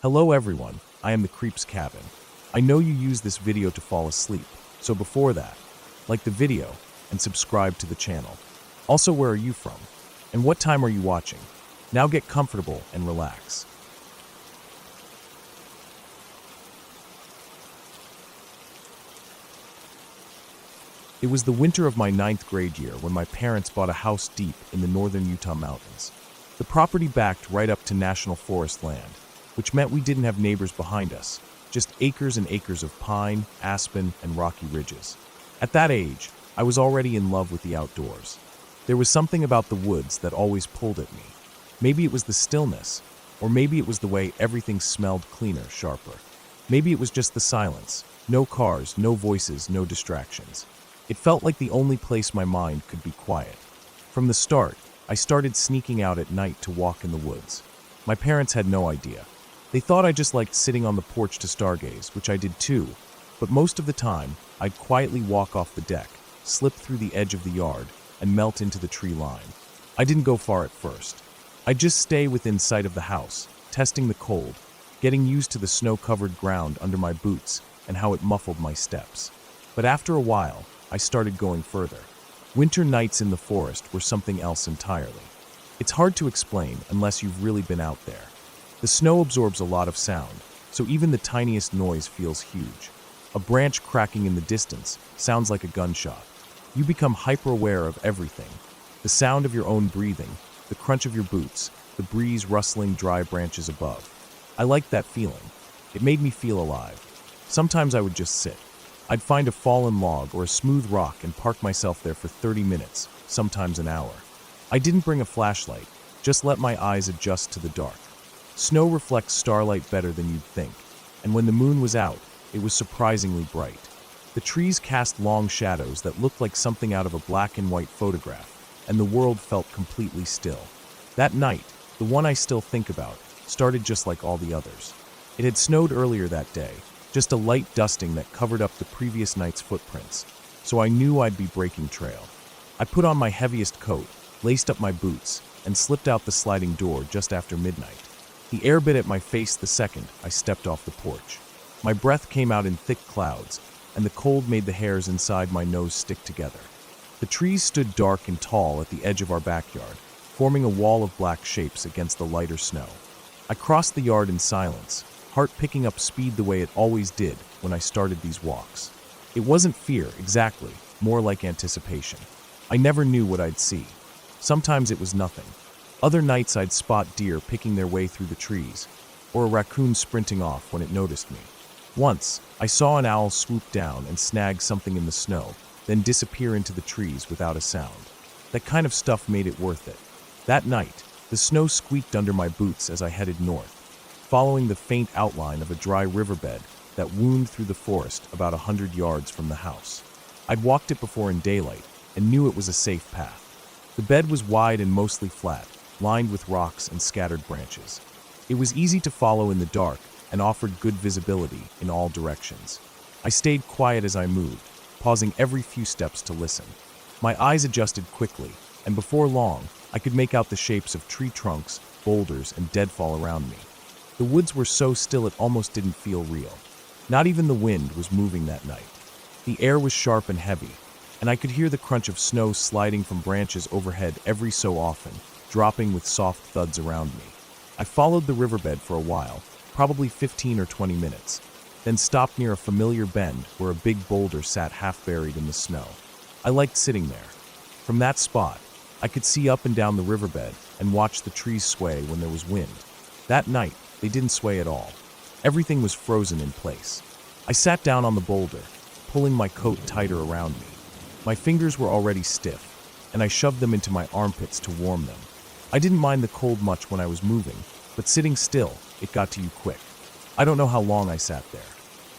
Hello everyone, I am the Creep's Cabin. I know you use this video to fall asleep, so before that, like the video and subscribe to the channel. Also, where are you from? And what time are you watching? Now get comfortable and relax. It was the winter of my 9th grade year when my parents bought a house deep in the northern Utah mountains. The property backed right up to national forest land, which meant we didn't have neighbors behind us, just acres and acres of pine, aspen, and rocky ridges. At that age, I was already in love with the outdoors. There was something about the woods that always pulled at me. Maybe it was the stillness, or maybe it was the way everything smelled cleaner, sharper. Maybe it was just the silence. No cars, no voices, no distractions. It felt like the only place my mind could be quiet. From the start, I started sneaking out at night to walk in the woods. My parents had no idea. They thought I just liked sitting on the porch to stargaze, which I did too, but most of the time, I'd quietly walk off the deck, slip through the edge of the yard, and melt into the tree line. I didn't go far at first. I'd just stay within sight of the house, testing the cold, getting used to the snow-covered ground under my boots and how it muffled my steps. But after a while, I started going further. Winter nights in the forest were something else entirely. It's hard to explain unless you've really been out there. The snow absorbs a lot of sound, so even the tiniest noise feels huge. A branch cracking in the distance sounds like a gunshot. You become hyper-aware of everything. The sound of your own breathing, the crunch of your boots, the breeze rustling dry branches above. I liked that feeling. It made me feel alive. Sometimes I would just sit. I'd find a fallen log or a smooth rock and park myself there for 30 minutes, sometimes an hour. I didn't bring a flashlight, just let my eyes adjust to the dark. Snow reflects starlight better than you'd think, and when the moon was out, it was surprisingly bright. The trees cast long shadows that looked like something out of a black and white photograph, and the world felt completely still. That night, the one I still think about, started just like all the others. It had snowed earlier that day, just a light dusting that covered up the previous night's footprints, so I knew I'd be breaking trail. I put on my heaviest coat, laced up my boots, and slipped out the sliding door just after midnight. The air bit at my face the second I stepped off the porch. My breath came out in thick clouds, and the cold made the hairs inside my nose stick together. The trees stood dark and tall at the edge of our backyard, forming a wall of black shapes against the lighter snow. I crossed the yard in silence, heart picking up speed the way it always did when I started these walks. It wasn't fear, exactly, more like anticipation. I never knew what I'd see. Sometimes it was nothing. Other nights I'd spot deer picking their way through the trees, or a raccoon sprinting off when it noticed me. Once, I saw an owl swoop down and snag something in the snow, then disappear into the trees without a sound. That kind of stuff made it worth it. That night, the snow squeaked under my boots as I headed north, following the faint outline of a dry riverbed that wound through the forest about 100 yards from the house. I'd walked it before in daylight and knew it was a safe path. The bed was wide and mostly flat, lined with rocks and scattered branches. It was easy to follow in the dark and offered good visibility in all directions. I stayed quiet as I moved, pausing every few steps to listen. My eyes adjusted quickly, and before long, I could make out the shapes of tree trunks, boulders, and deadfall around me. The woods were so still it almost didn't feel real. Not even the wind was moving that night. The air was sharp and heavy, and I could hear the crunch of snow sliding from branches overhead every so often, dropping with soft thuds around me. I followed the riverbed for a while, probably 15 or 20 minutes, then stopped near a familiar bend where a big boulder sat half buried in the snow. I liked sitting there. From that spot, I could see up and down the riverbed and watch the trees sway when there was wind. That night, they didn't sway at all. Everything was frozen in place. I sat down on the boulder, pulling my coat tighter around me. My fingers were already stiff, and I shoved them into my armpits to warm them. I didn't mind the cold much when I was moving, but sitting still, it got to you quick. I don't know how long I sat there.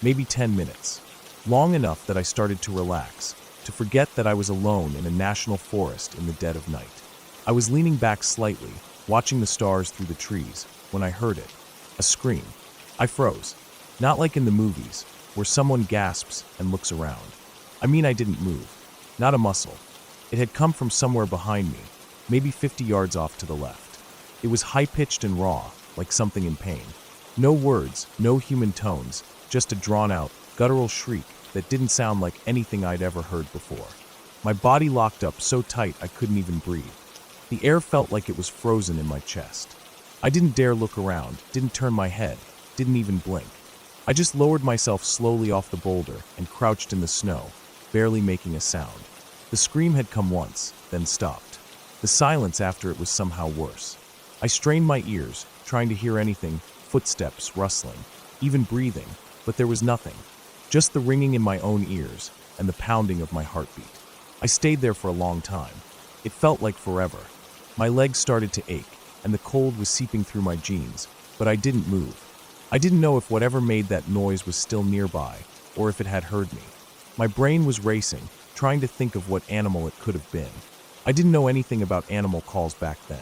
Maybe 10 minutes. Long enough that I started to relax, to forget that I was alone in a national forest in the dead of night. I was leaning back slightly, watching the stars through the trees, when I heard it. A scream. I froze. Not like in the movies, where someone gasps and looks around. I mean, I didn't move. Not a muscle. It had come from somewhere behind me, maybe 50 yards off to the left. It was high-pitched and raw, like something in pain. No words, no human tones, just a drawn-out, guttural shriek that didn't sound like anything I'd ever heard before. My body locked up so tight I couldn't even breathe. The air felt like it was frozen in my chest. I didn't dare look around, didn't turn my head, didn't even blink. I just lowered myself slowly off the boulder and crouched in the snow, barely making a sound. The scream had come once, then stopped. The silence after it was somehow worse. I strained my ears, trying to hear anything, footsteps, rustling, even breathing, but there was nothing. Just the ringing in my own ears and the pounding of my heartbeat. I stayed there for a long time. It felt like forever. My legs started to ache, and the cold was seeping through my jeans, but I didn't move. I didn't know if whatever made that noise was still nearby, or if it had heard me. My brain was racing, trying to think of what animal it could have been. I didn't know anything about animal calls back then.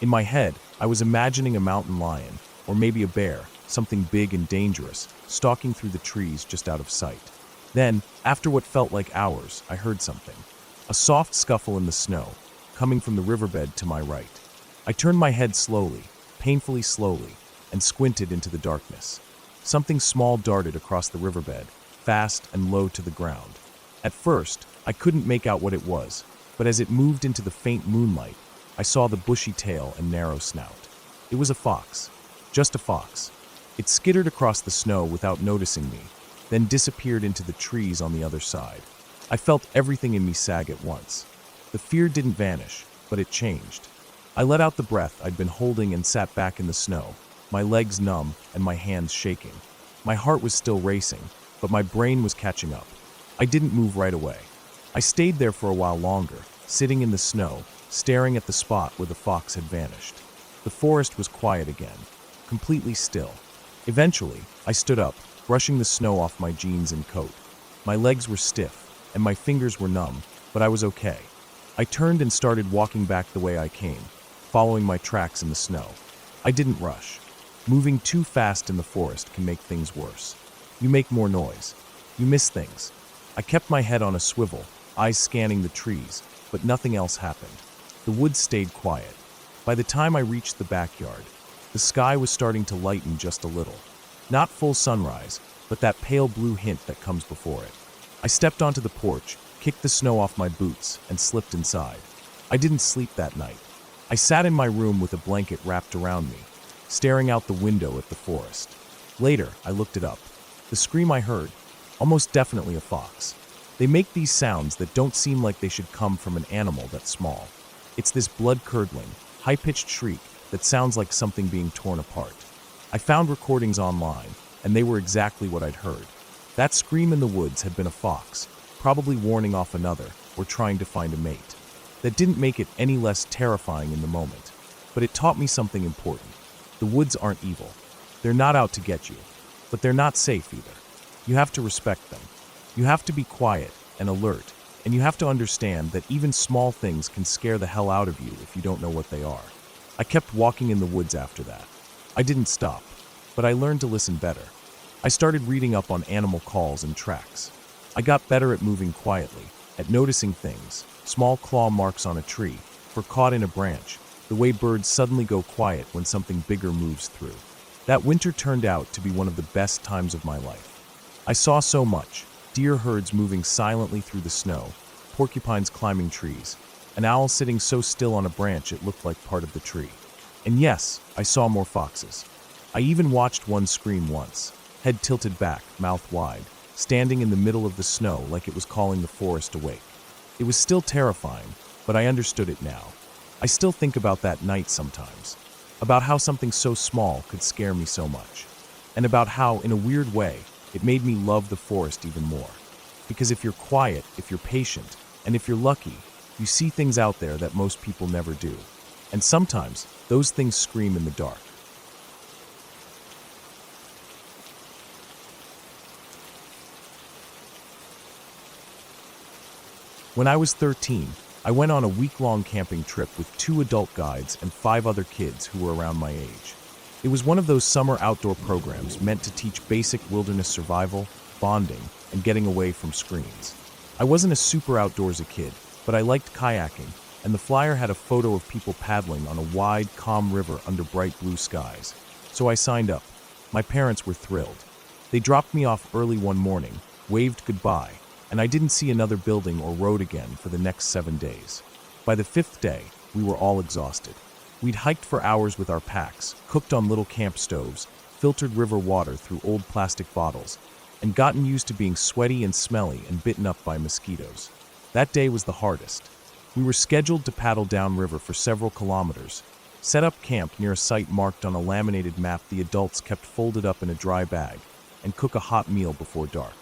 In my head, I was imagining a mountain lion, or maybe a bear, something big and dangerous, stalking through the trees just out of sight. Then, after what felt like hours, I heard something. A soft scuffle in the snow, coming from the riverbed to my right. I turned my head slowly, painfully slowly, and squinted into the darkness. Something small darted across the riverbed, fast and low to the ground. At first, I couldn't make out what it was, but as it moved into the faint moonlight, I saw the bushy tail and narrow snout. It was a fox. Just a fox. It skittered across the snow without noticing me, then disappeared into the trees on the other side. I felt everything in me sag at once. The fear didn't vanish, but it changed. I let out the breath I'd been holding and sat back in the snow, my legs numb and my hands shaking. My heart was still racing, but my brain was catching up. I didn't move right away. I stayed there for a while longer, sitting in the snow, staring at the spot where the fox had vanished. The forest was quiet again, completely still. Eventually, I stood up, brushing the snow off my jeans and coat. My legs were stiff, and my fingers were numb, but I was okay. I turned and started walking back the way I came, following my tracks in the snow. I didn't rush. Moving too fast in the forest can make things worse. You make more noise. You miss things. I kept my head on a swivel, eyes scanning the trees, but nothing else happened. The woods stayed quiet. By the time I reached the backyard, the sky was starting to lighten just a little. Not full sunrise, but that pale blue hint that comes before it. I stepped onto the porch, kicked the snow off my boots, and slipped inside. I didn't sleep that night. I sat in my room with a blanket wrapped around me, staring out the window at the forest. Later, I looked it up. The scream I heard, almost definitely a fox. They make these sounds that don't seem like they should come from an animal that's small. It's this blood-curdling, high-pitched shriek that sounds like something being torn apart. I found recordings online, and they were exactly what I'd heard. That scream in the woods had been a fox, probably warning off another or trying to find a mate. That didn't make it any less terrifying in the moment, but it taught me something important. The woods aren't evil. They're not out to get you, but they're not safe either. You have to respect them. You have to be quiet and alert, and you have to understand that even small things can scare the hell out of you if you don't know what they are. I kept walking in the woods after that. I didn't stop, but I learned to listen better. I started reading up on animal calls and tracks. I got better at moving quietly, at noticing things, small claw marks on a tree, or caught in a branch, the way birds suddenly go quiet when something bigger moves through. That winter turned out to be one of the best times of my life. I saw so much: deer herds moving silently through the snow, porcupines climbing trees, an owl sitting so still on a branch it looked like part of the tree. And yes, I saw more foxes. I even watched one scream once, head tilted back, mouth wide, standing in the middle of the snow like it was calling the forest awake. It was still terrifying, but I understood it now. I still think about that night sometimes, about how something so small could scare me so much, and about how, in a weird way, it made me love the forest even more. Because if you're quiet, if you're patient, and if you're lucky, you see things out there that most people never do. And sometimes, those things scream in the dark. When I was 13, I went on a week-long camping trip with 2 adult guides and 5 other kids who were around my age. It was one of those summer outdoor programs meant to teach basic wilderness survival, bonding, and getting away from screens. I wasn't a super outdoorsy kid, but I liked kayaking, and the flyer had a photo of people paddling on a wide, calm river under bright blue skies. So I signed up. My parents were thrilled. They dropped me off early one morning, waved goodbye, and I didn't see another building or road again for the next 7 days. By the 5th day, we were all exhausted. We'd hiked for hours with our packs, cooked on little camp stoves, filtered river water through old plastic bottles, and gotten used to being sweaty and smelly and bitten up by mosquitoes. That day was the hardest. We were scheduled to paddle downriver for several kilometers, set up camp near a site marked on a laminated map the adults kept folded up in a dry bag, and cook a hot meal before dark.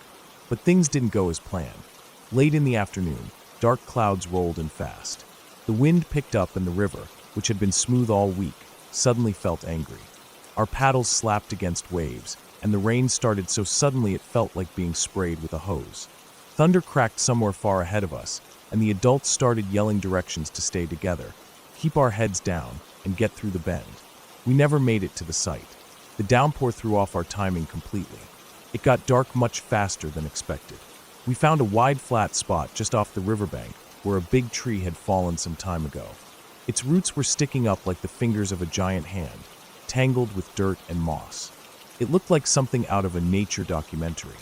But things didn't go as planned. Late in the afternoon, dark clouds rolled in fast. The wind picked up and the river, which had been smooth all week, suddenly felt angry. Our paddles slapped against waves, and the rain started so suddenly it felt like being sprayed with a hose. Thunder cracked somewhere far ahead of us, and the adults started yelling directions to stay together, keep our heads down, and get through the bend. We never made it to the site. The downpour threw off our timing completely. It got dark much faster than expected. We found a wide flat spot just off the riverbank where a big tree had fallen some time ago. Its roots were sticking up like the fingers of a giant hand, tangled with dirt and moss. It looked like something out of a nature documentary.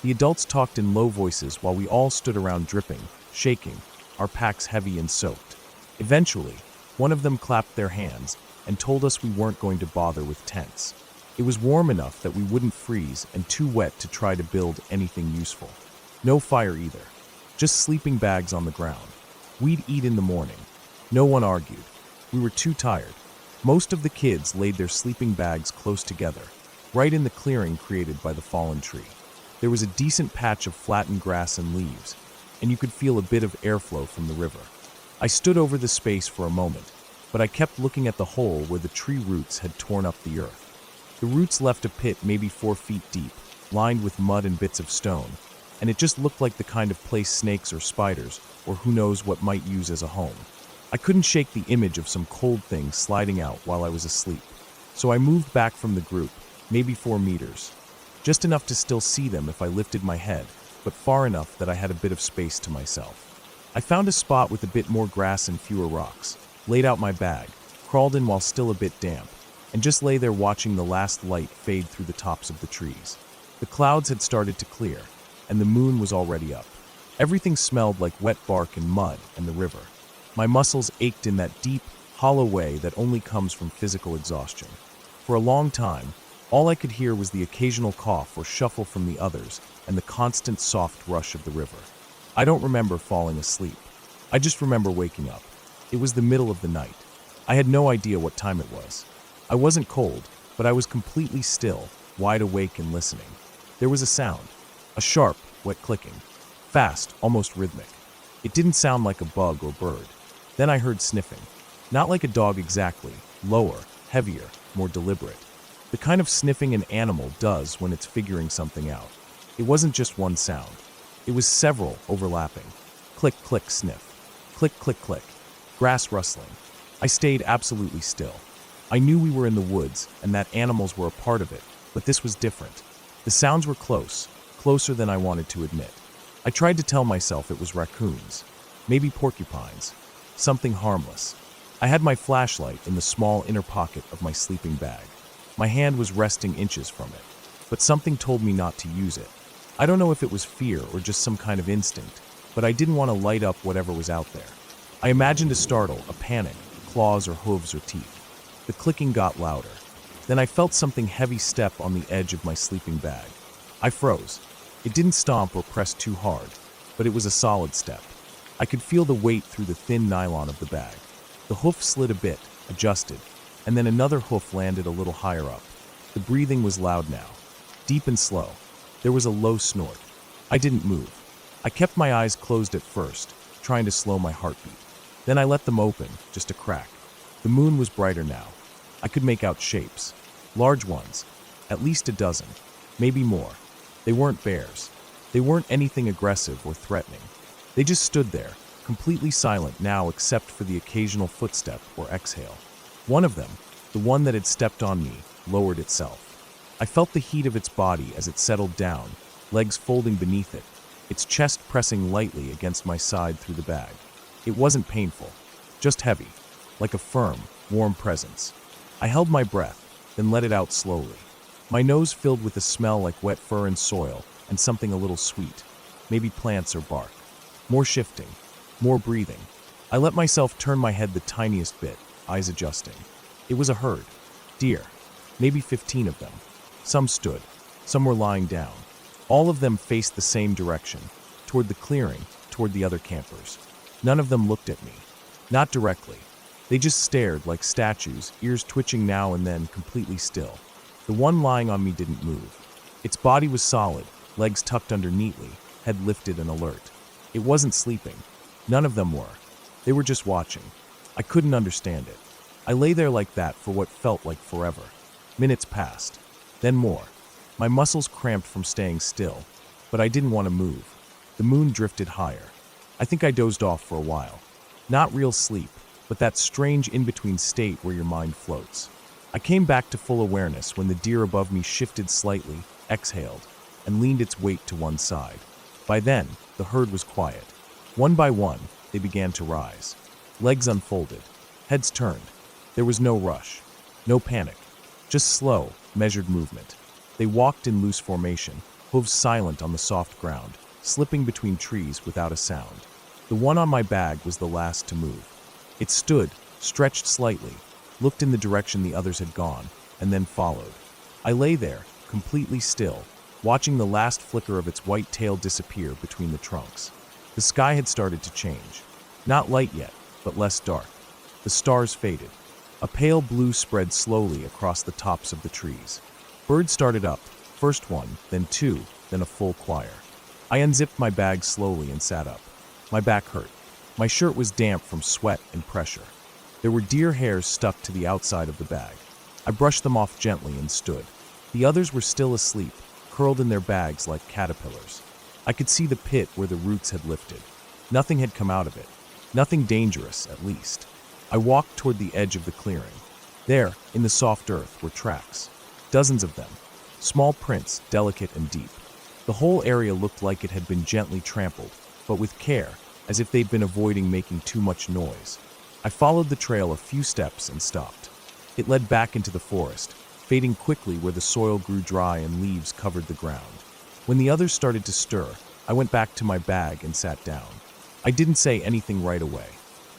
The adults talked in low voices while we all stood around dripping, shaking, our packs heavy and soaked. Eventually, one of them clapped their hands and told us we weren't going to bother with tents. It was warm enough that we wouldn't freeze and too wet to try to build anything useful. No fire either, just sleeping bags on the ground. We'd eat in the morning. No one argued. We were too tired. Most of the kids laid their sleeping bags close together, right in the clearing created by the fallen tree. There was a decent patch of flattened grass and leaves, and you could feel a bit of airflow from the river. I stood over the space for a moment, but I kept looking at the hole where the tree roots had torn up the earth. The roots left a pit maybe 4 feet deep, lined with mud and bits of stone, and it just looked like the kind of place snakes or spiders, or who knows what might use as a home. I couldn't shake the image of some cold thing sliding out while I was asleep, so I moved back from the group, maybe 4 meters. Just enough to still see them if I lifted my head, but far enough that I had a bit of space to myself. I found a spot with a bit more grass and fewer rocks, laid out my bag, crawled in while still a bit damp, and just lay there watching the last light fade through the tops of the trees. The clouds had started to clear, and the moon was already up. Everything smelled like wet bark and mud and the river. My muscles ached in that deep, hollow way that only comes from physical exhaustion. For a long time, all I could hear was the occasional cough or shuffle from the others and the constant soft rush of the river. I don't remember falling asleep. I just remember waking up. It was the middle of the night. I had no idea what time it was. I wasn't cold, but I was completely still, wide awake and listening. There was a sound, a sharp, wet clicking, fast, almost rhythmic. It didn't sound like a bug or bird. Then I heard sniffing. Not like a dog exactly, lower, heavier, more deliberate. The kind of sniffing an animal does when it's figuring something out. It wasn't just one sound. It was several overlapping. Click, click, sniff. Click, click, click. Grass rustling. I stayed absolutely still. I knew we were in the woods and that animals were a part of it, but this was different. The sounds were close, closer than I wanted to admit. I tried to tell myself it was raccoons, maybe porcupines, something harmless. I had my flashlight in the small inner pocket of my sleeping bag. My hand was resting inches from it, but something told me not to use it. I don't know if it was fear or just some kind of instinct, but I didn't want to light up whatever was out there. I imagined a startle, a panic, claws or hooves or teeth. The clicking got louder. Then I felt something heavy step on the edge of my sleeping bag. I froze. It didn't stomp or press too hard, but it was a solid step. I could feel the weight through the thin nylon of the bag. The hoof slid a bit, adjusted, and then another hoof landed a little higher up. The breathing was loud now, deep and slow. There was a low snort. I didn't move. I kept my eyes closed at first, trying to slow my heartbeat. Then I let them open, just a crack. The moon was brighter now. I could make out shapes. Large ones. At least a dozen. Maybe more. They weren't bears. They weren't anything aggressive or threatening. They just stood there, completely silent now except for the occasional footstep or exhale. One of them, the one that had stepped on me, lowered itself. I felt the heat of its body as it settled down, legs folding beneath it, its chest pressing lightly against my side through the bag. It wasn't painful, just heavy, like a firm, warm presence. I held my breath, then let it out slowly. My nose filled with a smell like wet fur and soil and something a little sweet, maybe plants or bark. More shifting, more breathing. I let myself turn my head the tiniest bit, eyes adjusting. It was a herd. Deer. Maybe 15 of them. Some stood. Some were lying down. All of them faced the same direction, toward the clearing, toward the other campers. None of them looked at me. Not directly. They just stared like statues, ears twitching now and then, completely still. The one lying on me didn't move. Its body was solid, legs tucked under neatly, head lifted and alert. It wasn't sleeping. None of them were. They were just watching. I couldn't understand it. I lay there like that for what felt like forever. Minutes passed. Then more. My muscles cramped from staying still, but I didn't want to move. The moon drifted higher. I think I dozed off for a while. Not real sleep, but that strange in-between state where your mind floats. I came back to full awareness when the deer above me shifted slightly, exhaled, and leaned its weight to one side. By then, the herd was quiet. One by one, they began to rise. Legs unfolded, heads turned. There was no rush, no panic, just slow, measured movement. They walked in loose formation, hooves silent on the soft ground, slipping between trees without a sound. The one on my bag was the last to move. It stood, stretched slightly, looked in the direction the others had gone, and then followed. I lay there, completely still, watching the last flicker of its white tail disappear between the trunks. The sky had started to change. Not light yet, but less dark. The stars faded. A pale blue spread slowly across the tops of the trees. Birds started up, first one, then two, then a full choir. I unzipped my bag slowly and sat up. My back hurt. My shirt was damp from sweat and pressure. There were deer hairs stuck to the outside of the bag. I brushed them off gently and stood. The others were still asleep, curled in their bags like caterpillars. I could see the pit where the roots had lifted. Nothing had come out of it. Nothing dangerous, at least. I walked toward the edge of the clearing. There, in the soft earth, were tracks. Dozens of them. Small prints, delicate and deep. The whole area looked like it had been gently trampled, but with care, as if they'd been avoiding making too much noise. I followed the trail a few steps and stopped. It led back into the forest, fading quickly where the soil grew dry and leaves covered the ground. When the others started to stir, I went back to my bag and sat down. I didn't say anything right away.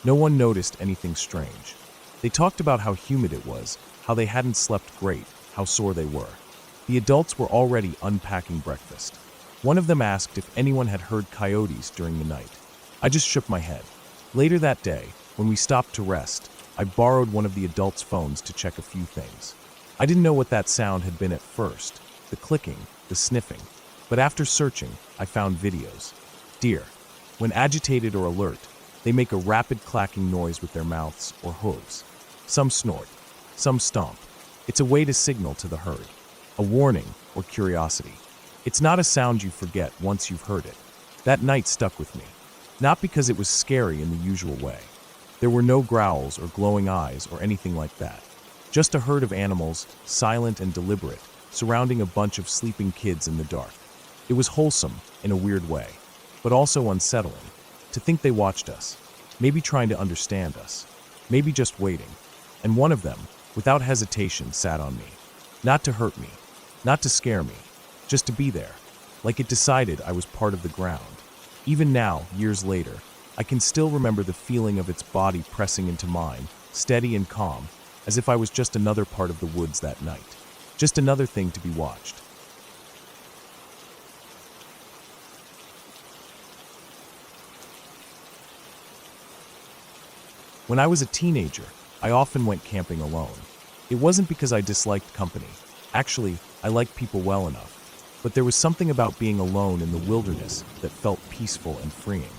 No one noticed anything strange. They talked about how humid it was, how they hadn't slept great, how sore they were. The adults were already unpacking breakfast. One of them asked if anyone had heard coyotes during the night. I just shook my head. Later that day, when we stopped to rest, I borrowed one of the adults' phones to check a few things. I didn't know what that sound had been at first, the clicking, the sniffing. But after searching, I found videos. Deer. When agitated or alert, they make a rapid clacking noise with their mouths or hooves. Some snort, some stomp. It's a way to signal to the herd. A warning or curiosity. It's not a sound you forget once you've heard it. That night stuck with me. Not because it was scary in the usual way. There were no growls or glowing eyes or anything like that. Just a herd of animals, silent and deliberate, surrounding a bunch of sleeping kids in the dark. It was wholesome, in a weird way, but also unsettling. To think they watched us, maybe trying to understand us, maybe just waiting. And one of them, without hesitation, sat on me. Not to hurt me, not to scare me, just to be there, like it decided I was part of the ground. Even now, years later, I can still remember the feeling of its body pressing into mine, steady and calm, as if I was just another part of the woods that night. Just another thing to be watched. When I was a teenager, I often went camping alone. It wasn't because I disliked company. Actually, I liked people well enough. But there was something about being alone in the wilderness that felt peaceful and freeing.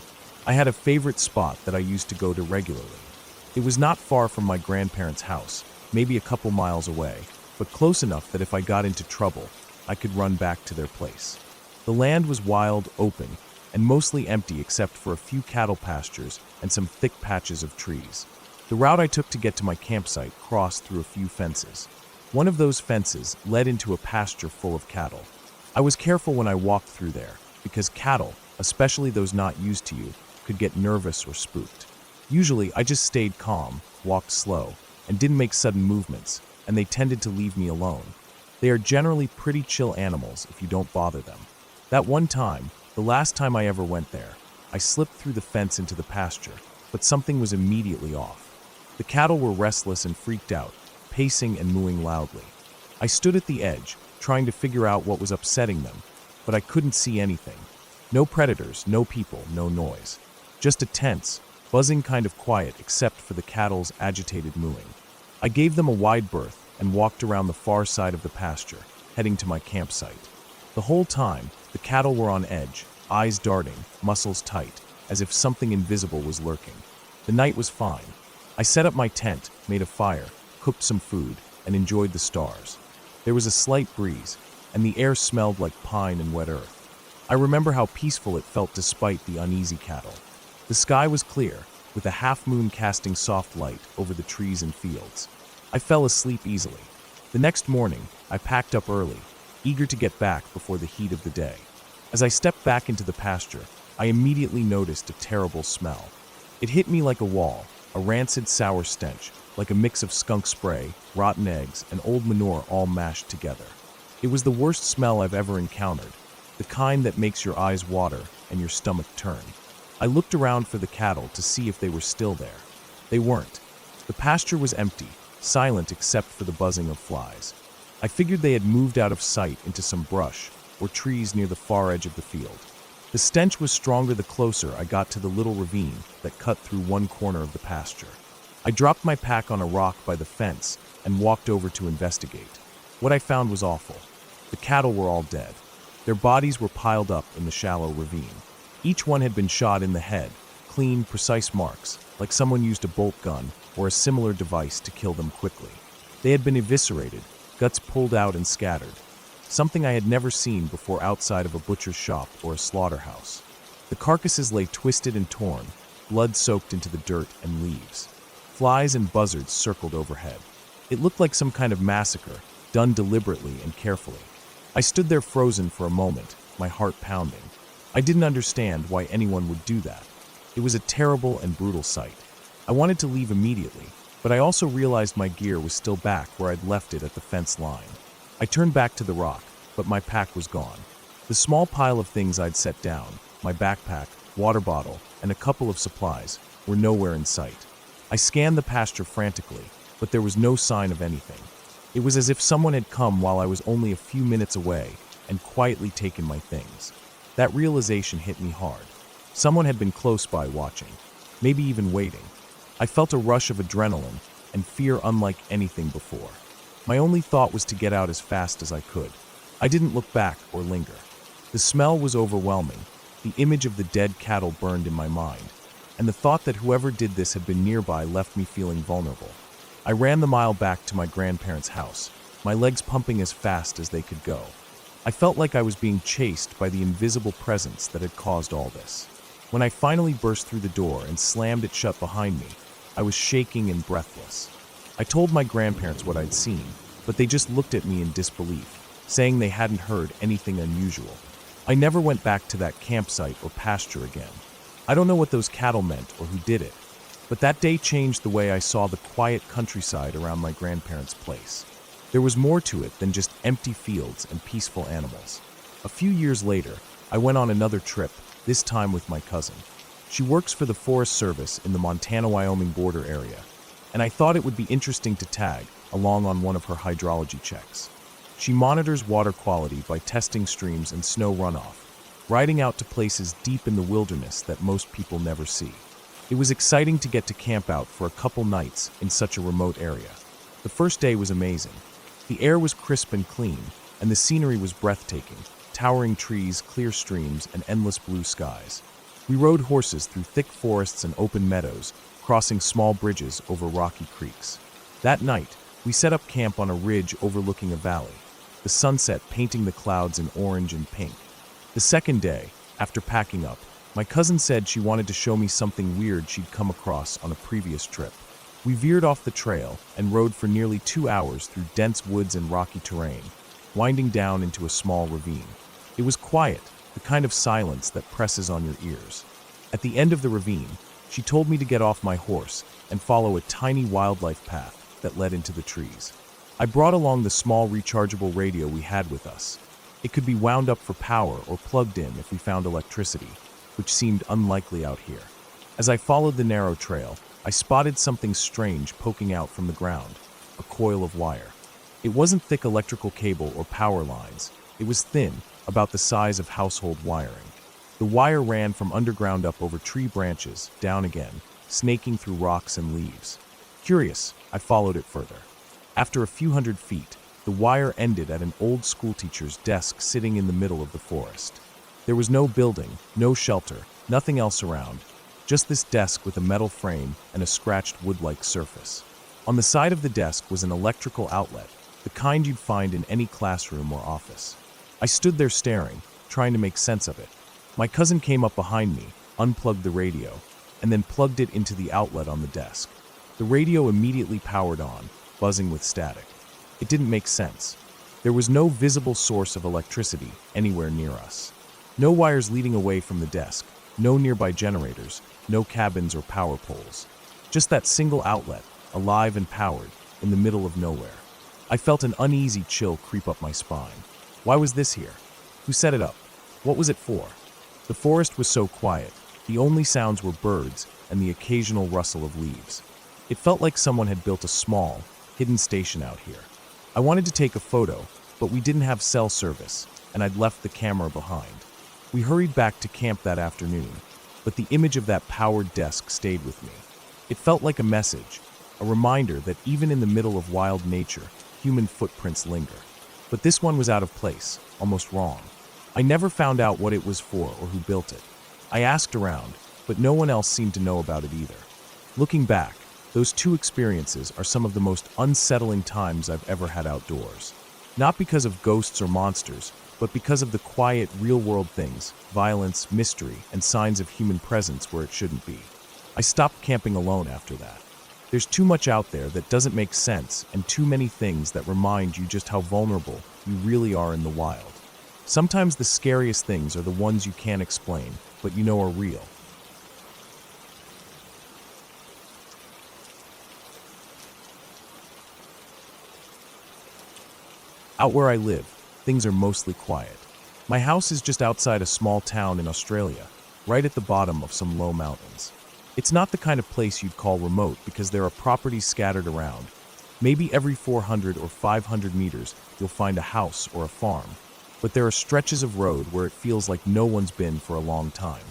I had a favorite spot that I used to go to regularly. It was not far from my grandparents' house, maybe a couple miles away, but close enough that if I got into trouble, I could run back to their place. The land was wild, open, and mostly empty except for a few cattle pastures and some thick patches of trees. The route I took to get to my campsite crossed through a few fences. One of those fences led into a pasture full of cattle. I was careful when I walked through there, because cattle, especially those not used to you, could get nervous or spooked. Usually, I just stayed calm, walked slow, and didn't make sudden movements, and they tended to leave me alone. They are generally pretty chill animals if you don't bother them. That one time, the last time I ever went there, I slipped through the fence into the pasture, but something was immediately off. The cattle were restless and freaked out, pacing and mooing loudly. I stood at the edge, trying to figure out what was upsetting them, but I couldn't see anything. No predators, no people, no noise. Just a tense, buzzing kind of quiet except for the cattle's agitated mooing. I gave them a wide berth and walked around the far side of the pasture, heading to my campsite. The whole time, the cattle were on edge, eyes darting, muscles tight, as if something invisible was lurking. The night was fine. I set up my tent, made a fire, cooked some food, and enjoyed the stars. There was a slight breeze, and the air smelled like pine and wet earth. I remember how peaceful it felt despite the uneasy cattle. The sky was clear, with a half-moon casting soft light over the trees and fields. I fell asleep easily. The next morning, I packed up early, eager to get back before the heat of the day. As I stepped back into the pasture, I immediately noticed a terrible smell. It hit me like a wall, a rancid, sour stench, like a mix of skunk spray, rotten eggs, and old manure all mashed together. It was the worst smell I've ever encountered, the kind that makes your eyes water and your stomach turn. I looked around for the cattle to see if they were still there. They weren't. The pasture was empty, silent except for the buzzing of flies. I figured they had moved out of sight into some brush or trees near the far edge of the field. The stench was stronger the closer I got to the little ravine that cut through one corner of the pasture. I dropped my pack on a rock by the fence and walked over to investigate. What I found was awful. The cattle were all dead. Their bodies were piled up in the shallow ravine. Each one had been shot in the head, clean, precise marks, like someone used a bolt gun or a similar device to kill them quickly. They had been eviscerated, guts pulled out and scattered, something I had never seen before outside of a butcher's shop or a slaughterhouse. The carcasses lay twisted and torn, blood soaked into the dirt and leaves. Flies and buzzards circled overhead. It looked like some kind of massacre, done deliberately and carefully. I stood there frozen for a moment, my heart pounding. I didn't understand why anyone would do that. It was a terrible and brutal sight. I wanted to leave immediately, but I also realized my gear was still back where I'd left it at the fence line. I turned back to the rock, but my pack was gone. The small pile of things I'd set down, my backpack, water bottle, and a couple of supplies, were nowhere in sight. I scanned the pasture frantically, but there was no sign of anything. It was as if someone had come while I was only a few minutes away and quietly taken my things. That realization hit me hard. Someone had been close by watching, maybe even waiting. I felt a rush of adrenaline and fear unlike anything before. My only thought was to get out as fast as I could. I didn't look back or linger. The smell was overwhelming. The image of the dead cattle burned in my mind, and the thought that whoever did this had been nearby left me feeling vulnerable. I ran the mile back to my grandparents' house, my legs pumping as fast as they could go. I felt like I was being chased by the invisible presence that had caused all this. When I finally burst through the door and slammed it shut behind me, I was shaking and breathless. I told my grandparents what I'd seen, but they just looked at me in disbelief, saying they hadn't heard anything unusual. I never went back to that campsite or pasture again. I don't know what those cattle meant or who did it, but that day changed the way I saw the quiet countryside around my grandparents' place. There was more to it than just empty fields and peaceful animals. A few years later, I went on another trip, this time with my cousin. She works for the Forest Service in the Montana-Wyoming border area, and I thought it would be interesting to tag along on one of her hydrology checks. She monitors water quality by testing streams and snow runoff, riding out to places deep in the wilderness that most people never see. It was exciting to get to camp out for a couple nights in such a remote area. The first day was amazing. The air was crisp and clean, and the scenery was breathtaking, towering trees, clear streams, and endless blue skies. We rode horses through thick forests and open meadows, crossing small bridges over rocky creeks. That night, we set up camp on a ridge overlooking a valley, the sunset painting the clouds in orange and pink. The second day, after packing up, my cousin said she wanted to show me something weird she'd come across on a previous trip. We veered off the trail and rode for nearly 2 hours through dense woods and rocky terrain, winding down into a small ravine. It was quiet, the kind of silence that presses on your ears. At the end of the ravine, she told me to get off my horse and follow a tiny wildlife path that led into the trees. I brought along the small rechargeable radio we had with us. It could be wound up for power or plugged in if we found electricity, which seemed unlikely out here. As I followed the narrow trail, I spotted something strange poking out from the ground, a coil of wire. It wasn't thick electrical cable or power lines. It was thin, about the size of household wiring. The wire ran from underground up over tree branches, down again, snaking through rocks and leaves. Curious, I followed it further. After a few hundred feet, the wire ended at an old schoolteacher's desk sitting in the middle of the forest. There was no building, no shelter, nothing else around, just this desk with a metal frame and a scratched wood-like surface. On the side of the desk was an electrical outlet, the kind you'd find in any classroom or office. I stood there staring, trying to make sense of it. My cousin came up behind me, unplugged the radio, and then plugged it into the outlet on the desk. The radio immediately powered on, buzzing with static. It didn't make sense. There was no visible source of electricity anywhere near us. No wires leading away from the desk, no nearby generators, no cabins or power poles. Just that single outlet, alive and powered, in the middle of nowhere. I felt an uneasy chill creep up my spine. Why was this here? Who set it up? What was it for? The forest was so quiet. The only sounds were birds and the occasional rustle of leaves. It felt like someone had built a small, hidden station out here. I wanted to take a photo, but we didn't have cell service, and I'd left the camera behind. We hurried back to camp that afternoon, but the image of that powered desk stayed with me. It felt like a message, a reminder that even in the middle of wild nature, human footprints linger. But this one was out of place, almost wrong. I never found out what it was for or who built it. I asked around, but no one else seemed to know about it either. Looking back, those two experiences are some of the most unsettling times I've ever had outdoors. Not because of ghosts or monsters, but because of the quiet, real-world things, violence, mystery, and signs of human presence where it shouldn't be. I stopped camping alone after that. There's too much out there that doesn't make sense and too many things that remind you just how vulnerable you really are in the wild. Sometimes the scariest things are the ones you can't explain, but you know are real. Out where I live, things are mostly quiet. My house is just outside a small town in Australia, right at the bottom of some low mountains. It's not the kind of place you'd call remote because there are properties scattered around. Maybe every 400 or 500 meters, you'll find a house or a farm. But there are stretches of road where it feels like no one's been for a long time.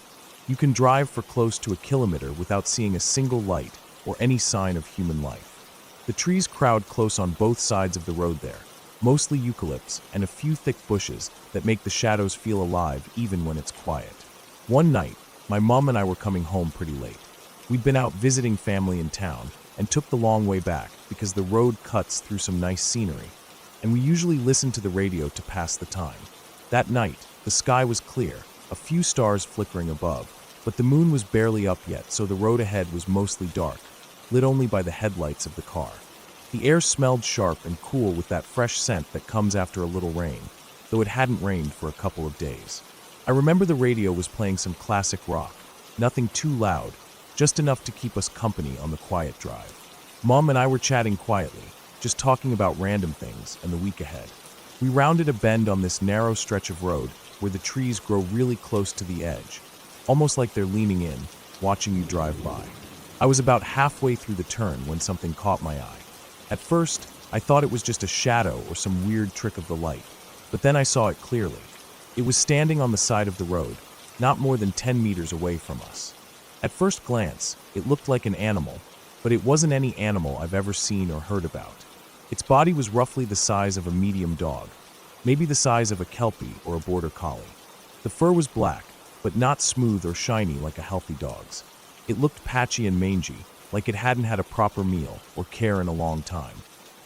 You can drive for close to a kilometer without seeing a single light or any sign of human life. The trees crowd close on both sides of the road there, mostly eucalypts and a few thick bushes that make the shadows feel alive even when it's quiet. One night, my mom and I were coming home pretty late. We'd been out visiting family in town and took the long way back because the road cuts through some nice scenery, and we usually listened to the radio to pass the time. That night, the sky was clear, a few stars flickering above, but the moon was barely up yet, so the road ahead was mostly dark, lit only by the headlights of the car. The air smelled sharp and cool with that fresh scent that comes after a little rain, though it hadn't rained for a couple of days. I remember the radio was playing some classic rock, nothing too loud, just enough to keep us company on the quiet drive. Mom and I were chatting quietly, just talking about random things and the week ahead. We rounded a bend on this narrow stretch of road where the trees grow really close to the edge, almost like they're leaning in, watching you drive by. I was about halfway through the turn when something caught my eye. At first, I thought it was just a shadow or some weird trick of the light, but then I saw it clearly. It was standing on the side of the road, not more than 10 meters away from us. At first glance, it looked like an animal, but it wasn't any animal I've ever seen or heard about. Its body was roughly the size of a medium dog, maybe the size of a Kelpie or a border collie. The fur was black, but not smooth or shiny like a healthy dog's. It looked patchy and mangy, like it hadn't had a proper meal or care in a long time.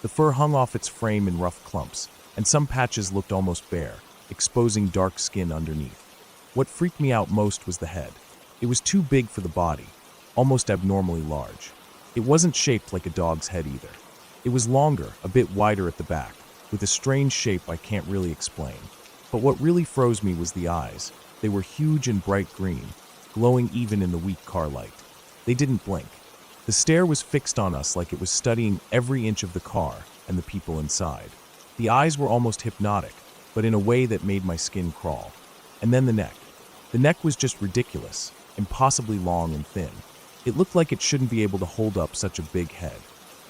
The fur hung off its frame in rough clumps, and some patches looked almost bare, exposing dark skin underneath. What freaked me out most was the head. It was too big for the body, almost abnormally large. It wasn't shaped like a dog's head either. It was longer, a bit wider at the back, with a strange shape I can't really explain. But what really froze me was the eyes. They were huge and bright green, glowing even in the weak car light. They didn't blink. The stare was fixed on us like it was studying every inch of the car, and the people inside. The eyes were almost hypnotic, but in a way that made my skin crawl. And then the neck. The neck was just ridiculous, impossibly long and thin. It looked like it shouldn't be able to hold up such a big head.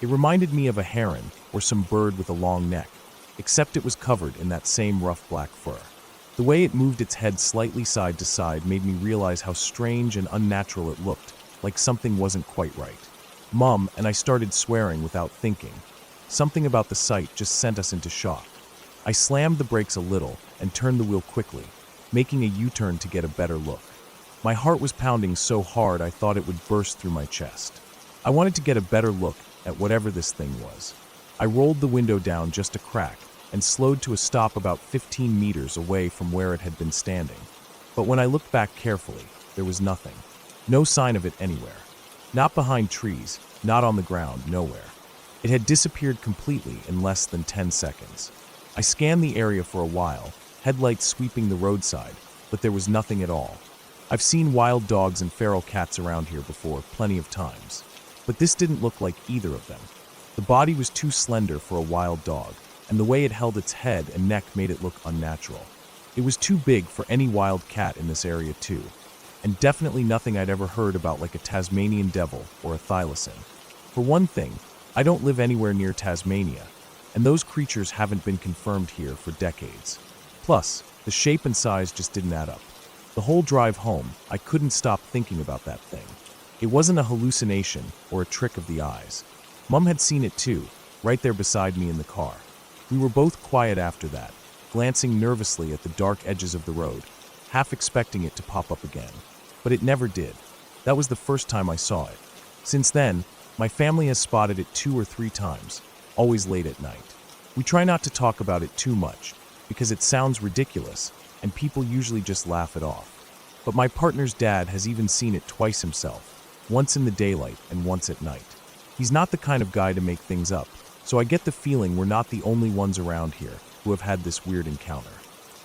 It reminded me of a heron or some bird with a long neck, except it was covered in that same rough black fur. The way it moved its head slightly side to side made me realize how strange and unnatural it looked, like something wasn't quite right. Mom and I started swearing without thinking. Something about the sight just sent us into shock. I slammed the brakes a little and turned the wheel quickly, making a U-turn to get a better look. My heart was pounding so hard I thought it would burst through my chest. I wanted to get a better look at whatever this thing was. I rolled the window down just a crack and slowed to a stop about 15 meters away from where it had been standing. But when I looked back carefully, there was nothing. No sign of it anywhere. Not behind trees, not on the ground, nowhere. It had disappeared completely in less than 10 seconds. I scanned the area for a while, headlights sweeping the roadside, but there was nothing at all. I've seen wild dogs and feral cats around here before, plenty of times. But this didn't look like either of them. The body was too slender for a wild dog, and the way it held its head and neck made it look unnatural. It was too big for any wild cat in this area too, and definitely nothing I'd ever heard about like a Tasmanian devil or a thylacine. For one thing, I don't live anywhere near Tasmania, and those creatures haven't been confirmed here for decades. Plus, the shape and size just didn't add up. The whole drive home, I couldn't stop thinking about that thing. It wasn't a hallucination or a trick of the eyes. Mom had seen it too, right there beside me in the car. We were both quiet after that, glancing nervously at the dark edges of the road, half expecting it to pop up again. But it never did. That was the first time I saw it. Since then, my family has spotted it 2 or 3 times, always late at night. We try not to talk about it too much, because it sounds ridiculous, and people usually just laugh it off. But my partner's dad has even seen it twice himself, once in the daylight and once at night. He's not the kind of guy to make things up, so I get the feeling we're not the only ones around here who have had this weird encounter.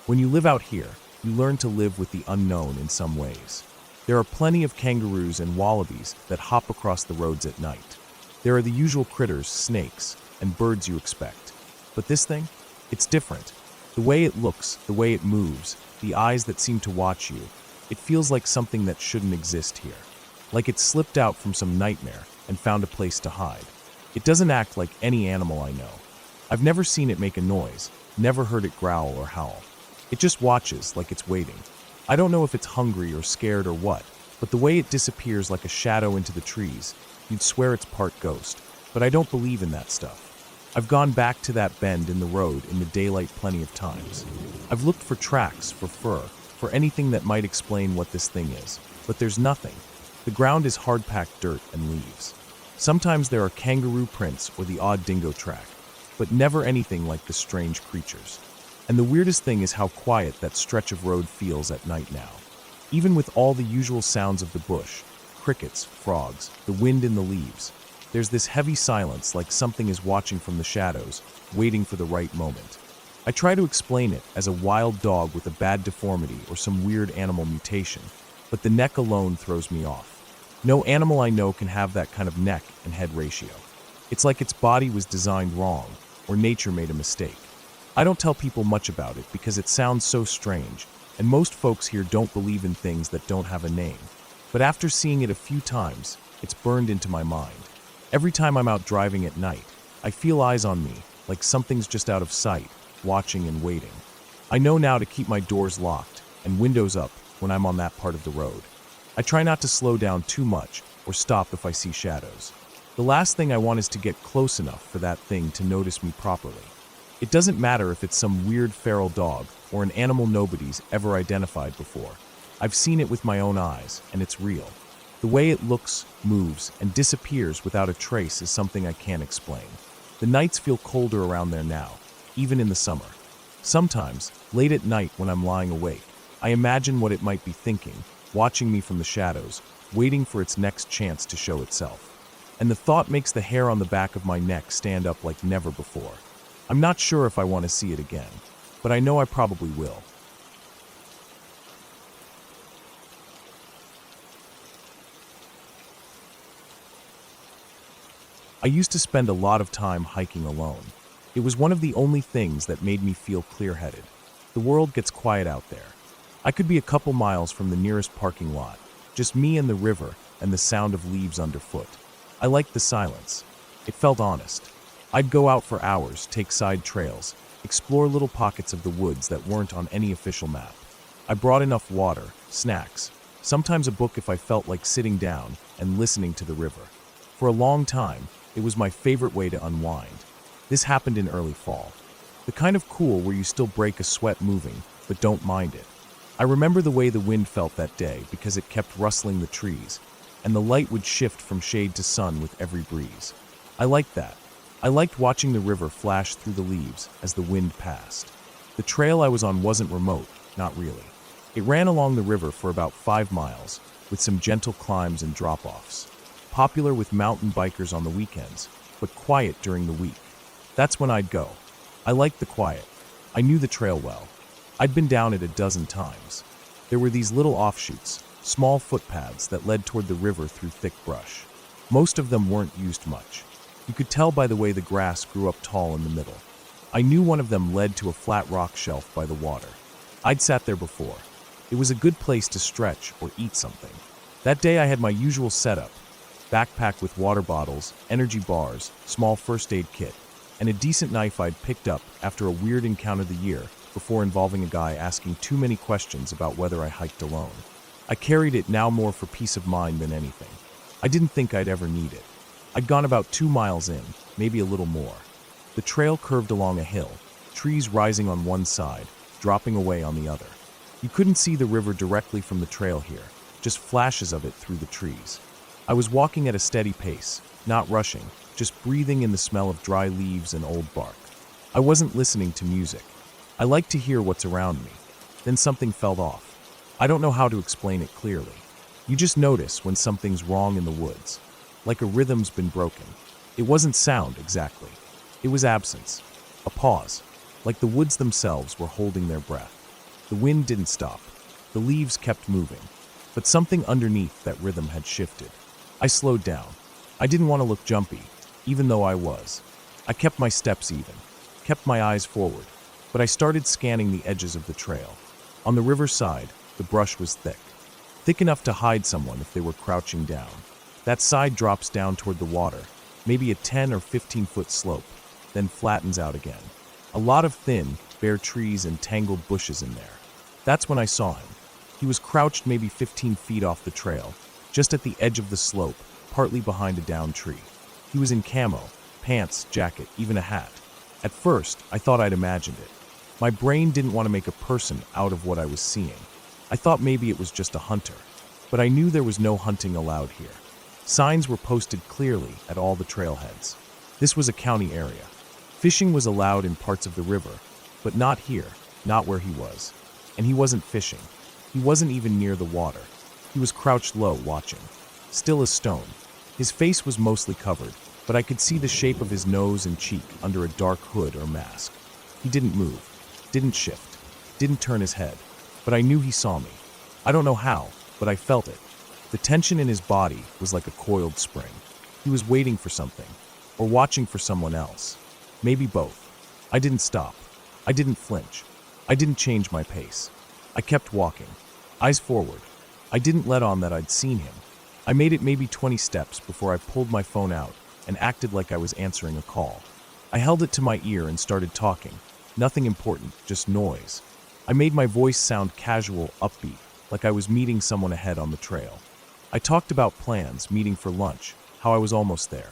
When you live out here, you learn to live with the unknown in some ways. There are plenty of kangaroos and wallabies that hop across the roads at night. There are the usual critters, snakes, and birds you expect. But this thing? It's different. The way it looks, the way it moves, the eyes that seem to watch you, it feels like something that shouldn't exist here. Like it slipped out from some nightmare and found a place to hide. It doesn't act like any animal I know. I've never seen it make a noise, never heard it growl or howl. It just watches like it's waiting. I don't know if it's hungry or scared or what, but the way it disappears like a shadow into the trees, you'd swear it's part ghost. But I don't believe in that stuff. I've gone back to that bend in the road in the daylight plenty of times. I've looked for tracks, for fur, for anything that might explain what this thing is, but there's nothing. The ground is hard-packed dirt and leaves. Sometimes there are kangaroo prints or the odd dingo track, but never anything like the strange creatures. And the weirdest thing is how quiet that stretch of road feels at night now. Even with all the usual sounds of the bush, crickets, frogs, the wind in the leaves, there's this heavy silence like something is watching from the shadows, waiting for the right moment. I try to explain it as a wild dog with a bad deformity or some weird animal mutation, but the neck alone throws me off. No animal I know can have that kind of neck and head ratio. It's like its body was designed wrong, or nature made a mistake. I don't tell people much about it because it sounds so strange, and most folks here don't believe in things that don't have a name. But after seeing it a few times, it's burned into my mind. Every time I'm out driving at night, I feel eyes on me, like something's just out of sight, watching and waiting. I know now to keep my doors locked and windows up when I'm on that part of the road. I try not to slow down too much or stop if I see shadows. The last thing I want is to get close enough for that thing to notice me properly. It doesn't matter if it's some weird feral dog or an animal nobody's ever identified before. I've seen it with my own eyes, and it's real. The way it looks, moves, and disappears without a trace is something I can't explain. The nights feel colder around there now, even in the summer. Sometimes, late at night when I'm lying awake, I imagine what it might be thinking, watching me from the shadows, waiting for its next chance to show itself. And the thought makes the hair on the back of my neck stand up like never before. I'm not sure if I want to see it again, but I know I probably will. I used to spend a lot of time hiking alone, It was one of the only things that made me feel clear-headed. The world gets quiet out there. I could be a couple miles from the nearest parking lot, just me and the river and the sound of leaves underfoot. I liked the silence. It felt honest. I'd go out for hours, take side trails, explore little pockets of the woods that weren't on any official map. I brought enough water, snacks, sometimes a book if I felt like sitting down and listening to the river. For a long time, it was my favorite way to unwind. This happened in early fall. The kind of cool where you still break a sweat moving, but don't mind it. I remember the way the wind felt that day because it kept rustling the trees, and the light would shift from shade to sun with every breeze. I liked that. I liked watching the river flash through the leaves as the wind passed. The trail I was on wasn't remote, not really. It ran along the river for about 5 miles, with some gentle climbs and drop-offs. Popular with mountain bikers on the weekends, but quiet during the week. That's when I'd go. I liked the quiet. I knew the trail well. I'd been down it a dozen times. There were these little offshoots, small footpaths that led toward the river through thick brush. Most of them weren't used much. You could tell by the way the grass grew up tall in the middle. I knew one of them led to a flat rock shelf by the water. I'd sat there before. It was a good place to stretch or eat something. That day I had my usual setup: backpack with water bottles, energy bars, small first aid kit, and a decent knife I'd picked up after a weird encounter the year before involving a guy asking too many questions about whether I hiked alone. I carried it now more for peace of mind than anything. I didn't think I'd ever need it. I'd gone about 2 miles in, maybe a little more. The trail curved along a hill, trees rising on one side, dropping away on the other. You couldn't see the river directly from the trail here, just flashes of it through the trees. I was walking at a steady pace, not rushing, just breathing in the smell of dry leaves and old bark. I wasn't listening to music. I like to hear what's around me. Then something felt off. I don't know how to explain it clearly. You just notice when something's wrong in the woods. Like a rhythm's been broken. It wasn't sound, exactly. It was absence. A pause. Like the woods themselves were holding their breath. The wind didn't stop. The leaves kept moving. But something underneath that rhythm had shifted. I slowed down. I didn't want to look jumpy, even though I was. I kept my steps even, kept my eyes forward, but I started scanning the edges of the trail. On the riverside, the brush was thick enough to hide someone if they were crouching down. That side drops down toward the water, maybe a 10 or 15-foot slope, then flattens out again. A lot of thin, bare trees and tangled bushes in there. That's when I saw him. He was crouched maybe 15 feet off the trail, just at the edge of the slope, partly behind a downed tree. He was in camo, pants, jacket, even a hat. At first, I thought I'd imagined it. My brain didn't want to make a person out of what I was seeing. I thought maybe it was just a hunter, but I knew there was no hunting allowed here. Signs were posted clearly at all the trailheads. This was a county area. Fishing was allowed in parts of the river, but not here, not where he was. And he wasn't fishing. He wasn't even near the water. He was crouched low, watching. Still as stone. His face was mostly covered, but I could see the shape of his nose and cheek under a dark hood or mask. He didn't move, didn't shift, didn't turn his head, but I knew he saw me. I don't know how, but I felt it. The tension in his body was like a coiled spring. He was waiting for something, or watching for someone else. Maybe both. I didn't stop. I didn't flinch. I didn't change my pace. I kept walking, eyes forward. I didn't let on that I'd seen him. I made it maybe 20 steps before I pulled my phone out and acted like I was answering a call. I held it to my ear and started talking. Nothing important, just noise. I made my voice sound casual, upbeat, like I was meeting someone ahead on the trail. I talked about plans, meeting for lunch, how I was almost there.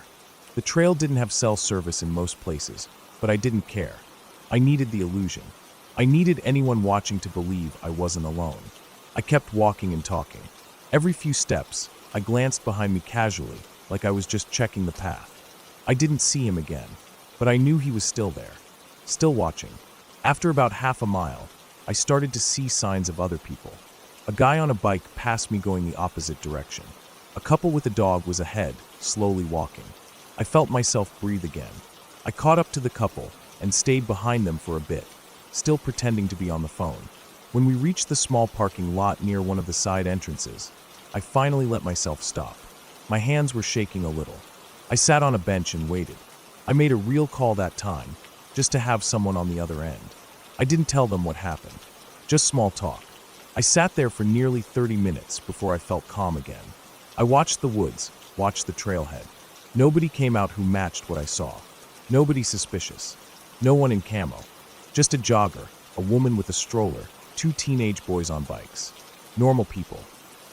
The trail didn't have cell service in most places, but I didn't care. I needed the illusion. I needed anyone watching to believe I wasn't alone. I kept walking and talking. Every few steps, I glanced behind me casually, like I was just checking the path. I didn't see him again, but I knew he was still there, still watching. After about half a mile, I started to see signs of other people. A guy on a bike passed me going the opposite direction. A couple with a dog was ahead, slowly walking. I felt myself breathe again. I caught up to the couple and stayed behind them for a bit, still pretending to be on the phone. When we reached the small parking lot near one of the side entrances, I finally let myself stop. My hands were shaking a little. I sat on a bench and waited. I made a real call that time, just to have someone on the other end. I didn't tell them what happened, just small talk. I sat there for nearly 30 minutes before I felt calm again. I watched the woods, watched the trailhead. Nobody came out who matched what I saw. Nobody suspicious. No one in camo. Just a jogger, a woman with a stroller, 2 teenage boys on bikes. Normal people.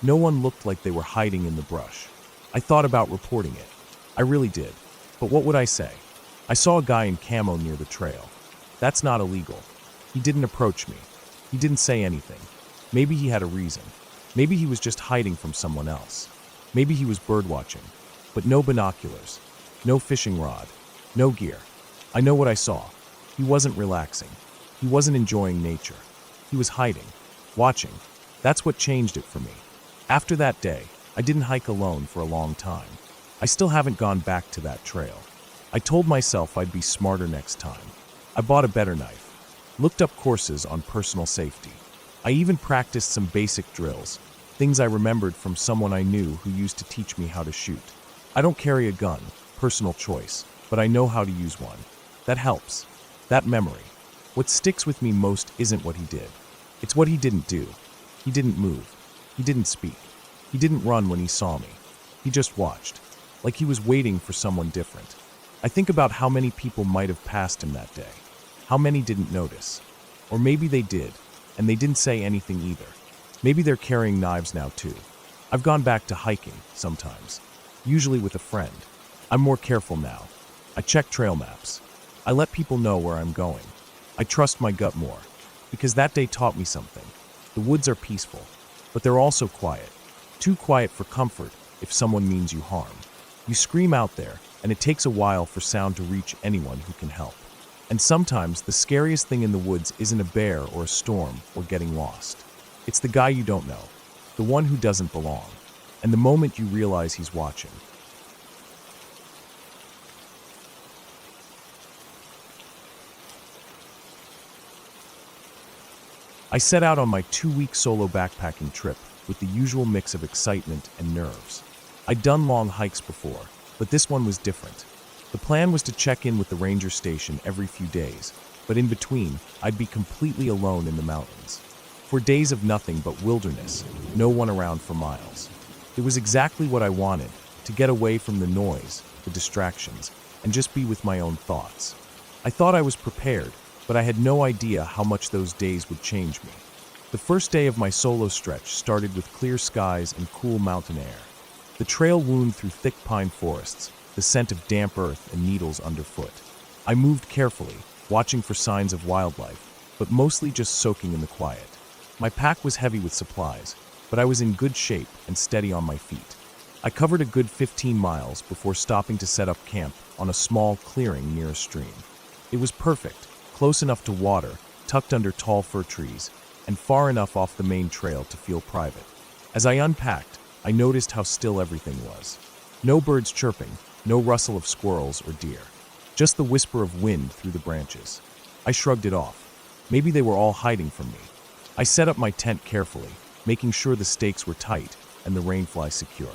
No one looked like they were hiding in the brush. I thought about reporting it. I really did. But what would I say? I saw a guy in camo near the trail. That's not illegal. He didn't approach me. He didn't say anything. Maybe he had a reason. Maybe he was just hiding from someone else. Maybe he was birdwatching. But no binoculars. No fishing rod. No gear. I know what I saw. He wasn't relaxing. He wasn't enjoying nature. He was hiding. Watching. That's what changed it for me. After that day, I didn't hike alone for a long time. I still haven't gone back to that trail. I told myself I'd be smarter next time. I bought a better knife. Looked up courses on personal safety. I even practiced some basic drills, things I remembered from someone I knew who used to teach me how to shoot. I don't carry a gun, personal choice, but I know how to use one. That helps. That memory. What sticks with me most isn't what he did. It's what he didn't do. He didn't move. He didn't speak. He didn't run when he saw me. He just watched, like he was waiting for someone different. I think about how many people might have passed him that day. How many didn't notice? Or maybe they did, and they didn't say anything either. Maybe they're carrying knives now too. I've gone back to hiking sometimes, usually with a friend. I'm more careful now. I check trail maps. I let people know where I'm going. I trust my gut more, because that day taught me something. The woods are peaceful, but they're also quiet. Too quiet for comfort if someone means you harm. You scream out there, and it takes a while for sound to reach anyone who can help. And sometimes the scariest thing in the woods isn't a bear or a storm or getting lost. It's the guy you don't know, the one who doesn't belong, and the moment you realize he's watching. I set out on my 2-week solo backpacking trip with the usual mix of excitement and nerves. I'd done long hikes before, but this one was different. The plan was to check in with the ranger station every few days, but in between, I'd be completely alone in the mountains. For days of nothing but wilderness, no one around for miles. It was exactly what I wanted, to get away from the noise, the distractions, and just be with my own thoughts. I thought I was prepared, but I had no idea how much those days would change me. The first day of my solo stretch started with clear skies and cool mountain air. The trail wound through thick pine forests, the scent of damp earth and needles underfoot. I moved carefully, watching for signs of wildlife, but mostly just soaking in the quiet. My pack was heavy with supplies, but I was in good shape and steady on my feet. I covered a good 15 miles before stopping to set up camp on a small clearing near a stream. It was perfect, close enough to water, tucked under tall fir trees, and far enough off the main trail to feel private. As I unpacked, I noticed how still everything was. No birds chirping, no rustle of squirrels or deer. Just the whisper of wind through the branches. I shrugged it off. Maybe they were all hiding from me. I set up my tent carefully, making sure the stakes were tight and the rainfly secure.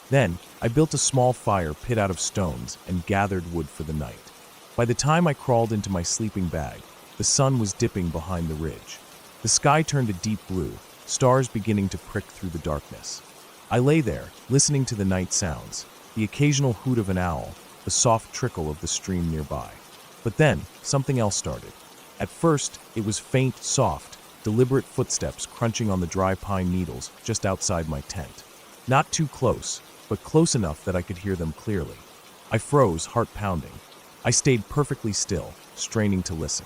Then, I built a small fire pit out of stones and gathered wood for the night. By the time I crawled into my sleeping bag, the sun was dipping behind the ridge. The sky turned a deep blue, stars beginning to prick through the darkness. I lay there, listening to the night sounds, the occasional hoot of an owl, the soft trickle of the stream nearby. But then, something else started. At first, it was faint, soft, deliberate footsteps crunching on the dry pine needles just outside my tent. Not too close, but close enough that I could hear them clearly. I froze, heart pounding. I stayed perfectly still, straining to listen.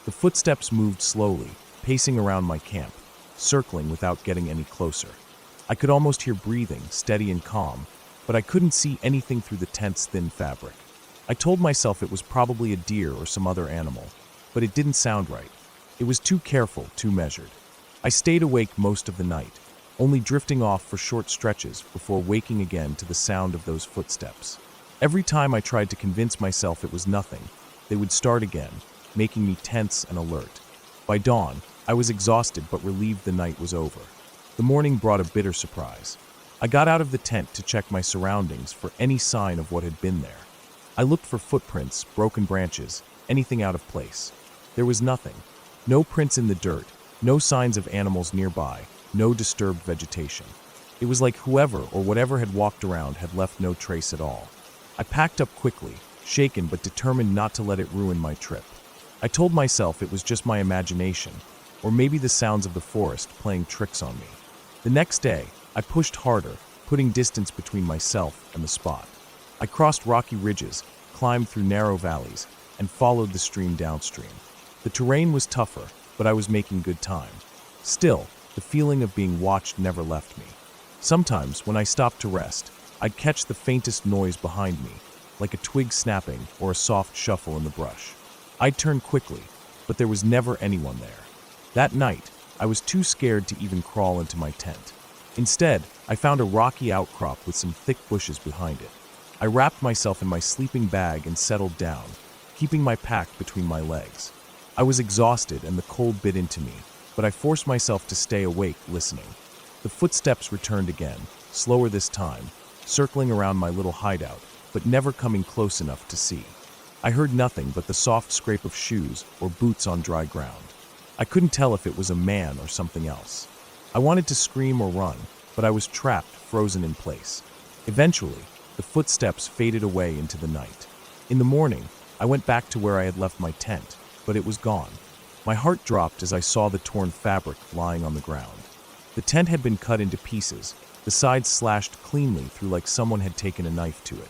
The footsteps moved slowly, pacing around my camp, circling without getting any closer. I could almost hear breathing, steady and calm, but I couldn't see anything through the tent's thin fabric. I told myself it was probably a deer or some other animal, but it didn't sound right. It was too careful, too measured. I stayed awake most of the night, only drifting off for short stretches before waking again to the sound of those footsteps. Every time I tried to convince myself it was nothing, they would start again, making me tense and alert. By dawn, I was exhausted but relieved the night was over. The morning brought a bitter surprise. I got out of the tent to check my surroundings for any sign of what had been there. I looked for footprints, broken branches, anything out of place. There was nothing. No prints in the dirt, no signs of animals nearby, no disturbed vegetation. It was like whoever or whatever had walked around had left no trace at all. I packed up quickly, shaken but determined not to let it ruin my trip. I told myself it was just my imagination, or maybe the sounds of the forest playing tricks on me. The next day, I pushed harder, putting distance between myself and the spot. I crossed rocky ridges, climbed through narrow valleys, and followed the stream downstream. The terrain was tougher, but I was making good time. Still, the feeling of being watched never left me. Sometimes, when I stopped to rest, I'd catch the faintest noise behind me, like a twig snapping or a soft shuffle in the brush. I'd turn quickly, but there was never anyone there. That night, I was too scared to even crawl into my tent. Instead, I found a rocky outcrop with some thick bushes behind it. I wrapped myself in my sleeping bag and settled down, keeping my pack between my legs. I was exhausted and the cold bit into me, but I forced myself to stay awake, listening. The footsteps returned again, slower this time, circling around my little hideout, but never coming close enough to see. I heard nothing but the soft scrape of shoes or boots on dry ground. I couldn't tell if it was a man or something else. I wanted to scream or run, but I was trapped, frozen in place. Eventually, the footsteps faded away into the night. In the morning, I went back to where I had left my tent, but it was gone. My heart dropped as I saw the torn fabric lying on the ground. The tent had been cut into pieces, the sides slashed cleanly through like someone had taken a knife to it.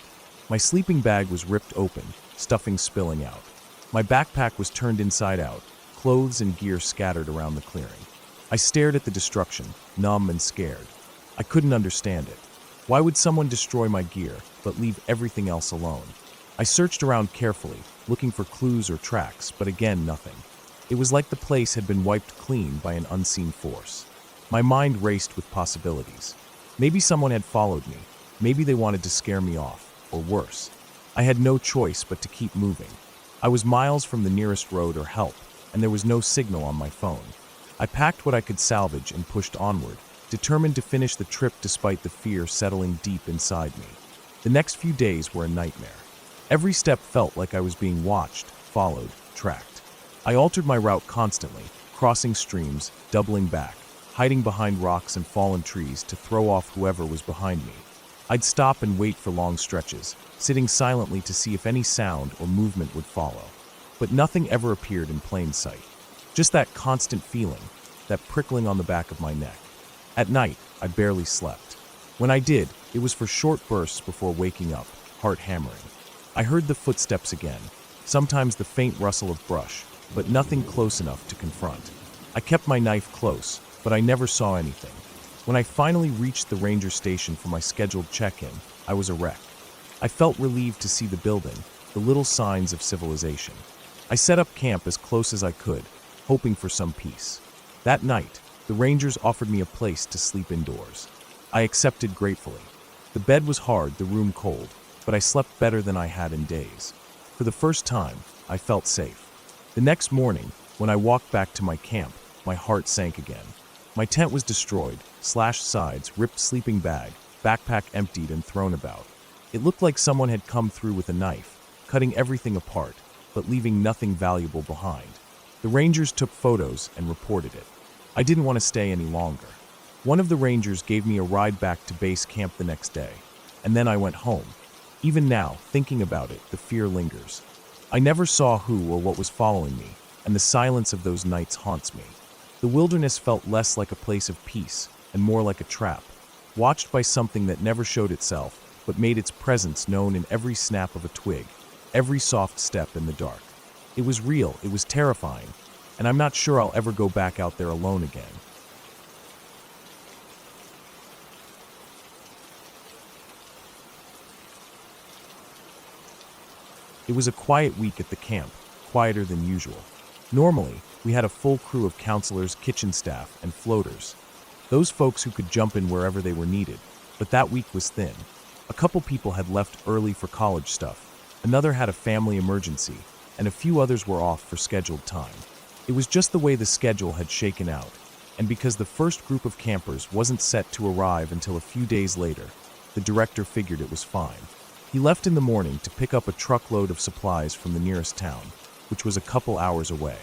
My sleeping bag was ripped open, stuffing spilling out. My backpack was turned inside out, clothes and gear scattered around the clearing. I stared at the destruction, numb and scared. I couldn't understand it. Why would someone destroy my gear, but leave everything else alone? I searched around carefully, looking for clues or tracks, but again nothing. It was like the place had been wiped clean by an unseen force. My mind raced with possibilities. Maybe someone had followed me. Maybe they wanted to scare me off, or worse. I had no choice but to keep moving. I was miles from the nearest road or help, and there was no signal on my phone. I packed what I could salvage and pushed onward, determined to finish the trip despite the fear settling deep inside me. The next few days were a nightmare. Every step felt like I was being watched, followed, tracked. I altered my route constantly, crossing streams, doubling back, hiding behind rocks and fallen trees to throw off whoever was behind me. I'd stop and wait for long stretches, sitting silently to see if any sound or movement would follow. But nothing ever appeared in plain sight. Just that constant feeling, that prickling on the back of my neck. At night, I barely slept. When I did, it was for short bursts before waking up, heart hammering. I heard the footsteps again, sometimes the faint rustle of brush, but nothing close enough to confront. I kept my knife close, but I never saw anything. When I finally reached the ranger station for my scheduled check-in, I was a wreck. I felt relieved to see the building, the little signs of civilization. I set up camp as close as I could, hoping for some peace. That night, the rangers offered me a place to sleep indoors. I accepted gratefully. The bed was hard, the room cold, but I slept better than I had in days. For the first time, I felt safe. The next morning, when I walked back to my camp, my heart sank again. My tent was destroyed, slashed sides, ripped sleeping bag, backpack emptied and thrown about. It looked like someone had come through with a knife, cutting everything apart, but leaving nothing valuable behind. The rangers took photos and reported it. I didn't want to stay any longer. One of the rangers gave me a ride back to base camp the next day, and then I went home. Even now, thinking about it, the fear lingers. I never saw who or what was following me, and the silence of those nights haunts me. The wilderness felt less like a place of peace and more like a trap, watched by something that never showed itself, but made its presence known in every snap of a twig, every soft step in the dark. It was real, it was terrifying, and I'm not sure I'll ever go back out there alone again. It was a quiet week at the camp, quieter than usual. Normally, we had a full crew of counselors, kitchen staff, and floaters. Those folks who could jump in wherever they were needed, but that week was thin. A couple people had left early for college stuff, another had a family emergency, and a few others were off for scheduled time. It was just the way the schedule had shaken out, and because the first group of campers wasn't set to arrive until a few days later, the director figured it was fine. He left in the morning to pick up a truckload of supplies from the nearest town. which was a couple hours away.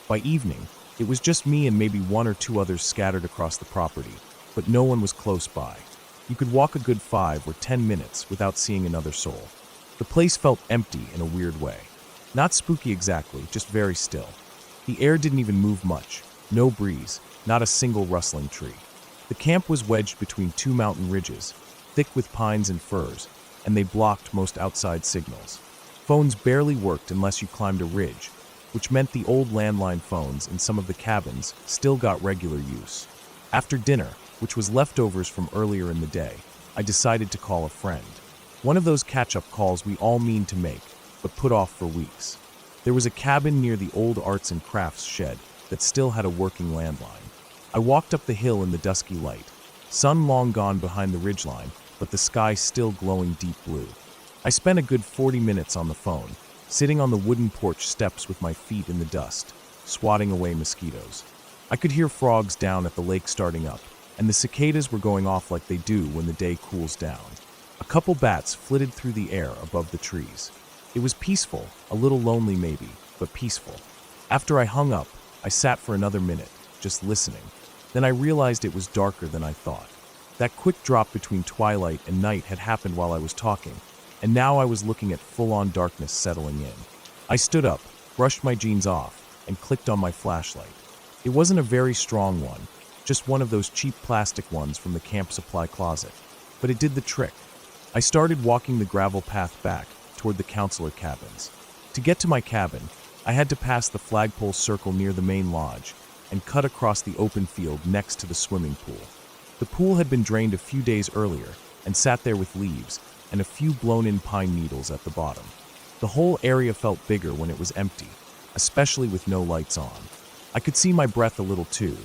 By evening, it was just me and maybe one or two others scattered across the property, but no one was close by. You could walk a good 5 or 10 minutes without seeing another soul. The place felt empty in a weird way. Not spooky exactly, just very still. The air didn't even move much. No breeze, not a single rustling tree. The camp was wedged between two mountain ridges, thick with pines and firs, and they blocked most outside signals. Phones barely worked unless you climbed a ridge, which meant the old landline phones in some of the cabins still got regular use. After dinner, which was leftovers from earlier in the day, I decided to call a friend. One of those catch-up calls we all mean to make, but put off for weeks. There was a cabin near the old arts and crafts shed that still had a working landline. I walked up the hill in the dusky light, sun long gone behind the ridgeline, but the sky still glowing deep blue. I spent a good 40 minutes on the phone, sitting on the wooden porch steps with my feet in the dust, swatting away mosquitoes. I could hear frogs down at the lake starting up, and the cicadas were going off like they do when the day cools down. A couple bats flitted through the air above the trees. It was peaceful, a little lonely maybe, but peaceful. After I hung up, I sat for another minute, just listening. Then I realized it was darker than I thought. That quick drop between twilight and night had happened while I was talking, and now I was looking at full-on darkness settling in. I stood up, brushed my jeans off, and clicked on my flashlight. It wasn't a very strong one, just one of those cheap plastic ones from the camp supply closet, but it did the trick. I started walking the gravel path back toward the counselor cabins. To get to my cabin, I had to pass the flagpole circle near the main lodge and cut across the open field next to the swimming pool. The pool had been drained a few days earlier and sat there with leaves and a few blown-in pine needles at the bottom. The whole area felt bigger when it was empty, especially with no lights on. I could see my breath a little too,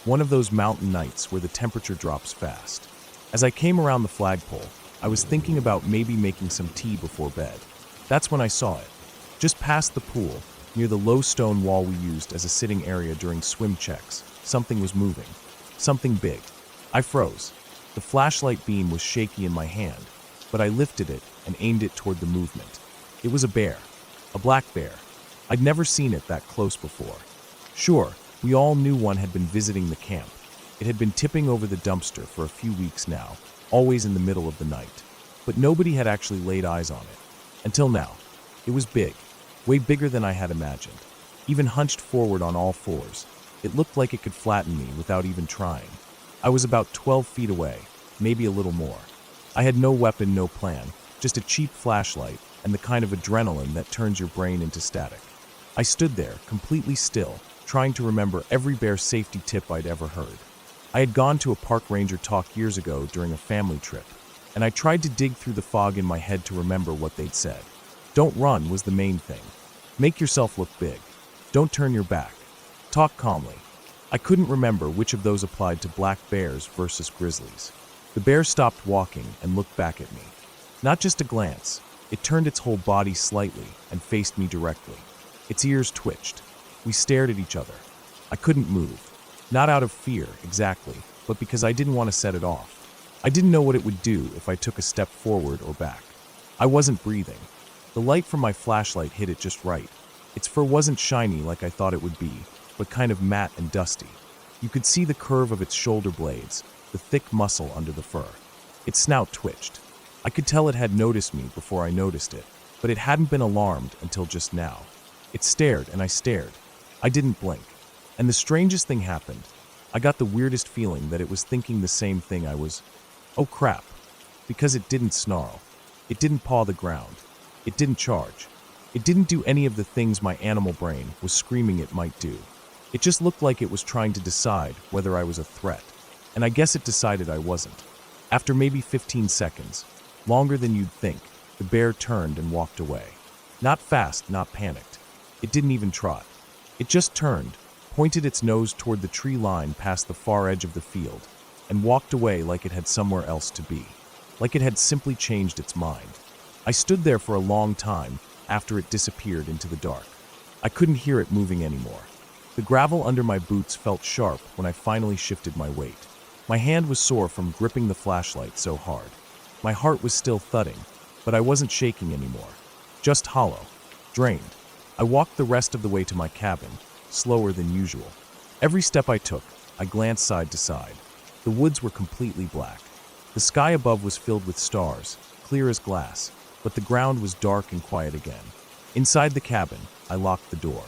one of those mountain nights where the temperature drops fast. As I came around the flagpole, I was thinking about maybe making some tea before bed. That's when I saw it. Just past the pool, near the low stone wall we used as a sitting area during swim checks, something was moving. Something big. I froze. The flashlight beam was shaky in my hand, but I lifted it and aimed it toward the movement. It was a bear. A black bear. I'd never seen it that close before. Sure, we all knew one had been visiting the camp. It had been tipping over the dumpster for a few weeks now, always in the middle of the night. But nobody had actually laid eyes on it. Until now. It was big, way bigger than I had imagined. Even hunched forward on all fours, it looked like it could flatten me without even trying. I was about 12 feet away, maybe a little more. I had no weapon, no plan, just a cheap flashlight and the kind of adrenaline that turns your brain into static. I stood there, completely still, trying to remember every bear safety tip I'd ever heard. I had gone to a park ranger talk years ago during a family trip, and I tried to dig through the fog in my head to remember what they'd said. Don't run was the main thing. Make yourself look big. Don't turn your back. Talk calmly. I couldn't remember which of those applied to black bears versus grizzlies. The bear stopped walking and looked back at me. Not just a glance. It turned its whole body slightly and faced me directly. Its ears twitched. We stared at each other. I couldn't move. Not out of fear, exactly, but because I didn't want to set it off. I didn't know what it would do if I took a step forward or back. I wasn't breathing. The light from my flashlight hit it just right. Its fur wasn't shiny like I thought it would be, but kind of matte and dusty. You could see the curve of its shoulder blades, the thick muscle under the fur. Its snout twitched. I could tell it had noticed me before I noticed it, but it hadn't been alarmed until just now. It stared and I stared. I didn't blink. And the strangest thing happened. I got the weirdest feeling that it was thinking the same thing I was. Oh crap. Because it didn't snarl. It didn't paw the ground. It didn't charge. It didn't do any of the things my animal brain was screaming it might do. It just looked like it was trying to decide whether I was a threat. And I guess it decided I wasn't. After maybe 15 seconds, longer than you'd think, the bear turned and walked away. Not fast, not panicked. It didn't even trot. It just turned, pointed its nose toward the tree line past the far edge of the field, and walked away like it had somewhere else to be. Like it had simply changed its mind. I stood there for a long time after it disappeared into the dark. I couldn't hear it moving anymore. The gravel under my boots felt sharp when I finally shifted my weight. My hand was sore from gripping the flashlight so hard. My heart was still thudding, but I wasn't shaking anymore. Just hollow. Drained. I walked the rest of the way to my cabin, slower than usual. Every step I took, I glanced side to side. The woods were completely black. The sky above was filled with stars, clear as glass, but the ground was dark and quiet again. Inside the cabin, I locked the door.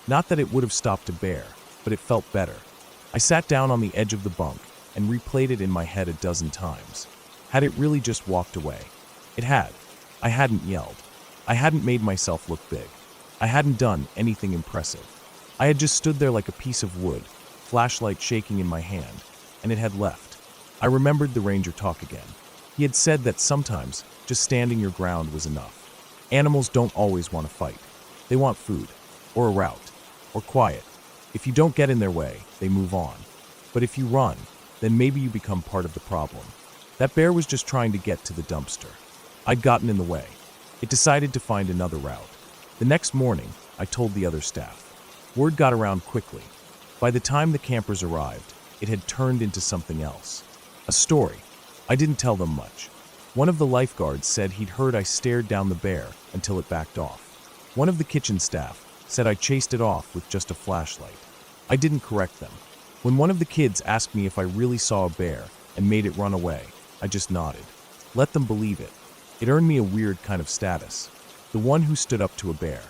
Not that it would have stopped a bear, but it felt better. I sat down on the edge of the bunk and replayed it in my head a dozen times. Had it really just walked away? It had. I hadn't yelled. I hadn't made myself look big. I hadn't done anything impressive. I had just stood there like a piece of wood, flashlight shaking in my hand, and it had left. I remembered the ranger talk again. He had said that sometimes just standing your ground was enough. Animals don't always want to fight. They want food, or a route, or quiet. If you don't get in their way, they move on. But if you run, then maybe you become part of the problem. That bear was just trying to get to the dumpster. I'd gotten in the way. It decided to find another route. The next morning, I told the other staff. Word got around quickly. By the time the campers arrived, it had turned into something else. A story. I didn't tell them much. One of the lifeguards said he'd heard I stared down the bear until it backed off. One of the kitchen staff said I chased it off with just a flashlight. I didn't correct them. When one of the kids asked me if I really saw a bear and made it run away, I just nodded. Let them believe it. It earned me a weird kind of status. The one who stood up to a bear.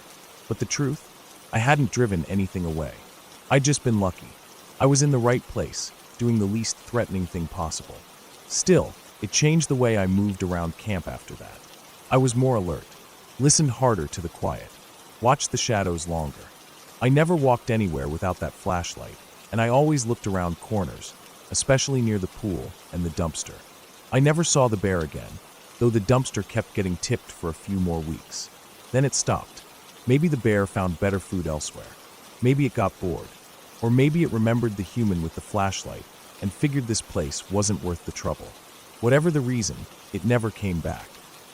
But the truth? I hadn't driven anything away. I'd just been lucky. I was in the right place, doing the least threatening thing possible. Still, it changed the way I moved around camp after that. I was more alert, listened harder to the quiet, watched the shadows longer. I never walked anywhere without that flashlight, and I always looked around corners, especially near the pool and the dumpster. I never saw the bear again, though the dumpster kept getting tipped for a few more weeks. Then it stopped. Maybe the bear found better food elsewhere. Maybe it got bored. Or maybe it remembered the human with the flashlight and figured this place wasn't worth the trouble. Whatever the reason, it never came back.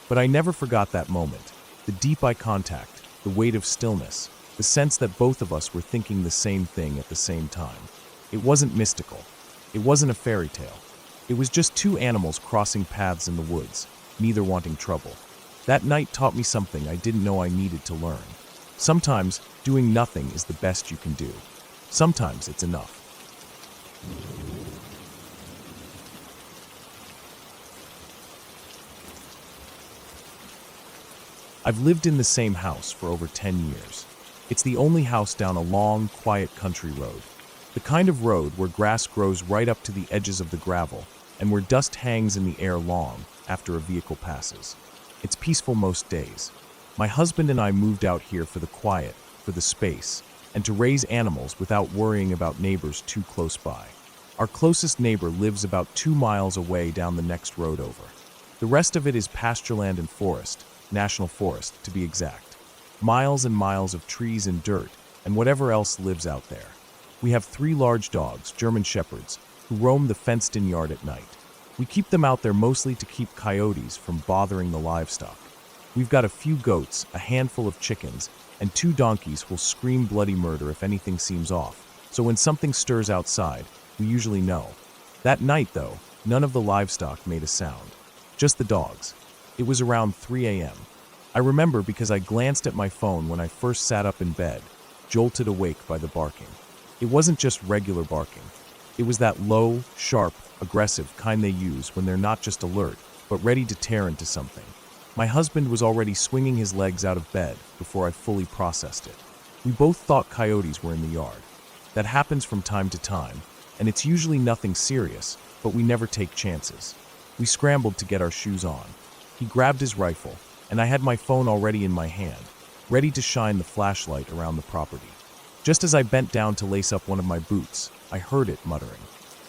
But I never forgot that moment. The deep eye contact, the weight of stillness, the sense that both of us were thinking the same thing at the same time. It wasn't mystical. It wasn't a fairy tale. It was just two animals crossing paths in the woods, neither wanting trouble. That night taught me something I didn't know I needed to learn. Sometimes, doing nothing is the best you can do. Sometimes it's enough. I've lived in the same house for over 10 years. It's the only house down a long, quiet country road. The kind of road where grass grows right up to the edges of the gravel and where dust hangs in the air long after a vehicle passes. It's peaceful most days. My husband and I moved out here for the quiet, for the space, and to raise animals without worrying about neighbors too close by. Our closest neighbor lives about 2 miles away down the next road over. The rest of it is pastureland and forest, national forest to be exact. Miles and miles of trees and dirt, and whatever else lives out there. We have 3 large dogs, German shepherds, who roam the fenced-in yard at night. We keep them out there mostly to keep coyotes from bothering the livestock. We've got a few goats, a handful of chickens, and 2 donkeys who'll scream bloody murder if anything seems off. So when something stirs outside, we usually know. That night, though, none of the livestock made a sound. Just the dogs. It was around 3 a.m. I remember because I glanced at my phone when I first sat up in bed, jolted awake by the barking. It wasn't just regular barking. It was that low, sharp, aggressive kind they use when they're not just alert, but ready to tear into something. My husband was already swinging his legs out of bed before I fully processed it. We both thought coyotes were in the yard. That happens from time to time, and it's usually nothing serious, but we never take chances. We scrambled to get our shoes on. He grabbed his rifle, and I had my phone already in my hand, ready to shine the flashlight around the property. Just as I bent down to lace up one of my boots, I heard it muttering.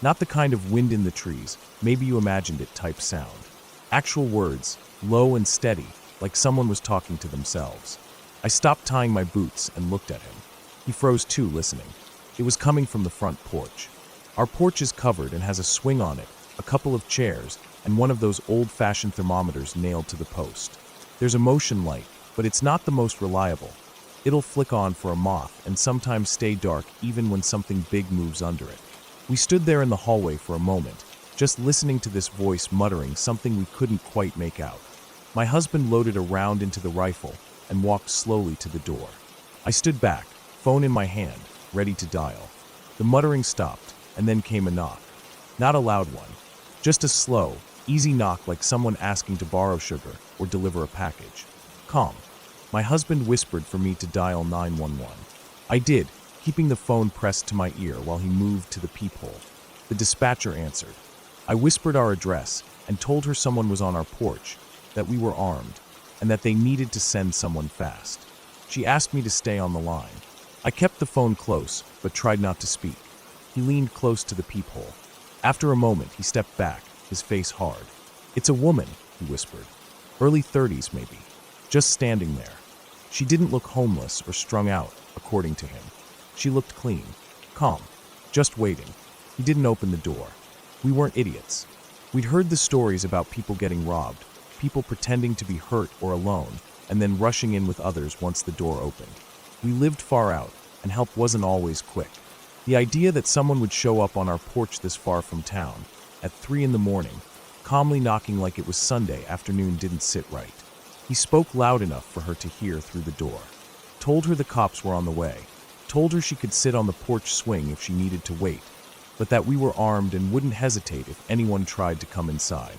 Not the kind of wind in the trees, maybe you imagined it type sound. Actual words, low and steady, like someone was talking to themselves. I stopped tying my boots and looked at him. He froze too, listening. It was coming from the front porch. Our porch is covered and has a swing on it, a couple of chairs, and one of those old-fashioned thermometers nailed to the post. There's a motion light, but it's not the most reliable. It'll flick on for a moth and sometimes stay dark even when something big moves under it. We stood there in the hallway for a moment, just listening to this voice muttering something we couldn't quite make out. My husband loaded a round into the rifle and walked slowly to the door. I stood back, phone in my hand, ready to dial. The muttering stopped, and then came a knock. Not a loud one, just a slow, easy knock like someone asking to borrow sugar or deliver a package. Calm. My husband whispered for me to dial 911. I did, keeping the phone pressed to my ear while he moved to the peephole. The dispatcher answered. I whispered our address and told her someone was on our porch, that we were armed, and that they needed to send someone fast. She asked me to stay on the line. I kept the phone close, but tried not to speak. He leaned close to the peephole. After a moment, he stepped back, his face hard. It's a woman, he whispered. Early 30s, maybe. Just standing there. She didn't look homeless or strung out, according to him. She looked clean, calm, just waiting. He didn't open the door. We weren't idiots. We'd heard the stories about people getting robbed, people pretending to be hurt or alone, and then rushing in with others once the door opened. We lived far out, and help wasn't always quick. The idea that someone would show up on our porch this far from town, at 3 a.m, calmly knocking like it was Sunday afternoon didn't sit right. He spoke loud enough for her to hear through the door. Told her the cops were on the way. Told her she could sit on the porch swing if she needed to wait, but that we were armed and wouldn't hesitate if anyone tried to come inside.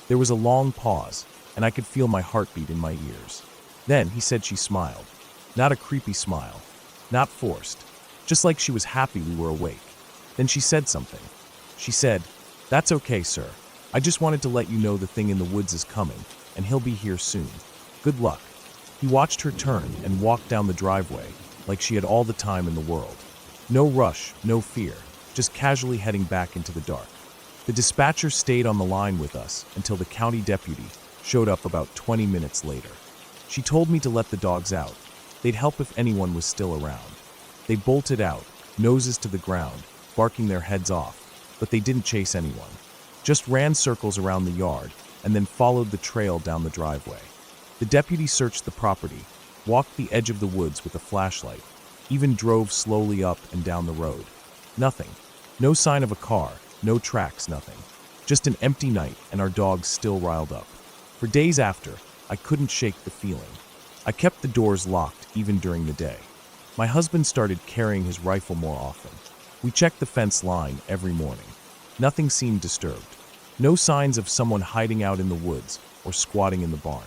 There was a long pause, and I could feel my heartbeat in my ears. Then he said she smiled. Not a creepy smile. Not forced. Just like she was happy we were awake. Then she said something. She said, "That's okay, sir. I just wanted to let you know the thing in the woods is coming, and he'll be here soon. Good luck." He watched her turn and walk down the driveway like she had all the time in the world. No rush, no fear, just casually heading back into the dark. The dispatcher stayed on the line with us until the county deputy showed up about 20 minutes later. She told me to let the dogs out. They'd help if anyone was still around. They bolted out, noses to the ground, barking their heads off, but they didn't chase anyone. Just ran circles around the yard and then followed the trail down the driveway. The deputy searched the property, walked the edge of the woods with a flashlight, even drove slowly up and down the road. Nothing. No sign of a car, no tracks, nothing. Just an empty night and our dogs still riled up. For days after, I couldn't shake the feeling. I kept the doors locked even during the day. My husband started carrying his rifle more often. We checked the fence line every morning. Nothing seemed disturbed. No signs of someone hiding out in the woods or squatting in the barn.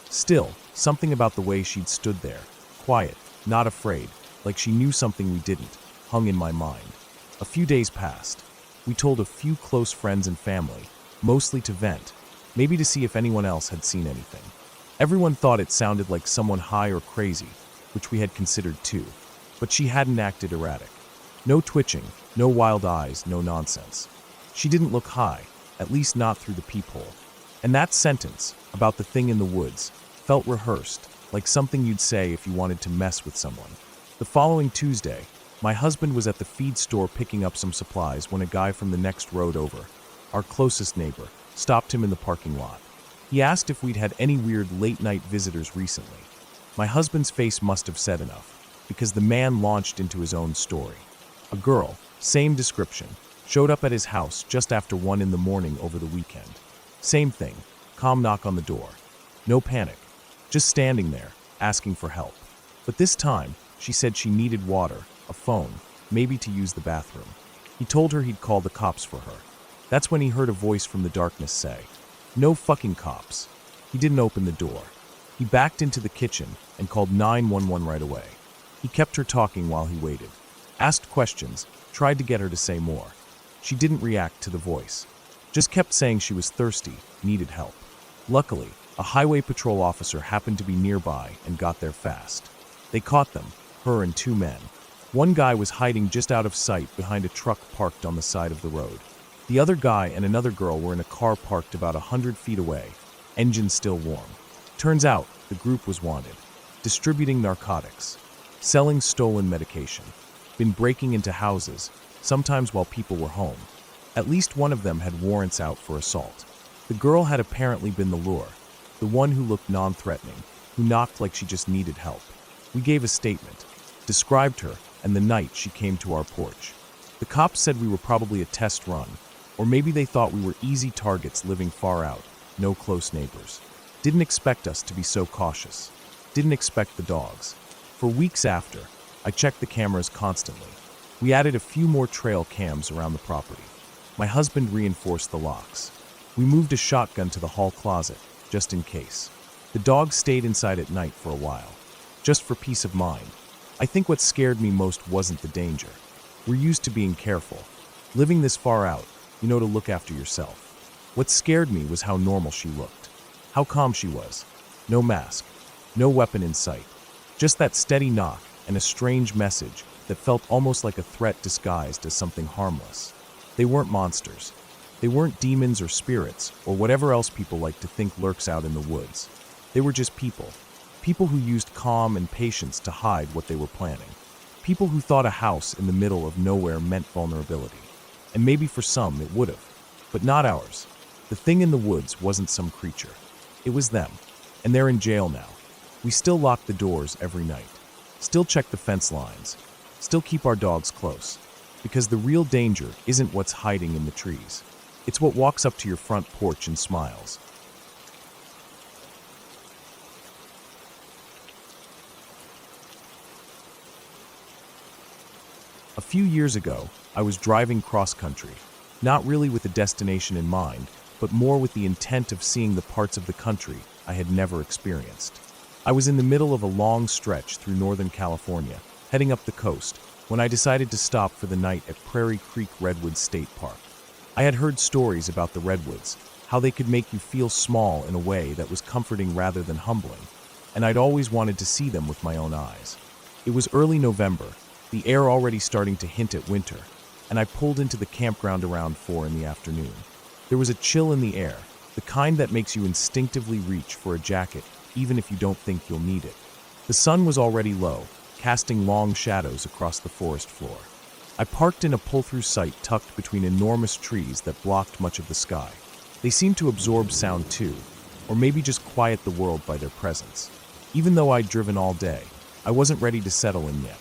Still, something about the way she'd stood there, quiet, not afraid, like she knew something we didn't, hung in my mind. A few days passed. We told a few close friends and family, mostly to vent, maybe to see if anyone else had seen anything. Everyone thought it sounded like someone high or crazy, which we had considered too, but she hadn't acted erratic. No twitching, no wild eyes, no nonsense. She didn't look high, at least not through the peephole. And that sentence, about the thing in the woods, felt rehearsed, like something you'd say if you wanted to mess with someone. The following Tuesday, my husband was at the feed store picking up some supplies when a guy from the next road over, our closest neighbor, stopped him in the parking lot. He asked if we'd had any weird late-night visitors recently. My husband's face must have said enough, because the man launched into his own story. A girl, same description, showed up at his house just after 1 a.m. over the weekend. Same thing, calm knock on the door. No panic, just standing there, asking for help. But this time, she said she needed water, a phone, maybe to use the bathroom. He told her he'd call the cops for her. That's when he heard a voice from the darkness say, "No fucking cops." He didn't open the door. He backed into the kitchen and called 911 right away. He kept her talking while he waited. Asked questions, tried to get her to say more. She didn't react to the voice. Just kept saying she was thirsty, needed help. Luckily, a highway patrol officer happened to be nearby and got there fast. They caught them, her and 2 men. One guy was hiding just out of sight behind a truck parked on the side of the road. The other guy and another girl were in a car parked about 100 feet away, engine still warm. Turns out, the group was wanted. Distributing narcotics. Selling stolen medication. Been breaking into houses, sometimes while people were home. At least one of them had warrants out for assault. The girl had apparently been the lure, the one who looked non-threatening, who knocked like she just needed help. We gave a statement, described her, and the night she came to our porch. The cops said we were probably a test run, or maybe they thought we were easy targets living far out, no close neighbors. Didn't expect us to be so cautious. Didn't expect the dogs. For weeks after, I checked the cameras constantly. We added a few more trail cams around the property. My husband reinforced the locks. We moved a shotgun to the hall closet, just in case. The dog stayed inside at night for a while, just for peace of mind. I think what scared me most wasn't the danger. We're used to being careful. Living this far out, to look after yourself. What scared me was how normal she looked. How calm she was. No mask. No weapon in sight. Just that steady knock and a strange message that felt almost like a threat disguised as something harmless. They weren't monsters. They weren't demons or spirits or whatever else people like to think lurks out in the woods. They were just people. People who used calm and patience to hide what they were planning. People who thought a house in the middle of nowhere meant vulnerability. And maybe for some it would have, but not ours. The thing in the woods wasn't some creature. It was them. And they're in jail now. We still lock the doors every night. Still check the fence lines. Still keep our dogs close. Because the real danger isn't what's hiding in the trees. It's what walks up to your front porch and smiles. A few years ago, I was driving cross-country, not really with a destination in mind, but more with the intent of seeing the parts of the country I had never experienced. I was in the middle of a long stretch through Northern California, heading up the coast, when I decided to stop for the night at Prairie Creek Redwood State Park. I had heard stories about the redwoods, how they could make you feel small in a way that was comforting rather than humbling, and I'd always wanted to see them with my own eyes. It was early November, the air already starting to hint at winter, and I pulled into the campground around 4 in the afternoon. There was a chill in the air, the kind that makes you instinctively reach for a jacket, even if you don't think you'll need it. The sun was already low, casting long shadows across the forest floor. I parked in a pull-through site tucked between enormous trees that blocked much of the sky. They seemed to absorb sound too, or maybe just quiet the world by their presence. Even though I'd driven all day, I wasn't ready to settle in yet.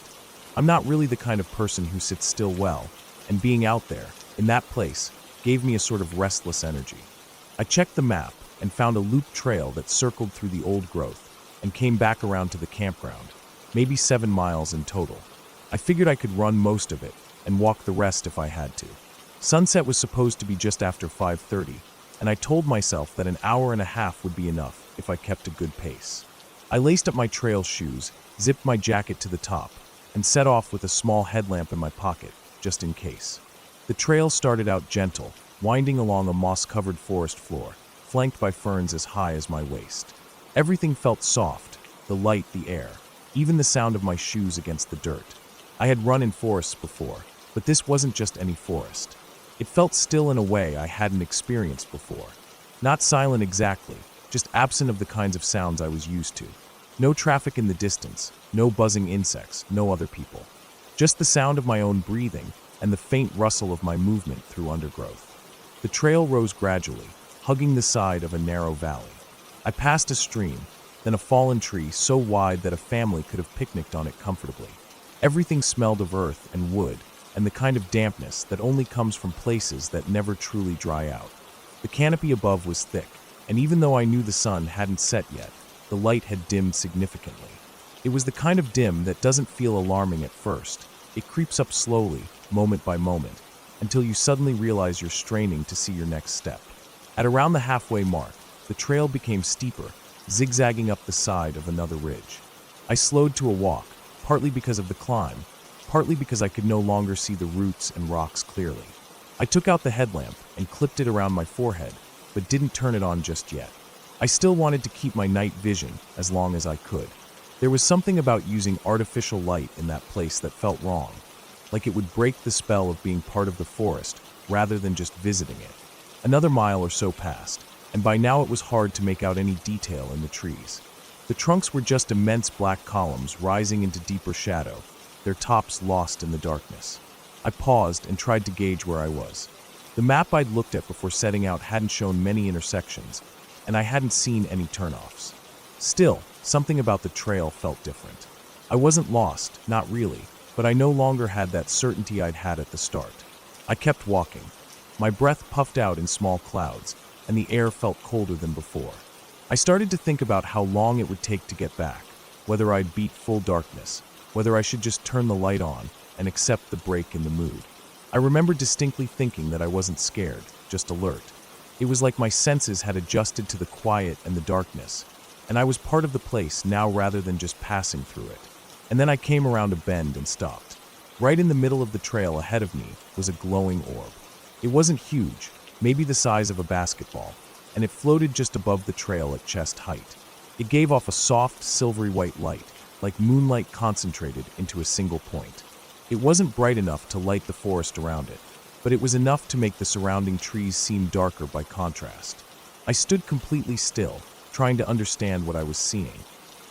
I'm not really the kind of person who sits still well, and being out there, in that place, gave me a sort of restless energy. I checked the map and found a loop trail that circled through the old growth and came back around to the campground, maybe 7 miles in total. I figured I could run most of it and walk the rest if I had to. Sunset was supposed to be just after 5:30, and I told myself that an hour and a half would be enough if I kept a good pace. I laced up my trail shoes, zipped my jacket to the top, and set off with a small headlamp in my pocket, just in case. The trail started out gentle, winding along a moss-covered forest floor, flanked by ferns as high as my waist. Everything felt soft, the light, the air, even the sound of my shoes against the dirt. I had run in forests before, but this wasn't just any forest. It felt still in a way I hadn't experienced before. Not silent exactly, just absent of the kinds of sounds I was used to. No traffic in the distance, no buzzing insects, no other people. Just the sound of my own breathing and the faint rustle of my movement through undergrowth. The trail rose gradually, hugging the side of a narrow valley. I passed a stream, then a fallen tree so wide that a family could have picnicked on it comfortably. Everything smelled of earth and wood, and the kind of dampness that only comes from places that never truly dry out. The canopy above was thick, and even though I knew the sun hadn't set yet, the light had dimmed significantly. It was the kind of dim that doesn't feel alarming at first. It creeps up slowly, moment by moment, until you suddenly realize you're straining to see your next step. At around the halfway mark, the trail became steeper, zigzagging up the side of another ridge. I slowed to a walk, partly because of the climb, partly because I could no longer see the roots and rocks clearly. I took out the headlamp and clipped it around my forehead, but didn't turn it on just yet. I still wanted to keep my night vision as long as I could. There was something about using artificial light in that place that felt wrong, like it would break the spell of being part of the forest rather than just visiting it. Another mile or so passed, and by now it was hard to make out any detail in the trees. The trunks were just immense black columns rising into deeper shadow, their tops lost in the darkness. I paused and tried to gauge where I was. The map I'd looked at before setting out hadn't shown many intersections, and I hadn't seen any turnoffs. Still, something about the trail felt different. I wasn't lost, not really, but I no longer had that certainty I'd had at the start. I kept walking. My breath puffed out in small clouds, and the air felt colder than before. I started to think about how long it would take to get back, whether I'd beat full darkness, whether I should just turn the light on and accept the break in the mood. I remember distinctly thinking that I wasn't scared, just alert. It was like my senses had adjusted to the quiet and the darkness, and I was part of the place now rather than just passing through it. And then I came around a bend and stopped. Right in the middle of the trail ahead of me was a glowing orb. It wasn't huge, maybe the size of a basketball, and it floated just above the trail at chest height. It gave off a soft, silvery white light, like moonlight concentrated into a single point. It wasn't bright enough to light the forest around it, but it was enough to make the surrounding trees seem darker by contrast. I stood completely still, trying to understand what I was seeing.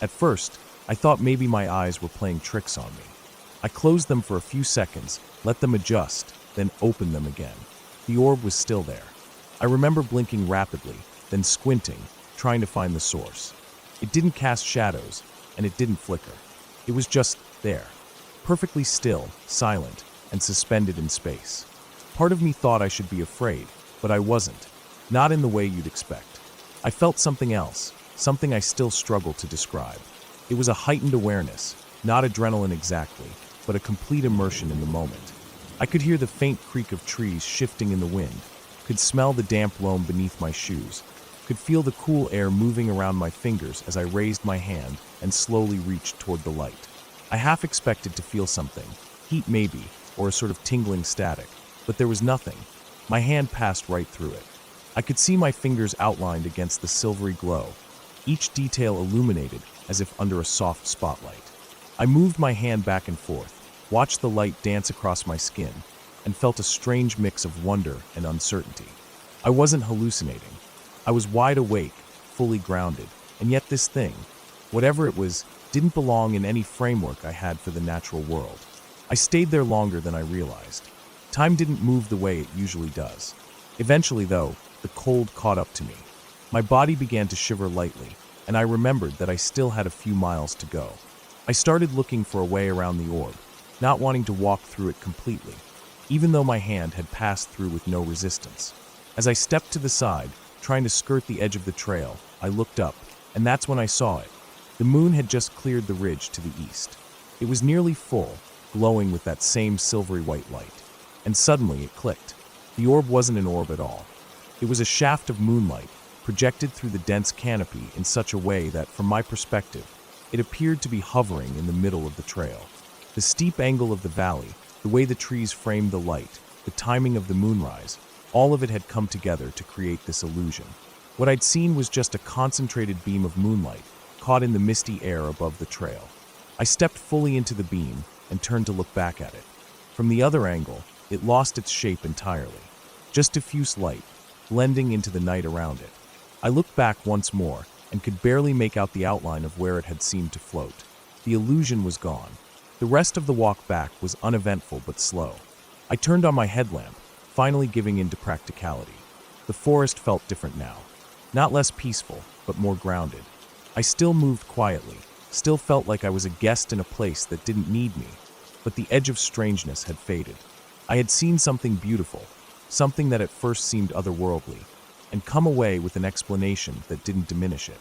At first, I thought maybe my eyes were playing tricks on me. I closed them for a few seconds, let them adjust, then opened them again. The orb was still there. I remember blinking rapidly, then squinting, trying to find the source. It didn't cast shadows, and it didn't flicker. It was just there, perfectly still, silent, and suspended in space. Part of me thought I should be afraid, but I wasn't. Not in the way you'd expect. I felt something else, something I still struggle to describe. It was a heightened awareness, not adrenaline exactly, but a complete immersion in the moment. I could hear the faint creak of trees shifting in the wind, could smell the damp loam beneath my shoes, could feel the cool air moving around my fingers as I raised my hand and slowly reached toward the light. I half expected to feel something, heat maybe, or a sort of tingling static, but there was nothing. My hand passed right through it. I could see my fingers outlined against the silvery glow, each detail illuminated as if under a soft spotlight. I moved my hand back and forth, watched the light dance across my skin, and felt a strange mix of wonder and uncertainty. I wasn't hallucinating. I was wide awake, fully grounded, and yet this thing, whatever it was, didn't belong in any framework I had for the natural world. I stayed there longer than I realized. Time didn't move the way it usually does. Eventually, though, the cold caught up to me. My body began to shiver lightly, and I remembered that I still had a few miles to go. I started looking for a way around the orb, not wanting to walk through it completely, even though my hand had passed through with no resistance. As I stepped to the side, trying to skirt the edge of the trail, I looked up, and that's when I saw it. The moon had just cleared the ridge to the east. It was nearly full, glowing with that same silvery white light. And suddenly it clicked. The orb wasn't an orb at all. It was a shaft of moonlight, projected through the dense canopy in such a way that, from my perspective, it appeared to be hovering in the middle of the trail. The steep angle of the valley, the way the trees framed the light, the timing of the moonrise, all of it had come together to create this illusion. What I'd seen was just a concentrated beam of moonlight, caught in the misty air above the trail. I stepped fully into the beam and turned to look back at it. From the other angle, it lost its shape entirely. Just diffuse light, blending into the night around it. I looked back once more and could barely make out the outline of where it had seemed to float. The illusion was gone. The rest of the walk back was uneventful but slow. I turned on my headlamp, finally giving in to practicality. The forest felt different now. Not less peaceful, but more grounded. I still moved quietly, still felt like I was a guest in a place that didn't need me, but the edge of strangeness had faded. I had seen something beautiful, something that at first seemed otherworldly, and come away with an explanation that didn't diminish it.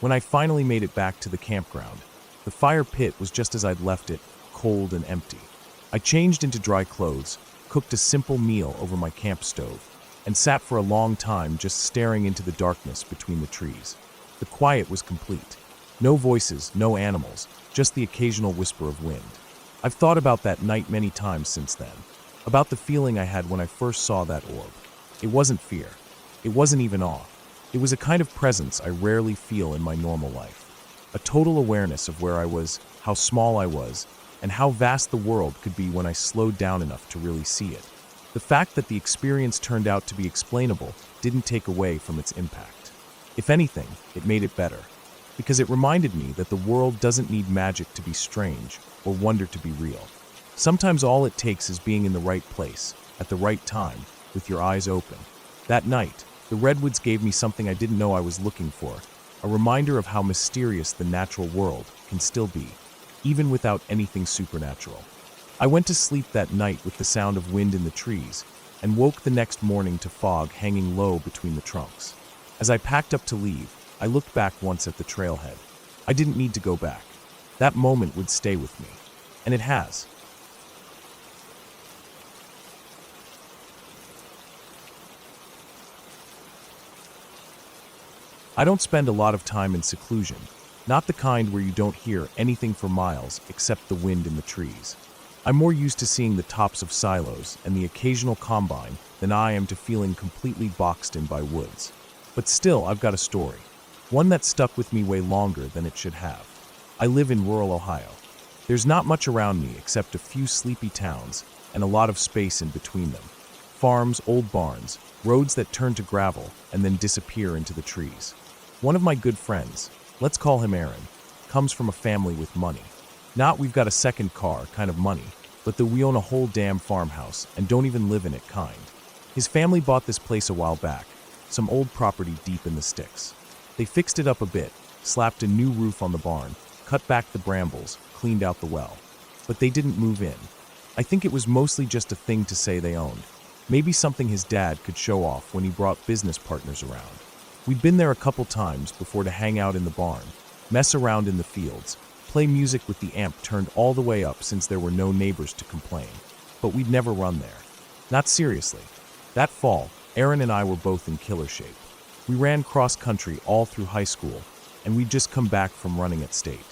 When I finally made it back to the campground, the fire pit was just as I'd left it, cold and empty. I changed into dry clothes, cooked a simple meal over my camp stove, and sat for a long time just staring into the darkness between the trees. The quiet was complete. No voices, no animals, just the occasional whisper of wind. I've thought about that night many times since then, about the feeling I had when I first saw that orb. It wasn't fear. It wasn't even awe. It was a kind of presence I rarely feel in my normal life. A total awareness of where I was, how small I was, and how vast the world could be when I slowed down enough to really see it. The fact that the experience turned out to be explainable didn't take away from its impact. If anything, it made it better, because it reminded me that the world doesn't need magic to be strange or wonder to be real. Sometimes all it takes is being in the right place, at the right time, with your eyes open. That night, the redwoods gave me something I didn't know I was looking for, a reminder of how mysterious the natural world can still be, even without anything supernatural. I went to sleep that night with the sound of wind in the trees, and woke the next morning to fog hanging low between the trunks. As I packed up to leave, I looked back once at the trailhead. I didn't need to go back. That moment would stay with me. And it has. I don't spend a lot of time in seclusion, not the kind where you don't hear anything for miles except the wind in the trees. I'm more used to seeing the tops of silos and the occasional combine than I am to feeling completely boxed in by woods. But still, I've got a story. One that stuck with me way longer than it should have. I live in rural Ohio. There's not much around me except a few sleepy towns and a lot of space in between them. Farms, old barns, roads that turn to gravel and then disappear into the trees. One of my good friends, let's call him Aaron, comes from a family with money. Not we've got a second car kind of money, but that we own a whole damn farmhouse and don't even live in it kind. His family bought this place a while back, some old property deep in the sticks. They fixed it up a bit, slapped a new roof on the barn, cut back the brambles, cleaned out the well. But they didn't move in. I think it was mostly just a thing to say they owned. Maybe something his dad could show off when he brought business partners around. We'd been there a couple times before to hang out in the barn, mess around in the fields, play music with the amp turned all the way up since there were no neighbors to complain. But we'd never run there. Not seriously. That fall, Aaron and I were both in killer shape. We ran cross-country all through high school, and we'd just come back from running at state.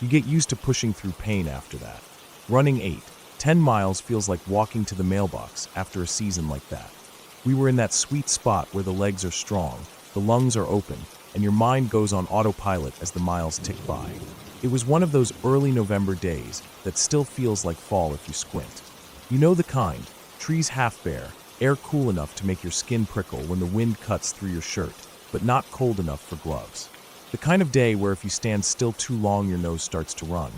You get used to pushing through pain after that. Running 8-10 miles feels like walking to the mailbox after a season like that. We were in that sweet spot where the legs are strong, the lungs are open, and your mind goes on autopilot as the miles tick by. It was one of those early November days that still feels like fall if you squint. You know the kind, trees half bare, air cool enough to make your skin prickle when the wind cuts through your shirt, but not cold enough for gloves. The kind of day where if you stand still too long your nose starts to run,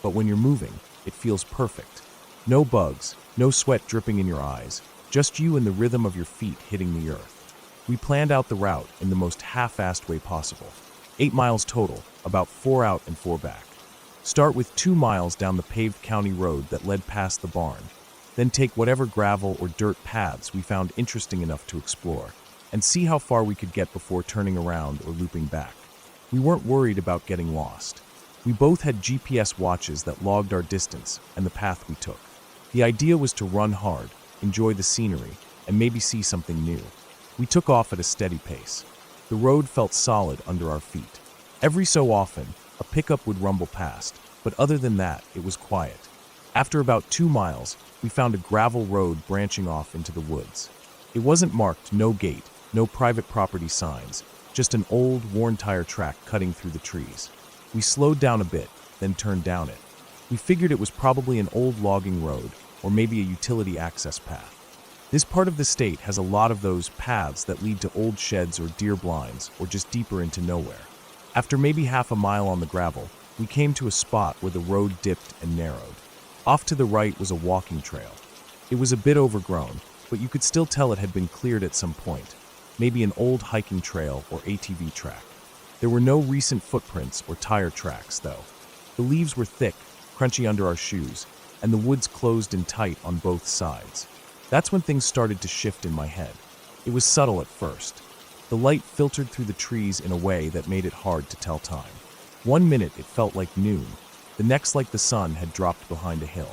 but when you're moving, it feels perfect. No bugs, no sweat dripping in your eyes, just you and the rhythm of your feet hitting the earth. We planned out the route in the most half-assed way possible. 8 miles total, about 4 out and 4 back. Start with 2 miles down the paved county road that led past the barn, then take whatever gravel or dirt paths we found interesting enough to explore, and see how far we could get before turning around or looping back. We weren't worried about getting lost. We both had GPS watches that logged our distance and the path we took. The idea was to run hard, enjoy the scenery, and maybe see something new. We took off at a steady pace. The road felt solid under our feet. Every so often, a pickup would rumble past, but other than that, it was quiet. After about 2 miles, we found a gravel road branching off into the woods. It wasn't marked, no gate, no private property signs, just an old, worn tire track cutting through the trees. We slowed down a bit, then turned down it. We figured it was probably an old logging road, or maybe a utility access path. This part of the state has a lot of those paths that lead to old sheds or deer blinds, or just deeper into nowhere. After maybe half a mile on the gravel, we came to a spot where the road dipped and narrowed. Off to the right was a walking trail. It was a bit overgrown, but you could still tell it had been cleared at some point, maybe an old hiking trail or ATV track. There were no recent footprints or tire tracks, though. The leaves were thick, crunchy under our shoes, and the woods closed in tight on both sides. That's when things started to shift in my head. It was subtle at first. The light filtered through the trees in a way that made it hard to tell time. 1 minute it felt like noon, the next like the sun had dropped behind a hill.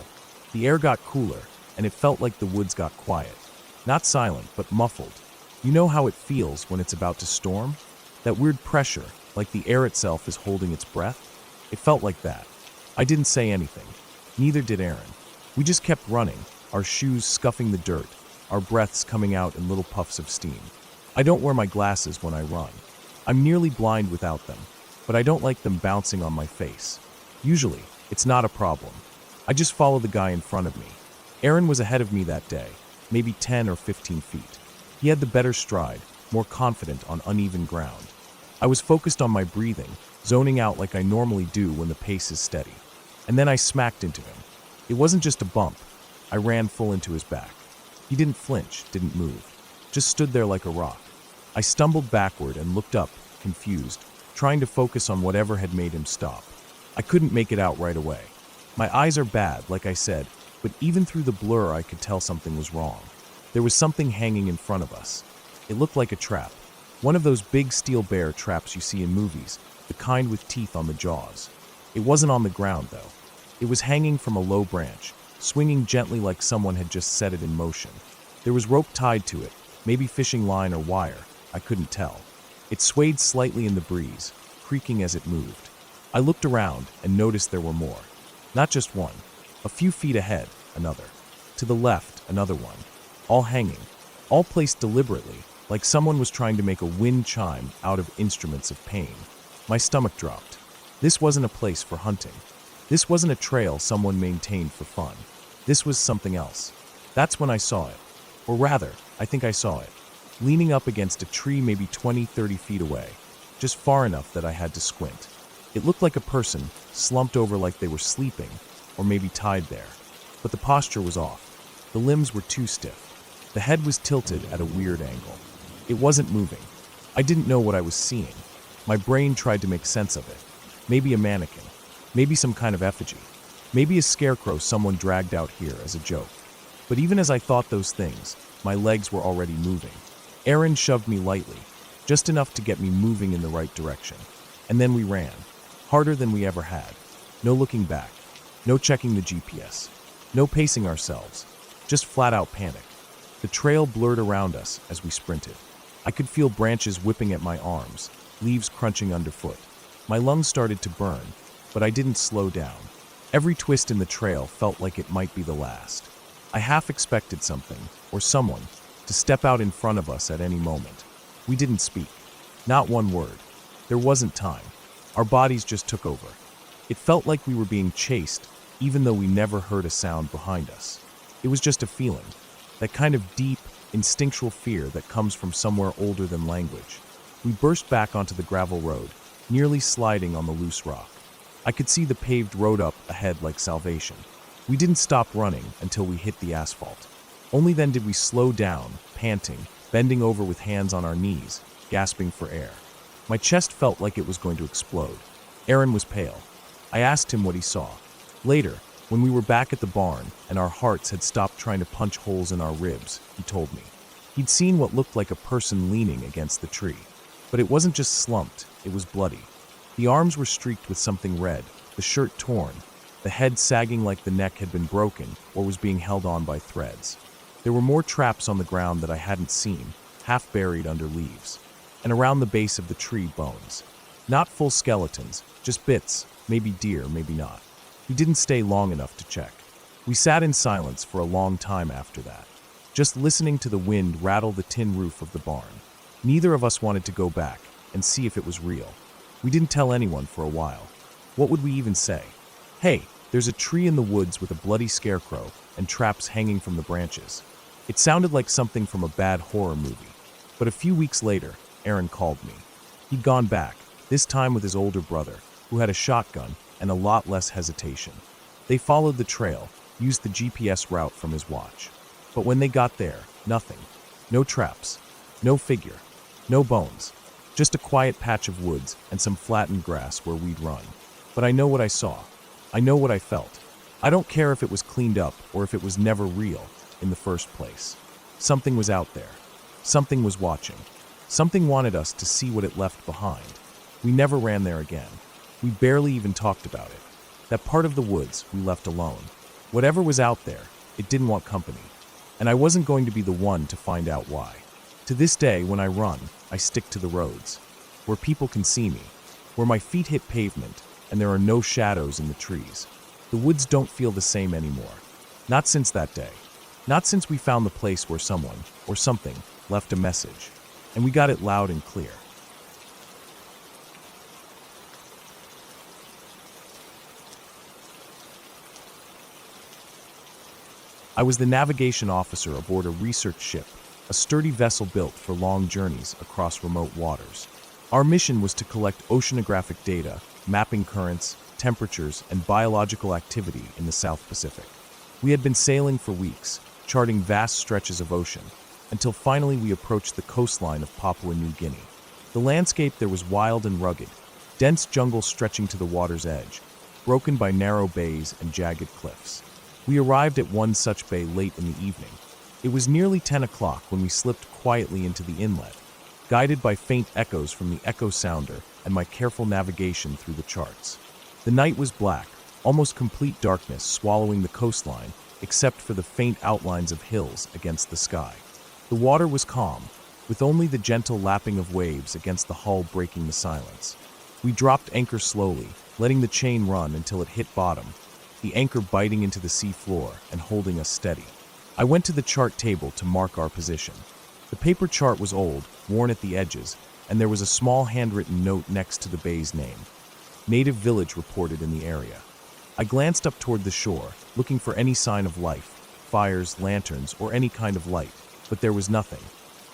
The air got cooler, and it felt like the woods got quiet. Not silent, but muffled. You know how it feels when it's about to storm? That weird pressure, like the air itself is holding its breath? It felt like that. I didn't say anything. Neither did Aaron. We just kept running, our shoes scuffing the dirt, our breaths coming out in little puffs of steam. I don't wear my glasses when I run. I'm nearly blind without them, but I don't like them bouncing on my face. Usually, it's not a problem. I just follow the guy in front of me. Aaron was ahead of me that day, maybe 10 or 15 feet. He had the better stride, more confident on uneven ground. I was focused on my breathing, zoning out like I normally do when the pace is steady. And then I smacked into him. It wasn't just a bump. I ran full into his back. He didn't flinch, didn't move, just stood there like a rock. I stumbled backward and looked up, confused, trying to focus on whatever had made him stop. I couldn't make it out right away. My eyes are bad, like I said, but even through the blur I could tell something was wrong. There was something hanging in front of us. It looked like a trap. One of those big steel bear traps you see in movies, the kind with teeth on the jaws. It wasn't on the ground, though. It was hanging from a low branch, swinging gently like someone had just set it in motion. There was rope tied to it, maybe fishing line or wire. I couldn't tell. It swayed slightly in the breeze, creaking as it moved. I looked around and noticed there were more. Not just one. A few feet ahead, another. To the left, another one. All hanging. All placed deliberately, like someone was trying to make a wind chime out of instruments of pain. My stomach dropped. This wasn't a place for hunting. This wasn't a trail someone maintained for fun. This was something else. That's when I saw it. Or rather, I think I saw it. Leaning up against a tree maybe 20-30 feet away. Just far enough that I had to squint. It looked like a person, slumped over like they were sleeping, or maybe tied there. But the posture was off. The limbs were too stiff. The head was tilted at a weird angle. It wasn't moving. I didn't know what I was seeing. My brain tried to make sense of it. Maybe a mannequin. Maybe some kind of effigy. Maybe a scarecrow someone dragged out here as a joke. But even as I thought those things, my legs were already moving. Aaron shoved me lightly, just enough to get me moving in the right direction. And then we ran. Harder than we ever had. No looking back. No checking the GPS. No pacing ourselves. Just flat-out panic. The trail blurred around us as we sprinted. I could feel branches whipping at my arms, leaves crunching underfoot. My lungs started to burn, but I didn't slow down. Every twist in the trail felt like it might be the last. I half expected something, or someone, to step out in front of us at any moment. We didn't speak. Not one word. There wasn't time. Our bodies just took over. It felt like we were being chased, even though we never heard a sound behind us. It was just a feeling. That kind of deep, instinctual fear that comes from somewhere older than language. We burst back onto the gravel road, nearly sliding on the loose rock. I could see the paved road up ahead like salvation. We didn't stop running until we hit the asphalt. Only then did we slow down, panting, bending over with hands on our knees, gasping for air. My chest felt like it was going to explode. Aaron was pale. I asked him what he saw. Later, when we were back at the barn and our hearts had stopped trying to punch holes in our ribs, he told me. He'd seen what looked like a person leaning against the tree. But it wasn't just slumped, it was bloody. The arms were streaked with something red, the shirt torn, the head sagging like the neck had been broken or was being held on by threads. There were more traps on the ground that I hadn't seen, half buried under leaves. And around the base of the tree, bones. Not full skeletons, just bits, maybe deer, maybe not. We didn't stay long enough to check. We sat in silence for a long time after that, just listening to the wind rattle the tin roof of the barn. Neither of us wanted to go back and see if it was real. We didn't tell anyone for a while. What would we even say? Hey, there's a tree in the woods with a bloody scarecrow and traps hanging from the branches. It sounded like something from a bad horror movie. But a few weeks later, Aaron called me. He'd gone back, this time with his older brother, who had a shotgun and a lot less hesitation. They followed the trail, used the GPS route from his watch. But when they got there, nothing. No traps. No figure. No bones. Just a quiet patch of woods and some flattened grass where we'd run. But I know what I saw. I know what I felt. I don't care if it was cleaned up or if it was never real in the first place. Something was out there. Something was watching. Something wanted us to see what it left behind. We never ran there again. We barely even talked about it. That part of the woods we left alone. Whatever was out there, it didn't want company. And I wasn't going to be the one to find out why. To this day, when I run, I stick to the roads, where people can see me, where my feet hit pavement and there are no shadows in the trees. The woods don't feel the same anymore. Not since that day. Not since we found the place where someone, or something, left a message. And we got it loud and clear. I was the navigation officer aboard a research ship, a sturdy vessel built for long journeys across remote waters. Our mission was to collect oceanographic data, mapping currents, temperatures, and biological activity in the South Pacific. We had been sailing for weeks, charting vast stretches of ocean, until finally we approached the coastline of Papua New Guinea. The landscape there was wild and rugged, dense jungle stretching to the water's edge, broken by narrow bays and jagged cliffs. We arrived at one such bay late in the evening. It was nearly 10 o'clock when we slipped quietly into the inlet, guided by faint echoes from the echo sounder and my careful navigation through the charts. The night was black, almost complete darkness swallowing the coastline, except for the faint outlines of hills against the sky. The water was calm, with only the gentle lapping of waves against the hull breaking the silence. We dropped anchor slowly, letting the chain run until it hit bottom, the anchor biting into the sea floor and holding us steady. I went to the chart table to mark our position. The paper chart was old, worn at the edges, and there was a small handwritten note next to the bay's name. Native village reported in the area. I glanced up toward the shore, looking for any sign of life, fires, lanterns, or any kind of light, but there was nothing.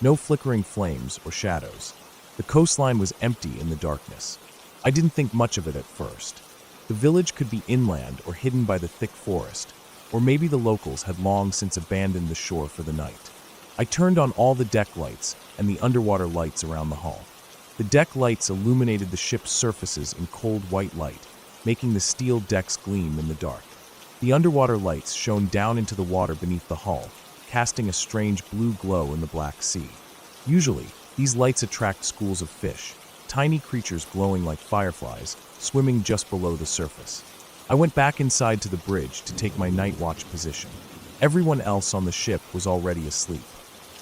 No flickering flames or shadows. The coastline was empty in the darkness. I didn't think much of it at first. The village could be inland or hidden by the thick forest, or maybe the locals had long since abandoned the shore for the night. I turned on all the deck lights and the underwater lights around the hull. The deck lights illuminated the ship's surfaces in cold white light, making the steel decks gleam in the dark. The underwater lights shone down into the water beneath the hull, casting a strange blue glow in the Black Sea. Usually, these lights attract schools of fish, tiny creatures glowing like fireflies, swimming just below the surface. I went back inside to the bridge to take my night watch position. Everyone else on the ship was already asleep.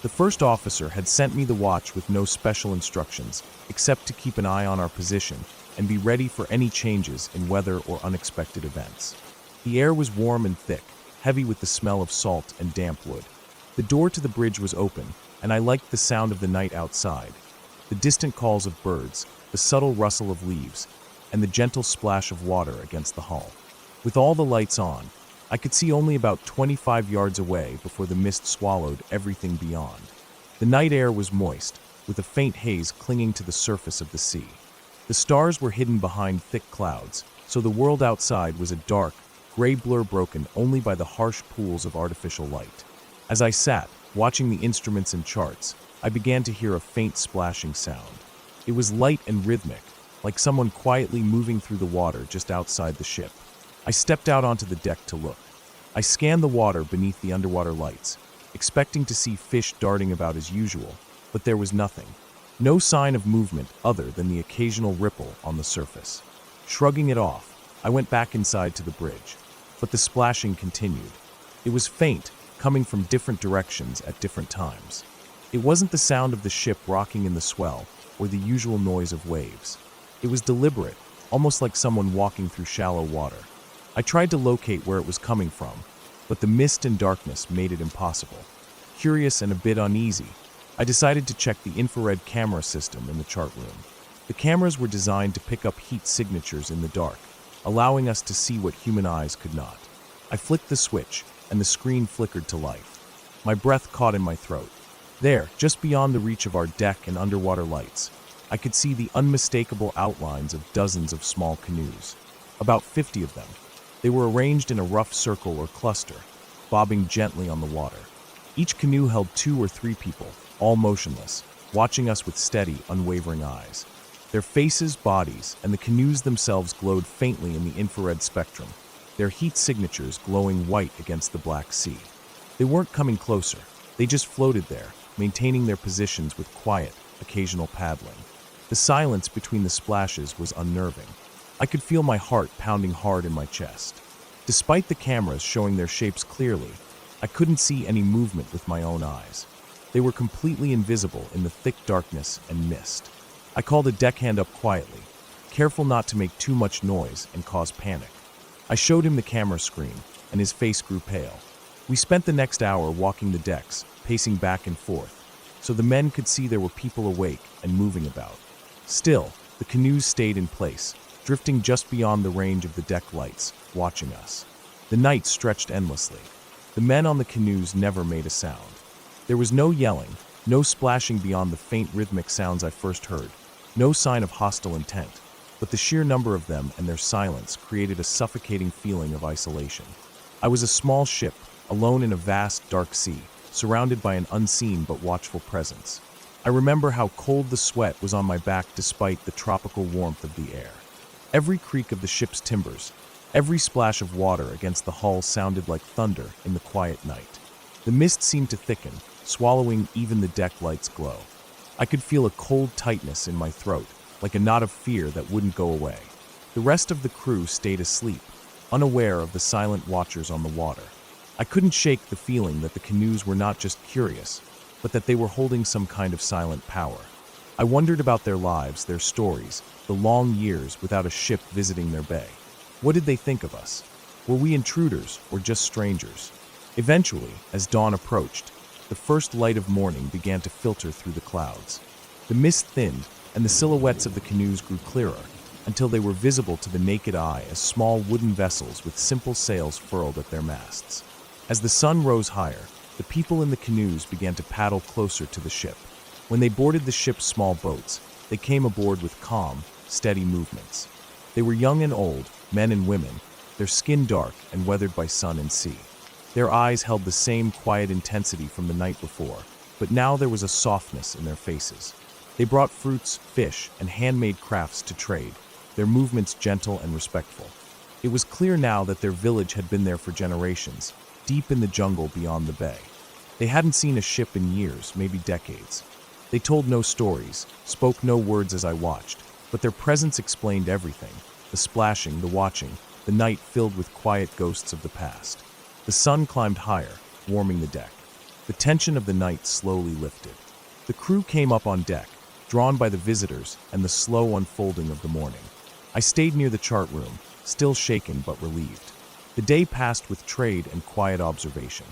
The first officer had sent me the watch with no special instructions, except to keep an eye on our position and be ready for any changes in weather or unexpected events. The air was warm and thick, heavy with the smell of salt and damp wood. The door to the bridge was open, and I liked the sound of the night outside. The distant calls of birds, the subtle rustle of leaves, and the gentle splash of water against the hull. With all the lights on, I could see only about 25 yards away before the mist swallowed everything beyond. The night air was moist, with a faint haze clinging to the surface of the sea. The stars were hidden behind thick clouds, so the world outside was a dark, gray blur broken only by the harsh pools of artificial light. As I sat, watching the instruments and charts, I began to hear a faint splashing sound. It was light and rhythmic, like someone quietly moving through the water just outside the ship. I stepped out onto the deck to look. I scanned the water beneath the underwater lights, expecting to see fish darting about as usual, but there was nothing. No sign of movement other than the occasional ripple on the surface. Shrugging it off, I went back inside to the bridge, but the splashing continued. It was faint, coming from different directions at different times. It wasn't the sound of the ship rocking in the swell or the usual noise of waves. It was deliberate, almost like someone walking through shallow water. I tried to locate where it was coming from, but the mist and darkness made it impossible. Curious and a bit uneasy, I decided to check the infrared camera system in the chart room. The cameras were designed to pick up heat signatures in the dark, allowing us to see what human eyes could not. I flicked the switch, and the screen flickered to life. My breath caught in my throat. There, just beyond the reach of our deck and underwater lights, I could see the unmistakable outlines of dozens of small canoes. About 50 of them. They were arranged in a rough circle or cluster, bobbing gently on the water. Each canoe held 2 or 3 people, all motionless, watching us with steady, unwavering eyes. Their faces, bodies, and the canoes themselves glowed faintly in the infrared spectrum, their heat signatures glowing white against the Black Sea. They weren't coming closer, they just floated there, maintaining their positions with quiet, occasional paddling. The silence between the splashes was unnerving. I could feel my heart pounding hard in my chest. Despite the cameras showing their shapes clearly, I couldn't see any movement with my own eyes. They were completely invisible in the thick darkness and mist. I called a deckhand up quietly, careful not to make too much noise and cause panic. I showed him the camera screen, and his face grew pale. We spent the next hour walking the decks, pacing back and forth, so the men could see there were people awake and moving about. Still, the canoes stayed in place, drifting just beyond the range of the deck lights, watching us. The night stretched endlessly. The men on the canoes never made a sound. There was no yelling, no splashing beyond the faint rhythmic sounds I first heard, no sign of hostile intent, but the sheer number of them and their silence created a suffocating feeling of isolation. I was a small ship, alone in a vast, dark sea, surrounded by an unseen but watchful presence. I remember how cold the sweat was on my back despite the tropical warmth of the air. Every creak of the ship's timbers, every splash of water against the hull sounded like thunder in the quiet night. The mist seemed to thicken, swallowing even the deck light's glow. I could feel a cold tightness in my throat, like a knot of fear that wouldn't go away. The rest of the crew stayed asleep, unaware of the silent watchers on the water. I couldn't shake the feeling that the canoes were not just curious, but that they were holding some kind of silent power. I wondered about their lives, their stories, the long years without a ship visiting their bay. What did they think of us? Were we intruders or just strangers? Eventually, as dawn approached, the first light of morning began to filter through the clouds. The mist thinned, and the silhouettes of the canoes grew clearer, until they were visible to the naked eye as small wooden vessels with simple sails furled at their masts. As the sun rose higher, the people in the canoes began to paddle closer to the ship. When they boarded the ship's small boats, they came aboard with calm, steady movements. They were young and old, men and women, their skin dark and weathered by sun and sea. Their eyes held the same quiet intensity from the night before, but now there was a softness in their faces. They brought fruits, fish, and handmade crafts to trade, their movements gentle and respectful. It was clear now that their village had been there for generations, deep in the jungle beyond the bay. They hadn't seen a ship in years, maybe decades. They told no stories, spoke no words as I watched, but their presence explained everything: the splashing, the watching, the night filled with quiet ghosts of the past. The sun climbed higher, warming the deck. The tension of the night slowly lifted. The crew came up on deck, drawn by the visitors and the slow unfolding of the morning. I stayed near the chart room, still shaken but relieved. The day passed with trade and quiet observation.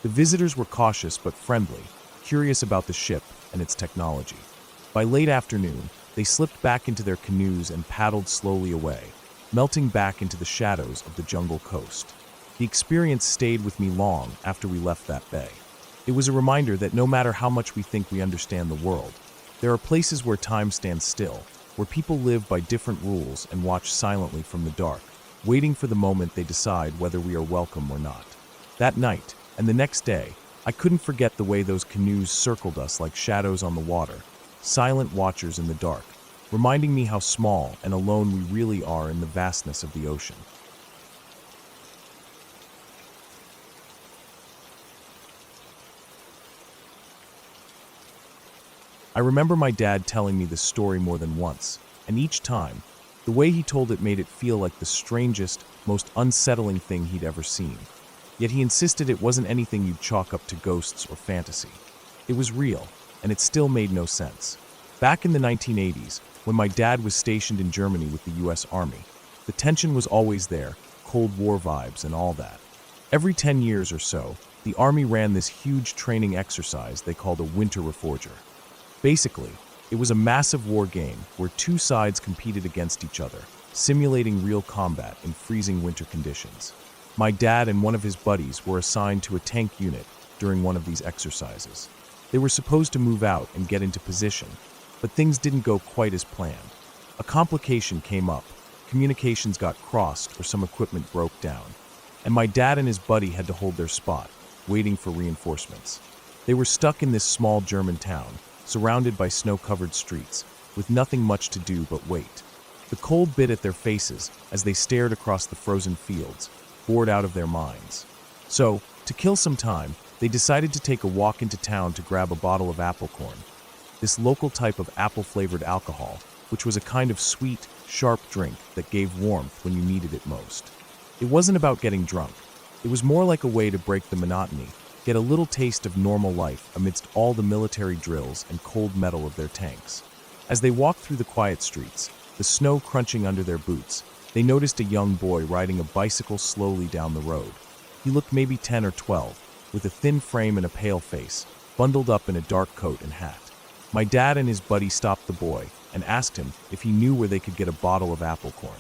The visitors were cautious but friendly, curious about the ship and its technology. By late afternoon, they slipped back into their canoes and paddled slowly away, melting back into the shadows of the jungle coast. The experience stayed with me long after we left that bay. It was a reminder that no matter how much we think we understand the world, there are places where time stands still, where people live by different rules and watch silently from the dark, waiting for the moment they decide whether we are welcome or not. That night, and the next day, I couldn't forget the way those canoes circled us like shadows on the water, silent watchers in the dark, reminding me how small and alone we really are in the vastness of the ocean. I remember my dad telling me this story more than once, and each time, the way he told it made it feel like the strangest, most unsettling thing he'd ever seen. Yet he insisted it wasn't anything you'd chalk up to ghosts or fantasy. It was real, and it still made no sense. Back in the 1980s, when my dad was stationed in Germany with the US Army, the tension was always there, Cold War vibes and all that. Every 10 years or so, the Army ran this huge training exercise they called a winter reforger. Basically, it was a massive war game where two sides competed against each other, simulating real combat in freezing winter conditions. My dad and one of his buddies were assigned to a tank unit during one of these exercises. They were supposed to move out and get into position, but things didn't go quite as planned. A complication came up, communications got crossed or some equipment broke down, and my dad and his buddy had to hold their spot, waiting for reinforcements. They were stuck in this small German town, surrounded by snow-covered streets, with nothing much to do but wait. The cold bit at their faces as they stared across the frozen fields, bored out of their minds. So, to kill some time, they decided to take a walk into town to grab a bottle of apple corn, this local type of apple-flavored alcohol, which was a kind of sweet, sharp drink that gave warmth when you needed it most. It wasn't about getting drunk. It was more like a way to break the monotony, get a little taste of normal life amidst all the military drills and cold metal of their tanks. As they walked through the quiet streets, the snow crunching under their boots, they noticed a young boy riding a bicycle slowly down the road. He looked maybe 10 or 12, with a thin frame and a pale face, bundled up in a dark coat and hat. My dad and his buddy stopped the boy and asked him if he knew where they could get a bottle of apple corn.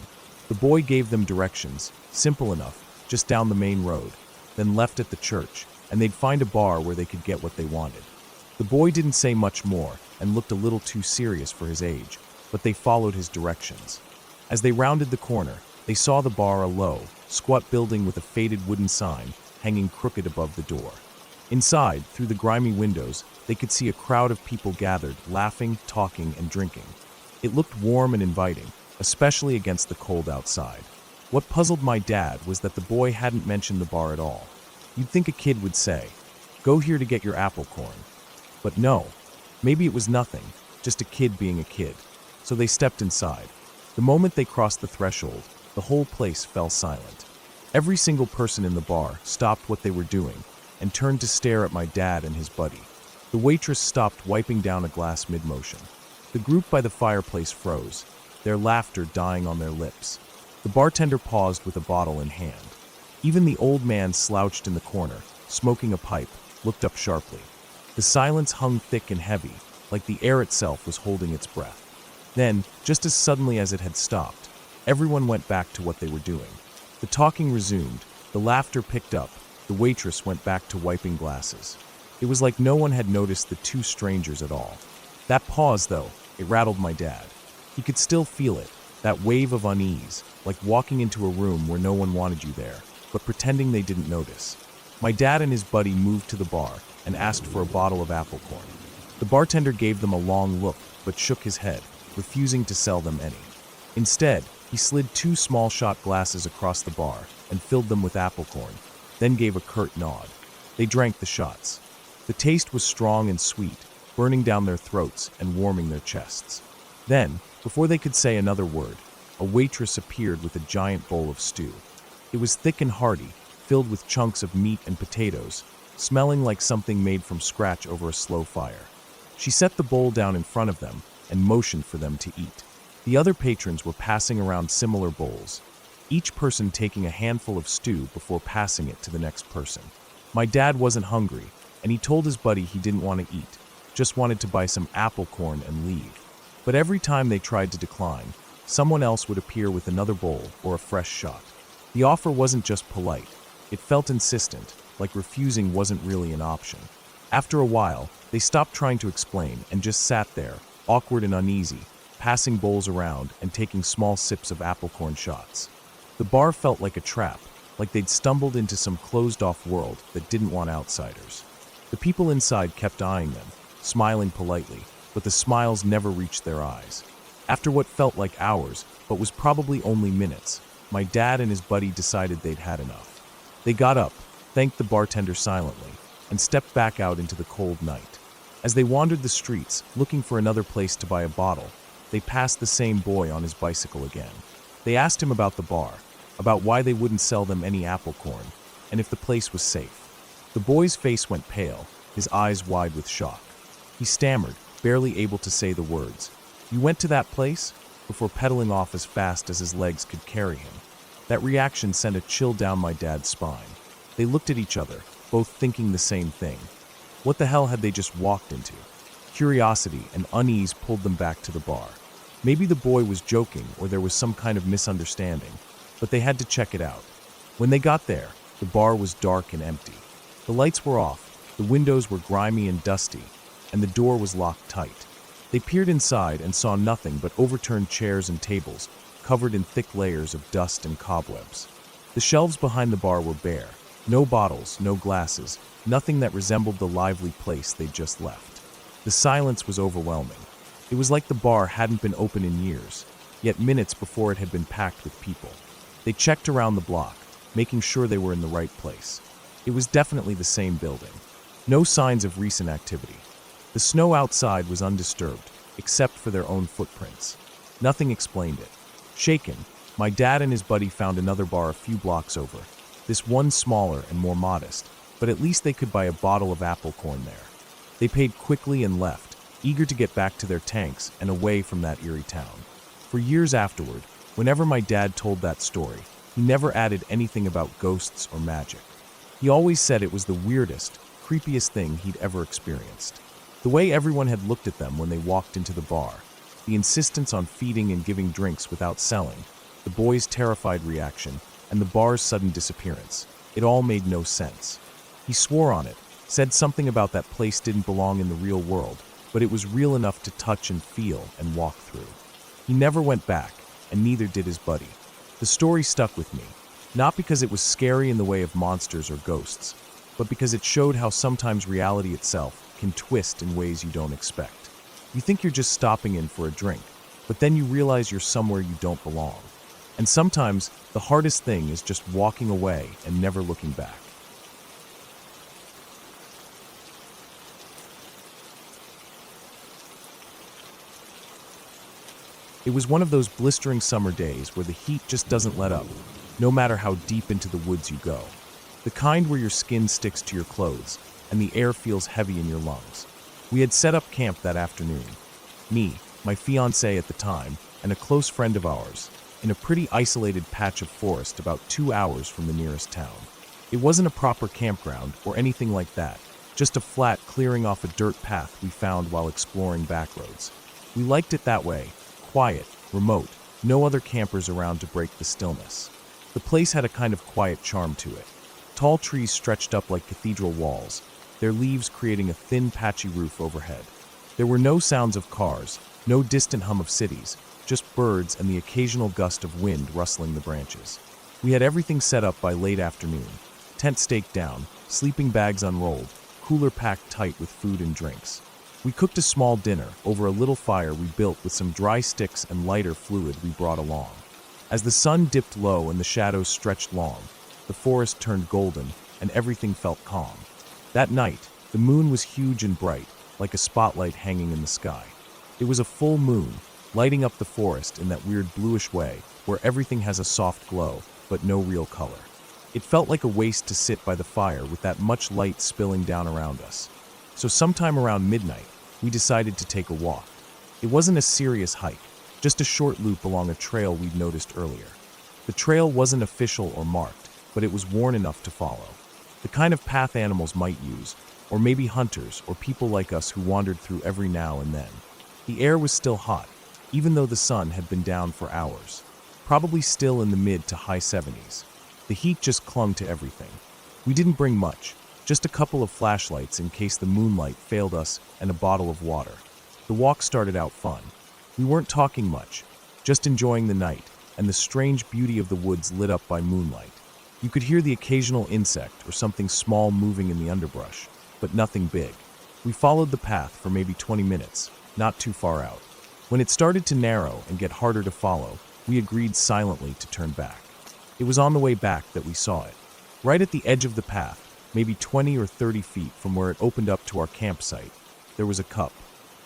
The boy gave them directions, simple enough, just down the main road, then left at the church, and they'd find a bar where they could get what they wanted. The boy didn't say much more and looked a little too serious for his age, but they followed his directions. As they rounded the corner, they saw the bar, a low, squat building with a faded wooden sign hanging crooked above the door. Inside, through the grimy windows, they could see a crowd of people gathered, laughing, talking, and drinking. It looked warm and inviting, especially against the cold outside. What puzzled my dad was that the boy hadn't mentioned the bar at all. You'd think a kid would say, "Go here to get your apple corn." But no, maybe it was nothing, just a kid being a kid. So they stepped inside. The moment they crossed the threshold, the whole place fell silent. Every single person in the bar stopped what they were doing and turned to stare at my dad and his buddy. The waitress stopped wiping down a glass mid-motion. The group by the fireplace froze, their laughter dying on their lips. The bartender paused with a bottle in hand. Even the old man slouched in the corner, smoking a pipe, looked up sharply. The silence hung thick and heavy, like the air itself was holding its breath. Then, just as suddenly as it had stopped, everyone went back to what they were doing. The talking resumed, the laughter picked up, the waitress went back to wiping glasses. It was like no one had noticed the two strangers at all. That pause, though, it rattled my dad. He could still feel it, that wave of unease, like walking into a room where no one wanted you there, but pretending they didn't notice. My dad and his buddy moved to the bar and asked for a bottle of apple corn. The bartender gave them a long look, but shook his head, refusing to sell them any. Instead, he slid 2 small shot glasses across the bar and filled them with apple corn, then gave a curt nod. They drank the shots. The taste was strong and sweet, burning down their throats and warming their chests. Then, before they could say another word, a waitress appeared with a giant bowl of stew. It was thick and hearty, filled with chunks of meat and potatoes, smelling like something made from scratch over a slow fire. She set the bowl down in front of them and motioned for them to eat. The other patrons were passing around similar bowls, each person taking a handful of stew before passing it to the next person. My dad wasn't hungry, and he told his buddy he didn't want to eat, just wanted to buy some apple corn and leave. But every time they tried to decline, someone else would appear with another bowl or a fresh shot. The offer wasn't just polite, it felt insistent, like refusing wasn't really an option. After a while, they stopped trying to explain and just sat there, awkward and uneasy, passing bowls around and taking small sips of apple corn shots. The bar felt like a trap, like they'd stumbled into some closed-off world that didn't want outsiders. The people inside kept eyeing them, smiling politely, but the smiles never reached their eyes. After what felt like hours, but was probably only minutes, my dad and his buddy decided they'd had enough. They got up, thanked the bartender silently, and stepped back out into the cold night. As they wandered the streets, looking for another place to buy a bottle, they passed the same boy on his bicycle again. They asked him about the bar, about why they wouldn't sell them any apple corn, and if the place was safe. The boy's face went pale, his eyes wide with shock. He stammered, barely able to say the words. "You went to that place?" before pedaling off as fast as his legs could carry him. That reaction sent a chill down my dad's spine. They looked at each other, both thinking the same thing. What the hell had they just walked into? Curiosity and unease pulled them back to the bar. Maybe the boy was joking or there was some kind of misunderstanding, but they had to check it out. When they got there, the bar was dark and empty. The lights were off, the windows were grimy and dusty, and the door was locked tight. They peered inside and saw nothing but overturned chairs and tables, covered in thick layers of dust and cobwebs. The shelves behind the bar were bare. No bottles, no glasses, nothing that resembled the lively place they'd just left. The silence was overwhelming. It was like the bar hadn't been open in years, yet minutes before it had been packed with people. They checked around the block, making sure they were in the right place. It was definitely the same building. No signs of recent activity. The snow outside was undisturbed, except for their own footprints. Nothing explained it. Shaken, my dad and his buddy found another bar a few blocks over. This one smaller and more modest, but at least they could buy a bottle of apple corn there. They paid quickly and left, eager to get back to their tanks and away from that eerie town. For years afterward, whenever my dad told that story, he never added anything about ghosts or magic. He always said it was the weirdest, creepiest thing he'd ever experienced. The way everyone had looked at them when they walked into the bar, the insistence on feeding and giving drinks without selling, the boy's terrified reaction, and the bar's sudden disappearance. It all made no sense. He swore on it, said something about that place didn't belong in the real world, but it was real enough to touch and feel and walk through. He never went back, and neither did his buddy. The story stuck with me, not because it was scary in the way of monsters or ghosts, but because it showed how sometimes reality itself can twist in ways you don't expect. You think you're just stopping in for a drink, but then you realize you're somewhere you don't belong. And sometimes the hardest thing is just walking away and never looking back. It was one of those blistering summer days where the heat just doesn't let up, no matter how deep into the woods you go. The kind where your skin sticks to your clothes and the air feels heavy in your lungs. We had set up camp that afternoon. Me, my fiancée at the time, and a close friend of ours, in a pretty isolated patch of forest about 2 hours from the nearest town. It wasn't a proper campground or anything like that, just a flat clearing off a dirt path we found while exploring backroads. We liked it that way, quiet, remote, no other campers around to break the stillness. The place had a kind of quiet charm to it. Tall trees stretched up like cathedral walls, their leaves creating a thin, patchy roof overhead. There were no sounds of cars, no distant hum of cities, just birds and the occasional gust of wind rustling the branches. We had everything set up by late afternoon. Tent staked down, sleeping bags unrolled, cooler packed tight with food and drinks. We cooked a small dinner over a little fire we built with some dry sticks and lighter fluid we brought along. As the sun dipped low and the shadows stretched long, the forest turned golden and everything felt calm. That night, the moon was huge and bright, like a spotlight hanging in the sky. It was a full moon, lighting up the forest in that weird bluish way where everything has a soft glow, but no real color. It felt like a waste to sit by the fire with that much light spilling down around us. So sometime around midnight, we decided to take a walk. It wasn't a serious hike, just a short loop along a trail we'd noticed earlier. The trail wasn't official or marked, but it was worn enough to follow. The kind of path animals might use, or maybe hunters or people like us who wandered through every now and then. The air was still hot, even though the sun had been down for hours, probably still in the mid to high 70s. The heat just clung to everything. We didn't bring much, just a couple of flashlights in case the moonlight failed us and a bottle of water. The walk started out fun. We weren't talking much, just enjoying the night and the strange beauty of the woods lit up by moonlight. You could hear the occasional insect or something small moving in the underbrush, but nothing big. We followed the path for maybe 20 minutes, not too far out. When it started to narrow and get harder to follow, we agreed silently to turn back. It was on the way back that we saw it. Right at the edge of the path, maybe 20 or 30 feet from where it opened up to our campsite, there was a cup.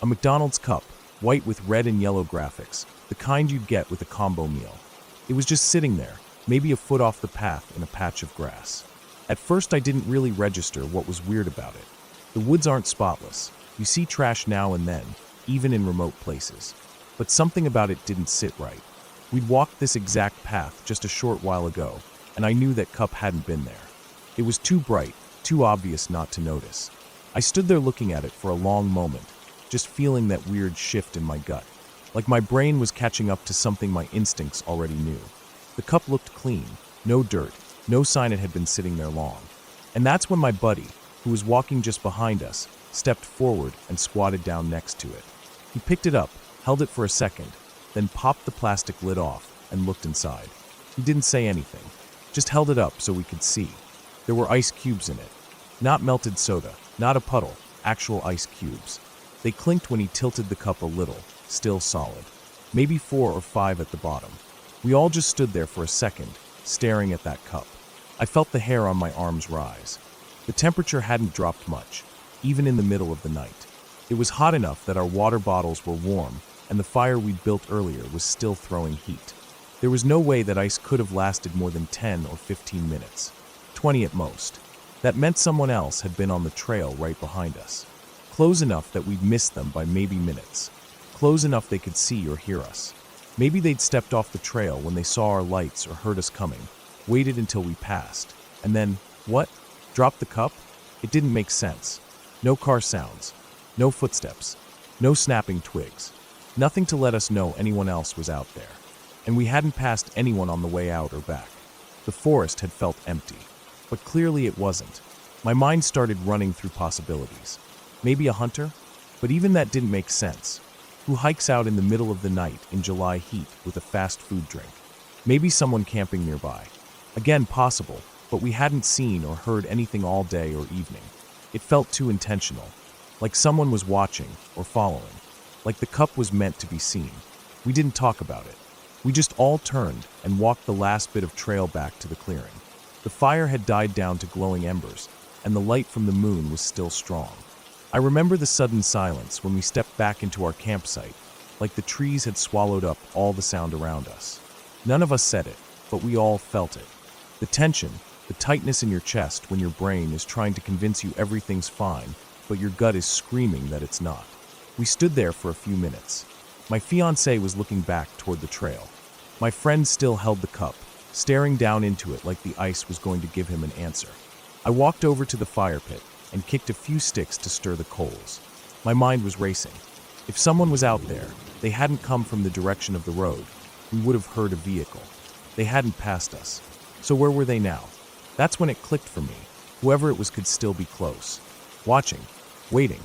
A McDonald's cup, white with red and yellow graphics, the kind you'd get with a combo meal. It was just sitting there, maybe a foot off the path in a patch of grass. At first I didn't really register what was weird about it. The woods aren't spotless. You see trash now and then, even in remote places. But something about it didn't sit right. We'd walked this exact path just a short while ago, and I knew that cup hadn't been there. It was too bright, too obvious not to notice. I stood there looking at it for a long moment, just feeling that weird shift in my gut, like my brain was catching up to something my instincts already knew. The cup looked clean, no dirt, no sign it had been sitting there long. And that's when my buddy, who was walking just behind us, stepped forward and squatted down next to it. He picked it up, held it for a second, then popped the plastic lid off and looked inside. He didn't say anything, just held it up so we could see. There were ice cubes in it. Not melted soda, not a puddle, actual ice cubes. They clinked when he tilted the cup a little, still solid. Maybe 4 or 5 at the bottom. We all just stood there for a second, staring at that cup. I felt the hair on my arms rise. The temperature hadn't dropped much, even in the middle of the night. It was hot enough that our water bottles were warm, and the fire we'd built earlier was still throwing heat. There was no way that ice could have lasted more than 10 or 15 minutes, 20 at most. That meant someone else had been on the trail right behind us. Close enough that we'd missed them by maybe minutes. Close enough they could see or hear us. Maybe they'd stepped off the trail when they saw our lights or heard us coming, waited until we passed, and then, what? Dropped the cup? It didn't make sense. No car sounds, no footsteps, no snapping twigs. Nothing to let us know anyone else was out there. And we hadn't passed anyone on the way out or back. The forest had felt empty. But clearly it wasn't. My mind started running through possibilities. Maybe a hunter? But even that didn't make sense. Who hikes out in the middle of the night in July heat with a fast food drink? Maybe someone camping nearby. Again, possible, but we hadn't seen or heard anything all day or evening. It felt too intentional. Like someone was watching or following. Like the cup was meant to be seen. We didn't talk about it. We just all turned and walked the last bit of trail back to the clearing. The fire had died down to glowing embers, and the light from the moon was still strong. I remember the sudden silence when we stepped back into our campsite, like the trees had swallowed up all the sound around us. None of us said it, but we all felt it. The tension, the tightness in your chest when your brain is trying to convince you everything's fine, but your gut is screaming that it's not. We stood there for a few minutes. My fiancé was looking back toward the trail. My friend still held the cup, staring down into it like the ice was going to give him an answer. I walked over to the fire pit and kicked a few sticks to stir the coals. My mind was racing. If someone was out there, they hadn't come from the direction of the road. We would have heard a vehicle. They hadn't passed us. So where were they now? That's when it clicked for me. Whoever it was could still be close. Watching. Waiting.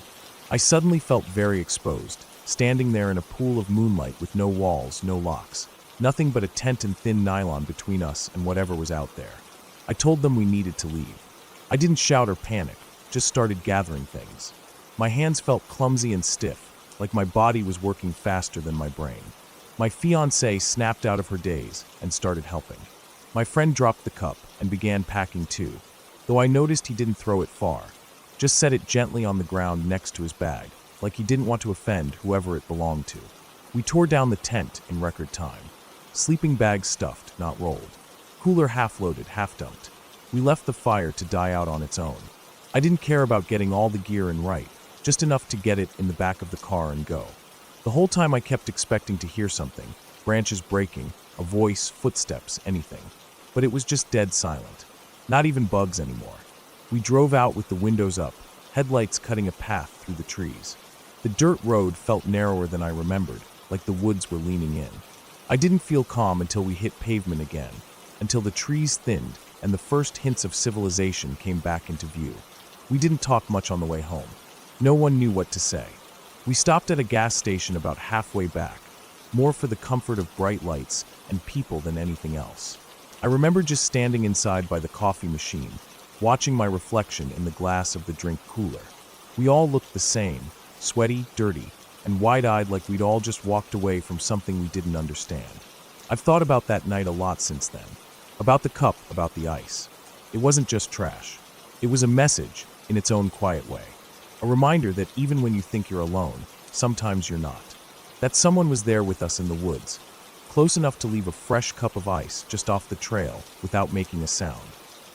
I suddenly felt very exposed, standing there in a pool of moonlight with no walls, no locks. Nothing but a tent and thin nylon between us and whatever was out there. I told them we needed to leave. I didn't shout or panic, just started gathering things. My hands felt clumsy and stiff, like my body was working faster than my brain. My fiancée snapped out of her daze and started helping. My friend dropped the cup and began packing too, though I noticed he didn't throw it far, just set it gently on the ground next to his bag, like he didn't want to offend whoever it belonged to. We tore down the tent in record time. Sleeping bags stuffed, not rolled. Cooler half-loaded, half-dumped. We left the fire to die out on its own. I didn't care about getting all the gear in right, just enough to get it in the back of the car and go. The whole time I kept expecting to hear something, branches breaking, a voice, footsteps, anything. But it was just dead silent. Not even bugs anymore. We drove out with the windows up, headlights cutting a path through the trees. The dirt road felt narrower than I remembered, like the woods were leaning in. I didn't feel calm until we hit pavement again, until the trees thinned and the first hints of civilization came back into view. We didn't talk much on the way home. No one knew what to say. We stopped at a gas station about halfway back, more for the comfort of bright lights and people than anything else. I remember just standing inside by the coffee machine, watching my reflection in the glass of the drink cooler. We all looked the same, sweaty, dirty, and wide-eyed like we'd all just walked away from something we didn't understand. I've thought about that night a lot since then. About the cup, about the ice. It wasn't just trash. It was a message, in its own quiet way. A reminder that even when you think you're alone, sometimes you're not. That someone was there with us in the woods, close enough to leave a fresh cup of ice just off the trail without making a sound.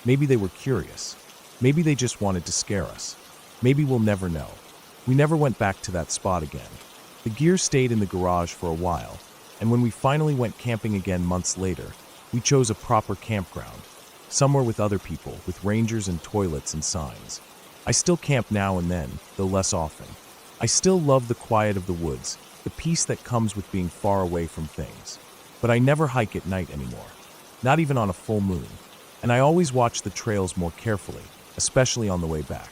Maybe they were curious. Maybe they just wanted to scare us. Maybe we'll never know. We never went back to that spot again. The gear stayed in the garage for a while, and when we finally went camping again months later, we chose a proper campground, somewhere with other people, with rangers and toilets and signs. I still camp now and then, though less often. I still love the quiet of the woods, the peace that comes with being far away from things. But I never hike at night anymore, not even on a full moon. And I always watch the trails more carefully, especially on the way back.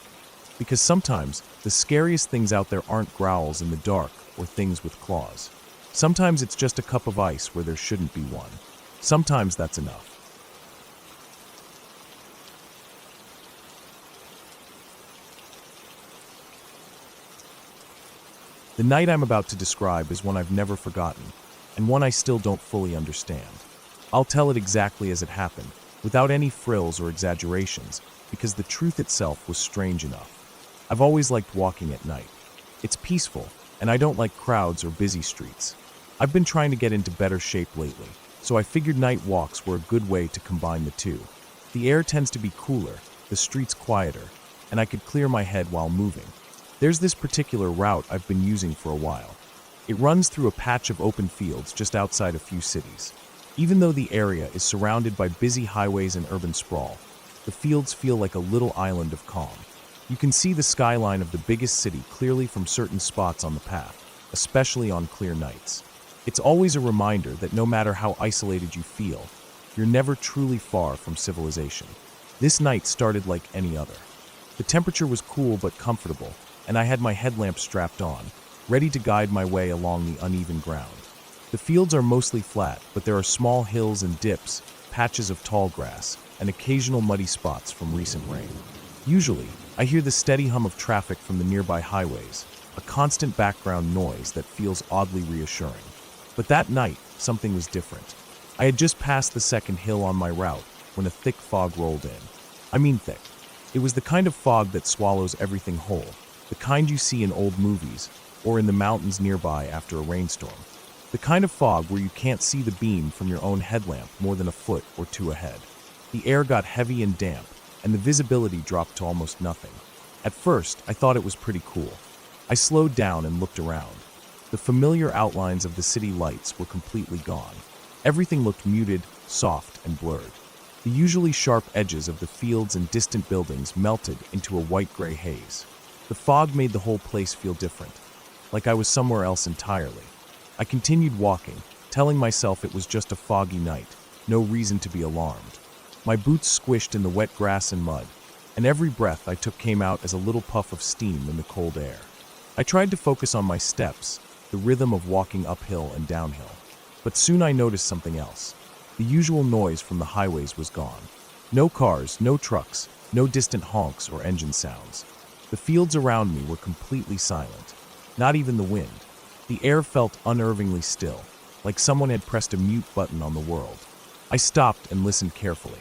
Because sometimes the scariest things out there aren't growls in the dark or things with claws. Sometimes it's just a cup of ice where there shouldn't be one. Sometimes that's enough. The night I'm about to describe is one I've never forgotten, and one I still don't fully understand. I'll tell it exactly as it happened, without any frills or exaggerations, because the truth itself was strange enough. I've always liked walking at night. It's peaceful, and I don't like crowds or busy streets. I've been trying to get into better shape lately, so I figured night walks were a good way to combine the two. The air tends to be cooler, the streets quieter, and I could clear my head while moving. There's this particular route I've been using for a while. It runs through a patch of open fields just outside a few cities. Even though the area is surrounded by busy highways and urban sprawl, the fields feel like a little island of calm. You can see the skyline of the biggest city clearly from certain spots on the path, especially on clear nights. It's always a reminder that no matter how isolated you feel, you're never truly far from civilization. This night started like any other. The temperature was cool but comfortable, and I had my headlamp strapped on, ready to guide my way along the uneven ground. The fields are mostly flat, but there are small hills and dips, patches of tall grass, and occasional muddy spots from recent rain. Usually, I hear the steady hum of traffic from the nearby highways, a constant background noise that feels oddly reassuring. But that night, something was different. I had just passed the second hill on my route when a thick fog rolled in. I mean thick. It was the kind of fog that swallows everything whole, the kind you see in old movies, or in the mountains nearby after a rainstorm. The kind of fog where you can't see the beam from your own headlamp more than a foot or two ahead. The air got heavy and damp, and the visibility dropped to almost nothing. At first, I thought it was pretty cool. I slowed down and looked around. The familiar outlines of the city lights were completely gone. Everything looked muted, soft, and blurred. The usually sharp edges of the fields and distant buildings melted into a white-gray haze. The fog made the whole place feel different, like I was somewhere else entirely. I continued walking, telling myself it was just a foggy night, no reason to be alarmed. My boots squished in the wet grass and mud, and every breath I took came out as a little puff of steam in the cold air. I tried to focus on my steps, the rhythm of walking uphill and downhill. But soon I noticed something else. The usual noise from the highways was gone. No cars, no trucks, no distant honks or engine sounds. The fields around me were completely silent. Not even the wind. The air felt unnervingly still, like someone had pressed a mute button on the world. I stopped and listened carefully.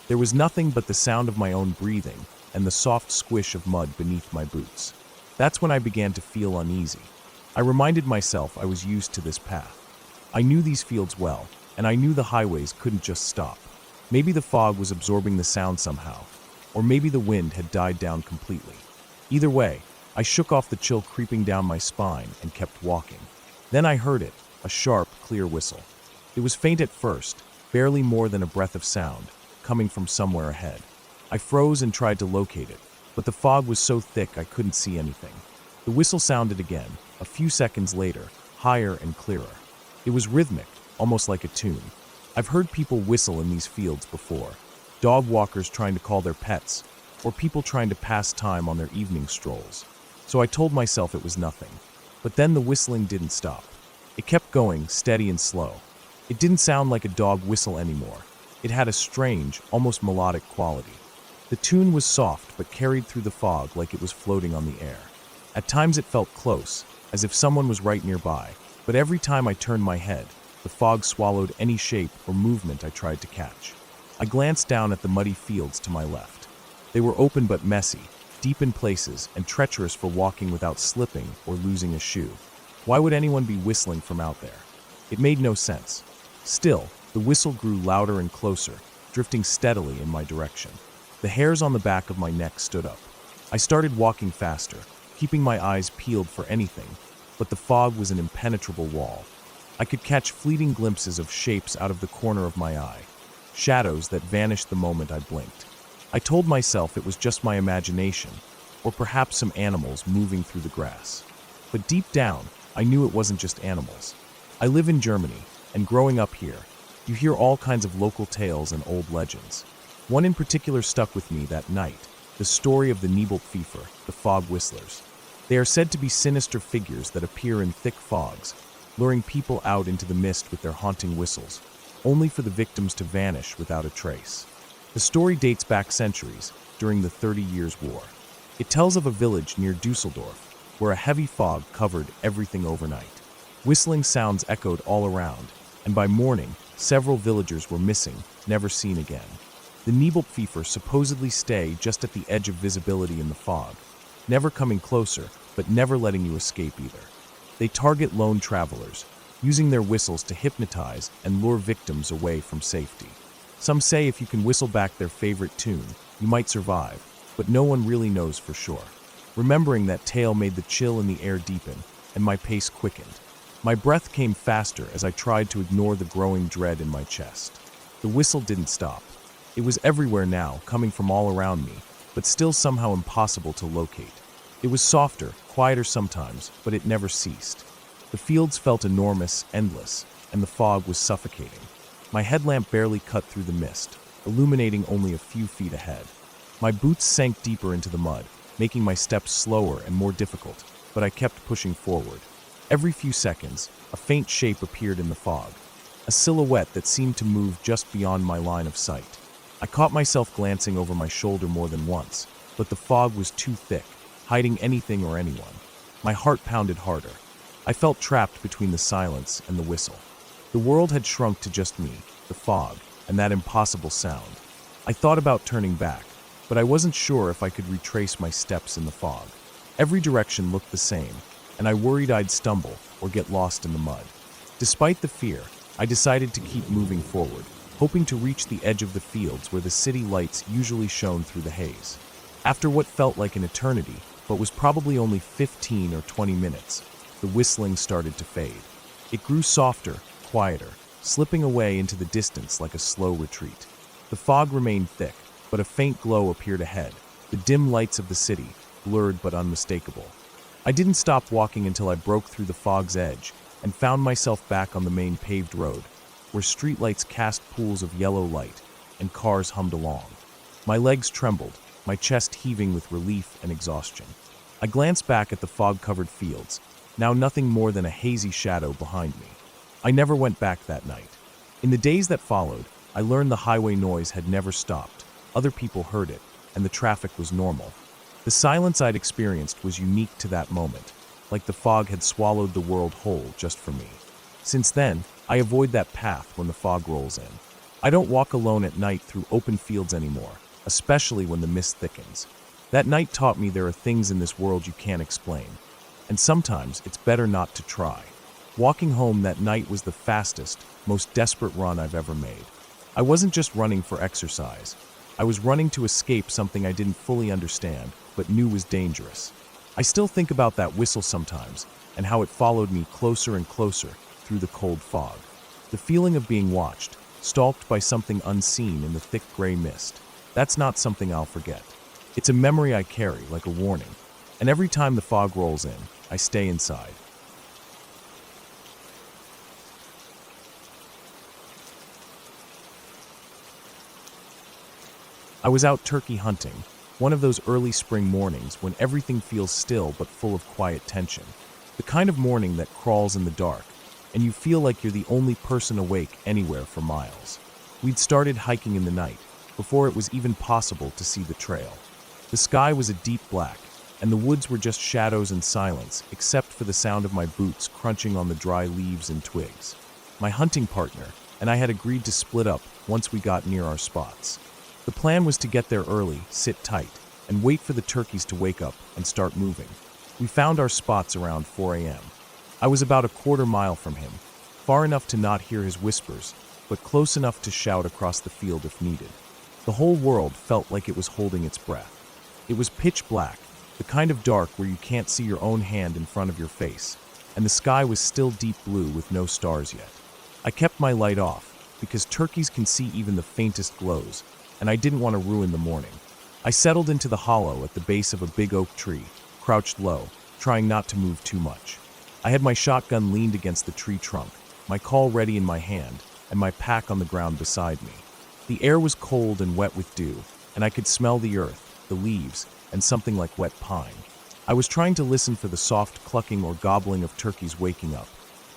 There was nothing but the sound of my own breathing and the soft squish of mud beneath my boots. That's when I began to feel uneasy. I reminded myself I was used to this path. I knew these fields well, and I knew the highways couldn't just stop. Maybe the fog was absorbing the sound somehow, or maybe the wind had died down completely. Either way, I shook off the chill creeping down my spine and kept walking. Then I heard it, a sharp, clear whistle. It was faint at first, barely more than a breath of sound, coming from somewhere ahead. I froze and tried to locate it, but the fog was so thick I couldn't see anything. The whistle sounded again, a few seconds later, higher and clearer. It was rhythmic, almost like a tune. I've heard people whistle in these fields before. Dog walkers trying to call their pets, or people trying to pass time on their evening strolls. So I told myself it was nothing. But then the whistling didn't stop. It kept going, steady and slow. It didn't sound like a dog whistle anymore. It had a strange, almost melodic quality. The tune was soft but carried through the fog like it was floating on the air. At times it felt close, as if someone was right nearby, but every time I turned my head, the fog swallowed any shape or movement I tried to catch. I glanced down at the muddy fields to my left. They were open but messy, deep in places, and treacherous for walking without slipping or losing a shoe. Why would anyone be whistling from out there? It made no sense. Still, the whistle grew louder and closer, drifting steadily in my direction. The hairs on the back of my neck stood up. I started walking faster, keeping my eyes peeled for anything, but the fog was an impenetrable wall. I could catch fleeting glimpses of shapes out of the corner of my eye, shadows that vanished the moment I blinked. I told myself it was just my imagination, or perhaps some animals moving through the grass. But deep down, I knew it wasn't just animals. I live in Germany, and growing up here, you hear all kinds of local tales and old legends. One in particular stuck with me that night, the story of the Nebelpfeifer, the fog whistlers. They are said to be sinister figures that appear in thick fogs, luring people out into the mist with their haunting whistles, only for the victims to vanish without a trace. The story dates back centuries, during the 30 Years' War. It tells of a village near Dusseldorf, where a heavy fog covered everything overnight. Whistling sounds echoed all around, and by morning, several villagers were missing, never seen again. The Nebelpfeifer supposedly stay just at the edge of visibility in the fog, never coming closer, but never letting you escape either. They target lone travelers, using their whistles to hypnotize and lure victims away from safety. Some say if you can whistle back their favorite tune, you might survive, but no one really knows for sure. Remembering that tale made the chill in the air deepen, and my pace quickened. My breath came faster as I tried to ignore the growing dread in my chest. The whistle didn't stop. It was everywhere now, coming from all around me, but still somehow impossible to locate. It was softer, quieter sometimes, but it never ceased. The fields felt enormous, endless, and the fog was suffocating. My headlamp barely cut through the mist, illuminating only a few feet ahead. My boots sank deeper into the mud, making my steps slower and more difficult, but I kept pushing forward. Every few seconds, a faint shape appeared in the fog, a silhouette that seemed to move just beyond my line of sight. I caught myself glancing over my shoulder more than once, but the fog was too thick, hiding anything or anyone. My heart pounded harder. I felt trapped between the silence and the whistle. The world had shrunk to just me, the fog, and that impossible sound. I thought about turning back, but I wasn't sure if I could retrace my steps in the fog. Every direction looked the same, and I worried I'd stumble or get lost in the mud. Despite the fear, I decided to keep moving forward, hoping to reach the edge of the fields where the city lights usually shone through the haze. After what felt like an eternity, but was probably only 15 or 20 minutes, the whistling started to fade. It grew softer, quieter, slipping away into the distance like a slow retreat. The fog remained thick, but a faint glow appeared ahead, the dim lights of the city, blurred but unmistakable. I didn't stop walking until I broke through the fog's edge and found myself back on the main paved road, where streetlights cast pools of yellow light and cars hummed along. My legs trembled, my chest heaving with relief and exhaustion. I glanced back at the fog-covered fields, now nothing more than a hazy shadow behind me. I never went back that night. In the days that followed, I learned the highway noise had never stopped. Other people heard it, and the traffic was normal. The silence I'd experienced was unique to that moment, like the fog had swallowed the world whole just for me. Since then, I avoid that path when the fog rolls in. I don't walk alone at night through open fields anymore, especially when the mist thickens. That night taught me there are things in this world you can't explain, and sometimes it's better not to try. Walking home that night was the fastest, most desperate run I've ever made. I wasn't just running for exercise. I was running to escape something I didn't fully understand, but knew was dangerous. I still think about that whistle sometimes, and how it followed me closer and closer through the cold fog. The feeling of being watched, stalked by something unseen in the thick gray mist, that's not something I'll forget. It's a memory I carry like a warning, and every time the fog rolls in, I stay inside. I was out turkey hunting, one of those early spring mornings when everything feels still but full of quiet tension. The kind of morning that crawls in the dark, and you feel like you're the only person awake anywhere for miles. We'd started hiking in the night, before it was even possible to see the trail. The sky was a deep black, and the woods were just shadows and silence, except for the sound of my boots crunching on the dry leaves and twigs. My hunting partner and I had agreed to split up once we got near our spots. The plan was to get there early, sit tight, and wait for the turkeys to wake up and start moving. We found our spots around 4 a.m. I was about a quarter mile from him, far enough to not hear his whispers, but close enough to shout across the field if needed. The whole world felt like it was holding its breath. It was pitch black, the kind of dark where you can't see your own hand in front of your face, and the sky was still deep blue with no stars yet. I kept my light off, because turkeys can see even the faintest glows, and I didn't want to ruin the morning. I settled into the hollow at the base of a big oak tree, crouched low, trying not to move too much. I had my shotgun leaned against the tree trunk, my call ready in my hand, and my pack on the ground beside me. The air was cold and wet with dew, and I could smell the earth, the leaves, and something like wet pine. I was trying to listen for the soft clucking or gobbling of turkeys waking up,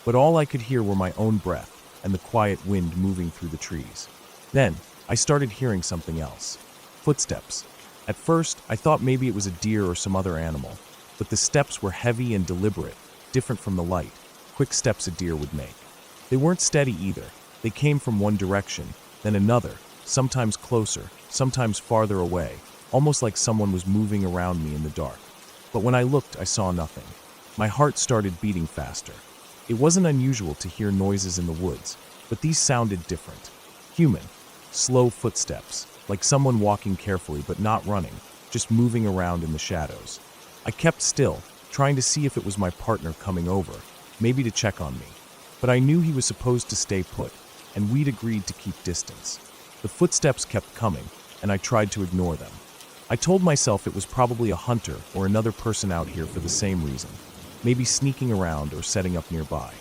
but all I could hear were my own breath and the quiet wind moving through the trees. Then, I started hearing something else. Footsteps. At first, I thought maybe it was a deer or some other animal, but the steps were heavy and deliberate, different from the light, quick steps a deer would make. They weren't steady either. They came from one direction, then another, sometimes closer, sometimes farther away, almost like someone was moving around me in the dark. But when I looked, I saw nothing. My heart started beating faster. It wasn't unusual to hear noises in the woods, but these sounded different. Human. Slow footsteps, like someone walking carefully but not running, just moving around in the shadows. I kept still, trying to see if it was my partner coming over, maybe to check on me. But I knew he was supposed to stay put, and we'd agreed to keep distance. The footsteps kept coming, and I tried to ignore them. I told myself it was probably a hunter or another person out here for the same reason, maybe sneaking around or setting up nearby.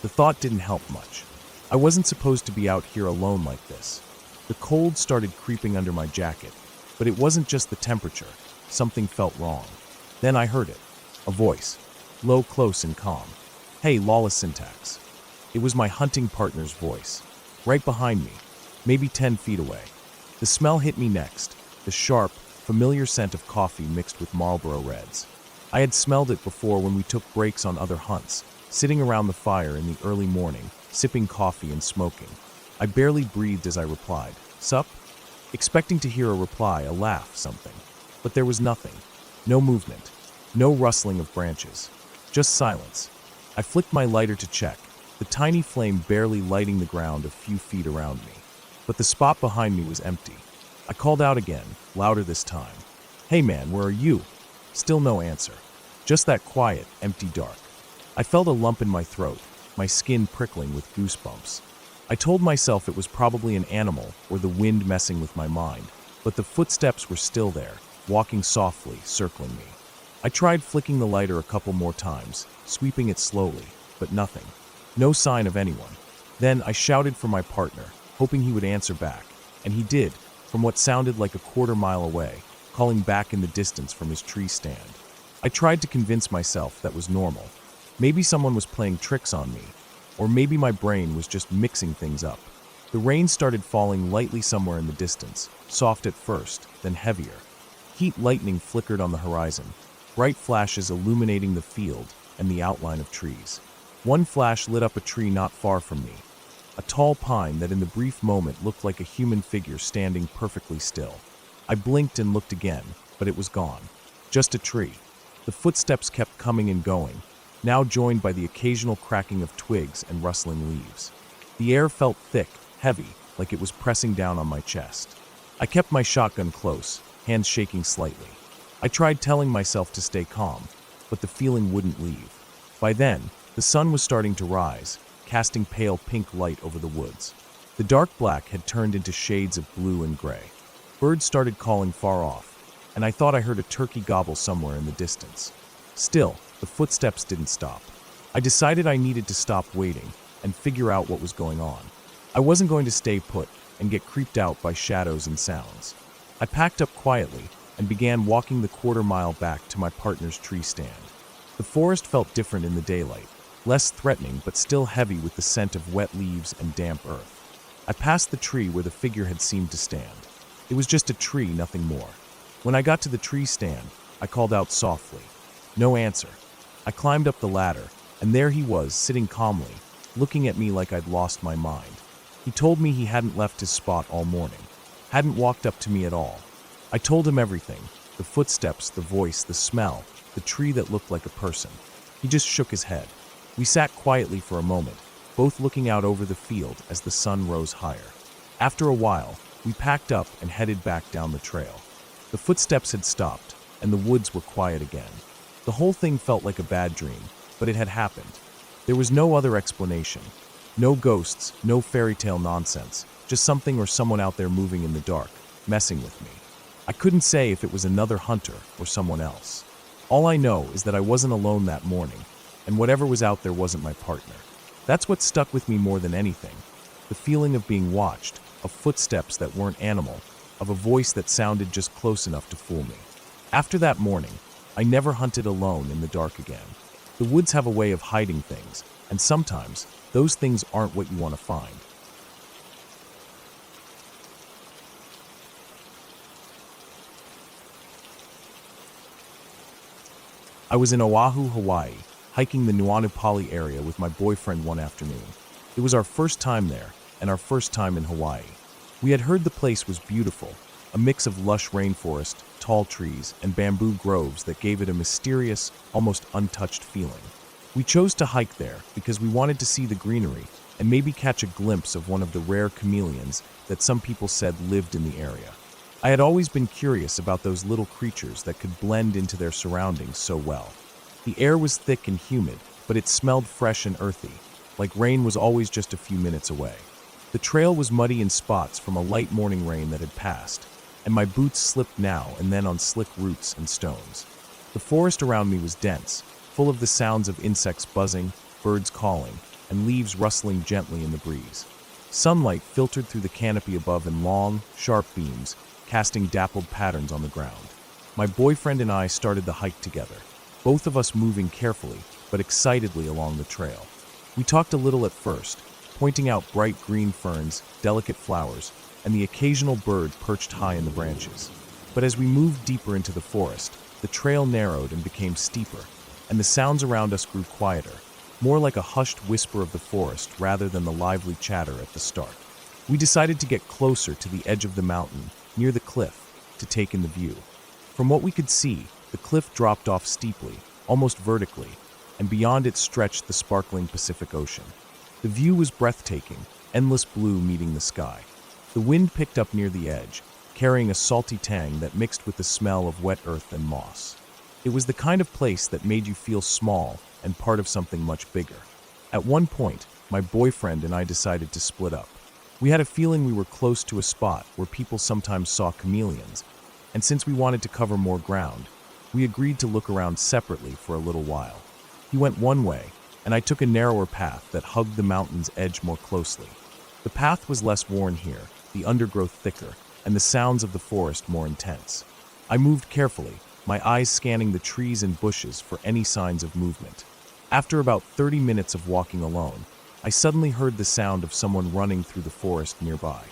The thought didn't help much. I wasn't supposed to be out here alone like this. The cold started creeping under my jacket, but it wasn't just the temperature. Something felt wrong. Then I heard it. A voice. Low, close, and calm. Hey, lawless syntax. It was my hunting partner's voice. Right behind me, maybe 10 feet away. The smell hit me next. The sharp, familiar scent of coffee mixed with Marlboro Reds. I had smelled it before when we took breaks on other hunts, sitting around the fire in the early morning, sipping coffee and smoking. I barely breathed as I replied, "Sup?" Expecting to hear a reply, a laugh, something. But there was nothing. No movement. No rustling of branches. Just silence. I flicked my lighter to check, the tiny flame barely lighting the ground a few feet around me. But the spot behind me was empty. I called out again, louder this time. "Hey man, where are you?" Still no answer. Just that quiet, empty dark. I felt a lump in my throat, my skin prickling with goosebumps. I told myself it was probably an animal or the wind messing with my mind, but the footsteps were still there, walking softly, circling me. I tried flicking the lighter a couple more times, sweeping it slowly, but nothing. No sign of anyone. Then I shouted for my partner, hoping he would answer back, and he did, from what sounded like a quarter-mile away, calling back in the distance from his tree stand. I tried to convince myself that was normal. Maybe someone was playing tricks on me, or maybe my brain was just mixing things up. The rain started falling lightly somewhere in the distance, soft at first, then heavier. Heat lightning flickered on the horizon, bright flashes illuminating the field and the outline of trees. One flash lit up a tree not far from me, a tall pine that in the brief moment looked like a human figure standing perfectly still. I blinked and looked again, but it was gone. Just a tree. The footsteps kept coming and going, now joined by the occasional cracking of twigs and rustling leaves. The air felt thick, heavy, like it was pressing down on my chest. I kept my shotgun close, hands shaking slightly. I tried telling myself to stay calm, but the feeling wouldn't leave. By then, the sun was starting to rise, casting pale pink light over the woods. The dark black had turned into shades of blue and gray. Birds started calling far off, and I thought I heard a turkey gobble somewhere in the distance. Still, the footsteps didn't stop. I decided I needed to stop waiting and figure out what was going on. I wasn't going to stay put and get creeped out by shadows and sounds. I packed up quietly and began walking the quarter-mile back to my partner's tree stand. The forest felt different in the daylight, less threatening but still heavy with the scent of wet leaves and damp earth. I passed the tree where the figure had seemed to stand. It was just a tree, nothing more. When I got to the tree stand, I called out softly. No answer. I climbed up the ladder, and there he was, sitting calmly, looking at me like I'd lost my mind. He told me he hadn't left his spot all morning, hadn't walked up to me at all. I told him everything, the footsteps, the voice, the smell, the tree that looked like a person. He just shook his head. We sat quietly for a moment, both looking out over the field as the sun rose higher. After a while, we packed up and headed back down the trail. The footsteps had stopped, and the woods were quiet again. The whole thing felt like a bad dream, but it had happened. There was no other explanation. No ghosts, no fairy tale nonsense, just something or someone out there moving in the dark, messing with me. I couldn't say if it was another hunter or someone else. All I know is that I wasn't alone that morning, and whatever was out there wasn't my partner. That's what stuck with me more than anything. The feeling of being watched, of footsteps that weren't animal, of a voice that sounded just close enough to fool me. After that morning, I never hunted alone in the dark again. The woods have a way of hiding things, and sometimes those things aren't what you want to find. I was in Oahu, Hawaii, hiking the Nuanupali area with my boyfriend one afternoon. It was our first time there, and our first time in Hawaii. We had heard the place was beautiful, a mix of lush rainforest, tall trees, and bamboo groves that gave it a mysterious, almost untouched feeling. We chose to hike there because we wanted to see the greenery and maybe catch a glimpse of one of the rare chameleons that some people said lived in the area. I had always been curious about those little creatures that could blend into their surroundings so well. The air was thick and humid, but it smelled fresh and earthy, like rain was always just a few minutes away. The trail was muddy in spots from a light morning rain that had passed, and my boots slipped now and then on slick roots and stones. The forest around me was dense, full of the sounds of insects buzzing, birds calling, and leaves rustling gently in the breeze. Sunlight filtered through the canopy above in long, sharp beams, casting dappled patterns on the ground. My boyfriend and I started the hike together, both of us moving carefully but excitedly along the trail. We talked a little at first, pointing out bright green ferns, delicate flowers, and the occasional bird perched high in the branches. But as we moved deeper into the forest, the trail narrowed and became steeper, and the sounds around us grew quieter, more like a hushed whisper of the forest rather than the lively chatter at the start. We decided to get closer to the edge of the mountain, near the cliff, to take in the view. From what we could see, the cliff dropped off steeply, almost vertically, and beyond it stretched the sparkling Pacific Ocean. The view was breathtaking, endless blue meeting the sky. The wind picked up near the edge, carrying a salty tang that mixed with the smell of wet earth and moss. It was the kind of place that made you feel small and part of something much bigger. At one point, my boyfriend and I decided to split up. We had a feeling we were close to a spot where people sometimes saw chameleons, and since we wanted to cover more ground, we agreed to look around separately for a little while. He went one way, and I took a narrower path that hugged the mountain's edge more closely. The path was less worn here, the undergrowth thicker, and the sounds of the forest more intense. I moved carefully, my eyes scanning the trees and bushes for any signs of movement. After about 30 minutes of walking alone, I suddenly heard the sound of someone running through the forest nearby.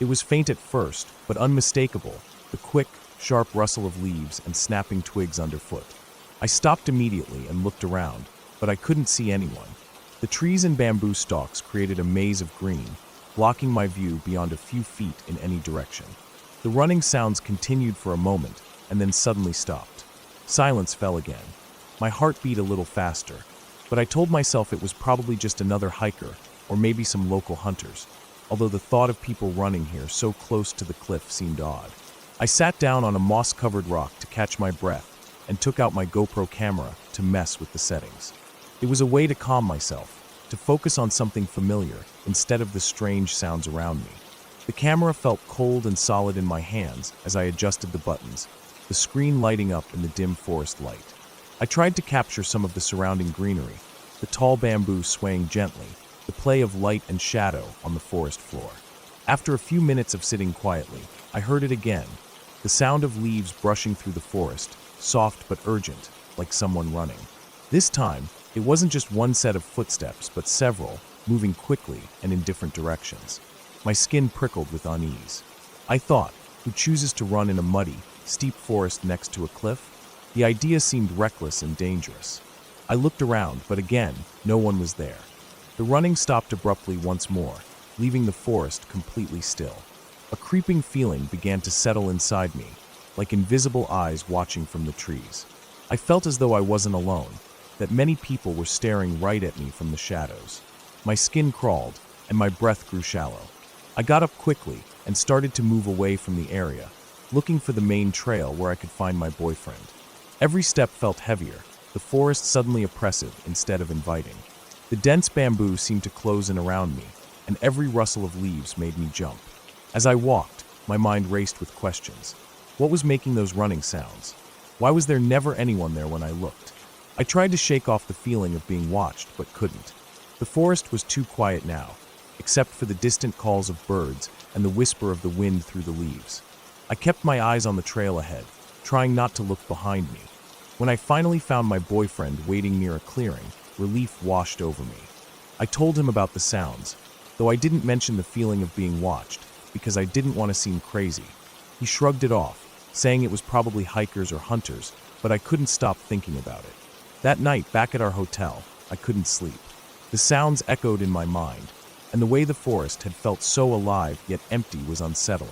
It was faint at first, but unmistakable, the quick, sharp rustle of leaves and snapping twigs underfoot. I stopped immediately and looked around, but I couldn't see anyone. The trees and bamboo stalks created a maze of green, blocking my view beyond a few feet in any direction. The running sounds continued for a moment, and then suddenly stopped. Silence fell again. My heart beat a little faster, but I told myself it was probably just another hiker, or maybe some local hunters, although the thought of people running here so close to the cliff seemed odd. I sat down on a moss-covered rock to catch my breath, and took out my GoPro camera to mess with the settings. It was a way to calm myself, to focus on something familiar instead of the strange sounds around me. The camera felt cold and solid in my hands as I adjusted the buttons, the screen lighting up in the dim forest light. I tried to capture some of the surrounding greenery, the tall bamboo swaying gently, the play of light and shadow on the forest floor. After a few minutes of sitting quietly, I heard it again, the sound of leaves brushing through the forest, soft but urgent, like someone running. This time, it wasn't just one set of footsteps, but several, moving quickly and in different directions. My skin prickled with unease. I thought, who chooses to run in a muddy, steep forest next to a cliff? The idea seemed reckless and dangerous. I looked around, but again, no one was there. The running stopped abruptly once more, leaving the forest completely still. A creeping feeling began to settle inside me, like invisible eyes watching from the trees. I felt as though I wasn't alone, that many people were staring right at me from the shadows. My skin crawled, and my breath grew shallow. I got up quickly and started to move away from the area, looking for the main trail where I could find my boyfriend. Every step felt heavier, the forest suddenly oppressive instead of inviting. The dense bamboo seemed to close in around me, and every rustle of leaves made me jump. As I walked, my mind raced with questions. What was making those running sounds? Why was there never anyone there when I looked? I tried to shake off the feeling of being watched, but couldn't. The forest was too quiet now, except for the distant calls of birds and the whisper of the wind through the leaves. I kept my eyes on the trail ahead, trying not to look behind me. When I finally found my boyfriend waiting near a clearing, relief washed over me. I told him about the sounds, though I didn't mention the feeling of being watched, because I didn't want to seem crazy. He shrugged it off, saying it was probably hikers or hunters, but I couldn't stop thinking about it. That night, back at our hotel, I couldn't sleep. The sounds echoed in my mind, and the way the forest had felt so alive yet empty was unsettling.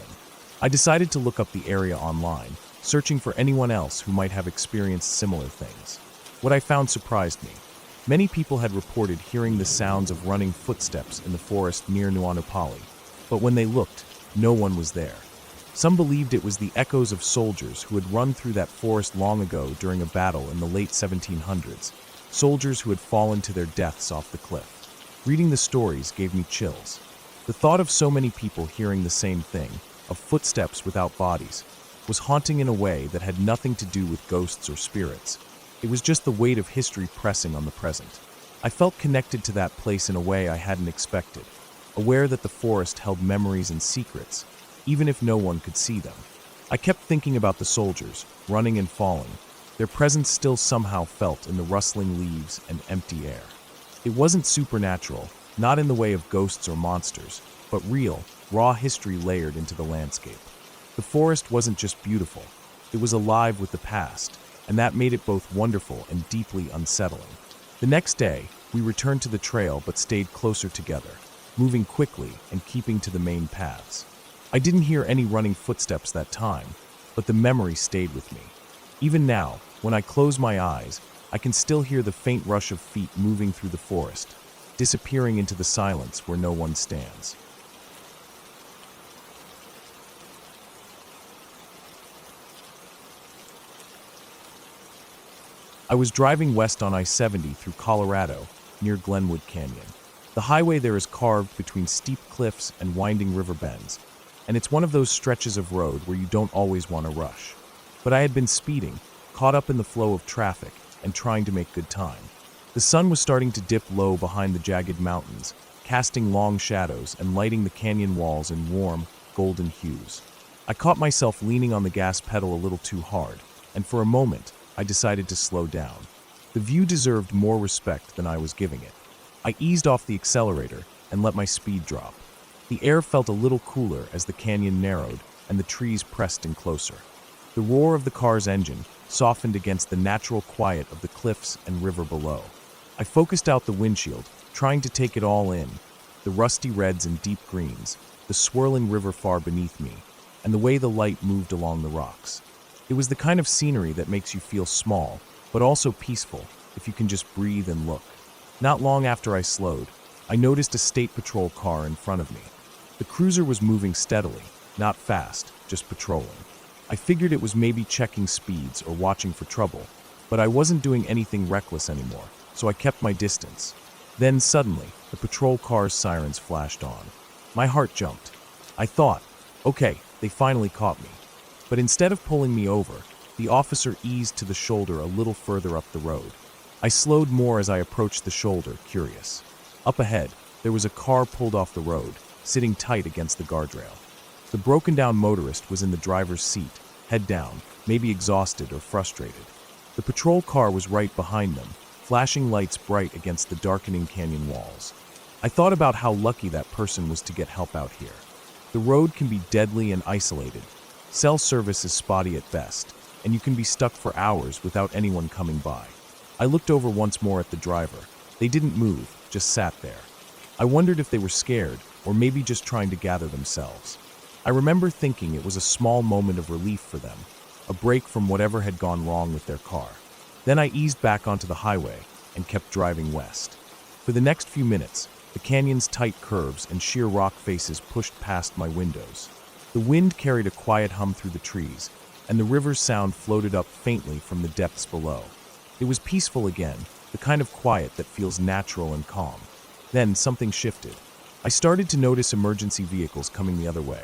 I decided to look up the area online, searching for anyone else who might have experienced similar things. What I found surprised me. Many people had reported hearing the sounds of running footsteps in the forest near Nuanupali, but when they looked, no one was there. Some believed it was the echoes of soldiers who had run through that forest long ago during a battle in the late 1700s, soldiers who had fallen to their deaths off the cliff. Reading the stories gave me chills. The thought of so many people hearing the same thing, of footsteps without bodies, was haunting in a way that had nothing to do with ghosts or spirits. It was just the weight of history pressing on the present. I felt connected to that place in a way I hadn't expected, aware that the forest held memories and secrets, even if no one could see them. I kept thinking about the soldiers, running and falling, their presence still somehow felt in the rustling leaves and empty air. It wasn't supernatural, not in the way of ghosts or monsters, but real, raw history layered into the landscape. The forest wasn't just beautiful, it was alive with the past, and that made it both wonderful and deeply unsettling. The next day, we returned to the trail but stayed closer together, moving quickly and keeping to the main paths. I didn't hear any running footsteps that time, but the memory stayed with me. Even now, when I close my eyes, I can still hear the faint rush of feet moving through the forest, disappearing into the silence where no one stands. I was driving west on I-70 through Colorado, near Glenwood Canyon. The highway there is carved between steep cliffs and winding river bends, and it's one of those stretches of road where you don't always want to rush. But I had been speeding, caught up in the flow of traffic, and trying to make good time. The sun was starting to dip low behind the jagged mountains, casting long shadows and lighting the canyon walls in warm, golden hues. I caught myself leaning on the gas pedal a little too hard, and for a moment, I decided to slow down. The view deserved more respect than I was giving it. I eased off the accelerator and let my speed drop. The air felt a little cooler as the canyon narrowed and the trees pressed in closer. The roar of the car's engine softened against the natural quiet of the cliffs and river below. I focused out the windshield, trying to take it all in, the rusty reds and deep greens, the swirling river far beneath me, and the way the light moved along the rocks. It was the kind of scenery that makes you feel small, but also peaceful, if you can just breathe and look. Not long after I slowed, I noticed a state patrol car in front of me. The cruiser was moving steadily, not fast, just patrolling. I figured it was maybe checking speeds or watching for trouble, but I wasn't doing anything reckless anymore, so I kept my distance. Then suddenly, the patrol car's sirens flashed on. My heart jumped. I thought, okay, they finally caught me. But instead of pulling me over, the officer eased to the shoulder a little further up the road. I slowed more as I approached the shoulder, curious. Up ahead, there was a car pulled off the road, sitting tight against the guardrail. The broken-down motorist was in the driver's seat, head down, maybe exhausted or frustrated. The patrol car was right behind them, flashing lights bright against the darkening canyon walls. I thought about how lucky that person was to get help out here. The road can be deadly and isolated. Cell service is spotty at best, and you can be stuck for hours without anyone coming by. I looked over once more at the driver. They didn't move, just sat there. I wondered if they were scared, or maybe just trying to gather themselves. I remember thinking it was a small moment of relief for them, a break from whatever had gone wrong with their car. Then I eased back onto the highway and kept driving west. For the next few minutes, the canyon's tight curves and sheer rock faces pushed past my windows. The wind carried a quiet hum through the trees, and the river's sound floated up faintly from the depths below. It was peaceful again, the kind of quiet that feels natural and calm. Then something shifted. I started to notice emergency vehicles coming the other way,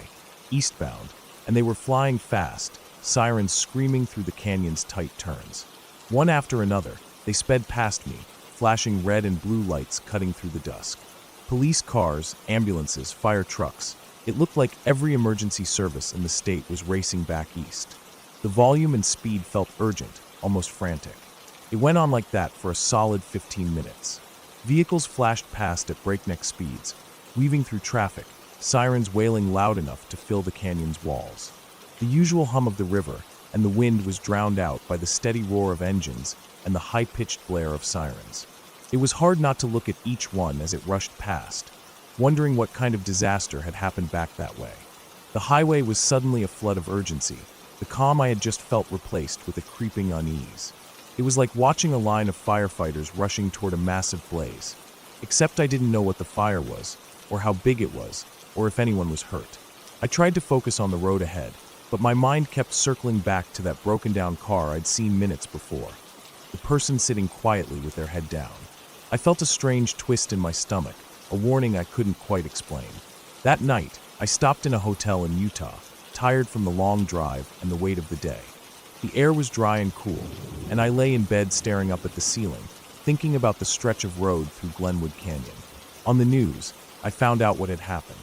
eastbound, and they were flying fast, sirens screaming through the canyon's tight turns. One after another, they sped past me, flashing red and blue lights cutting through the dusk. Police cars, ambulances, fire trucks. It looked like every emergency service in the state was racing back east. The volume and speed felt urgent, almost frantic. It went on like that for a solid 15 minutes. Vehicles flashed past at breakneck speeds, weaving through traffic, sirens wailing loud enough to fill the canyon's walls. The usual hum of the river and the wind was drowned out by the steady roar of engines and the high-pitched blare of sirens. It was hard not to look at each one as it rushed past, wondering what kind of disaster had happened back that way. The highway was suddenly a flood of urgency, the calm I had just felt replaced with a creeping unease. It was like watching a line of firefighters rushing toward a massive blaze, except I didn't know what the fire was, or how big it was, or if anyone was hurt. I tried to focus on the road ahead, but my mind kept circling back to that broken-down car I'd seen minutes before, the person sitting quietly with their head down. I felt a strange twist in my stomach, a warning I couldn't quite explain. That night, I stopped in a hotel in Utah, tired from the long drive and the weight of the day. The air was dry and cool, and I lay in bed staring up at the ceiling, thinking about the stretch of road through Glenwood Canyon. On the news, I found out what had happened.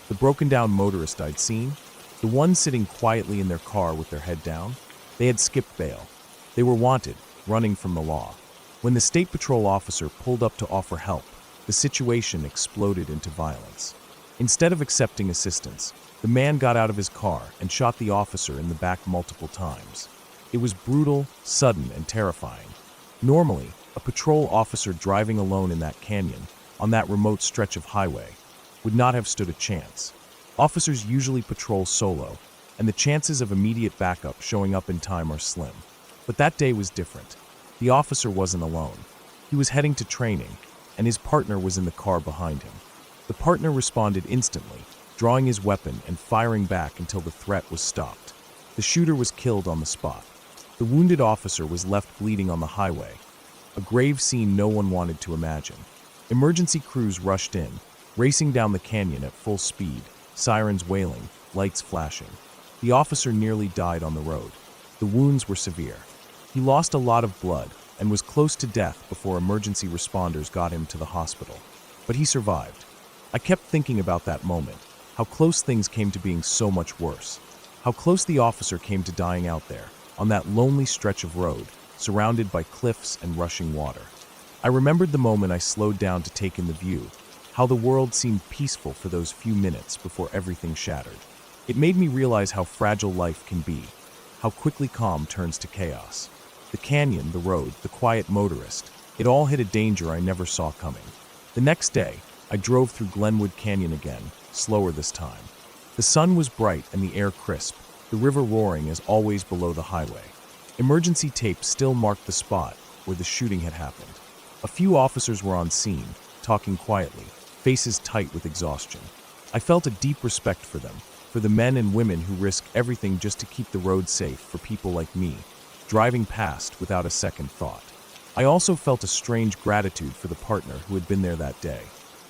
The broken-down motorist I'd seen, the one sitting quietly in their car with their head down, they had skipped bail. They were wanted, running from the law. When the state patrol officer pulled up to offer help, the situation exploded into violence. Instead of accepting assistance, the man got out of his car and shot the officer in the back multiple times. It was brutal, sudden, and terrifying. Normally, a patrol officer driving alone in that canyon, on that remote stretch of highway, would not have stood a chance. Officers usually patrol solo, and the chances of immediate backup showing up in time are slim. But that day was different. The officer wasn't alone. He was heading to training, and his partner was in the car behind him. The partner responded instantly, drawing his weapon and firing back until the threat was stopped. The shooter was killed on the spot. The wounded officer was left bleeding on the highway, a grave scene no one wanted to imagine. Emergency crews rushed in, racing down the canyon at full speed, sirens wailing, lights flashing. The officer nearly died on the road. The wounds were severe. He lost a lot of blood and was close to death before emergency responders got him to the hospital. But he survived. I kept thinking about that moment, how close things came to being so much worse. How close the officer came to dying out there, on that lonely stretch of road, surrounded by cliffs and rushing water. I remembered the moment I slowed down to take in the view, how the world seemed peaceful for those few minutes before everything shattered. It made me realize how fragile life can be, how quickly calm turns to chaos. The canyon, the road, the quiet motorist, it all hid a danger I never saw coming. The next day, I drove through Glenwood Canyon again, slower this time. The sun was bright and the air crisp, the river roaring as always below the highway. Emergency tape still marked the spot where the shooting had happened. A few officers were on scene, talking quietly, faces tight with exhaustion. I felt a deep respect for them, for the men and women who risk everything just to keep the road safe for people like me, driving past without a second thought. I also felt a strange gratitude for the partner who had been there that day,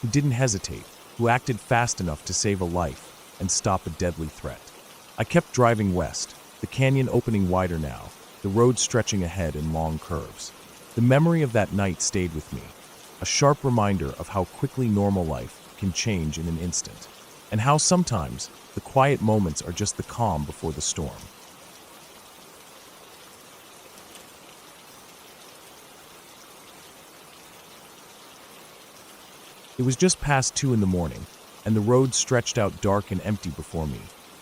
who didn't hesitate, who acted fast enough to save a life and stop a deadly threat. I kept driving west, the canyon opening wider now, the road stretching ahead in long curves. The memory of that night stayed with me, a sharp reminder of how quickly normal life can change in an instant, and how sometimes the quiet moments are just the calm before the storm. It was just past 2 in the morning, and the road stretched out dark and empty before me,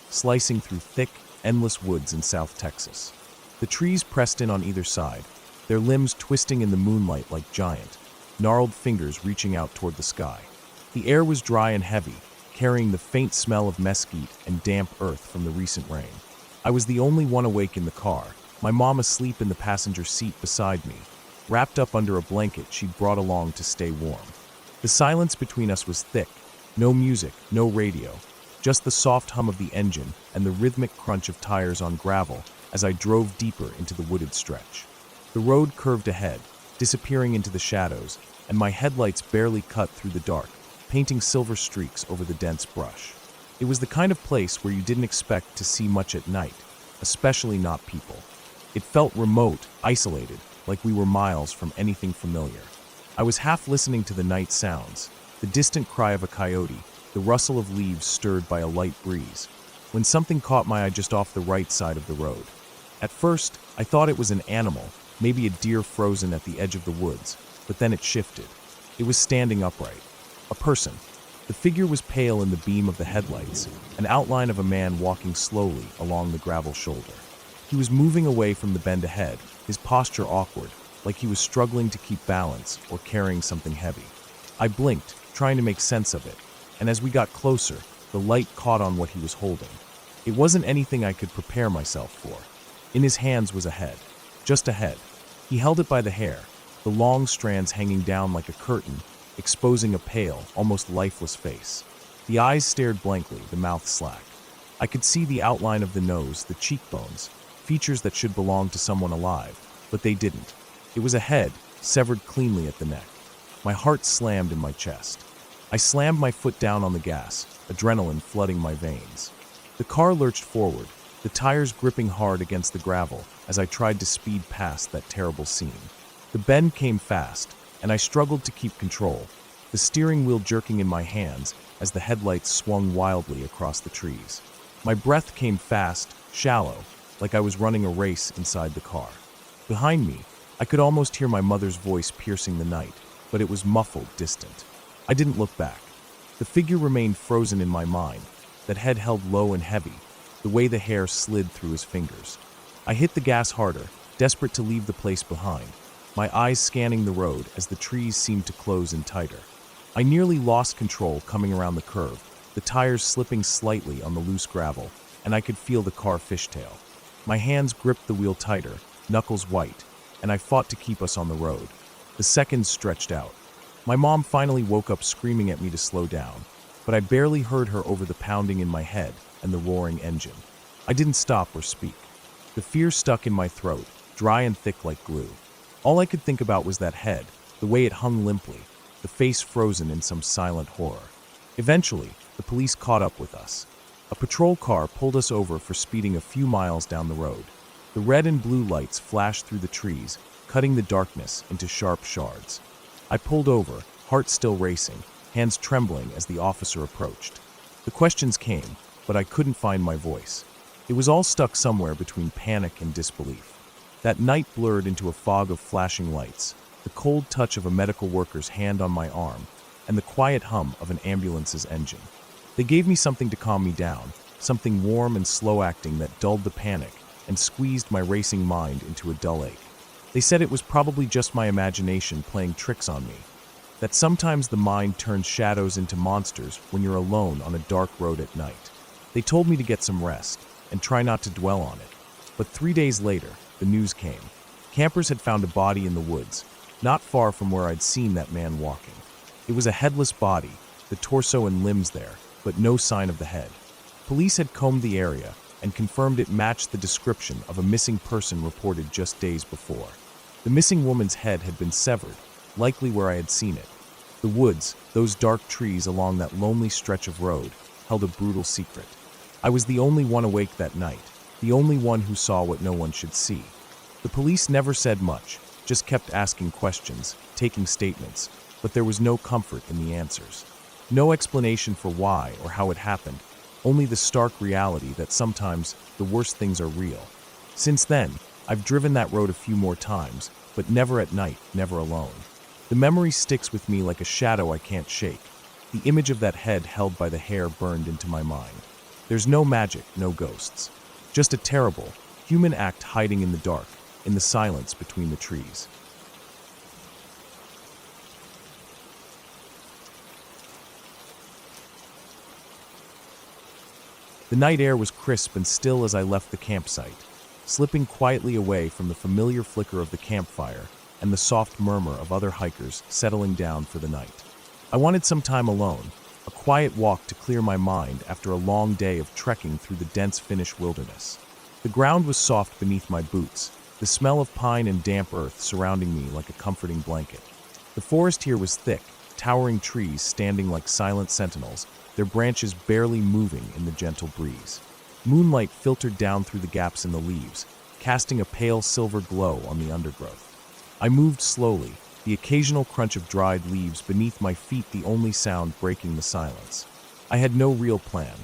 slicing through thick, endless woods in South Texas. The trees pressed in on either side, their limbs twisting in the moonlight like giant, gnarled fingers reaching out toward the sky. The air was dry and heavy, carrying the faint smell of mesquite and damp earth from the recent rain. I was the only one awake in the car, my mom asleep in the passenger seat beside me, wrapped up under a blanket she'd brought along to stay warm. The silence between us was thick, no music, no radio, just the soft hum of the engine and the rhythmic crunch of tires on gravel as I drove deeper into the wooded stretch. The road curved ahead, disappearing into the shadows, and my headlights barely cut through the dark, painting silver streaks over the dense brush. It was the kind of place where you didn't expect to see much at night, especially not people. It felt remote, isolated, like we were miles from anything familiar. I was half listening to the night sounds, the distant cry of a coyote, the rustle of leaves stirred by a light breeze, when something caught my eye just off the right side of the road. At first, I thought it was an animal, maybe a deer frozen at the edge of the woods, but then it shifted. It was standing upright. A person. The figure was pale in the beam of the headlights, an outline of a man walking slowly along the gravel shoulder. He was moving away from the bend ahead, his posture awkward, like he was struggling to keep balance or carrying something heavy. I blinked, trying to make sense of it, and as we got closer, the light caught on what he was holding. It wasn't anything I could prepare myself for. In his hands was a head. Just a head. He held it by the hair, the long strands hanging down like a curtain, exposing a pale, almost lifeless face. The eyes stared blankly, the mouth slack. I could see the outline of the nose, the cheekbones, features that should belong to someone alive, but they didn't. It was a head, severed cleanly at the neck. My heart slammed in my chest. I slammed my foot down on the gas, adrenaline flooding my veins. The car lurched forward, the tires gripping hard against the gravel as I tried to speed past that terrible scene. The bend came fast, and I struggled to keep control, the steering wheel jerking in my hands as the headlights swung wildly across the trees. My breath came fast, shallow, like I was running a race inside the car. Behind me, I could almost hear my mother's voice piercing the night, but it was muffled, distant. I didn't look back. The figure remained frozen in my mind, that head held low and heavy, the way the hair slid through his fingers. I hit the gas harder, desperate to leave the place behind, my eyes scanning the road as the trees seemed to close in tighter. I nearly lost control coming around the curve, the tires slipping slightly on the loose gravel, and I could feel the car fishtail. My hands gripped the wheel tighter, knuckles white, and I fought to keep us on the road. The seconds stretched out. My mom finally woke up screaming at me to slow down, but I barely heard her over the pounding in my head and the roaring engine. I didn't stop or speak. The fear stuck in my throat, dry and thick like glue. All I could think about was that head, the way it hung limply, the face frozen in some silent horror. Eventually, the police caught up with us. A patrol car pulled us over for speeding a few miles down the road. The red and blue lights flashed through the trees, cutting the darkness into sharp shards. I pulled over, heart still racing, hands trembling as the officer approached. The questions came, but I couldn't find my voice. It was all stuck somewhere between panic and disbelief. That night blurred into a fog of flashing lights, the cold touch of a medical worker's hand on my arm, and the quiet hum of an ambulance's engine. They gave me something to calm me down, something warm and slow-acting that dulled the panic and squeezed my racing mind into a dull ache. They said it was probably just my imagination playing tricks on me, that sometimes the mind turns shadows into monsters when you're alone on a dark road at night. They told me to get some rest and try not to dwell on it. But 3 days later, the news came. Campers had found a body in the woods, not far from where I'd seen that man walking. It was a headless body, the torso and limbs there, but no sign of the head. Police had combed the area and confirmed it matched the description of a missing person reported just days before. The missing woman's head had been severed, likely where I had seen it. The woods, those dark trees along that lonely stretch of road, held a brutal secret. I was the only one awake that night, the only one who saw what no one should see. The police never said much, just kept asking questions, taking statements, but there was no comfort in the answers. No explanation for why or how it happened, only the stark reality that sometimes the worst things are real. Since then, I've driven that road a few more times, but never at night, never alone. The memory sticks with me like a shadow I can't shake. The image of that head held by the hair burned into my mind. There's no magic, no ghosts. Just a terrible, human act hiding in the dark, in the silence between the trees. The night air was crisp and still as I left the campsite, slipping quietly away from the familiar flicker of the campfire and the soft murmur of other hikers settling down for the night. I wanted some time alone, a quiet walk to clear my mind after a long day of trekking through the dense Finnish wilderness. The ground was soft beneath my boots, the smell of pine and damp earth surrounding me like a comforting blanket. The forest here was thick, towering trees standing like silent sentinels, their branches barely moving in the gentle breeze. Moonlight filtered down through the gaps in the leaves, casting a pale silver glow on the undergrowth. I moved slowly, the occasional crunch of dried leaves beneath my feet the only sound breaking the silence. I had no real plan,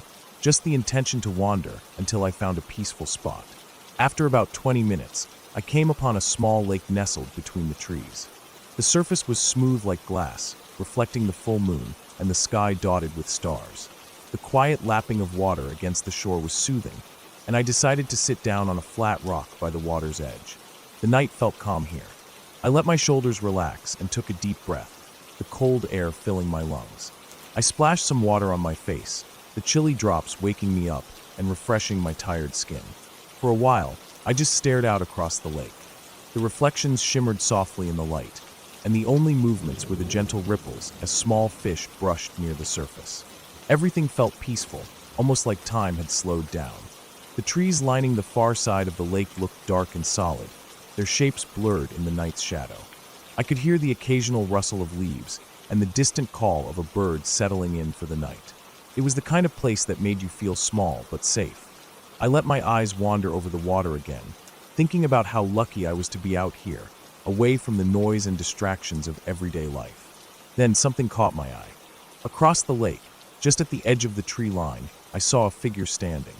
just the intention to wander until I found a peaceful spot. After about 20 minutes, I came upon a small lake nestled between the trees. The surface was smooth like glass, reflecting the full moon and the sky dotted with stars. The quiet lapping of water against the shore was soothing, and I decided to sit down on a flat rock by the water's edge. The night felt calm here. I let my shoulders relax and took a deep breath, the cold air filling my lungs. I splashed some water on my face, the chilly drops waking me up and refreshing my tired skin. For a while, I just stared out across the lake. The reflections shimmered softly in the light, and the only movements were the gentle ripples as small fish brushed near the surface. Everything felt peaceful, almost like time had slowed down. The trees lining the far side of the lake looked dark and solid, their shapes blurred in the night's shadow. I could hear the occasional rustle of leaves and the distant call of a bird settling in for the night. It was the kind of place that made you feel small but safe. I let my eyes wander over the water again, thinking about how lucky I was to be out here, away from the noise and distractions of everyday life. Then something caught my eye. Across the lake, just at the edge of the tree line, I saw a figure standing.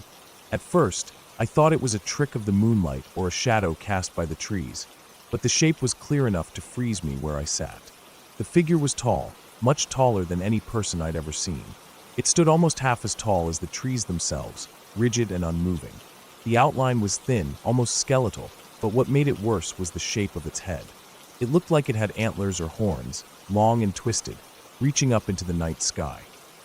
At first, I thought it was a trick of the moonlight or a shadow cast by the trees, but the shape was clear enough to freeze me where I sat. The figure was tall, much taller than any person I'd ever seen. It stood almost half as tall as the trees themselves, rigid and unmoving. The outline was thin, almost skeletal, but what made it worse was the shape of its head. It looked like it had antlers or horns, long and twisted, reaching up into the night sky.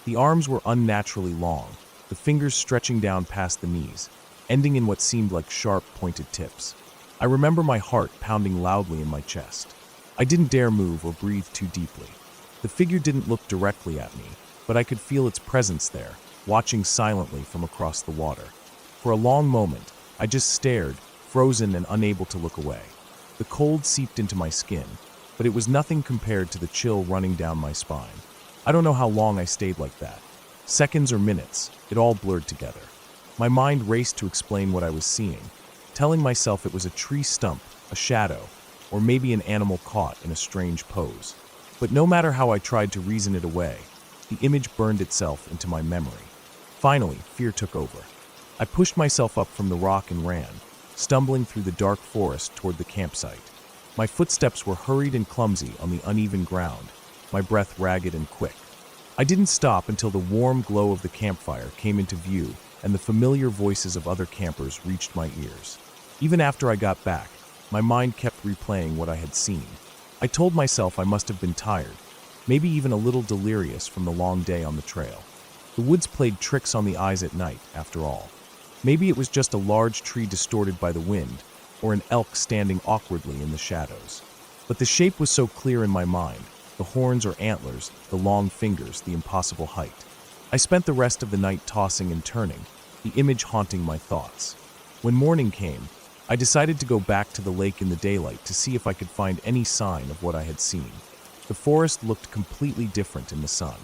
The arms were unnaturally long, the fingers stretching down past the knees, ending in what seemed like sharp, pointed tips. I remember my heart pounding loudly in my chest. I didn't dare move or breathe too deeply. The figure didn't look directly at me, but I could feel its presence there, watching silently from across the water. For a long moment, I just stared, frozen and unable to look away. The cold seeped into my skin, but it was nothing compared to the chill running down my spine. I don't know how long I stayed like that. Seconds or minutes, it all blurred together. My mind raced to explain what I was seeing, telling myself it was a tree stump, a shadow, or maybe an animal caught in a strange pose. But no matter how I tried to reason it away, the image burned itself into my memory. Finally, fear took over. I pushed myself up from the rock and ran, stumbling through the dark forest toward the campsite. My footsteps were hurried and clumsy on the uneven ground, my breath ragged and quick. I didn't stop until the warm glow of the campfire came into view and the familiar voices of other campers reached my ears. Even after I got back, my mind kept replaying what I had seen. I told myself I must have been tired, maybe even a little delirious from the long day on the trail. The woods played tricks on the eyes at night, after all. Maybe it was just a large tree distorted by the wind, or an elk standing awkwardly in the shadows. But the shape was so clear in my mind, the horns or antlers, the long fingers, the impossible height. I spent the rest of the night tossing and turning, the image haunting my thoughts. When morning came, I decided to go back to the lake in the daylight to see if I could find any sign of what I had seen. The forest looked completely different in the sun.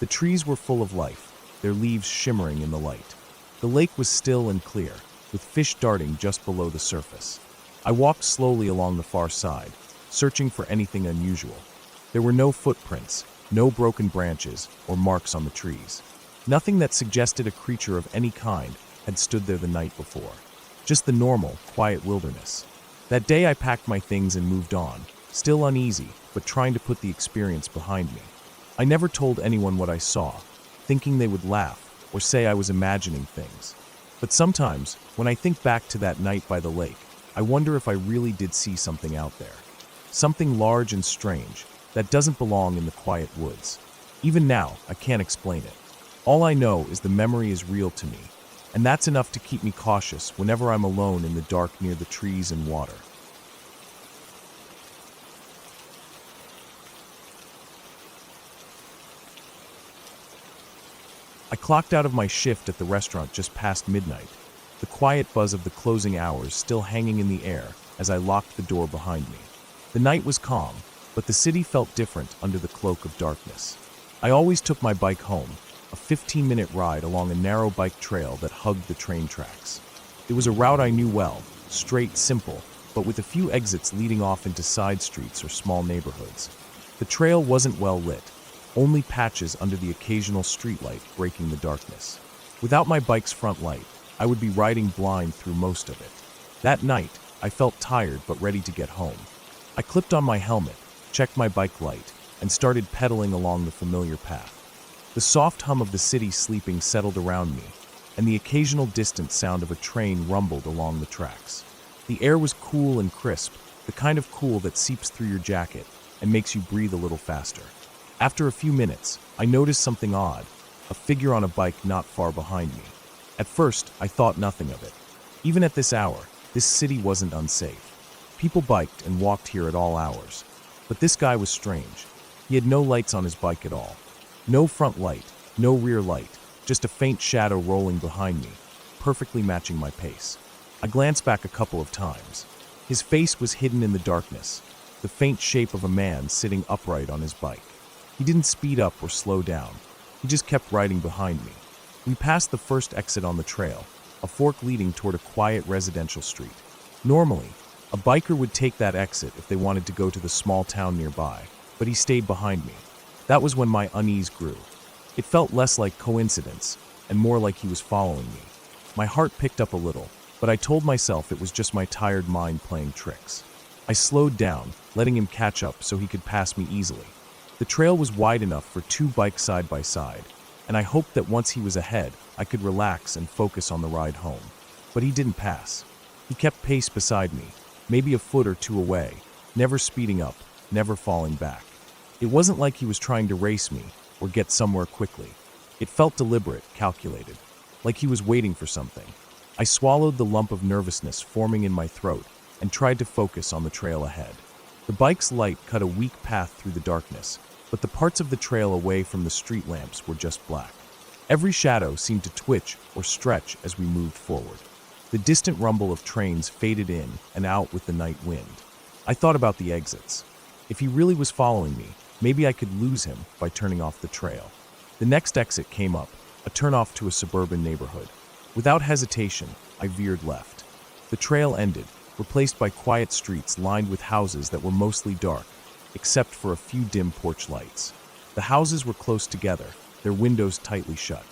The trees were full of life, their leaves shimmering in the light. The lake was still and clear, with fish darting just below the surface. I walked slowly along the far side, searching for anything unusual. There were no footprints, no broken branches, or marks on the trees. Nothing that suggested a creature of any kind had stood there the night before. Just the normal, quiet wilderness. That day I packed my things and moved on, still uneasy, but trying to put the experience behind me. I never told anyone what I saw, thinking they would laugh or say I was imagining things. But sometimes, when I think back to that night by the lake, I wonder if I really did see something out there. Something large and strange that doesn't belong in the quiet woods. Even now, I can't explain it. All I know is the memory is real to me, and that's enough to keep me cautious whenever I'm alone in the dark near the trees and water. I clocked out of my shift at the restaurant just past midnight, the quiet buzz of the closing hours still hanging in the air as I locked the door behind me. The night was calm, but the city felt different under the cloak of darkness. I always took my bike home, a 15-minute ride along a narrow bike trail that hugged the train tracks. It was a route I knew well, straight, simple, but with a few exits leading off into side streets or small neighborhoods. The trail wasn't well lit, only patches under the occasional streetlight breaking the darkness. Without my bike's front light, I would be riding blind through most of it. That night, I felt tired but ready to get home. I clipped on my helmet, checked my bike light, and started pedaling along the familiar path. The soft hum of the city sleeping settled around me, and the occasional distant sound of a train rumbled along the tracks. The air was cool and crisp, the kind of cool that seeps through your jacket and makes you breathe a little faster. After a few minutes, I noticed something odd, a figure on a bike not far behind me. At first, I thought nothing of it. Even at this hour, this city wasn't unsafe. People biked and walked here at all hours. But this guy was strange. He had no lights on his bike at all. No front light, no rear light, just a faint shadow rolling behind me, perfectly matching my pace. I glanced back a couple of times. His face was hidden in the darkness, the faint shape of a man sitting upright on his bike. He didn't speed up or slow down. He just kept riding behind me. We passed the first exit on the trail, a fork leading toward a quiet residential street. Normally, a biker would take that exit if they wanted to go to the small town nearby, but he stayed behind me. That was when my unease grew. It felt less like coincidence and more like he was following me. My heart picked up a little, but I told myself it was just my tired mind playing tricks. I slowed down, letting him catch up so he could pass me easily. The trail was wide enough for two bikes side by side, and I hoped that once he was ahead, I could relax and focus on the ride home. But he didn't pass. He kept pace beside me, maybe a foot or two away, never speeding up, never falling back. It wasn't like he was trying to race me or get somewhere quickly. It felt deliberate, calculated, like he was waiting for something. I swallowed the lump of nervousness forming in my throat and tried to focus on the trail ahead. The bike's light cut a weak path through the darkness, but the parts of the trail away from the street lamps were just black. Every shadow seemed to twitch or stretch as we moved forward. The distant rumble of trains faded in and out with the night wind. I thought about the exits. If he really was following me, maybe I could lose him by turning off the trail. The next exit came up, a turnoff to a suburban neighborhood. Without hesitation, I veered left. The trail ended, replaced by quiet streets lined with houses that were mostly dark, except for a few dim porch lights. The houses were close together, their windows tightly shut.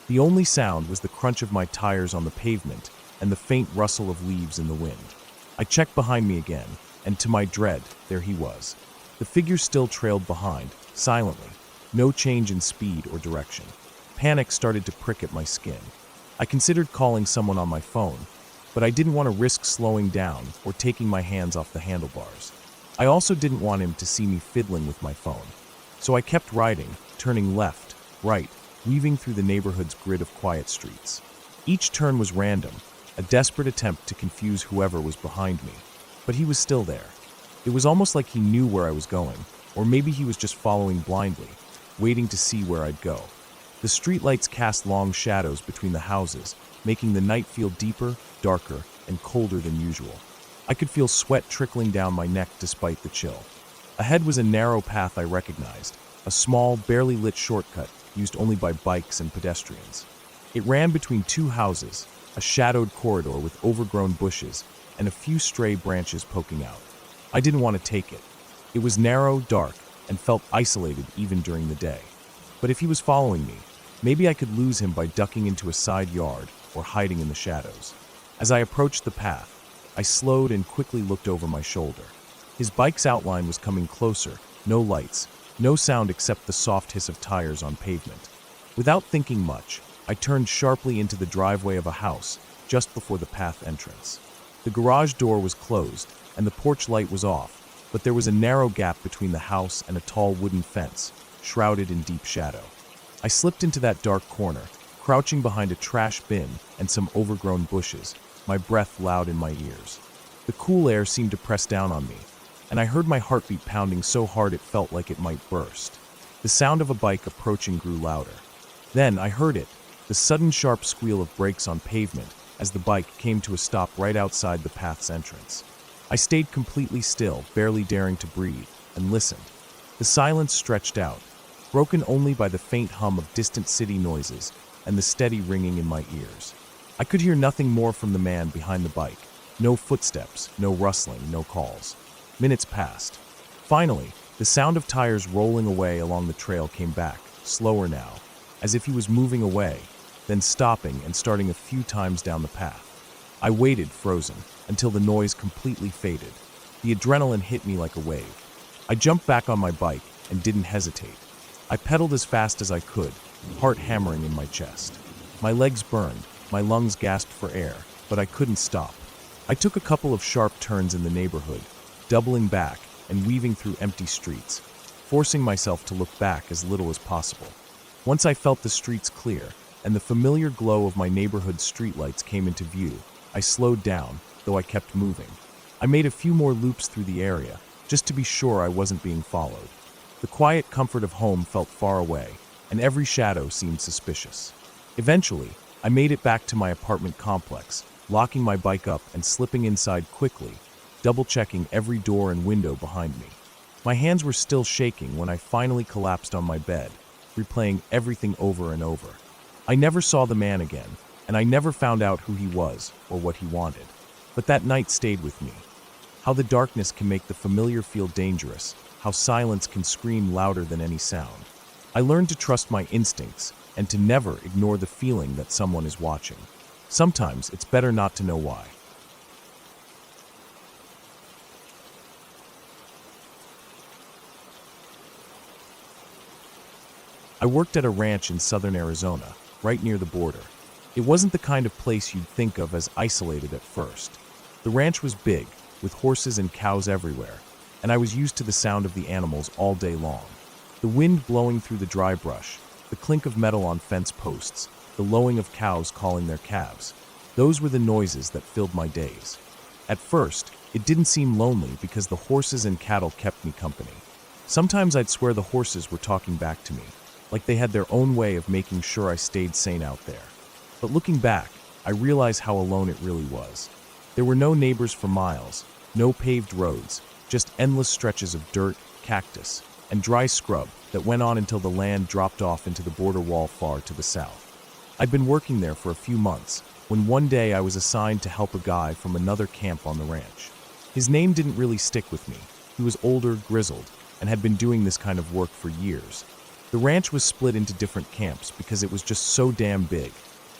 The only sound was the crunch of my tires on the pavement and the faint rustle of leaves in the wind. I checked behind me again, and to my dread, there he was. The figure still trailed behind, silently, no change in speed or direction. Panic started to prick at my skin. I considered calling someone on my phone, but I didn't want to risk slowing down or taking my hands off the handlebars. I also didn't want him to see me fiddling with my phone. So I kept riding, turning left, right, weaving through the neighborhood's grid of quiet streets. Each turn was random, a desperate attempt to confuse whoever was behind me. But he was still there. It was almost like he knew where I was going, or maybe he was just following blindly, waiting to see where I'd go. The streetlights cast long shadows between the houses, making the night feel deeper, darker, and colder than usual. I could feel sweat trickling down my neck despite the chill. Ahead was a narrow path I recognized, a small, barely lit shortcut used only by bikes and pedestrians. It ran between two houses, a shadowed corridor with overgrown bushes and a few stray branches poking out. I didn't want to take it. It was narrow, dark, and felt isolated even during the day. But if he was following me, maybe I could lose him by ducking into a side yard or hiding in the shadows. As I approached the path, I slowed and quickly looked over my shoulder. His bike's outline was coming closer, no lights, no sound except the soft hiss of tires on pavement. Without thinking much, I turned sharply into the driveway of a house just before the path entrance. The garage door was closed and the porch light was off, but there was a narrow gap between the house and a tall wooden fence, shrouded in deep shadow. I slipped into that dark corner, crouching behind a trash bin and some overgrown bushes, my breath loud in my ears. The cool air seemed to press down on me, and I heard my heartbeat pounding so hard it felt like it might burst. The sound of a bike approaching grew louder. Then I heard it, the sudden sharp squeal of brakes on pavement as the bike came to a stop right outside the path's entrance. I stayed completely still, barely daring to breathe, and listened. The silence stretched out, broken only by the faint hum of distant city noises and the steady ringing in my ears. I could hear nothing more from the man behind the bike. No footsteps, no rustling, no calls. Minutes passed. Finally, the sound of tires rolling away along the trail came back, slower now, as if he was moving away, then stopping and starting a few times down the path. I waited, frozen, until the noise completely faded. The adrenaline hit me like a wave. I jumped back on my bike and didn't hesitate. I pedaled as fast as I could, heart hammering in my chest. My legs burned, my lungs gasped for air, but I couldn't stop. I took a couple of sharp turns in the neighborhood, doubling back and weaving through empty streets, forcing myself to look back as little as possible. Once I felt the streets clear and the familiar glow of my neighborhood's streetlights came into view, I slowed down, though I kept moving. I made a few more loops through the area, just to be sure I wasn't being followed. The quiet comfort of home felt far away, and every shadow seemed suspicious. Eventually, I made it back to my apartment complex, locking my bike up and slipping inside quickly, double-checking every door and window behind me. My hands were still shaking when I finally collapsed on my bed, replaying everything over and over. I never saw the man again, and I never found out who he was or what he wanted. But that night stayed with me. How the darkness can make the familiar feel dangerous, how silence can scream louder than any sound. I learned to trust my instincts and to never ignore the feeling that someone is watching. Sometimes it's better not to know why. I worked at a ranch in southern Arizona, right near the border. It wasn't the kind of place you'd think of as isolated at first. The ranch was big, with horses and cows everywhere, and I was used to the sound of the animals all day long. The wind blowing through the dry brush, the clink of metal on fence posts, the lowing of cows calling their calves. Those were the noises that filled my days. At first, It didn't seem lonely because the horses and cattle kept me company. Sometimes I'd swear the horses were talking back to me, like they had their own way of making sure I stayed sane out there. But looking back, I realize how alone it really was. There were no neighbors for miles, no paved roads, just endless stretches of dirt, cactus, and dry scrub that went on until the land dropped off into the border wall far to the south. I'd been working there for a few months when one day I was assigned to help a guy from another camp on the ranch. His name didn't really stick with me. He was older, grizzled, and had been doing this kind of work for years. The ranch was split into different camps because it was just so damn big,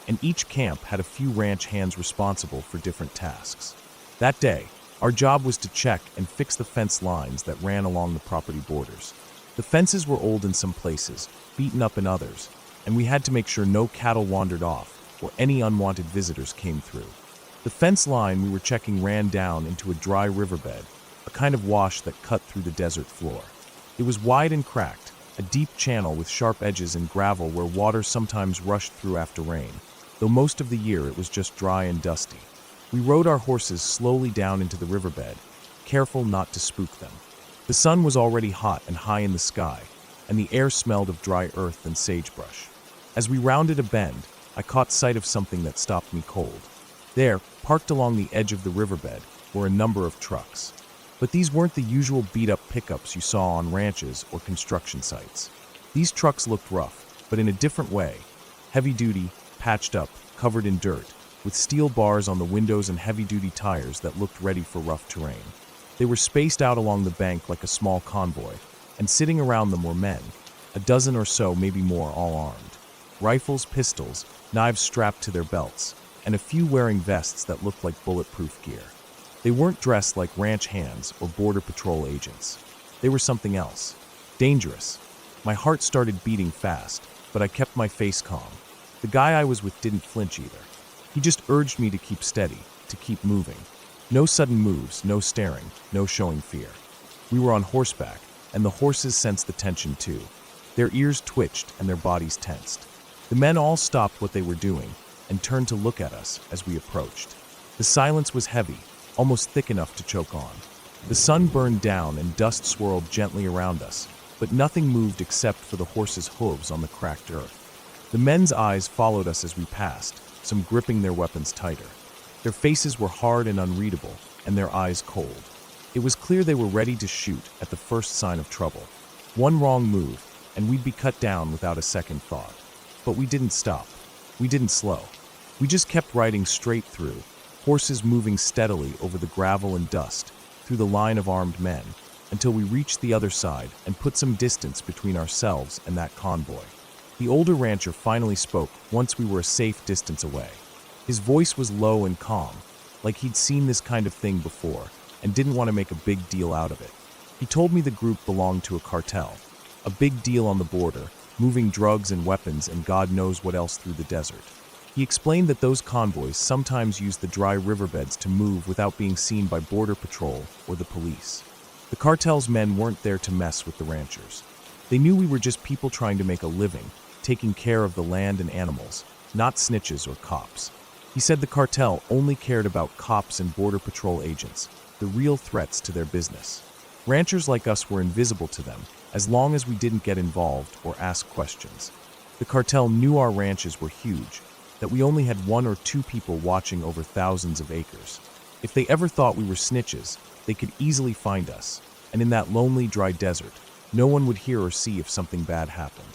and each camp had a few ranch hands responsible for different tasks. That day, our job was to check and fix the fence lines that ran along the property borders. The fences were old in some places, beaten up in others, and we had to make sure no cattle wandered off or any unwanted visitors came through. The fence line we were checking ran down into a dry riverbed, a kind of wash that cut through the desert floor. It was wide and cracked, a deep channel with sharp edges and gravel where water sometimes rushed through after rain, though most of the year it was just dry and dusty. We rode our horses slowly down into the riverbed, careful not to spook them. The sun was already hot and high in the sky, and the air smelled of dry earth and sagebrush. As we rounded a bend, I caught sight of something that stopped me cold. There, parked along the edge of the riverbed, were a number of trucks. But these weren't the usual beat-up pickups you saw on ranches or construction sites. These trucks looked rough, but in a different way. Heavy-duty, patched up, covered in dirt, with steel bars on the windows and heavy-duty tires that looked ready for rough terrain. They were spaced out along the bank like a small convoy, and sitting around them were men, a dozen or so, maybe more, all armed. Rifles, pistols, knives strapped to their belts, and a few wearing vests that looked like bulletproof gear. They weren't dressed like ranch hands or border patrol agents. They were something else. Dangerous. My heart started beating fast, but I kept my face calm. The guy I was with didn't flinch either. He just urged me to keep steady, to keep moving. No sudden moves, no staring, no showing fear. We were on horseback, and the horses sensed the tension too. Their ears twitched and their bodies tensed. The men all stopped what they were doing and turned to look at us as we approached. The silence was heavy, almost thick enough to choke on. The sun burned down and dust swirled gently around us, but nothing moved except for the horses' hooves on the cracked earth. The men's eyes followed us as we passed, some gripping their weapons tighter. Their faces were hard and unreadable, and their eyes cold. It was clear they were ready to shoot at the first sign of trouble. One wrong move, and we'd be cut down without a second thought. But we didn't stop. We didn't slow. We just kept riding straight through, horses moving steadily over the gravel and dust, through the line of armed men, until we reached the other side and put some distance between ourselves and that convoy. The older rancher finally spoke once we were a safe distance away. His voice was low and calm, like he'd seen this kind of thing before and didn't want to make a big deal out of it. He told me the group belonged to a cartel, a big deal on the border, moving drugs and weapons and God knows what else through the desert. He explained that those convoys sometimes used the dry riverbeds to move without being seen by border patrol or the police. The cartel's men weren't there to mess with the ranchers. They knew we were just people trying to make a living, taking care of the land and animals, not snitches or cops. He said the cartel only cared about cops and border patrol agents, the real threats to their business. Ranchers like us were invisible to them, as long as we didn't get involved or ask questions. The cartel knew our ranches were huge, that we only had one or two people watching over thousands of acres. If they ever thought we were snitches, they could easily find us, and in that lonely, dry desert, no one would hear or see if something bad happened.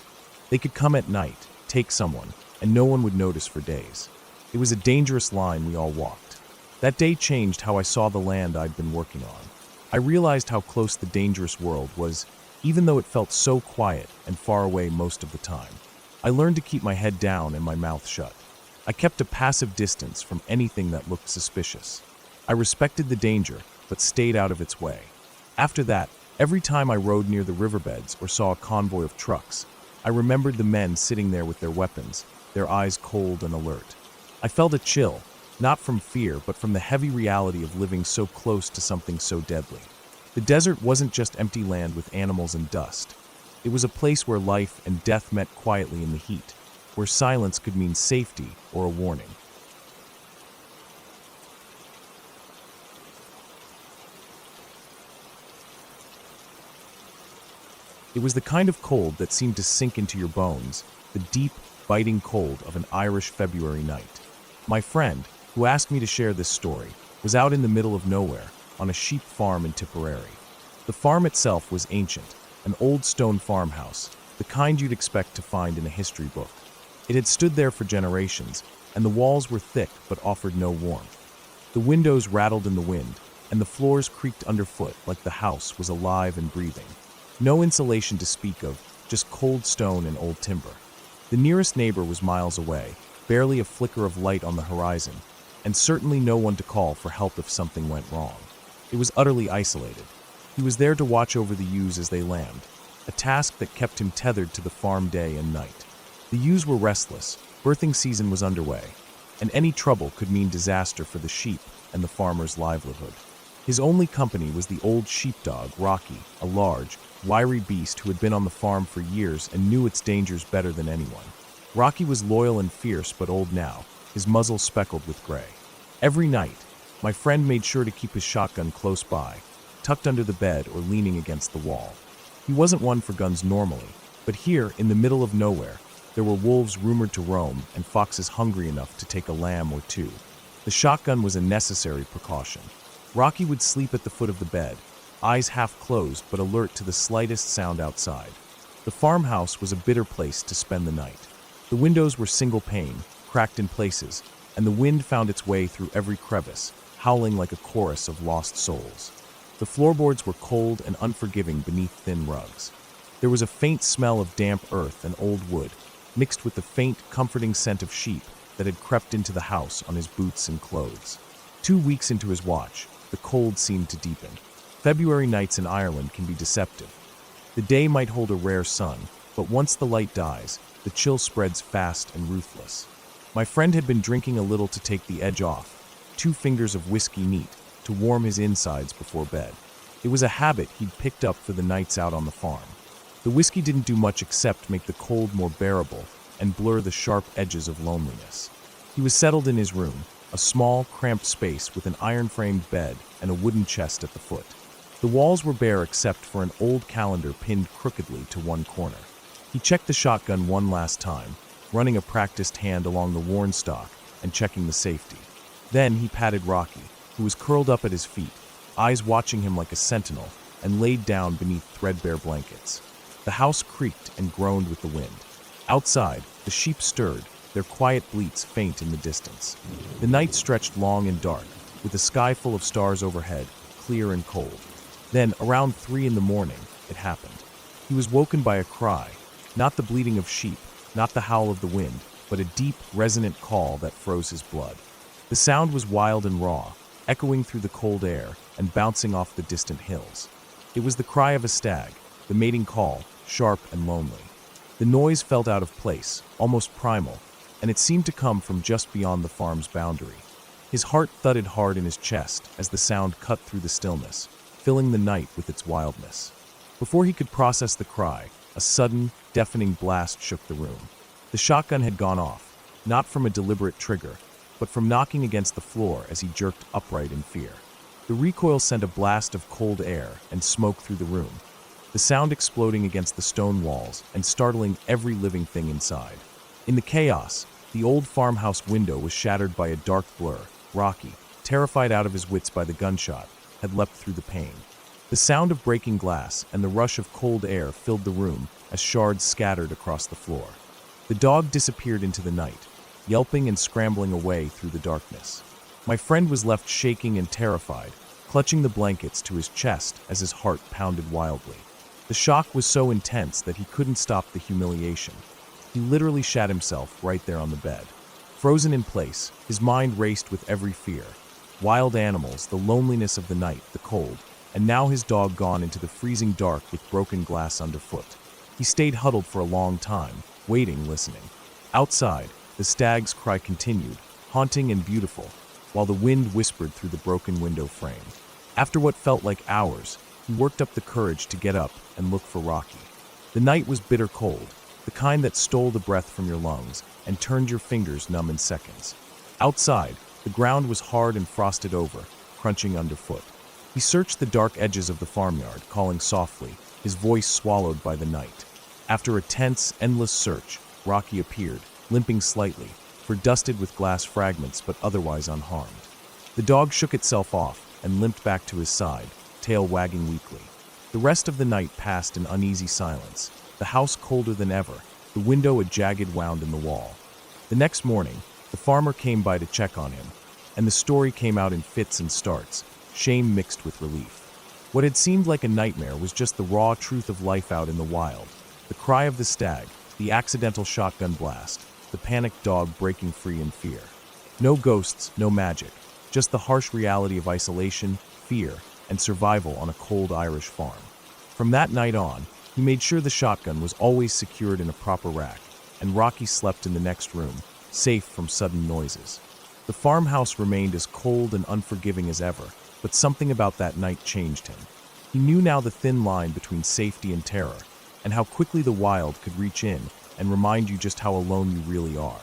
They could come at night, take someone, and no one would notice for days. It was a dangerous line we all walked. That day changed how I saw the land I'd been working on. I realized how close the dangerous world was, even though it felt so quiet and far away most of the time. I learned to keep my head down and my mouth shut. I kept a passive distance from anything that looked suspicious. I respected the danger, but stayed out of its way. After that, every time I rode near the riverbeds or saw a convoy of trucks, I remembered the men sitting there with their weapons, their eyes cold and alert. I felt a chill, not from fear, but from the heavy reality of living so close to something so deadly. The desert wasn't just empty land with animals and dust. It was a place where life and death met quietly in the heat, where silence could mean safety or a warning. It was the kind of cold that seemed to sink into your bones, the deep, biting cold of an Irish February night. My friend, who asked me to share this story, was out in the middle of nowhere, on a sheep farm in Tipperary. The farm itself was ancient, an old stone farmhouse, the kind you'd expect to find in a history book. It had stood there for generations, and the walls were thick but offered no warmth. The windows rattled in the wind, and the floors creaked underfoot like the house was alive and breathing. No insulation to speak of, just cold stone and old timber. The nearest neighbor was miles away, barely a flicker of light on the horizon, and certainly no one to call for help if something went wrong. It was utterly isolated. He was there to watch over the ewes as they lambed, a task that kept him tethered to the farm day and night. The ewes were restless, birthing season was underway, and any trouble could mean disaster for the sheep and the farmer's livelihood. His only company was the old sheepdog, Rocky, a large, wiry beast who had been on the farm for years and knew its dangers better than anyone. Rocky was loyal and fierce but old now, his muzzle speckled with gray. Every night, my friend made sure to keep his shotgun close by, tucked under the bed or leaning against the wall. He wasn't one for guns normally, but here, in the middle of nowhere, there were wolves rumored to roam and foxes hungry enough to take a lamb or two. The shotgun was a necessary precaution. Rocky would sleep at the foot of the bed, eyes half closed but alert to the slightest sound outside. The farmhouse was a bitter place to spend the night. The windows were single pane, cracked in places, and the wind found its way through every crevice, howling like a chorus of lost souls. The floorboards were cold and unforgiving beneath thin rugs. There was a faint smell of damp earth and old wood, mixed with the faint, comforting scent of sheep that had crept into the house on his boots and clothes. 2 weeks into his watch, the cold seemed to deepen. February nights in Ireland can be deceptive. The day might hold a rare sun, but once the light dies, the chill spreads fast and ruthless. My friend had been drinking a little to take the edge off, 2 fingers of whiskey neat, to warm his insides before bed. It was a habit he'd picked up for the nights out on the farm. The whiskey didn't do much except make the cold more bearable and blur the sharp edges of loneliness. He was settled in his room, a small, cramped space with an iron-framed bed and a wooden chest at the foot. The walls were bare except for an old calendar pinned crookedly to one corner. He checked the shotgun one last time, running a practiced hand along the worn stock and checking the safety. Then he patted Rocky, who was curled up at his feet, eyes watching him like a sentinel, and laid down beneath threadbare blankets. The house creaked and groaned with the wind. Outside, the sheep stirred, their quiet bleats faint in the distance. The night stretched long and dark, with a sky full of stars overhead, clear and cold. Then, around 3 in the morning, it happened. He was woken by a cry, not the bleating of sheep, not the howl of the wind, but a deep, resonant call that froze his blood. The sound was wild and raw, echoing through the cold air and bouncing off the distant hills. It was the cry of a stag, the mating call, sharp and lonely. The noise felt out of place, almost primal, and it seemed to come from just beyond the farm's boundary. His heart thudded hard in his chest as the sound cut through the stillness, filling the night with its wildness. Before he could process the cry, a sudden, deafening blast shook the room. The shotgun had gone off, not from a deliberate trigger, but from knocking against the floor as he jerked upright in fear. The recoil sent a blast of cold air and smoke through the room, the sound exploding against the stone walls and startling every living thing inside. In the chaos, the old farmhouse window was shattered by a dark blur. Rocky, terrified out of his wits by the gunshot, had leapt through the pane. The sound of breaking glass and the rush of cold air filled the room as shards scattered across the floor. The dog disappeared into the night, yelping and scrambling away through the darkness. My friend was left shaking and terrified, clutching the blankets to his chest as his heart pounded wildly. The shock was so intense that he couldn't stop the humiliation. He literally shat himself right there on the bed. Frozen in place, his mind raced with every fear. Wild animals, the loneliness of the night, the cold, and now his dog gone into the freezing dark with broken glass underfoot. He stayed huddled for a long time, waiting, listening. Outside, the stag's cry continued, haunting and beautiful, while the wind whispered through the broken window frame. After what felt like hours, he worked up the courage to get up and look for Rocky. The night was bitter cold, the kind that stole the breath from your lungs and turned your fingers numb in seconds. Outside, the ground was hard and frosted over, crunching underfoot. He searched the dark edges of the farmyard, calling softly, his voice swallowed by the night. After a tense, endless search, Rocky appeared, limping slightly, dusted with glass fragments but otherwise unharmed. The dog shook itself off and limped back to his side, tail wagging weakly. The rest of the night passed in uneasy silence, the house colder than ever, the window a jagged wound in the wall. The next morning, the farmer came by to check on him, and the story came out in fits and starts, shame mixed with relief. What had seemed like a nightmare was just the raw truth of life out in the wild. The cry of the stag, the accidental shotgun blast, the panicked dog breaking free in fear. No ghosts, no magic, just the harsh reality of isolation, fear, and survival on a cold Irish farm. From that night on, he made sure the shotgun was always secured in a proper rack, and Rocky slept in the next room, safe from sudden noises. The farmhouse remained as cold and unforgiving as ever, but something about that night changed him. He knew now the thin line between safety and terror, and how quickly the wild could reach in and remind you just how alone you really are.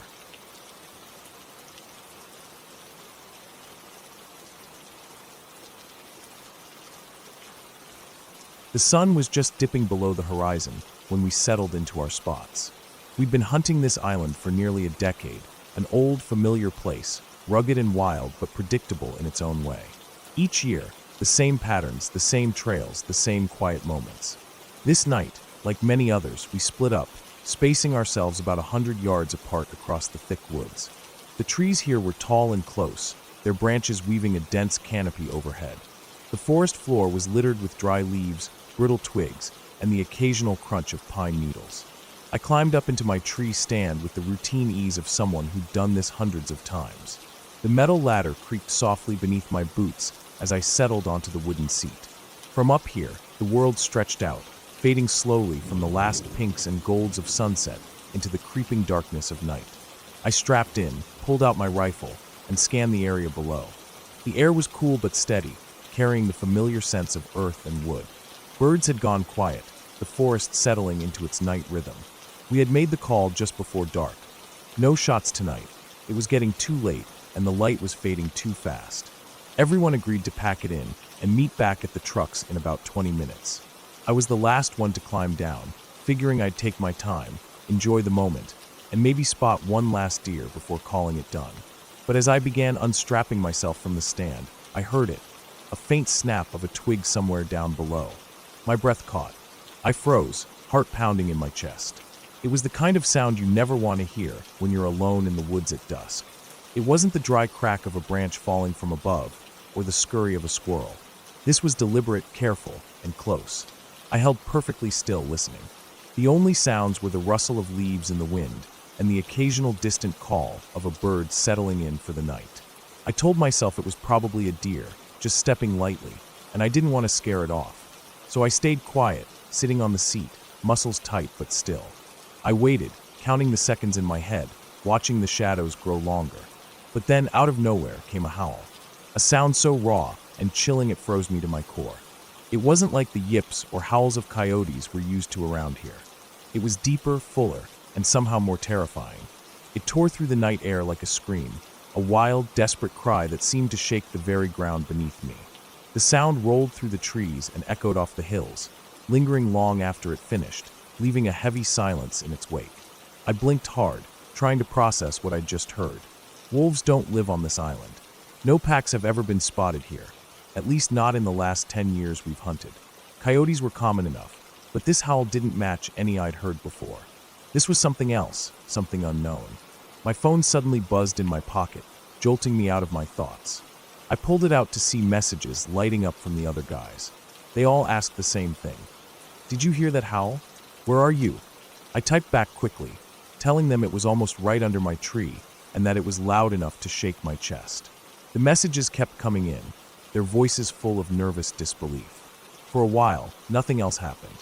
The sun was just dipping below the horizon when we settled into our spots. We'd been hunting this island for nearly a decade, an old, familiar place, rugged and wild but predictable in its own way. Each year, the same patterns, the same trails, the same quiet moments. This night, like many others, we split up, spacing ourselves about 100 yards apart across the thick woods. The trees here were tall and close, their branches weaving a dense canopy overhead. The forest floor was littered with dry leaves, brittle twigs, and the occasional crunch of pine needles. I climbed up into my tree stand with the routine ease of someone who'd done this hundreds of times. The metal ladder creaked softly beneath my boots as I settled onto the wooden seat. From up here, the world stretched out, fading slowly from the last pinks and golds of sunset into the creeping darkness of night. I strapped in, pulled out my rifle, and scanned the area below. The air was cool but steady, carrying the familiar sense of earth and wood. Birds had gone quiet, the forest settling into its night rhythm. We had made the call just before dark. No shots tonight. It was getting too late, and the light was fading too fast. Everyone agreed to pack it in and meet back at the trucks in about 20 minutes. I was the last one to climb down, figuring I'd take my time, enjoy the moment, and maybe spot one last deer before calling it done. But as I began unstrapping myself from the stand, I heard it, a faint snap of a twig somewhere down below. My breath caught. I froze, heart pounding in my chest. It was the kind of sound you never want to hear when you're alone in the woods at dusk. It wasn't the dry crack of a branch falling from above or the scurry of a squirrel. This was deliberate, careful, and close. I held perfectly still, listening. The only sounds were the rustle of leaves in the wind and the occasional distant call of a bird settling in for the night. I told myself it was probably a deer, just stepping lightly, and I didn't want to scare it off. So I stayed quiet, sitting on the seat, muscles tight but still. I waited, counting the seconds in my head, watching the shadows grow longer. But then, out of nowhere, came a howl. A sound so raw and chilling it froze me to my core. It wasn't like the yips or howls of coyotes we're used to around here. It was deeper, fuller, and somehow more terrifying. It tore through the night air like a scream, a wild, desperate cry that seemed to shake the very ground beneath me. The sound rolled through the trees and echoed off the hills, lingering long after it finished, leaving a heavy silence in its wake. I blinked hard, trying to process what I'd just heard. Wolves don't live on this island. No packs have ever been spotted here, at least not in the last 10 years we've hunted. Coyotes were common enough, but this howl didn't match any I'd heard before. This was something else, something unknown. My phone suddenly buzzed in my pocket, jolting me out of my thoughts. I pulled it out to see messages lighting up from the other guys. They all asked the same thing. "Did you hear that howl? Where are you?" I typed back quickly, telling them it was almost right under my tree and that it was loud enough to shake my chest. The messages kept coming in, their voices full of nervous disbelief. For a while, nothing else happened.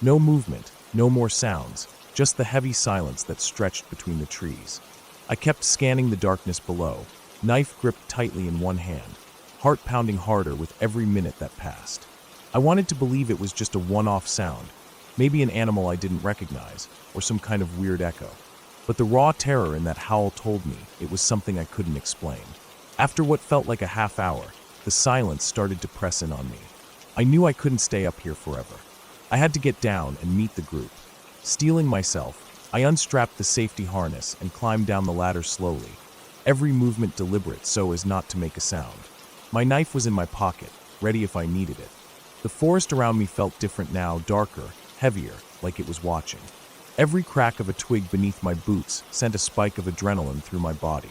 No movement, no more sounds, just the heavy silence that stretched between the trees. I kept scanning the darkness below, knife gripped tightly in one hand, heart pounding harder with every minute that passed. I wanted to believe it was just a one-off sound, maybe an animal I didn't recognize, or some kind of weird echo. But the raw terror in that howl told me it was something I couldn't explain. After what felt like a half hour, the silence started to press in on me. I knew I couldn't stay up here forever. I had to get down and meet the group. Steeling myself, I unstrapped the safety harness and climbed down the ladder slowly, every movement deliberate so as not to make a sound. My knife was in my pocket, ready if I needed it. The forest around me felt different now, darker, heavier, like it was watching. Every crack of a twig beneath my boots sent a spike of adrenaline through my body.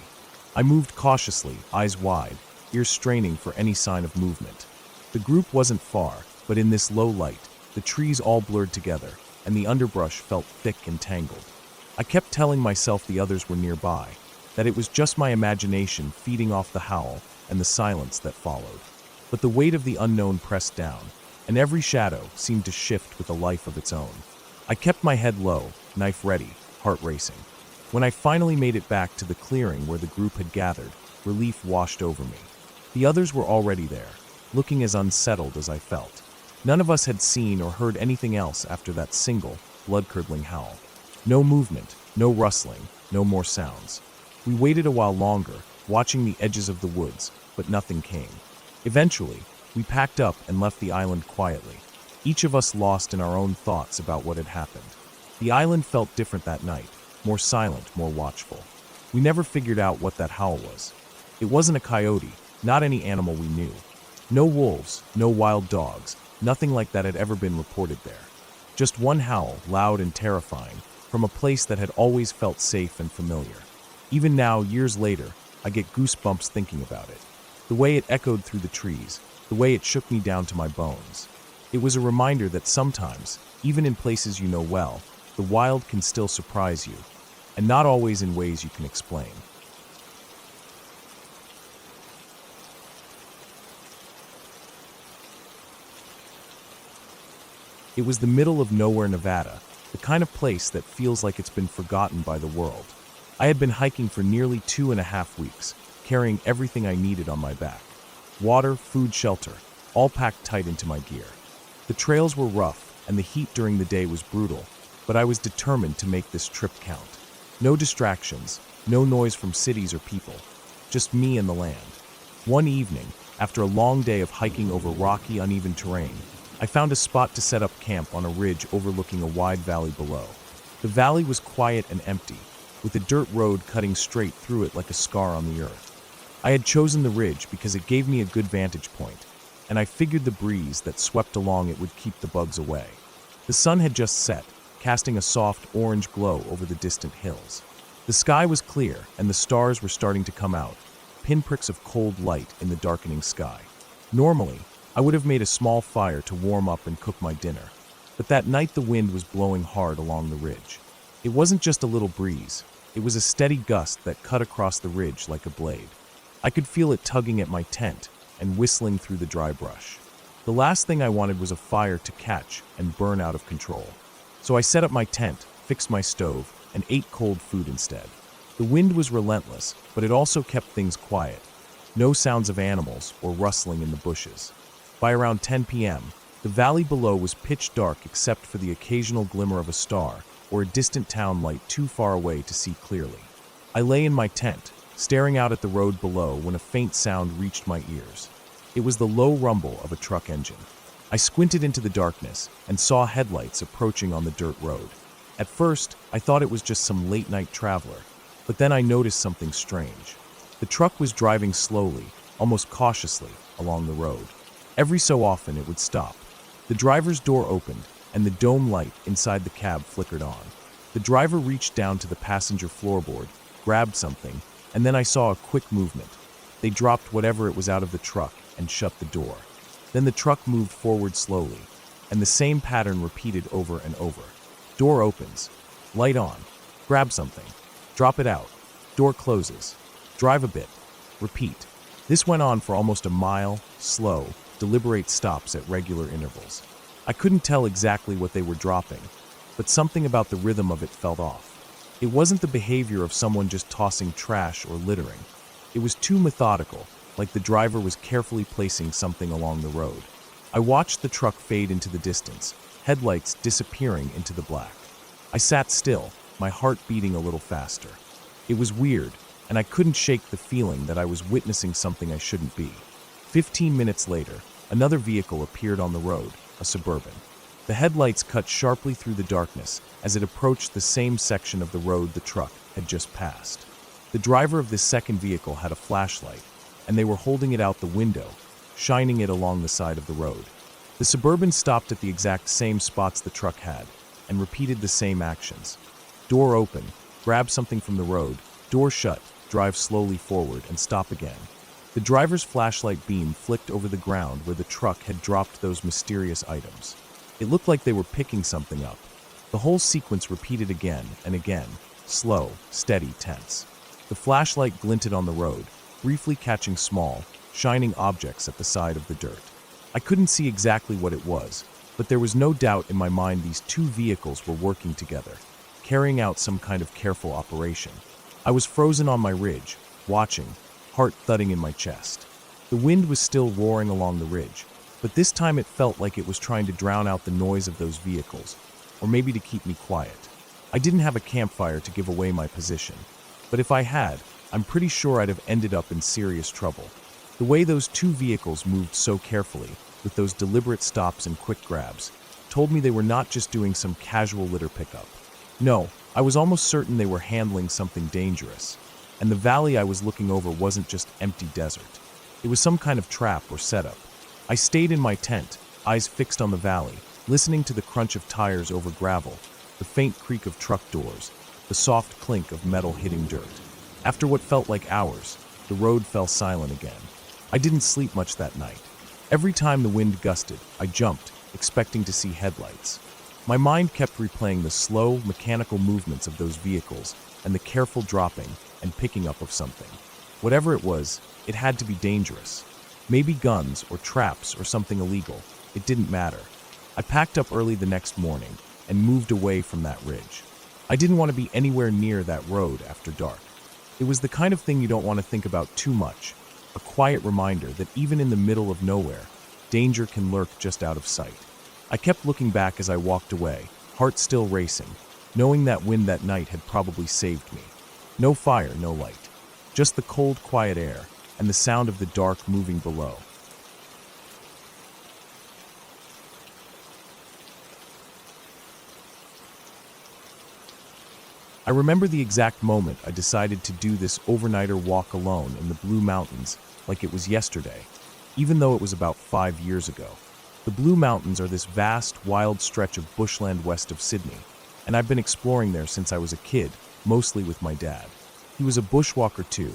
I moved cautiously, eyes wide, ears straining for any sign of movement. The group wasn't far, but in this low light, the trees all blurred together, and the underbrush felt thick and tangled. I kept telling myself the others were nearby, that it was just my imagination feeding off the howl and the silence that followed. But the weight of the unknown pressed down, and every shadow seemed to shift with a life of its own. I kept my head low, knife ready, heart racing. When I finally made it back to the clearing where the group had gathered, relief washed over me. The others were already there, looking as unsettled as I felt. None of us had seen or heard anything else after that single, blood-curdling howl. No movement, no rustling, no more sounds. We waited a while longer, watching the edges of the woods, but nothing came. Eventually, we packed up and left the island quietly, each of us lost in our own thoughts about what had happened. The island felt different that night, more silent, more watchful. We never figured out what that howl was. It wasn't a coyote, not any animal we knew. No wolves, no wild dogs, nothing like that had ever been reported there. Just one howl, loud and terrifying, from a place that had always felt safe and familiar. Even now, years later, I get goosebumps thinking about it. The way it echoed through the trees, the way it shook me down to my bones. It was a reminder that sometimes, even in places you know well, the wild can still surprise you, and not always in ways you can explain. It was the middle of nowhere, Nevada, the kind of place that feels like it's been forgotten by the world. I had been hiking for nearly 2.5 weeks, carrying everything I needed on my back. Water, food, shelter, all packed tight into my gear. The trails were rough, and the heat during the day was brutal, but I was determined to make this trip count. No distractions, no noise from cities or people, just me and the land. One evening, after a long day of hiking over rocky, uneven terrain, I found a spot to set up camp on a ridge overlooking a wide valley below. The valley was quiet and empty, with a dirt road cutting straight through it like a scar on the earth. I had chosen the ridge because it gave me a good vantage point, and I figured the breeze that swept along it would keep the bugs away. The sun had just set, casting a soft orange glow over the distant hills. The sky was clear, and the stars were starting to come out, pinpricks of cold light in the darkening sky. Normally, I would have made a small fire to warm up and cook my dinner, but that night the wind was blowing hard along the ridge. It wasn't just a little breeze, it was a steady gust that cut across the ridge like a blade. I could feel it tugging at my tent and whistling through the dry brush. The last thing I wanted was a fire to catch and burn out of control. So I set up my tent, fixed my stove, and ate cold food instead. The wind was relentless, but it also kept things quiet. No sounds of animals or rustling in the bushes. By around 10 p.m., the valley below was pitch dark except for the occasional glimmer of a star or a distant town light too far away to see clearly. I lay in my tent, staring out at the road below when a faint sound reached my ears. It was the low rumble of a truck engine. I squinted into the darkness and saw headlights approaching on the dirt road. At first, I thought it was just some late-night traveler, but then I noticed something strange. The truck was driving slowly, almost cautiously, along the road. Every so often it would stop. The driver's door opened, and the dome light inside the cab flickered on. The driver reached down to the passenger floorboard, grabbed something, and then I saw a quick movement. They dropped whatever it was out of the truck and shut the door. Then the truck moved forward slowly, and the same pattern repeated over and over. Door opens, light on, grab something, drop it out, door closes, drive a bit, repeat. This went on for almost a mile, slow, deliberate stops at regular intervals. I couldn't tell exactly what they were dropping, but something about the rhythm of it felt off. It wasn't the behavior of someone just tossing trash or littering. It was too methodical, like the driver was carefully placing something along the road. I watched the truck fade into the distance, headlights disappearing into the black. I sat still, my heart beating a little faster. It was weird, and I couldn't shake the feeling that I was witnessing something I shouldn't be. 15 minutes later, another vehicle appeared on the road, a Suburban. The headlights cut sharply through the darkness as it approached the same section of the road the truck had just passed. The driver of this second vehicle had a flashlight, and they were holding it out the window, shining it along the side of the road. The Suburban stopped at the exact same spots the truck had, and repeated the same actions. Door open, grab something from the road, door shut, drive slowly forward, and stop again. The driver's flashlight beam flicked over the ground where the truck had dropped those mysterious items. It looked like they were picking something up. The whole sequence repeated again and again, slow, steady, tense. The flashlight glinted on the road, briefly catching small, shining objects at the side of the dirt. I couldn't see exactly what it was, but there was no doubt in my mind these two vehicles were working together, carrying out some kind of careful operation. I was frozen on my ridge, watching, heart thudding in my chest. The wind was still roaring along the ridge, but this time it felt like it was trying to drown out the noise of those vehicles, or maybe to keep me quiet. I didn't have a campfire to give away my position, but if I had, I'm pretty sure I'd have ended up in serious trouble. The way those two vehicles moved so carefully, with those deliberate stops and quick grabs, told me they were not just doing some casual litter pickup. No, I was almost certain they were handling something dangerous, and the valley I was looking over wasn't just empty desert. It was some kind of trap or setup. I stayed in my tent, eyes fixed on the valley, listening to the crunch of tires over gravel, the faint creak of truck doors, the soft clink of metal hitting dirt. After what felt like hours, the road fell silent again. I didn't sleep much that night. Every time the wind gusted, I jumped, expecting to see headlights. My mind kept replaying the slow, mechanical movements of those vehicles and the careful dropping and picking up of something. Whatever it was, it had to be dangerous. Maybe guns or traps or something illegal. It didn't matter. I packed up early the next morning and moved away from that ridge. I didn't want to be anywhere near that road after dark. It was the kind of thing you don't want to think about too much, a quiet reminder that even in the middle of nowhere, danger can lurk just out of sight. I kept looking back as I walked away, heart still racing, knowing that wind that night had probably saved me. No fire, no light. Just the cold, quiet air and the sound of the dark moving below. I remember the exact moment I decided to do this overnighter walk alone in the Blue Mountains like it was yesterday, even though it was about 5 years ago. The Blue Mountains are this vast, wild stretch of bushland west of Sydney, and I've been exploring there since I was a kid, mostly with my dad. He was a bushwalker too,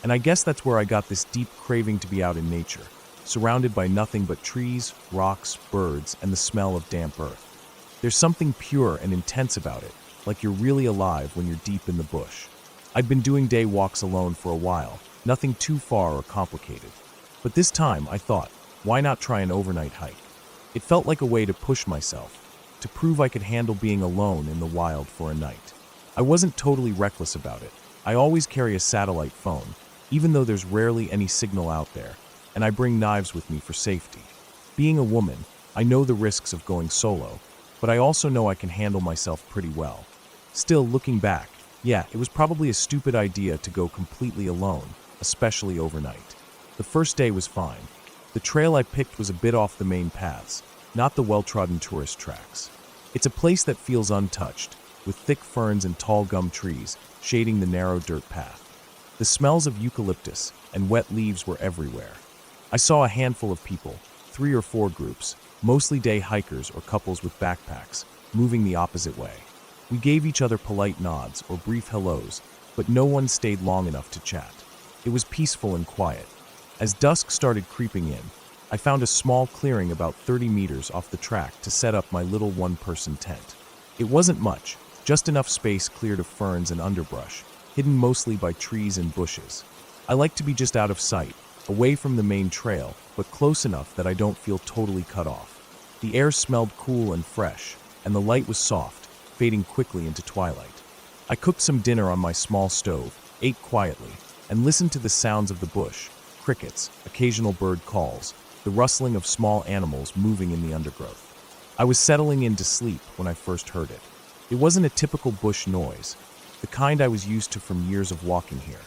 and I guess that's where I got this deep craving to be out in nature, surrounded by nothing but trees, rocks, birds, and the smell of damp earth. There's something pure and intense about it, like you're really alive when you're deep in the bush. I'd been doing day walks alone for a while, nothing too far or complicated. But this time I thought, why not try an overnight hike? It felt like a way to push myself, to prove I could handle being alone in the wild for a night. I wasn't totally reckless about it. I always carry a satellite phone, even though there's rarely any signal out there, and I bring knives with me for safety. Being a woman, I know the risks of going solo, but I also know I can handle myself pretty well. Still, looking back, yeah, it was probably a stupid idea to go completely alone, especially overnight. The first day was fine. The trail I picked was a bit off the main paths, not the well-trodden tourist tracks. It's a place that feels untouched, with thick ferns and tall gum trees shading the narrow dirt path. The smells of eucalyptus and wet leaves were everywhere. I saw a handful of people, 3 or 4 groups, mostly day hikers or couples with backpacks, moving the opposite way. We gave each other polite nods or brief hellos, but no one stayed long enough to chat. It was peaceful and quiet. As dusk started creeping in, I found a small clearing about 30 meters off the track to set up my little one-person tent. It wasn't much, just enough space cleared of ferns and underbrush, hidden mostly by trees and bushes. I like to be just out of sight, away from the main trail, but close enough that I don't feel totally cut off. The air smelled cool and fresh, and the light was soft, fading quickly into twilight. I cooked some dinner on my small stove, ate quietly, and listened to the sounds of the bush, crickets, occasional bird calls, the rustling of small animals moving in the undergrowth. I was settling in to sleep when I first heard it. It wasn't a typical bush noise, the kind I was used to from years of walking here.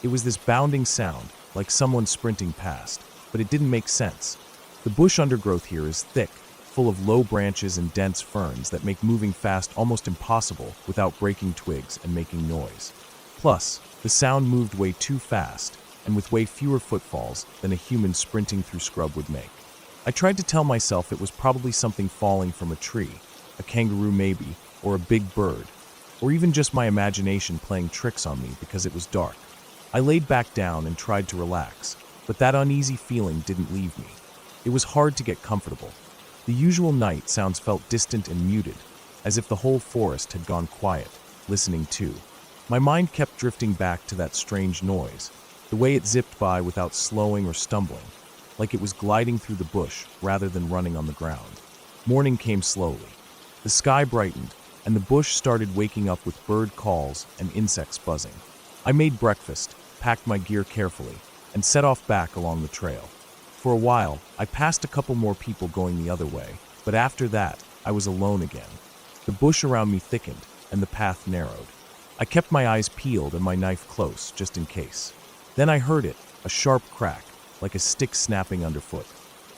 It was this bounding sound, like someone sprinting past, but it didn't make sense. The bush undergrowth here is thick, full of low branches and dense ferns that make moving fast almost impossible without breaking twigs and making noise. Plus, the sound moved way too fast and with way fewer footfalls than a human sprinting through scrub would make. I tried to tell myself it was probably something falling from a tree, a kangaroo maybe, or a big bird, or even just my imagination playing tricks on me because it was dark. I laid back down and tried to relax, but that uneasy feeling didn't leave me. It was hard to get comfortable. The usual night sounds felt distant and muted, as if the whole forest had gone quiet, listening too. My mind kept drifting back to that strange noise, the way it zipped by without slowing or stumbling, like it was gliding through the bush rather than running on the ground. Morning came slowly. The sky brightened, and the bush started waking up with bird calls and insects buzzing. I made breakfast, packed my gear carefully, and set off back along the trail. For a while, I passed a couple more people going the other way, but after that, I was alone again. The bush around me thickened, and the path narrowed. I kept my eyes peeled and my knife close, just in case. Then I heard it, a sharp crack, like a stick snapping underfoot.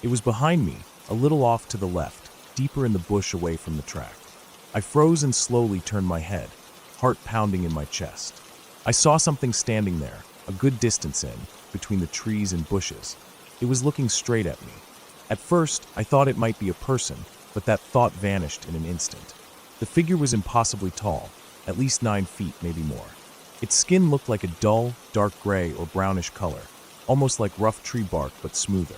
It was behind me, a little off to the left, deeper in the bush away from the track. I froze and slowly turned my head, heart pounding in my chest. I saw something standing there, a good distance in, between the trees and bushes. It was looking straight at me. At first, I thought it might be a person, but that thought vanished in an instant. The figure was impossibly tall, at least 9 feet, maybe more. Its skin looked like a dull, dark gray or brownish color, almost like rough tree bark but smoother.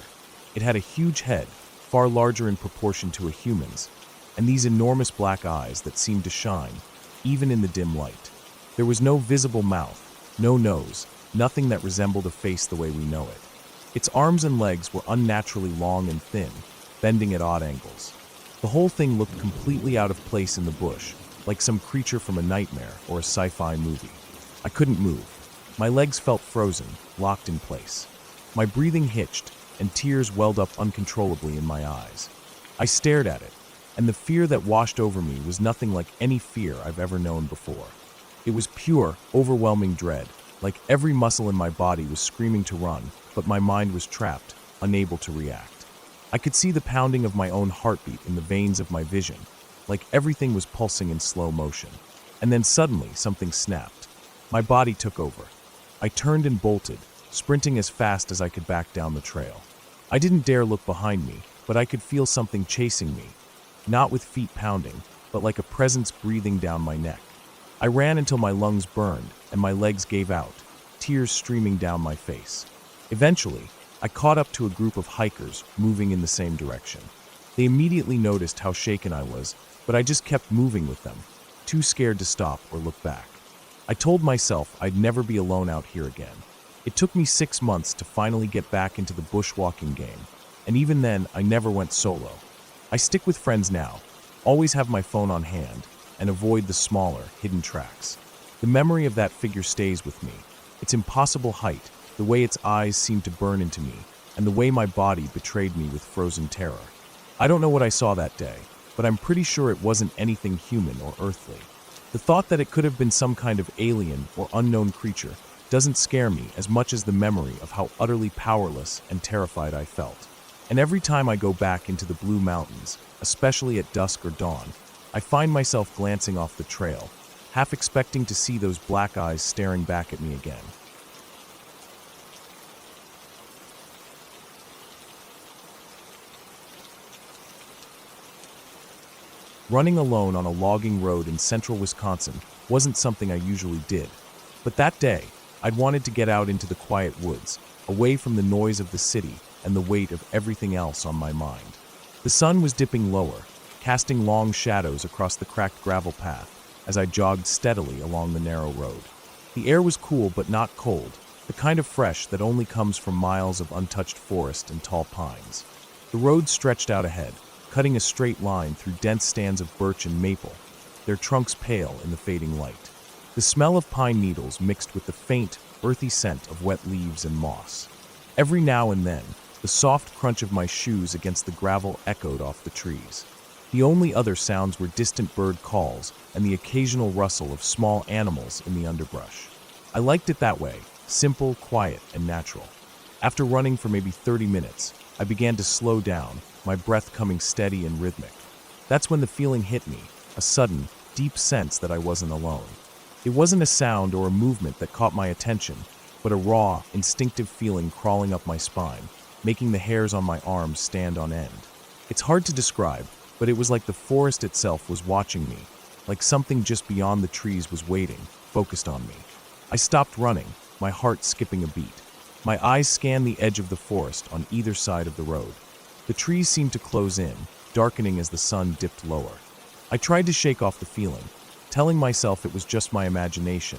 It had a huge head, far larger in proportion to a human's, and these enormous black eyes that seemed to shine, even in the dim light. There was no visible mouth, no nose, nothing that resembled a face the way we know it. Its arms and legs were unnaturally long and thin, bending at odd angles. The whole thing looked completely out of place in the bush, like some creature from a nightmare or a sci-fi movie. I couldn't move. My legs felt frozen, locked in place. My breathing hitched, and tears welled up uncontrollably in my eyes. I stared at it, and the fear that washed over me was nothing like any fear I've ever known before. It was pure, overwhelming dread, like every muscle in my body was screaming to run, but my mind was trapped, unable to react. I could see the pounding of my own heartbeat in the veins of my vision, like everything was pulsing in slow motion. And then suddenly, something snapped. My body took over. I turned and bolted, sprinting as fast as I could back down the trail. I didn't dare look behind me, but I could feel something chasing me, not with feet pounding, but like a presence breathing down my neck. I ran until my lungs burned and my legs gave out, tears streaming down my face. Eventually, I caught up to a group of hikers moving in the same direction. They immediately noticed how shaken I was, but I just kept moving with them, too scared to stop or look back. I told myself I'd never be alone out here again. It took me 6 months to finally get back into the bushwalking game, and even then, I never went solo. I stick with friends now, always have my phone on hand, and avoid the smaller, hidden tracks. The memory of that figure stays with me, its impossible height, the way its eyes seemed to burn into me, and the way my body betrayed me with frozen terror. I don't know what I saw that day, but I'm pretty sure it wasn't anything human or earthly. The thought that it could have been some kind of alien or unknown creature doesn't scare me as much as the memory of how utterly powerless and terrified I felt. And every time I go back into the Blue Mountains, especially at dusk or dawn, I find myself glancing off the trail, half expecting to see those black eyes staring back at me again. Running alone on a logging road in central Wisconsin wasn't something I usually did, but that day, I'd wanted to get out into the quiet woods, away from the noise of the city and the weight of everything else on my mind. The sun was dipping lower, casting long shadows across the cracked gravel path as I jogged steadily along the narrow road. The air was cool but not cold, the kind of fresh that only comes from miles of untouched forest and tall pines. The road stretched out ahead, cutting a straight line through dense stands of birch and maple, their trunks pale in the fading light. The smell of pine needles mixed with the faint, earthy scent of wet leaves and moss. Every now and then, the soft crunch of my shoes against the gravel echoed off the trees. The only other sounds were distant bird calls and the occasional rustle of small animals in the underbrush. I liked it that way, simple, quiet, and natural. After running for maybe 30 minutes, I began to slow down my breath coming steady and rhythmic. That's when the feeling hit me, a sudden, deep sense that I wasn't alone. It wasn't a sound or a movement that caught my attention, but a raw, instinctive feeling crawling up my spine, making the hairs on my arms stand on end. It's hard to describe, but it was like the forest itself was watching me, like something just beyond the trees was waiting, focused on me. I stopped running, my heart skipping a beat. My eyes scanned the edge of the forest on either side of the road. The trees seemed to close in, darkening as the sun dipped lower. I tried to shake off the feeling, telling myself it was just my imagination,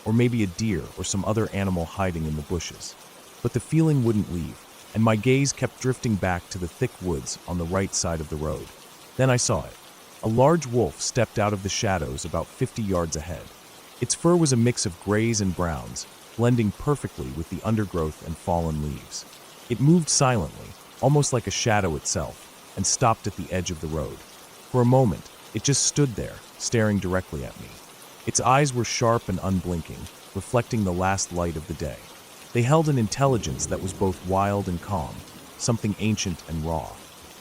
or maybe a deer or some other animal hiding in the bushes. But the feeling wouldn't leave, and my gaze kept drifting back to the thick woods on the right side of the road. Then I saw it. A large wolf stepped out of the shadows about 50 yards ahead. Its fur was a mix of grays and browns, blending perfectly with the undergrowth and fallen leaves. It moved silently, almost like a shadow itself, and stopped at the edge of the road. For a moment, it just stood there, staring directly at me. Its eyes were sharp and unblinking, reflecting the last light of the day. They held an intelligence that was both wild and calm, something ancient and raw.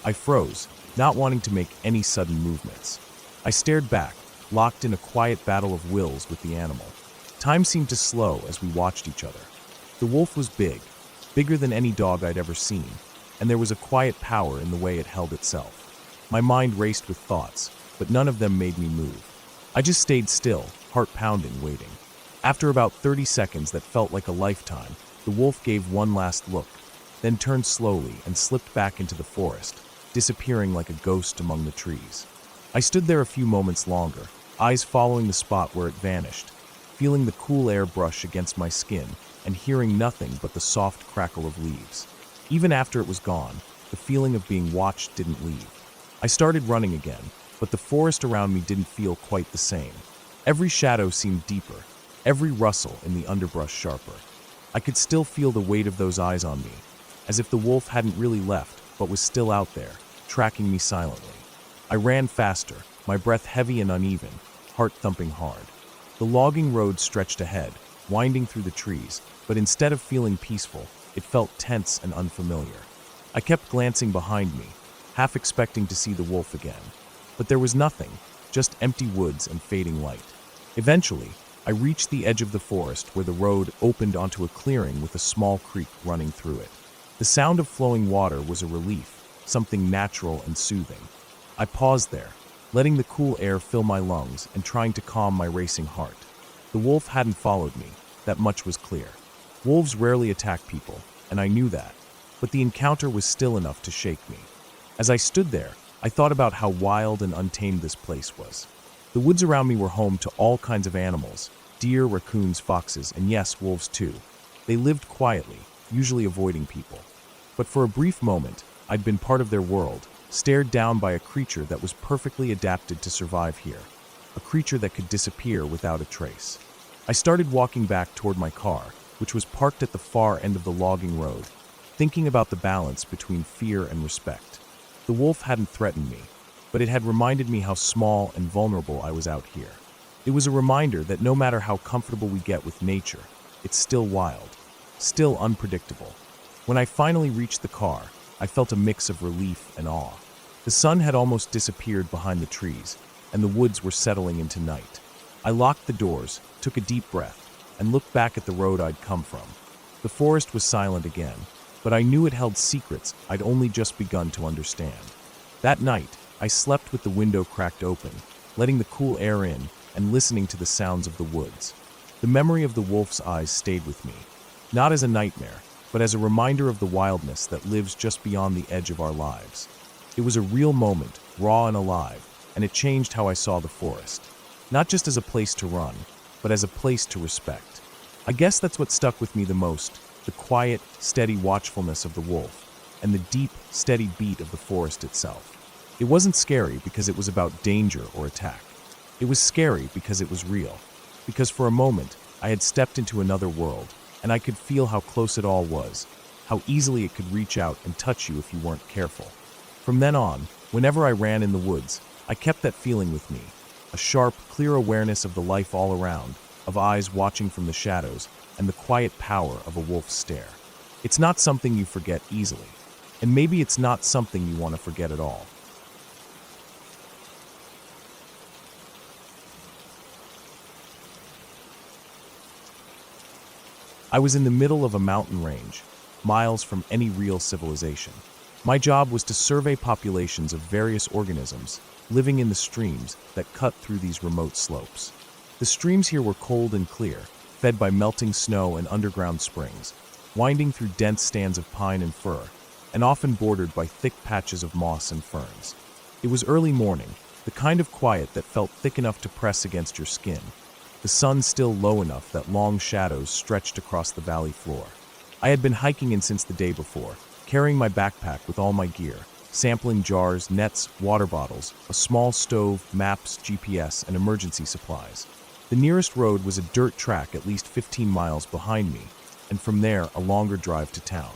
I froze, not wanting to make any sudden movements. I stared back, locked in a quiet battle of wills with the animal. Time seemed to slow as we watched each other. The wolf was big, bigger than any dog I'd ever seen, and there was a quiet power in the way it held itself. My mind raced with thoughts, but none of them made me move. I just stayed still, heart pounding, waiting. After about 30 seconds that felt like a lifetime, the wolf gave one last look, then turned slowly and slipped back into the forest, disappearing like a ghost among the trees. I stood there a few moments longer, eyes following the spot where it vanished, feeling the cool air brush against my skin and hearing nothing but the soft crackle of leaves. Even after it was gone, the feeling of being watched didn't leave. I started running again, but the forest around me didn't feel quite the same. Every shadow seemed deeper, every rustle in the underbrush sharper. I could still feel the weight of those eyes on me, as if the wolf hadn't really left, but was still out there, tracking me silently. I ran faster, my breath heavy and uneven, heart thumping hard. The logging road stretched ahead, winding through the trees, but instead of feeling peaceful, it felt tense and unfamiliar. I kept glancing behind me, half expecting to see the wolf again. But there was nothing, just empty woods and fading light. Eventually, I reached the edge of the forest where the road opened onto a clearing with a small creek running through it. The sound of flowing water was a relief, something natural and soothing. I paused there, letting the cool air fill my lungs and trying to calm my racing heart. The wolf hadn't followed me, that much was clear. Wolves rarely attack people, and I knew that, but the encounter was still enough to shake me. As I stood there, I thought about how wild and untamed this place was. The woods around me were home to all kinds of animals, deer, raccoons, foxes, and yes, wolves too. They lived quietly, usually avoiding people. But for a brief moment, I'd been part of their world, stared down by a creature that was perfectly adapted to survive here, a creature that could disappear without a trace. I started walking back toward my car, which was parked at the far end of the logging road, thinking about the balance between fear and respect. The wolf hadn't threatened me, but it had reminded me how small and vulnerable I was out here. It was a reminder that no matter how comfortable we get with nature, it's still wild, still unpredictable. When I finally reached the car, I felt a mix of relief and awe. The sun had almost disappeared behind the trees, and the woods were settling into night. I locked the doors, took a deep breath, and looked back at the road I'd come from. The forest was silent again, but I knew it held secrets I'd only just begun to understand. That night, I slept with the window cracked open, letting the cool air in and listening to the sounds of the woods. The memory of the wolf's eyes stayed with me, not as a nightmare, but as a reminder of the wildness that lives just beyond the edge of our lives. It was a real moment, raw and alive, and it changed how I saw the forest. Not just as a place to run, but as a place to respect. I guess that's what stuck with me the most, the quiet, steady watchfulness of the wolf, and the deep, steady beat of the forest itself. It wasn't scary because it was about danger or attack. It was scary because it was real, because for a moment I had stepped into another world, and I could feel how close it all was, how easily it could reach out and touch you if you weren't careful. From then on, whenever I ran in the woods, I kept that feeling with me, a sharp, clear awareness of the life all around, of eyes watching from the shadows, and the quiet power of a wolf's stare. It's not something you forget easily. and maybe it's not something you want to forget at all. I was in the middle of a mountain range, miles from any real civilization. My job was to survey populations of various organisms living in the streams that cut through these remote slopes. The streams here were cold and clear, fed by melting snow and underground springs, winding through dense stands of pine and fir, and often bordered by thick patches of moss and ferns. It was early morning, the kind of quiet that felt thick enough to press against your skin, the sun still low enough that long shadows stretched across the valley floor. I had been hiking in since the day before, carrying my backpack with all my gear, sampling jars, nets, water bottles, a small stove, maps, GPS, and emergency supplies. The nearest road was a dirt track at least 15 miles behind me, and from there a longer drive to town.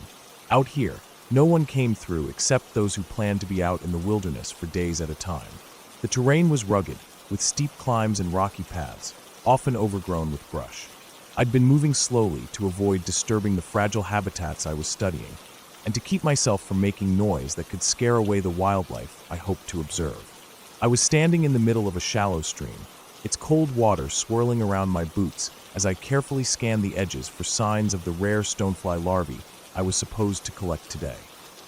Out here, no one came through except those who planned to be out in the wilderness for days at a time. The terrain was rugged, with steep climbs and rocky paths, often overgrown with brush. I'd been moving slowly to avoid disturbing the fragile habitats I was studying, and to keep myself from making noise that could scare away the wildlife I hoped to observe. I was standing in the middle of a shallow stream, its cold water swirling around my boots as I carefully scanned the edges for signs of the rare stonefly larvae I was supposed to collect today.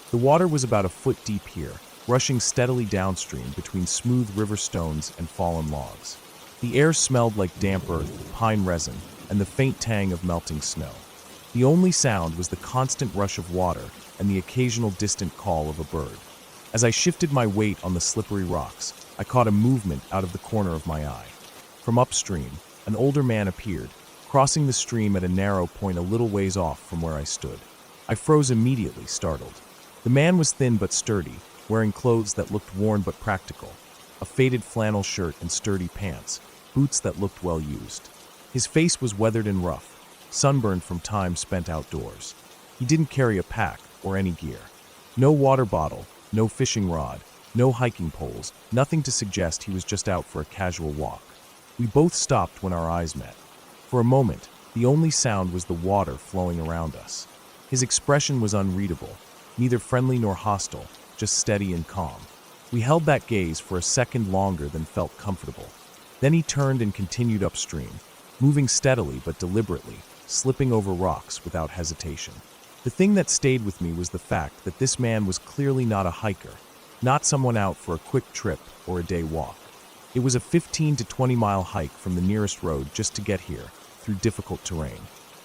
The water was about a foot deep here, rushing steadily downstream between smooth river stones and fallen logs. The air smelled like damp earth, pine resin, and the faint tang of melting snow. The only sound was the constant rush of water and the occasional distant call of a bird. As I shifted my weight on the slippery rocks, I caught a movement out of the corner of my eye. From upstream, an older man appeared, crossing the stream at a narrow point a little ways off from where I stood. I froze immediately, startled. The man was thin but sturdy, wearing clothes that looked worn but practical, a faded flannel shirt and sturdy pants, boots that looked well used. His face was weathered and rough, sunburned from time spent outdoors. He didn't carry a pack or any gear. No water bottle, no fishing rod, no hiking poles, nothing to suggest he was just out for a casual walk. We both stopped when our eyes met. For a moment, the only sound was the water flowing around us. His expression was unreadable, neither friendly nor hostile, just steady and calm. We held that gaze for a second longer than felt comfortable. Then he turned and continued upstream, moving steadily but deliberately, slipping over rocks without hesitation. The thing that stayed with me was the fact that this man was clearly not a hiker, not someone out for a quick trip or a day walk. It was a 15 to 20 mile hike from the nearest road just to get here, through difficult terrain.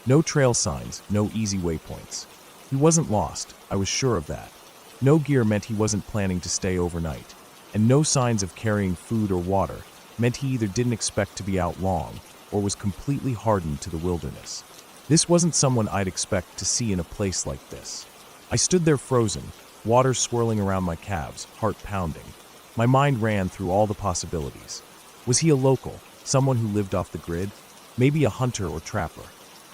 No trail signs, no easy waypoints. He wasn't lost, I was sure of that. No gear meant he wasn't planning to stay overnight, and no signs of carrying food or water meant he either didn't expect to be out long or was completely hardened to the wilderness. This wasn't someone I'd expect to see in a place like this. I stood there frozen, water swirling around my calves, heart pounding. My mind ran through all the possibilities. Was he a local, someone who lived off the grid? Maybe a hunter or trapper.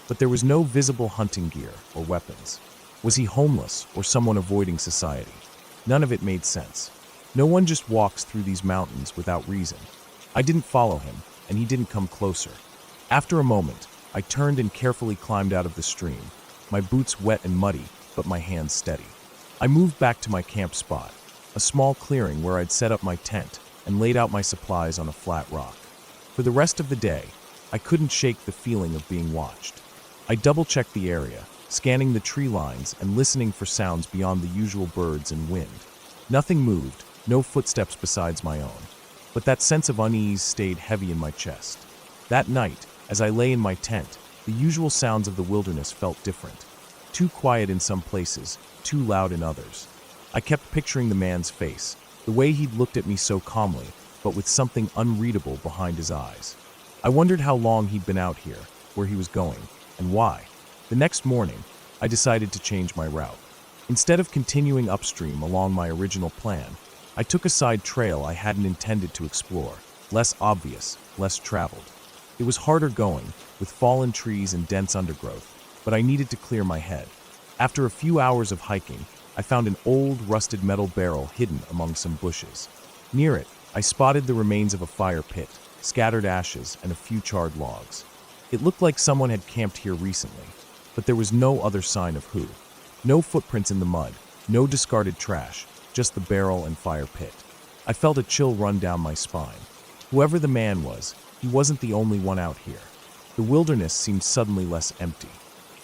But there was no visible hunting gear or weapons. Was he homeless or someone avoiding society? None of it made sense. No one just walks through these mountains without reason. I didn't follow him, and he didn't come closer. After a moment, I turned and carefully climbed out of the stream, my boots wet and muddy, but my hands steady. I moved back to my camp spot, a small clearing where I'd set up my tent and laid out my supplies on a flat rock. For the rest of the day, I couldn't shake the feeling of being watched. I double-checked the area, scanning the tree lines and listening for sounds beyond the usual birds and wind. Nothing moved, no footsteps besides my own. But that sense of unease stayed heavy in my chest. That night, as I lay in my tent, the usual sounds of the wilderness felt different. Too quiet in some places, too loud in others. I kept picturing the man's face, the way he'd looked at me so calmly, but with something unreadable behind his eyes. I wondered how long he'd been out here, where he was going, and why. The next morning, I decided to change my route. Instead of continuing upstream along my original plan, I took a side trail I hadn't intended to explore, less obvious, less traveled. It was harder going, with fallen trees and dense undergrowth, but I needed to clear my head. After a few hours of hiking, I found an old, rusted metal barrel hidden among some bushes. Near it, I spotted the remains of a fire pit, scattered ashes, and a few charred logs. It looked like someone had camped here recently, but there was no other sign of who. No footprints in the mud, No discarded trash, just the barrel and fire pit. I felt a chill run down my spine. Whoever the man was, he wasn't the only one out here. The wilderness seemed suddenly less empty.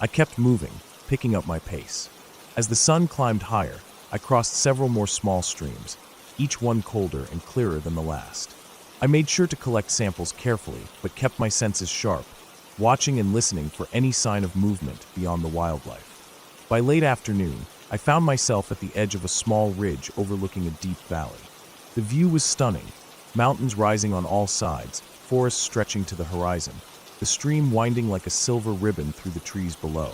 I kept moving, picking up my pace. As the sun climbed higher, I crossed several more small streams, each one colder and clearer than the last. I made sure to collect samples carefully, but kept my senses sharp, watching and listening for any sign of movement beyond the wildlife. By late afternoon, I found myself at the edge of a small ridge overlooking a deep valley. The view was stunning, mountains rising on all sides, forests stretching to the horizon, the stream winding like a silver ribbon through the trees below.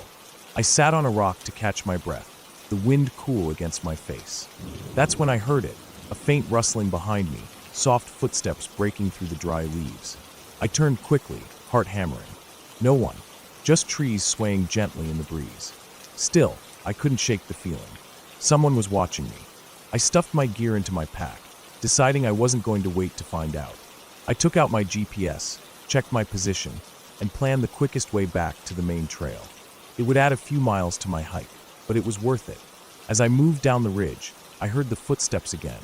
I sat on a rock to catch my breath, the wind cool against my face. That's when I heard it, a faint rustling behind me, soft footsteps breaking through the dry leaves. I turned quickly, heart hammering. No one, just trees swaying gently in the breeze. Still, I couldn't shake the feeling. Someone was watching me. I stuffed my gear into my pack, deciding I wasn't going to wait to find out. I took out my GPS, checked my position, and planned the quickest way back to the main trail. It would add a few miles to my hike, but it was worth it. As I moved down the ridge, I heard the footsteps again,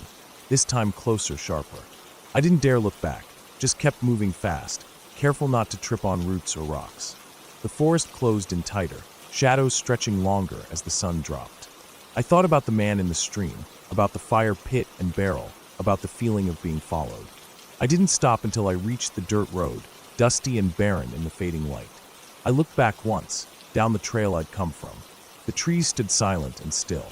this time closer, sharper. I didn't dare look back, just kept moving fast, careful not to trip on roots or rocks. The forest closed in tighter, shadows stretching longer as the sun dropped. I thought about the man in the stream, about the fire pit and barrel, about the feeling of being followed. I didn't stop until I reached the dirt road, dusty and barren in the fading light. I looked back once, down the trail I'd come from. The trees stood silent and still.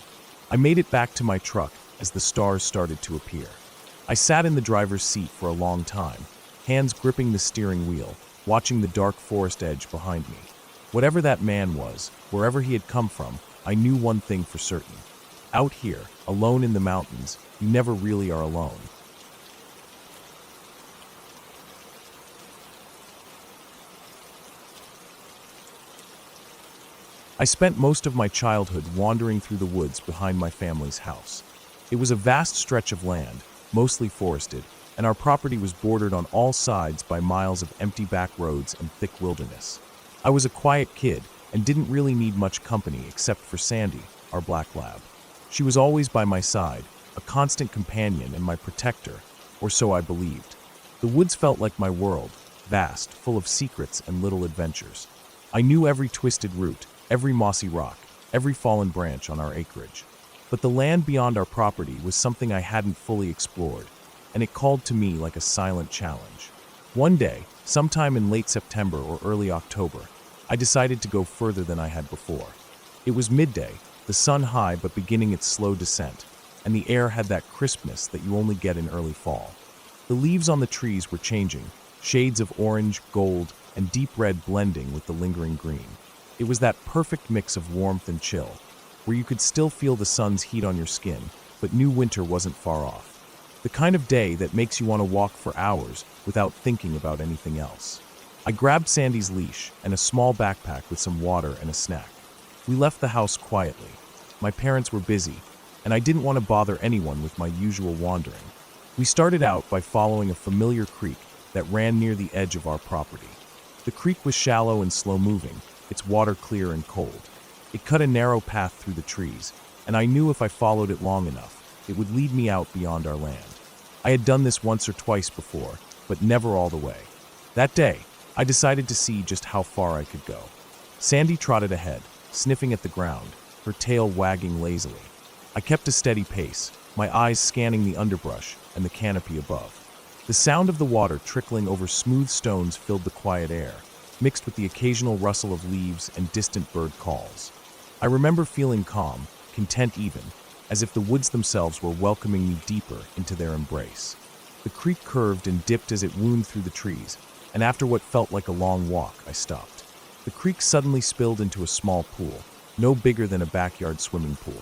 I made it back to my truck as the stars started to appear. I sat in the driver's seat for a long time, hands gripping the steering wheel, watching the dark forest edge behind me. Whatever that man was, wherever he had come from, I knew one thing for certain. Out here, alone in the mountains, you never really are alone. I spent most of my childhood wandering through the woods behind my family's house. It was a vast stretch of land, mostly forested, and our property was bordered on all sides by miles of empty back roads and thick wilderness. I was a quiet kid and didn't really need much company except for Sandy, our black lab. She was always by my side, a constant companion and my protector, or so I believed. The woods felt like my world, vast, full of secrets and little adventures. I knew every twisted root, every mossy rock, every fallen branch on our acreage. But the land beyond our property was something I hadn't fully explored, and it called to me like a silent challenge. One day, sometime in late September or early October, I decided to go further than I had before. It was midday, the sun high but beginning its slow descent, and the air had that crispness that you only get in early fall. The leaves on the trees were changing, shades of orange, gold, and deep red blending with the lingering green. It was that perfect mix of warmth and chill, where you could still feel the sun's heat on your skin, but knew winter wasn't far off. The kind of day that makes you want to walk for hours without thinking about anything else. I grabbed Sandy's leash and a small backpack with some water and a snack. We left the house quietly. My parents were busy, and I didn't want to bother anyone with my usual wandering. We started out by following a familiar creek that ran near the edge of our property. The creek was shallow and slow-moving, its water clear and cold. It cut a narrow path through the trees, and I knew if I followed it long enough, it would lead me out beyond our land. I had done this once or twice before, but never all the way. That day, I decided to see just how far I could go. Sandy trotted ahead, sniffing at the ground, her tail wagging lazily. I kept a steady pace, my eyes scanning the underbrush and the canopy above. The sound of the water trickling over smooth stones filled the quiet air, mixed with the occasional rustle of leaves and distant bird calls. I remember feeling calm, content even, as if the woods themselves were welcoming me deeper into their embrace. The creek curved and dipped as it wound through the trees, and after what felt like a long walk, I stopped. The creek suddenly spilled into a small pool, no bigger than a backyard swimming pool.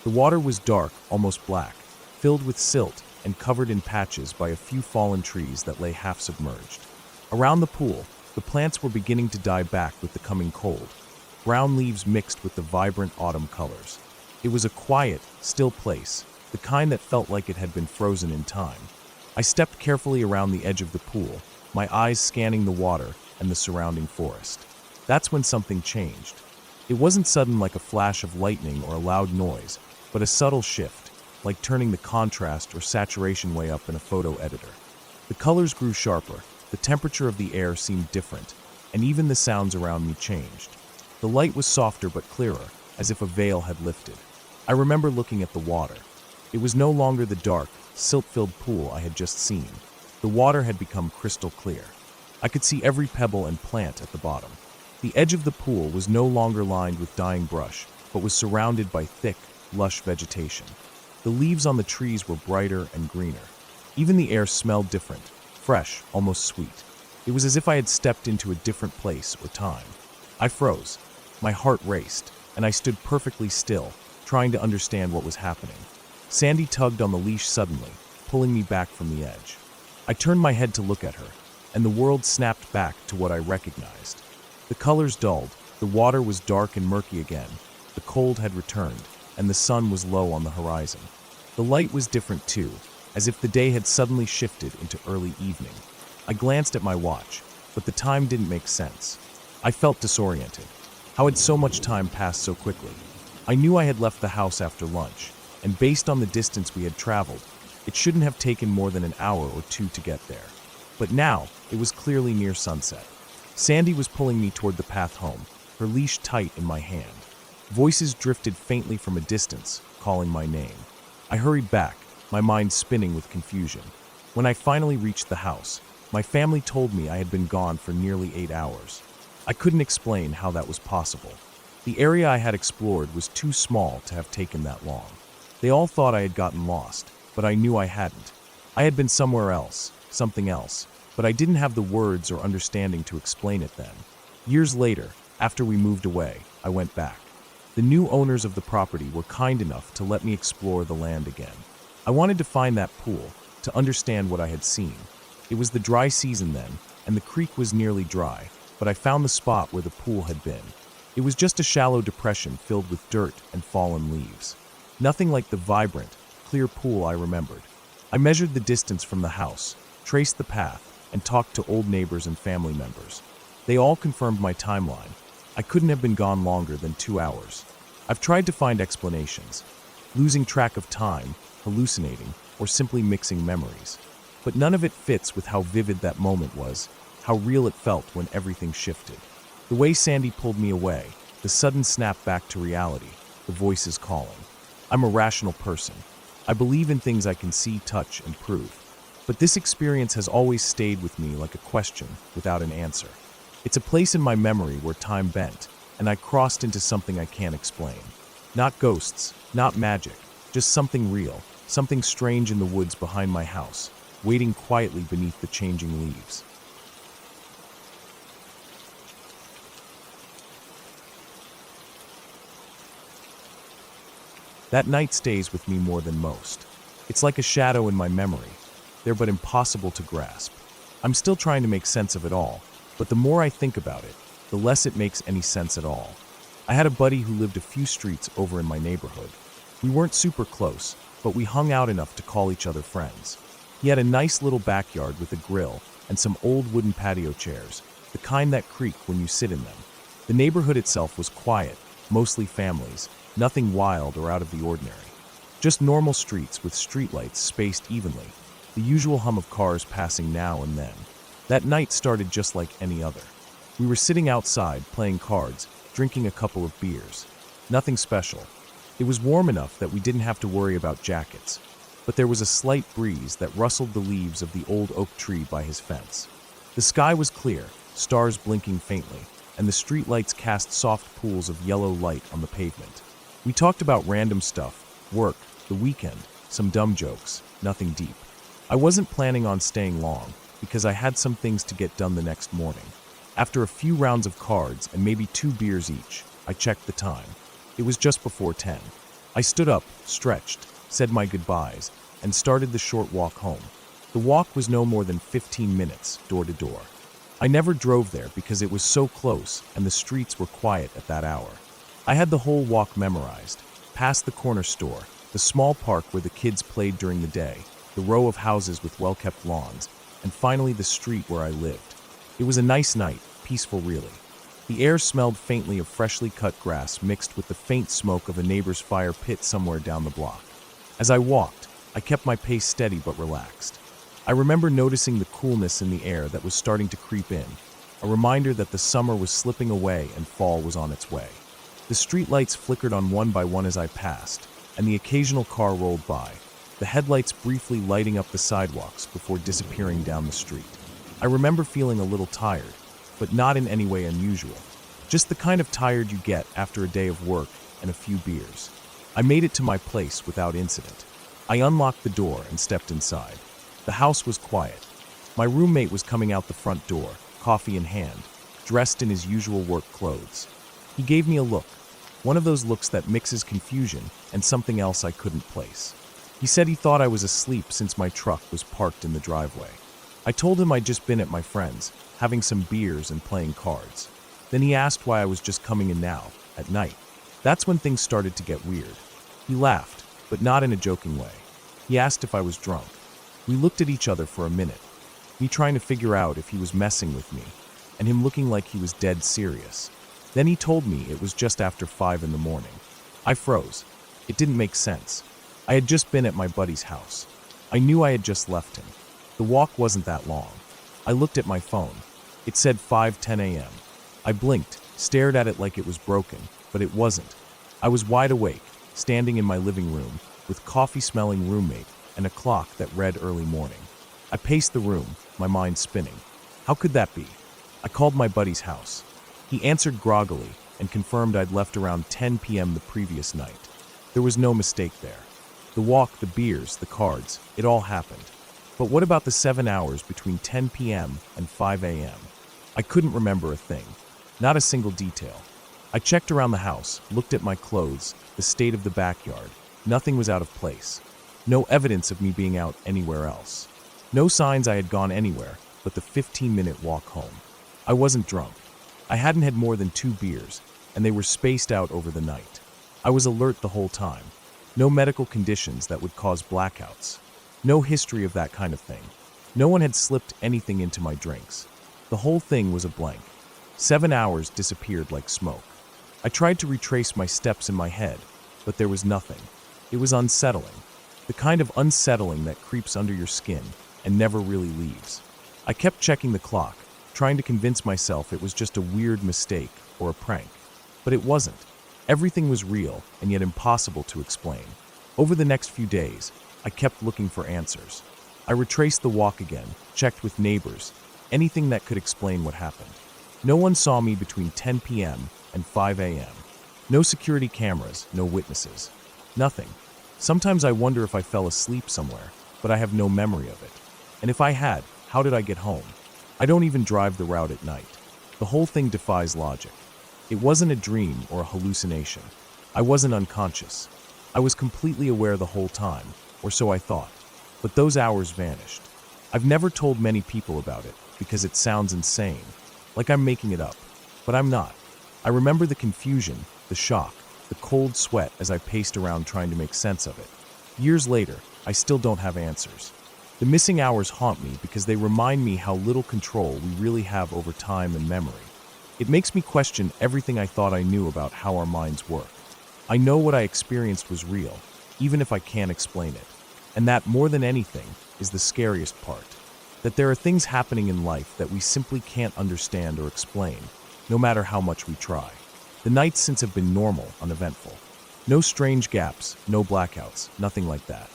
The water was dark, almost black, filled with silt and covered in patches by a few fallen trees that lay half submerged. Around the pool, the plants were beginning to die back with the coming cold. Brown leaves mixed with the vibrant autumn colors. It was a quiet, still place, the kind that felt like it had been frozen in time. I stepped carefully around the edge of the pool, my eyes scanning the water and the surrounding forest. That's when something changed. It wasn't sudden like a flash of lightning or a loud noise. but a subtle shift, like turning the contrast or saturation way up in a photo editor. The colors grew sharper, the temperature of the air seemed different, and even the sounds around me changed. The light was softer but clearer, as if a veil had lifted. I remember looking at the water. It was no longer the dark, silt-filled pool I had just seen. The water had become crystal clear. I could see every pebble and plant at the bottom. The edge of the pool was no longer lined with dying brush, but was surrounded by thick, lush vegetation. The leaves on the trees were brighter and greener. Even the air smelled different, fresh, almost sweet. It was as if I had stepped into a different place or time. I froze. My heart raced, and I stood perfectly still, trying to understand what was happening. Sandy tugged on the leash suddenly, pulling me back from the edge. I turned my head to look at her, and the world snapped back to what I recognized. The colors dulled, the water was dark and murky again, the cold had returned, and the sun was low on the horizon. The light was different too, as if the day had suddenly shifted into early evening. I glanced at my watch, but the time didn't make sense. I felt disoriented. How had so much time passed so quickly? I knew I had left the house after lunch, and based on the distance we had traveled, it shouldn't have taken more than an hour or two to get there. But now, it was clearly near sunset. Sandy was pulling me toward the path home, her leash tight in my hand. Voices drifted faintly from a distance, calling my name. I hurried back, my mind spinning with confusion. When I finally reached the house, my family told me I had been gone for nearly 8 hours. I couldn't explain how that was possible. The area I had explored was too small to have taken that long. They all thought I had gotten lost, but I knew I hadn't. I had been somewhere else, something else, but I didn't have the words or understanding to explain it then. Years later, after we moved away, I went back. The new owners of the property were kind enough to let me explore the land again. I wanted to find that pool, to understand what I had seen. It was the dry season then, and the creek was nearly dry, but I found the spot where the pool had been. It was just a shallow depression filled with dirt and fallen leaves. Nothing like the vibrant, clear pool I remembered. I measured the distance from the house, traced the path, and talked to old neighbors and family members. They all confirmed my timeline. I couldn't have been gone longer than 2 hours. I've tried to find explanations, losing track of time, hallucinating, or simply mixing memories. But none of it fits with how vivid that moment was, how real it felt when everything shifted. The way Sandy pulled me away, the sudden snap back to reality, the voices calling. I'm a rational person. I believe in things I can see, touch, and prove. But this experience has always stayed with me like a question without an answer. It's a place in my memory where time bent, and I crossed into something I can't explain. Not ghosts, not magic, just something real, something strange in the woods behind my house, waiting quietly beneath the changing leaves. That night stays with me more than most. It's like a shadow in my memory, there but impossible to grasp. I'm still trying to make sense of it all, but the more I think about it, the less it makes any sense at all. I had a buddy who lived a few streets over in my neighborhood. We weren't super close, but we hung out enough to call each other friends. He had a nice little backyard with a grill and some old wooden patio chairs, the kind that creak when you sit in them. The neighborhood itself was quiet, mostly families, nothing wild or out of the ordinary. Just normal streets with streetlights spaced evenly, the usual hum of cars passing now and then. That night started just like any other. We were sitting outside playing cards, drinking a couple of beers. Nothing special. It was warm enough that we didn't have to worry about jackets, but there was a slight breeze that rustled the leaves of the old oak tree by his fence. The sky was clear, stars blinking faintly, and the streetlights cast soft pools of yellow light on the pavement. We talked about random stuff, work, the weekend, some dumb jokes, nothing deep. I wasn't planning on staying long, because I had some things to get done the next morning. After a few rounds of cards and maybe 2 beers each, I checked the time. It was just before 10. I stood up, stretched, said my goodbyes, and started the short walk home. The walk was no more than 15 minutes, door to door. I never drove there because it was so close and the streets were quiet at that hour. I had the whole walk memorized, past the corner store, the small park where the kids played during the day, the row of houses with well-kept lawns, and finally the street where I lived. It was a nice night, peaceful really. The air smelled faintly of freshly cut grass mixed with the faint smoke of a neighbor's fire pit somewhere down the block. As I walked, I kept my pace steady but relaxed. I remember noticing the coolness in the air that was starting to creep in, a reminder that the summer was slipping away and fall was on its way. The streetlights flickered on one by one as I passed, and the occasional car rolled by, the headlights briefly lighting up the sidewalks before disappearing down the street. I remember feeling a little tired, but not in any way unusual. Just the kind of tired you get after a day of work and a few beers. I made it to my place without incident. I unlocked the door and stepped inside. The house was quiet. My roommate was coming out the front door, coffee in hand, dressed in his usual work clothes. He gave me a look, one of those looks that mixes confusion and something else I couldn't place. He said he thought I was asleep since my truck was parked in the driveway. I told him I'd just been at my friend's, having some beers and playing cards. Then he asked why I was just coming in now, at night. That's when things started to get weird. He laughed, but not in a joking way. He asked if I was drunk. We looked at each other for a minute, me trying to figure out if he was messing with me, and him looking like he was dead serious. Then he told me it was just after 5 in the morning. I froze. It didn't make sense. I had just been at my buddy's house. I knew I had just left him. The walk wasn't that long. I looked at my phone. It said 5:10 a.m. I blinked, stared at it like it was broken, but it wasn't. I was wide awake, standing in my living room, with coffee-smelling roommate and a clock that read early morning. I paced the room, my mind spinning. How could that be? I called my buddy's house. He answered groggily and confirmed I'd left around 10 p.m. the previous night. There was no mistake there. The walk, the beers, the cards, it all happened. But what about the 7 hours between 10 p.m. and 5 a.m.? I couldn't remember a thing, not a single detail. I checked around the house, looked at my clothes, the state of the backyard. Nothing was out of place. No evidence of me being out anywhere else. No signs I had gone anywhere but the 15-minute walk home. I wasn't drunk. I hadn't had more than 2 beers, and they were spaced out over the night. I was alert the whole time. No medical conditions that would cause blackouts. No history of that kind of thing. No one had slipped anything into my drinks. The whole thing was a blank. 7 hours disappeared like smoke. I tried to retrace my steps in my head, but there was nothing. It was unsettling. The kind of unsettling that creeps under your skin and never really leaves. I kept checking the clock, trying to convince myself it was just a weird mistake or a prank. But it wasn't. Everything was real and yet impossible to explain. Over the next few days, I kept looking for answers. I retraced the walk again, checked with neighbors, anything that could explain what happened. No one saw me between 10 p.m. and 5 a.m. No security cameras, no witnesses. Nothing. Sometimes I wonder if I fell asleep somewhere, but I have no memory of it. And if I had, how did I get home? I don't even drive the route at night. The whole thing defies logic. It wasn't a dream or a hallucination. I wasn't unconscious. I was completely aware the whole time, or so I thought. But those hours vanished. I've never told many people about it because it sounds insane, like I'm making it up. But I'm not. I remember the confusion, the shock, the cold sweat as I paced around trying to make sense of it. Years later, I still don't have answers. The missing hours haunt me because they remind me how little control we really have over time and memory. It makes me question everything I thought I knew about how our minds work. I know what I experienced was real, even if I can't explain it. And that, more than anything, is the scariest part. That there are things happening in life that we simply can't understand or explain, no matter how much we try. The nights since have been normal, uneventful. No strange gaps, no blackouts, nothing like that.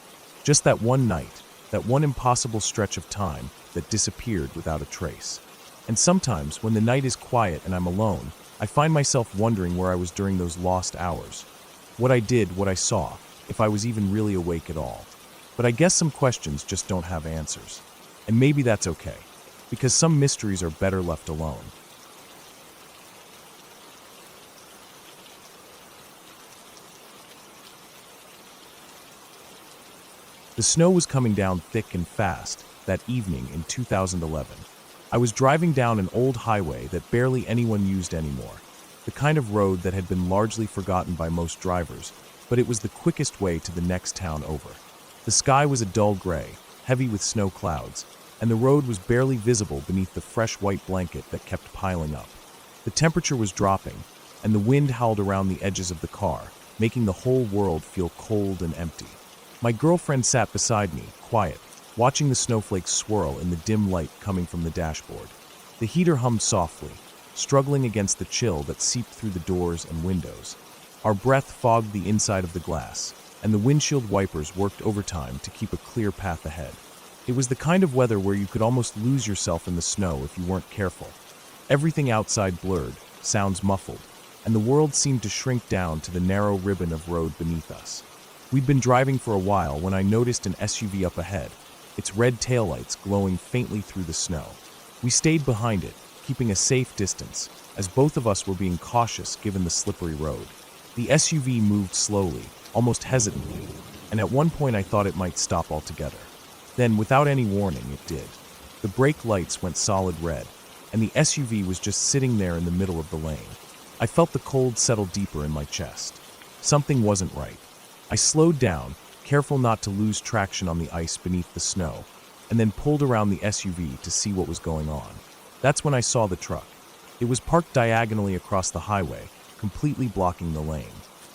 Just that one night, that one impossible stretch of time that disappeared without a trace. And sometimes, when the night is quiet and I'm alone, I find myself wondering where I was during those lost hours. What I did, what I saw, if I was even really awake at all. But I guess some questions just don't have answers. And maybe that's okay, because some mysteries are better left alone. The snow was coming down thick and fast that evening in 2011. I was driving down an old highway that barely anyone used anymore, the kind of road that had been largely forgotten by most drivers, but it was the quickest way to the next town over. The sky was a dull gray, heavy with snow clouds, and the road was barely visible beneath the fresh white blanket that kept piling up. The temperature was dropping, and the wind howled around the edges of the car, making the whole world feel cold and empty. My girlfriend sat beside me, quiet, watching the snowflakes swirl in the dim light coming from the dashboard. The heater hummed softly, struggling against the chill that seeped through the doors and windows. Our breath fogged the inside of the glass, and the windshield wipers worked overtime to keep a clear path ahead. It was the kind of weather where you could almost lose yourself in the snow if you weren't careful. Everything outside blurred, sounds muffled, and the world seemed to shrink down to the narrow ribbon of road beneath us. We'd been driving for a while when I noticed an SUV up ahead, its red taillights glowing faintly through the snow. We stayed behind it, keeping a safe distance, as both of us were being cautious given the slippery road. The SUV moved slowly, almost hesitantly, and at one point I thought it might stop altogether. Then, without any warning, it did. The brake lights went solid red, and the SUV was just sitting there in the middle of the lane. I felt the cold settle deeper in my chest. Something wasn't right. I slowed down, careful not to lose traction on the ice beneath the snow, and then pulled around the SUV to see what was going on. That's when I saw the truck. It was parked diagonally across the highway, completely blocking the lane.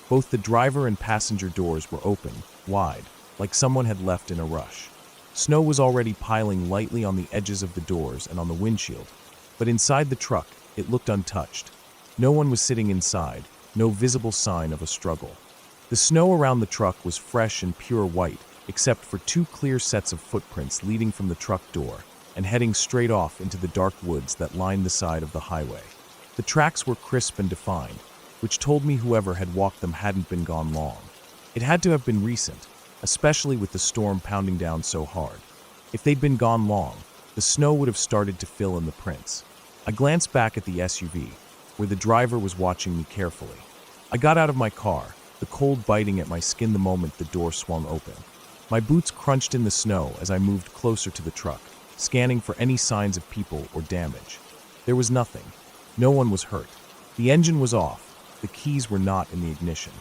Both the driver and passenger doors were open, wide, like someone had left in a rush. Snow was already piling lightly on the edges of the doors and on the windshield, but inside the truck, it looked untouched. No one was sitting inside, no visible sign of a struggle. The snow around the truck was fresh and pure white, except for two clear sets of footprints leading from the truck door and heading straight off into the dark woods that lined the side of the highway. The tracks were crisp and defined, which told me whoever had walked them hadn't been gone long. It had to have been recent, especially with the storm pounding down so hard. If they'd been gone long, the snow would have started to fill in the prints. I glanced back at the SUV, where the driver was watching me carefully. I got out of my car, the cold biting at my skin the moment the door swung open. My boots crunched in the snow as I moved closer to the truck, scanning for any signs of people or damage. There was nothing. No one was hurt. The engine was off. The keys were not in the ignition.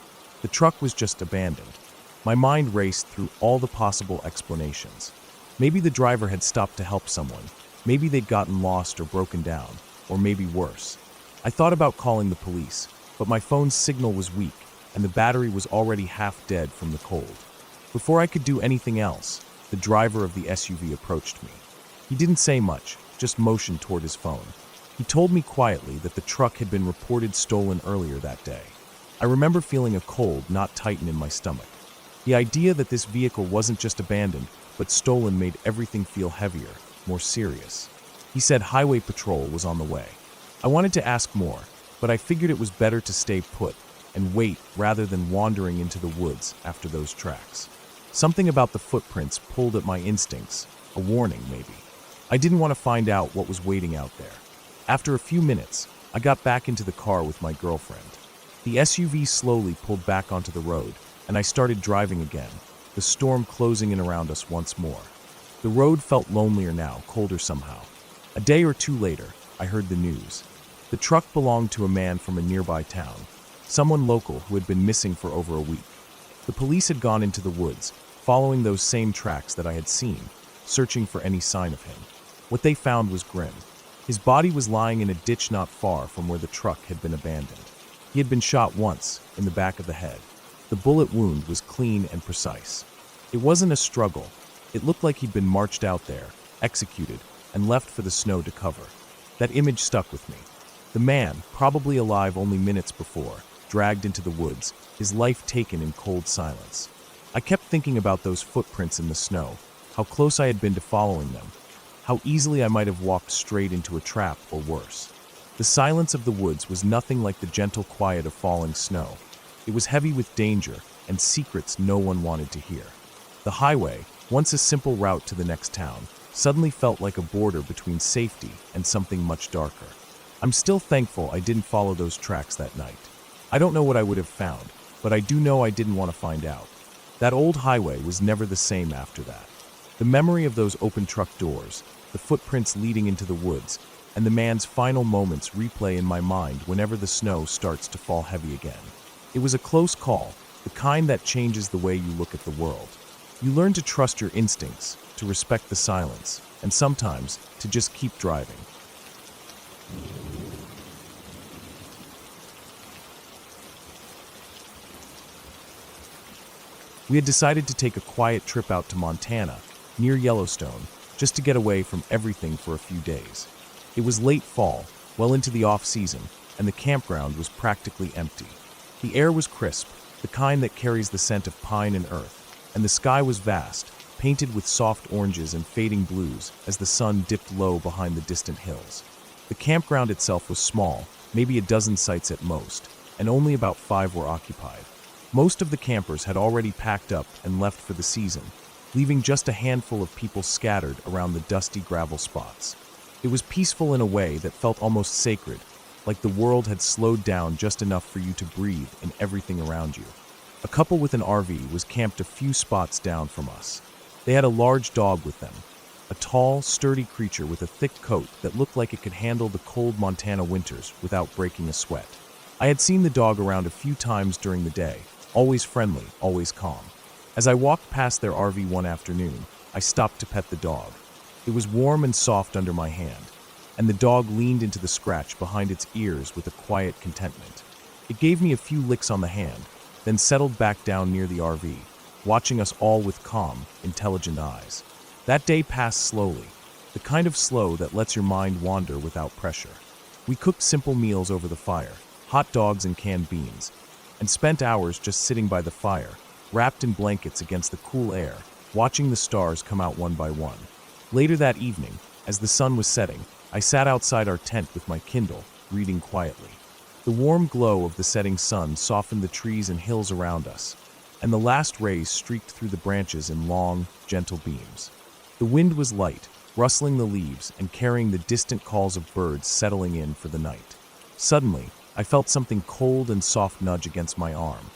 The truck was just abandoned. My mind raced through all the possible explanations. Maybe the driver had stopped to help someone. Maybe they'd gotten lost or broken down, or maybe worse. I thought about calling the police, but my phone's signal was weak, and the battery was already half dead from the cold. Before I could do anything else, the driver of the SUV approached me. He didn't say much, just motioned toward his phone. He told me quietly that the truck had been reported stolen earlier that day. I remember feeling a cold knot tighten in my stomach. The idea that this vehicle wasn't just abandoned, but stolen made everything feel heavier, more serious. He said highway patrol was on the way. I wanted to ask more, but I figured it was better to stay put and wait rather than wandering into the woods after those tracks. Something about the footprints pulled at my instincts, a warning maybe. I didn't want to find out what was waiting out there. After a few minutes, I got back into the car with my girlfriend. The SUV slowly pulled back onto the road, and I started driving again, the storm closing in around us once more. The road felt lonelier now, colder somehow. A day or two later, I heard the news. The truck belonged to a man from a nearby town, someone local who had been missing for over a week. The police had gone into the woods, following those same tracks that I had seen, searching for any sign of him. What they found was grim. His body was lying in a ditch not far from where the truck had been abandoned. He had been shot once, in the back of the head. The bullet wound was clean and precise. It wasn't a struggle. It looked like he'd been marched out there, executed, and left for the snow to cover. That image stuck with me. The man, probably alive only minutes before, dragged into the woods, his life taken in cold silence. I kept thinking about those footprints in the snow, how close I had been to following them, how easily I might have walked straight into a trap or worse. The silence of the woods was nothing like the gentle quiet of falling snow. It was heavy with danger and secrets no one wanted to hear. The highway, once a simple route to the next town, suddenly felt like a border between safety and something much darker. I'm still thankful I didn't follow those tracks that night. I don't know what I would have found, but I do know I didn't want to find out. That old highway was never the same after that. The memory of those open truck doors, the footprints leading into the woods, and the man's final moments replay in my mind whenever the snow starts to fall heavy again. It was a close call, the kind that changes the way you look at the world. You learn to trust your instincts, to respect the silence, and sometimes to just keep driving. We had decided to take a quiet trip out to Montana, near Yellowstone, just to get away from everything for a few days. It was late fall, well into the off-season, and the campground was practically empty. The air was crisp, the kind that carries the scent of pine and earth, and the sky was vast, painted with soft oranges and fading blues as the sun dipped low behind the distant hills. The campground itself was small, maybe a dozen sites at most, and only about 5 were occupied. Most of the campers had already packed up and left for the season, leaving just a handful of people scattered around the dusty gravel spots. It was peaceful in a way that felt almost sacred, like the world had slowed down just enough for you to breathe in everything around you. A couple with an RV was camped a few spots down from us. They had a large dog with them, a tall, sturdy creature with a thick coat that looked like it could handle the cold Montana winters without breaking a sweat. I had seen the dog around a few times during the day, always friendly, always calm. As I walked past their RV one afternoon, I stopped to pet the dog. It was warm and soft under my hand, and the dog leaned into the scratch behind its ears with a quiet contentment. It gave me a few licks on the hand, then settled back down near the RV, watching us all with calm, intelligent eyes. That day passed slowly, the kind of slow that lets your mind wander without pressure. We cooked simple meals over the fire, hot dogs and canned beans, and spent hours just sitting by the fire, wrapped in blankets against the cool air, watching the stars come out one by one. Later that evening, as the sun was setting, I sat outside our tent with my Kindle, reading quietly. The warm glow of the setting sun softened the trees and hills around us, and the last rays streaked through the branches in long, gentle beams. The wind was light, rustling the leaves and carrying the distant calls of birds settling in for the night. Suddenly, I felt something cold and soft nudge against my arm.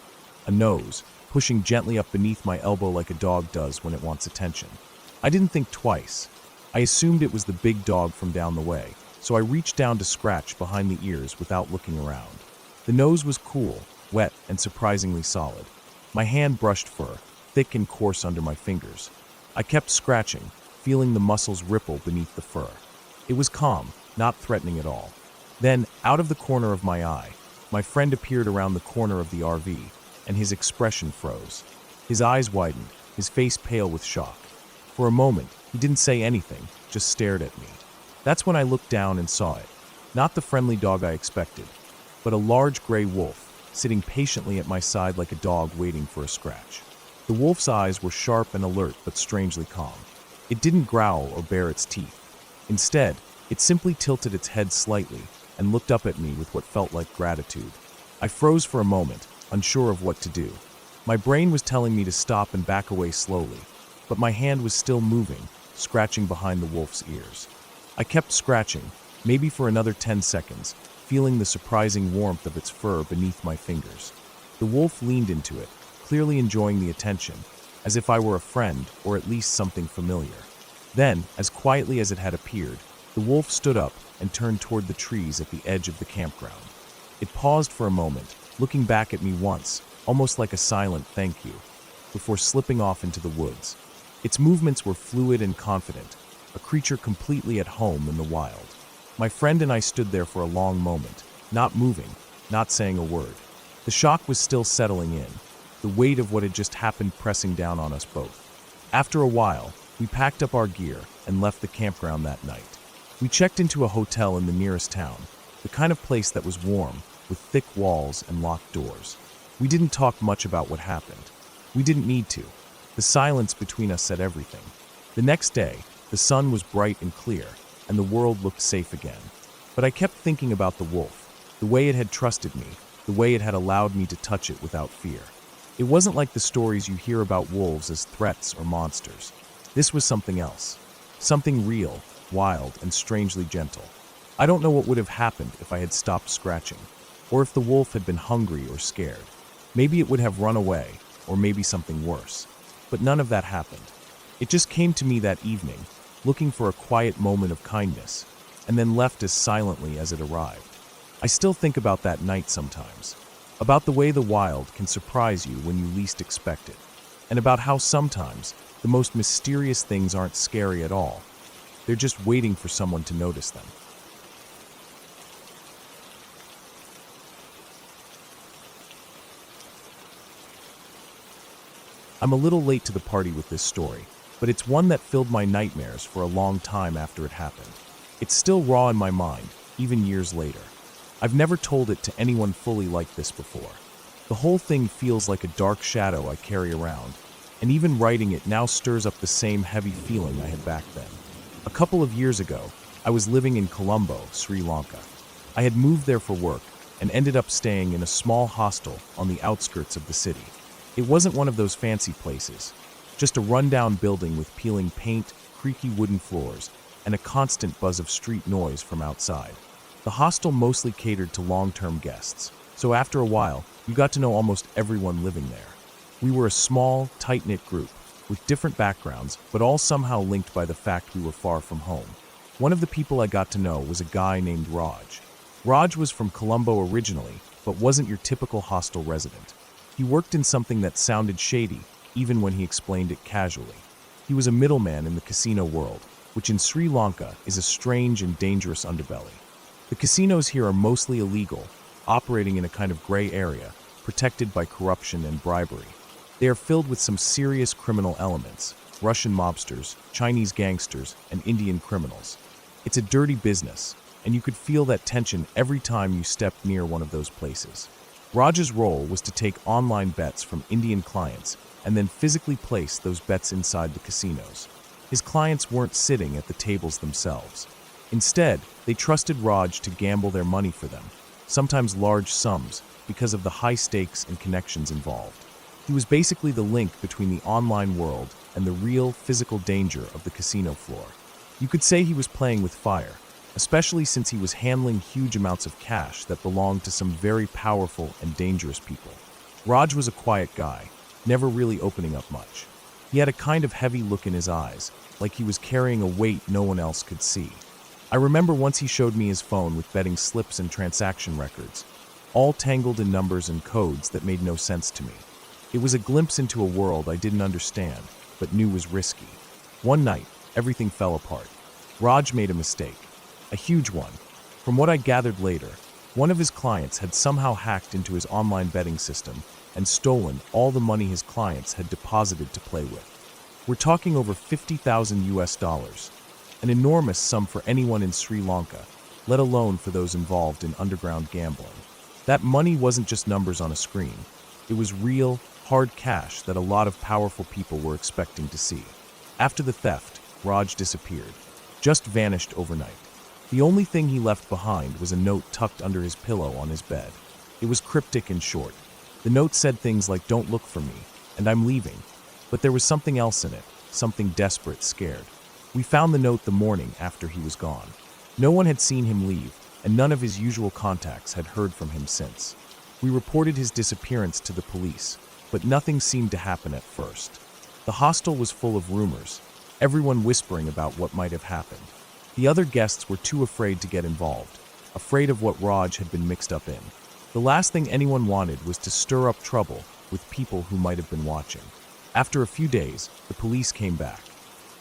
A nose, pushing gently up beneath my elbow like a dog does when it wants attention. I didn't think twice. I assumed it was the big dog from down the way, so I reached down to scratch behind the ears without looking around. The nose was cool, wet, and surprisingly solid. My hand brushed fur, thick and coarse under my fingers. I kept scratching, feeling the muscles ripple beneath the fur. It was calm, not threatening at all. Then, out of the corner of my eye, my friend appeared around the corner of the RV, and his expression froze. His eyes widened, his face pale with shock. For a moment, he didn't say anything, just stared at me. That's when I looked down and saw it. Not the friendly dog I expected, but a large gray wolf, sitting patiently at my side like a dog waiting for a scratch. The wolf's eyes were sharp and alert, but strangely calm. It didn't growl or bare its teeth. Instead, it simply tilted its head slightly and looked up at me with what felt like gratitude. I froze for a moment, unsure of what to do. My brain was telling me to stop and back away slowly, but my hand was still moving, scratching behind the wolf's ears. I kept scratching, maybe for another 10 seconds, feeling the surprising warmth of its fur beneath my fingers. The wolf leaned into it, clearly enjoying the attention, as if I were a friend or at least something familiar. Then, as quietly as it had appeared, the wolf stood up and turned toward the trees at the edge of the campground. It paused for a moment, looking back at me once, almost like a silent thank you, before slipping off into the woods. Its movements were fluid and confident, a creature completely at home in the wild. My friend and I stood there for a long moment, not moving, not saying a word. The shock was still settling in, the weight of what had just happened pressing down on us both. After a while, we packed up our gear and left the campground that night. We checked into a hotel in the nearest town, the kind of place that was warm, with thick walls and locked doors. We didn't talk much about what happened. We didn't need to. The silence between us said everything. The next day, the sun was bright and clear, and the world looked safe again. But I kept thinking about the wolf, the way it had trusted me, the way it had allowed me to touch it without fear. It wasn't like the stories you hear about wolves as threats or monsters. This was something else. Something real, wild, and strangely gentle. I don't know what would have happened if I had stopped scratching, or if the wolf had been hungry or scared. Maybe it would have run away, or maybe something worse. But none of that happened. It just came to me that evening, looking for a quiet moment of kindness, and then left as silently as it arrived. I still think about that night sometimes, about the way the wild can surprise you when you least expect it, and about how sometimes the most mysterious things aren't scary at all. They're just waiting for someone to notice them. I'm a little late to the party with this story, but it's one that filled my nightmares for a long time after it happened. It's still raw in my mind, even years later. I've never told it to anyone fully like this before. The whole thing feels like a dark shadow I carry around, and even writing it now stirs up the same heavy feeling I had back then. A couple of years ago, I was living in Colombo, Sri Lanka. I had moved there for work and ended up staying in a small hostel on the outskirts of the city. It wasn't one of those fancy places, just a rundown building with peeling paint, creaky wooden floors, and a constant buzz of street noise from outside. The hostel mostly catered to long-term guests, so after a while, you got to know almost everyone living there. We were a small, tight-knit group, with different backgrounds, but all somehow linked by the fact we were far from home. One of the people I got to know was a guy named Raj. Raj was from Colombo originally, but wasn't your typical hostel resident. He worked in something that sounded shady, even when he explained it casually. He was a middleman in the casino world, which in Sri Lanka is a strange and dangerous underbelly. The casinos here are mostly illegal, operating in a kind of gray area, protected by corruption and bribery. They are filled with some serious criminal elements: Russian mobsters, Chinese gangsters, and Indian criminals. It's a dirty business, and you could feel that tension every time you stepped near one of those places. Raj's role was to take online bets from Indian clients and then physically place those bets inside the casinos. His clients weren't sitting at the tables themselves. Instead, they trusted Raj to gamble their money for them, sometimes large sums, because of the high stakes and connections involved. He was basically the link between the online world and the real, physical danger of the casino floor. You could say he was playing with fire, especially since he was handling huge amounts of cash that belonged to some very powerful and dangerous people. Raj was a quiet guy, never really opening up much. He had a kind of heavy look in his eyes, like he was carrying a weight no one else could see. I remember once he showed me his phone with betting slips and transaction records, all tangled in numbers and codes that made no sense to me. It was a glimpse into a world I didn't understand, but knew was risky. One night, everything fell apart. Raj made a mistake, a huge one. From what I gathered later, one of his clients had somehow hacked into his online betting system and stolen all the money his clients had deposited to play with. We're talking over 50,000 US dollars, an enormous sum for anyone in Sri Lanka, let alone for those involved in underground gambling. That money wasn't just numbers on a screen. It was real, hard cash that a lot of powerful people were expecting to see. After the theft, Raj disappeared, just vanished overnight. The only thing he left behind was a note tucked under his pillow on his bed. It was cryptic and short. The note said things like, "Don't look for me," and "I'm leaving." But there was something else in it, something desperate, scared. We found the note the morning after he was gone. No one had seen him leave, and none of his usual contacts had heard from him since. We reported his disappearance to the police, but nothing seemed to happen at first. The hostel was full of rumors, everyone whispering about what might have happened. The other guests were too afraid to get involved, afraid of what Raj had been mixed up in. The last thing anyone wanted was to stir up trouble with people who might have been watching. After a few days, the police came back.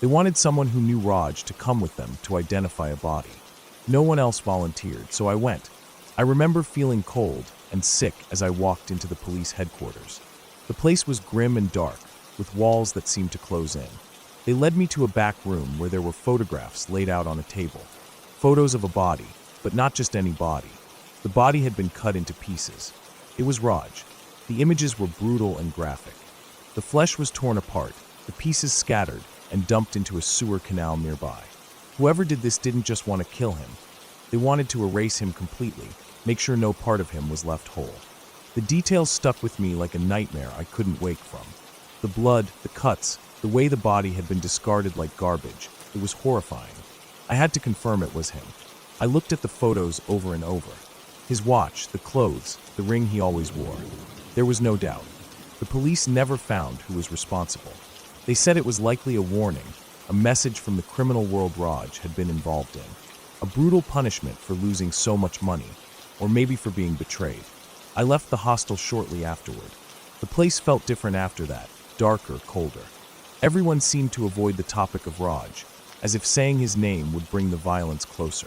They wanted someone who knew Raj to come with them to identify a body. No one else volunteered, so I went. I remember feeling cold and sick as I walked into the police headquarters. The place was grim and dark, with walls that seemed to close in. They led me to a back room where there were photographs laid out on a table. Photos of a body, but not just any body. The body had been cut into pieces. It was Raj. The images were brutal and graphic. The flesh was torn apart, the pieces scattered, and dumped into a sewer canal nearby. Whoever did this didn't just want to kill him. They wanted to erase him completely, make sure no part of him was left whole. The details stuck with me like a nightmare I couldn't wake from. The blood, the cuts, the way the body had been discarded like garbage. It was horrifying. I had to confirm it was him. I looked at the photos over and over. His watch, the clothes, the ring he always wore. There was no doubt. The police never found who was responsible. They said it was likely a warning, a message from the criminal world Raj had been involved in. A brutal punishment for losing so much money, or maybe for being betrayed. I left the hostel shortly afterward. The place felt different after that, darker, colder. Everyone seemed to avoid the topic of Raj, as if saying his name would bring the violence closer.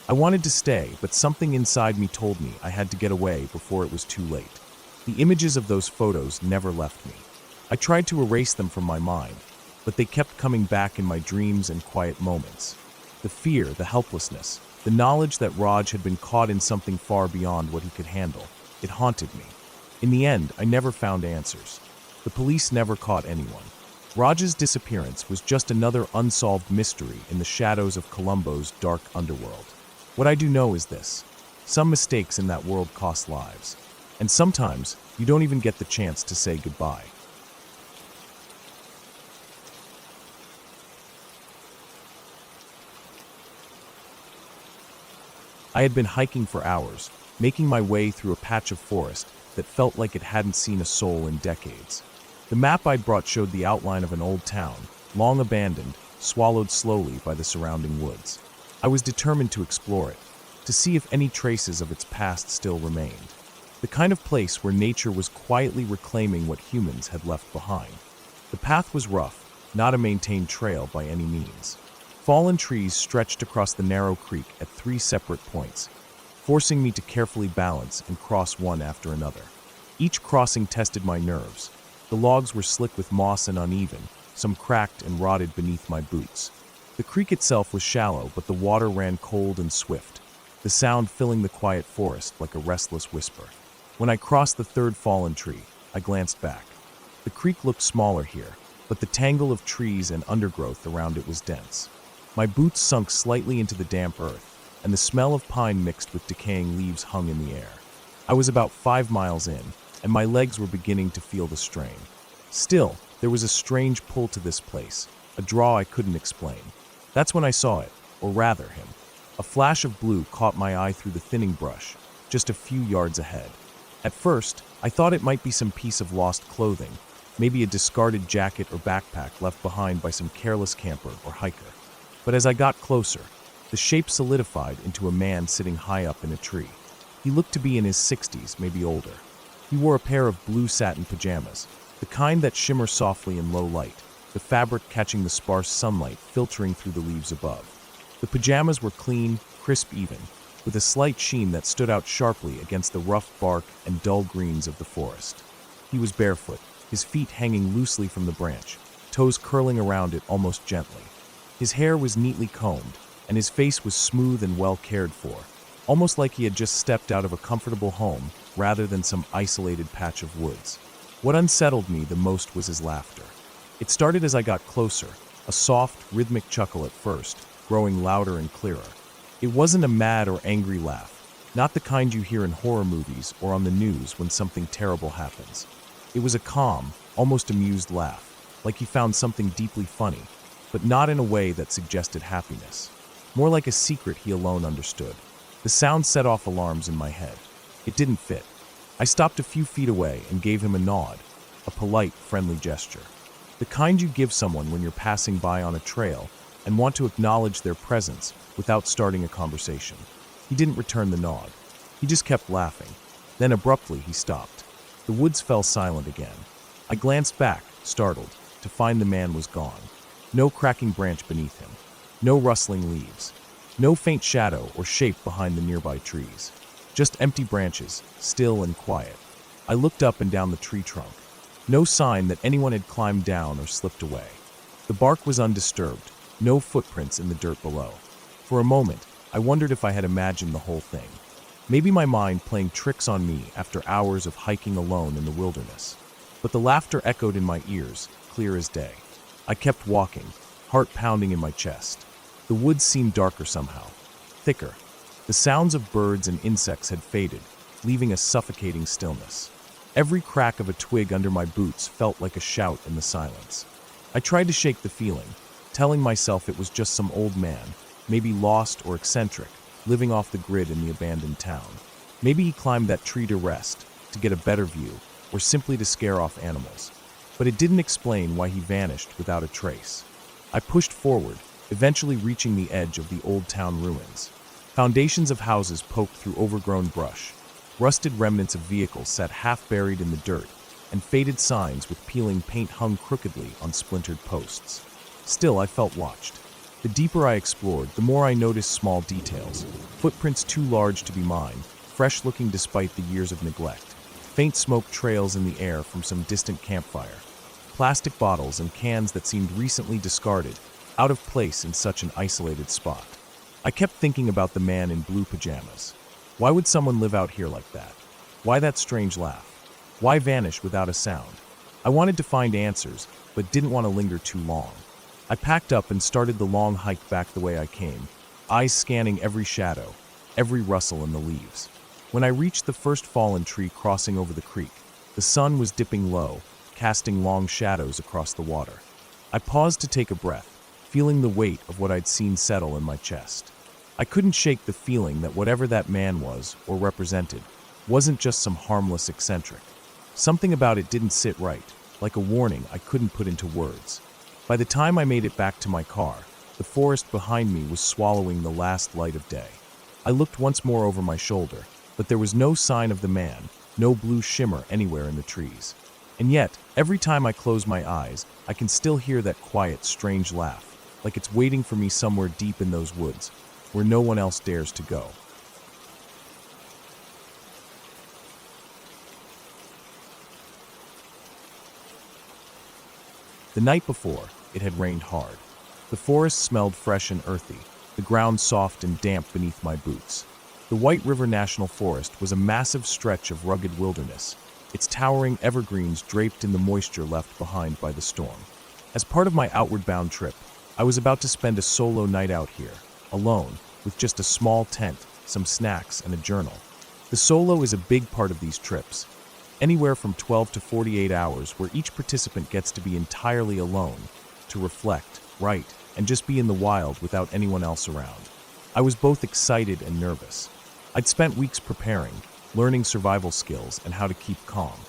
I wanted to stay, but something inside me told me I had to get away before it was too late. The images of those photos never left me. I tried to erase them from my mind, but they kept coming back in my dreams and quiet moments. The fear, the helplessness, the knowledge that Raj had been caught in something far beyond what he could handle. It haunted me. In the end, I never found answers. The police never caught anyone. Raj's disappearance was just another unsolved mystery in the shadows of Colombo's dark underworld. What I do know is this: some mistakes in that world cost lives, and sometimes you don't even get the chance to say goodbye. I had been hiking for hours, making my way through a patch of forest that felt like it hadn't seen a soul in decades. The map I'd brought showed the outline of an old town, long abandoned, swallowed slowly by the surrounding woods. I was determined to explore it, to see if any traces of its past still remained. The kind of place where nature was quietly reclaiming what humans had left behind. The path was rough, not a maintained trail by any means. Fallen trees stretched across the narrow creek at 3 separate points, forcing me to carefully balance and cross one after another. Each crossing tested my nerves. The logs were slick with moss and uneven, some cracked and rotted beneath my boots. The creek itself was shallow, but the water ran cold and swift, the sound filling the quiet forest like a restless whisper. When I crossed the 3rd fallen tree, I glanced back. The creek looked smaller here, but the tangle of trees and undergrowth around it was dense. My boots sunk slightly into the damp earth, and the smell of pine mixed with decaying leaves hung in the air. I was about 5 miles in, and my legs were beginning to feel the strain. Still, there was a strange pull to this place, a draw I couldn't explain. That's when I saw it, or rather him. A flash of blue caught my eye through the thinning brush, just a few yards ahead. At first, I thought it might be some piece of lost clothing, maybe a discarded jacket or backpack left behind by some careless camper or hiker. But as I got closer, the shape solidified into a man sitting high up in a tree. He looked to be in his 60s, maybe older. He wore a pair of blue satin pajamas, the kind that shimmer softly in low light, the fabric catching the sparse sunlight filtering through the leaves above. The pajamas were clean, crisp even, with a slight sheen that stood out sharply against the rough bark and dull greens of the forest. He was barefoot, his feet hanging loosely from the branch, toes curling around it almost gently. His hair was neatly combed, and his face was smooth and well cared for, almost like he had just stepped out of a comfortable home rather than some isolated patch of woods. What unsettled me the most was his laughter. It started as I got closer, a soft, rhythmic chuckle at first, growing louder and clearer. It wasn't a mad or angry laugh, not the kind you hear in horror movies or on the news when something terrible happens. It was a calm, almost amused laugh, like he found something deeply funny, but not in a way that suggested happiness. More like a secret he alone understood. The sound set off alarms in my head. It didn't fit. I stopped a few feet away and gave him a nod, a polite, friendly gesture. The kind you give someone when you're passing by on a trail and want to acknowledge their presence without starting a conversation. He didn't return the nod. He just kept laughing. Then abruptly he stopped. The woods fell silent again. I glanced back, startled, to find the man was gone. No cracking branch beneath him. No rustling leaves. No faint shadow or shape behind the nearby trees. Just empty branches, still and quiet. I looked up and down the tree trunk. No sign that anyone had climbed down or slipped away. The bark was undisturbed, no footprints in the dirt below. For a moment, I wondered if I had imagined the whole thing. Maybe my mind playing tricks on me after hours of hiking alone in the wilderness. But the laughter echoed in my ears, clear as day. I kept walking, heart pounding in my chest. The woods seemed darker somehow, thicker. The sounds of birds and insects had faded, leaving a suffocating stillness. Every crack of a twig under my boots felt like a shout in the silence. I tried to shake the feeling, telling myself it was just some old man, maybe lost or eccentric, living off the grid in the abandoned town. Maybe he climbed that tree to rest, to get a better view, or simply to scare off animals. But it didn't explain why he vanished without a trace. I pushed forward, eventually reaching the edge of the old town ruins. Foundations of houses poked through overgrown brush. Rusted remnants of vehicles sat half buried in the dirt, and faded signs with peeling paint hung crookedly on splintered posts. Still, I felt watched. The deeper I explored, the more I noticed small details. Footprints too large to be mine, fresh looking despite the years of neglect. Faint smoke trails in the air from some distant campfire. plastic bottles and cans that seemed recently discarded, out of place in such an isolated spot. I kept thinking about the man in blue pajamas. Why would someone live out here like that? Why that strange laugh? Why vanish without a sound? I wanted to find answers, but didn't want to linger too long. I packed up and started the long hike back the way I came, eyes scanning every shadow, every rustle in the leaves. When I reached the first fallen tree crossing over the creek, the sun was dipping low, casting long shadows across the water. I paused to take a breath, feeling the weight of what I'd seen settle in my chest. I couldn't shake the feeling that whatever that man was, or represented, wasn't just some harmless eccentric. Something about it didn't sit right, like a warning I couldn't put into words. By the time I made it back to my car, the forest behind me was swallowing the last light of day. I looked once more over my shoulder, but there was no sign of the man, no blue shimmer anywhere in the trees. And yet, every time I close my eyes, I can still hear that quiet, strange laugh, like it's waiting for me somewhere deep in those woods, where no one else dares to go. The night before, it had rained hard. The forest smelled fresh and earthy, the ground soft and damp beneath my boots. The White River National Forest was a massive stretch of rugged wilderness, its towering evergreens draped in the moisture left behind by the storm. As part of my outward-bound trip, I was about to spend a solo night out here, alone, with just a small tent, some snacks, and a journal. The solo is a big part of these trips, anywhere from 12 to 48 hours where each participant gets to be entirely alone, to reflect, write, and just be in the wild without anyone else around. I was both excited and nervous. I'd spent weeks preparing, learning survival skills and how to keep calm.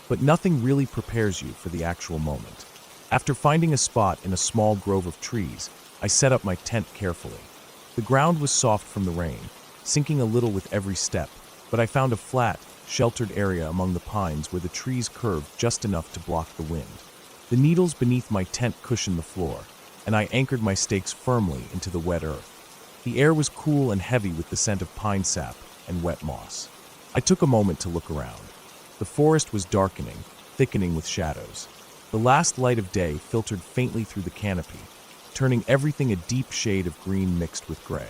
But nothing really prepares you for the actual moment. After finding a spot in a small grove of trees, I set up my tent carefully. The ground was soft from the rain, sinking a little with every step, but I found a flat, sheltered area among the pines where the trees curved just enough to block the wind. The needles beneath my tent cushioned the floor, and I anchored my stakes firmly into the wet earth. The air was cool and heavy with the scent of pine sap and wet moss. I took a moment to look around. The forest was darkening, thickening with shadows. The last light of day filtered faintly through the canopy, turning everything a deep shade of green mixed with gray.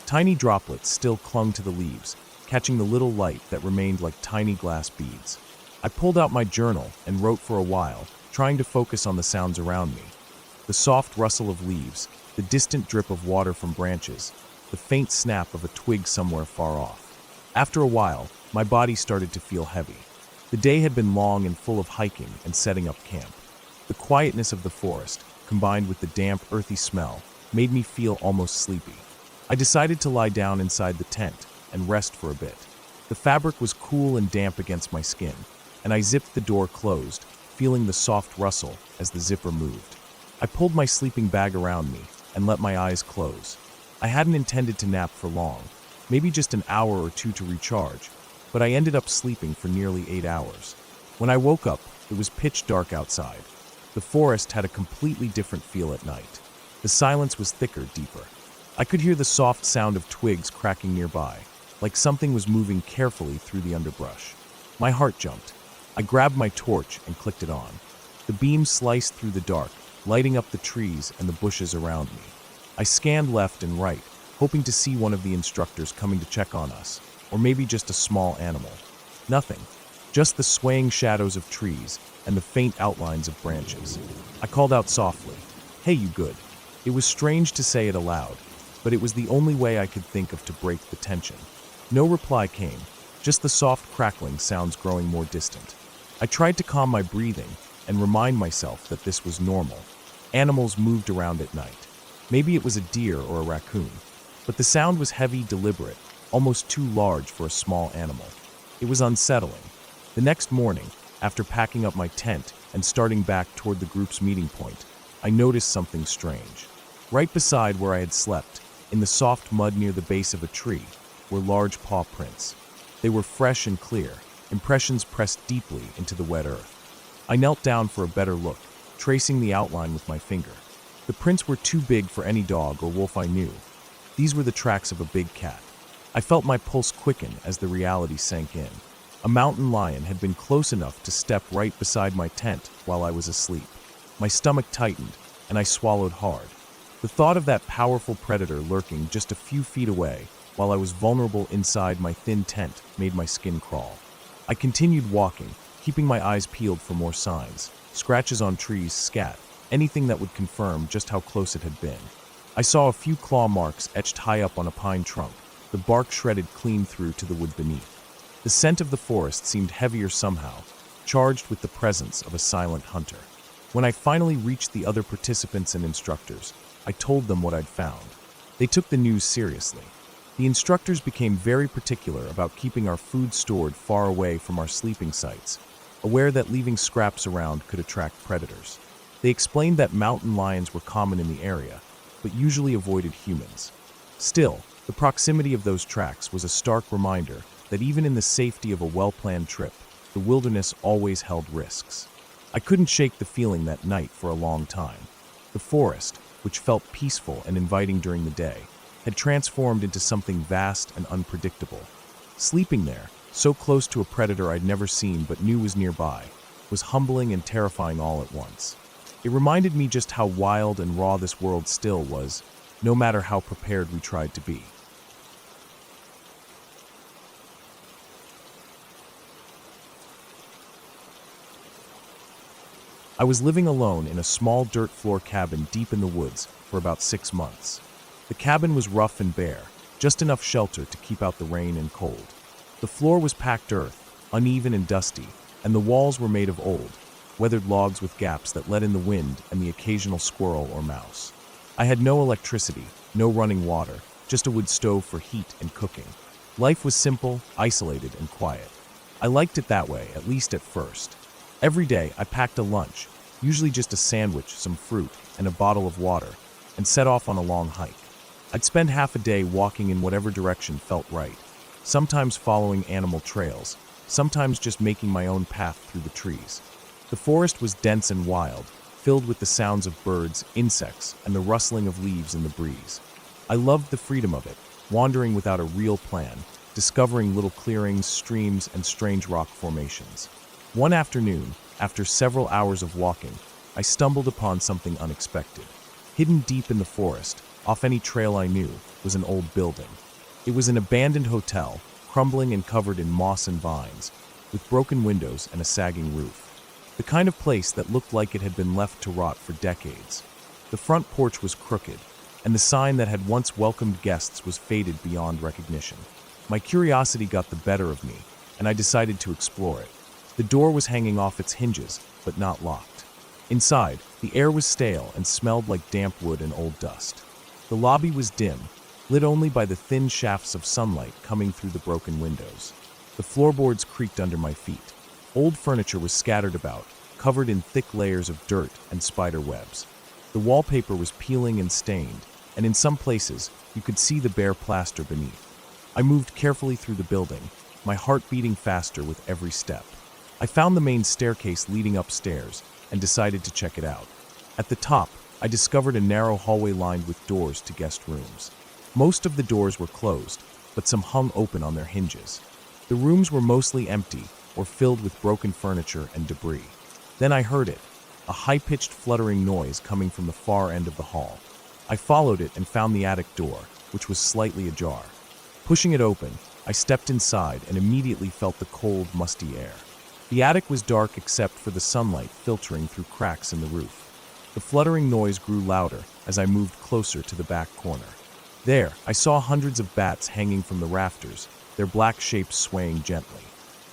Tiny droplets still clung to the leaves, catching the little light that remained like tiny glass beads. I pulled out my journal and wrote for a while, trying to focus on the sounds around me. The soft rustle of leaves, the distant drip of water from branches, the faint snap of a twig somewhere far off. After a while, my body started to feel heavy. The day had been long and full of hiking and setting up camp. The quietness of the forest, combined with the damp, earthy smell, made me feel almost sleepy. I decided to lie down inside the tent and rest for a bit. The fabric was cool and damp against my skin, and I zipped the door closed, feeling the soft rustle as the zipper moved. I pulled my sleeping bag around me and let my eyes close. I hadn't intended to nap for long, maybe just an hour or two to recharge, but I ended up sleeping for nearly 8 hours. When I woke up, it was pitch dark outside. The forest had a completely different feel at night. The silence was thicker, deeper. I could hear the soft sound of twigs cracking nearby, like something was moving carefully through the underbrush. My heart jumped. I grabbed my torch and clicked it on. The beam sliced through the dark, lighting up the trees and the bushes around me. I scanned left and right, hoping to see one of the instructors coming to check on us, or maybe just a small animal. Nothing. Just the swaying shadows of trees and the faint outlines of branches. I called out softly, "Hey, you good?" It was strange to say it aloud, but it was the only way I could think of to break the tension. No reply came, just the soft crackling sounds growing more distant. I tried to calm my breathing and remind myself that this was normal. Animals moved around at night. Maybe it was a deer or a raccoon, but the sound was heavy, deliberate, almost too large for a small animal. It was unsettling. The next morning, after packing up my tent and starting back toward the group's meeting point, I noticed something strange. Right beside where I had slept, in the soft mud near the base of a tree, were large paw prints. They were fresh and clear, impressions pressed deeply into the wet earth. I knelt down for a better look, tracing the outline with my finger. The prints were too big for any dog or wolf I knew. These were the tracks of a big cat. I felt my pulse quicken as the reality sank in. A mountain lion had been close enough to step right beside my tent while I was asleep. My stomach tightened, and I swallowed hard. The thought of that powerful predator lurking just a few feet away, while I was vulnerable inside my thin tent, made my skin crawl. I continued walking, keeping my eyes peeled for more signs. Scratches on trees, scat, anything that would confirm just how close it had been. I saw a few claw marks etched high up on a pine trunk, the bark shredded clean through to the wood beneath. The scent of the forest seemed heavier somehow, charged with the presence of a silent hunter. When I finally reached the other participants and instructors, I told them what I'd found. They took the news seriously. The instructors became very particular about keeping our food stored far away from our sleeping sites, aware that leaving scraps around could attract predators. They explained that mountain lions were common in the area, but usually avoided humans. Still, the proximity of those tracks was a stark reminder that even in the safety of a well-planned trip, the wilderness always held risks. I couldn't shake the feeling that night for a long time. The forest, which felt peaceful and inviting during the day, had transformed into something vast and unpredictable. Sleeping there, so close to a predator I'd never seen but knew was nearby, was humbling and terrifying all at once. It reminded me just how wild and raw this world still was, no matter how prepared we tried to be. I was living alone in a small dirt floor cabin deep in the woods for about 6 months. The cabin was rough and bare, just enough shelter to keep out the rain and cold. The floor was packed earth, uneven and dusty, and the walls were made of old, weathered logs with gaps that let in the wind and the occasional squirrel or mouse. I had no electricity, no running water, just a wood stove for heat and cooking. Life was simple, isolated, and quiet. I liked it that way, at least at first. Every day, I packed a lunch, usually just a sandwich, some fruit, and a bottle of water, and set off on a long hike. I'd spend half a day walking in whatever direction felt right, sometimes following animal trails, sometimes just making my own path through the trees. The forest was dense and wild, filled with the sounds of birds, insects, and the rustling of leaves in the breeze. I loved the freedom of it, wandering without a real plan, discovering little clearings, streams, and strange rock formations. One afternoon, after several hours of walking, I stumbled upon something unexpected. Hidden deep in the forest, off any trail I knew, was an old building. It was an abandoned hotel, crumbling and covered in moss and vines, with broken windows and a sagging roof. The kind of place that looked like it had been left to rot for decades. The front porch was crooked, and the sign that had once welcomed guests was faded beyond recognition. My curiosity got the better of me, and I decided to explore it. The door was hanging off its hinges, but not locked. Inside, the air was stale and smelled like damp wood and old dust. The lobby was dim, lit only by the thin shafts of sunlight coming through the broken windows. The floorboards creaked under my feet. Old furniture was scattered about, covered in thick layers of dirt and spider webs. The wallpaper was peeling and stained, and in some places, you could see the bare plaster beneath. I moved carefully through the building, my heart beating faster with every step. I found the main staircase leading upstairs and decided to check it out. At the top, I discovered a narrow hallway lined with doors to guest rooms. Most of the doors were closed, but some hung open on their hinges. The rooms were mostly empty or filled with broken furniture and debris. Then I heard it, a high-pitched fluttering noise coming from the far end of the hall. I followed it and found the attic door, which was slightly ajar. Pushing it open, I stepped inside and immediately felt the cold, musty air. The attic was dark except for the sunlight filtering through cracks in the roof. The fluttering noise grew louder as I moved closer to the back corner. There, I saw hundreds of bats hanging from the rafters, their black shapes swaying gently.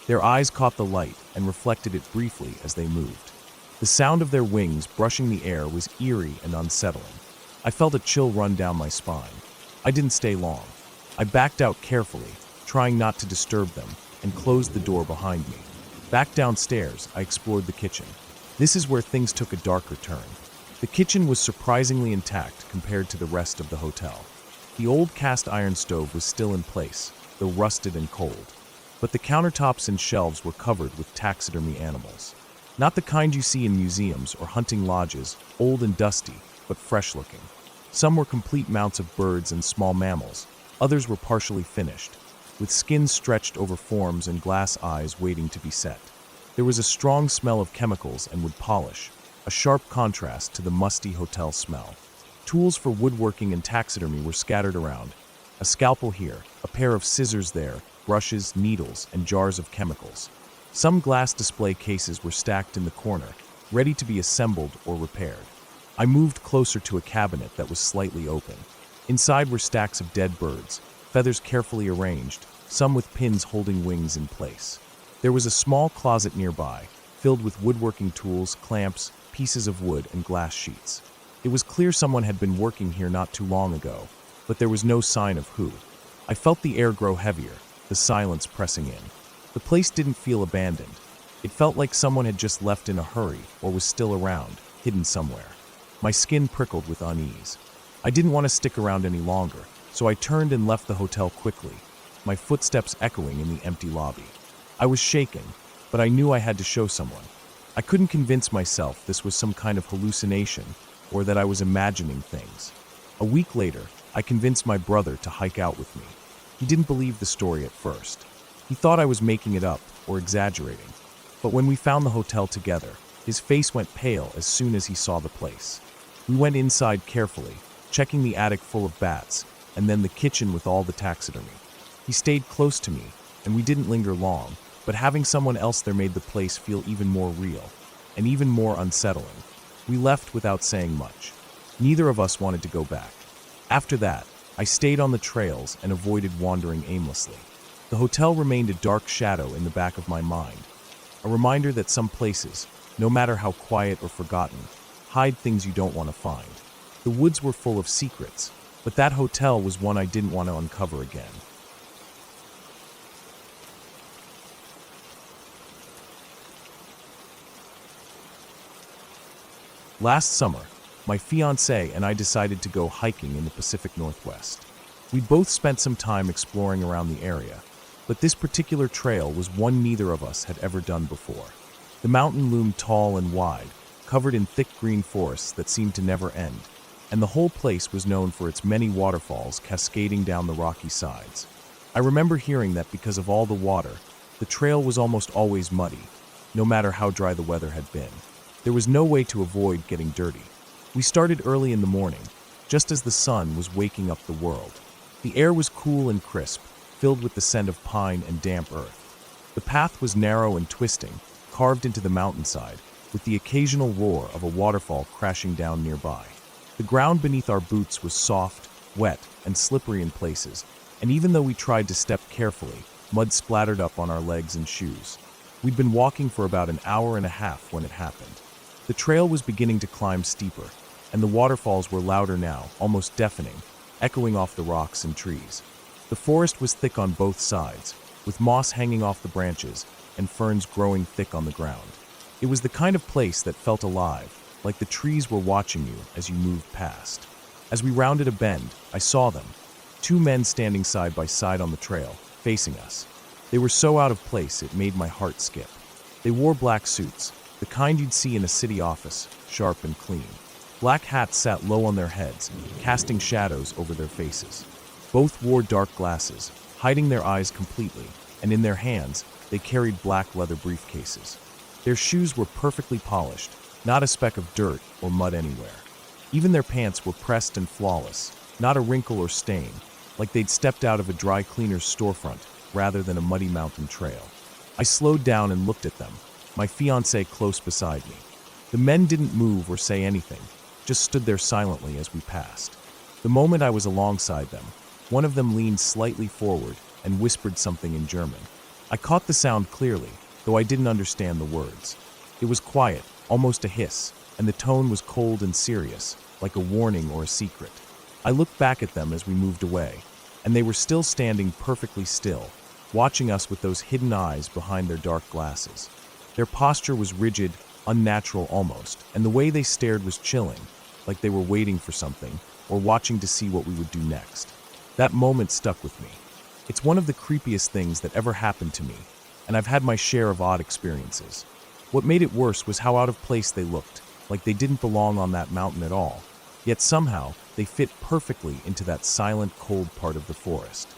Their eyes caught the light and reflected it briefly as they moved. The sound of their wings brushing the air was eerie and unsettling. I felt a chill run down my spine. I didn't stay long. I backed out carefully, trying not to disturb them, and closed the door behind me. Back downstairs, I explored the kitchen. This is where things took a darker turn. The kitchen was surprisingly intact compared to the rest of the hotel. The old cast iron stove was still in place, though rusted and cold. But the countertops and shelves were covered with taxidermy animals. Not the kind you see in museums or hunting lodges, old and dusty, but fresh-looking. Some were complete mounts of birds and small mammals. Others were partially finished, with skins stretched over forms and glass eyes waiting to be set. There was a strong smell of chemicals and wood polish, a sharp contrast to the musty hotel smell. Tools for woodworking and taxidermy were scattered around. A scalpel here, a pair of scissors there, brushes, needles, and jars of chemicals. Some glass display cases were stacked in the corner, ready to be assembled or repaired. I moved closer to a cabinet that was slightly open. Inside were stacks of dead birds, feathers carefully arranged, some with pins holding wings in place. There was a small closet nearby, filled with woodworking tools, clamps, pieces of wood, and glass sheets. It was clear someone had been working here not too long ago, but there was no sign of who. I felt the air grow heavier, the silence pressing in. The place didn't feel abandoned. It felt like someone had just left in a hurry or was still around, hidden somewhere. My skin prickled with unease. I didn't want to stick around any longer, so I turned and left the hotel quickly, my footsteps echoing in the empty lobby. I was shaken, but I knew I had to show someone. I couldn't convince myself this was some kind of hallucination or that I was imagining things. A week later, I convinced my brother to hike out with me. He didn't believe the story at first. He thought I was making it up or exaggerating. But when we found the hotel together, his face went pale as soon as he saw the place. We went inside carefully, checking the attic full of bats, and then the kitchen with all the taxidermy. He stayed close to me, and we didn't linger long, but having someone else there made the place feel even more real, and even more unsettling. We left without saying much. Neither of us wanted to go back. After that, I stayed on the trails and avoided wandering aimlessly. The hotel remained a dark shadow in the back of my mind, a reminder that some places, no matter how quiet or forgotten, hide things you don't want to find. The woods were full of secrets, but that hotel was one I didn't want to uncover again. Last summer, my fiancé and I decided to go hiking in the Pacific Northwest. We both spent some time exploring around the area, but this particular trail was one neither of us had ever done before. The mountain loomed tall and wide, covered in thick green forests that seemed to never end, and the whole place was known for its many waterfalls cascading down the rocky sides. I remember hearing that because of all the water, the trail was almost always muddy, no matter how dry the weather had been. There was no way to avoid getting dirty. We started early in the morning, just as the sun was waking up the world. The air was cool and crisp, filled with the scent of pine and damp earth. The path was narrow and twisting, carved into the mountainside, with the occasional roar of a waterfall crashing down nearby. The ground beneath our boots was soft, wet, and slippery in places, and even though we tried to step carefully, mud splattered up on our legs and shoes. We'd been walking for about an hour and a half when it happened. The trail was beginning to climb steeper, and the waterfalls were louder now, almost deafening, echoing off the rocks and trees. The forest was thick on both sides, with moss hanging off the branches and ferns growing thick on the ground. It was the kind of place that felt alive, like the trees were watching you as you moved past. As we rounded a bend, I saw them, two men standing side by side on the trail, facing us. They were so out of place it made my heart skip. They wore black suits, the kind you'd see in a city office, sharp and clean. Black hats sat low on their heads, casting shadows over their faces. Both wore dark glasses, hiding their eyes completely, and in their hands, they carried black leather briefcases. Their shoes were perfectly polished, not a speck of dirt or mud anywhere. Even their pants were pressed and flawless, not a wrinkle or stain, like they'd stepped out of a dry cleaner's storefront rather than a muddy mountain trail. I slowed down and looked at them, my fiancé close beside me. The men didn't move or say anything, just stood there silently as we passed. The moment I was alongside them, one of them leaned slightly forward and whispered something in German. I caught the sound clearly, though I didn't understand the words. It was quiet, almost a hiss, and the tone was cold and serious, like a warning or a secret. I looked back at them as we moved away, and they were still standing perfectly still, watching us with those hidden eyes behind their dark glasses. Their posture was rigid, unnatural almost, and the way they stared was chilling, like they were waiting for something, or watching to see what we would do next. That moment stuck with me. It's one of the creepiest things that ever happened to me, and I've had my share of odd experiences. What made it worse was how out of place they looked, like they didn't belong on that mountain at all. Yet somehow, they fit perfectly into that silent, cold part of the forest.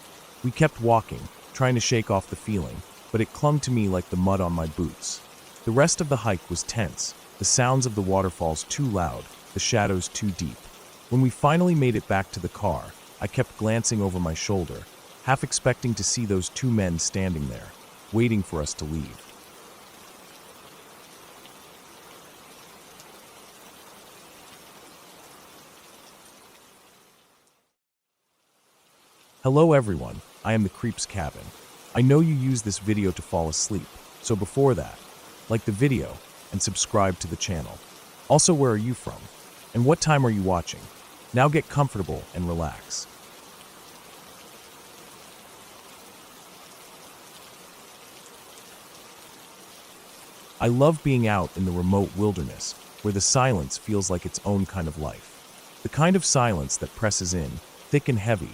We kept walking, trying to shake off the feeling, but it clung to me like the mud on my boots. The rest of the hike was tense, the sounds of the waterfalls too loud, the shadows too deep. When we finally made it back to the car, I kept glancing over my shoulder, half expecting to see those two men standing there, waiting for us to leave. Hello everyone, I am the Creep's Cabin. I know you use this video to fall asleep, so before that, like the video and subscribe to the channel. Also, where are you from? And what time are you watching? Now get comfortable and relax. I love being out in the remote wilderness, where the silence feels like its own kind of life. The kind of silence that presses in, thick and heavy,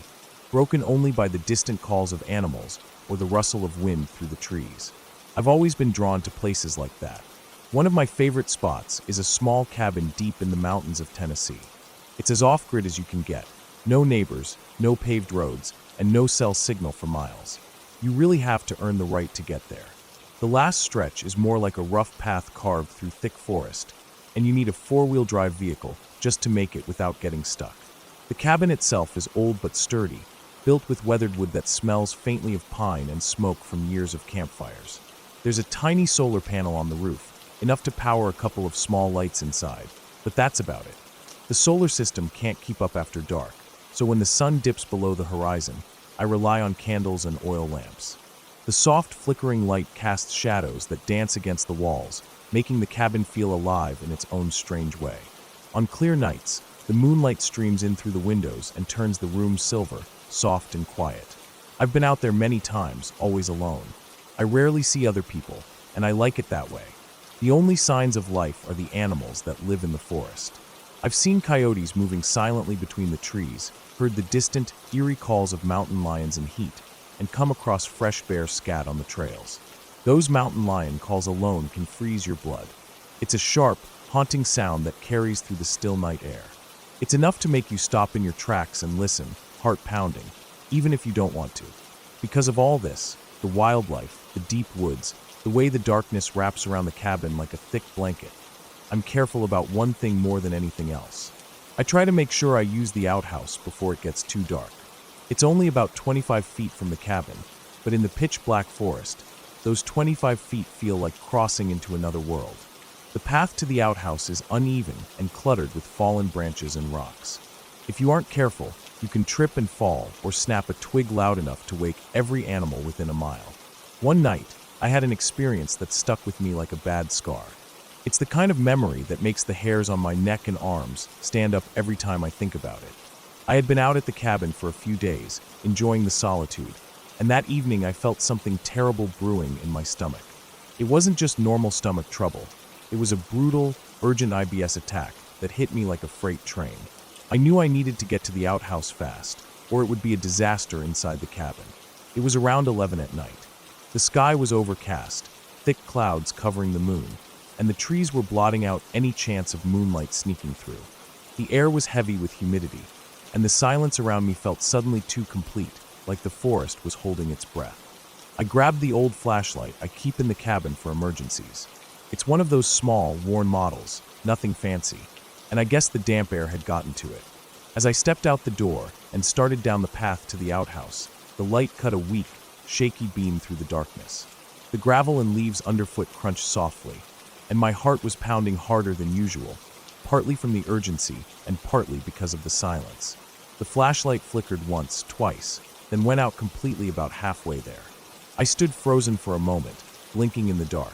broken only by the distant calls of animals or the rustle of wind through the trees. I've always been drawn to places like that. One of my favorite spots is a small cabin deep in the mountains of Tennessee. It's as off-grid as you can get. No neighbors, no paved roads, and no cell signal for miles. You really have to earn the right to get there. The last stretch is more like a rough path carved through thick forest, and you need a four-wheel drive vehicle just to make it without getting stuck. The cabin itself is old but sturdy, built with weathered wood that smells faintly of pine and smoke from years of campfires. There's a tiny solar panel on the roof, enough to power a couple of small lights inside, but that's about it. The solar system can't keep up after dark, so when the sun dips below the horizon, I rely on candles and oil lamps. The soft, flickering light casts shadows that dance against the walls, making the cabin feel alive in its own strange way. On clear nights, the moonlight streams in through the windows and turns the room silver, soft and quiet. I've been out there many times, always alone. I rarely see other people, and I like it that way. The only signs of life are the animals that live in the forest. I've seen coyotes moving silently between the trees, heard the distant, eerie calls of mountain lions in heat, and come across fresh bear scat on the trails. Those mountain lion calls alone can freeze your blood. It's a sharp, haunting sound that carries through the still night air. It's enough to make you stop in your tracks and listen, heart pounding, even if you don't want to. Because of all this, the wildlife, the deep woods, the way the darkness wraps around the cabin like a thick blanket, I'm careful about one thing more than anything else. I try to make sure I use the outhouse before it gets too dark. It's only about 25 feet from the cabin, but in the pitch-black forest, those 25 feet feel like crossing into another world. The path to the outhouse is uneven and cluttered with fallen branches and rocks. If you aren't careful, you can trip and fall or snap a twig loud enough to wake every animal within a mile. One night, I had an experience that stuck with me like a bad scar. It's the kind of memory that makes the hairs on my neck and arms stand up every time I think about it. I had been out at the cabin for a few days, enjoying the solitude, and that evening I felt something terrible brewing in my stomach. It wasn't just normal stomach trouble. It was a brutal, urgent IBS attack that hit me like a freight train. I knew I needed to get to the outhouse fast, or it would be a disaster inside the cabin. It was around 11 at night. The sky was overcast, thick clouds covering the moon, and the trees were blotting out any chance of moonlight sneaking through. The air was heavy with humidity, and the silence around me felt suddenly too complete, like the forest was holding its breath. I grabbed the old flashlight I keep in the cabin for emergencies. It's one of those small, worn models, nothing fancy, and I guess the damp air had gotten to it. As I stepped out the door and started down the path to the outhouse, the light cut a weak, shaky beam through the darkness. The gravel and leaves underfoot crunched softly, and my heart was pounding harder than usual, partly from the urgency and partly because of the silence. The flashlight flickered once, twice, then went out completely about halfway there. I stood frozen for a moment, blinking in the dark.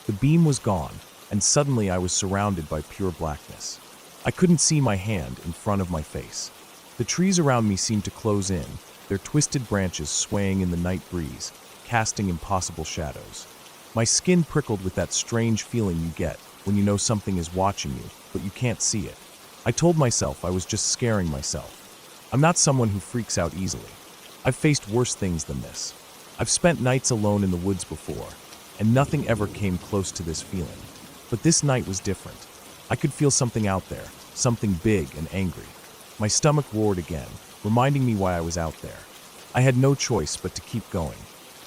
The beam was gone, and suddenly I was surrounded by pure blackness. I couldn't see my hand in front of my face. The trees around me seemed to close in, their twisted branches swaying in the night breeze, casting impossible shadows. My skin prickled with that strange feeling you get when you know something is watching you, but you can't see it. I told myself I was just scaring myself. I'm not someone who freaks out easily. I've faced worse things than this. I've spent nights alone in the woods before, and nothing ever came close to this feeling. But this night was different. I could feel something out there, something big and angry. My stomach roared again, reminding me why I was out there. I had no choice but to keep going.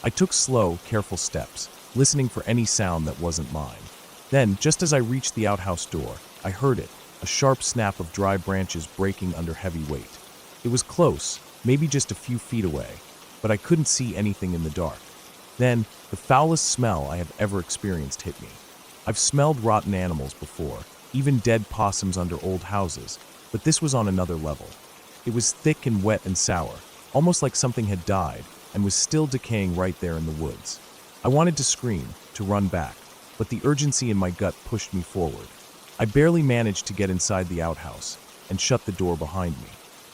I took slow, careful steps, listening for any sound that wasn't mine. Then, just as I reached the outhouse door, I heard it, a sharp snap of dry branches breaking under heavy weight. It was close, maybe just a few feet away, but I couldn't see anything in the dark. Then, the foulest smell I have ever experienced hit me. I've smelled rotten animals before, even dead possums under old houses, but this was on another level. It was thick and wet and sour, almost like something had died and was still decaying right there in the woods. I wanted to scream, to run back, but the urgency in my gut pushed me forward. I barely managed to get inside the outhouse and shut the door behind me.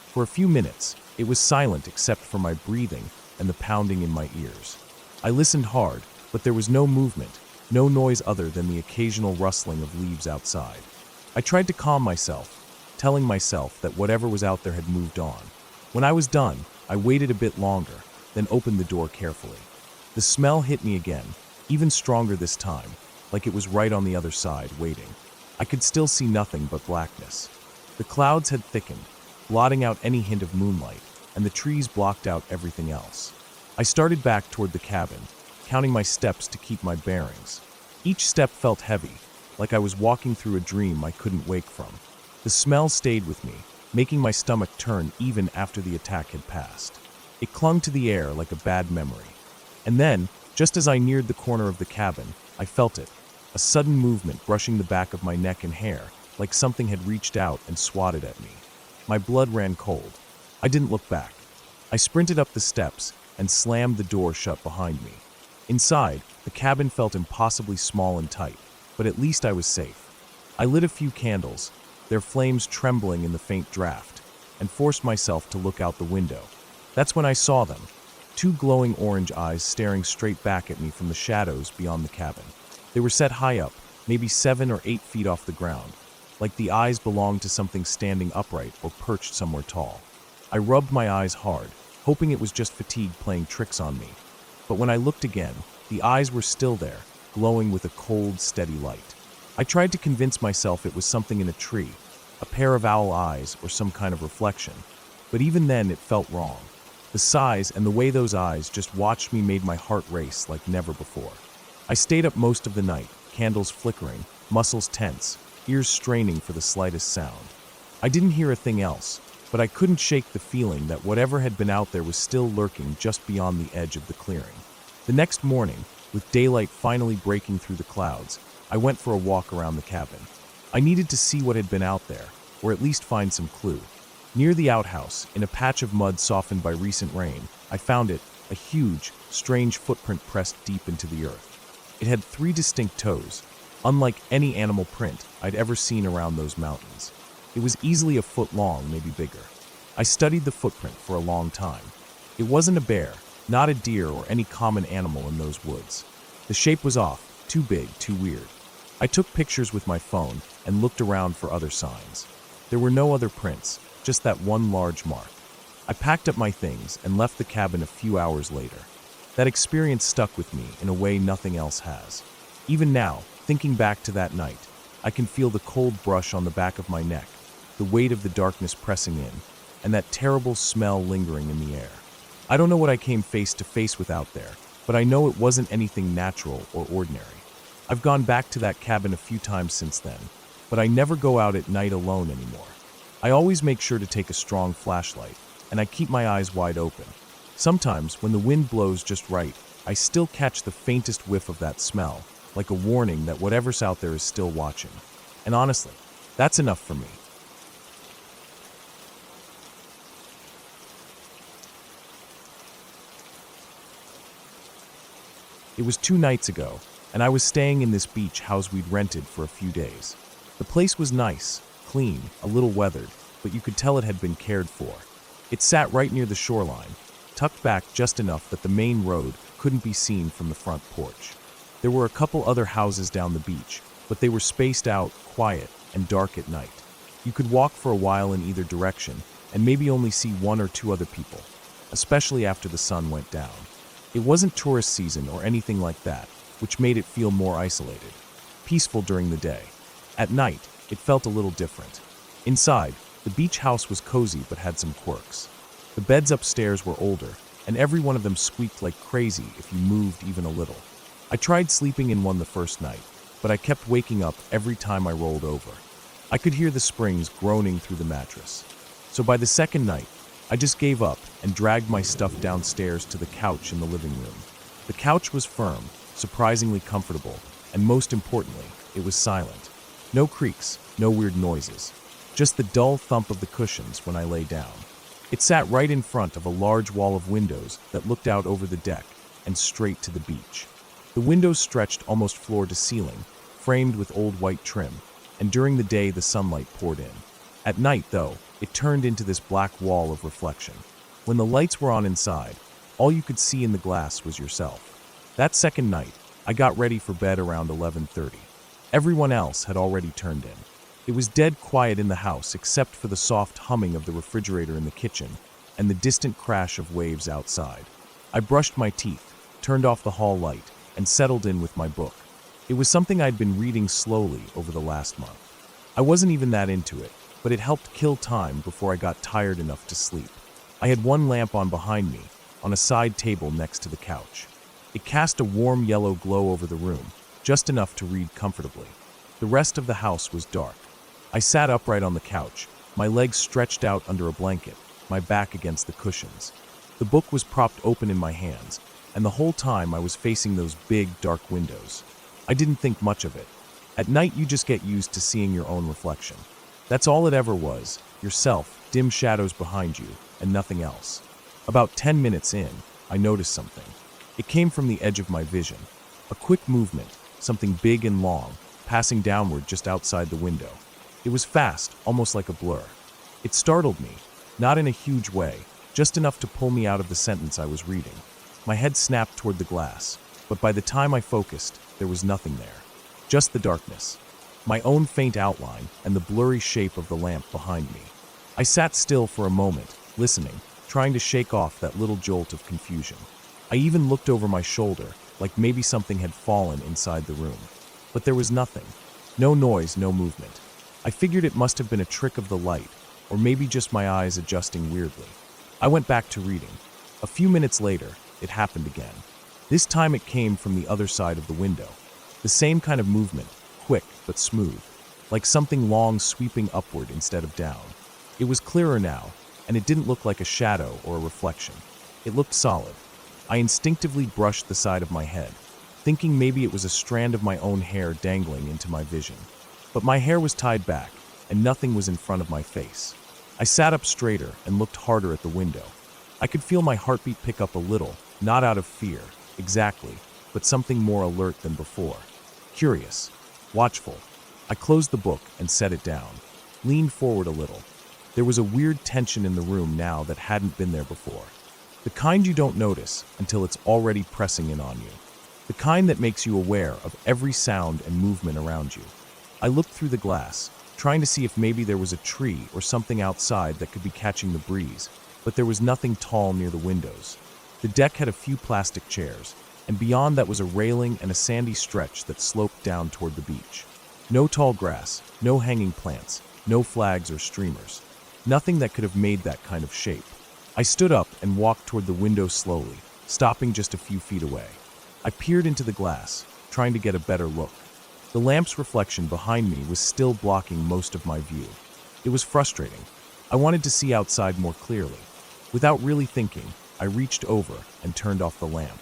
For a few minutes, it was silent except for my breathing and the pounding in my ears. I listened hard, but there was no movement, no noise other than the occasional rustling of leaves outside. I tried to calm myself, telling myself that whatever was out there had moved on. When I was done, I waited a bit longer, then opened the door carefully. The smell hit me again, even stronger this time, like it was right on the other side, waiting. I could still see nothing but blackness. The clouds had thickened, blotting out any hint of moonlight, and the trees blocked out everything else. I started back toward the cabin, counting my steps to keep my bearings. Each step felt heavy, like I was walking through a dream I couldn't wake from. The smell stayed with me, making my stomach turn even after the attack had passed. It clung to the air like a bad memory. And then, just as I neared the corner of the cabin, I felt it, a sudden movement brushing the back of my neck and hair, like something had reached out and swatted at me. My blood ran cold. I didn't look back. I sprinted up the steps and slammed the door shut behind me. Inside, the cabin felt impossibly small and tight, but at least I was safe. I lit a few candles, their flames trembling in the faint draft, and forced myself to look out the window. That's when I saw them, two glowing orange eyes staring straight back at me from the shadows beyond the cabin. They were set high up, maybe 7 or 8 feet off the ground, like the eyes belonged to something standing upright or perched somewhere tall. I rubbed my eyes hard, hoping it was just fatigue playing tricks on me. But when I looked again, the eyes were still there, glowing with a cold, steady light. I tried to convince myself it was something in a tree, a pair of owl eyes or some kind of reflection, but even then it felt wrong. The size and the way those eyes just watched me made my heart race like never before. I stayed up most of the night, candles flickering, muscles tense, ears straining for the slightest sound. I didn't hear a thing else, but I couldn't shake the feeling that whatever had been out there was still lurking just beyond the edge of the clearing. The next morning, with daylight finally breaking through the clouds, I went for a walk around the cabin. I needed to see what had been out there, or at least find some clue. Near the outhouse, in a patch of mud softened by recent rain, I found it, a huge, strange footprint pressed deep into the earth. It had 3 distinct toes, unlike any animal print I'd ever seen around those mountains. It was easily a foot long, maybe bigger. I studied the footprint for a long time. It wasn't a bear, not a deer or any common animal in those woods. The shape was off, too big, too weird. I took pictures with my phone and looked around for other signs. There were no other prints, just that one large mark. I packed up my things and left the cabin a few hours later. That experience stuck with me in a way nothing else has. Even now, thinking back to that night, I can feel the cold brush on the back of my neck, the weight of the darkness pressing in, and that terrible smell lingering in the air. I don't know what I came face to face with out there, but I know it wasn't anything natural or ordinary. I've gone back to that cabin a few times since then, but I never go out at night alone anymore. I always make sure to take a strong flashlight, and I keep my eyes wide open. Sometimes, when the wind blows just right, I still catch the faintest whiff of that smell, like a warning that whatever's out there is still watching. And honestly, that's enough for me. It was 2 nights ago, and I was staying in this beach house we'd rented for a few days. The place was nice, clean, a little weathered, but you could tell it had been cared for. It sat right near the shoreline, tucked back just enough that the main road couldn't be seen from the front porch. There were a couple other houses down the beach, but they were spaced out, quiet, and dark at night. You could walk for a while in either direction, and maybe only see 1 or 2 other people, especially after the sun went down. It wasn't tourist season or anything like that, which made it feel more isolated, peaceful during the day. At night, it felt a little different. Inside, the beach house was cozy but had some quirks. The beds upstairs were older, and every one of them squeaked like crazy if you moved even a little. I tried sleeping in one the first night, but I kept waking up every time I rolled over. I could hear the springs groaning through the mattress. So by the second night, I just gave up and dragged my stuff downstairs to the couch in the living room. The couch was firm, surprisingly comfortable, and most importantly, it was silent. No creaks, no weird noises, just the dull thump of the cushions when I lay down. It sat right in front of a large wall of windows that looked out over the deck and straight to the beach. The windows stretched almost floor to ceiling, framed with old white trim, and during the day the sunlight poured in. At night, though, it turned into this black wall of reflection. When the lights were on inside, all you could see in the glass was yourself. That second night, I got ready for bed around 11:30. Everyone else had already turned in. It was dead quiet in the house except for the soft humming of the refrigerator in the kitchen and the distant crash of waves outside. I brushed my teeth, turned off the hall light, and settled in with my book. It was something I'd been reading slowly over the last month. I wasn't even that into it, but it helped kill time before I got tired enough to sleep. I had one lamp on behind me, on a side table next to the couch. It cast a warm yellow glow over the room, just enough to read comfortably. The rest of the house was dark. I sat upright on the couch, my legs stretched out under a blanket, my back against the cushions. The book was propped open in my hands, and the whole time I was facing those big, dark windows. I didn't think much of it. At night you just get used to seeing your own reflection. That's all it ever was, yourself, dim shadows behind you, and nothing else. About 10 minutes in, I noticed something. It came from the edge of my vision. A quick movement, something big and long, passing downward just outside the window. It was fast, almost like a blur. It startled me, not in a huge way, just enough to pull me out of the sentence I was reading. My head snapped toward the glass, but by the time I focused, there was nothing there. Just the darkness. My own faint outline and the blurry shape of the lamp behind me. I sat still for a moment, listening, trying to shake off that little jolt of confusion. I even looked over my shoulder, like maybe something had fallen inside the room. But there was nothing. No noise, no movement. I figured it must have been a trick of the light, or maybe just my eyes adjusting weirdly. I went back to reading. A few minutes later, it happened again. This time it came from the other side of the window. The same kind of movement, quick but smooth, like something long sweeping upward instead of down. It was clearer now, and it didn't look like a shadow or a reflection. It looked solid. I instinctively brushed the side of my head, thinking maybe it was a strand of my own hair dangling into my vision. But my hair was tied back, and nothing was in front of my face. I sat up straighter and looked harder at the window. I could feel my heartbeat pick up a little, not out of fear, exactly, but something more alert than before. Curious, watchful. I closed the book and set it down, leaned forward a little. There was a weird tension in the room now that hadn't been there before. The kind you don't notice until it's already pressing in on you. The kind that makes you aware of every sound and movement around you. I looked through the glass, trying to see if maybe there was a tree or something outside that could be catching the breeze, but there was nothing tall near the windows. The deck had a few plastic chairs, and beyond that was a railing and a sandy stretch that sloped down toward the beach. No tall grass, no hanging plants, no flags or streamers. Nothing that could have made that kind of shape. I stood up and walked toward the window slowly, stopping just a few feet away. I peered into the glass, trying to get a better look. The lamp's reflection behind me was still blocking most of my view. It was frustrating. I wanted to see outside more clearly. Without really thinking, I reached over and turned off the lamp.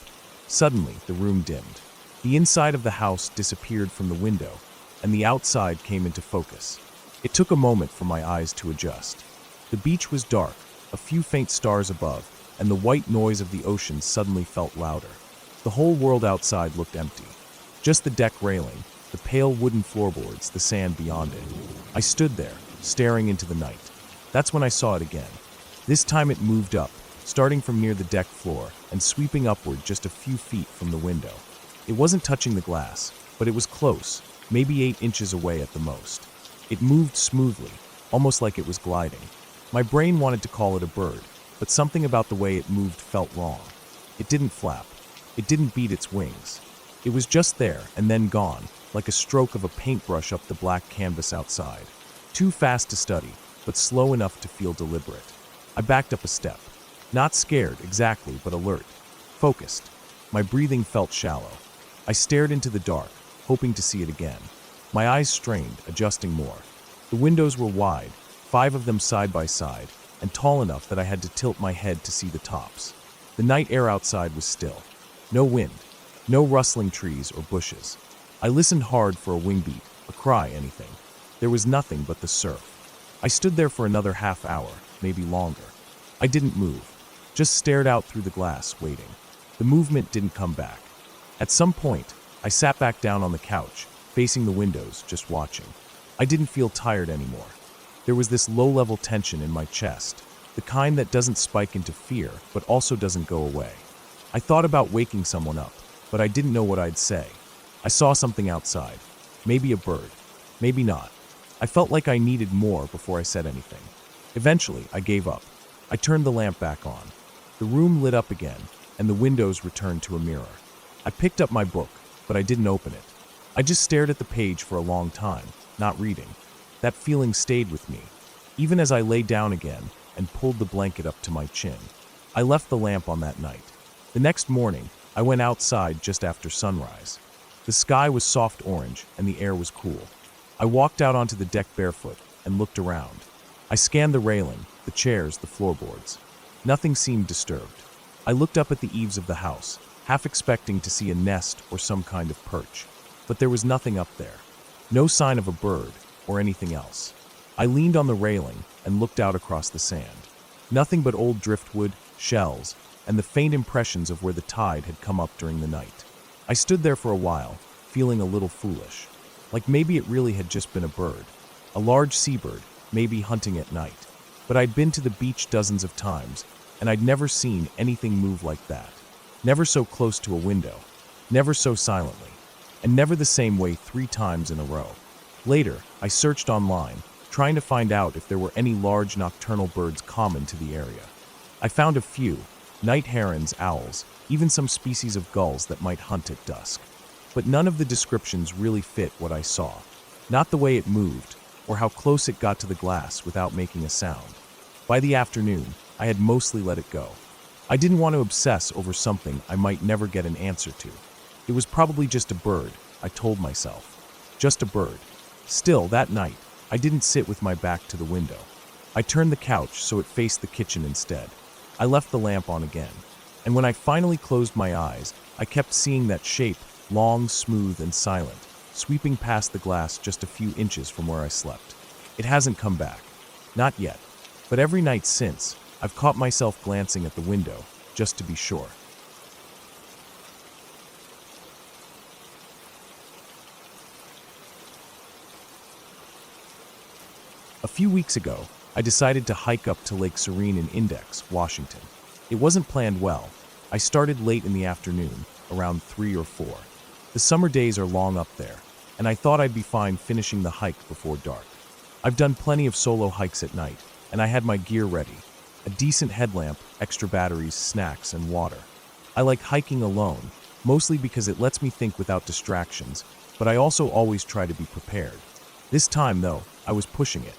Suddenly, the room dimmed. The inside of the house disappeared from the window, and the outside came into focus. It took a moment for my eyes to adjust. The beach was dark, a few faint stars above, and the white noise of the ocean suddenly felt louder. The whole world outside looked empty. Just the deck railing, the pale wooden floorboards, the sand beyond it. I stood there, staring into the night. That's when I saw it again. This time it moved up, starting from near the deck floor and sweeping upward just a few feet from the window. It wasn't touching the glass, but it was close, maybe 8 inches away at the most. It moved smoothly, almost like it was gliding. My brain wanted to call it a bird, but something about the way it moved felt wrong. It didn't flap. It didn't beat its wings. It was just there and then gone, like a stroke of a paintbrush up the black canvas outside. Too fast to study, but slow enough to feel deliberate. I backed up a step. Not scared, exactly, but alert. Focused. My breathing felt shallow. I stared into the dark, hoping to see it again. My eyes strained, adjusting more. The windows were wide, 5 of them side by side, and tall enough that I had to tilt my head to see the tops. The night air outside was still. No wind, no rustling trees or bushes. I listened hard for a wing beat, a cry, anything. There was nothing but the surf. I stood there for another half hour, maybe longer. I didn't move, just stared out through the glass, waiting. The movement didn't come back. At some point, I sat back down on the couch, facing the windows, just watching. I didn't feel tired anymore. There was this low-level tension in my chest, the kind that doesn't spike into fear, but also doesn't go away. I thought about waking someone up, but I didn't know what I'd say. I saw something outside. Maybe a bird. Maybe not. I felt like I needed more before I said anything. Eventually, I gave up. I turned the lamp back on. The room lit up again, and the windows returned to a mirror. I picked up my book, but I didn't open it. I just stared at the page for a long time, not reading. That feeling stayed with me, even as I lay down again and pulled the blanket up to my chin. I left the lamp on that night. The next morning, I went outside just after sunrise. The sky was soft orange and the air was cool. I walked out onto the deck barefoot and looked around. I scanned the railing, the chairs, the floorboards. Nothing seemed disturbed. I looked up at the eaves of the house, half expecting to see a nest or some kind of perch. But there was nothing up there. No sign of a bird or anything else. I leaned on the railing and looked out across the sand. Nothing but old driftwood, shells, and the faint impressions of where the tide had come up during the night. I stood there for a while, feeling a little foolish. Like maybe it really had just been a bird. A large seabird, maybe hunting at night. But I'd been to the beach dozens of times, and I'd never seen anything move like that. Never so close to a window. Never so silently. And never the same way 3 times in a row. Later, I searched online, trying to find out if there were any large nocturnal birds common to the area. I found a few, night herons, owls, even some species of gulls that might hunt at dusk. But none of the descriptions really fit what I saw. Not the way it moved, or how close it got to the glass without making a sound. By the afternoon, I had mostly let it go. I didn't want to obsess over something I might never get an answer to. It was probably just a bird, I told myself. Just a bird. Still, that night, I didn't sit with my back to the window. I turned the couch so it faced the kitchen instead. I left the lamp on again. And when I finally closed my eyes, I kept seeing that shape, long, smooth, and silent, sweeping past the glass just a few inches from where I slept. It hasn't come back. Not yet. But every night since, I've caught myself glancing at the window, just to be sure. A few weeks ago, I decided to hike up to Lake Serene in Index, Washington. It wasn't planned well. I started late in the afternoon, around 3 or 4. The summer days are long up there, and I thought I'd be fine finishing the hike before dark. I've done plenty of solo hikes at night, and I had my gear ready. A decent headlamp, extra batteries, snacks, and water. I like hiking alone, mostly because it lets me think without distractions, but I also always try to be prepared. This time, though, I was pushing it.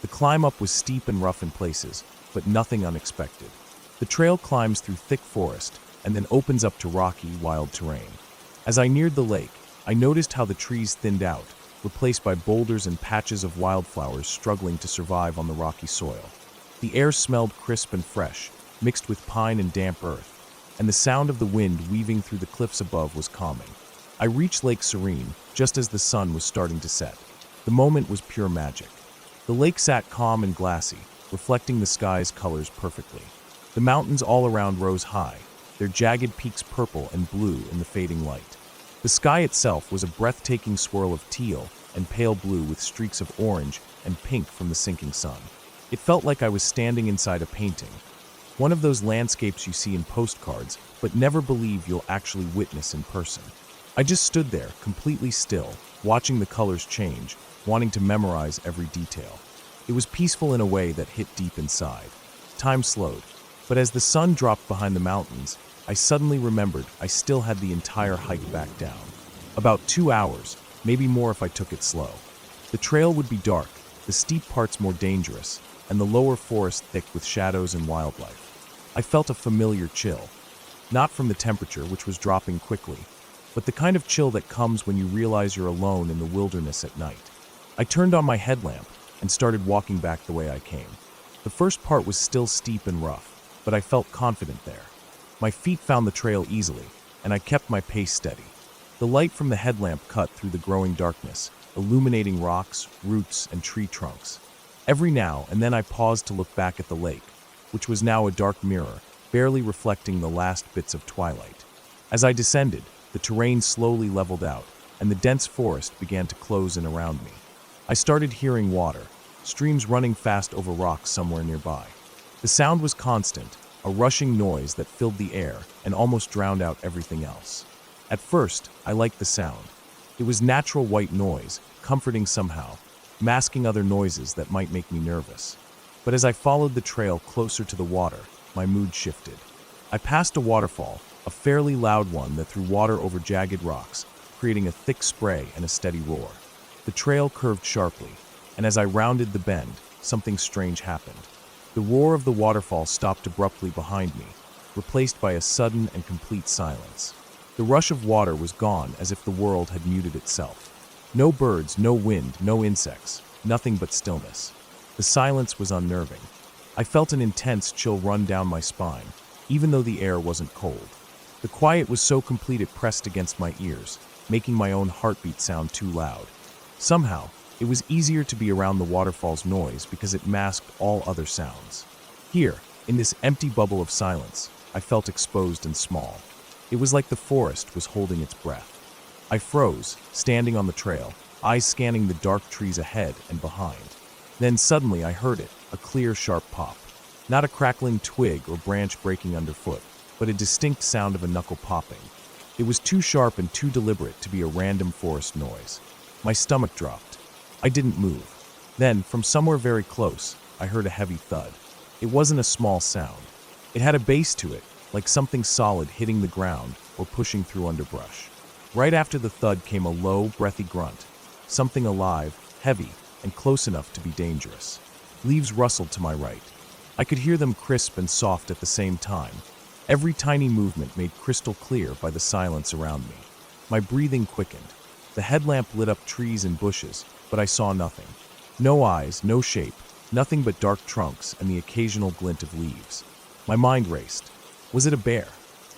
The climb up was steep and rough in places, but nothing unexpected. The trail climbs through thick forest and then opens up to rocky, wild terrain. As I neared the lake, I noticed how the trees thinned out, replaced by boulders and patches of wildflowers struggling to survive on the rocky soil. The air smelled crisp and fresh, mixed with pine and damp earth, and the sound of the wind weaving through the cliffs above was calming. I reached Lake Serene just as the sun was starting to set. The moment was pure magic. The lake sat calm and glassy, reflecting the sky's colors perfectly. The mountains all around rose high, their jagged peaks purple and blue in the fading light. The sky itself was a breathtaking swirl of teal and pale blue with streaks of orange and pink from the sinking sun. It felt like I was standing inside a painting, one of those landscapes you see in postcards but never believe you'll actually witness in person. I just stood there, completely still, watching the colors change, wanting to memorize every detail. It was peaceful in a way that hit deep inside. Time slowed, but as the sun dropped behind the mountains, I suddenly remembered I still had the entire hike back down. About 2 hours, maybe more if I took it slow. The trail would be dark, the steep parts more dangerous, and the lower forest thick with shadows and wildlife. I felt a familiar chill, not from the temperature, which was dropping quickly, but the kind of chill that comes when you realize you're alone in the wilderness at night. I turned on my headlamp and started walking back the way I came. The first part was still steep and rough, but I felt confident there. My feet found the trail easily, and I kept my pace steady. The light from the headlamp cut through the growing darkness, illuminating rocks, roots, and tree trunks. Every now and then I paused to look back at the lake, which was now a dark mirror, barely reflecting the last bits of twilight. As I descended, the terrain slowly leveled out, and the dense forest began to close in around me. I started hearing water, streams running fast over rocks somewhere nearby. The sound was constant, a rushing noise that filled the air and almost drowned out everything else. At first, I liked the sound. It was natural white noise, comforting somehow, masking other noises that might make me nervous. But as I followed the trail closer to the water, my mood shifted. I passed a waterfall, a fairly loud one that threw water over jagged rocks, creating a thick spray and a steady roar. The trail curved sharply, and as I rounded the bend, something strange happened. The roar of the waterfall stopped abruptly behind me, replaced by a sudden and complete silence. The rush of water was gone as if the world had muted itself. No birds, no wind, no insects, nothing but stillness. The silence was unnerving. I felt an intense chill run down my spine, even though the air wasn't cold. The quiet was so complete it pressed against my ears, making my own heartbeat sound too loud. Somehow, it was easier to be around the waterfall's noise because it masked all other sounds. Here, in this empty bubble of silence, I felt exposed and small. It was like the forest was holding its breath. I froze, standing on the trail, eyes scanning the dark trees ahead and behind. Then suddenly I heard it, a clear, sharp pop. Not a crackling twig or branch breaking underfoot, but a distinct sound of a knuckle popping. It was too sharp and too deliberate to be a random forest noise. My stomach dropped. I didn't move. Then, from somewhere very close, I heard a heavy thud. It wasn't a small sound. It had a bass to it, like something solid hitting the ground or pushing through underbrush. Right after the thud came a low, breathy grunt. Something alive, heavy, and close enough to be dangerous. Leaves rustled to my right. I could hear them crisp and soft at the same time. Every tiny movement made crystal clear by the silence around me. My breathing quickened. The headlamp lit up trees and bushes, but I saw nothing. No eyes, no shape, nothing but dark trunks and the occasional glint of leaves. My mind raced. Was it a bear?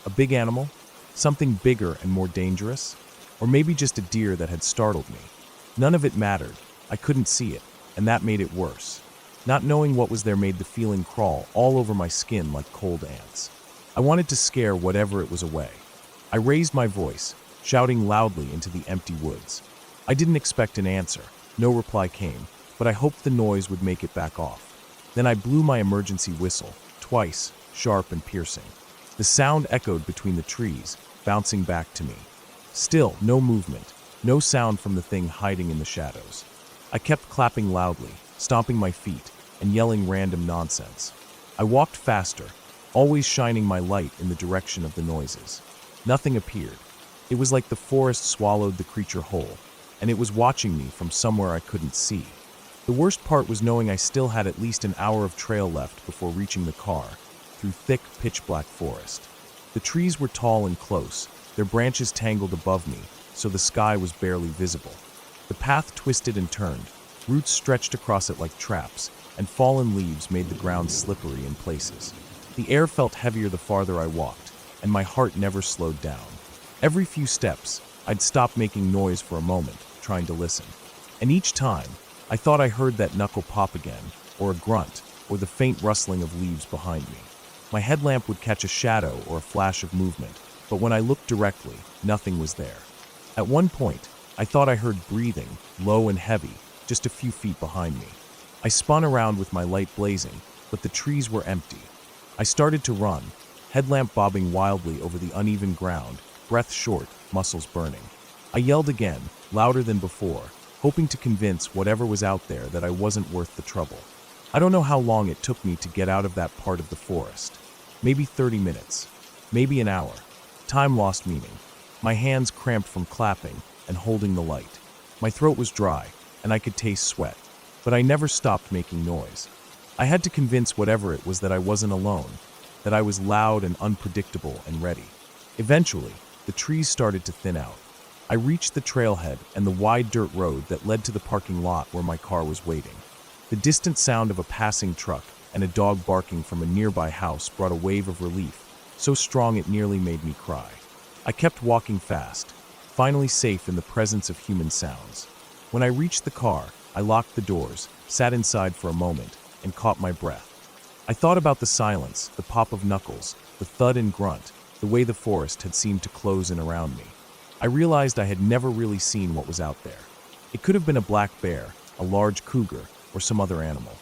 A big animal? Something bigger and more dangerous? Or maybe just a deer that had startled me? None of it mattered. I couldn't see it, and that made it worse. Not knowing what was there made the feeling crawl all over my skin like cold ants. I wanted to scare whatever it was away. I raised my voice, shouting loudly into the empty woods. I didn't expect an answer. No reply came, but I hoped the noise would make it back off. Then I blew my emergency whistle, twice, sharp and piercing. The sound echoed between the trees, bouncing back to me. Still, no movement, no sound from the thing hiding in the shadows. I kept clapping loudly, stomping my feet, and yelling random nonsense. I walked faster, always shining my light in the direction of the noises. Nothing appeared. It was like the forest swallowed the creature whole, and it was watching me from somewhere I couldn't see. The worst part was knowing I still had at least an hour of trail left before reaching the car, through thick, pitch-black forest. The trees were tall and close, their branches tangled above me, so the sky was barely visible. The path twisted and turned, roots stretched across it like traps, and fallen leaves made the ground slippery in places. The air felt heavier the farther I walked, and my heart never slowed down. Every few steps, I'd stop making noise for a moment, trying to listen. And each time, I thought I heard that knuckle pop again, or a grunt, or the faint rustling of leaves behind me. My headlamp would catch a shadow or a flash of movement, but when I looked directly, nothing was there. At one point, I thought I heard breathing, low and heavy, just a few feet behind me. I spun around with my light blazing, but the trees were empty. I started to run, headlamp bobbing wildly over the uneven ground, breath short, muscles burning. I yelled again, louder than before, hoping to convince whatever was out there that I wasn't worth the trouble. I don't know how long it took me to get out of that part of the forest. Maybe 30 minutes, maybe an hour. Time lost meaning. My hands cramped from clapping and holding the light. My throat was dry, and I could taste sweat, but I never stopped making noise. I had to convince whatever it was that I wasn't alone, that I was loud and unpredictable and ready. Eventually, the trees started to thin out. I reached the trailhead and the wide dirt road that led to the parking lot where my car was waiting. The distant sound of a passing truck and a dog barking from a nearby house brought a wave of relief, so strong it nearly made me cry. I kept walking fast, finally safe in the presence of human sounds. When I reached the car, I locked the doors, sat inside for a moment, and caught my breath. I thought about the silence, the pop of knuckles, the thud and grunt, the way the forest had seemed to close in around me. I realized I had never really seen what was out there. It could have been a black bear, a large cougar, or some other animal.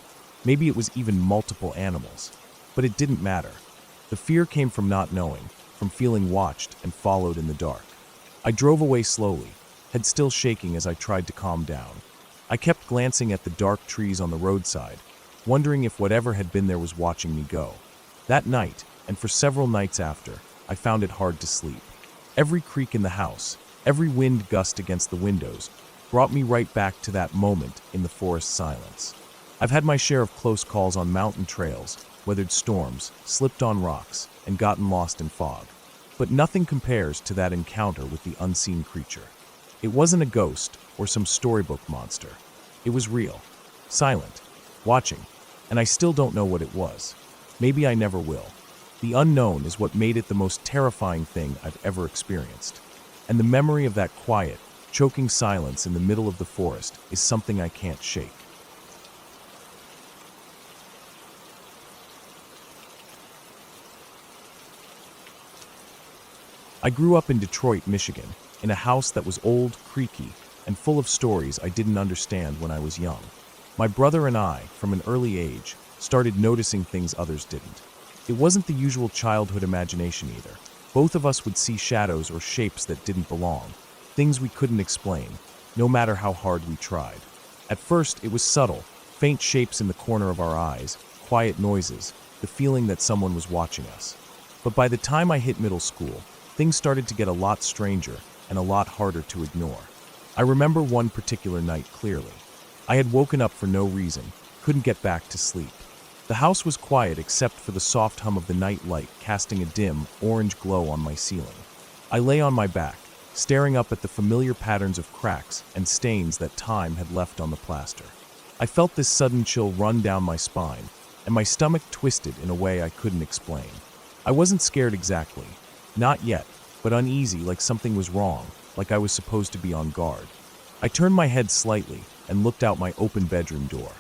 Maybe it was even multiple animals. But it didn't matter. The fear came from not knowing, from feeling watched and followed in the dark. I drove away slowly, head still shaking as I tried to calm down. I kept glancing at the dark trees on the roadside, wondering if whatever had been there was watching me go. That night, and for several nights after, I found it hard to sleep. Every creak in the house, every wind gust against the windows, brought me right back to that moment in the forest silence. I've had my share of close calls on mountain trails, weathered storms, slipped on rocks, and gotten lost in fog. But nothing compares to that encounter with the unseen creature. It wasn't a ghost or some storybook monster. It was real, silent, watching, and I still don't know what it was. Maybe I never will. The unknown is what made it the most terrifying thing I've ever experienced. And the memory of that quiet, choking silence in the middle of the forest is something I can't shake. I grew up in Detroit, Michigan, in a house that was old, creaky, and full of stories I didn't understand when I was young. My brother and I, from an early age, started noticing things others didn't. It wasn't the usual childhood imagination either. Both of us would see shadows or shapes that didn't belong, things we couldn't explain, no matter how hard we tried. At first, it was subtle, faint shapes in the corner of our eyes, quiet noises, the feeling that someone was watching us. But by the time I hit middle school, things started to get a lot stranger and a lot harder to ignore. I remember one particular night clearly. I had woken up for no reason, couldn't get back to sleep. The house was quiet except for the soft hum of the night light casting a dim, orange glow on my ceiling. I lay on my back, staring up at the familiar patterns of cracks and stains that time had left on the plaster. I felt this sudden chill run down my spine, and my stomach twisted in a way I couldn't explain. I wasn't scared exactly. Not yet, but uneasy, like something was wrong, like I was supposed to be on guard. I turned my head slightly and looked out my open bedroom door.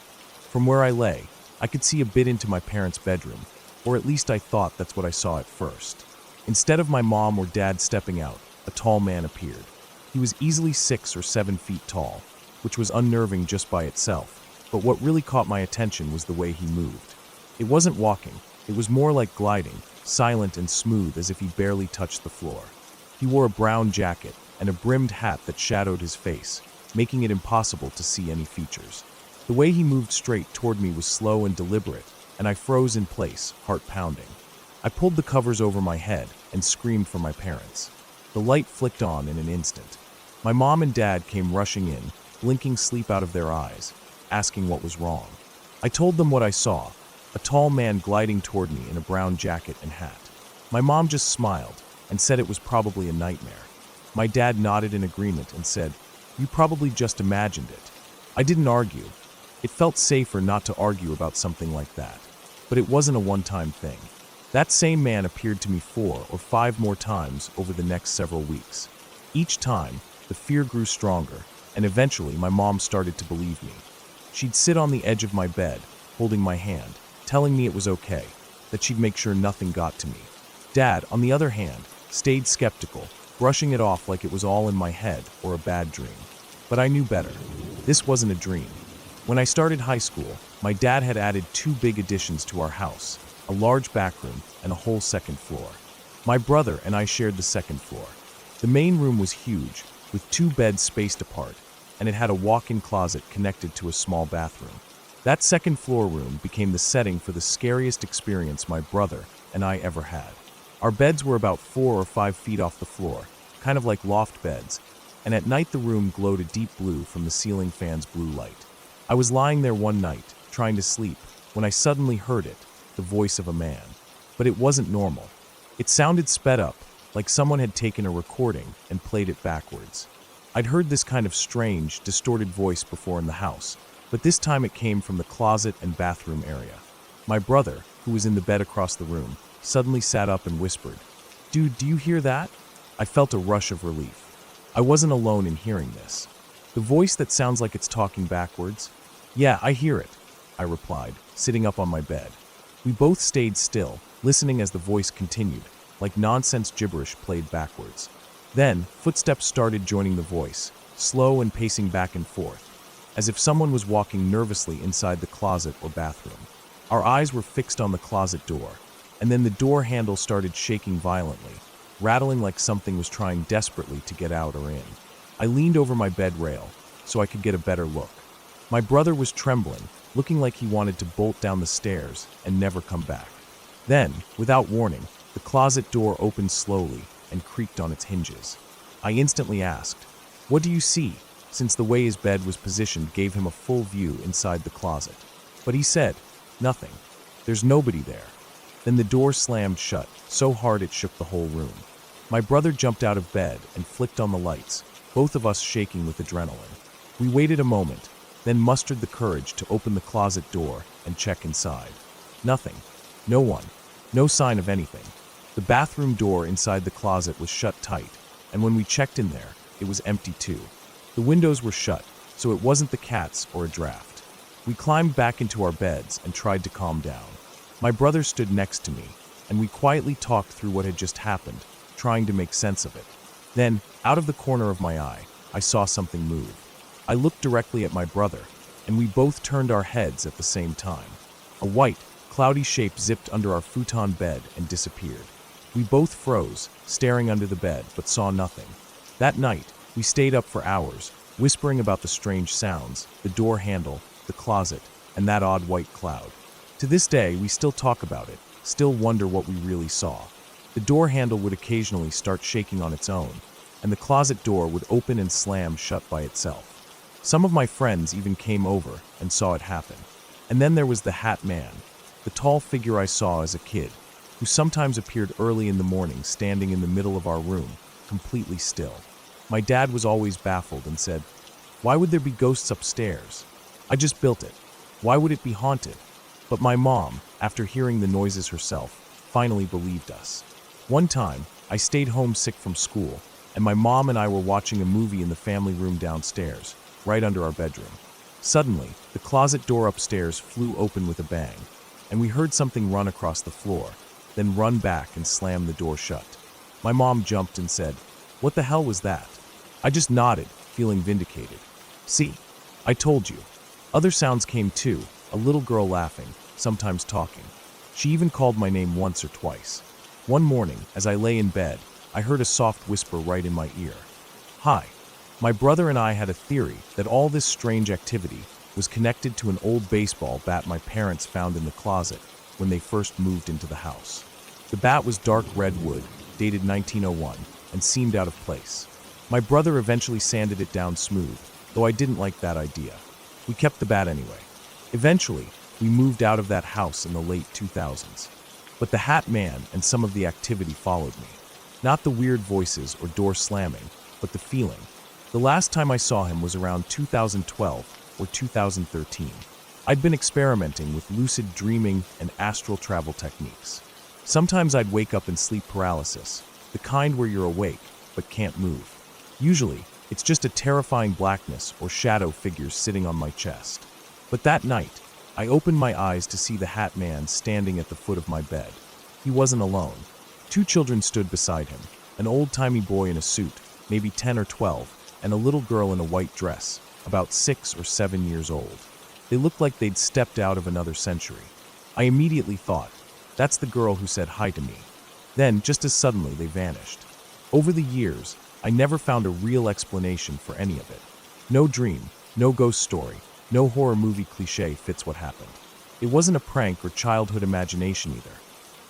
From where I lay, I could see a bit into my parents' bedroom, or at least I thought that's what I saw at first. Instead of my mom or dad stepping out, a tall man appeared. He was easily 6 or 7 feet tall, which was unnerving just by itself, but what really caught my attention was the way he moved. It wasn't walking, it was more like gliding, silent and smooth as if he barely touched the floor. He wore a brown jacket and a brimmed hat that shadowed his face, making it impossible to see any features. The way he moved straight toward me was slow and deliberate, and I froze in place, heart pounding. I pulled the covers over my head and screamed for my parents. The light flicked on in an instant. My mom and dad came rushing in, blinking sleep out of their eyes, asking what was wrong. I told them what I saw, a tall man gliding toward me in a brown jacket and hat. My mom just smiled and said it was probably a nightmare. My dad nodded in agreement and said, "You probably just imagined it." I didn't argue. It felt safer not to argue about something like that. But it wasn't a one-time thing. That same man appeared to me 4 or 5 more times over the next several weeks. Each time, the fear grew stronger, and eventually my mom started to believe me. She'd sit on the edge of my bed, holding my hand, telling me it was okay, that she'd make sure nothing got to me. Dad, on the other hand, stayed skeptical, brushing it off like it was all in my head or a bad dream. But I knew better. This wasn't a dream. When I started high school, my dad had added 2 big additions to our house, a large back room and a whole second floor. My brother and I shared the second floor. The main room was huge, with 2 beds spaced apart, and it had a walk-in closet connected to a small bathroom. That second floor room became the setting for the scariest experience my brother and I ever had. Our beds were about 4 or 5 feet off the floor, kind of like loft beds, and at night the room glowed a deep blue from the ceiling fan's blue light. I was lying there one night, trying to sleep, when I suddenly heard it, the voice of a man. But it wasn't normal. It sounded sped up, like someone had taken a recording and played it backwards. I'd heard this kind of strange, distorted voice before in the house, but this time it came from the closet and bathroom area. My brother, who was in the bed across the room, suddenly sat up and whispered, "Dude, do you hear that?" I felt a rush of relief. I wasn't alone in hearing this. The voice that sounds like it's talking backwards? "Yeah, I hear it," I replied, sitting up on my bed. We both stayed still, listening as the voice continued, like nonsense gibberish played backwards. Then, footsteps started joining the voice, slow and pacing back and forth, as if someone was walking nervously inside the closet or bathroom. Our eyes were fixed on the closet door, and then the door handle started shaking violently, rattling like something was trying desperately to get out or in. I leaned over my bed rail so I could get a better look. My brother was trembling, looking like he wanted to bolt down the stairs and never come back. Then, without warning, the closet door opened slowly and creaked on its hinges. I instantly asked, "What do you see?" since the way his bed was positioned gave him a full view inside the closet. But he said, "Nothing. There's nobody there." Then the door slammed shut, so hard it shook the whole room. My brother jumped out of bed and flicked on the lights, both of us shaking with adrenaline. We waited a moment, then mustered the courage to open the closet door and check inside. Nothing. No one. No sign of anything. The bathroom door inside the closet was shut tight, and when we checked in there, it was empty too. The windows were shut, so it wasn't the cats or a draft. We climbed back into our beds and tried to calm down. My brother stood next to me, and we quietly talked through what had just happened, trying to make sense of it. Then, out of the corner of my eye, I saw something move. I looked directly at my brother, and we both turned our heads at the same time. A white, cloudy shape zipped under our futon bed and disappeared. We both froze, staring under the bed, but saw nothing. That night, we stayed up for hours, whispering about the strange sounds, the door handle, the closet, and that odd white cloud. To this day, we still talk about it, still wonder what we really saw. The door handle would occasionally start shaking on its own, and the closet door would open and slam shut by itself. Some of my friends even came over and saw it happen. And then there was the Hat Man, the tall figure I saw as a kid, who sometimes appeared early in the morning standing in the middle of our room, completely still. My dad was always baffled and said, "Why would there be ghosts upstairs? I just built it. Why would it be haunted?" But my mom, after hearing the noises herself, finally believed us. One time, I stayed home sick from school, and my mom and I were watching a movie in the family room downstairs, right under our bedroom. Suddenly, the closet door upstairs flew open with a bang, and we heard something run across the floor, then run back and slam the door shut. My mom jumped and said, "What the hell was that?" I just nodded, feeling vindicated. "See? I told you." Other sounds came too, a little girl laughing, sometimes talking. She even called my name once or twice. One morning, as I lay in bed, I heard a soft whisper right in my ear. "Hi." My brother and I had a theory that all this strange activity was connected to an old baseball bat my parents found in the closet when they first moved into the house. The bat was dark redwood, dated 1901, and seemed out of place. My brother eventually sanded it down smooth, though I didn't like that idea. We kept the bat anyway. Eventually, we moved out of that house in the late 2000s. But the Hat Man and some of the activity followed me. Not the weird voices or door slamming, but the feeling. The last time I saw him was around 2012 or 2013. I'd been experimenting with lucid dreaming and astral travel techniques. Sometimes I'd wake up in sleep paralysis, the kind where you're awake but can't move. Usually, it's just a terrifying blackness or shadow figures sitting on my chest. But that night, I opened my eyes to see the Hat Man standing at the foot of my bed. He wasn't alone. Two children stood beside him, an old-timey boy in a suit, maybe 10 or 12, and a little girl in a white dress, about 6 or 7 years old. They looked like they'd stepped out of another century. I immediately thought, that's the girl who said hi to me. Then, just as suddenly, they vanished. Over the years, I never found a real explanation for any of it. No dream, no ghost story, no horror movie cliché fits what happened. It wasn't a prank or childhood imagination either.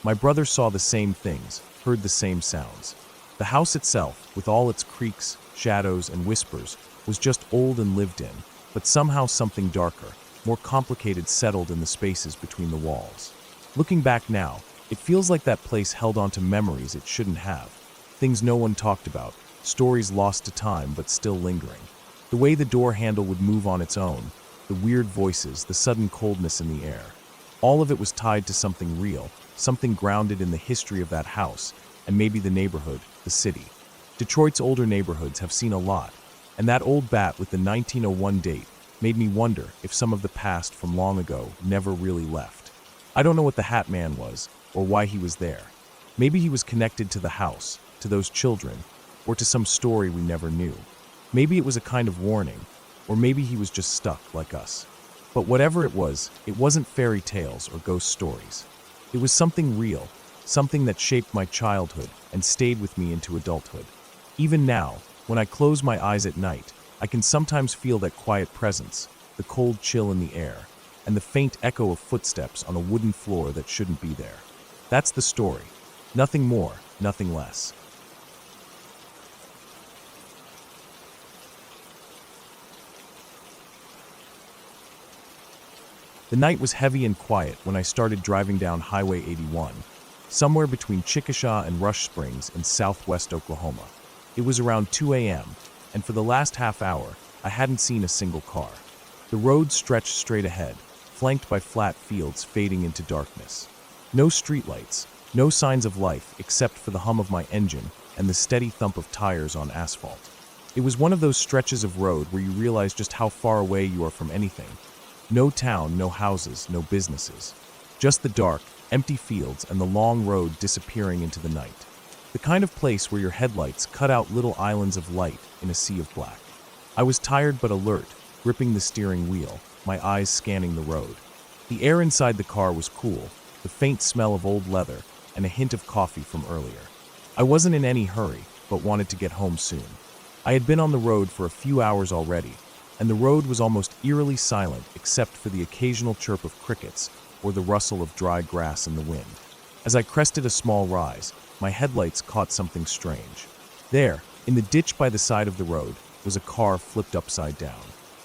My brother saw the same things, heard the same sounds. The house itself, with all its creaks, shadows, and whispers, was just old and lived in, but somehow something darker, more complicated settled in the spaces between the walls. Looking back now, it feels like that place held on to memories it shouldn't have. things no one talked about, stories lost to time but still lingering. The way the door handle would move on its own, the weird voices, the sudden coldness in the air. All of it was tied to something real, something grounded in the history of that house, and maybe the neighborhood, the city. Detroit's older neighborhoods have seen a lot, and that old bat with the 1901 date made me wonder if some of the past from long ago never really left. I don't know what the Hat Man was, or why he was there. Maybe he was connected to the house, to those children, or to some story we never knew. Maybe it was a kind of warning, or maybe he was just stuck like us. But whatever it wasn't fairy tales or ghost stories. It was something real, something that shaped my childhood and stayed with me into adulthood. Even now, when I close my eyes at night, I can sometimes feel that quiet presence, the cold chill in the air, and the faint echo of footsteps on a wooden floor that shouldn't be there. That's the story. Nothing more, nothing less. The night was heavy and quiet when I started driving down Highway 81, somewhere between Chickasha and Rush Springs in southwest Oklahoma. It was around 2 a.m., and for the last half hour, I hadn't seen a single car. The road stretched straight ahead, flanked by flat fields fading into darkness. No streetlights, no signs of life except for the hum of my engine and the steady thump of tires on asphalt. It was one of those stretches of road where you realize just how far away you are from anything. No town, no houses, no businesses. Just the dark, empty fields and the long road disappearing into the night. The kind of place where your headlights cut out little islands of light in a sea of black. I was tired but alert, gripping the steering wheel, my eyes scanning the road. The air inside the car was cool, the faint smell of old leather, and a hint of coffee from earlier. I wasn't in any hurry, but wanted to get home soon. I had been on the road for a few hours already, and the road was almost eerily silent except for the occasional chirp of crickets or the rustle of dry grass in the wind. As I crested a small rise, my headlights caught something strange. There, in the ditch by the side of the road, was a car flipped upside down.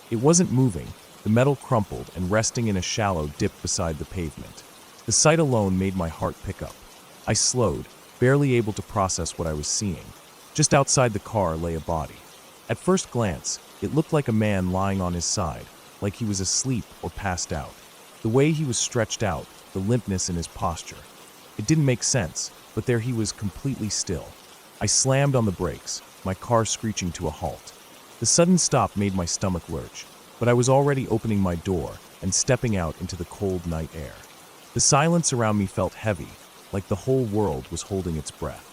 It wasn't moving, the metal crumpled and resting in a shallow dip beside the pavement. The sight alone made my heart pick up. I slowed, barely able to process what I was seeing. Just outside the car lay a body. At first glance, it looked like a man lying on his side, like he was asleep or passed out. The way he was stretched out, the limpness in his posture. It didn't make sense, but there he was completely still. I slammed on the brakes, my car screeching to a halt. The sudden stop made my stomach lurch, but I was already opening my door and stepping out into the cold night air. The silence around me felt heavy, like the whole world was holding its breath.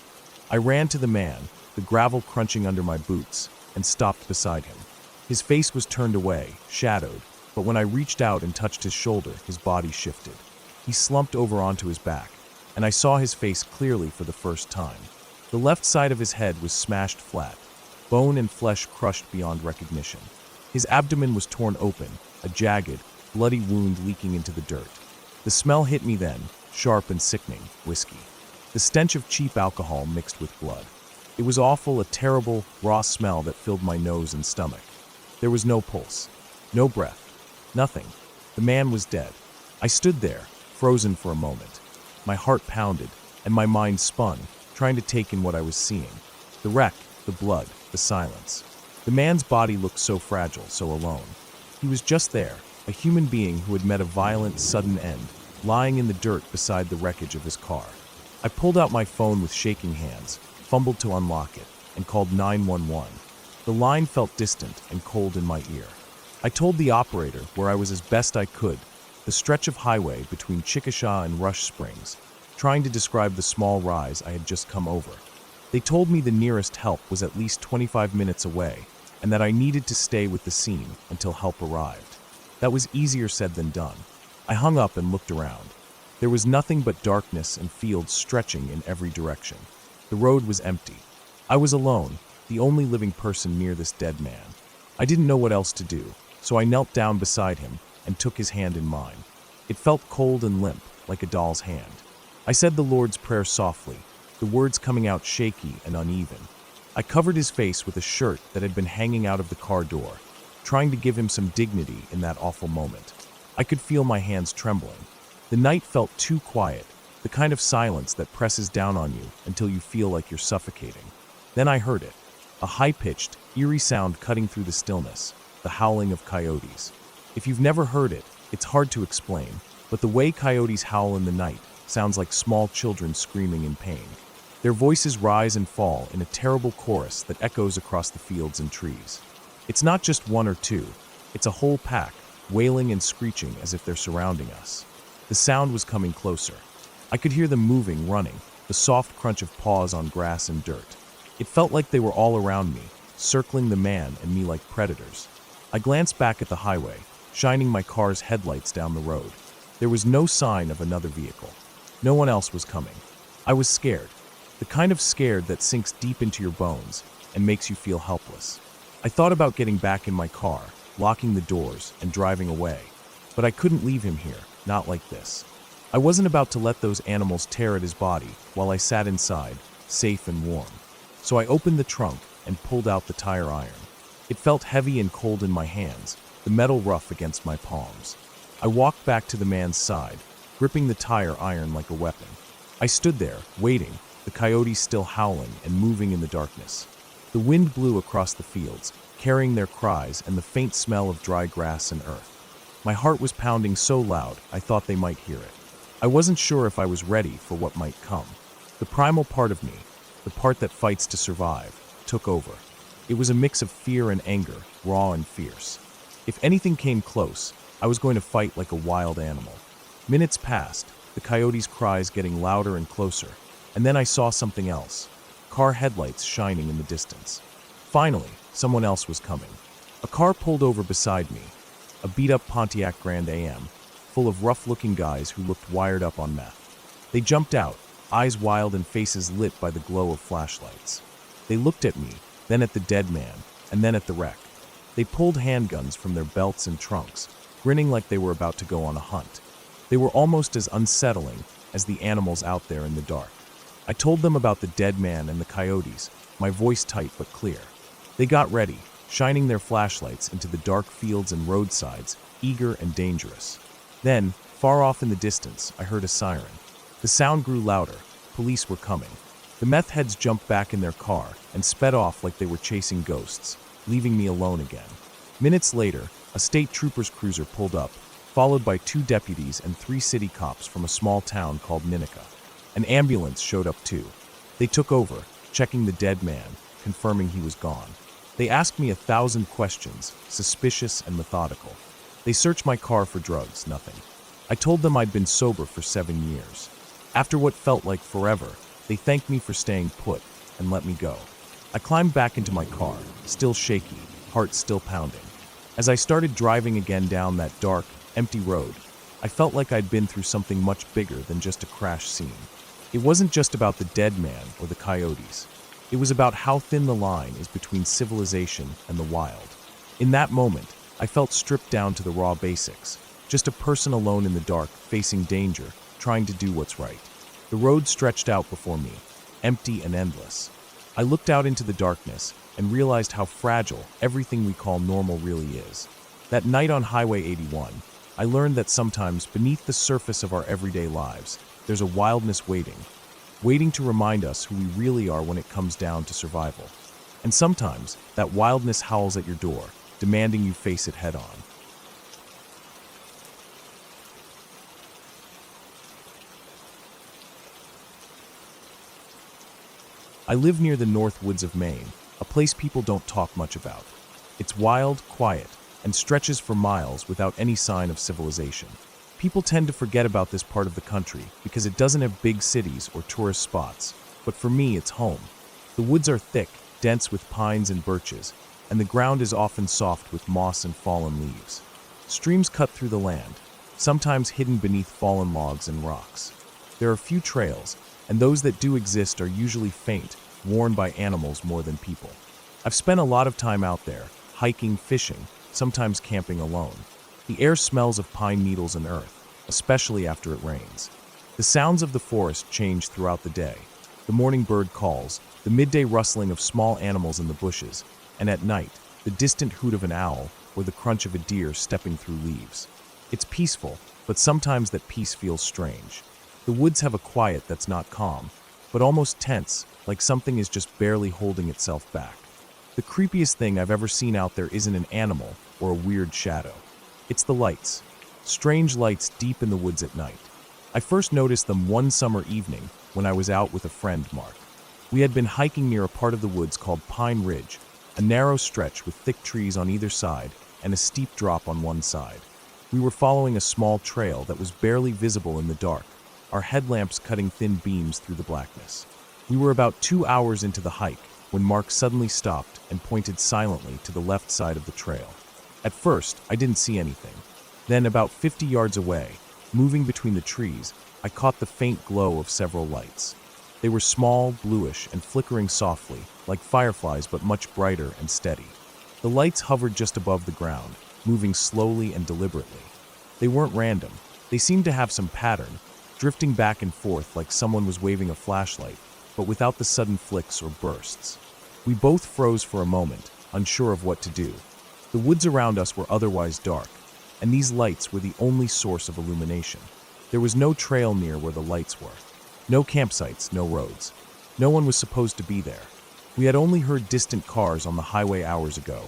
I ran to the man, the gravel crunching under my boots, and stopped beside him. His face was turned away, shadowed, but when I reached out and touched his shoulder, his body shifted. He slumped over onto his back, and I saw his face clearly for the first time. The left side of his head was smashed flat, bone and flesh crushed beyond recognition. His abdomen was torn open, a jagged, bloody wound leaking into the dirt. The smell hit me then, sharp and sickening, whiskey. The stench of cheap alcohol mixed with blood. It was awful, a terrible, raw smell that filled my nose and stomach. There was no pulse, no breath, nothing. The man was dead. I stood there, frozen for a moment. My heart pounded, and my mind spun, trying to take in what I was seeing. The wreck, the blood, the silence. The man's body looked so fragile, so alone. He was just there, a human being who had met a violent, sudden end, lying in the dirt beside the wreckage of his car. I pulled out my phone with shaking hands, fumbled to unlock it, and called 911. The line felt distant and cold in my ear. I told the operator where I was as best I could, the stretch of highway between Chickasha and Rush Springs, trying to describe the small rise I had just come over. They told me the nearest help was at least 25 minutes away, and that I needed to stay with the scene until help arrived. That was easier said than done. I hung up and looked around. There was nothing but darkness and fields stretching in every direction. The road was empty. I was alone, the only living person near this dead man. I didn't know what else to do, so I knelt down beside him and took his hand in mine. It felt cold and limp, like a doll's hand. I said the Lord's Prayer softly, the words coming out shaky and uneven. I covered his face with a shirt that had been hanging out of the car door, trying to give him some dignity in that awful moment. I could feel my hands trembling. The night felt too quiet, the kind of silence that presses down on you until you feel like you're suffocating. Then I heard it, a high-pitched, eerie sound cutting through the stillness, the howling of coyotes. If you've never heard it, it's hard to explain, but the way coyotes howl in the night sounds like small children screaming in pain. Their voices rise and fall in a terrible chorus that echoes across the fields and trees. It's not just one or two, it's a whole pack, wailing and screeching as if they're surrounding us. The sound was coming closer. I could hear them moving, running, the soft crunch of paws on grass and dirt. It felt like they were all around me, circling the man and me like predators. I glanced back at the highway, shining my car's headlights down the road. There was no sign of another vehicle. No one else was coming. I was scared, the kind of scared that sinks deep into your bones and makes you feel helpless. I thought about getting back in my car, locking the doors, and driving away. But I couldn't leave him here, not like this. I wasn't about to let those animals tear at his body while I sat inside, safe and warm. So I opened the trunk and pulled out the tire iron. It felt heavy and cold in my hands, the metal rough against my palms. I walked back to the man's side, gripping the tire iron like a weapon. I stood there, waiting, the coyotes still howling and moving in the darkness. The wind blew across the fields, carrying their cries and the faint smell of dry grass and earth. My heart was pounding so loud I thought they might hear it. I wasn't sure if I was ready for what might come. The primal part of me, the part that fights to survive, took over. It was a mix of fear and anger, raw and fierce. If anything came close, I was going to fight like a wild animal. Minutes passed, the coyotes' cries getting louder and closer, and then I saw something else. Car headlights shining in the distance. Finally, someone else was coming. A car pulled over beside me, a beat-up Pontiac Grand Am, full of rough-looking guys who looked wired up on meth. They jumped out, eyes wild and faces lit by the glow of flashlights. They looked at me, then at the dead man, and then at the wreck. They pulled handguns from their belts and trunks, grinning like they were about to go on a hunt. They were almost as unsettling as the animals out there in the dark. I told them about the dead man and the coyotes, my voice tight but clear. They got ready, shining their flashlights into the dark fields and roadsides, eager and dangerous. Then, far off in the distance, I heard a siren. The sound grew louder. Police were coming. The meth heads jumped back in their car and sped off like they were chasing ghosts, leaving me alone again. Minutes later, a state trooper's cruiser pulled up, followed by 2 deputies and 3 city cops from a small town called Ninica. An ambulance showed up too. They took over, checking the dead man, confirming he was gone. They asked me 1,000 questions, suspicious and methodical. They searched my car for drugs, nothing. I told them I'd been sober for 7 years. After what felt like forever, they thanked me for staying put and let me go. I climbed back into my car, still shaky, heart still pounding. As I started driving again down that dark, empty road, I felt like I'd been through something much bigger than just a crash scene. It wasn't just about the dead man or the coyotes. It was about how thin the line is between civilization and the wild. In that moment, I felt stripped down to the raw basics, just a person alone in the dark, facing danger, trying to do what's right. The road stretched out before me, empty and endless. I looked out into the darkness and realized how fragile everything we call normal really is. That night on Highway 81, I learned that sometimes beneath the surface of our everyday lives, there's a wildness waiting to remind us who we really are when it comes down to survival. And sometimes that wildness howls at your door, demanding you face it head on. I live near the North Woods of Maine, a place people don't talk much about. It's wild, quiet, and stretches for miles without any sign of civilization. People tend to forget about this part of the country because it doesn't have big cities or tourist spots, but for me it's home. The woods are thick, dense with pines and birches, and the ground is often soft with moss and fallen leaves. Streams cut through the land, sometimes hidden beneath fallen logs and rocks. There are few trails, and those that do exist are usually faint, worn by animals more than people. I've spent a lot of time out there, hiking, fishing, sometimes camping alone. The air smells of pine needles and earth, especially after it rains. The sounds of the forest change throughout the day. The morning bird calls, the midday rustling of small animals in the bushes, and at night, the distant hoot of an owl or the crunch of a deer stepping through leaves. It's peaceful, but sometimes that peace feels strange. The woods have a quiet that's not calm, but almost tense, like something is just barely holding itself back. The creepiest thing I've ever seen out there isn't an animal or a weird shadow. It's the lights. Strange lights deep in the woods at night. I first noticed them one summer evening when I was out with a friend, Mark. We had been hiking near a part of the woods called Pine Ridge, a narrow stretch with thick trees on either side and a steep drop on one side. We were following a small trail that was barely visible in the dark, our headlamps cutting thin beams through the blackness. We were about 2 hours into the hike when Mark suddenly stopped and pointed silently to the left side of the trail. At first, I didn't see anything. Then, about 50 yards away, moving between the trees, I caught the faint glow of several lights. They were small, bluish, and flickering softly, like fireflies but much brighter and steady. The lights hovered just above the ground, moving slowly and deliberately. They weren't random. They seemed to have some pattern, drifting back and forth like someone was waving a flashlight, but without the sudden flicks or bursts. We both froze for a moment, unsure of what to do. The woods around us were otherwise dark, and these lights were the only source of illumination. There was no trail near where the lights were. No campsites, no roads. No one was supposed to be there. We had only heard distant cars on the highway hours ago,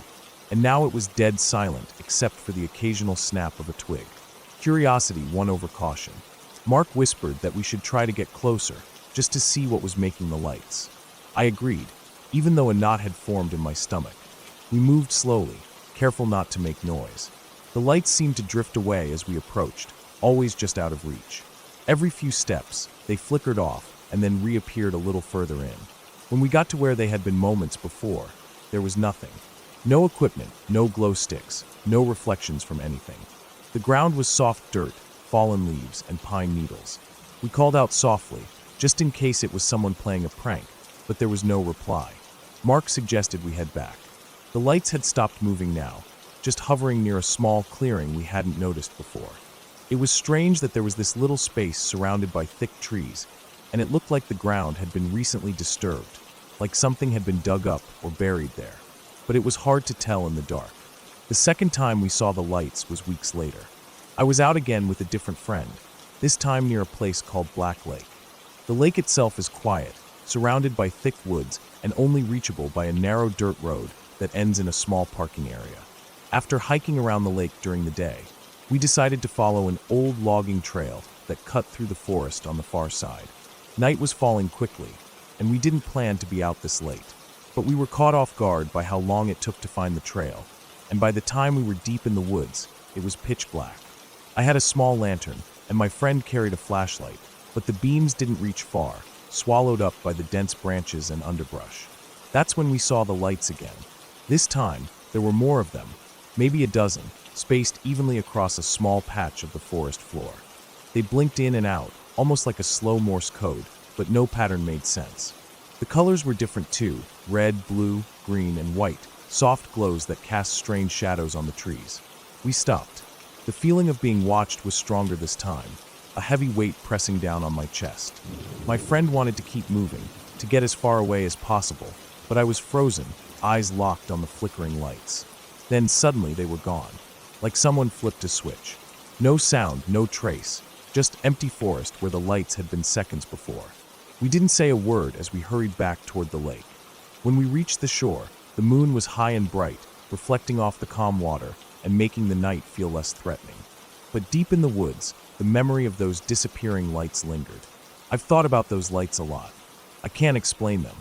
and now it was dead silent except for the occasional snap of a twig. Curiosity won over caution. Mark whispered that we should try to get closer, just to see what was making the lights. I agreed, even though a knot had formed in my stomach. We moved slowly, careful not to make noise. The lights seemed to drift away as we approached, always just out of reach. Every few steps, they flickered off and then reappeared a little further in. When we got to where they had been moments before, there was nothing. No equipment, no glow sticks, no reflections from anything. The ground was soft dirt, fallen leaves, and pine needles. We called out softly, just in case it was someone playing a prank, but there was no reply. Mark suggested we head back. The lights had stopped moving now, just hovering near a small clearing we hadn't noticed before. It was strange that there was this little space surrounded by thick trees, and it looked like the ground had been recently disturbed, like something had been dug up or buried there. But it was hard to tell in the dark. The second time we saw the lights was weeks later. I was out again with a different friend, this time near a place called Black Lake. The lake itself is quiet, surrounded by thick woods and only reachable by a narrow dirt road that ends in a small parking area. After hiking around the lake during the day, we decided to follow an old logging trail that cut through the forest on the far side. Night was falling quickly, and we didn't plan to be out this late. But we were caught off guard by how long it took to find the trail, and by the time we were deep in the woods, it was pitch black. I had a small lantern, and my friend carried a flashlight, but the beams didn't reach far, swallowed up by the dense branches and underbrush. That's when we saw the lights again. This time, there were more of them, maybe a dozen, spaced evenly across a small patch of the forest floor. They blinked in and out, almost like a slow Morse code, but no pattern made sense. The colors were different too, red, blue, green, and white, soft glows that cast strange shadows on the trees. We stopped. The feeling of being watched was stronger this time, a heavy weight pressing down on my chest. My friend wanted to keep moving, to get as far away as possible, but I was frozen, eyes locked on the flickering lights. Then suddenly they were gone, like someone flipped a switch. No sound, no trace, just empty forest where the lights had been seconds before. We didn't say a word as we hurried back toward the lake. When we reached the shore, the moon was high and bright, reflecting off the calm water and making the night feel less threatening. But deep in the woods, the memory of those disappearing lights lingered. I've thought about those lights a lot. I can't explain them.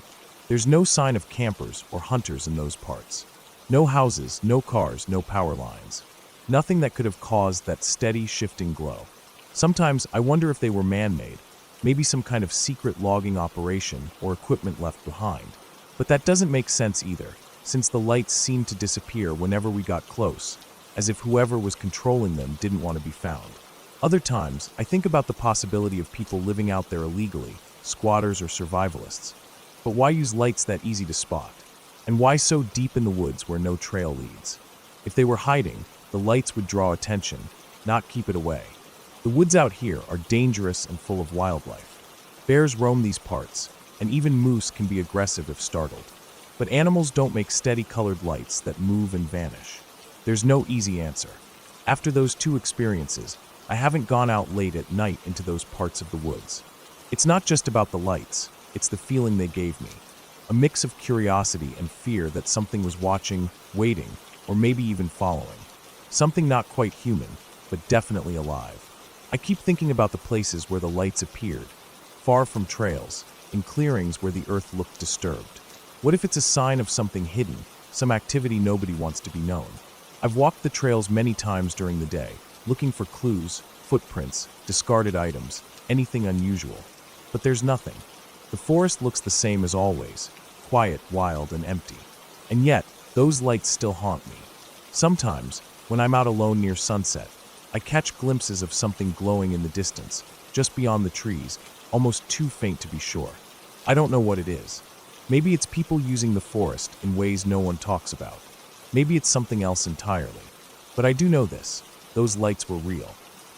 There's no sign of campers or hunters in those parts. No houses, no cars, no power lines. Nothing that could have caused that steady, shifting glow. Sometimes I wonder if they were man-made, maybe some kind of secret logging operation or equipment left behind. But that doesn't make sense either, since the lights seemed to disappear whenever we got close, as if whoever was controlling them didn't want to be found. Other times, I think about the possibility of people living out there illegally, squatters or survivalists. But why use lights that easy to spot? And why so deep in the woods where no trail leads? If they were hiding, the lights would draw attention, not keep it away. The woods out here are dangerous and full of wildlife. Bears roam these parts, and even moose can be aggressive if startled. But animals don't make steady colored lights that move and vanish. There's no easy answer. After those two experiences, I haven't gone out late at night into those parts of the woods. It's not just about the lights, it's the feeling they gave me. A mix of curiosity and fear that something was watching, waiting, or maybe even following. Something not quite human, but definitely alive. I keep thinking about the places where the lights appeared, far from trails, in clearings where the earth looked disturbed. What if it's a sign of something hidden, some activity nobody wants to be known? I've walked the trails many times during the day, looking for clues, footprints, discarded items, anything unusual. But there's nothing. The forest looks the same as always, quiet, wild, and empty. And yet, those lights still haunt me. Sometimes, when I'm out alone near sunset, I catch glimpses of something glowing in the distance, just beyond the trees, almost too faint to be sure. I don't know what it is. Maybe it's people using the forest in ways no one talks about. Maybe it's something else entirely. But I do know this. Those lights were real.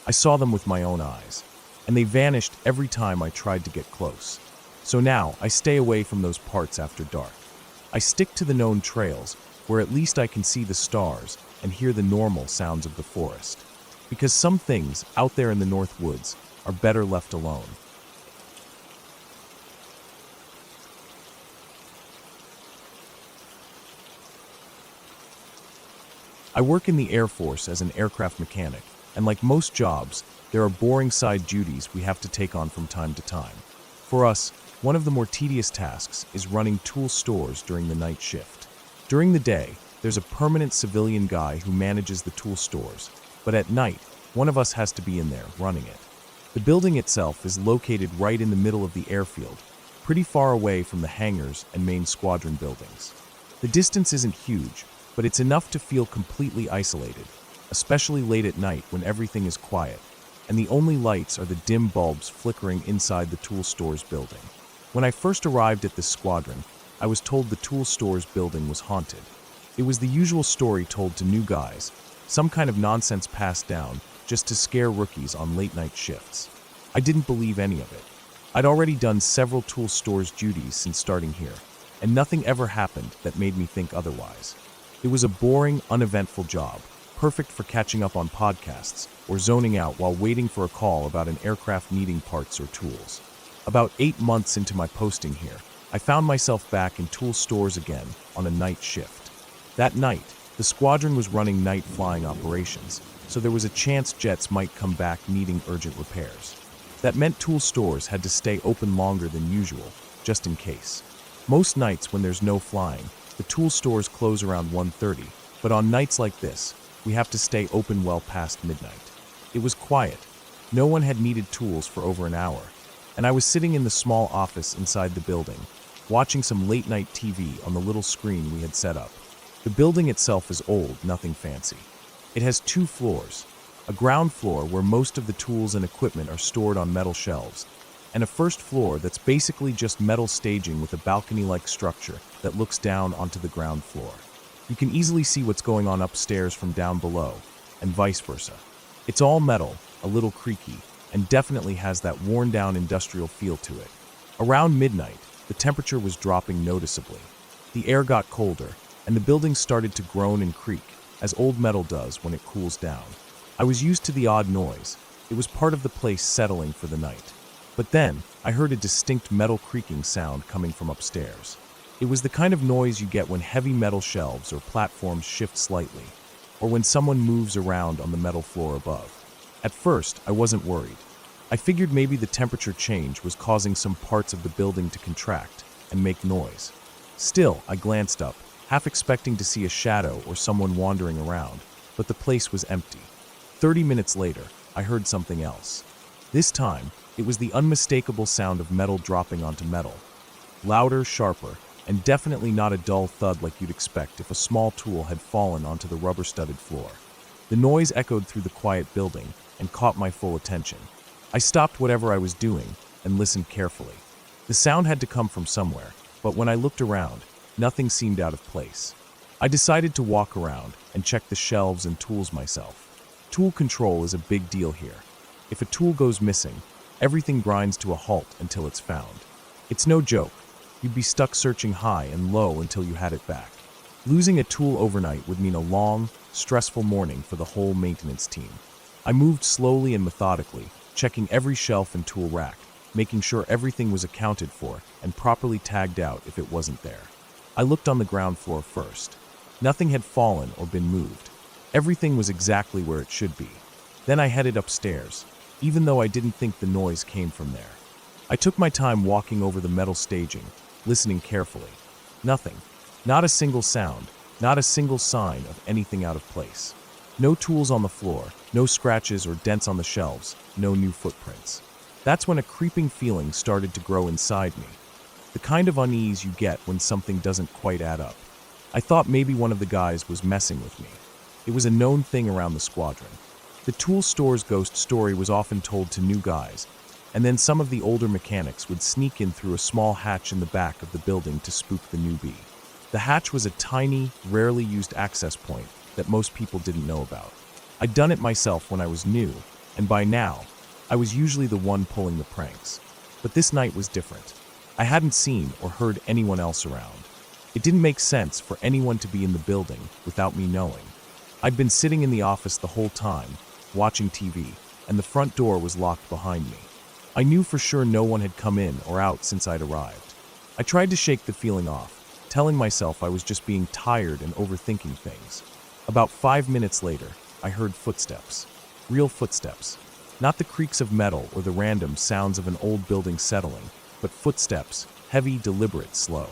I saw them with my own eyes. And they vanished every time I tried to get close. So now, I stay away from those parts after dark. I stick to the known trails, where at least I can see the stars and hear the normal sounds of the forest. Because some things, out there in the North Woods, are better left alone. I work in the Air Force as an aircraft mechanic, and like most jobs, there are boring side duties we have to take on from time to time. For us, one of the more tedious tasks is running tool stores during the night shift. During the day, there's a permanent civilian guy who manages the tool stores, but at night, one of us has to be in there running it. The building itself is located right in the middle of the airfield, pretty far away from the hangars and main squadron buildings. The distance isn't huge, but it's enough to feel completely isolated, especially late at night when everything is quiet, and the only lights are the dim bulbs flickering inside the tool store's building. When I first arrived at this squadron, I was told the tool store's building was haunted. It was the usual story told to new guys, some kind of nonsense passed down just to scare rookies on late-night shifts. I didn't believe any of it. I'd already done several tool store's duties since starting here, and nothing ever happened that made me think otherwise. It was a boring, uneventful job, perfect for catching up on podcasts or zoning out while waiting for a call about an aircraft needing parts or tools. About 8 months into my posting here, I found myself back in tool stores again on a night shift. That night, the squadron was running night flying operations, so there was a chance jets might come back needing urgent repairs. That meant tool stores had to stay open longer than usual, just in case. Most nights when there's no flying, the tool stores close around 1:30, but on nights like this, we have to stay open well past midnight. It was quiet. No one had needed tools for over an hour, and I was sitting in the small office inside the building, watching some late-night TV on the little screen we had set up. The building itself is old, nothing fancy. It has 2 floors, a ground floor where most of the tools and equipment are stored on metal shelves, and a first floor that's basically just metal staging with a balcony-like structure that looks down onto the ground floor. You can easily see what's going on upstairs from down below, and vice versa. It's all metal, a little creaky, and definitely has that worn-down industrial feel to it. Around midnight, the temperature was dropping noticeably. The air got colder, and the building started to groan and creak, as old metal does when it cools down. I was used to the odd noise. It was part of the place settling for the night. But then, I heard a distinct metal creaking sound coming from upstairs. It was the kind of noise you get when heavy metal shelves or platforms shift slightly, or when someone moves around on the metal floor above. At first, I wasn't worried. I figured maybe the temperature change was causing some parts of the building to contract and make noise. Still, I glanced up, half expecting to see a shadow or someone wandering around, but the place was empty. 30 minutes later, I heard something else. This time, it was the unmistakable sound of metal dropping onto metal. Louder, sharper, and definitely not a dull thud like you'd expect if a small tool had fallen onto the rubber-studded floor. The noise echoed through the quiet building and caught my full attention. I stopped whatever I was doing and listened carefully. The sound had to come from somewhere, but when I looked around, nothing seemed out of place. I decided to walk around and check the shelves and tools myself. Tool control is a big deal here. If a tool goes missing, everything grinds to a halt until it's found. It's no joke. You'd be stuck searching high and low until you had it back. Losing a tool overnight would mean a long, stressful morning for the whole maintenance team. I moved slowly and methodically, checking every shelf and tool rack, making sure everything was accounted for and properly tagged out if it wasn't there. I looked on the ground floor first. Nothing had fallen or been moved. Everything was exactly where it should be. Then I headed upstairs, even though I didn't think the noise came from there. I took my time walking over the metal staging, listening carefully. Nothing. Not a single sound, not a single sign of anything out of place. No tools on the floor, no scratches or dents on the shelves, no new footprints. That's when a creeping feeling started to grow inside me. The kind of unease you get when something doesn't quite add up. I thought maybe one of the guys was messing with me. It was a known thing around the squadron. The tool store's ghost story was often told to new guys, and then some of the older mechanics would sneak in through a small hatch in the back of the building to spook the newbie. The hatch was a tiny, rarely used access point that most people didn't know about. I'd done it myself when I was new, and by now, I was usually the one pulling the pranks. But this night was different. I hadn't seen or heard anyone else around. It didn't make sense for anyone to be in the building without me knowing. I'd been sitting in the office the whole time, watching TV, and the front door was locked behind me. I knew for sure no one had come in or out since I'd arrived. I tried to shake the feeling off, telling myself I was just being tired and overthinking things. About 5 minutes later, I heard footsteps. Real footsteps. Not the creaks of metal or the random sounds of an old building settling, but footsteps, heavy, deliberate, slow.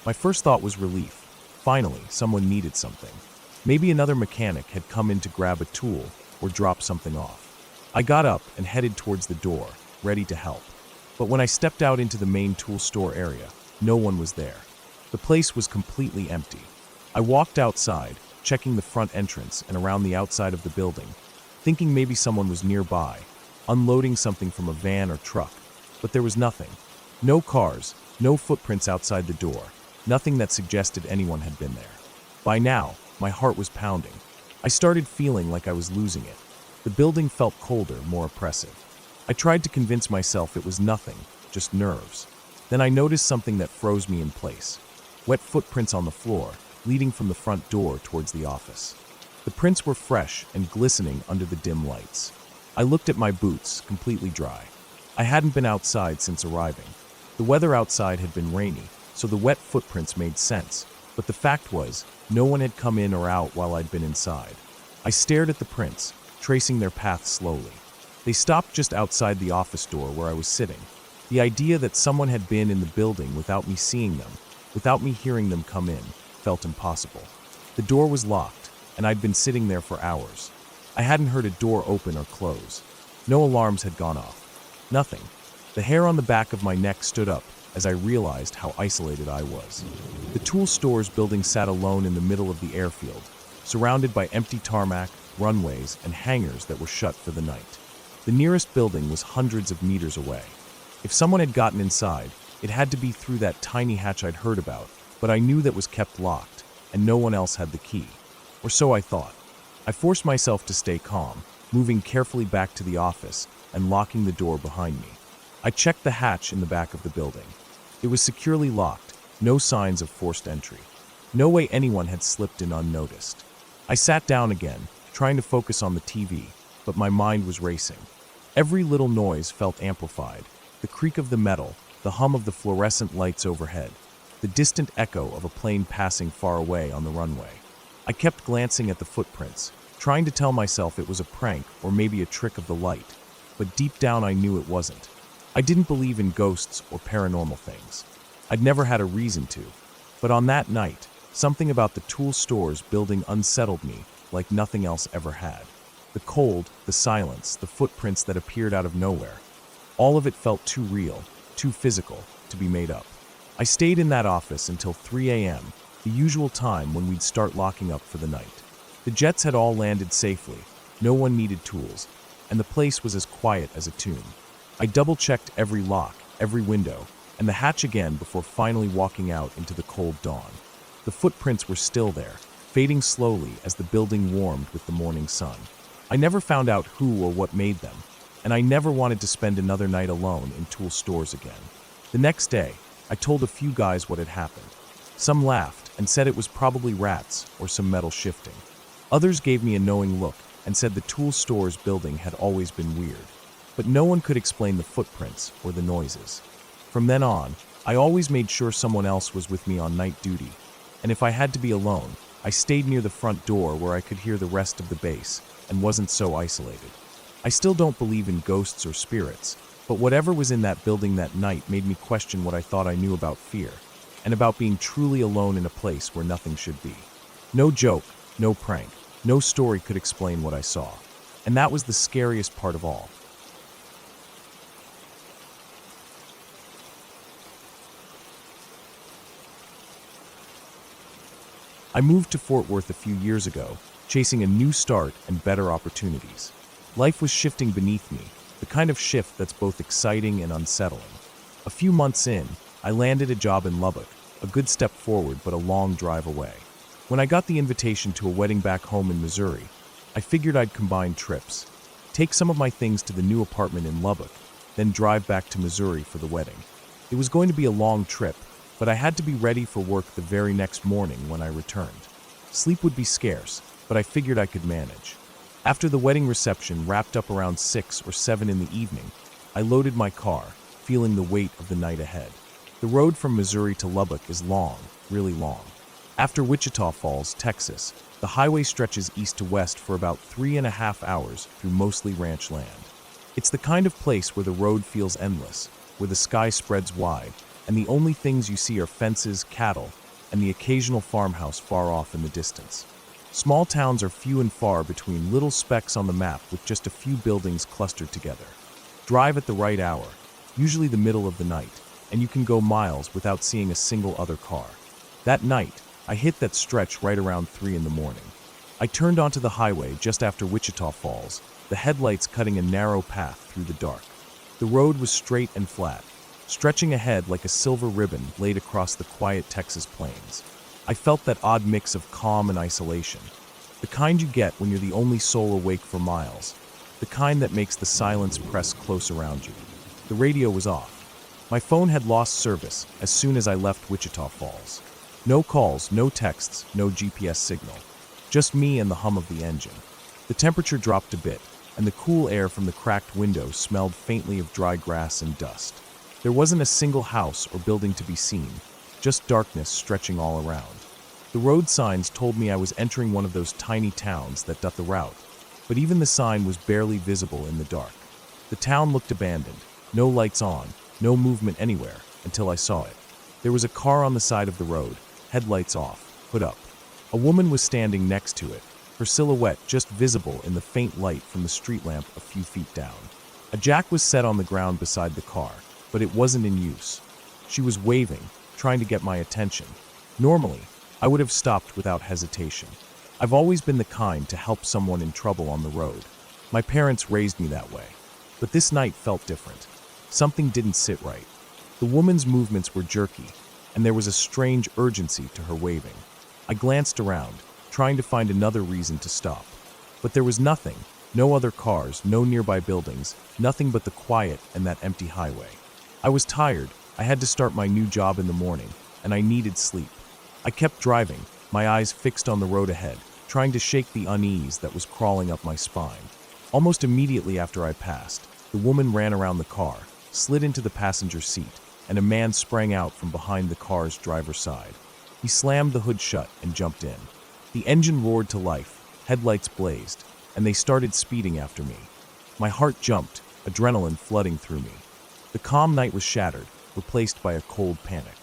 My first thought was relief. Finally, someone needed something. Maybe another mechanic had come in to grab a tool or drop something off. I got up and headed towards the door, ready to help. But when I stepped out into the main tool store area, no one was there. The place was completely empty. I walked outside, checking the front entrance and around the outside of the building, thinking maybe someone was nearby, unloading something from a van or truck, but there was nothing. No cars, no footprints outside the door, nothing that suggested anyone had been there. By now, my heart was pounding. I started feeling like I was losing it. The building felt colder, more oppressive. I tried to convince myself it was nothing, just nerves. Then I noticed something that froze me in place. Wet footprints on the floor, leading from the front door towards the office. The prints were fresh and glistening under the dim lights. I looked at my boots, completely dry. I hadn't been outside since arriving. The weather outside had been rainy, so the wet footprints made sense, but the fact was, no one had come in or out while I'd been inside. I stared at the prints, tracing their path slowly. They stopped just outside the office door where I was sitting. The idea that someone had been in the building without me seeing them, without me hearing them come in, felt impossible. The door was locked, and I'd been sitting there for hours. I hadn't heard a door open or close. No alarms had gone off. Nothing. The hair on the back of my neck stood up as I realized how isolated I was. The tool store's building sat alone in the middle of the airfield, surrounded by empty tarmac, runways, and hangars that were shut for the night. The nearest building was hundreds of meters away. If someone had gotten inside, it had to be through that tiny hatch I'd heard about, but I knew that was kept locked, and no one else had the key. Or so I thought. I forced myself to stay calm, moving carefully back to the office and locking the door behind me. I checked the hatch in the back of the building. It was securely locked, no signs of forced entry. No way anyone had slipped in unnoticed. I sat down again, trying to focus on the TV, but my mind was racing. Every little noise felt amplified. The creak of the metal, the hum of the fluorescent lights overhead, the distant echo of a plane passing far away on the runway. I kept glancing at the footprints, trying to tell myself it was a prank or maybe a trick of the light, but deep down I knew it wasn't. I didn't believe in ghosts or paranormal things. I'd never had a reason to, but on that night, something about the tool store's building unsettled me like nothing else ever had. The cold, the silence, the footprints that appeared out of nowhere. All of it felt too real, too physical, to be made up. I stayed in that office until 3 a.m., the usual time when we'd start locking up for the night. The jets had all landed safely, no one needed tools, and the place was as quiet as a tomb. I double-checked every lock, every window, and the hatch again before finally walking out into the cold dawn. The footprints were still there, fading slowly as the building warmed with the morning sun. I never found out who or what made them, and I never wanted to spend another night alone in tool stores again. The next day, I told a few guys what had happened. Some laughed and said it was probably rats or some metal shifting. Others gave me a knowing look and said the tool store's building had always been weird. But no one could explain the footprints or the noises. From then on, I always made sure someone else was with me on night duty, and if I had to be alone, I stayed near the front door where I could hear the rest of the base and wasn't so isolated. I still don't believe in ghosts or spirits, but whatever was in that building that night made me question what I thought I knew about fear, and about being truly alone in a place where nothing should be. No joke, no prank, no story could explain what I saw, and that was the scariest part of all. I moved to Fort Worth a few years ago, chasing a new start and better opportunities. Life was shifting beneath me, the kind of shift that's both exciting and unsettling. A few months in, I landed a job in Lubbock, a good step forward but a long drive away. When I got the invitation to a wedding back home in Missouri, I figured I'd combine trips, take some of my things to the new apartment in Lubbock, then drive back to Missouri for the wedding. It was going to be a long trip, but I had to be ready for work the very next morning when I returned. Sleep would be scarce, but I figured I could manage. After the wedding reception wrapped up around 6 or 7 in the evening, I loaded my car, feeling the weight of the night ahead. The road from Missouri to Lubbock is long, really long. After Wichita Falls, Texas, the highway stretches east to west for about 3.5 hours through mostly ranch land. It's the kind of place where the road feels endless, where the sky spreads wide, and the only things you see are fences, cattle, and the occasional farmhouse far off in the distance. Small towns are few and far between, little specks on the map with just a few buildings clustered together. Drive at the right hour, usually the middle of the night, and you can go miles without seeing a single other car. That night, I hit that stretch right around 3 in the morning. I turned onto the highway just after Wichita Falls, the headlights cutting a narrow path through the dark. The road was straight and flat, stretching ahead like a silver ribbon laid across the quiet Texas plains. I felt that odd mix of calm and isolation, the kind you get when you're the only soul awake for miles, the kind that makes the silence press close around you. The radio was off. My phone had lost service as soon as I left Wichita Falls. No calls, no texts, no GPS signal. Just me and the hum of the engine. The temperature dropped a bit, and the cool air from the cracked window smelled faintly of dry grass and dust. There wasn't a single house or building to be seen, just darkness stretching all around. The road signs told me I was entering one of those tiny towns that dot the route, but even the sign was barely visible in the dark. The town looked abandoned, no lights on, no movement anywhere, until I saw it. There was a car on the side of the road, headlights off, hood up. A woman was standing next to it, her silhouette just visible in the faint light from the street lamp a few feet down. A jack was set on the ground beside the car, but it wasn't in use. She was waving, trying to get my attention. Normally, I would have stopped without hesitation. I've always been the kind to help someone in trouble on the road. My parents raised me that way. But this night felt different. Something didn't sit right. The woman's movements were jerky, and there was a strange urgency to her waving. I glanced around, trying to find another reason to stop. But there was nothing, no other cars, no nearby buildings, nothing but the quiet and that empty highway. I was tired, I had to start my new job in the morning, and I needed sleep. I kept driving, my eyes fixed on the road ahead, trying to shake the unease that was crawling up my spine. Almost immediately after I passed, the woman ran around the car, slid into the passenger seat, and a man sprang out from behind the car's driver's side. He slammed the hood shut and jumped in. The engine roared to life, headlights blazed, and they started speeding after me. My heart jumped, adrenaline flooding through me. The calm night was shattered, replaced by a cold panic.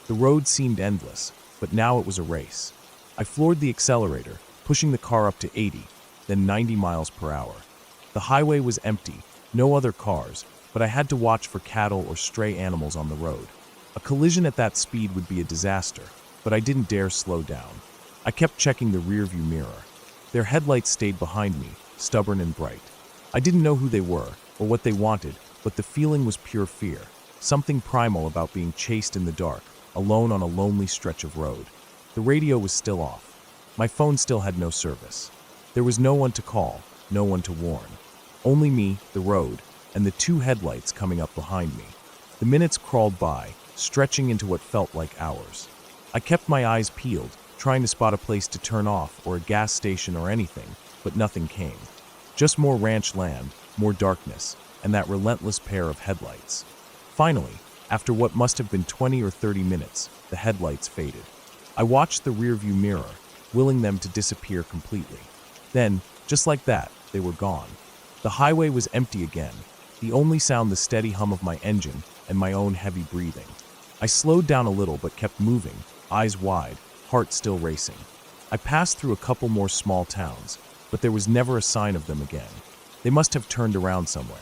The road seemed endless, but now it was a race. I floored the accelerator, pushing the car up to 80, then 90 miles per hour. The highway was empty, no other cars, but I had to watch for cattle or stray animals on the road. A collision at that speed would be a disaster, but I didn't dare slow down. I kept checking the rearview mirror. Their headlights stayed behind me, stubborn and bright. I didn't know who they were or what they wanted, but the feeling was pure fear, something primal about being chased in the dark, alone on a lonely stretch of road. The radio was still off. My phone still had no service. There was no one to call, no one to warn. Only me, the road, and the 2 headlights coming up behind me. The minutes crawled by, stretching into what felt like hours. I kept my eyes peeled, trying to spot a place to turn off or a gas station or anything, but nothing came. Just more ranch land, more darkness, and that relentless pair of headlights. Finally, after what must have been 20 or 30 minutes, the headlights faded. I watched the rearview mirror, willing them to disappear completely. Then, just like that, they were gone. The highway was empty again, the only sound the steady hum of my engine and my own heavy breathing. I slowed down a little but kept moving, eyes wide, heart still racing. I passed through a couple more small towns, but there was never a sign of them again. They must have turned around somewhere.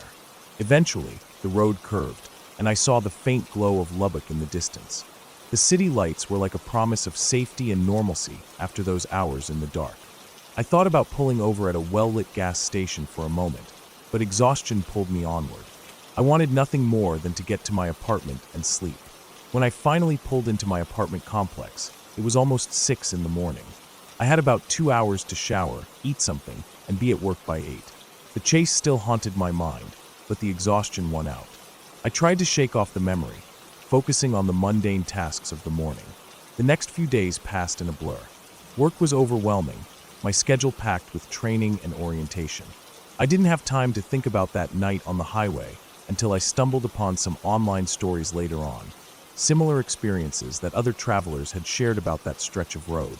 Eventually, the road curved, and I saw the faint glow of Lubbock in the distance. The city lights were like a promise of safety and normalcy after those hours in the dark. I thought about pulling over at a well-lit gas station for a moment, but exhaustion pulled me onward. I wanted nothing more than to get to my apartment and sleep. When I finally pulled into my apartment complex, it was almost 6 in the morning. I had about 2 hours to shower, eat something, and be at work by 8. The chase still haunted my mind, but the exhaustion won out. I tried to shake off the memory, focusing on the mundane tasks of the morning. The next few days passed in a blur. Work was overwhelming, my schedule packed with training and orientation. I didn't have time to think about that night on the highway until I stumbled upon some online stories later on. Similar experiences that other travelers had shared about that stretch of road.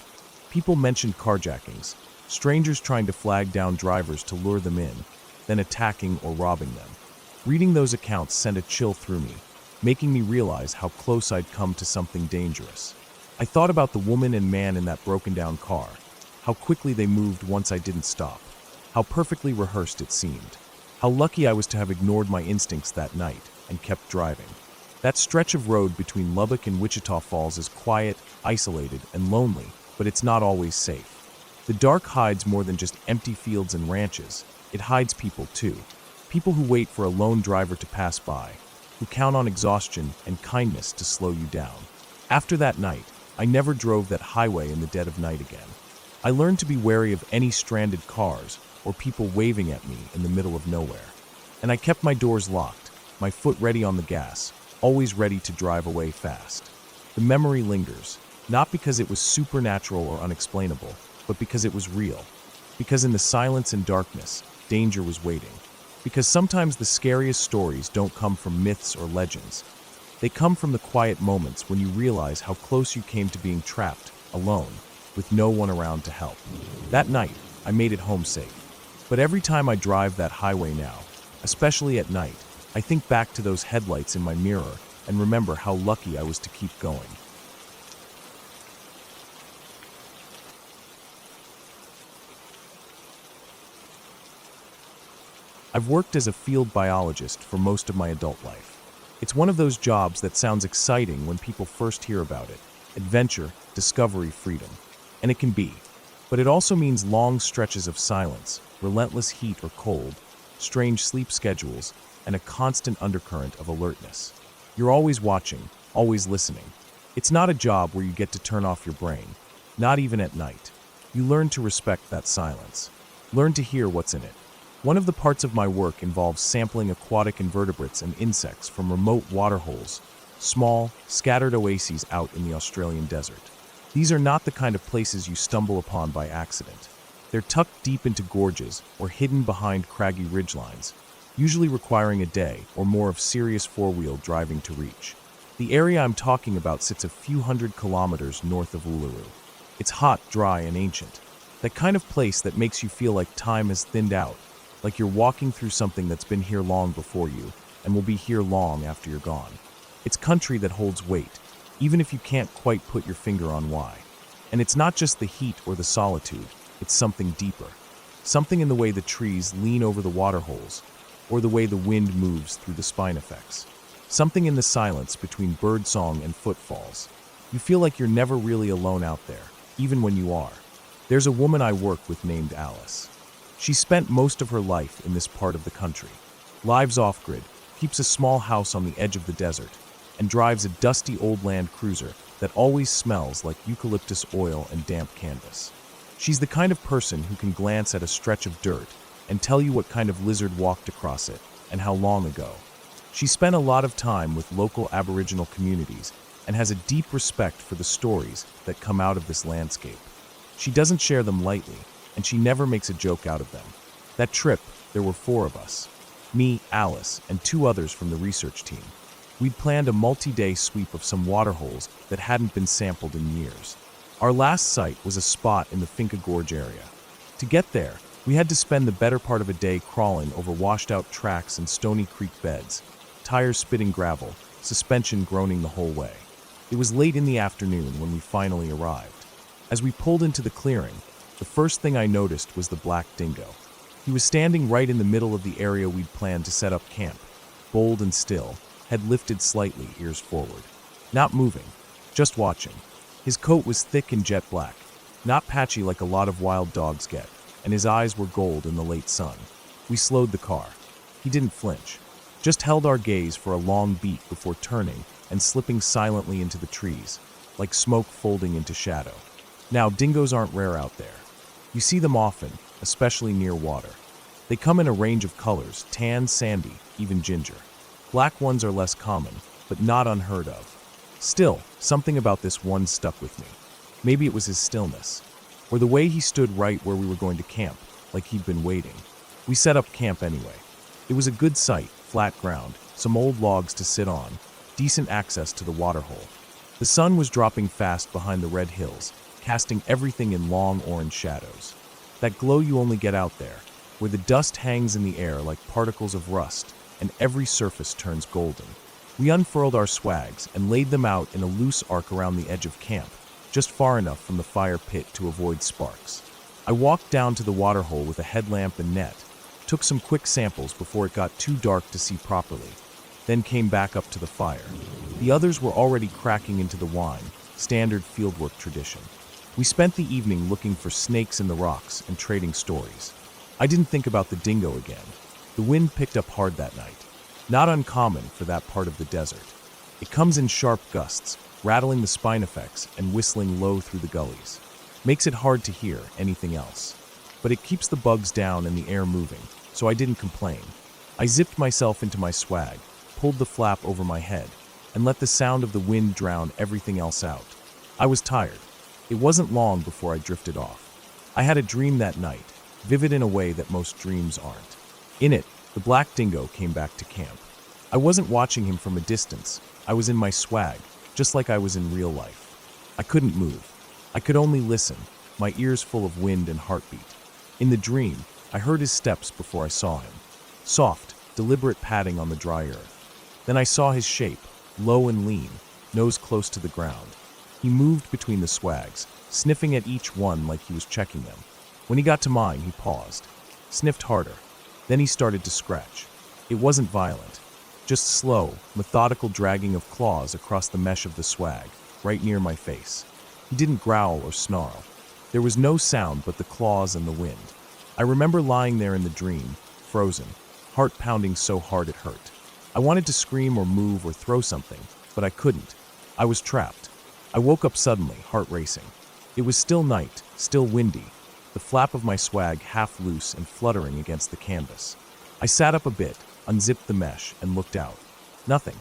People mentioned carjackings, strangers trying to flag down drivers to lure them in, then attacking or robbing them. Reading those accounts sent a chill through me, making me realize how close I'd come to something dangerous. I thought about the woman and man in that broken-down car, how quickly they moved once I didn't stop, how perfectly rehearsed it seemed, how lucky I was to have ignored my instincts that night and kept driving. That stretch of road between Lubbock and Wichita Falls is quiet, isolated, and lonely, but it's not always safe. The dark hides more than just empty fields and ranches. It hides people too. People who wait for a lone driver to pass by, who count on exhaustion and kindness to slow you down. After that night, I never drove that highway in the dead of night again. I learned to be wary of any stranded cars or people waving at me in the middle of nowhere. And I kept my doors locked, my foot ready on the gas, always ready to drive away fast. The memory lingers, not because it was supernatural or unexplainable, but because it was real. Because in the silence and darkness, danger was waiting. Because sometimes the scariest stories don't come from myths or legends. They come from the quiet moments when you realize how close you came to being trapped, alone, with no one around to help. That night, I made it home safe. But every time I drive that highway now, especially at night, I think back to those headlights in my mirror and remember how lucky I was to keep going. I've worked as a field biologist for most of my adult life. It's one of those jobs that sounds exciting when people first hear about it. Adventure, discovery, freedom. And it can be. But it also means long stretches of silence, relentless heat or cold, strange sleep schedules, and a constant undercurrent of alertness. You're always watching, always listening. It's not a job where you get to turn off your brain, not even at night. You learn to respect that silence. Learn to hear what's in it. One of the parts of my work involves sampling aquatic invertebrates and insects from remote waterholes, small, scattered oases out in the Australian desert. These are not the kind of places you stumble upon by accident. They're tucked deep into gorges or hidden behind craggy ridgelines, usually requiring a day or more of serious four-wheel driving to reach. The area I'm talking about sits a few hundred kilometers north of Uluru. It's hot, dry, and ancient. That kind of place that makes you feel like time has thinned out, like you're walking through something that's been here long before you and will be here long after you're gone. It's country that holds weight, even if you can't quite put your finger on why. And it's not just the heat or the solitude, it's something deeper. Something in the way the trees lean over the waterholes, or the way the wind moves through the spine effects. Something in the silence between birdsong and footfalls. You feel like you're never really alone out there, even when you are. There's a woman I work with named Alice. She spent most of her life in this part of the country, lives off-grid, keeps a small house on the edge of the desert, and drives a dusty old Land Cruiser that always smells like eucalyptus oil and damp canvas. She's the kind of person who can glance at a stretch of dirt and tell you what kind of lizard walked across it and how long ago. She spent a lot of time with local Aboriginal communities and has a deep respect for the stories that come out of this landscape. She doesn't share them lightly, and she never makes a joke out of them. That trip, there were 4 of us. Me, Alice, and 2 others from the research team. We'd planned a multi-day sweep of some waterholes that hadn't been sampled in years. Our last site was a spot in the Finca Gorge area. To get there, we had to spend the better part of a day crawling over washed-out tracks and stony creek beds, tires spitting gravel, suspension groaning the whole way. It was late in the afternoon when we finally arrived. As we pulled into the clearing, the first thing I noticed was the black dingo. He was standing right in the middle of the area we'd planned to set up camp, bold and still, head lifted slightly, ears forward. Not moving, just watching. His coat was thick and jet black, not patchy like a lot of wild dogs get, and his eyes were gold in the late sun. We slowed the car. He didn't flinch, just held our gaze for a long beat before turning and slipping silently into the trees, like smoke folding into shadow. Now, dingoes aren't rare out there. You see them often, especially near water. They come in a range of colors, tan, sandy, even ginger. Black ones are less common, but not unheard of. Still, something about this one stuck with me. Maybe it was his stillness, or the way he stood right where we were going to camp, like he'd been waiting. We set up camp anyway. It was a good site, flat ground, some old logs to sit on, decent access to the waterhole. The sun was dropping fast behind the red hills, casting everything in long orange shadows. That glow you only get out there, where the dust hangs in the air like particles of rust, and every surface turns golden. We unfurled our swags and laid them out in a loose arc around the edge of camp, just far enough from the fire pit to avoid sparks. I walked down to the waterhole with a headlamp and net, took some quick samples before it got too dark to see properly, then came back up to the fire. The others were already cracking into the wine, standard fieldwork tradition. We spent the evening looking for snakes in the rocks and trading stories. I didn't think about the dingo again. The wind picked up hard that night. Not uncommon for that part of the desert. It comes in sharp gusts, rattling the spinifex and whistling low through the gullies. Makes it hard to hear anything else. But it keeps the bugs down and the air moving, so I didn't complain. I zipped myself into my swag, pulled the flap over my head, and let the sound of the wind drown everything else out. I was tired. It wasn't long before I drifted off. I had a dream that night, vivid in a way that most dreams aren't. In it, the black dingo came back to camp. I wasn't watching him from a distance. I was in my swag, just like I was in real life. I couldn't move. I could only listen, my ears full of wind and heartbeat. In the dream, I heard his steps before I saw him. Soft, deliberate padding on the dry earth. Then I saw his shape, low and lean, nose close to the ground. He moved between the swags, sniffing at each one like he was checking them. When he got to mine, he paused, sniffed harder. Then he started to scratch. It wasn't violent, just slow, methodical dragging of claws across the mesh of the swag, right near my face. He didn't growl or snarl. There was no sound but the claws and the wind. I remember lying there in the dream, frozen, heart pounding so hard it hurt. I wanted to scream or move or throw something, but I couldn't. I was trapped. I woke up suddenly, heart racing. It was still night, still windy, the flap of my swag half loose and fluttering against the canvas. I sat up a bit, unzipped the mesh, and looked out. Nothing.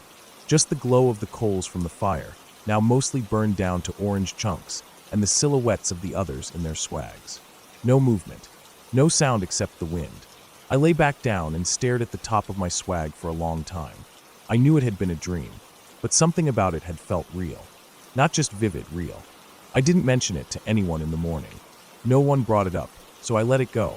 Just the glow of the coals from the fire, now mostly burned down to orange chunks, and the silhouettes of the others in their swags. No movement. No sound except the wind. I lay back down and stared at the top of my swag for a long time. I knew it had been a dream, but something about it had felt real. Not just vivid, real. I didn't mention it to anyone in the morning. No one brought it up, so I let it go.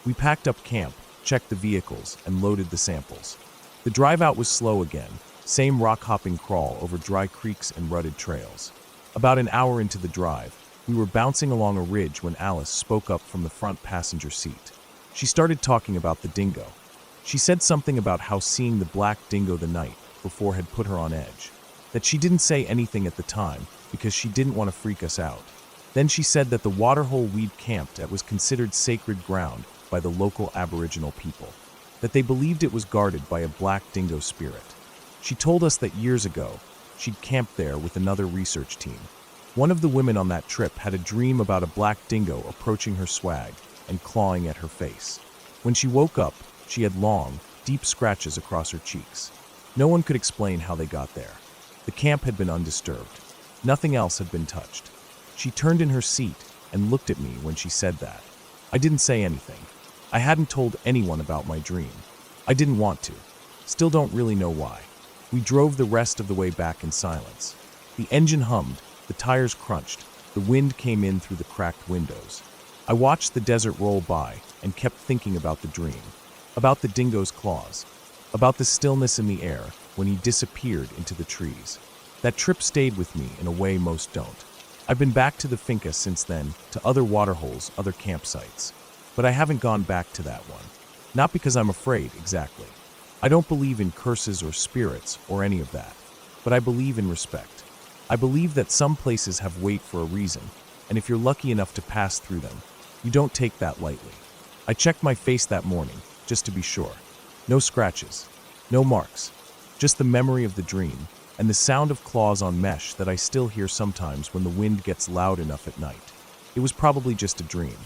We packed up camp, checked the vehicles, and loaded the samples. The drive out was slow again, same rock-hopping crawl over dry creeks and rutted trails. About an hour into the drive, we were bouncing along a ridge when Alice spoke up from the front passenger seat. She started talking about the dingo. She said something about how seeing the black dingo the night before had put her on edge. That she didn't say anything at the time because she didn't want to freak us out. Then she said that the waterhole we'd camped at was considered sacred ground by the local Aboriginal people, that they believed it was guarded by a black dingo spirit. She told us that years ago, she'd camped there with another research team. One of the women on that trip had a dream about a black dingo approaching her swag and clawing at her face. When she woke up, she had long, deep scratches across her cheeks. No one could explain how they got there. The camp had been undisturbed. Nothing else had been touched. She turned in her seat and looked at me when she said that. I didn't say anything. I hadn't told anyone about my dream. I didn't want to. Still don't really know why. We drove the rest of the way back in silence. The engine hummed, the tires crunched, the wind came in through the cracked windows. I watched the desert roll by and kept thinking about the dream, about the dingo's claws, about the stillness in the air when he disappeared into the trees. That trip stayed with me in a way most don't. I've been back to the finca since then, to other waterholes, other campsites. But I haven't gone back to that one. Not because I'm afraid, exactly. I don't believe in curses or spirits or any of that. But I believe in respect. I believe that some places have weight for a reason, and if you're lucky enough to pass through them, you don't take that lightly. I checked my face that morning, just to be sure. No scratches, no marks, just the memory of the dream and the sound of claws on mesh that I still hear sometimes when the wind gets loud enough at night. It was probably just a dream,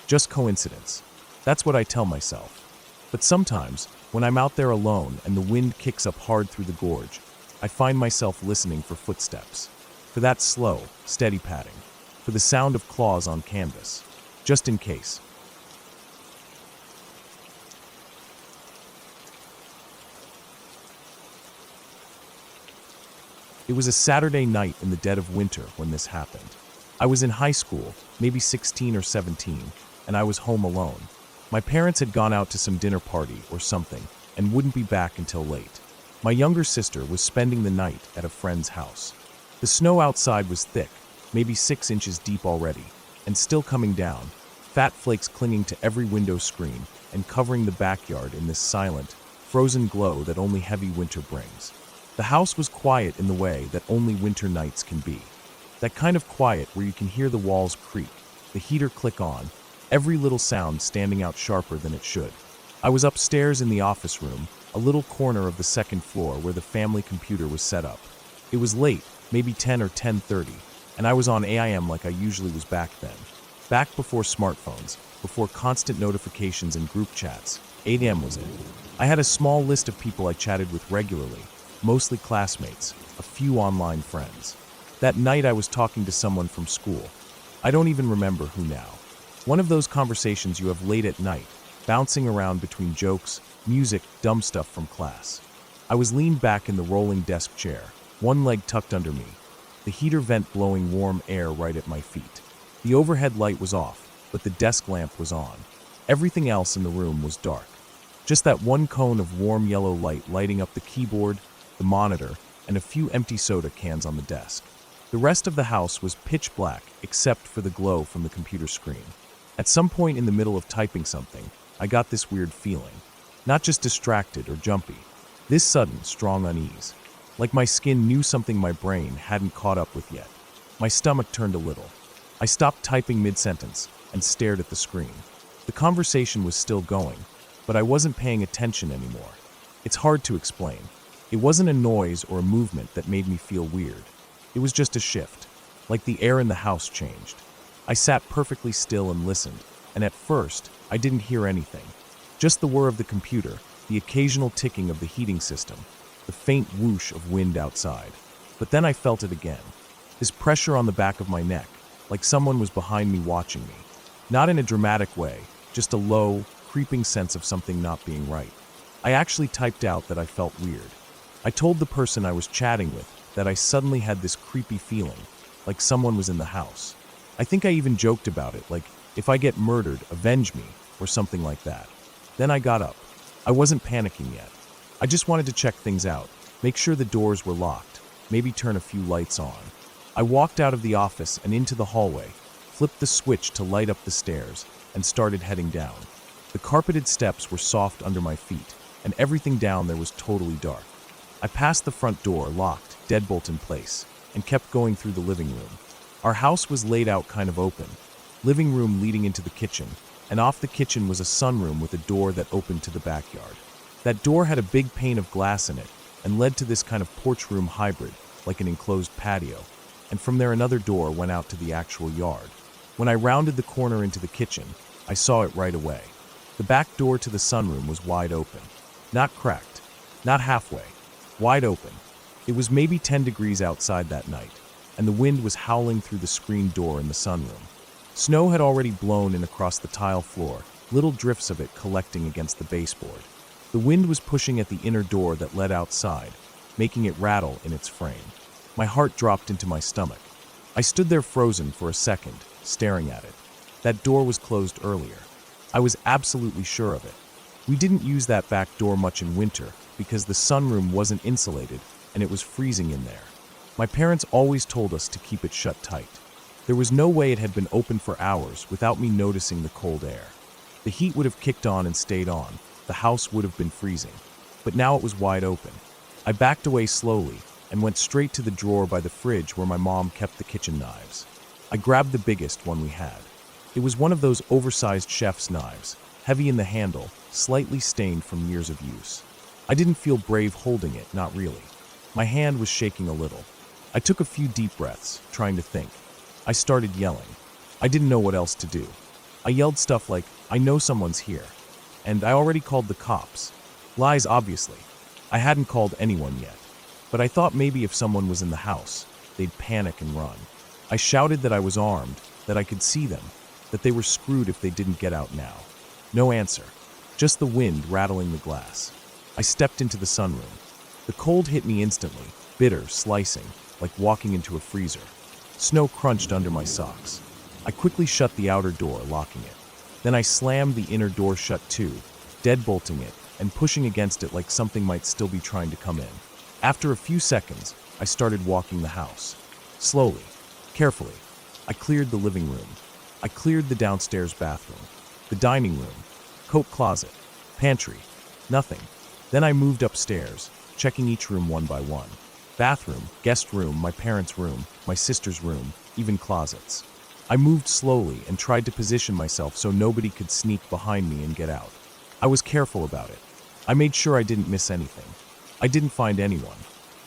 just coincidence. That's what I tell myself. But sometimes, when I'm out there alone and the wind kicks up hard through the gorge, I find myself listening for footsteps, for that slow, steady padding, for the sound of claws on canvas, just in case. It was a Saturday night in the dead of winter when this happened. I was in high school, maybe 16 or 17, and I was home alone. My parents had gone out to some dinner party or something and wouldn't be back until late. My younger sister was spending the night at a friend's house. The snow outside was thick, maybe 6 inches deep already, and still coming down, fat flakes clinging to every window screen and covering the backyard in this silent, frozen glow that only heavy winter brings. The house was quiet in the way that only winter nights can be. That kind of quiet where you can hear the walls creak, the heater click on, every little sound standing out sharper than it should. I was upstairs in the office room, a little corner of the second floor where the family computer was set up. It was late, maybe 10 or 10:30, and I was on AIM like I usually was back then. Back before smartphones, before constant notifications and group chats, 8am was in. I had a small list of people I chatted with regularly, mostly classmates, a few online friends. That night I was talking to someone from school. I don't even remember who now. One of those conversations you have late at night, bouncing around between jokes, music, dumb stuff from class. I was leaned back in the rolling desk chair, one leg tucked under me, the heater vent blowing warm air right at my feet. The overhead light was off, but the desk lamp was on. Everything else in the room was dark. Just that one cone of warm yellow light lighting up the keyboard, the monitor, and a few empty soda cans on the desk. The rest of the house was pitch black except for the glow from the computer screen. At some point in the middle of typing something, I got this weird feeling. Not just distracted or jumpy. This sudden, strong unease. Like my skin knew something my brain hadn't caught up with yet. My stomach turned a little. I stopped typing mid-sentence and stared at the screen. The conversation was still going, but I wasn't paying attention anymore. It's hard to explain. It wasn't a noise or a movement that made me feel weird. It was just a shift, like the air in the house changed. I sat perfectly still and listened, and at first, I didn't hear anything. Just the whir of the computer, the occasional ticking of the heating system, the faint whoosh of wind outside. But then I felt it again. This pressure on the back of my neck, like someone was behind me watching me. Not in a dramatic way, just a low, creeping sense of something not being right. I actually typed out that I felt weird. I told the person I was chatting with that I suddenly had this creepy feeling, like someone was in the house. I think I even joked about it, like, if I get murdered, avenge me, or something like that. Then I got up. I wasn't panicking yet. I just wanted to check things out, make sure the doors were locked, maybe turn a few lights on. I walked out of the office and into the hallway, flipped the switch to light up the stairs, and started heading down. The carpeted steps were soft under my feet, and everything down there was totally dark. I passed the front door, locked, deadbolt in place, and kept going through the living room. Our house was laid out kind of open. Living room leading into the kitchen, and off the kitchen was a sunroom with a door that opened to the backyard. That door had a big pane of glass in it, and led to this kind of porch room hybrid, like an enclosed patio, and from there another door went out to the actual yard. When I rounded the corner into the kitchen, I saw it right away. The back door to the sunroom was wide open. Not cracked, not halfway. Wide open. It was maybe 10 degrees outside that night, and the wind was howling through the screen door in the sunroom. Snow had already blown in across the tile floor, little drifts of it collecting against the baseboard. The wind was pushing at the inner door that led outside, making it rattle in its frame. My heart dropped into my stomach. I stood there frozen for a second, staring at it. That door was closed earlier. I was absolutely sure of it. We didn't use that back door much in winter because the sunroom wasn't insulated and it was freezing in there. My parents always told us to keep it shut tight. There was no way it had been open for hours without me noticing the cold air. The heat would have kicked on and stayed on. The house would have been freezing. But now it was wide open. I backed away slowly and went straight to the drawer by the fridge where my mom kept the kitchen knives. I grabbed the biggest one we had. It was one of those oversized chef's knives, heavy in the handle, slightly stained from years of use. I didn't feel brave holding it, not really. My hand was shaking a little. I took a few deep breaths, trying to think. I started yelling. I didn't know what else to do. I yelled stuff like, "I know someone's here." And I already called the cops. Lies, obviously. I hadn't called anyone yet. But I thought maybe if someone was in the house, they'd panic and run. I shouted that I was armed, that I could see them, that they were screwed if they didn't get out now. No answer. Just the wind rattling the glass. I stepped into the sunroom. The cold hit me instantly, bitter, slicing, like walking into a freezer. Snow crunched under my socks. I quickly shut the outer door, locking it. Then I slammed the inner door shut too, deadbolting it and pushing against it like something might still be trying to come in. After a few seconds, I started walking the house. Slowly, carefully. I cleared the living room. I cleared the downstairs bathroom, the dining room, coat closet, pantry, nothing. Then I moved upstairs, checking each room one by one. Bathroom, guest room, my parents' room, my sister's room, even closets. I moved slowly and tried to position myself so nobody could sneak behind me and get out. I was careful about it. I made sure I didn't miss anything. I didn't find anyone.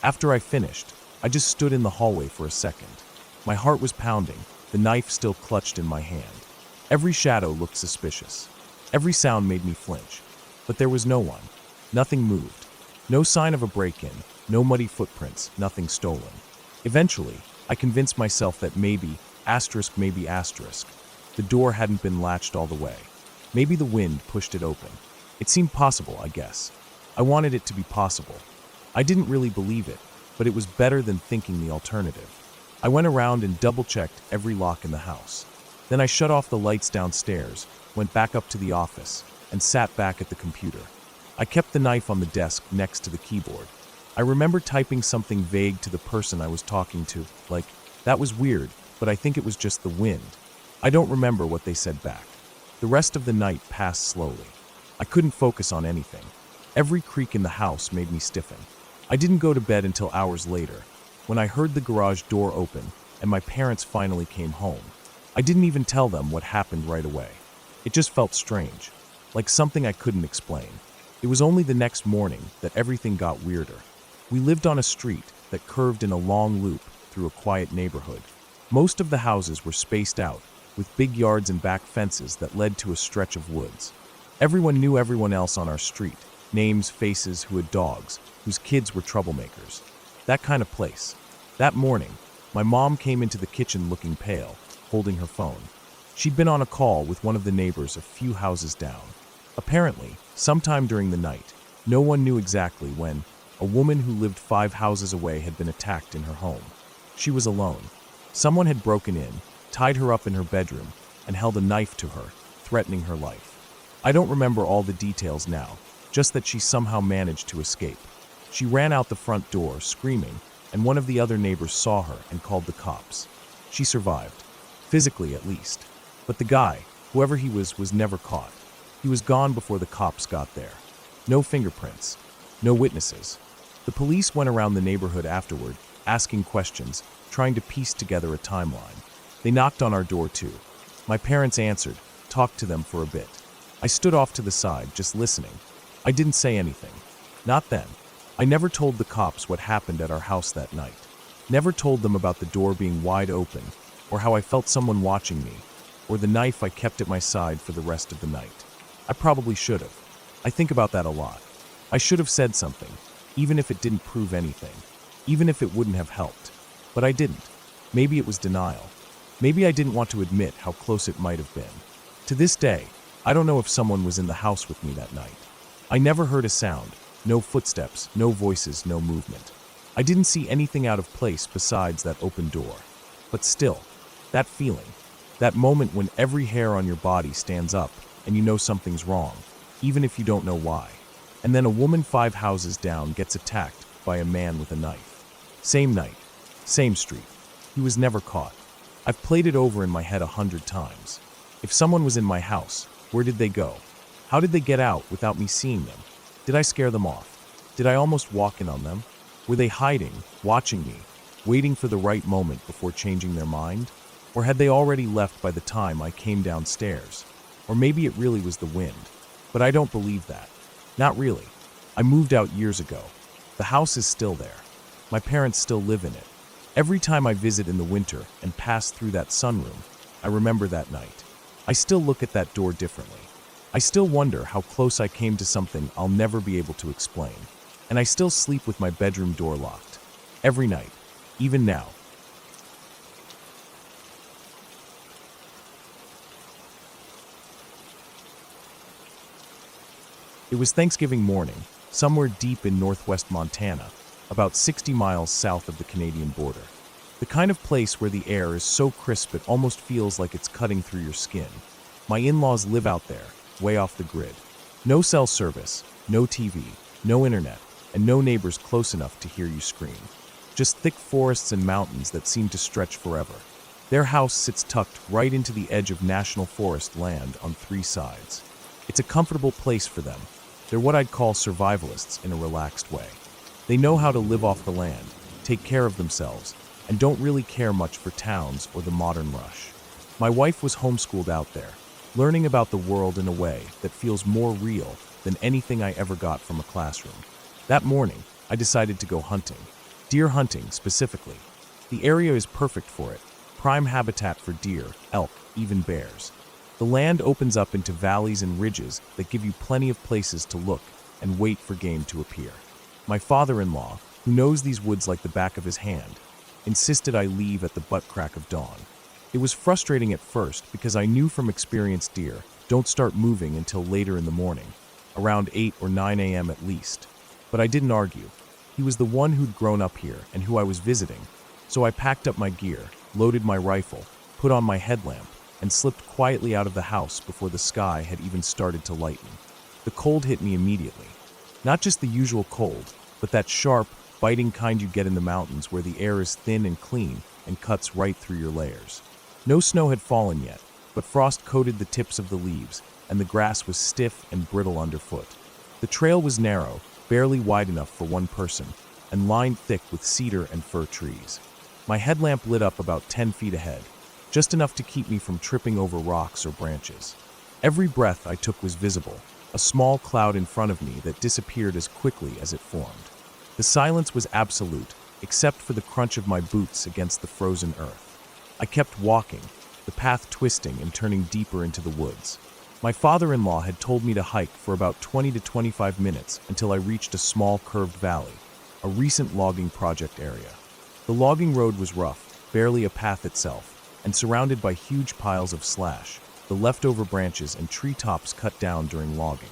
After I finished, I just stood in the hallway for a second. My heart was pounding, the knife still clutched in my hand. Every shadow looked suspicious. Every sound made me flinch. But there was no one. Nothing moved. No sign of a break-in, no muddy footprints, nothing stolen. Eventually, I convinced myself that maybe, the door hadn't been latched all the way. Maybe the wind pushed it open. It seemed possible, I guess. I wanted it to be possible. I didn't really believe it, but it was better than thinking the alternative. I went around and double-checked every lock in the house. Then I shut off the lights downstairs, went back up to the office, and sat back at the computer. I kept the knife on the desk next to the keyboard. I remember typing something vague to the person I was talking to, like, "That was weird, but I think it was just the wind." I don't remember what they said back. The rest of the night passed slowly. I couldn't focus on anything. Every creak in the house made me stiffen. I didn't go to bed until hours later, when I heard the garage door open and my parents finally came home. I didn't even tell them what happened right away. It just felt strange, like something I couldn't explain. It was only the next morning that everything got weirder. We lived on a street that curved in a long loop through a quiet neighborhood. Most of the houses were spaced out, with big yards and back fences that led to a stretch of woods. Everyone knew everyone else on our street, names, faces, who had dogs, whose kids were troublemakers. That kind of place. That morning, my mom came into the kitchen looking pale, holding her phone. She'd been on a call with one of the neighbors a few houses down. Apparently, sometime during the night, no one knew exactly when, a woman who lived 5 houses away had been attacked in her home. She was alone. Someone had broken in, tied her up in her bedroom, and held a knife to her, threatening her life. I don't remember all the details now, just that she somehow managed to escape. She ran out the front door, screaming, and one of the other neighbors saw her and called the cops. She survived, physically at least. But the guy, whoever he was never caught. He was gone before the cops got there. No fingerprints, no witnesses. The police went around the neighborhood afterward, asking questions, trying to piece together a timeline. They knocked on our door too. My parents answered, talked to them for a bit. I stood off to the side, just listening. I didn't say anything. Not then. I never told the cops what happened at our house that night. Never told them about the door being wide open, or how I felt someone watching me, or the knife I kept at my side for the rest of the night. I probably should have. I think about that a lot. I should have said something, even if it didn't prove anything, even if it wouldn't have helped. But I didn't. Maybe it was denial. Maybe I didn't want to admit how close it might have been. To this day, I don't know if someone was in the house with me that night. I never heard a sound, no footsteps, no voices, no movement. I didn't see anything out of place besides that open door. But still, that feeling, that moment when every hair on your body stands up and you know something's wrong, even if you don't know why. And then a woman 5 houses down gets attacked by a man with a knife. Same night, same street. He was never caught. I've played it over in my head 100 times. If someone was in my house, where did they go? How did they get out without me seeing them? Did I scare them off? Did I almost walk in on them? Were they hiding, watching me, waiting for the right moment before changing their mind? Or had they already left by the time I came downstairs? Or maybe it really was the wind. But I don't believe that. Not really. I moved out years ago. The house is still there. My parents still live in it. Every time I visit in the winter and pass through that sunroom, I remember that night. I still look at that door differently. I still wonder how close I came to something I'll never be able to explain. And I still sleep with my bedroom door locked. Every night, even now. It was Thanksgiving morning, somewhere deep in northwest Montana, about 60 miles south of the Canadian border. The kind of place where the air is so crisp it almost feels like it's cutting through your skin. My in-laws live out there, way off the grid. No cell service, no TV, no internet, and no neighbors close enough to hear you scream. Just thick forests and mountains that seem to stretch forever. Their house sits tucked right into the edge of national forest land on 3 sides. It's a comfortable place for them. They're what I'd call survivalists in a relaxed way. They know how to live off the land, take care of themselves, and don't really care much for towns or the modern rush. My wife was homeschooled out there, learning about the world in a way that feels more real than anything I ever got from a classroom. That morning, I decided to go hunting. Deer hunting, specifically. The area is perfect for it. Prime habitat for deer, elk, even bears. The land opens up into valleys and ridges that give you plenty of places to look and wait for game to appear. My father-in-law, who knows these woods like the back of his hand, insisted I leave at the butt crack of dawn. It was frustrating at first because I knew from experience deer don't start moving until later in the morning, around 8 or 9 a.m. at least. But I didn't argue. He was the one who'd grown up here and who I was visiting, so I packed up my gear, loaded my rifle, put on my headlamp, and slipped quietly out of the house before the sky had even started to lighten. The cold hit me immediately. Not just the usual cold, but that sharp, biting kind you get in the mountains where the air is thin and clean and cuts right through your layers. No snow had fallen yet, but frost coated the tips of the leaves, and the grass was stiff and brittle underfoot. The trail was narrow, barely wide enough for one person, and lined thick with cedar and fir trees. My headlamp lit up about 10 feet ahead, just enough to keep me from tripping over rocks or branches. Every breath I took was visible, a small cloud in front of me that disappeared as quickly as it formed. The silence was absolute, except for the crunch of my boots against the frozen earth. I kept walking, the path twisting and turning deeper into the woods. My father-in-law had told me to hike for about 20 to 25 minutes until I reached a small curved valley, a recent logging project area. The logging road was rough, barely a path itself, and surrounded by huge piles of slash, the leftover branches and treetops cut down during logging.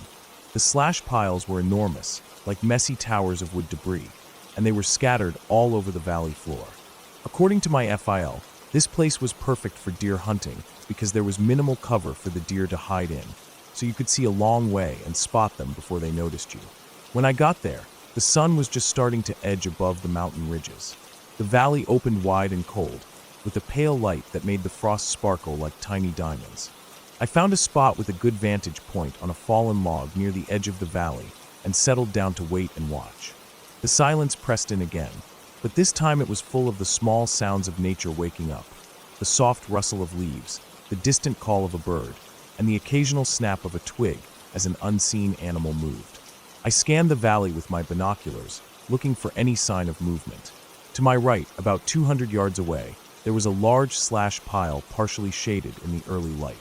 The slash piles were enormous, like messy towers of wood debris, and they were scattered all over the valley floor. According to my FIL, this place was perfect for deer hunting because there was minimal cover for the deer to hide in, so you could see a long way and spot them before they noticed you. When I got there, the sun was just starting to edge above the mountain ridges. The valley opened wide and cold, with a pale light that made the frost sparkle like tiny diamonds. I found a spot with a good vantage point on a fallen log near the edge of the valley and settled down to wait and watch. The silence pressed in again, but this time it was full of the small sounds of nature waking up, the soft rustle of leaves, the distant call of a bird, and the occasional snap of a twig as an unseen animal moved. I scanned the valley with my binoculars, looking for any sign of movement. To my right, about 200 yards away, there was a large slash pile partially shaded in the early light.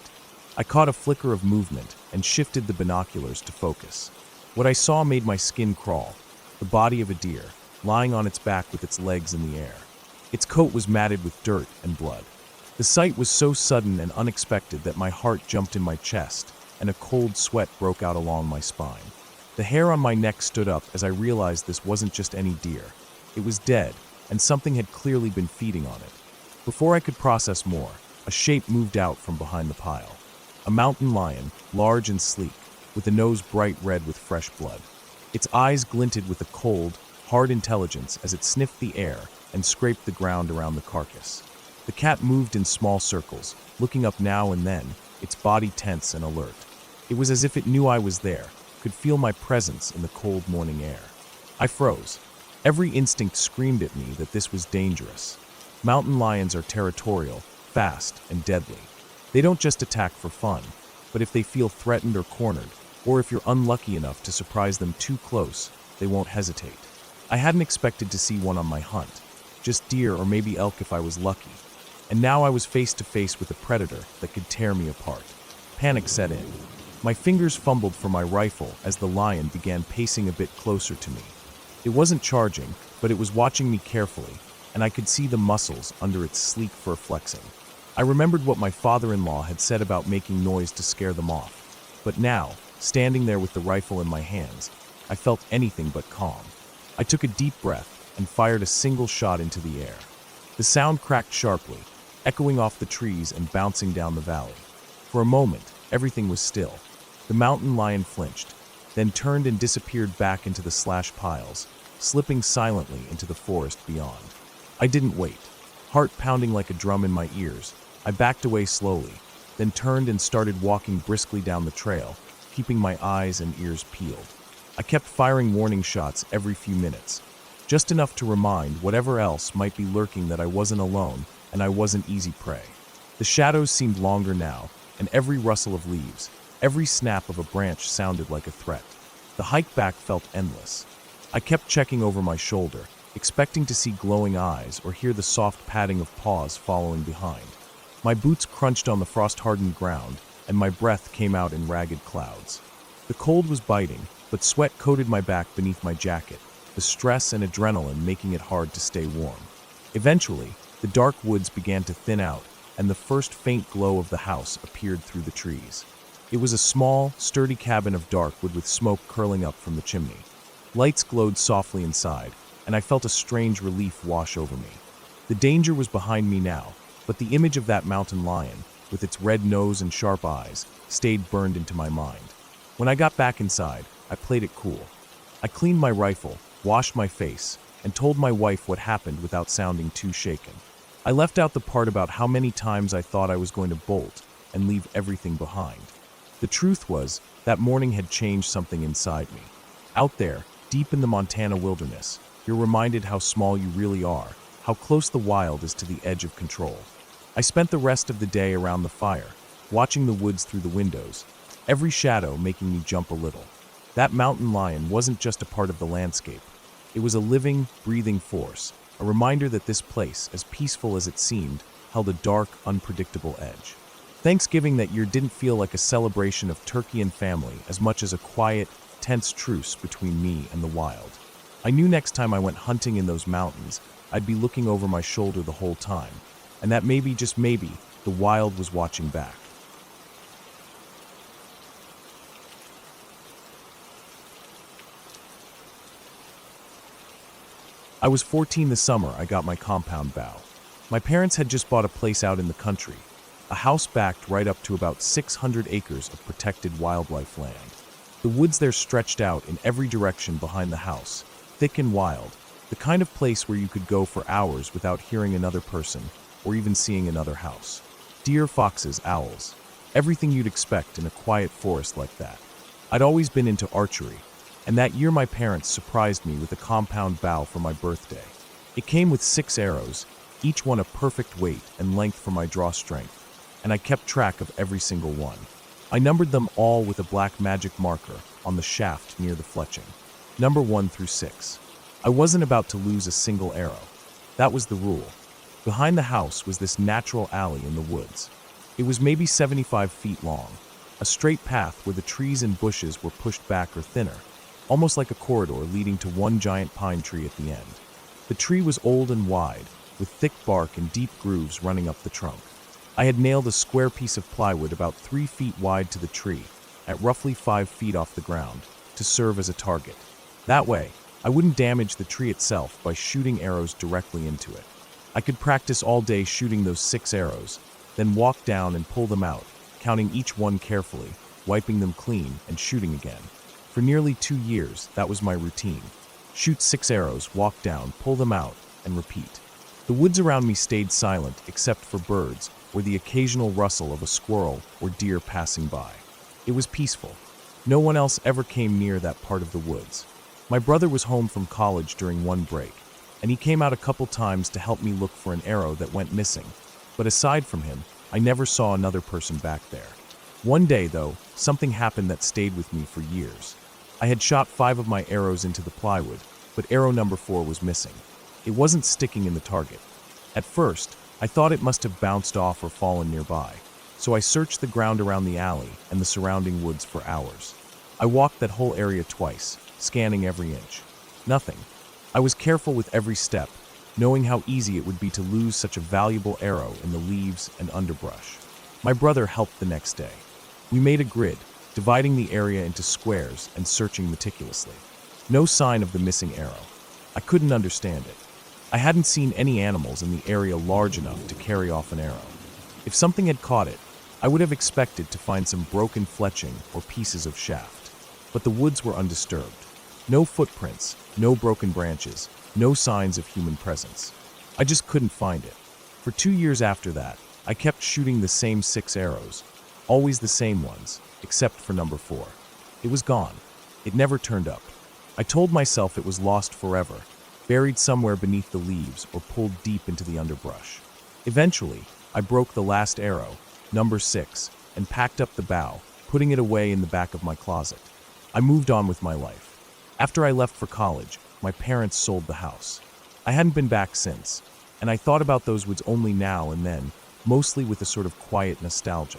I caught a flicker of movement and shifted the binoculars to focus. What I saw made my skin crawl, the body of a deer, lying on its back with its legs in the air. Its coat was matted with dirt and blood. The sight was so sudden and unexpected that my heart jumped in my chest, and a cold sweat broke out along my spine. The hair on my neck stood up as I realized this wasn't just any deer. It was dead, and something had clearly been feeding on it. Before I could process more, a shape moved out from behind the pile. A mountain lion, large and sleek, with a nose bright red with fresh blood. Its eyes glinted with a cold, hard intelligence as it sniffed the air and scraped the ground around the carcass. The cat moved in small circles, looking up now and then, its body tense and alert. It was as if it knew I was there, could feel my presence in the cold morning air. I froze. Every instinct screamed at me that this was dangerous. Mountain lions are territorial, fast, and deadly. They don't just attack for fun, but if they feel threatened or cornered, or if you're unlucky enough to surprise them too close, they won't hesitate. I hadn't expected to see one on my hunt, just deer or maybe elk if I was lucky. And now I was face to face with a predator that could tear me apart. Panic set in. My fingers fumbled for my rifle as the lion began pacing a bit closer to me. It wasn't charging, but it was watching me carefully, and I could see the muscles under its sleek fur flexing. I remembered what my father-in-law had said about making noise to scare them off. But now, standing there with the rifle in my hands, I felt anything but calm. I took a deep breath and fired a single shot into the air. The sound cracked sharply, echoing off the trees and bouncing down the valley. For a moment, everything was still. The mountain lion flinched, then turned and disappeared back into the slash piles, slipping silently into the forest beyond. I didn't wait. Heart pounding like a drum in my ears, I backed away slowly, then turned and started walking briskly down the trail, keeping my eyes and ears peeled. I kept firing warning shots every few minutes, just enough to remind whatever else might be lurking that I wasn't alone and I wasn't easy prey. The shadows seemed longer now, and every rustle of leaves, every snap of a branch sounded like a threat. The hike back felt endless. I kept checking over my shoulder, expecting to see glowing eyes or hear the soft padding of paws following behind. My boots crunched on the frost-hardened ground, and my breath came out in ragged clouds. The cold was biting, but sweat coated my back beneath my jacket, the stress and adrenaline making it hard to stay warm. Eventually, the dark woods began to thin out, and the first faint glow of the house appeared through the trees. It was a small, sturdy cabin of dark wood with smoke curling up from the chimney. Lights glowed softly inside, and I felt a strange relief wash over me. The danger was behind me now, but the image of that mountain lion, with its red nose and sharp eyes, stayed burned into my mind. When I got back inside, I played it cool. I cleaned my rifle, washed my face, and told my wife what happened without sounding too shaken. I left out the part about how many times I thought I was going to bolt and leave everything behind. The truth was, that morning had changed something inside me. Out there, deep in the Montana wilderness, you're reminded how small you really are, how close the wild is to the edge of control. I spent the rest of the day around the fire, watching the woods through the windows, every shadow making me jump a little. That mountain lion wasn't just a part of the landscape. It was a living, breathing force, a reminder that this place, as peaceful as it seemed, held a dark, unpredictable edge. Thanksgiving that year didn't feel like a celebration of turkey and family as much as a quiet, tense truce between me and the wild. I knew next time I went hunting in those mountains, I'd be looking over my shoulder the whole time, and that maybe, just maybe, the wild was watching back. I was 14 the summer I got my compound bow. My parents had just bought a place out in the country, a house backed right up to about 600 acres of protected wildlife land. The woods there stretched out in every direction behind the house, thick and wild, the kind of place where you could go for hours without hearing another person or even seeing another house. Deer, foxes, owls, everything you'd expect in a quiet forest like that. I'd always been into archery, and that year my parents surprised me with a compound bow for my birthday. It came with 6 arrows, each one a perfect weight and length for my draw strength, and I kept track of every single one. I numbered them all with a black magic marker on the shaft near the fletching, number 1 through 6. I wasn't about to lose a single arrow. That was the rule. Behind the house was this natural alley in the woods. It was maybe 75 feet long, a straight path where the trees and bushes were pushed back or thinner, almost like a corridor leading to one giant pine tree at the end. The tree was old and wide, with thick bark and deep grooves running up the trunk. I had nailed a square piece of plywood about 3 feet wide to the tree, at roughly 5 feet off the ground to serve as a target. That way, I wouldn't damage the tree itself by shooting arrows directly into it. I could practice all day shooting those 6 arrows, then walk down and pull them out, counting each one carefully, wiping them clean, and shooting again. For nearly 2 years, that was my routine. Shoot 6 arrows, walk down, pull them out, and repeat. The woods around me stayed silent except for birds or the occasional rustle of a squirrel or deer passing by. It was peaceful. No one else ever came near that part of the woods. My brother was home from college during one break, and he came out a couple times to help me look for an arrow that went missing. But aside from him, I never saw another person back there. One day, though, something happened that stayed with me for years. I had shot 5 of my arrows into the plywood, but arrow number 4 was missing. It wasn't sticking in the target. At first, I thought it must have bounced off or fallen nearby, so I searched the ground around the alley and the surrounding woods for hours. I walked that whole area twice, scanning every inch. Nothing. I was careful with every step, knowing how easy it would be to lose such a valuable arrow in the leaves and underbrush. My brother helped the next day. We made a grid, dividing the area into squares and searching meticulously. No sign of the missing arrow. I couldn't understand it. I hadn't seen any animals in the area large enough to carry off an arrow. If something had caught it, I would have expected to find some broken fletching or pieces of shaft. But the woods were undisturbed. No footprints, no broken branches, no signs of human presence. I just couldn't find it. For 2 years after that, I kept shooting the same 6 arrows, always the same ones, except for number 4. It was gone. It never turned up. I told myself it was lost forever, buried somewhere beneath the leaves or pulled deep into the underbrush. Eventually, I broke the last arrow, number 6, and packed up the bow, putting it away in the back of my closet. I moved on with my life. After I left for college, my parents sold the house. I hadn't been back since, and I thought about those woods only now and then, mostly with a sort of quiet nostalgia.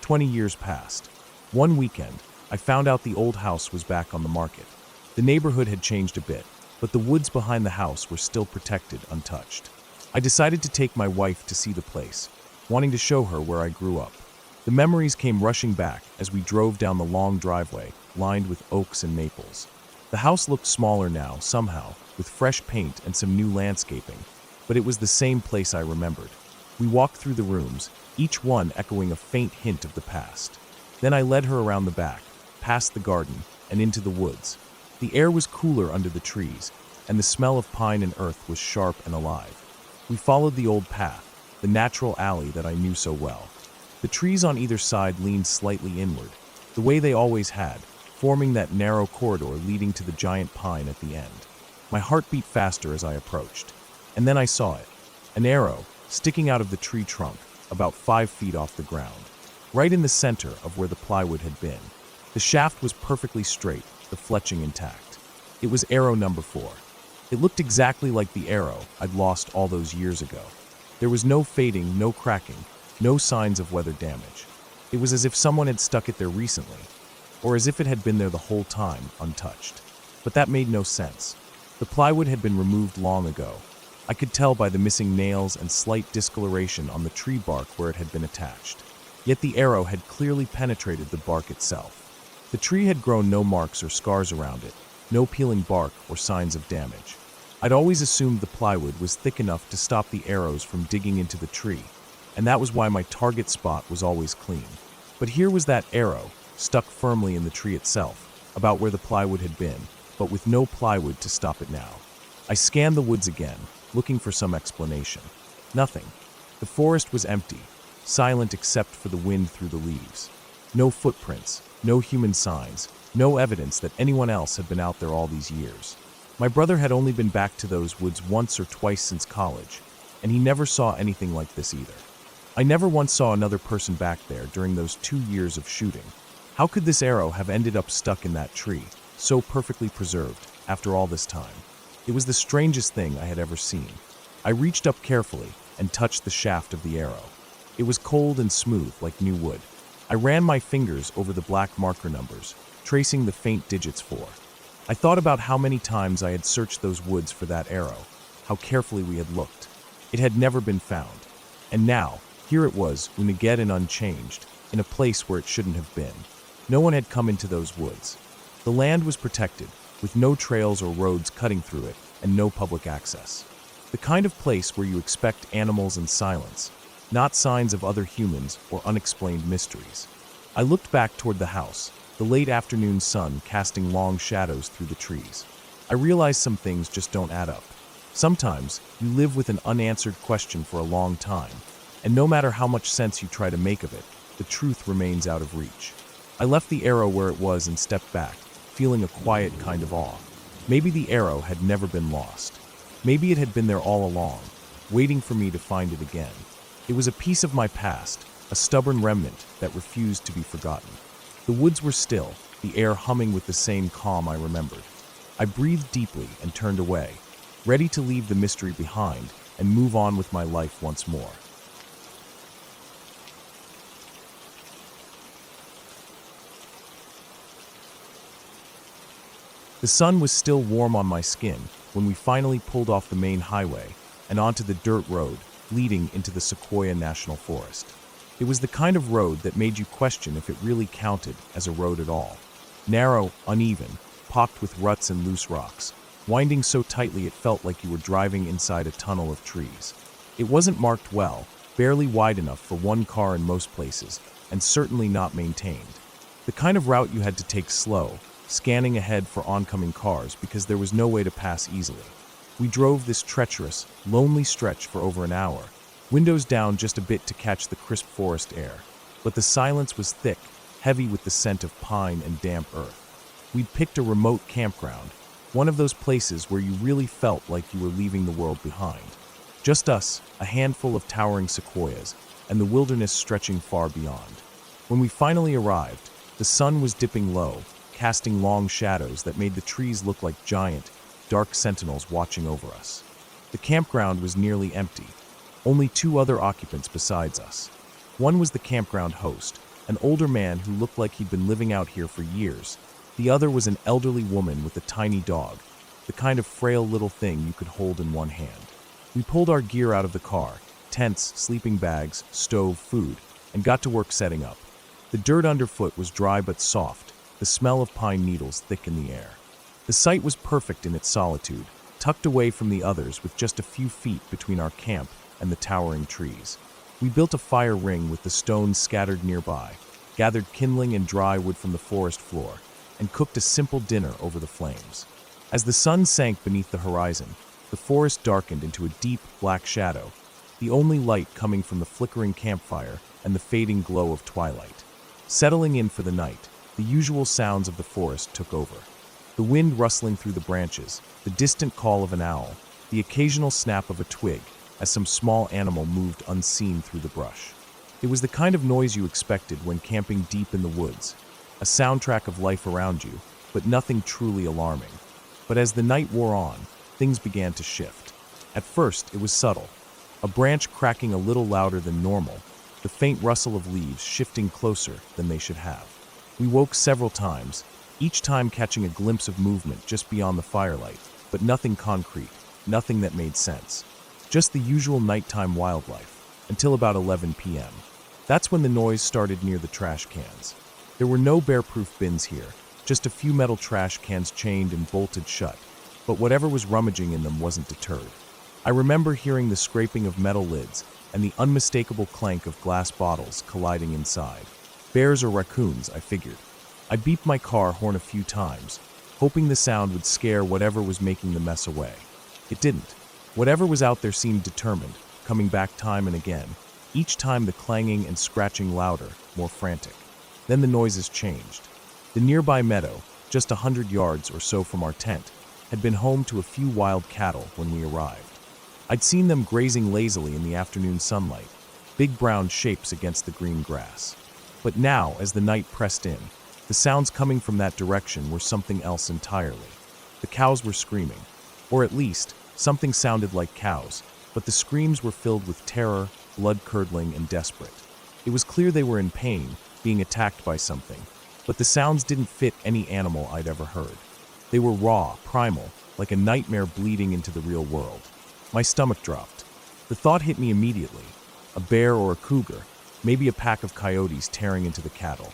20 years passed. One weekend, I found out the old house was back on the market. The neighborhood had changed a bit, but the woods behind the house were still protected, untouched. I decided to take my wife to see the place, wanting to show her where I grew up. The memories came rushing back as we drove down the long driveway, lined with oaks and maples. The house looked smaller now, somehow, with fresh paint and some new landscaping, but it was the same place I remembered. We walked through the rooms, each one echoing a faint hint of the past. Then I led her around the back, past the garden, and into the woods. The air was cooler under the trees, and the smell of pine and earth was sharp and alive. We followed the old path, the natural alley that I knew so well. The trees on either side leaned slightly inward, the way they always had, forming that narrow corridor leading to the giant pine at the end. My heart beat faster as I approached. And then I saw it, an arrow sticking out of the tree trunk, about 5 feet off the ground, right in the center of where the plywood had been. The shaft was perfectly straight, the fletching intact. It was arrow number 4. It looked exactly like the arrow I'd lost all those years ago. There was no fading, no cracking, no signs of weather damage. It was as if someone had stuck it there recently, or as if it had been there the whole time, untouched. But that made no sense. The plywood had been removed long ago. I could tell by the missing nails and slight discoloration on the tree bark where it had been attached. Yet the arrow had clearly penetrated the bark itself. The tree had grown no marks or scars around it, no peeling bark or signs of damage. I'd always assumed the plywood was thick enough to stop the arrows from digging into the tree, and that was why my target spot was always clean. But here was that arrow, stuck firmly in the tree itself, about where the plywood had been, but with no plywood to stop it now. I scanned the woods again, looking for some explanation. Nothing. The forest was empty, silent except for the wind through the leaves. No footprints, no human signs, no evidence that anyone else had been out there all these years. My brother had only been back to those woods once or twice since college, and he never saw anything like this either. I never once saw another person back there during those 2 years of shooting. How could this arrow have ended up stuck in that tree, so perfectly preserved, after all this time? It was the strangest thing I had ever seen. I reached up carefully and touched the shaft of the arrow. It was cold and smooth, like new wood. I ran my fingers over the black marker numbers, tracing the faint digits 4. I thought about how many times I had searched those woods for that arrow, how carefully we had looked. It had never been found. And now, here it was, uniged and unchanged, in a place where it shouldn't have been. No one had come into those woods. The land was protected, with no trails or roads cutting through it, and no public access. The kind of place where you expect animals and silence, not signs of other humans or unexplained mysteries. I looked back toward the house, the late afternoon sun casting long shadows through the trees. I realized some things just don't add up. Sometimes, you live with an unanswered question for a long time, and no matter how much sense you try to make of it, the truth remains out of reach. I left the arrow where it was and stepped back, feeling a quiet kind of awe. Maybe the arrow had never been lost. Maybe it had been there all along, waiting for me to find it again. It was a piece of my past, a stubborn remnant that refused to be forgotten. The woods were still, the air humming with the same calm I remembered. I breathed deeply and turned away, ready to leave the mystery behind and move on with my life once more. The sun was still warm on my skin when we finally pulled off the main highway and onto the dirt road leading into the Sequoia National Forest. It was the kind of road that made you question if it really counted as a road at all. Narrow, uneven, pocked with ruts and loose rocks, winding so tightly it felt like you were driving inside a tunnel of trees. It wasn't marked well, barely wide enough for one car in most places, and certainly not maintained. The kind of route you had to take slow, scanning ahead for oncoming cars because there was no way to pass easily. We drove this treacherous, lonely stretch for over an hour, windows down just a bit to catch the crisp forest air, but the silence was thick, heavy with the scent of pine and damp earth. We'd picked a remote campground, one of those places where you really felt like you were leaving the world behind. Just us, a handful of towering sequoias, and the wilderness stretching far beyond. When we finally arrived, the sun was dipping low, casting long shadows that made the trees look like giant, dark sentinels watching over us. The campground was nearly empty, only 2 other occupants besides us. One was the campground host, an older man who looked like he'd been living out here for years. The other was an elderly woman with a tiny dog, the kind of frail little thing you could hold in one hand. We pulled our gear out of the car, tents, sleeping bags, stove, food, and got to work setting up. The dirt underfoot was dry but soft, the smell of pine needles thick in the air. The site was perfect in its solitude, tucked away from the others with just a few feet between our camp and the towering trees. We built a fire ring with the stones scattered nearby, gathered kindling and dry wood from the forest floor, and cooked a simple dinner over the flames. As the sun sank beneath the horizon, the forest darkened into a deep, black shadow, the only light coming from the flickering campfire and the fading glow of twilight. Settling in for the night, the usual sounds of the forest took over. The wind rustling through the branches, the distant call of an owl, the occasional snap of a twig as some small animal moved unseen through the brush. It was the kind of noise you expected when camping deep in the woods, a soundtrack of life around you, but nothing truly alarming. But as the night wore on, things began to shift. At first, it was subtle, a branch cracking a little louder than normal, the faint rustle of leaves shifting closer than they should have. We woke several times, each time catching a glimpse of movement just beyond the firelight, but nothing concrete, nothing that made sense. Just the usual nighttime wildlife, until about 11 p.m. That's when the noise started near the trash cans. There were no bear-proof bins here, just a few metal trash cans chained and bolted shut, but whatever was rummaging in them wasn't deterred. I remember hearing the scraping of metal lids and the unmistakable clank of glass bottles colliding inside. Bears or raccoons, I figured. I beeped my car horn a few times, hoping the sound would scare whatever was making the mess away. It didn't. Whatever was out there seemed determined, coming back time and again, each time the clanging and scratching louder, more frantic. Then the noises changed. The nearby meadow, just 100 yards or so from our tent, had been home to a few wild cattle when we arrived. I'd seen them grazing lazily in the afternoon sunlight, big brown shapes against the green grass. But now, as the night pressed in, the sounds coming from that direction were something else entirely. The cows were screaming, or at least, something sounded like cows, but the screams were filled with terror, blood-curdling, and desperate. It was clear they were in pain, being attacked by something, but the sounds didn't fit any animal I'd ever heard. They were raw, primal, like a nightmare bleeding into the real world. My stomach dropped. The thought hit me immediately. A bear or a cougar, maybe a pack of coyotes tearing into the cattle.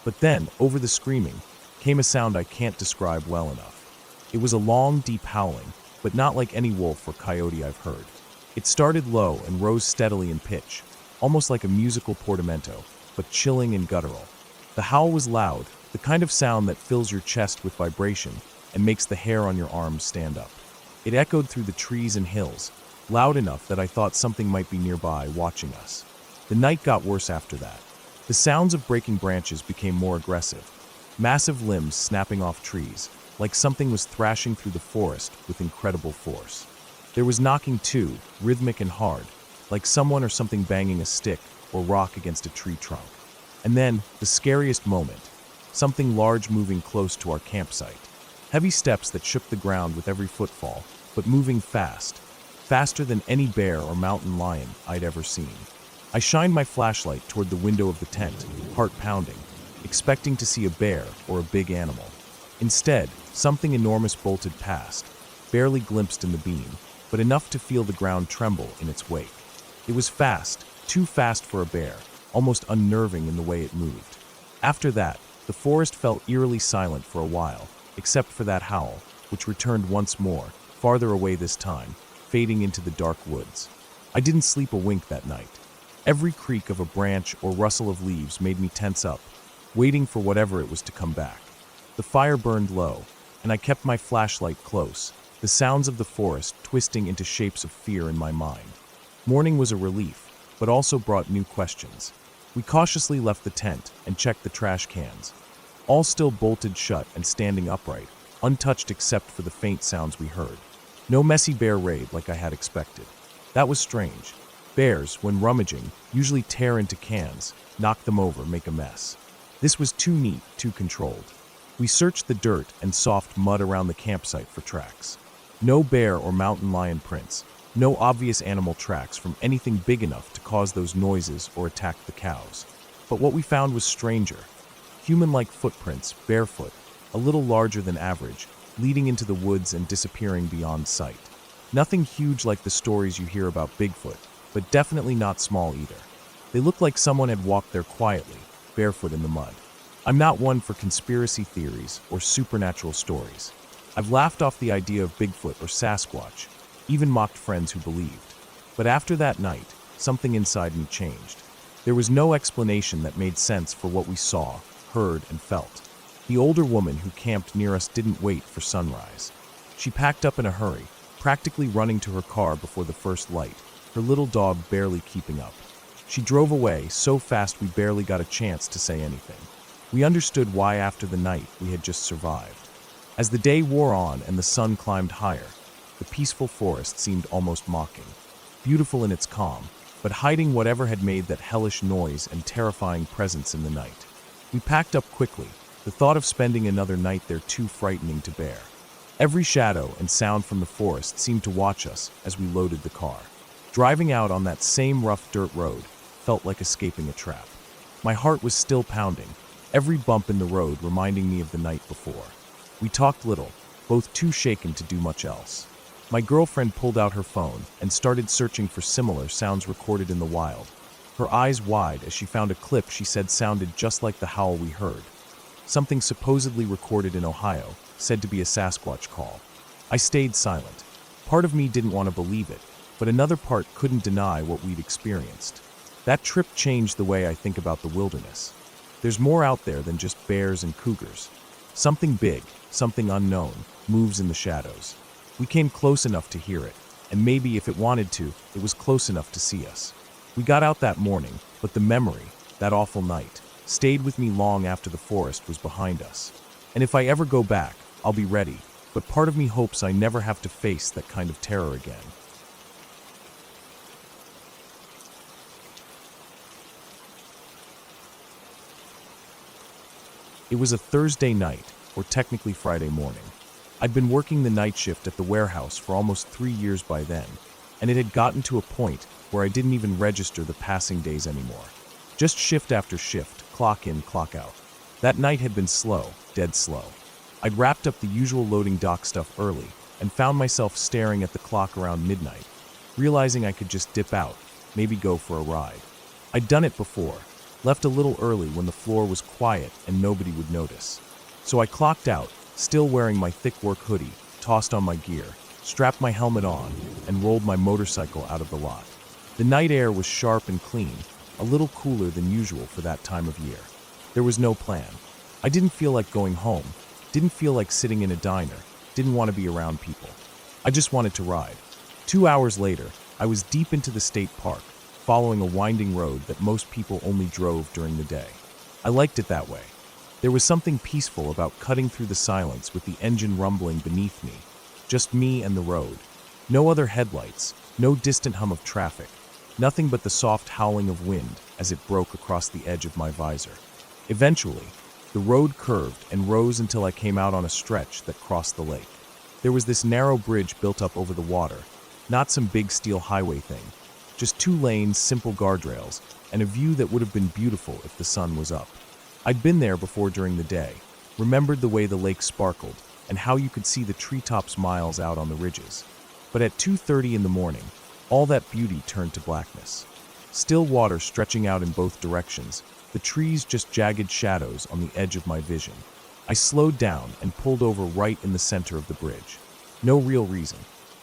But then, over the screaming, came a sound I can't describe well enough. It was a long, deep howling, but not like any wolf or coyote I've heard. It started low and rose steadily in pitch, almost like a musical portamento, but chilling and guttural. The howl was loud, the kind of sound that fills your chest with vibration and makes the hair on your arms stand up. It echoed through the trees and hills, loud enough that I thought something might be nearby watching us. The night got worse after that. The sounds of breaking branches became more aggressive, massive limbs snapping off trees, like something was thrashing through the forest with incredible force. There was knocking too, rhythmic and hard, like someone or something banging a stick or rock against a tree trunk. And then, the scariest moment, something large moving close to our campsite. Heavy steps that shook the ground with every footfall, but moving fast, faster than any bear or mountain lion I'd ever seen. I shined my flashlight toward the window of the tent, heart pounding, expecting to see a bear or a big animal. Instead, something enormous bolted past, barely glimpsed in the beam, but enough to feel the ground tremble in its wake. It was fast, too fast for a bear, almost unnerving in the way it moved. After that, the forest felt eerily silent for a while, except for that howl, which returned once more, farther away this time, fading into the dark woods. I didn't sleep a wink that night. Every creak of a branch or rustle of leaves made me tense up, waiting for whatever it was to come back. The fire burned low, and I kept my flashlight close, the sounds of the forest twisting into shapes of fear in my mind. Morning was a relief, but also brought new questions. We cautiously left the tent and checked the trash cans, all still bolted shut and standing upright, untouched except for the faint sounds we heard. No messy bear raid like I had expected. That was strange. Bears, when rummaging, usually tear into cans, knock them over, make a mess. This was too neat, too controlled. We searched the dirt and soft mud around the campsite for tracks. No bear or mountain lion prints, no obvious animal tracks from anything big enough to cause those noises or attack the cows. But what we found was stranger. Human-like footprints, barefoot, a little larger than average, leading into the woods and disappearing beyond sight. Nothing huge like the stories you hear about Bigfoot, but definitely not small either. They looked like someone had walked there quietly, barefoot in the mud. I'm not one for conspiracy theories or supernatural stories. I've laughed off the idea of Bigfoot or Sasquatch, even mocked friends who believed. But after that night, something inside me changed. There was no explanation that made sense for what we saw, heard, and felt. The older woman who camped near us didn't wait for sunrise. She packed up in a hurry, practically running to her car before the first light, her little dog barely keeping up. She drove away so fast we barely got a chance to say anything. We understood why after the night we had just survived. As the day wore on and the sun climbed higher, the peaceful forest seemed almost mocking, beautiful in its calm, but hiding whatever had made that hellish noise and terrifying presence in the night. We packed up quickly, the thought of spending another night there too frightening to bear. Every shadow and sound from the forest seemed to watch us as we loaded the car. Driving out on that same rough dirt road felt like escaping a trap. My heart was still pounding, every bump in the road reminding me of the night before. We talked little, both too shaken to do much else. My girlfriend pulled out her phone and started searching for similar sounds recorded in the wild, her eyes wide as she found a clip she said sounded just like the howl we heard. Something supposedly recorded in Ohio, said to be a Sasquatch call. I stayed silent. Part of me didn't want to believe it, but another part couldn't deny what we'd experienced. That trip changed the way I think about the wilderness. There's more out there than just bears and cougars. Something big, something unknown, moves in the shadows. We came close enough to hear it, and maybe if it wanted to, it was close enough to see us. We got out that morning, but the memory, that awful night, stayed with me long after the forest was behind us. And if I ever go back, I'll be ready, but part of me hopes I never have to face that kind of terror again. It was a Thursday night, or technically Friday morning. I'd been working the night shift at the warehouse for almost 3 years by then, and it had gotten to a point where I didn't even register the passing days anymore. Just shift after shift, clock in, clock out. That night had been slow, dead slow. I'd wrapped up the usual loading dock stuff early and found myself staring at the clock around midnight, realizing I could just dip out, maybe go for a ride. I'd done it before, Left a little early when the floor was quiet and nobody would notice. So I clocked out, still wearing my thick work hoodie, tossed on my gear, strapped my helmet on, and rolled my motorcycle out of the lot. The night air was sharp and clean, a little cooler than usual for that time of year. There was no plan. I didn't feel like going home, didn't feel like sitting in a diner, didn't want to be around people. I just wanted to ride. 2 hours later, I was deep into the state park, following a winding road that most people only drove during the day. I liked it that way. There was something peaceful about cutting through the silence with the engine rumbling beneath me. Just me and the road. No other headlights, no distant hum of traffic. Nothing but the soft howling of wind as it broke across the edge of my visor. Eventually, the road curved and rose until I came out on a stretch that crossed the lake. There was this narrow bridge built up over the water, not some big steel highway thing. Just 2 lanes, simple guardrails, and a view that would have been beautiful if the sun was up. I'd been there before during the day, remembered the way the lake sparkled, and how you could see the treetops miles out on the ridges. But at 2:30 in the morning, all that beauty turned to blackness. Still water stretching out in both directions, the trees just jagged shadows on the edge of my vision. I slowed down and pulled over right in the center of the bridge. No real reason.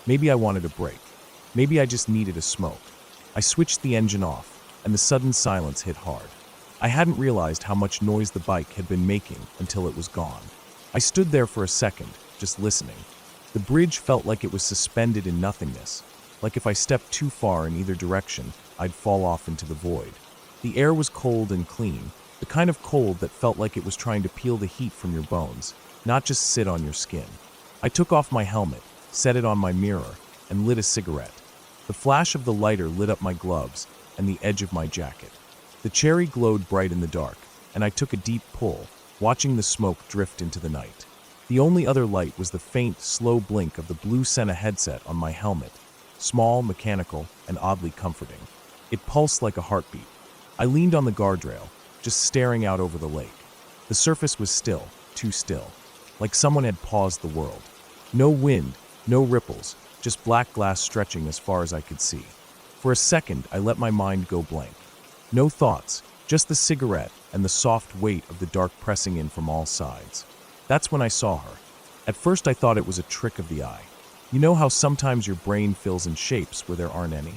Maybe I wanted a break. Maybe I just needed a smoke. I switched the engine off, and the sudden silence hit hard. I hadn't realized how much noise the bike had been making until it was gone. I stood there for a second, just listening. The bridge felt like it was suspended in nothingness, like if I stepped too far in either direction, I'd fall off into the void. The air was cold and clean, the kind of cold that felt like it was trying to peel the heat from your bones, not just sit on your skin. I took off my helmet, set it on my mirror, and lit a cigarette. The flash of the lighter lit up my gloves and the edge of my jacket. The cherry glowed bright in the dark, and I took a deep pull, watching the smoke drift into the night. The only other light was the faint, slow blink of the blue Senna headset on my helmet, small, mechanical, and oddly comforting. It pulsed like a heartbeat. I leaned on the guardrail, just staring out over the lake. The surface was still, too still, like someone had paused the world. No wind, no ripples, just black glass stretching as far as I could see. For a second, I let my mind go blank. No thoughts, just the cigarette and the soft weight of the dark pressing in from all sides. That's when I saw her. At first I thought it was a trick of the eye. You know how sometimes your brain fills in shapes where there aren't any?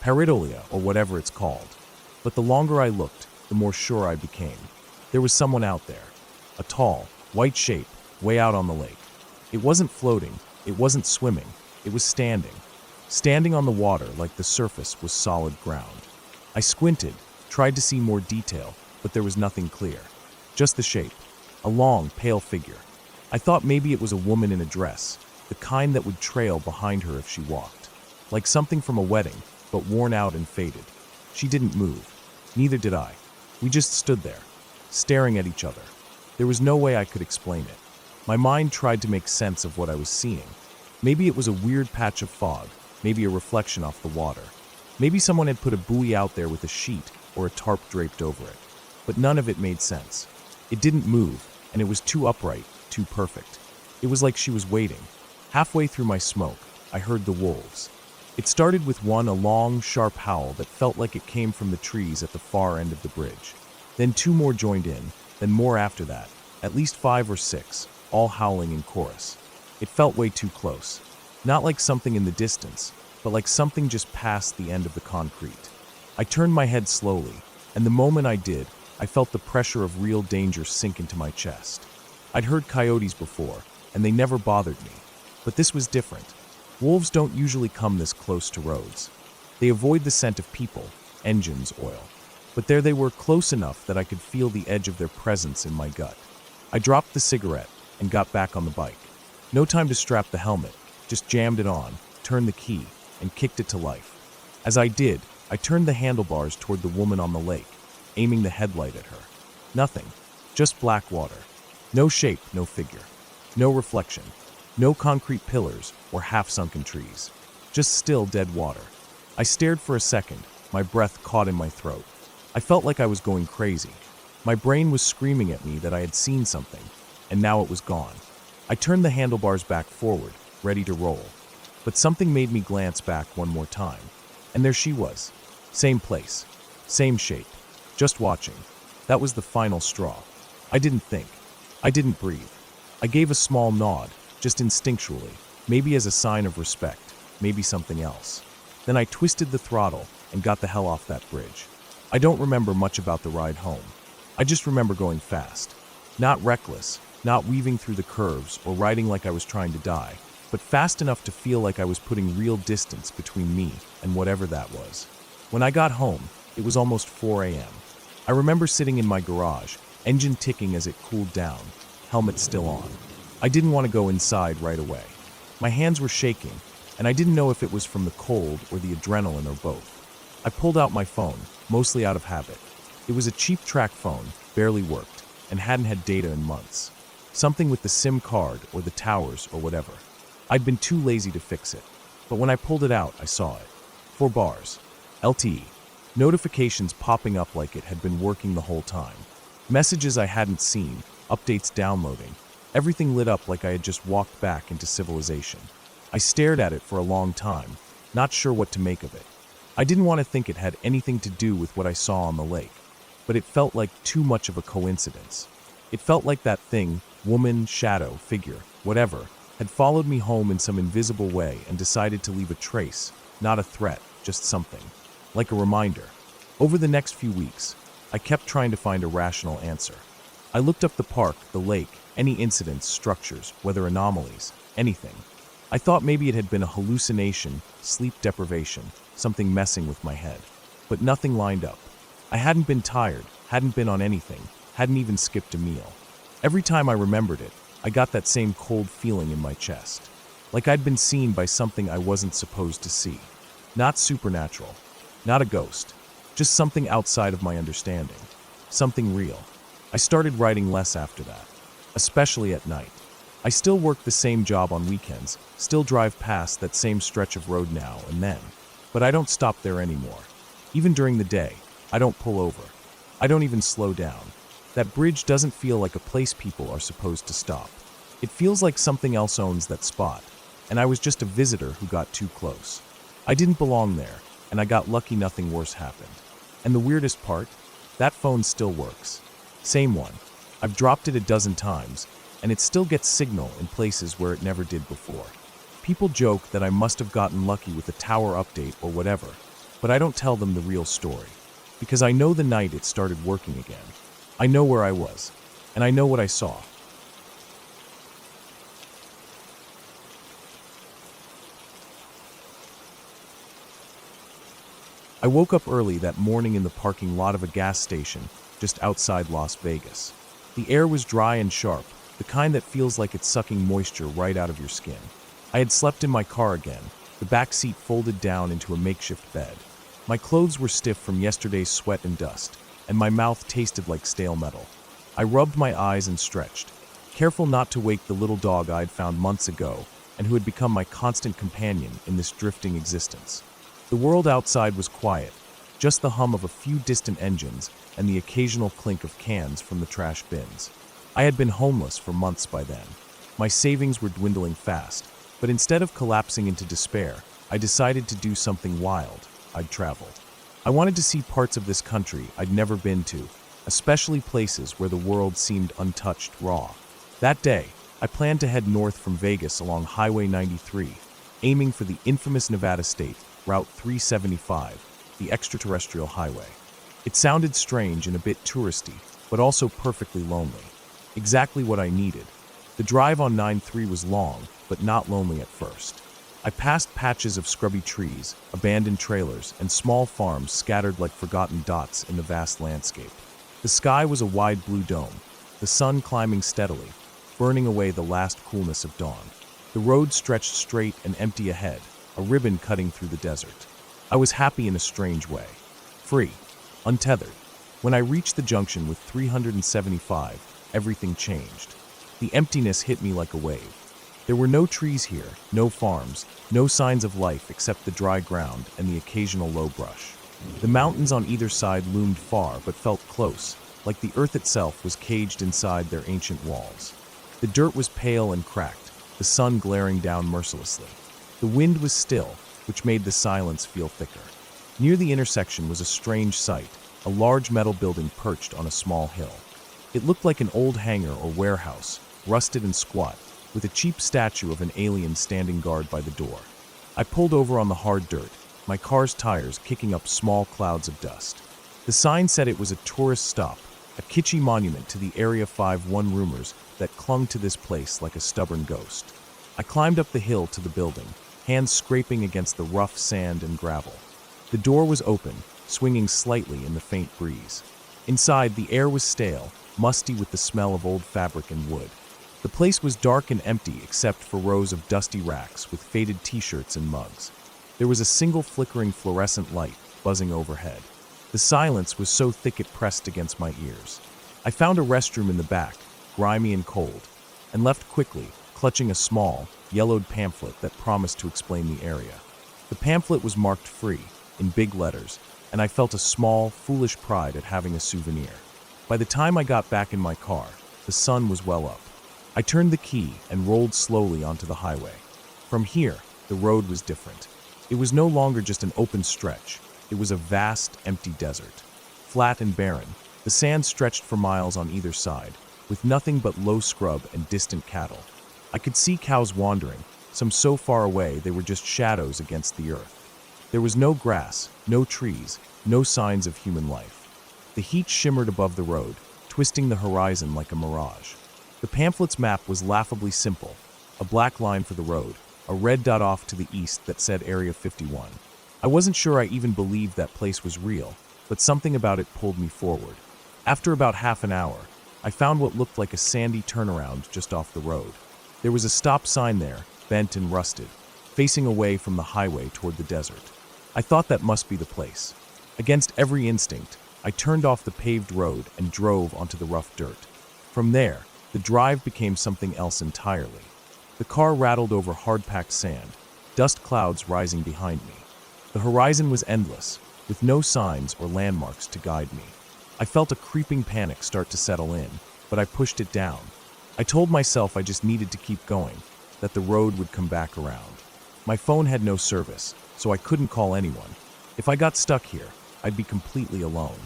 Pareidolia, or whatever it's called. But the longer I looked, the more sure I became. There was someone out there. A tall, white shape, way out on the lake. It wasn't floating, it wasn't swimming, it was standing. Standing on the water like the surface was solid ground. I squinted, tried to see more detail, but there was nothing clear. Just the shape. A long, pale figure. I thought maybe it was a woman in a dress, the kind that would trail behind her if she walked. Like something from a wedding, but worn out and faded. She didn't move. Neither did I. We just stood there, staring at each other. There was no way I could explain it. My mind tried to make sense of what I was seeing. Maybe it was a weird patch of fog, maybe a reflection off the water. Maybe someone had put a buoy out there with a sheet or a tarp draped over it. But none of it made sense. It didn't move, and it was too upright, too perfect. It was like she was waiting. Halfway through my smoke, I heard the wolves. It started with one, a long, sharp howl that felt like it came from the trees at the far end of the bridge. Then 2 more joined in, then more after that, at least 5 or 6, all howling in chorus. It felt way too close. Not like something in the distance, but like something just past the end of the concrete. I turned my head slowly, and the moment I did, I felt the pressure of real danger sink into my chest. I'd heard coyotes before, and they never bothered me. But this was different. Wolves don't usually come this close to roads. They avoid the scent of people, engines, oil. But there they were, close enough that I could feel the edge of their presence in my gut. I dropped the cigarette and got back on the bike. No time to strap the helmet, just jammed it on, turned the key, and kicked it to life. As I did, I turned the handlebars toward the woman on the lake, aiming the headlight at her. Nothing, just black water. No shape, no figure. No reflection. No concrete pillars or half-sunken trees. Just still, dead water. I stared for a second, my breath caught in my throat. I felt like I was going crazy. My brain was screaming at me that I had seen something, and now it was gone. I turned the handlebars back forward, ready to roll. But something made me glance back one more time. And there she was. Same place. Same shape. just watching. That was the final straw. I didn't think. I didn't breathe. I gave a small nod, just instinctually, maybe as a sign of respect, maybe something else. Then I twisted the throttle and got the hell off that bridge. I don't remember much about the ride home. I just remember going fast. Not reckless, not weaving through the curves or riding like I was trying to die, but fast enough to feel like I was putting real distance between me and whatever that was. When I got home, it was almost 4 a.m. I remember sitting in my garage, engine ticking as it cooled down, helmet still on. I didn't want to go inside right away. My hands were shaking, and I didn't know if it was from the cold or the adrenaline or both. I pulled out my phone, mostly out of habit. It was a cheap track phone, barely worked, and hadn't had data in months. Something with the SIM card or the towers or whatever. I'd been too lazy to fix it, but when I pulled it out, I saw it. 4 bars. LTE. Notifications popping up like it had been working the whole time. Messages I hadn't seen, updates downloading. Everything lit up like I had just walked back into civilization. I stared at it for a long time, not sure what to make of it. I didn't want to think it had anything to do with what I saw on the lake, but it felt like too much of a coincidence. It felt like that thing, woman, shadow, figure, whatever, had followed me home in some invisible way and decided to leave a trace, not a threat, just something. Like a reminder. Over the next few weeks, I kept trying to find a rational answer. I looked up the park, the lake, any incidents, structures, weather anomalies, anything. I thought maybe it had been a hallucination, sleep deprivation, something messing with my head. But nothing lined up. I hadn't been tired, hadn't been on anything, hadn't even skipped a meal. Every time I remembered it, I got that same cold feeling in my chest. Like I'd been seen by something I wasn't supposed to see. Not supernatural. Not a ghost. Just something outside of my understanding. Something real. I started writing less after that. Especially at night. I still work the same job on weekends, still drive past that same stretch of road now and then. But I don't stop there anymore. Even during the day, I don't pull over. I don't even slow down. That bridge doesn't feel like a place people are supposed to stop. It feels like something else owns that spot, and I was just a visitor who got too close. I didn't belong there, and I got lucky nothing worse happened. And the weirdest part? That phone still works. Same one. I've dropped it a dozen times, and it still gets signal in places where it never did before. People joke that I must have gotten lucky with a tower update or whatever, but I don't tell them the real story. Because I know the night it started working again. I know where I was, and I know what I saw. I woke up early that morning in the parking lot of a gas station just outside Las Vegas. The air was dry and sharp, the kind that feels like it's sucking moisture right out of your skin. I had slept in my car again, the back seat folded down into a makeshift bed. My clothes were stiff from yesterday's sweat and dust, and my mouth tasted like stale metal. I rubbed my eyes and stretched, careful not to wake the little dog I'd found months ago and who had become my constant companion in this drifting existence. The world outside was quiet, just the hum of a few distant engines and the occasional clink of cans from the trash bins. I had been homeless for months by then. My savings were dwindling fast, but instead of collapsing into despair, I decided to do something wild. I'd traveled. I wanted to see parts of this country I'd never been to, especially places where the world seemed untouched, raw. That day, I planned to head north from Vegas along Highway 93, aiming for the infamous Nevada state, Route 375, the extraterrestrial highway. It sounded strange and a bit touristy, but also perfectly lonely. Exactly what I needed. The drive on 93 was long, but not lonely at first. I passed patches of scrubby trees, abandoned trailers, and small farms scattered like forgotten dots in the vast landscape. The sky was a wide blue dome, the sun climbing steadily, burning away the last coolness of dawn. The road stretched straight and empty ahead, a ribbon cutting through the desert. I was happy in a strange way. Free. Untethered. When I reached the junction with 375, everything changed. The emptiness hit me like a wave. There were no trees here, no farms, no signs of life except the dry ground and the occasional low brush. The mountains on either side loomed far but felt close, like the earth itself was caged inside their ancient walls. The dirt was pale and cracked, the sun glaring down mercilessly. The wind was still, which made the silence feel thicker. Near the intersection was a strange sight, a large metal building perched on a small hill. It looked like an old hangar or warehouse, rusted and squat, with a cheap statue of an alien standing guard by the door. I pulled over on the hard dirt, my car's tires kicking up small clouds of dust. The sign said it was a tourist stop, a kitschy monument to the Area 51 rumors that clung to this place like a stubborn ghost. I climbed up the hill to the building, hands scraping against the rough sand and gravel. The door was open, swinging slightly in the faint breeze. Inside, the air was stale, musty with the smell of old fabric and wood. The place was dark and empty except for rows of dusty racks with faded t-shirts and mugs. There was a single flickering fluorescent light buzzing overhead. The silence was so thick it pressed against my ears. I found a restroom in the back, grimy and cold, and left quickly, clutching a small, yellowed pamphlet that promised to explain the area. The pamphlet was marked free, in big letters, and I felt a small, foolish pride at having a souvenir. By the time I got back in my car, the sun was well up. I turned the key and rolled slowly onto the highway. From here, the road was different. It was no longer just an open stretch. It was a vast, empty desert. Flat and barren, the sand stretched for miles on either side, with nothing but low scrub and distant cattle. I could see cows wandering, some so far away they were just shadows against the earth. There was no grass, no trees, no signs of human life. The heat shimmered above the road, twisting the horizon like a mirage. The pamphlet's map was laughably simple: a black line for the road, a red dot off to the east that said Area 51. I wasn't sure I even believed that place was real, but something about it pulled me forward. After about half an hour, I found what looked like a sandy turnaround just off the road. There was a stop sign there, bent and rusted, facing away from the highway toward the desert. I thought that must be the place. Against every instinct, I turned off the paved road and drove onto the rough dirt. From there, the drive became something else entirely. The car rattled over hard-packed sand, dust clouds rising behind me. The horizon was endless, with no signs or landmarks to guide me. I felt a creeping panic start to settle in, but I pushed it down. I told myself I just needed to keep going, that the road would come back around. My phone had no service, so I couldn't call anyone. If I got stuck here, I'd be completely alone.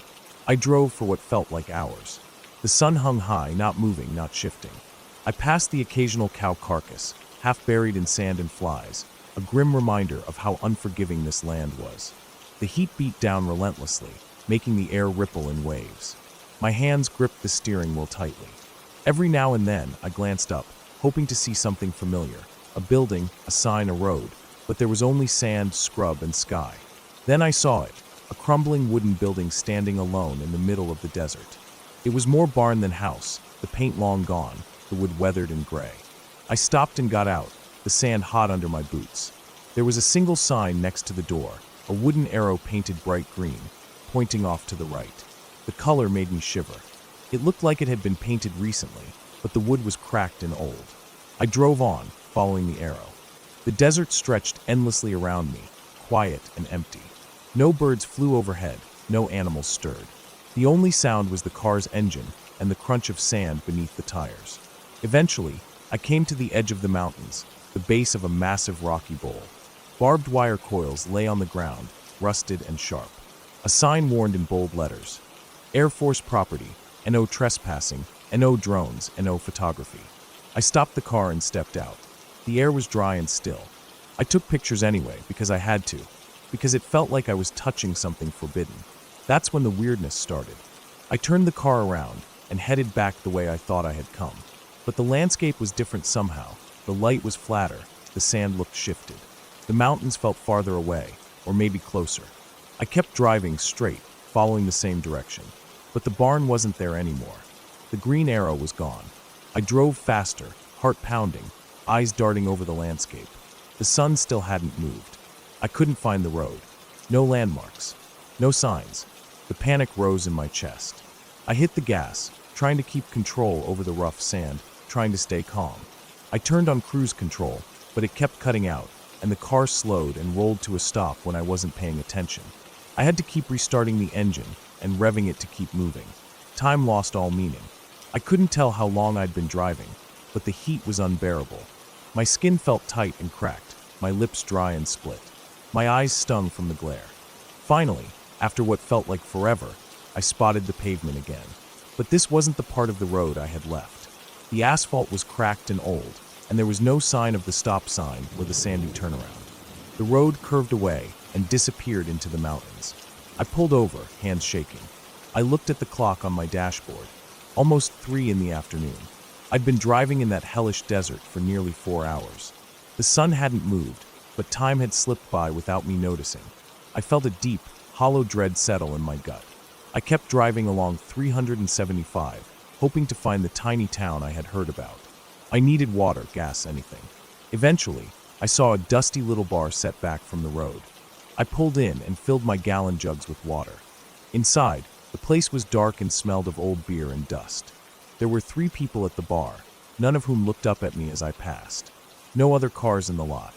I drove for what felt like hours. The sun hung high, not moving, not shifting. I passed the occasional cow carcass, half buried in sand and flies, a grim reminder of how unforgiving this land was. The heat beat down relentlessly, making the air ripple in waves. My hands gripped the steering wheel tightly. Every now and then, I glanced up, hoping to see something familiar, a building, a sign, a road, but there was only sand, scrub, and sky. Then I saw it, a crumbling wooden building standing alone in the middle of the desert. It was more barn than house, the paint long gone, the wood weathered and gray. I stopped and got out, the sand hot under my boots. There was a single sign next to the door, a wooden arrow painted bright green, pointing off to the right. The color made me shiver. It looked like it had been painted recently, but the wood was cracked and old. I drove on, following the arrow. The desert stretched endlessly around me, quiet and empty. No birds flew overhead, no animals stirred. The only sound was the car's engine and the crunch of sand beneath the tires. Eventually, I came to the edge of the mountains, the base of a massive rocky bowl. Barbed wire coils lay on the ground, rusted and sharp. A sign warned in bold letters: Air Force property, no trespassing, no drones, no photography. I stopped the car and stepped out. The air was dry and still. I took pictures anyway, because I had to, because it felt like I was touching something forbidden. That's when the weirdness started. I turned the car around and headed back the way I thought I had come. But the landscape was different somehow. The light was flatter, the sand looked shifted. The mountains felt farther away, or maybe closer. I kept driving straight, following the same direction. But the barn wasn't there anymore. The green arrow was gone. I drove faster, heart pounding, eyes darting over the landscape. The sun still hadn't moved. I couldn't find the road. No landmarks. No signs. The panic rose in my chest. I hit the gas, trying to keep control over the rough sand, trying to stay calm. I turned on cruise control, but it kept cutting out, and the car slowed and rolled to a stop when I wasn't paying attention. I had to keep restarting the engine and revving it to keep moving. Time lost all meaning. I couldn't tell how long I'd been driving, but the heat was unbearable. My skin felt tight and cracked, my lips dry and split. My eyes stung from the glare. Finally, after what felt like forever, I spotted the pavement again. But this wasn't the part of the road I had left. The asphalt was cracked and old, and there was no sign of the stop sign or the sandy turnaround. The road curved away and disappeared into the mountains. I pulled over, hands shaking. I looked at the clock on my dashboard. Almost 3 in the afternoon. I'd been driving in that hellish desert for nearly 4 hours. The sun hadn't moved, but time had slipped by without me noticing. I felt a deep, hollow dread settle in my gut. I kept driving along 375, hoping to find the tiny town I had heard about. I needed water, gas, anything. Eventually, I saw a dusty little bar set back from the road. I pulled in and filled my gallon jugs with water. Inside, the place was dark and smelled of old beer and dust. There were 3 people at the bar, none of whom looked up at me as I passed. No other cars in the lot.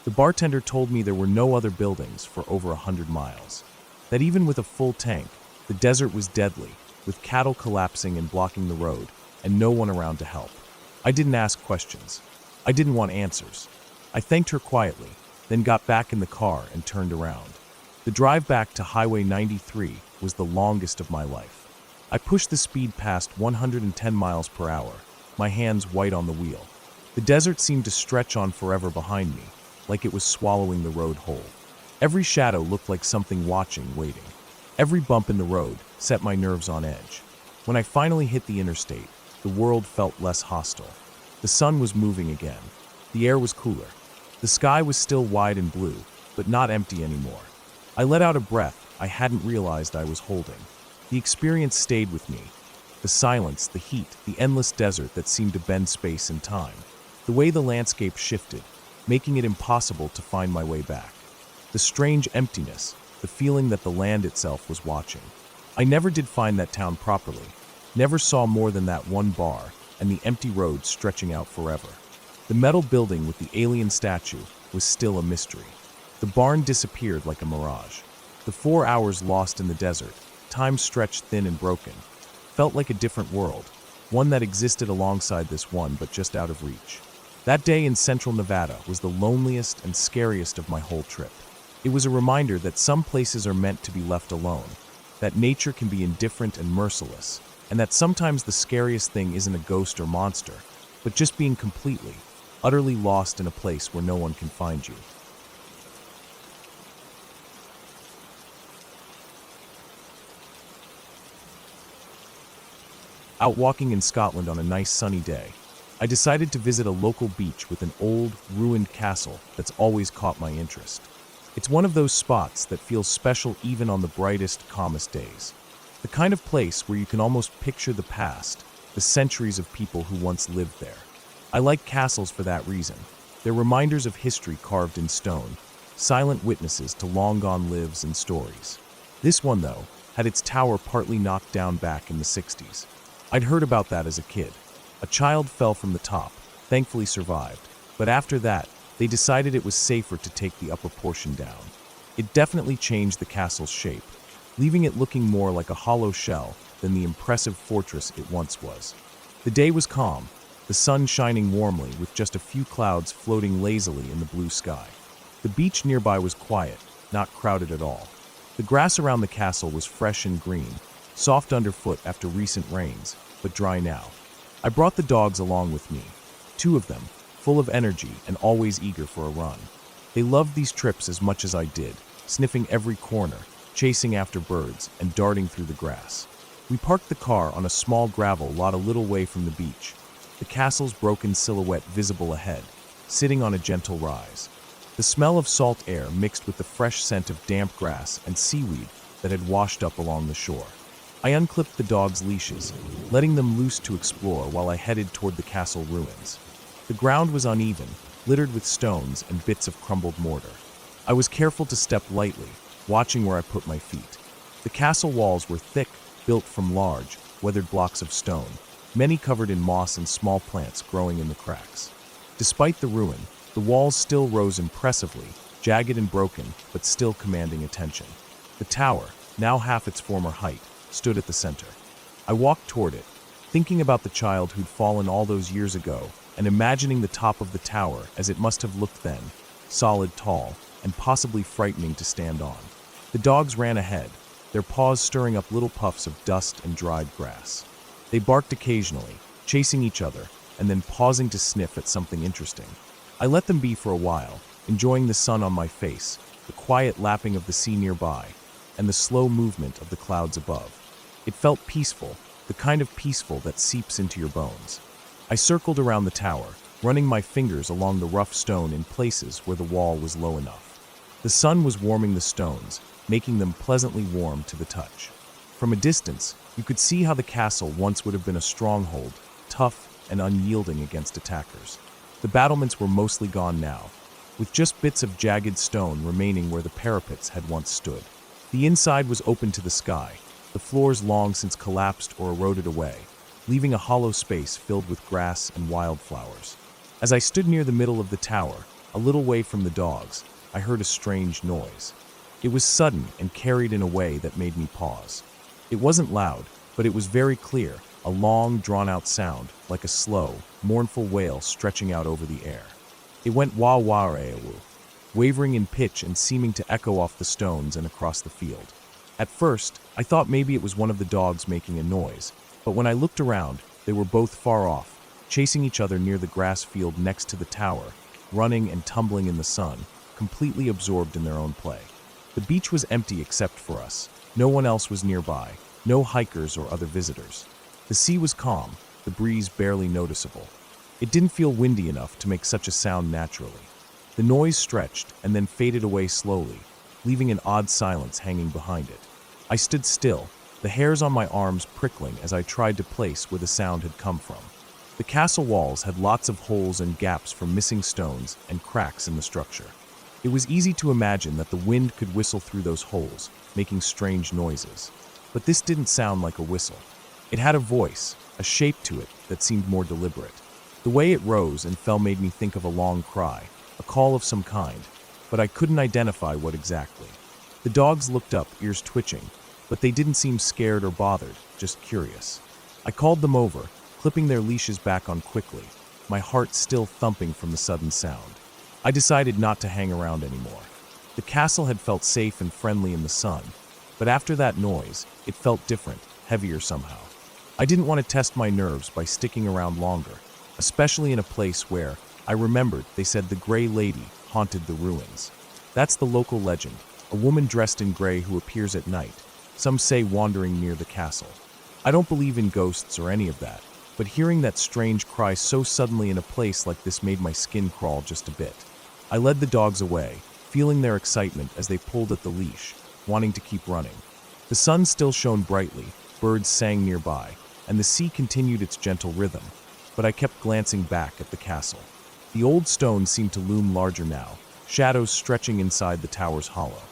The bartender told me there were no other buildings for over 100 miles. That even with a full tank, the desert was deadly, with cattle collapsing and blocking the road, and no one around to help. I didn't ask questions. I didn't want answers. I thanked her quietly, then got back in the car and turned around. The drive back to Highway 93 was the longest of my life. I pushed the speed past 110 miles per hour, my hands white on the wheel. The desert seemed to stretch on forever behind me, like it was swallowing the road whole. Every shadow looked like something watching, waiting. Every bump in the road set my nerves on edge. When I finally hit the interstate, the world felt less hostile. The sun was moving again. The air was cooler. The sky was still wide and blue, but not empty anymore. I let out a breath I hadn't realized I was holding. The experience stayed with me. The silence, the heat, the endless desert that seemed to bend space and time. The way the landscape shifted, making it impossible to find my way back. The strange emptiness, the feeling that the land itself was watching. I never did find that town properly, never saw more than that one bar and the empty road stretching out forever. The metal building with the alien statue was still a mystery. The barn disappeared like a mirage. The 4 hours lost in the desert, time stretched thin and broken, felt like a different world, one that existed alongside this one but just out of reach. That day in central Nevada was the loneliest and scariest of my whole trip. It was a reminder that some places are meant to be left alone, that nature can be indifferent and merciless, and that sometimes the scariest thing isn't a ghost or monster, but just being completely, utterly lost in a place where no one can find you. Out walking in Scotland on a nice sunny day, I decided to visit a local beach with an old, ruined castle that's always caught my interest. It's one of those spots that feels special even on the brightest, calmest days. The kind of place where you can almost picture the past, the centuries of people who once lived there. I like castles for that reason. They're reminders of history carved in stone, silent witnesses to long-gone lives and stories. This one, though, had its tower partly knocked down back in the 60s. I'd heard about that as a kid. A child fell from the top, thankfully survived, but after that, they decided it was safer to take the upper portion down. It definitely changed the castle's shape, leaving it looking more like a hollow shell than the impressive fortress it once was. The day was calm, the sun shining warmly with just a few clouds floating lazily in the blue sky. The beach nearby was quiet, not crowded at all. The grass around the castle was fresh and green, soft underfoot after recent rains, but dry now. I brought the dogs along with me, 2 of them, full of energy and always eager for a run. They loved these trips as much as I did, sniffing every corner, chasing after birds, and darting through the grass. We parked the car on a small gravel lot a little way from the beach, the castle's broken silhouette visible ahead, sitting on a gentle rise. The smell of salt air mixed with the fresh scent of damp grass and seaweed that had washed up along the shore. I unclipped the dogs' leashes, letting them loose to explore while I headed toward the castle ruins. The ground was uneven, littered with stones and bits of crumbled mortar. I was careful to step lightly, watching where I put my feet. The castle walls were thick, built from large, weathered blocks of stone, many covered in moss and small plants growing in the cracks. Despite the ruin, the walls still rose impressively, jagged and broken, but still commanding attention. The tower, now half its former height, stood at the center. I walked toward it, thinking about the child who'd fallen all those years ago and imagining the top of the tower as it must have looked then, solid, tall, and possibly frightening to stand on. The dogs ran ahead, their paws stirring up little puffs of dust and dried grass. They barked occasionally, chasing each other, and then pausing to sniff at something interesting. I let them be for a while, enjoying the sun on my face, the quiet lapping of the sea nearby, and the slow movement of the clouds above. It felt peaceful, the kind of peaceful that seeps into your bones. I circled around the tower, running my fingers along the rough stone in places where the wall was low enough. The sun was warming the stones, making them pleasantly warm to the touch. From a distance, you could see how the castle once would have been a stronghold, tough and unyielding against attackers. The battlements were mostly gone now, with just bits of jagged stone remaining where the parapets had once stood. The inside was open to the sky, the floors long since collapsed or eroded away, leaving a hollow space filled with grass and wildflowers. As I stood near the middle of the tower, a little way from the dogs, I heard a strange noise. It was sudden and carried in a way that made me pause. It wasn't loud, but it was very clear, a long, drawn-out sound, like a slow, mournful wail stretching out over the air. It went wah-wah-reawu, wavering in pitch and seeming to echo off the stones and across the field. At first, I thought maybe it was one of the dogs making a noise, but when I looked around, they were both far off, chasing each other near the grass field next to the tower, running and tumbling in the sun, completely absorbed in their own play. The beach was empty except for us. No one else was nearby, no hikers or other visitors. The sea was calm, the breeze barely noticeable. It didn't feel windy enough to make such a sound naturally. The noise stretched and then faded away slowly, leaving an odd silence hanging behind it. I stood still, the hairs on my arms prickling as I tried to place where the sound had come from. The castle walls had lots of holes and gaps from missing stones and cracks in the structure. It was easy to imagine that the wind could whistle through those holes, making strange noises. But this didn't sound like a whistle. It had a voice, a shape to it that seemed more deliberate. The way it rose and fell made me think of a long cry, a call of some kind, but I couldn't identify what exactly. The dogs looked up, ears twitching, but they didn't seem scared or bothered, just curious. I called them over, clipping their leashes back on quickly, my heart still thumping from the sudden sound. I decided not to hang around anymore. The castle had felt safe and friendly in the sun, but after that noise, it felt different, heavier somehow. I didn't want to test my nerves by sticking around longer, especially in a place where, I remembered, they said the Gray Lady haunted the ruins. That's the local legend, a woman dressed in gray who appears at night, some say wandering near the castle. I don't believe in ghosts or any of that, but hearing that strange cry so suddenly in a place like this made my skin crawl just a bit. I led the dogs away, feeling their excitement as they pulled at the leash, wanting to keep running. The sun still shone brightly, birds sang nearby, and the sea continued its gentle rhythm, but I kept glancing back at the castle. The old stone seemed to loom larger now, shadows stretching inside the tower's hollow.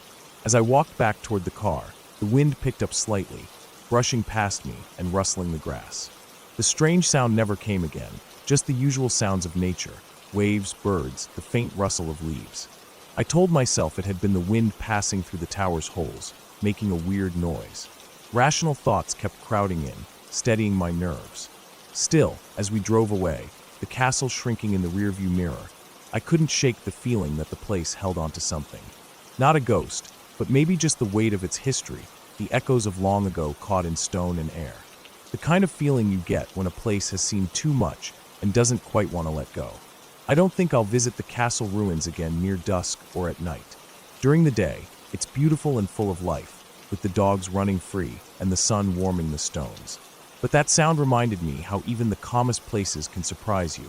As I walked back toward the car, the wind picked up slightly, brushing past me and rustling the grass. The strange sound never came again, just the usual sounds of nature, waves, birds, the faint rustle of leaves. I told myself it had been the wind passing through the tower's holes, making a weird noise. Rational thoughts kept crowding in, steadying my nerves. Still, as we drove away, the castle shrinking in the rearview mirror, I couldn't shake the feeling that the place held onto something. Not a ghost, but maybe just the weight of its history, the echoes of long ago caught in stone and air. The kind of feeling you get when a place has seen too much and doesn't quite want to let go. I don't think I'll visit the castle ruins again near dusk or at night. During the day, it's beautiful and full of life, with the dogs running free and the sun warming the stones. But that sound reminded me how even the calmest places can surprise you,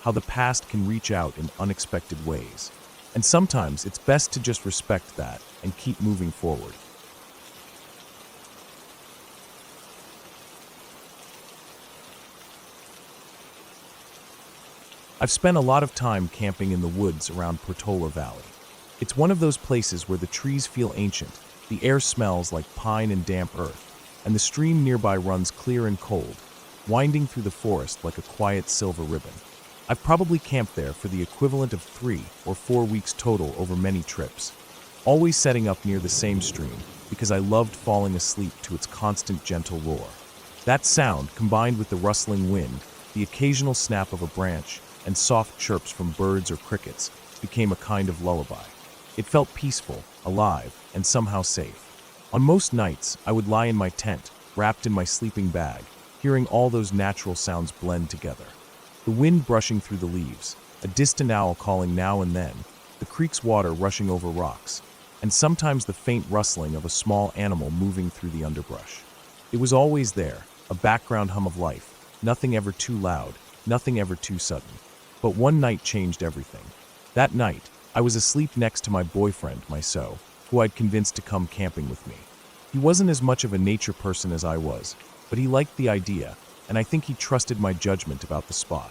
how the past can reach out in unexpected ways. And sometimes it's best to just respect that and keep moving forward. I've spent a lot of time camping in the woods around Portola Valley. It's one of those places where the trees feel ancient, the air smells like pine and damp earth, and the stream nearby runs clear and cold, winding through the forest like a quiet silver ribbon. I've probably camped there for the equivalent of 3 or 4 weeks total over many trips, always setting up near the same stream because I loved falling asleep to its constant gentle roar. That sound, combined with the rustling wind, the occasional snap of a branch, and soft chirps from birds or crickets, became a kind of lullaby. It felt peaceful, alive, and somehow safe. On most nights, I would lie in my tent, wrapped in my sleeping bag, hearing all those natural sounds blend together. The wind brushing through the leaves, a distant owl calling now and then, the creek's water rushing over rocks, and sometimes the faint rustling of a small animal moving through the underbrush. It was always there, a background hum of life, nothing ever too loud, nothing ever too sudden. But one night changed everything. That night, I was asleep next to my boyfriend, Myso, who I'd convinced to come camping with me. He wasn't as much of a nature person as I was, but he liked the idea, and I think he trusted my judgment about the spot.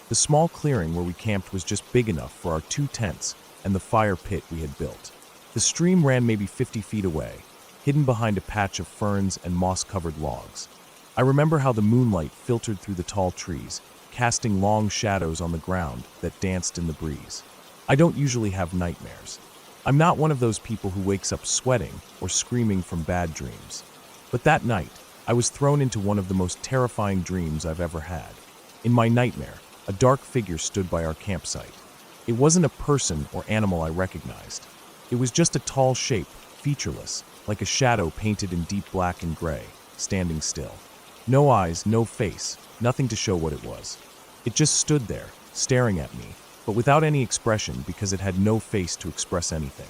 The small clearing where we camped was just big enough for our 2 tents and the fire pit we had built. The stream ran maybe 50 feet away, hidden behind a patch of ferns and moss-covered logs. I remember how the moonlight filtered through the tall trees, casting long shadows on the ground that danced in the breeze. I don't usually have nightmares. I'm not one of those people who wakes up sweating or screaming from bad dreams. But that night, I was thrown into one of the most terrifying dreams I've ever had. In my nightmare, a dark figure stood by our campsite. It wasn't a person or animal I recognized. It was just a tall shape, featureless, like a shadow painted in deep black and gray, standing still. No eyes, no face, nothing to show what it was. It just stood there, staring at me, but without any expression because it had no face to express anything.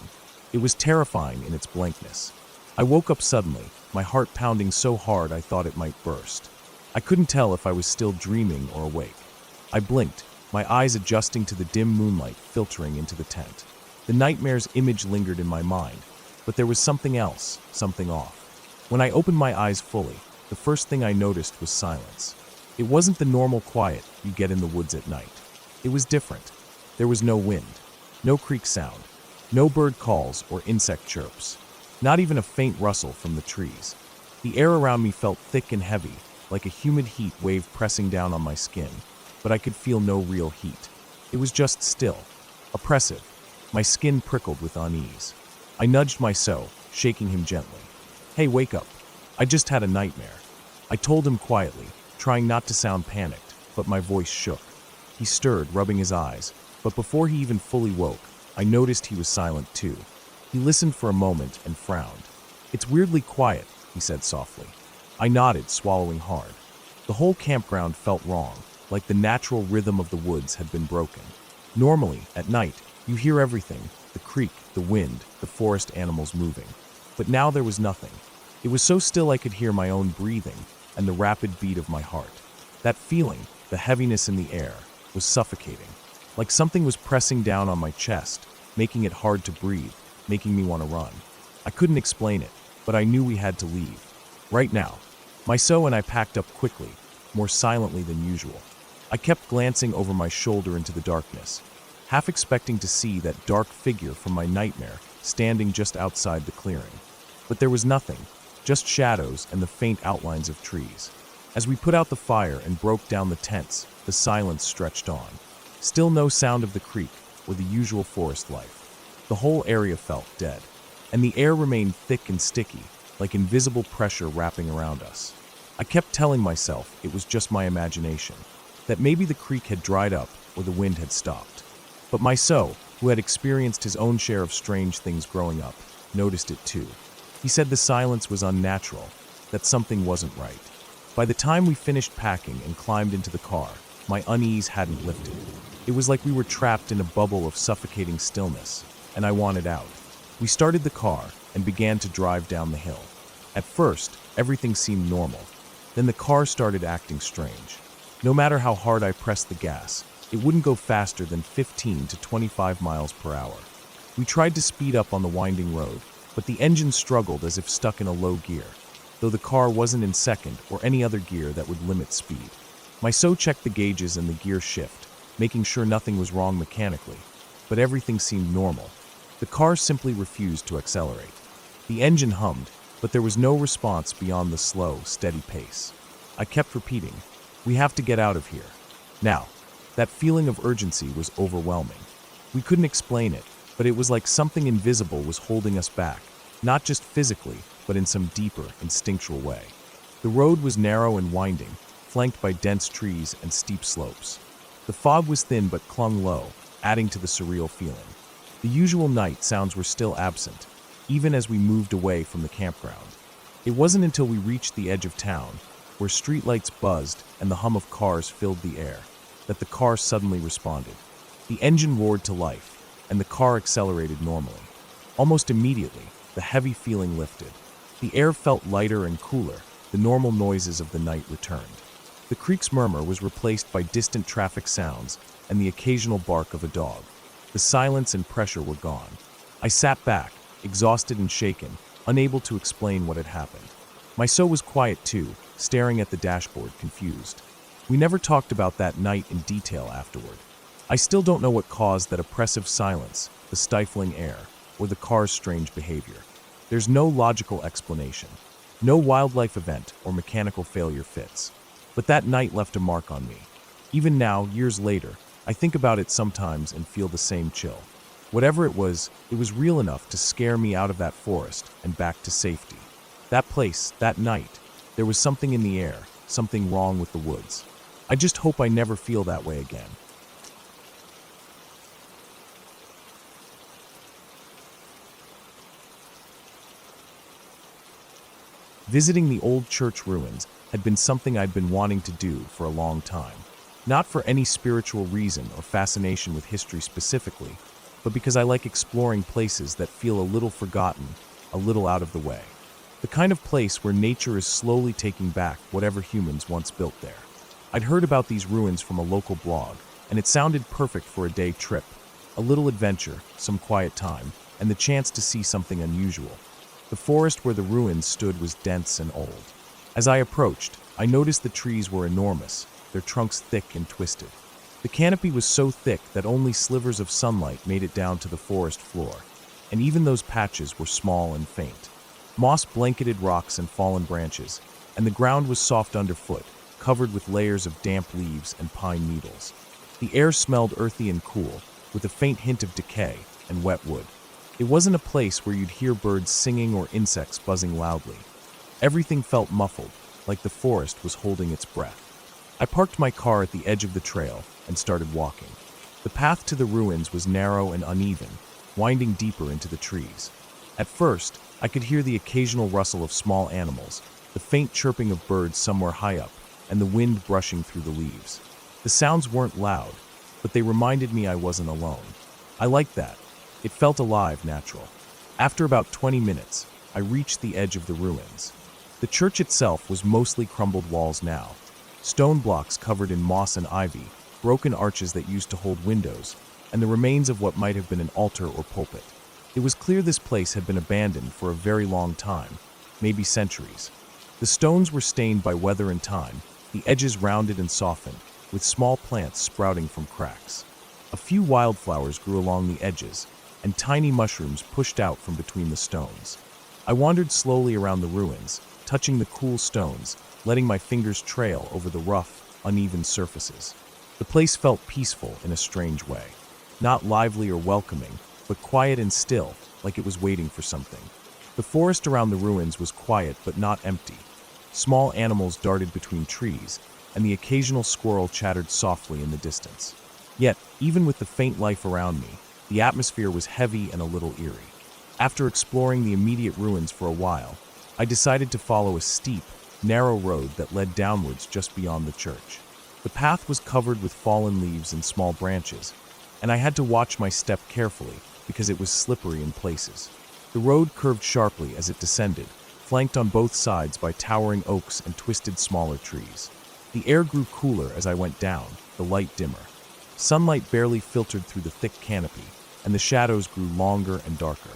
It was terrifying in its blankness. I woke up suddenly, my heart pounding so hard I thought it might burst. I couldn't tell if I was still dreaming or awake. I blinked, my eyes adjusting to the dim moonlight filtering into the tent. The nightmare's image lingered in my mind, but there was something else, something off. When I opened my eyes fully, the first thing I noticed was silence. It wasn't the normal quiet you get in the woods at night. It was different. There was no wind, no creek sound, no bird calls or insect chirps, not even a faint rustle from the trees. The air around me felt thick and heavy, like a humid heat wave pressing down on my skin, but I could feel no real heat. It was just still, oppressive. My skin prickled with unease. I nudged Myso, shaking him gently. "Hey, wake up. I just had a nightmare." I told him quietly, trying not to sound panicked, but my voice shook. He stirred, rubbing his eyes, but before he even fully woke, I noticed he was silent too. He listened for a moment and frowned. "It's weirdly quiet," he said softly. I nodded, swallowing hard. The whole campground felt wrong, like the natural rhythm of the woods had been broken. Normally, at night, you hear everything, the creek, the wind, the forest animals moving. But now there was nothing. It was so still I could hear my own breathing and the rapid beat of my heart. That feeling, the heaviness in the air, was suffocating. Like something was pressing down on my chest, making it hard to breathe, making me want to run. I couldn't explain it, but I knew we had to leave. Right now. Myso and I packed up quickly, more silently than usual. I kept glancing over my shoulder into the darkness, half expecting to see that dark figure from my nightmare standing just outside the clearing. But there was nothing, just shadows and the faint outlines of trees. As we put out the fire and broke down the tents, the silence stretched on. Still no sound of the creek or the usual forest life. The whole area felt dead, and the air remained thick and sticky, like invisible pressure wrapping around us. I kept telling myself it was just my imagination, that maybe the creek had dried up or the wind had stopped. But Myso, who had experienced his own share of strange things growing up, noticed it too. He said the silence was unnatural, that something wasn't right. By the time we finished packing and climbed into the car, my unease hadn't lifted. It was like we were trapped in a bubble of suffocating stillness, and I wanted out. We started the car and began to drive down the hill. At first, everything seemed normal. Then the car started acting strange. No matter how hard I pressed the gas, it wouldn't go faster than 15 to 25 miles per hour. We tried to speed up on the winding road, but the engine struggled as if stuck in a low gear, though the car wasn't in second or any other gear that would limit speed. Myso checked the gauges and the gear shift, making sure nothing was wrong mechanically, but everything seemed normal. The car simply refused to accelerate. The engine hummed, but there was no response beyond the slow, steady pace. I kept repeating, "We have to get out of here. Now." That feeling of urgency was overwhelming. We couldn't explain it, but it was like something invisible was holding us back, not just physically, but in some deeper, instinctual way. The road was narrow and winding, flanked by dense trees and steep slopes. The fog was thin but clung low, adding to the surreal feeling. The usual night sounds were still absent. even as we moved away from the campground. It wasn't until we reached the edge of town, where streetlights buzzed and the hum of cars filled the air, that the car suddenly responded. The engine roared to life, and the car accelerated normally. Almost immediately, the heavy feeling lifted. The air felt lighter and cooler, the normal noises of the night returned. The creek's murmur was replaced by distant traffic sounds and the occasional bark of a dog. The silence and pressure were gone. I sat back, exhausted and shaken, unable to explain what had happened. My so was quiet too, staring at the dashboard, confused. We never talked about that night in detail afterward. I still don't know what caused that oppressive silence, the stifling air, or the car's strange behavior. There's no logical explanation. No wildlife event or mechanical failure fits. But that night left a mark on me. Even now, years later, I think about it sometimes and feel the same chill. Whatever it was real enough to scare me out of that forest and back to safety. That place, that night, there was something in the air, something wrong with the woods. I just hope I never feel that way again. Visiting the old church ruins had been something I'd been wanting to do for a long time. Not for any spiritual reason or fascination with history specifically, but because I like exploring places that feel a little forgotten, a little out of the way. The kind of place where nature is slowly taking back whatever humans once built there. I'd heard about these ruins from a local blog, and it sounded perfect for a day trip. A little adventure, some quiet time, and the chance to see something unusual. The forest where the ruins stood was dense and old. As I approached, I noticed the trees were enormous, their trunks thick and twisted. The canopy was so thick that only slivers of sunlight made it down to the forest floor, and even those patches were small and faint. Moss blanketed rocks and fallen branches, and the ground was soft underfoot, covered with layers of damp leaves and pine needles. The air smelled earthy and cool, with a faint hint of decay and wet wood. It wasn't a place where you'd hear birds singing or insects buzzing loudly. Everything felt muffled, like the forest was holding its breath. I parked my car at the edge of the trail and started walking. The path to the ruins was narrow and uneven, winding deeper into the trees. At first, I could hear the occasional rustle of small animals, the faint chirping of birds somewhere high up, and the wind brushing through the leaves. The sounds weren't loud, but they reminded me I wasn't alone. I liked that. It felt alive, natural. After about 20 minutes, I reached the edge of the ruins. The church itself was mostly crumbled walls now. Stone blocks covered in moss and ivy, broken arches that used to hold windows, and the remains of what might have been an altar or pulpit. It was clear this place had been abandoned for a very long time, maybe centuries. The stones were stained by weather and time, the edges rounded and softened, with small plants sprouting from cracks. A few wildflowers grew along the edges, and tiny mushrooms pushed out from between the stones. I wandered slowly around the ruins, touching the cool stones, letting my fingers trail over the rough, uneven surfaces. The place felt peaceful in a strange way. Not lively or welcoming, but quiet and still, like it was waiting for something. The forest around the ruins was quiet but not empty. Small animals darted between trees, and the occasional squirrel chattered softly in the distance. Yet, even with the faint life around me, the atmosphere was heavy and a little eerie. After exploring the immediate ruins for a while, I decided to follow a steep, narrow road that led downwards just beyond the church. The path was covered with fallen leaves and small branches, and I had to watch my step carefully because it was slippery in places. The road curved sharply as it descended, flanked on both sides by towering oaks and twisted smaller trees. The air grew cooler as I went down, the light dimmer. Sunlight barely filtered through the thick canopy, and the shadows grew longer and darker.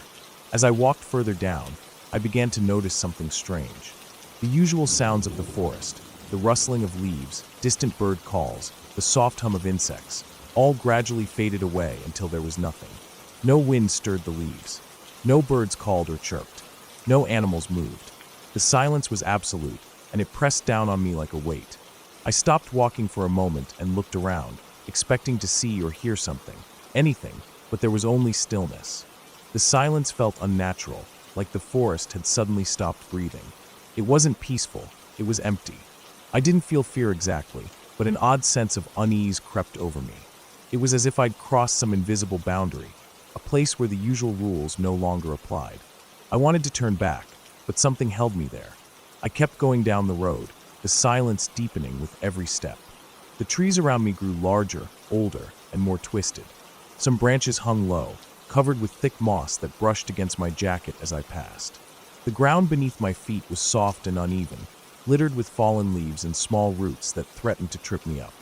As I walked further down, I began to notice something strange. The usual sounds of the forest, the rustling of leaves, distant bird calls, the soft hum of insects, all gradually faded away until there was nothing. No wind stirred the leaves. No birds called or chirped. No animals moved. The silence was absolute, and it pressed down on me like a weight. I stopped walking for a moment and looked around, expecting to see or hear something, anything, but there was only stillness. The silence felt unnatural, like the forest had suddenly stopped breathing. It wasn't peaceful, it was empty. I didn't feel fear exactly, but an odd sense of unease crept over me. It was as if I'd crossed some invisible boundary, a place where the usual rules no longer applied. I wanted to turn back, but something held me there. I kept going down the road, the silence deepening with every step. The trees around me grew larger, older, and more twisted. Some branches hung low, covered with thick moss that brushed against my jacket as I passed. The ground beneath my feet was soft and uneven, littered with fallen leaves and small roots that threatened to trip me up.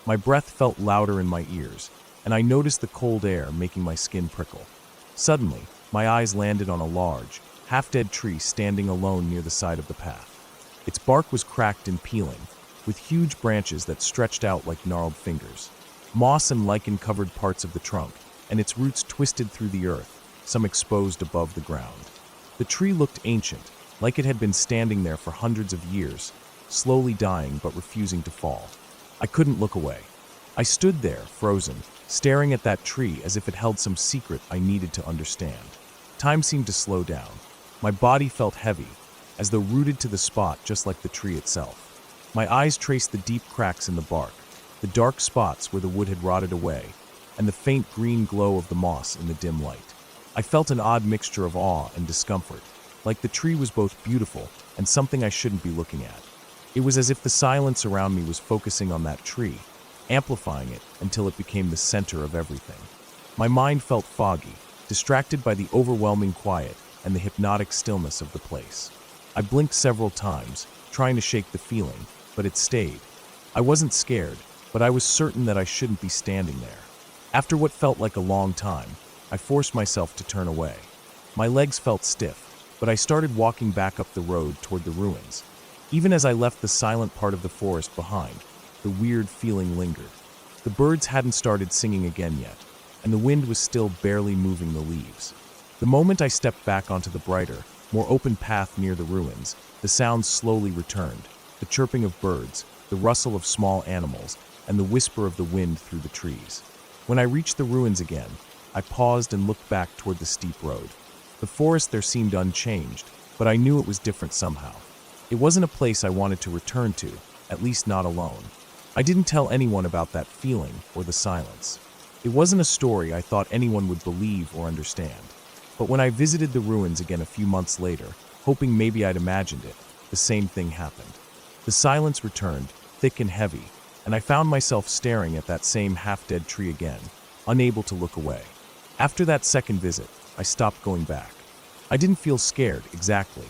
My breath felt louder in my ears, and I noticed the cold air making my skin prickle. Suddenly, my eyes landed on a large, half-dead tree standing alone near the side of the path. Its bark was cracked and peeling, with huge branches that stretched out like gnarled fingers. Moss and lichen covered parts of the trunk, and its roots twisted through the earth, some exposed above the ground. The tree looked ancient, like it had been standing there for hundreds of years, slowly dying but refusing to fall. I couldn't look away. I stood there, frozen, staring at that tree as if it held some secret I needed to understand. Time seemed to slow down. My body felt heavy, as though rooted to the spot just like the tree itself. My eyes traced the deep cracks in the bark, the dark spots where the wood had rotted away, and the faint green glow of the moss in the dim light. I felt an odd mixture of awe and discomfort, like the tree was both beautiful and something I shouldn't be looking at. It was as if the silence around me was focusing on that tree, amplifying it until it became the center of everything. My mind felt foggy, distracted by the overwhelming quiet and the hypnotic stillness of the place. I blinked several times, trying to shake the feeling, but it stayed. I wasn't scared, but I was certain that I shouldn't be standing there. After what felt like a long time, I forced myself to turn away. My legs felt stiff, but I started walking back up the road toward the ruins. Even as I left the silent part of the forest behind, the weird feeling lingered. The birds hadn't started singing again yet, and the wind was still barely moving the leaves. The moment I stepped back onto the brighter, more open path near the ruins, the sounds slowly returned, the chirping of birds, the rustle of small animals, and the whisper of the wind through the trees. When I reached the ruins again, I paused and looked back toward the steep road. The forest there seemed unchanged, but I knew it was different somehow. It wasn't a place I wanted to return to, at least not alone. I didn't tell anyone about that feeling or the silence. It wasn't a story I thought anyone would believe or understand. But when I visited the ruins again a few months later, hoping maybe I'd imagined it, the same thing happened. The silence returned, thick and heavy, and I found myself staring at that same half-dead tree again, unable to look away. After that second visit, I stopped going back. I didn't feel scared, exactly.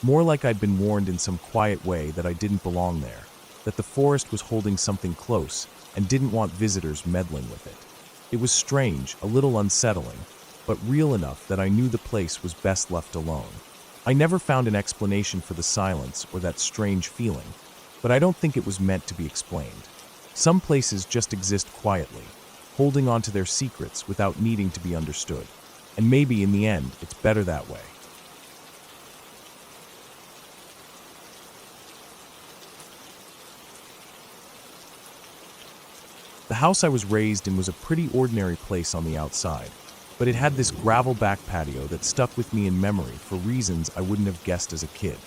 More like I'd been warned in some quiet way that I didn't belong there, that the forest was holding something close and didn't want visitors meddling with it. It was strange, a little unsettling, but real enough that I knew the place was best left alone. I never found an explanation for the silence or that strange feeling, but I don't think it was meant to be explained. Some places just exist quietly, holding on to their secrets without needing to be understood. And maybe in the end, it's better that way. The house I was raised in was a pretty ordinary place on the outside, but it had this gravel back patio that stuck with me in memory for reasons I wouldn't have guessed as a kid.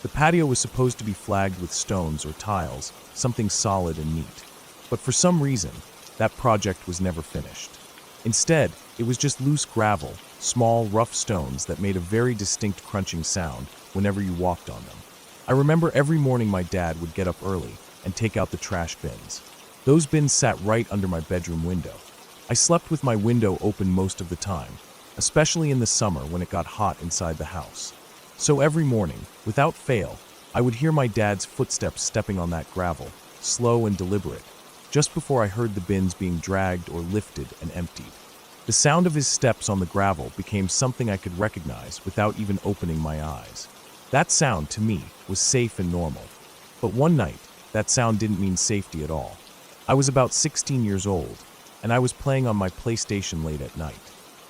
The patio was supposed to be flagged with stones or tiles, something solid and neat. But for some reason, that project was never finished. Instead, it was just loose gravel, small, rough stones that made a very distinct crunching sound whenever you walked on them. I remember every morning my dad would get up early and take out the trash bins. Those bins sat right under my bedroom window. I slept with my window open most of the time, especially in the summer when it got hot inside the house. So every morning, without fail, I would hear my dad's footsteps stepping on that gravel, slow and deliberate, just before I heard the bins being dragged or lifted and emptied. The sound of his steps on the gravel became something I could recognize without even opening my eyes. That sound, to me, was safe and normal. But one night, that sound didn't mean safety at all. I was about 16 years old, and I was playing on my PlayStation late at night.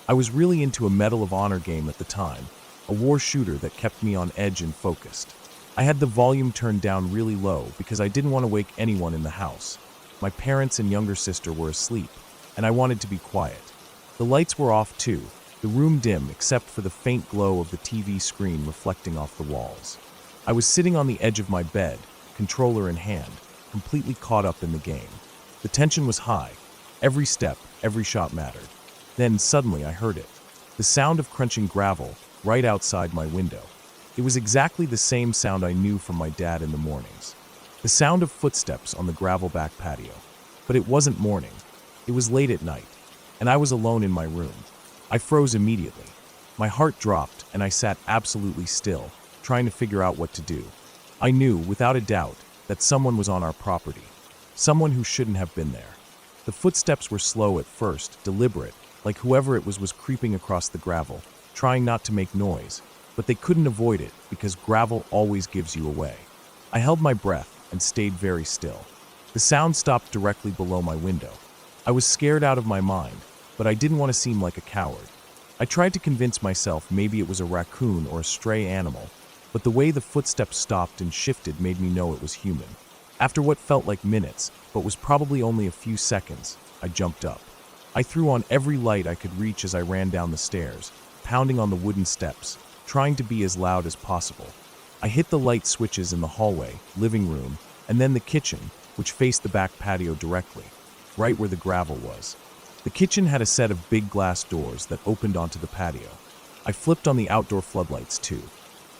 I was really into a Medal of Honor game at the time, a war shooter that kept me on edge and focused. I had the volume turned down really low because I didn't want to wake anyone in the house. My parents and younger sister were asleep, and I wanted to be quiet. The lights were off too, the room dim except for the faint glow of the TV screen reflecting off the walls. I was sitting on the edge of my bed, controller in hand, completely caught up in the game. The tension was high. Every step, every shot mattered. Then suddenly I heard it. The sound of crunching gravel, right outside my window. It was exactly the same sound I knew from my dad in the mornings. The sound of footsteps on the gravel back patio. But it wasn't morning. It was late at night, and I was alone in my room. I froze immediately. My heart dropped, and I sat absolutely still, trying to figure out what to do. I knew, without a doubt, that someone was on our property. Someone who shouldn't have been there. The footsteps were slow at first, deliberate, like whoever it was creeping across the gravel, trying not to make noise, but they couldn't avoid it because gravel always gives you away. I held my breath and stayed very still. The sound stopped directly below my window. I was scared out of my mind, but I didn't want to seem like a coward. I tried to convince myself maybe it was a raccoon or a stray animal, but the way the footsteps stopped and shifted made me know it was human. After what felt like minutes, but was probably only a few seconds, I jumped up. I threw on every light I could reach as I ran down the stairs, pounding on the wooden steps, trying to be as loud as possible. I hit the light switches in the hallway, living room, and then the kitchen, which faced the back patio directly, right where the gravel was. The kitchen had a set of big glass doors that opened onto the patio. I flipped on the outdoor floodlights too.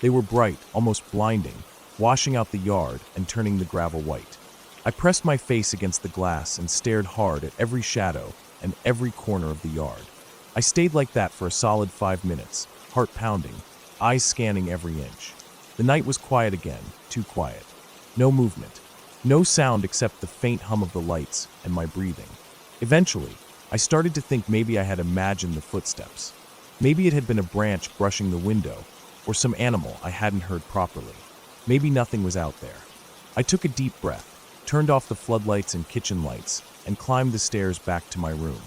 They were bright, almost blinding, washing out the yard and turning the gravel white. I pressed my face against the glass and stared hard at every shadow and every corner of the yard. I stayed like that for a solid 5 minutes, heart pounding, eyes scanning every inch. The night was quiet again, too quiet. No movement. No sound except the faint hum of the lights and my breathing. Eventually, I started to think maybe I had imagined the footsteps. Maybe it had been a branch brushing the window, or some animal I hadn't heard properly. Maybe nothing was out there. I took a deep breath, turned off the floodlights and kitchen lights, and climbed the stairs back to my room.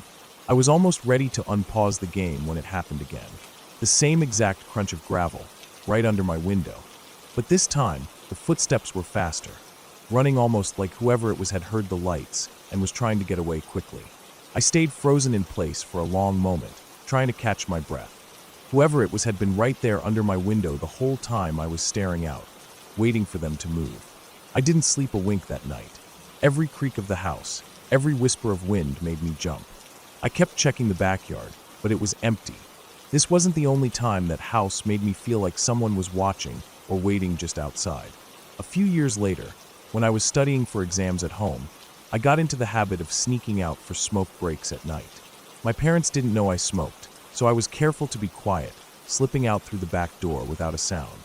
I was almost ready to unpause the game when it happened again. The same exact crunch of gravel, right under my window. But this time, the footsteps were faster, running almost like whoever it was had heard the lights and was trying to get away quickly. I stayed frozen in place for a long moment, trying to catch my breath. Whoever it was had been right there under my window the whole time I was staring out, waiting for them to move. I didn't sleep a wink that night. Every creak of the house, every whisper of wind made me jump. I kept checking the backyard, but it was empty. This wasn't the only time that house made me feel like someone was watching or waiting just outside. A few years later, when I was studying for exams at home, I got into the habit of sneaking out for smoke breaks at night. My parents didn't know I smoked, so I was careful to be quiet, slipping out through the back door without a sound.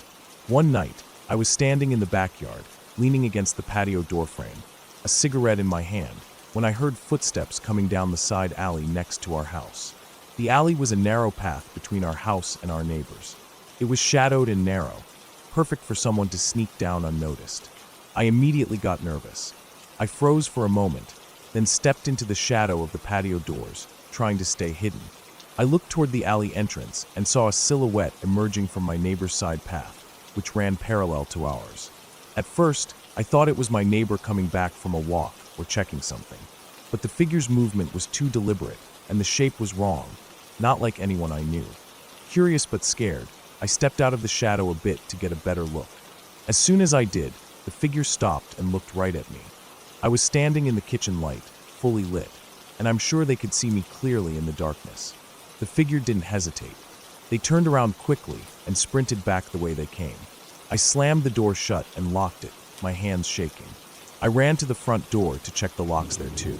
One night, I was standing in the backyard, leaning against the patio doorframe, a cigarette in my hand, when I heard footsteps coming down the side alley next to our house. The alley was a narrow path between our house and our neighbors. It was shadowed and narrow, perfect for someone to sneak down unnoticed. I immediately got nervous. I froze for a moment, then stepped into the shadow of the patio doors, trying to stay hidden. I looked toward the alley entrance and saw a silhouette emerging from my neighbor's side path, which ran parallel to ours. At first, I thought it was my neighbor coming back from a walk or checking something. But the figure's movement was too deliberate, and the shape was wrong, not like anyone I knew. Curious but scared, I stepped out of the shadow a bit to get a better look. As soon as I did, the figure stopped and looked right at me. I was standing in the kitchen light, fully lit, and I'm sure they could see me clearly in the darkness. The figure didn't hesitate. They turned around quickly and sprinted back the way they came. I slammed the door shut and locked it, my hands shaking. I ran to the front door to check the locks there too.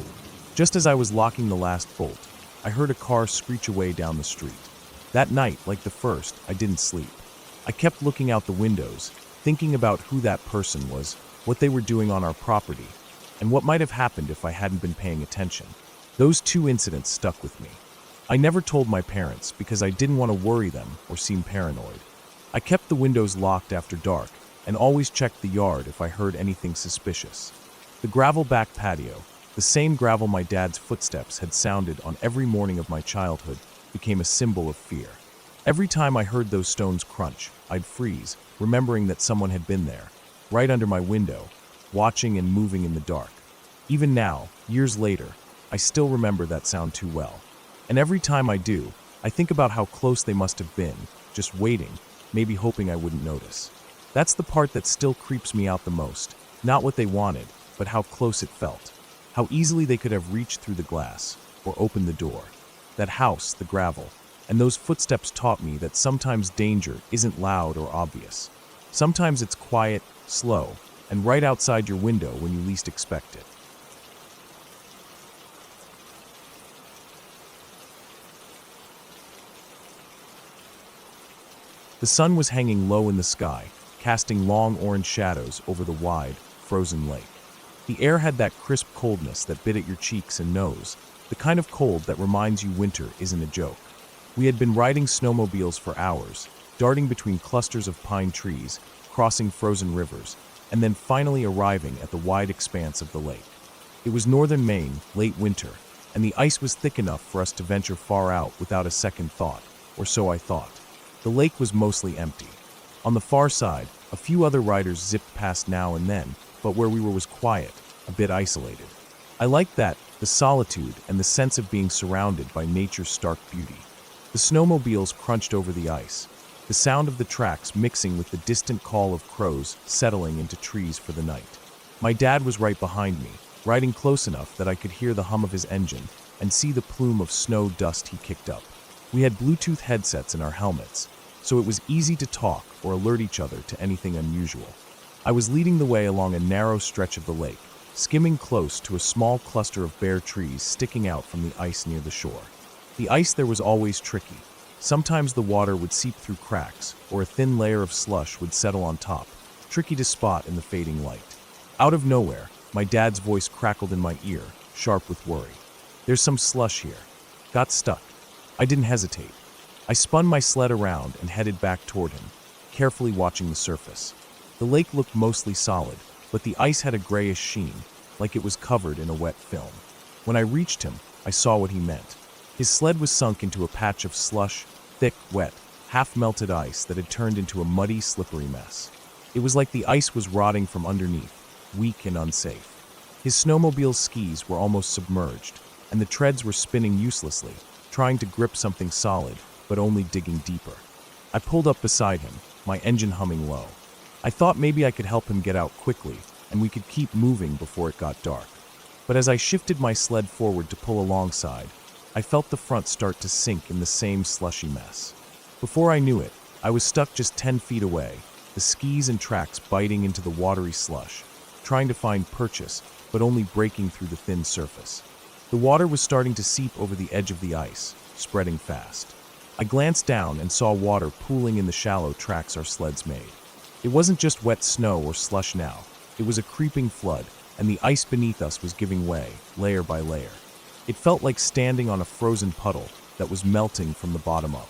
Just as I was locking the last bolt, I heard a car screech away down the street. That night, like the first, I didn't sleep. I kept looking out the windows, thinking about who that person was, what they were doing on our property, and what might have happened if I hadn't been paying attention. Those 2 incidents stuck with me. I never told my parents because I didn't want to worry them or seem paranoid. I kept the windows locked after dark and always checked the yard if I heard anything suspicious. The gravel back patio, the same gravel my dad's footsteps had sounded on every morning of my childhood, became a symbol of fear. Every time I heard those stones crunch, I'd freeze, remembering that someone had been there, right under my window, watching and moving in the dark. Even now, years later, I still remember that sound too well. And every time I do, I think about how close they must have been, just waiting, maybe hoping I wouldn't notice. That's the part that still creeps me out the most. Not what they wanted, but how close it felt. How easily they could have reached through the glass, or opened the door. That house, the gravel, and those footsteps taught me that sometimes danger isn't loud or obvious. Sometimes it's quiet, slow, and right outside your window when you least expect it. The sun was hanging low in the sky, casting long orange shadows over the wide, frozen lake. The air had that crisp coldness that bit at your cheeks and nose, the kind of cold that reminds you winter isn't a joke. We had been riding snowmobiles for hours, darting between clusters of pine trees, crossing frozen rivers, and then finally arriving at the wide expanse of the lake. It was northern Maine, late winter, and the ice was thick enough for us to venture far out without a second thought, or so I thought. The lake was mostly empty. On the far side, a few other riders zipped past now and then, but where we were was quiet, a bit isolated. I liked that, the solitude and the sense of being surrounded by nature's stark beauty. The snowmobiles crunched over the ice, the sound of the tracks mixing with the distant call of crows settling into trees for the night. My dad was right behind me, riding close enough that I could hear the hum of his engine and see the plume of snow dust he kicked up. We had Bluetooth headsets in our helmets, so it was easy to talk or alert each other to anything unusual. I was leading the way along a narrow stretch of the lake, skimming close to a small cluster of bare trees sticking out from the ice near the shore. The ice there was always tricky. Sometimes the water would seep through cracks, or a thin layer of slush would settle on top, tricky to spot in the fading light. Out of nowhere, my dad's voice crackled in my ear, sharp with worry. "There's some slush here." Got stuck. I didn't hesitate. I spun my sled around and headed back toward him, carefully watching the surface. The lake looked mostly solid, but the ice had a grayish sheen, like it was covered in a wet film. When I reached him, I saw what he meant. His sled was sunk into a patch of slush, thick, wet, half-melted ice that had turned into a muddy, slippery mess. It was like the ice was rotting from underneath, weak and unsafe. His snowmobile's skis were almost submerged, and the treads were spinning uselessly, trying to grip something solid, but only digging deeper. I pulled up beside him, my engine humming low. I thought maybe I could help him get out quickly, and we could keep moving before it got dark. But as I shifted my sled forward to pull alongside, I felt the front start to sink in the same slushy mess. Before I knew it, I was stuck just 10 feet away, the skis and tracks biting into the watery slush, trying to find purchase, but only breaking through the thin surface. The water was starting to seep over the edge of the ice, spreading fast. I glanced down and saw water pooling in the shallow tracks our sleds made. It wasn't just wet snow or slush now, it was a creeping flood, and the ice beneath us was giving way, layer by layer. It felt like standing on a frozen puddle that was melting from the bottom up.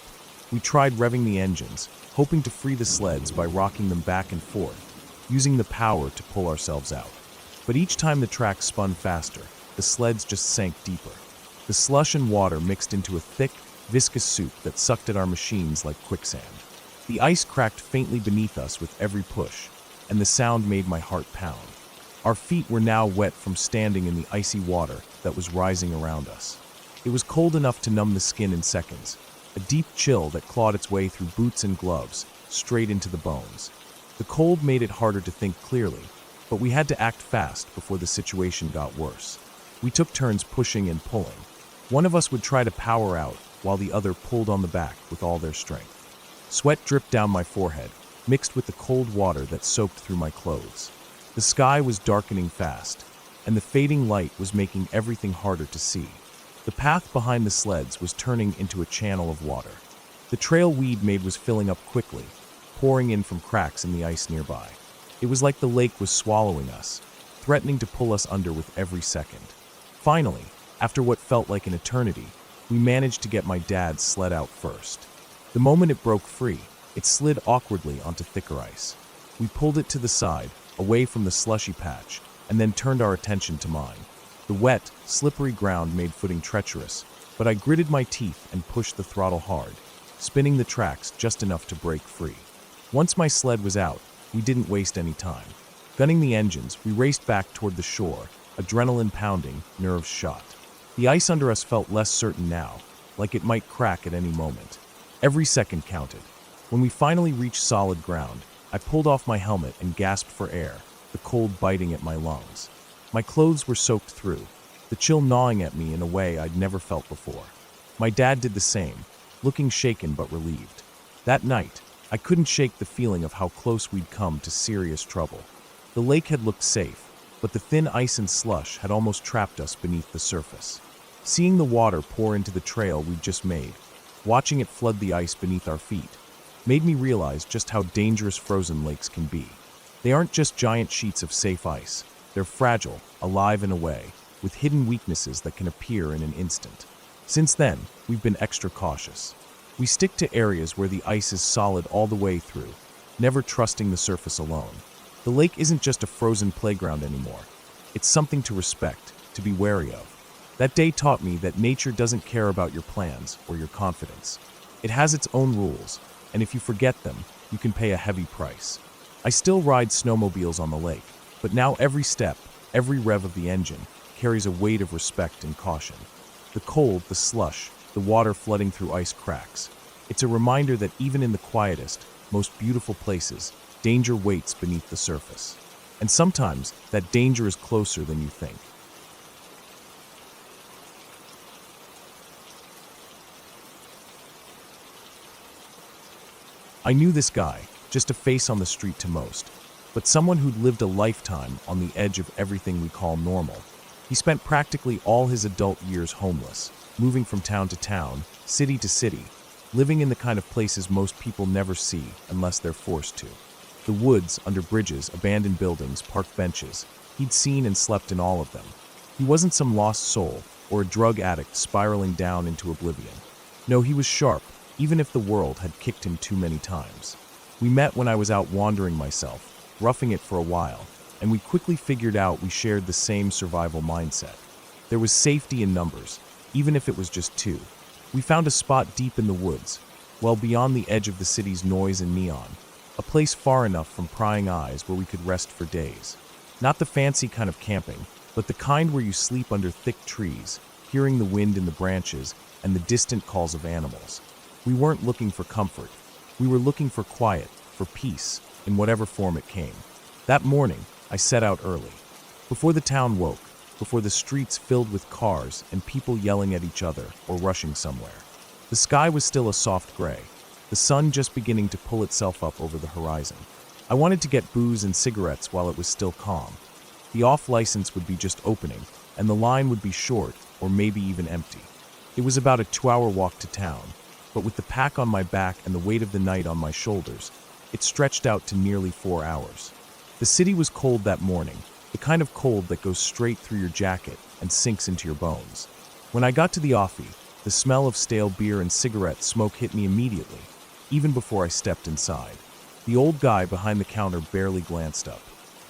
We tried revving the engines, hoping to free the sleds by rocking them back and forth, using the power to pull ourselves out. But each time the track spun faster, the sleds just sank deeper. The slush and water mixed into a thick, viscous soup that sucked at our machines like quicksand. The ice cracked faintly beneath us with every push, and the sound made my heart pound. Our feet were now wet from standing in the icy water that was rising around us. It was cold enough to numb the skin in seconds, a deep chill that clawed its way through boots and gloves, straight into the bones. The cold made it harder to think clearly, but we had to act fast before the situation got worse. We took turns pushing and pulling. One of us would try to power out, while the other pulled on the back with all their strength. Sweat dripped down my forehead, mixed with the cold water that soaked through my clothes. The sky was darkening fast, and the fading light was making everything harder to see. The path behind the sleds was turning into a channel of water. The trail we'd made was filling up quickly, pouring in from cracks in the ice nearby. It was like the lake was swallowing us, threatening to pull us under with every second. Finally, after what felt like an eternity, we managed to get my dad's sled out first. The moment it broke free, it slid awkwardly onto thicker ice. We pulled it to the side, away from the slushy patch, and then turned our attention to mine. The wet, slippery ground made footing treacherous, but I gritted my teeth and pushed the throttle hard, spinning the tracks just enough to break free. Once my sled was out, we didn't waste any time. Gunning the engines, we raced back toward the shore, adrenaline pounding, nerves shot. The ice under us felt less certain now, like it might crack at any moment. Every second counted. When we finally reached solid ground, I pulled off my helmet and gasped for air, the cold biting at my lungs. My clothes were soaked through, the chill gnawing at me in a way I'd never felt before. My dad did the same, looking shaken but relieved. That night, I couldn't shake the feeling of how close we'd come to serious trouble. The lake had looked safe, but the thin ice and slush had almost trapped us beneath the surface. Seeing the water pour into the trail we'd just made, watching it flood the ice beneath our feet, made me realize just how dangerous frozen lakes can be. They aren't just giant sheets of safe ice. They're fragile, alive in a way, with hidden weaknesses that can appear in an instant. Since then, we've been extra cautious. We stick to areas where the ice is solid all the way through, never trusting the surface alone. The lake isn't just a frozen playground anymore. It's something to respect, to be wary of. That day taught me that nature doesn't care about your plans or your confidence. It has its own rules, and if you forget them, you can pay a heavy price. I still ride snowmobiles on the lake, but now every step, every rev of the engine, carries a weight of respect and caution. The cold, the slush, the water flooding through ice cracks. It's a reminder that even in the quietest, most beautiful places, danger waits beneath the surface. And sometimes, that danger is closer than you think. I knew this guy, just a face on the street to most, but someone who'd lived a lifetime on the edge of everything we call normal. He spent practically all his adult years homeless, moving from town to town, city to city, living in the kind of places most people never see unless they're forced to. The woods, under bridges, abandoned buildings, park benches. He'd seen and slept in all of them. He wasn't some lost soul or a drug addict spiraling down into oblivion. No, he was sharp, even if the world had kicked him too many times. We met when I was out wandering myself, roughing it for a while, and we quickly figured out we shared the same survival mindset. There was safety in numbers, even if it was just two. We found a spot deep in the woods, well beyond the edge of the city's noise and neon, a place far enough from prying eyes where we could rest for days. Not the fancy kind of camping, but the kind where you sleep under thick trees, hearing the wind in the branches and the distant calls of animals. We weren't looking for comfort. We were looking for quiet, for peace, in whatever form it came. That morning, I set out early. Before the town woke, before the streets filled with cars and people yelling at each other or rushing somewhere. The sky was still a soft gray, the sun just beginning to pull itself up over the horizon. I wanted to get booze and cigarettes while it was still calm. The off-license would be just opening, and the line would be short or maybe even empty. It was about a 2-hour walk to town, but with the pack on my back and the weight of the night on my shoulders, it stretched out to nearly 4 hours. The city was cold that morning, the kind of cold that goes straight through your jacket and sinks into your bones. When I got to the offie, the smell of stale beer and cigarette smoke hit me immediately, even before I stepped inside. The old guy behind the counter barely glanced up.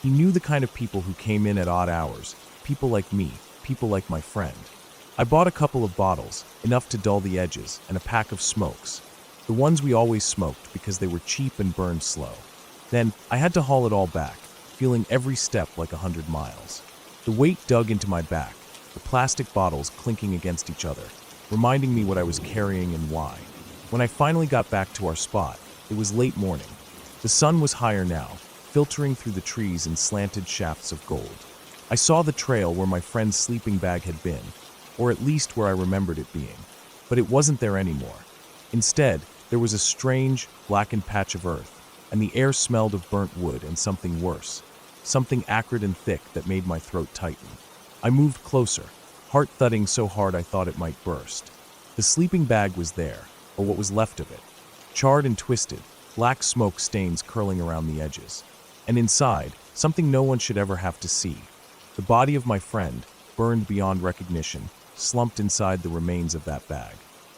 He knew the kind of people who came in at odd hours, people like me, people like my friend. I bought a couple of bottles, enough to dull the edges, and a pack of smokes. The ones we always smoked because they were cheap and burned slow. Then, I had to haul it all back, feeling every step like 100 miles. The weight dug into my back, the plastic bottles clinking against each other, reminding me what I was carrying and why. When I finally got back to our spot, it was late morning. The sun was higher now, filtering through the trees in slanted shafts of gold. I saw the trail where my friend's sleeping bag had been, or at least where I remembered it being. But it wasn't there anymore. Instead, there was a strange, blackened patch of earth, and the air smelled of burnt wood and something worse, something acrid and thick that made my throat tighten. I moved closer, heart thudding so hard I thought it might burst. The sleeping bag was there, or what was left of it, charred and twisted, black smoke stains curling around the edges. And inside, something no one should ever have to see. The body of my friend, burned beyond recognition, slumped inside the remains of that bag.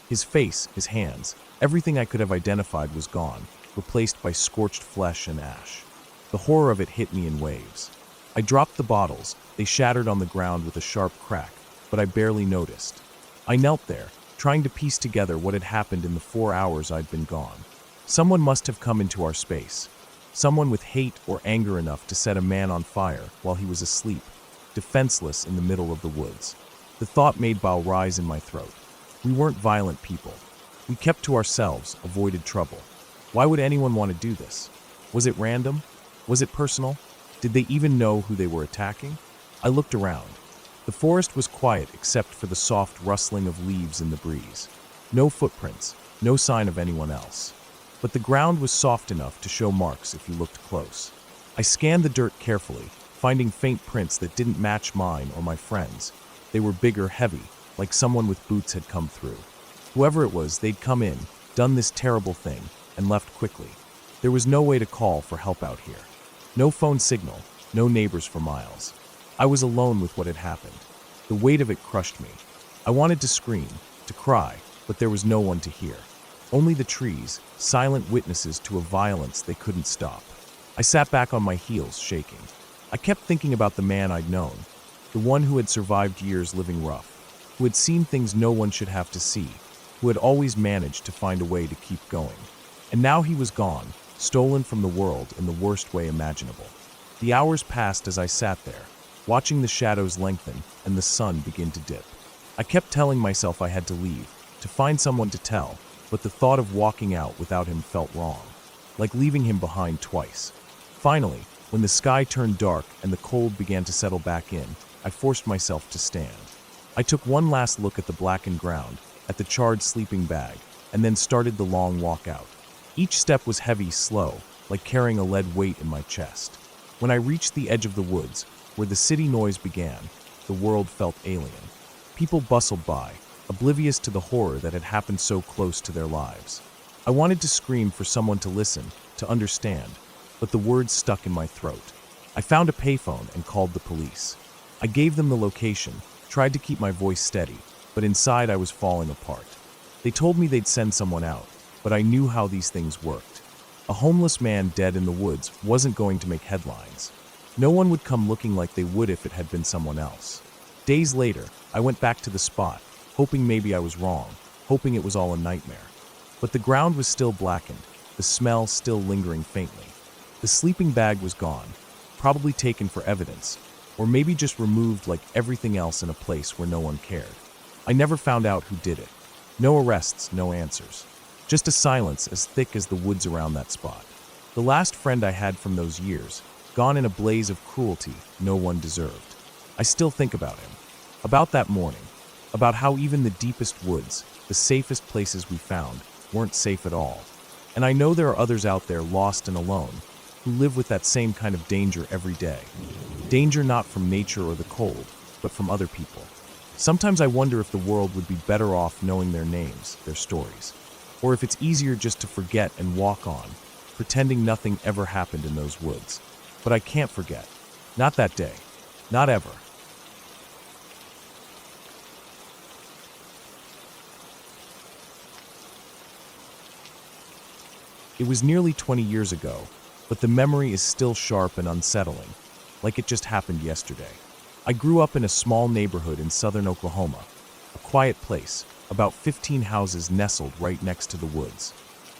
His face, his hands, everything I could have identified was gone, replaced by scorched flesh and ash. The horror of it hit me in waves. I dropped the bottles, they shattered on the ground with a sharp crack, but I barely noticed. I knelt there, trying to piece together what had happened in the 4 hours I'd been gone. Someone must have come into our space. Someone with hate or anger enough to set a man on fire while he was asleep, defenseless in the middle of the woods. The thought made bile rise in my throat. We weren't violent people. We kept to ourselves, avoided trouble. Why would anyone want to do this? Was it random? Was it personal? Did they even know who they were attacking? I looked around. The forest was quiet except for the soft rustling of leaves in the breeze. No footprints, no sign of anyone else. But the ground was soft enough to show marks if you looked close. I scanned the dirt carefully, finding faint prints that didn't match mine or my friends. They were big or heavy, like someone with boots had come through. Whoever it was, they'd come in, done this terrible thing, and left quickly. There was no way to call for help out here. No phone signal, no neighbors for miles. I was alone with what had happened. The weight of it crushed me. I wanted to scream, to cry, but there was no one to hear. Only the trees, silent witnesses to a violence they couldn't stop. I sat back on my heels, shaking. I kept thinking about the man I'd known, the one who had survived years living rough, who had seen things no one should have to see, who had always managed to find a way to keep going. And now he was gone, stolen from the world in the worst way imaginable. The hours passed as I sat there, watching the shadows lengthen and the sun begin to dip. I kept telling myself I had to leave, to find someone to tell, but the thought of walking out without him felt wrong, like leaving him behind twice. Finally, when the sky turned dark and the cold began to settle back in, I forced myself to stand. I took one last look at the blackened ground, at the charred sleeping bag, and then started the long walk out. Each step was heavy, slow, like carrying a lead weight in my chest. When I reached the edge of the woods, where the city noise began, the world felt alien. People bustled by, oblivious to the horror that had happened so close to their lives. I wanted to scream for someone to listen, to understand, but the words stuck in my throat. I found a payphone and called the police. I gave them the location, tried to keep my voice steady, but inside I was falling apart. They told me they'd send someone out, but I knew how these things worked. A homeless man dead in the woods wasn't going to make headlines. No one would come looking like they would if it had been someone else. Days later, I went back to the spot, hoping maybe I was wrong, hoping it was all a nightmare. But the ground was still blackened, the smell still lingering faintly. The sleeping bag was gone, probably taken for evidence, or maybe just removed like everything else in a place where no one cared. I never found out who did it. No arrests, no answers. Just a silence as thick as the woods around that spot. The last friend I had from those years, gone in a blaze of cruelty no one deserved. I still think about him, about that morning, about how even the deepest woods, the safest places we found, weren't safe at all. And I know there are others out there lost and alone, who live with that same kind of danger every day. Danger not from nature or the cold, but from other people. Sometimes I wonder if the world would be better off knowing their names, their stories, or if it's easier just to forget and walk on, pretending nothing ever happened in those woods. But I can't forget. Not that day. Not ever. It was nearly 20 years ago, but the memory is still sharp and unsettling, like it just happened yesterday. I grew up in a small neighborhood in southern Oklahoma, a quiet place, about 15 houses nestled right next to the woods.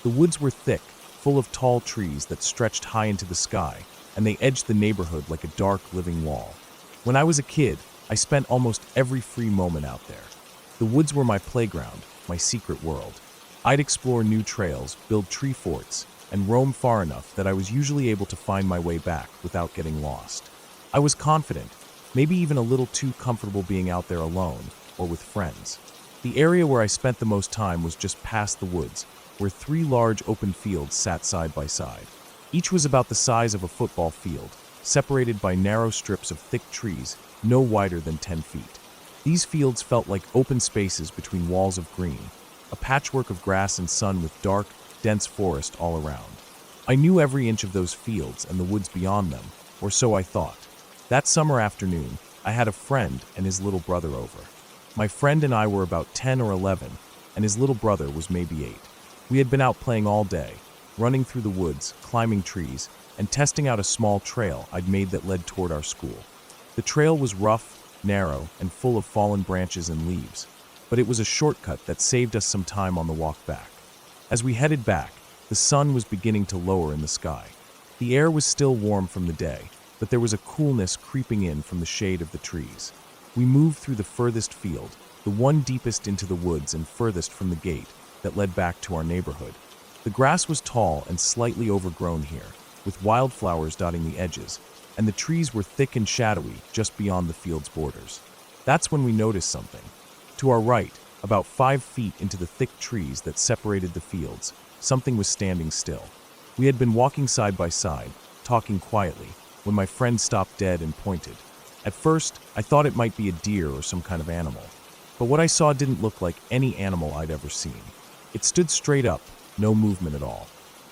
The woods were thick, full of tall trees that stretched high into the sky, and they edged the neighborhood like a dark, living wall. When I was a kid, I spent almost every free moment out there. The woods were my playground, my secret world. I'd explore new trails, build tree forts, and roam far enough that I was usually able to find my way back without getting lost. I was confident, maybe even a little too comfortable being out there alone or with friends. The area where I spent the most time was just past the woods, where 3 large open fields sat side by side. Each was about the size of a football field, separated by narrow strips of thick trees no wider than 10 feet. These fields felt like open spaces between walls of green, a patchwork of grass and sun with dark, dense forest all around. I knew every inch of those fields and the woods beyond them, or so I thought. That summer afternoon, I had a friend and his little brother over. My friend and I were about 10 or 11, and his little brother was maybe 8. We had been out playing all day, running through the woods, climbing trees, and testing out a small trail I'd made that led toward our school. The trail was rough, narrow, and full of fallen branches and leaves, but it was a shortcut that saved us some time on the walk back. As we headed back, the sun was beginning to lower in the sky. The air was still warm from the day, but there was a coolness creeping in from the shade of the trees. We moved through the furthest field, the one deepest into the woods and furthest from the gate that led back to our neighborhood. The grass was tall and slightly overgrown here, with wildflowers dotting the edges, and the trees were thick and shadowy just beyond the field's borders. That's when we noticed something. To our right, About 5 feet into the thick trees that separated the fields, something was standing still. We had been walking side by side, talking quietly, when my friend stopped dead and pointed. At first, I thought it might be a deer or some kind of animal. But what I saw didn't look like any animal I'd ever seen. It stood straight up, no movement at all.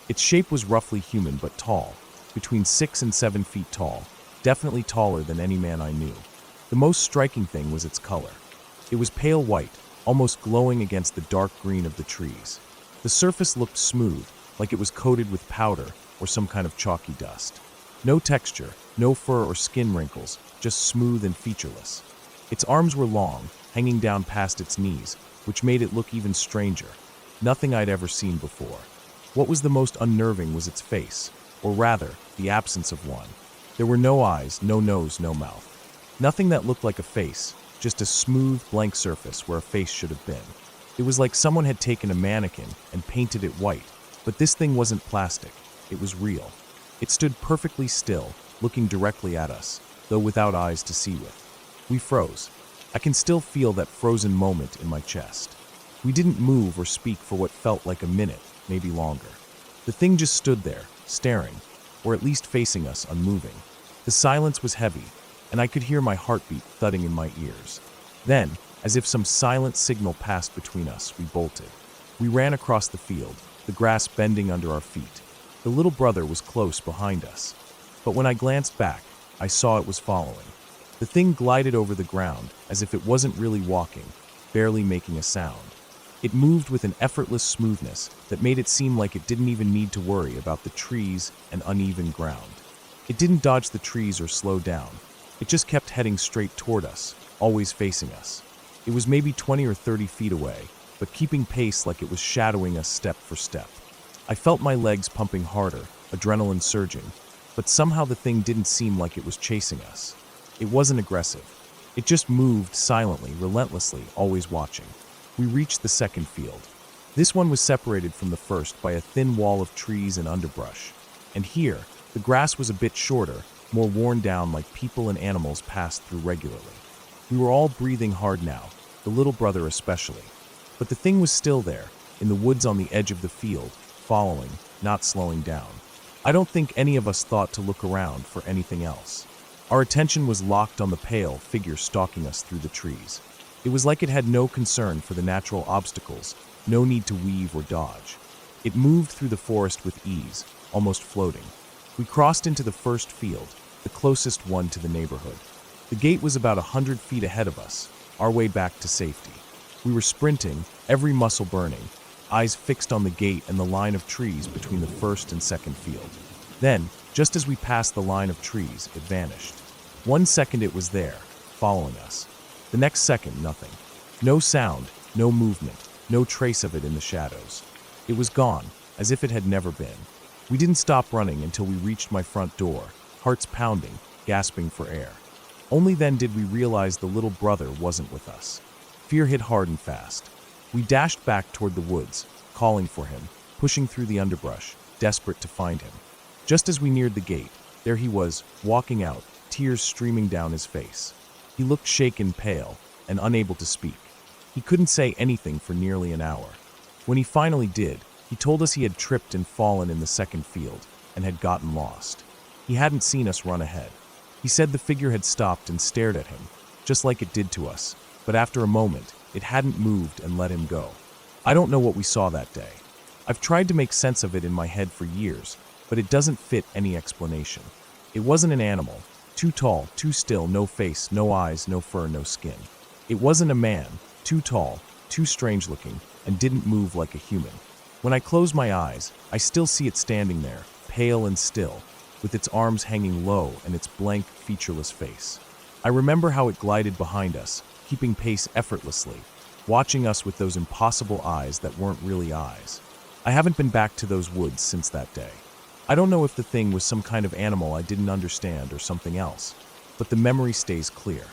Its shape was roughly human but tall, between 6 and 7 feet tall, definitely taller than any man I knew. The most striking thing was its color. It was pale white, almost glowing against the dark green of the trees. The surface looked smooth, like it was coated with powder or some kind of chalky dust. No texture, no fur or skin wrinkles, just smooth and featureless. Its arms were long, hanging down past its knees, which made it look even stranger. Nothing I'd ever seen before. What was the most unnerving was its face, or rather, the absence of one. There were no eyes, no nose, no mouth. Nothing that looked like a face, just a smooth, blank surface where a face should have been. It was like someone had taken a mannequin and painted it white, but this thing wasn't plastic. It was real. It stood perfectly still, looking directly at us, though without eyes to see with. We froze. I can still feel that frozen moment in my chest. We didn't move or speak for what felt like a minute, maybe longer. The thing just stood there, staring, or at least facing us, unmoving. The silence was heavy, and I could hear my heartbeat thudding in my ears. Then, as if some silent signal passed between us, we bolted. We ran across the field, the grass bending under our feet. The little brother was close behind us. But when I glanced back, I saw it was following. The thing glided over the ground as if it wasn't really walking, barely making a sound. It moved with an effortless smoothness that made it seem like it didn't even need to worry about the trees and uneven ground. It didn't dodge the trees or slow down. It just kept heading straight toward us, always facing us. It was maybe 20 or 30 feet away, but keeping pace like it was shadowing us step for step. I felt my legs pumping harder, adrenaline surging, but somehow the thing didn't seem like it was chasing us. It wasn't aggressive. It just moved silently, relentlessly, always watching. We reached the second field. This one was separated from the first by a thin wall of trees and underbrush. And here, the grass was a bit shorter, more worn down like people and animals passed through regularly. We were all breathing hard now, the little brother especially. But the thing was still there, in the woods on the edge of the field, following, not slowing down. I don't think any of us thought to look around for anything else. Our attention was locked on the pale figure stalking us through the trees. It was like it had no concern for the natural obstacles, no need to weave or dodge. It moved through the forest with ease, almost floating. We crossed into the first field, the closest one to the neighborhood. The gate was about 100 feet ahead of us, our way back to safety. We were sprinting, every muscle burning, eyes fixed on the gate and the line of trees between the first and second field. Then, just as we passed the line of trees, it vanished. 1 second it was there, following us. The next second, nothing. No sound, no movement, no trace of it in the shadows. It was gone, as if it had never been. We didn't stop running until we reached my front door, hearts pounding, gasping for air. Only then did we realize the little brother wasn't with us. Fear hit hard and fast. We dashed back toward the woods, calling for him, pushing through the underbrush, desperate to find him. Just as we neared the gate, there he was, walking out, tears streaming down his face. He looked shaken, pale, and unable to speak. He couldn't say anything for nearly an hour. When he finally did, he told us he had tripped and fallen in the second field and had gotten lost. He hadn't seen us run ahead. He said the figure had stopped and stared at him, just like it did to us, but after a moment, it hadn't moved and let him go. I don't know what we saw that day. I've tried to make sense of it in my head for years, but it doesn't fit any explanation. It wasn't an animal, too tall, too still, no face, no eyes, no fur, no skin. It wasn't a man, too tall, too strange looking, and didn't move like a human. When I close my eyes, I still see it standing there, pale and still, with its arms hanging low and its blank, featureless face. I remember how it glided behind us, keeping pace effortlessly, watching us with those impossible eyes that weren't really eyes. I haven't been back to those woods since that day. I don't know if the thing was some kind of animal I didn't understand or something else, but the memory stays clear.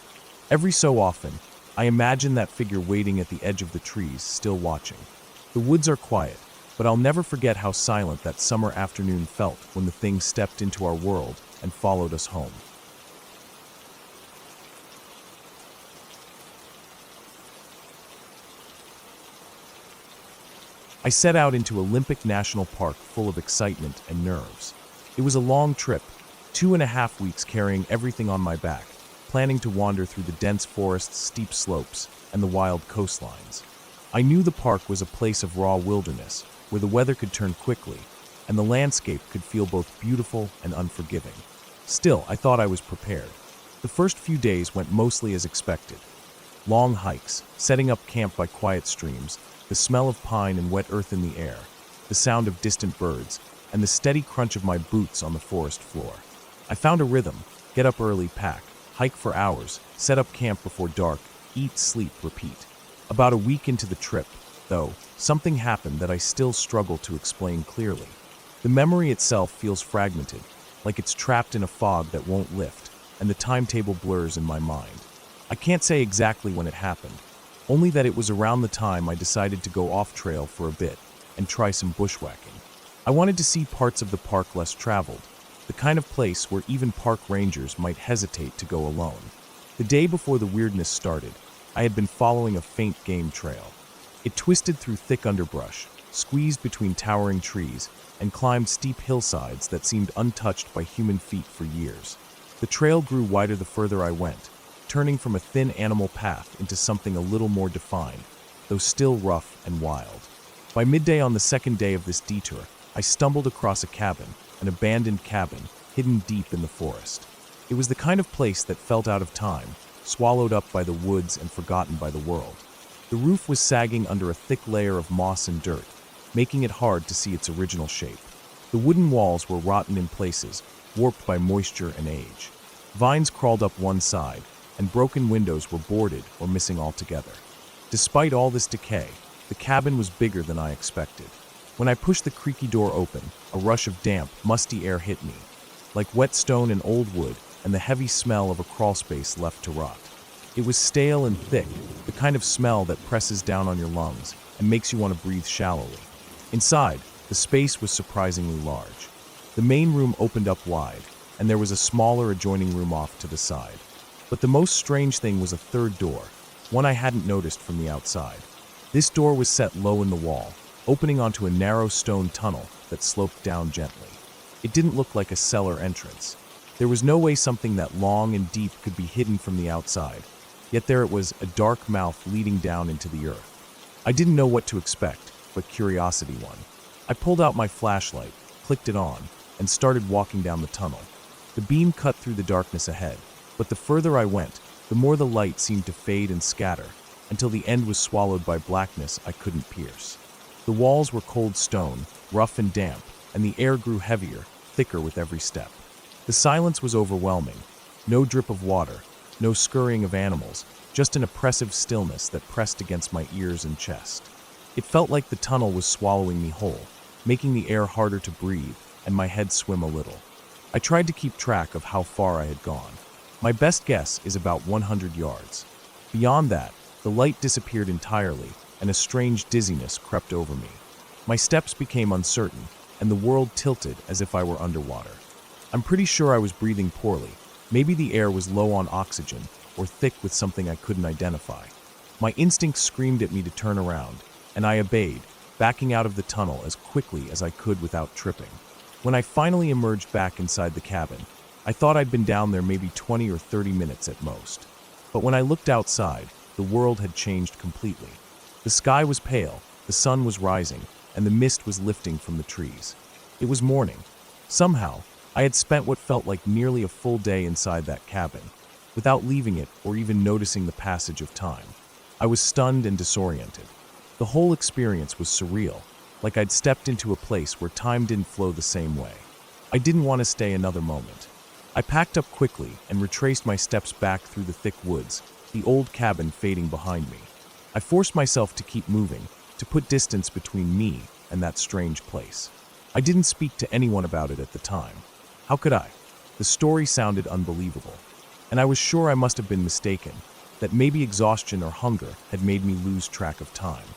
Every so often, I imagine that figure waiting at the edge of the trees, still watching. The woods are quiet, but I'll never forget how silent that summer afternoon felt when the thing stepped into our world and followed us home. I set out into Olympic National Park full of excitement and nerves. It was a long trip, 2.5 weeks carrying everything on my back, planning to wander through the dense forests, steep slopes, and the wild coastlines. I knew the park was a place of raw wilderness, where the weather could turn quickly, and the landscape could feel both beautiful and unforgiving. Still, I thought I was prepared. The first few days went mostly as expected. Long hikes, setting up camp by quiet streams, the smell of pine and wet earth in the air, the sound of distant birds, and the steady crunch of my boots on the forest floor. I found a rhythm: get up early, pack, hike for hours, set up camp before dark, eat, sleep, repeat. About a week into the trip, though, something happened that I still struggle to explain clearly. The memory itself feels fragmented, like it's trapped in a fog that won't lift, and the timetable blurs in my mind. I can't say exactly when it happened, only that it was around the time I decided to go off-trail for a bit and try some bushwhacking. I wanted to see parts of the park less traveled, the kind of place where even park rangers might hesitate to go alone. The day before the weirdness started, I had been following a faint game trail. It twisted through thick underbrush, squeezed between towering trees, and climbed steep hillsides that seemed untouched by human feet for years. The trail grew wider the further I went, turning from a thin animal path into something a little more defined, though still rough and wild. By midday on the second day of this detour, I stumbled across a cabin, an abandoned cabin, hidden deep in the forest. It was the kind of place that felt out of time, swallowed up by the woods and forgotten by the world. The roof was sagging under a thick layer of moss and dirt, making it hard to see its original shape. The wooden walls were rotten in places, warped by moisture and age. Vines crawled up one side, and broken windows were boarded or missing altogether. Despite all this decay, the cabin was bigger than I expected. When I pushed the creaky door open, a rush of damp, musty air hit me, like wet stone and old wood, and the heavy smell of a crawlspace left to rot. It was stale and thick, the kind of smell that presses down on your lungs and makes you want to breathe shallowly. Inside, the space was surprisingly large. The main room opened up wide, and there was a smaller adjoining room off to the side. But the most strange thing was a third door, one I hadn't noticed from the outside. This door was set low in the wall, opening onto a narrow stone tunnel that sloped down gently. It didn't look like a cellar entrance. There was no way something that long and deep could be hidden from the outside, yet there it was, a dark mouth leading down into the earth. I didn't know what to expect, but curiosity won. I pulled out my flashlight, clicked it on, and started walking down the tunnel. The beam cut through the darkness ahead, but the further I went, the more the light seemed to fade and scatter, until the end was swallowed by blackness I couldn't pierce. The walls were cold stone, rough and damp, and the air grew heavier, thicker with every step. The silence was overwhelming. No drip of water, no scurrying of animals, just an oppressive stillness that pressed against my ears and chest. It felt like the tunnel was swallowing me whole, making the air harder to breathe and my head swim a little. I tried to keep track of how far I had gone. My best guess is about 100 yards. Beyond that, the light disappeared entirely, and a strange dizziness crept over me. My steps became uncertain, and the world tilted as if I were underwater. I'm pretty sure I was breathing poorly. Maybe the air was low on oxygen, or thick with something I couldn't identify. My instincts screamed at me to turn around, and I obeyed, backing out of the tunnel as quickly as I could without tripping. When I finally emerged back inside the cabin, I thought I'd been down there maybe 20 or 30 minutes at most. But when I looked outside, the world had changed completely. The sky was pale, the sun was rising, and the mist was lifting from the trees. It was morning. Somehow, I had spent what felt like nearly a full day inside that cabin, without leaving it or even noticing the passage of time. I was stunned and disoriented. The whole experience was surreal, like I'd stepped into a place where time didn't flow the same way. I didn't want to stay another moment. I packed up quickly and retraced my steps back through the thick woods, the old cabin fading behind me. I forced myself to keep moving, to put distance between me and that strange place. I didn't speak to anyone about it at the time. How could I? The story sounded unbelievable, and I was sure I must have been mistaken, that maybe exhaustion or hunger had made me lose track of time.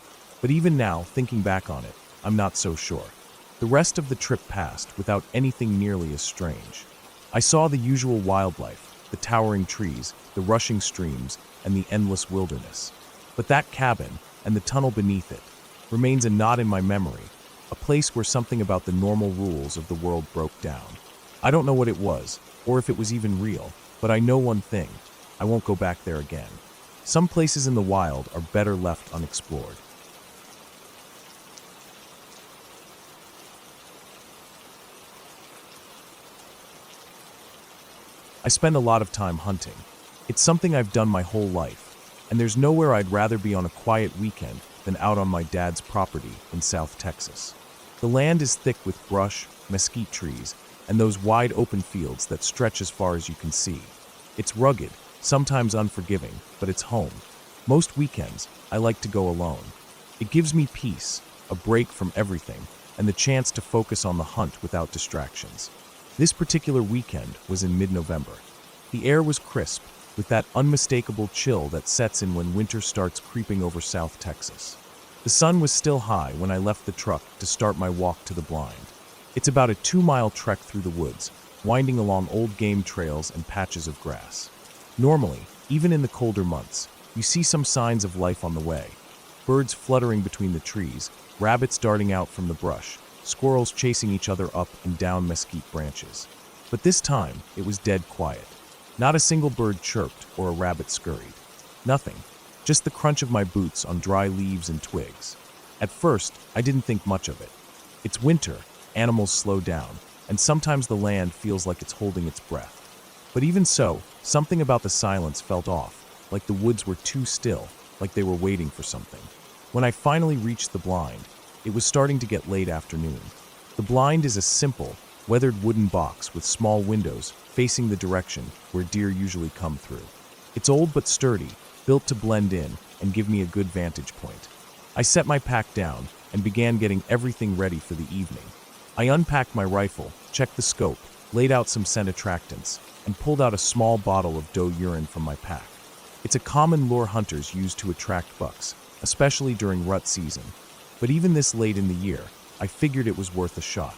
But even now, thinking back on it, I'm not so sure. The rest of the trip passed without anything nearly as strange. I saw the usual wildlife, the towering trees, the rushing streams, and the endless wilderness. But that cabin, and the tunnel beneath it, remains a knot in my memory, a place where something about the normal rules of the world broke down. I don't know what it was, or if it was even real, but I know one thing: I won't go back there again. Some places in the wild are better left unexplored. I spend a lot of time hunting. It's something I've done my whole life, and there's nowhere I'd rather be on a quiet weekend than out on my dad's property in South Texas. The land is thick with brush, mesquite trees, and those wide open fields that stretch as far as you can see. It's rugged, sometimes unforgiving, but it's home. Most weekends, I like to go alone. It gives me peace, a break from everything, and the chance to focus on the hunt without distractions. This particular weekend was in mid-November. The air was crisp, with that unmistakable chill that sets in when winter starts creeping over South Texas. The sun was still high when I left the truck to start my walk to the blind. It's about a 2-mile trek through the woods, winding along old game trails and patches of grass. Normally, even in the colder months, you see some signs of life on the way. Birds fluttering between the trees, rabbits darting out from the brush, squirrels chasing each other up and down mesquite branches. But this time, it was dead quiet. Not a single bird chirped or a rabbit scurried. Nothing. Just the crunch of my boots on dry leaves and twigs. At first, I didn't think much of it. It's winter, animals slow down, and sometimes the land feels like it's holding its breath. But even so, something about the silence felt off, like the woods were too still, like they were waiting for something. When I finally reached the blind, it was starting to get late afternoon. The blind is a simple, weathered wooden box with small windows facing the direction where deer usually come through. It's old but sturdy, built to blend in and give me a good vantage point. I set my pack down and began getting everything ready for the evening. I unpacked my rifle, checked the scope, laid out some scent attractants, and pulled out a small bottle of doe urine from my pack. It's a common lure hunters use to attract bucks, especially during rut season. But even this late in the year, I figured it was worth a shot.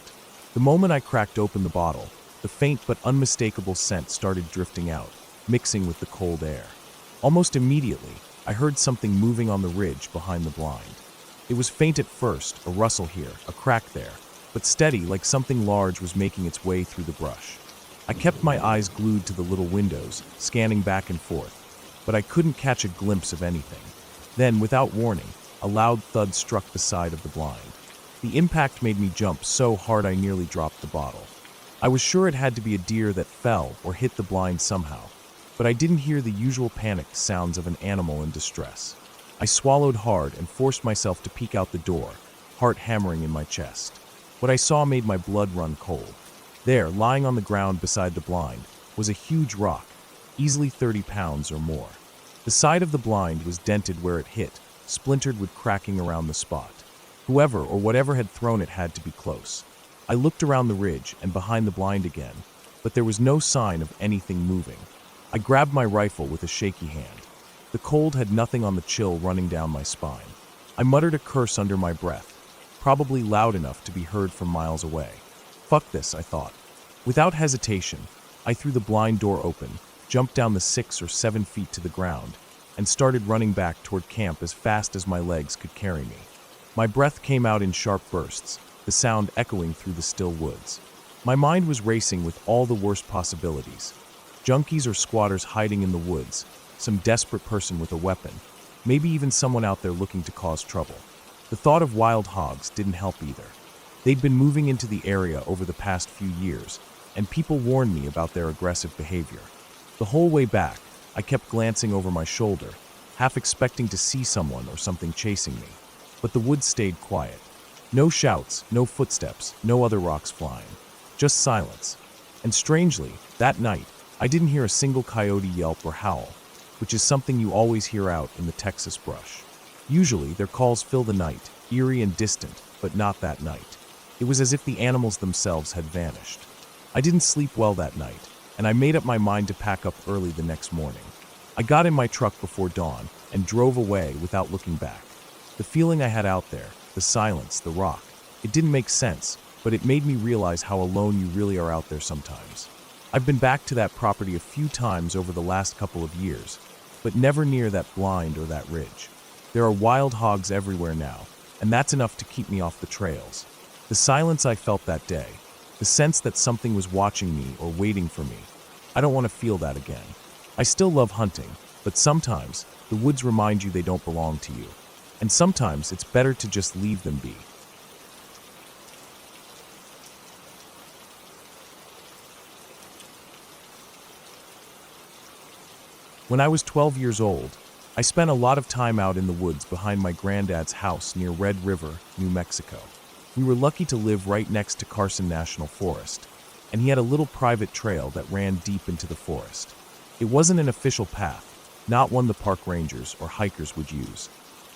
The moment I cracked open the bottle, the faint but unmistakable scent started drifting out, mixing with the cold air. Almost immediately, I heard something moving on the ridge behind the blind. It was faint at first, a rustle here, a crack there, but steady, like something large was making its way through the brush. I kept my eyes glued to the little windows, scanning back and forth, but I couldn't catch a glimpse of anything. Then, without warning, a loud thud struck the side of the blind. The impact made me jump so hard I nearly dropped the bottle. I was sure it had to be a deer that fell or hit the blind somehow, but I didn't hear the usual panicked sounds of an animal in distress. I swallowed hard and forced myself to peek out the door, heart hammering in my chest. What I saw made my blood run cold. There, lying on the ground beside the blind, was a huge rock, easily 30 pounds or more. The side of the blind was dented where it hit, splintered with cracking around the spot. Whoever or whatever had thrown it had to be close. I looked around the ridge and behind the blind again, but there was no sign of anything moving. I grabbed my rifle with a shaky hand. The cold had nothing on the chill running down my spine. I muttered a curse under my breath, probably loud enough to be heard from miles away. Fuck this, I thought. Without hesitation, I threw the blind door open, jumped down the 6 or 7 feet to the ground, and started running back toward camp as fast as my legs could carry me. My breath came out in sharp bursts, the sound echoing through the still woods. My mind was racing with all the worst possibilities. Junkies or squatters hiding in the woods, some desperate person with a weapon, maybe even someone out there looking to cause trouble. The thought of wild hogs didn't help either. They'd been moving into the area over the past few years, and people warned me about their aggressive behavior. The whole way back, I kept glancing over my shoulder, half expecting to see someone or something chasing me. But the woods stayed quiet. No shouts, no footsteps, no other rocks flying. Just silence. And strangely, that night, I didn't hear a single coyote yelp or howl, which is something you always hear out in the Texas brush. Usually, their calls fill the night, eerie and distant, but not that night. It was as if the animals themselves had vanished. I didn't sleep well that night, and I made up my mind to pack up early the next morning. I got in my truck before dawn and drove away without looking back. The feeling I had out there, the silence, the rock, it didn't make sense, but it made me realize how alone you really are out there sometimes. I've been back to that property a few times over the last couple of years, but never near that blind or that ridge. There are wild hogs everywhere now, and that's enough to keep me off the trails. The silence I felt that day, the sense that something was watching me or waiting for me, I don't want to feel that again. I still love hunting, but sometimes the woods remind you they don't belong to you, and sometimes it's better to just leave them be. When I was 12 years old, I spent a lot of time out in the woods behind my granddad's house near Red River, New Mexico. We were lucky to live right next to Carson National Forest, and he had a little private trail that ran deep into the forest. It wasn't an official path, not one the park rangers or hikers would use.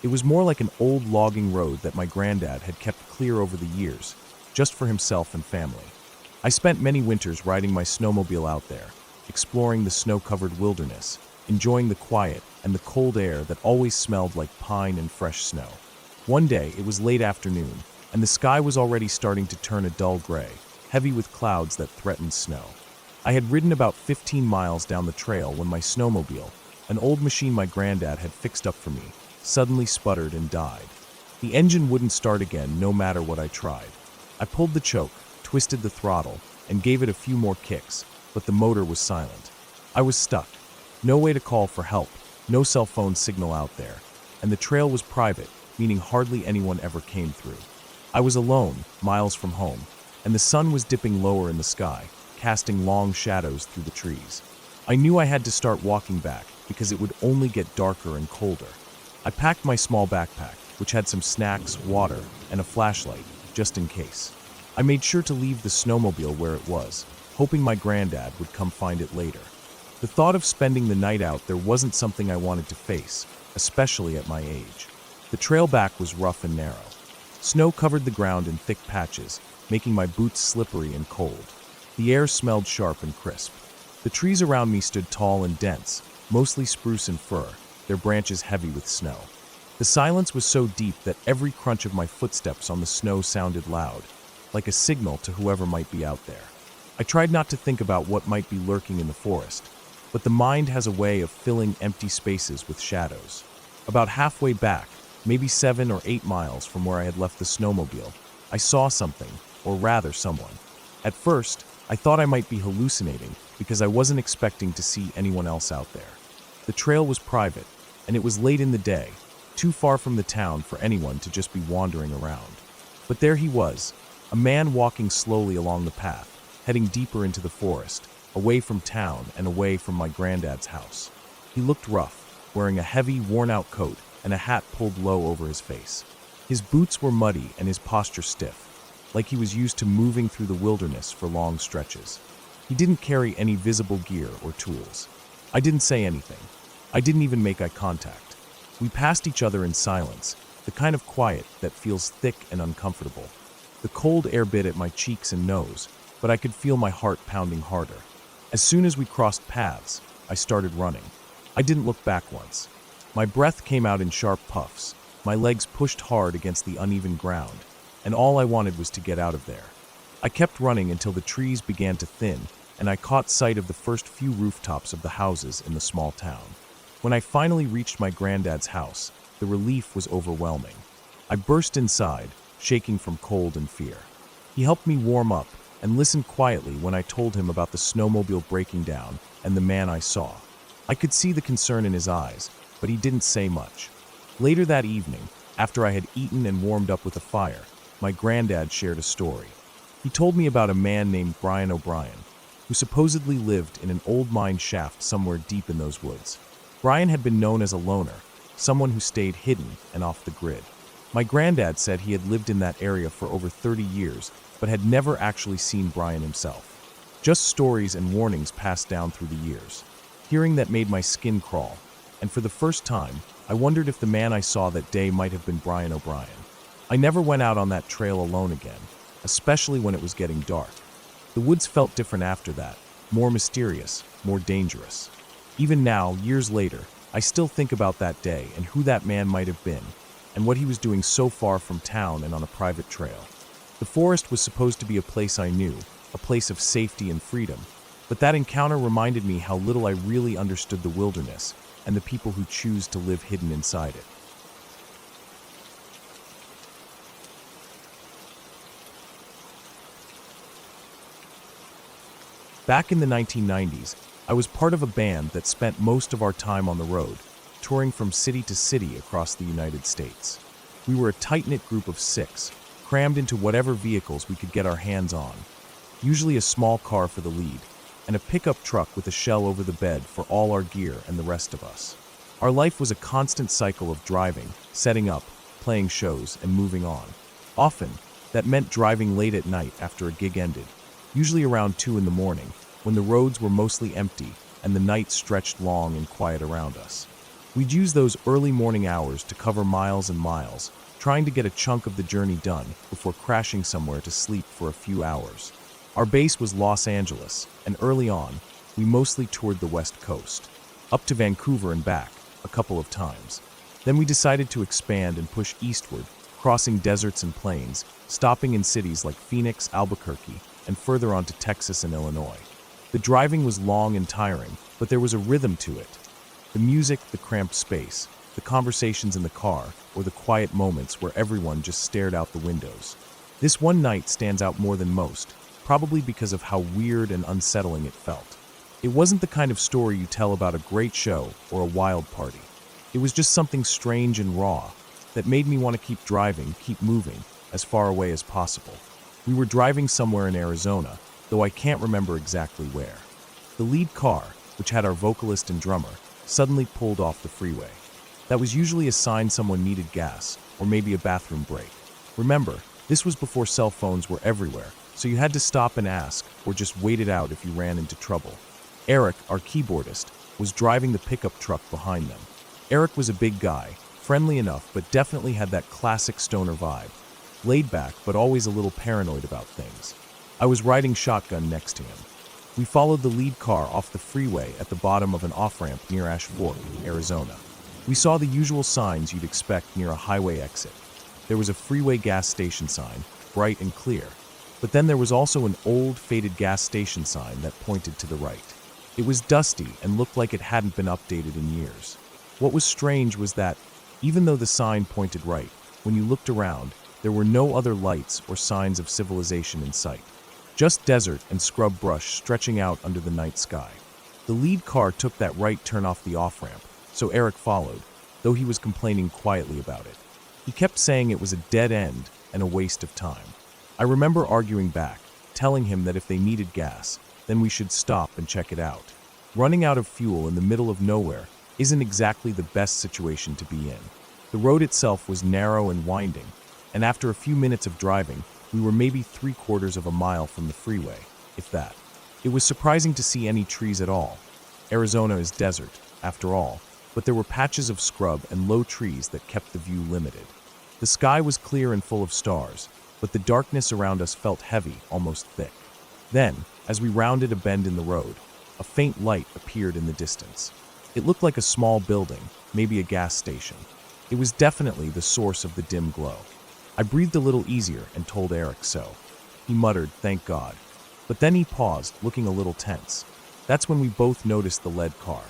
It was more like an old logging road that my granddad had kept clear over the years, just for himself and family. I spent many winters riding my snowmobile out there, exploring the snow-covered wilderness, enjoying the quiet and the cold air that always smelled like pine and fresh snow. One day, it was late afternoon, and the sky was already starting to turn a dull gray, heavy with clouds that threatened snow. I had ridden about 15 miles down the trail when my snowmobile, an old machine my granddad had fixed up for me, suddenly sputtered and died. The engine wouldn't start again no matter what I tried. I pulled the choke, twisted the throttle, and gave it a few more kicks, but the motor was silent. I was stuck. No way to call for help, no cell phone signal out there, and the trail was private, meaning hardly anyone ever came through. I was alone, miles from home, and the sun was dipping lower in the sky, casting long shadows through the trees. I knew I had to start walking back because it would only get darker and colder. I packed my small backpack, which had some snacks, water, and a flashlight, just in case. I made sure to leave the snowmobile where it was, hoping my granddad would come find it later. The thought of spending the night out there wasn't something I wanted to face, especially at my age. The trail back was rough and narrow. Snow covered the ground in thick patches, making my boots slippery and cold. The air smelled sharp and crisp. The trees around me stood tall and dense, mostly spruce and fir, their branches heavy with snow. The silence was so deep that every crunch of my footsteps on the snow sounded loud, like a signal to whoever might be out there. I tried not to think about what might be lurking in the forest, but the mind has a way of filling empty spaces with shadows. About halfway back, maybe 7 or 8 miles from where I had left the snowmobile, I saw something, or rather someone. At first, I thought I might be hallucinating because I wasn't expecting to see anyone else out there. The trail was private, and it was late in the day, too far from the town for anyone to just be wandering around. But there he was, a man walking slowly along the path, heading deeper into the forest, away from town and away from my granddad's house. He looked rough, wearing a heavy, worn-out coat and a hat pulled low over his face. His boots were muddy and his posture stiff, like he was used to moving through the wilderness for long stretches. He didn't carry any visible gear or tools. I didn't say anything. I didn't even make eye contact. We passed each other in silence, the kind of quiet that feels thick and uncomfortable. The cold air bit at my cheeks and nose, but I could feel my heart pounding harder. As soon as we crossed paths, I started running. I didn't look back once. My breath came out in sharp puffs, my legs pushed hard against the uneven ground, and all I wanted was to get out of there. I kept running until the trees began to thin, and I caught sight of the first few rooftops of the houses in the small town. When I finally reached my granddad's house, the relief was overwhelming. I burst inside, shaking from cold and fear. He helped me warm up and listened quietly when I told him about the snowmobile breaking down and the man I saw. I could see the concern in his eyes, but he didn't say much. Later that evening, after I had eaten and warmed up with a fire, my granddad shared a story. He told me about a man named Brian O'Brien, who supposedly lived in an old mine shaft somewhere deep in those woods. Brian had been known as a loner, someone who stayed hidden and off the grid. My granddad said he had lived in that area for over 30 years, but had never actually seen Brian himself. Just stories and warnings passed down through the years. Hearing that made my skin crawl, and for the first time, I wondered if the man I saw that day might have been Brian O'Brien. I never went out on that trail alone again, especially when it was getting dark. The woods felt different after that, more mysterious, more dangerous. Even now, years later, I still think about that day and who that man might have been, and what he was doing so far from town and on a private trail. The forest was supposed to be a place I knew, a place of safety and freedom, but that encounter reminded me how little I really understood the wilderness and the people who choose to live hidden inside it. Back in the 1990s, I was part of a band that spent most of our time on the road, touring from city to city across the United States. We were a tight-knit group of 6, crammed into whatever vehicles we could get our hands on, usually a small car for the lead, and a pickup truck with a shell over the bed for all our gear and the rest of us. Our life was a constant cycle of driving, setting up, playing shows, and moving on. Often, that meant driving late at night after a gig ended, usually around 2 in the morning, when the roads were mostly empty and the night stretched long and quiet around us. We'd use those early morning hours to cover miles and miles, trying to get a chunk of the journey done before crashing somewhere to sleep for a few hours. Our base was Los Angeles, and early on, we mostly toured the West Coast, up to Vancouver and back a couple of times. Then we decided to expand and push eastward, crossing deserts and plains, stopping in cities like Phoenix, Albuquerque, and further on to Texas and Illinois. The driving was long and tiring, but there was a rhythm to it. The music, the cramped space, the conversations in the car, or the quiet moments where everyone just stared out the windows. This one night stands out more than most, probably because of how weird and unsettling it felt. It wasn't the kind of story you tell about a great show or a wild party. It was just something strange and raw that made me want to keep driving, keep moving, as far away as possible. We were driving somewhere in Arizona, though I can't remember exactly where. The lead car, which had our vocalist and drummer, suddenly pulled off the freeway. That was usually a sign someone needed gas, or maybe a bathroom break. Remember, this was before cell phones were everywhere, so you had to stop and ask, or just wait it out if you ran into trouble. Eric, our keyboardist, was driving the pickup truck behind them. Eric was a big guy, friendly enough, but definitely had that classic stoner vibe. Laid back, but always a little paranoid about things. I was riding shotgun next to him. We followed the lead car off the freeway at the bottom of an off-ramp near Ash Fork, Arizona. We saw the usual signs you'd expect near a highway exit. There was a freeway gas station sign, bright and clear. But then there was also an old, faded gas station sign that pointed to the right. It was dusty and looked like it hadn't been updated in years. What was strange was that, even though the sign pointed right, when you looked around, there were no other lights or signs of civilization in sight. Just desert and scrub brush stretching out under the night sky. The lead car took that right turn off the off-ramp, so Eric followed, though he was complaining quietly about it. He kept saying it was a dead end and a waste of time. I remember arguing back, telling him that if they needed gas, then we should stop and check it out. Running out of fuel in the middle of nowhere isn't exactly the best situation to be in. The road itself was narrow and winding, and after a few minutes of driving, we were maybe 3/4 of a mile from the freeway, if that. It was surprising to see any trees at all. Arizona is desert, after all, but there were patches of scrub and low trees that kept the view limited. The sky was clear and full of stars, but the darkness around us felt heavy, almost thick. Then, as we rounded a bend in the road, a faint light appeared in the distance. It looked like a small building, maybe a gas station. It was definitely the source of the dim glow. I breathed a little easier and told Eric so. He muttered, "Thank God." But then he paused, looking a little tense. That's when we both noticed the lead car.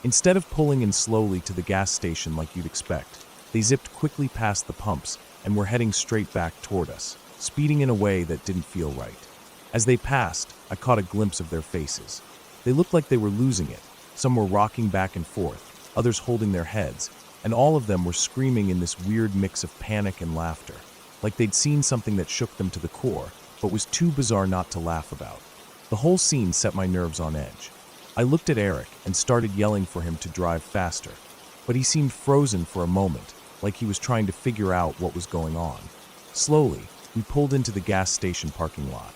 Instead of pulling in slowly to the gas station like you'd expect, they zipped quickly past the pumps and were heading straight back toward us, speeding in a way that didn't feel right. As they passed, I caught a glimpse of their faces. They looked like they were losing it. Some were rocking back and forth, others holding their heads, and all of them were screaming in this weird mix of panic and laughter, like they'd seen something that shook them to the core, but was too bizarre not to laugh about. The whole scene set my nerves on edge. I looked at Eric and started yelling for him to drive faster, but he seemed frozen for a moment, like he was trying to figure out what was going on. Slowly, we pulled into the gas station parking lot.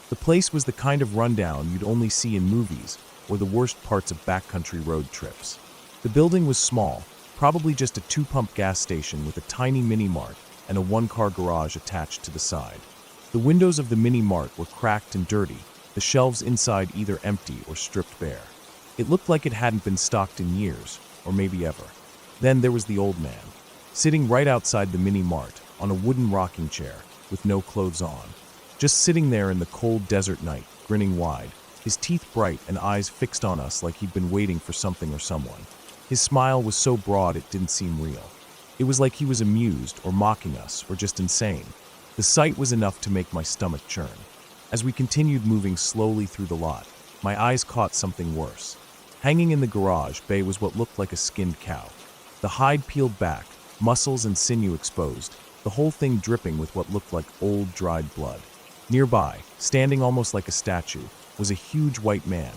The place was the kind of rundown you'd only see in movies or the worst parts of backcountry road trips. The building was small, probably just a 2-pump gas station with a tiny mini-mart and a 1-car garage attached to the side. The windows of the mini-mart were cracked and dirty, the shelves inside either empty or stripped bare. It looked like it hadn't been stocked in years, or maybe ever. Then there was the old man, sitting right outside the mini-mart on a wooden rocking chair with no clothes on, just sitting there in the cold desert night, grinning wide, his teeth bright and eyes fixed on us like he'd been waiting for something or someone. His smile was so broad it didn't seem real. It was like he was amused or mocking us or just insane. The sight was enough to make my stomach churn. As we continued moving slowly through the lot, my eyes caught something worse. Hanging in the garage bay was what looked like a skinned cow. The hide peeled back, muscles and sinew exposed, the whole thing dripping with what looked like old, dried blood. Nearby, standing almost like a statue, was a huge white man,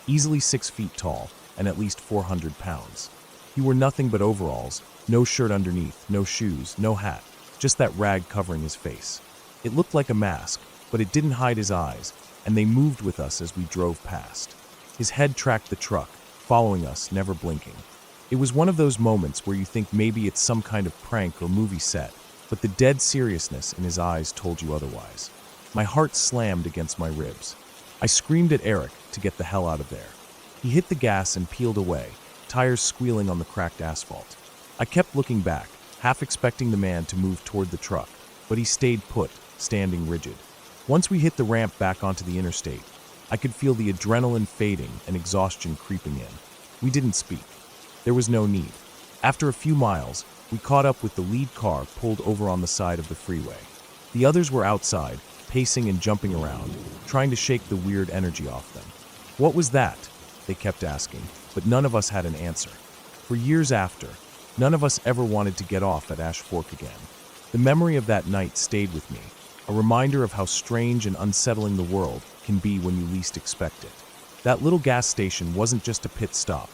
easily 6 feet tall and at least 400 pounds. He wore nothing but overalls, no shirt underneath, no shoes, no hat, just that rag covering his face. It looked like a mask, but it didn't hide his eyes, and they moved with us as we drove past. His head tracked the truck, following us, never blinking. It was one of those moments where you think maybe it's some kind of prank or movie set, but the dead seriousness in his eyes told you otherwise. My heart slammed against my ribs. I screamed at Eric to get the hell out of there. He hit the gas and peeled away, tires squealing on the cracked asphalt. I kept looking back, half expecting the man to move toward the truck, but he stayed put, standing rigid. Once we hit the ramp back onto the interstate, I could feel the adrenaline fading and exhaustion creeping in. We didn't speak. There was no need. After a few miles, we caught up with the lead car pulled over on the side of the freeway. The others were outside, pacing and jumping around, trying to shake the weird energy off them. What was that? They kept asking, but none of us had an answer. For years after, none of us ever wanted to get off at Ash Fork again. The memory of that night stayed with me, a reminder of how strange and unsettling the world can be when you least expect it. That little gas station wasn't just a pit stop.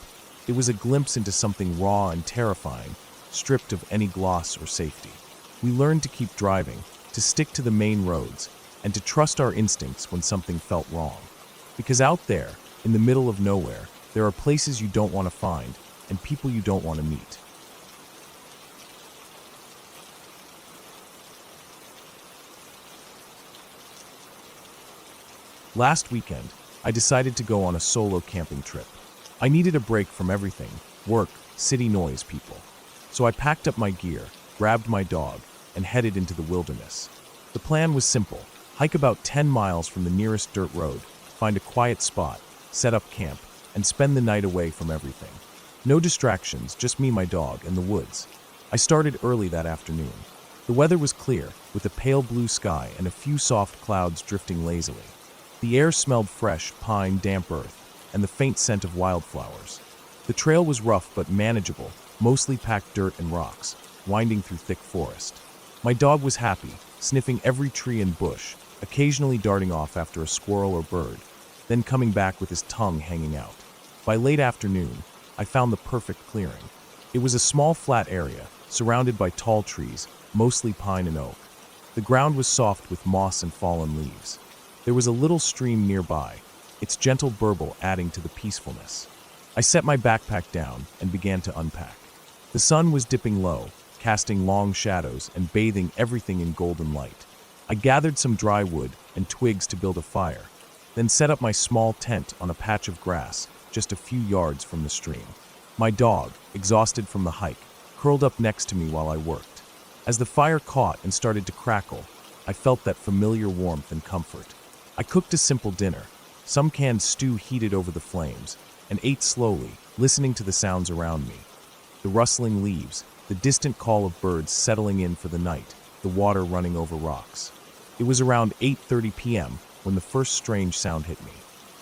It was a glimpse into something raw and terrifying, stripped of any gloss or safety. We learned to keep driving, to stick to the main roads, and to trust our instincts when something felt wrong. Because out there, in the middle of nowhere, there are places you don't want to find and people you don't want to meet. Last weekend, I decided to go on a solo camping trip. I needed a break from everything, work, city noise, people. So I packed up my gear, grabbed my dog, and headed into the wilderness. The plan was simple: hike about 10 miles from the nearest dirt road, find a quiet spot, set up camp, and spend the night away from everything. No distractions, just me, my dog, and the woods. I started early that afternoon. The weather was clear, with a pale blue sky and a few soft clouds drifting lazily. The air smelled fresh, pine, damp earth, and the faint scent of wildflowers. The trail was rough but manageable, mostly packed dirt and rocks, winding through thick forest. My dog was happy, sniffing every tree and bush, occasionally darting off after a squirrel or bird, then coming back with his tongue hanging out. By late afternoon, I found the perfect clearing. It was a small flat area, surrounded by tall trees, mostly pine and oak. The ground was soft with moss and fallen leaves. There was a little stream nearby, its gentle burble adding to the peacefulness. I set my backpack down and began to unpack. The sun was dipping low, casting long shadows and bathing everything in golden light. I gathered some dry wood and twigs to build a fire, then set up my small tent on a patch of grass just a few yards from the stream. My dog, exhausted from the hike, curled up next to me while I worked. As the fire caught and started to crackle, I felt that familiar warmth and comfort. I cooked a simple dinner, some canned stew heated over the flames, and ate slowly, listening to the sounds around me. The rustling leaves, the distant call of birds settling in for the night, the water running over rocks. It was around 8:30 p.m. when the first strange sound hit me.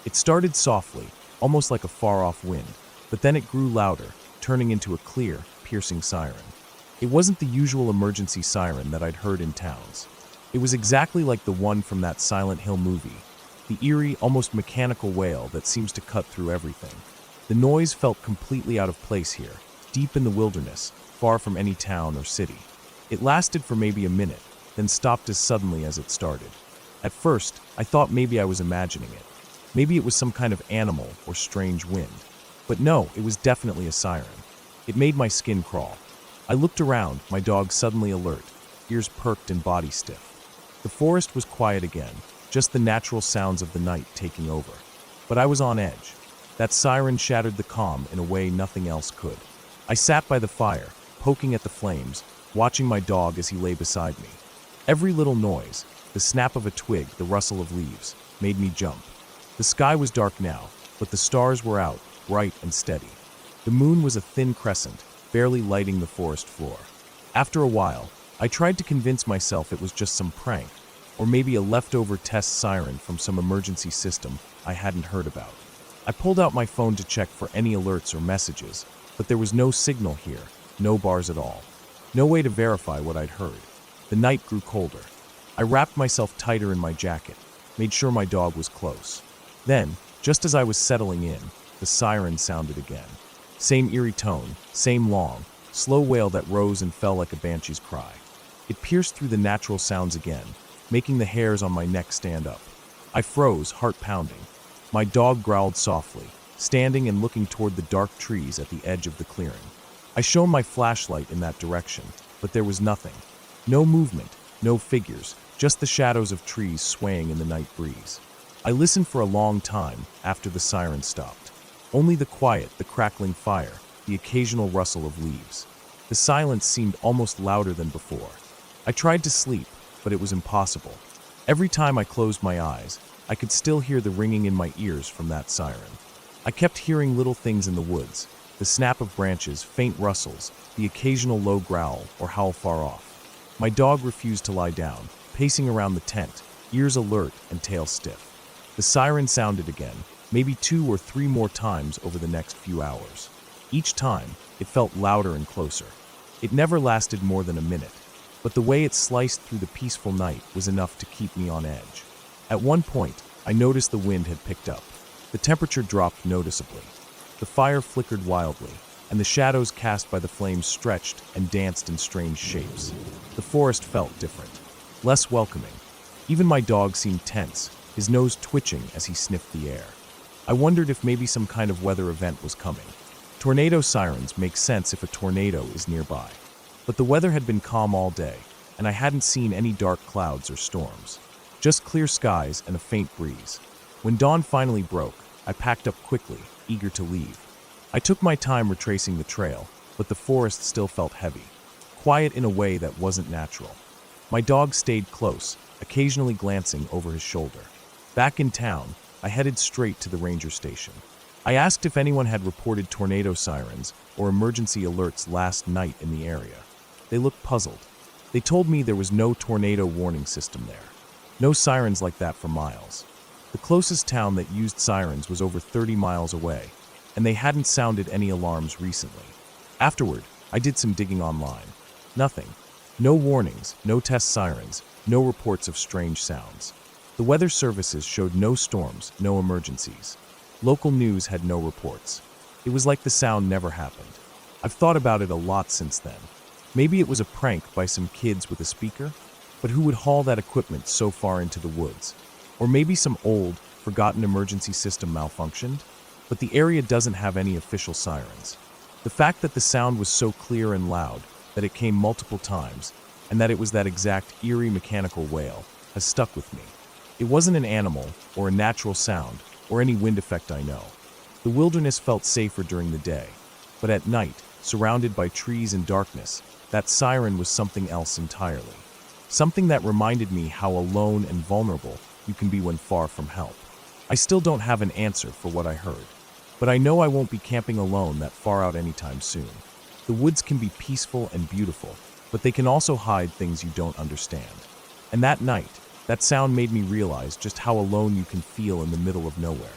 It started softly, almost like a far-off wind, but then it grew louder, turning into a clear, piercing siren. It wasn't the usual emergency siren that I'd heard in towns. It was exactly like the one from that Silent Hill movie, the eerie, almost mechanical wail that seems to cut through everything. The noise felt completely out of place here, deep in the wilderness, far from any town or city. It lasted for maybe a minute, then stopped as suddenly as it started. At first, I thought maybe I was imagining it. Maybe it was some kind of animal or strange wind. But no, it was definitely a siren. It made my skin crawl. I looked around, my dog suddenly alert, ears perked and body stiff. The forest was quiet again, just the natural sounds of the night taking over. But I was on edge. That siren shattered the calm in a way nothing else could. I sat by the fire, poking at the flames, watching my dog as he lay beside me. Every little noise, the snap of a twig, the rustle of leaves, made me jump. The sky was dark now, but the stars were out, bright and steady. The moon was a thin crescent, barely lighting the forest floor. After a while, I tried to convince myself it was just some prank, or maybe a leftover test siren from some emergency system I hadn't heard about. I pulled out my phone to check for any alerts or messages, but there was no signal here, no bars at all. No way to verify what I'd heard. The night grew colder. I wrapped myself tighter in my jacket, made sure my dog was close. Then, just as I was settling in, the siren sounded again. Same eerie tone, same long, slow wail that rose and fell like a banshee's cry. It pierced through the natural sounds again, making the hairs on my neck stand up. I froze, heart pounding. My dog growled softly, standing and looking toward the dark trees at the edge of the clearing. I shone my flashlight in that direction, but there was nothing. No movement, no figures, just the shadows of trees swaying in the night breeze. I listened for a long time after the siren stopped. Only the quiet, the crackling fire, the occasional rustle of leaves. The silence seemed almost louder than before. I tried to sleep, but it was impossible. Every time I closed my eyes, I could still hear the ringing in my ears from that siren. I kept hearing little things in the woods, the snap of branches, faint rustles, the occasional low growl or howl far off. My dog refused to lie down, pacing around the tent, ears alert and tail stiff. The siren sounded again, maybe 2 or 3 more times over the next few hours. Each time, it felt louder and closer. It never lasted more than a minute, but the way it sliced through the peaceful night was enough to keep me on edge. At one point, I noticed the wind had picked up. The temperature dropped noticeably. The fire flickered wildly, and the shadows cast by the flames stretched and danced in strange shapes. The forest felt different, less welcoming. Even my dog seemed tense, his nose twitching as he sniffed the air. I wondered if maybe some kind of weather event was coming. Tornado sirens make sense if a tornado is nearby. But the weather had been calm all day, and I hadn't seen any dark clouds or storms. Just clear skies and a faint breeze. When dawn finally broke, I packed up quickly, eager to leave. I took my time retracing the trail, but the forest still felt heavy, quiet in a way that wasn't natural. My dog stayed close, occasionally glancing over his shoulder. Back in town, I headed straight to the ranger station. I asked if anyone had reported tornado sirens or emergency alerts last night in the area. They looked puzzled. They told me there was no tornado warning system there. No sirens like that for miles. The closest town that used sirens was over 30 miles away, and they hadn't sounded any alarms recently. Afterward, I did some digging online. Nothing. No warnings, no test sirens, no reports of strange sounds. The weather services showed no storms, no emergencies. Local news had no reports. It was like the sound never happened. I've thought about it a lot since then. Maybe it was a prank by some kids with a speaker, but who would haul that equipment so far into the woods? Or maybe some old, forgotten emergency system malfunctioned? But the area doesn't have any official sirens. The fact that the sound was so clear and loud, that it came multiple times, and that it was that exact eerie mechanical wail, has stuck with me. It wasn't an animal, or a natural sound, or any wind effect I know. The wilderness felt safer during the day, but at night, surrounded by trees and darkness, that siren was something else entirely. Something that reminded me how alone and vulnerable you can be when far from help. I still don't have an answer for what I heard, but I know I won't be camping alone that far out anytime soon. The woods can be peaceful and beautiful, but they can also hide things you don't understand. And that night, that sound made me realize just how alone you can feel in the middle of nowhere.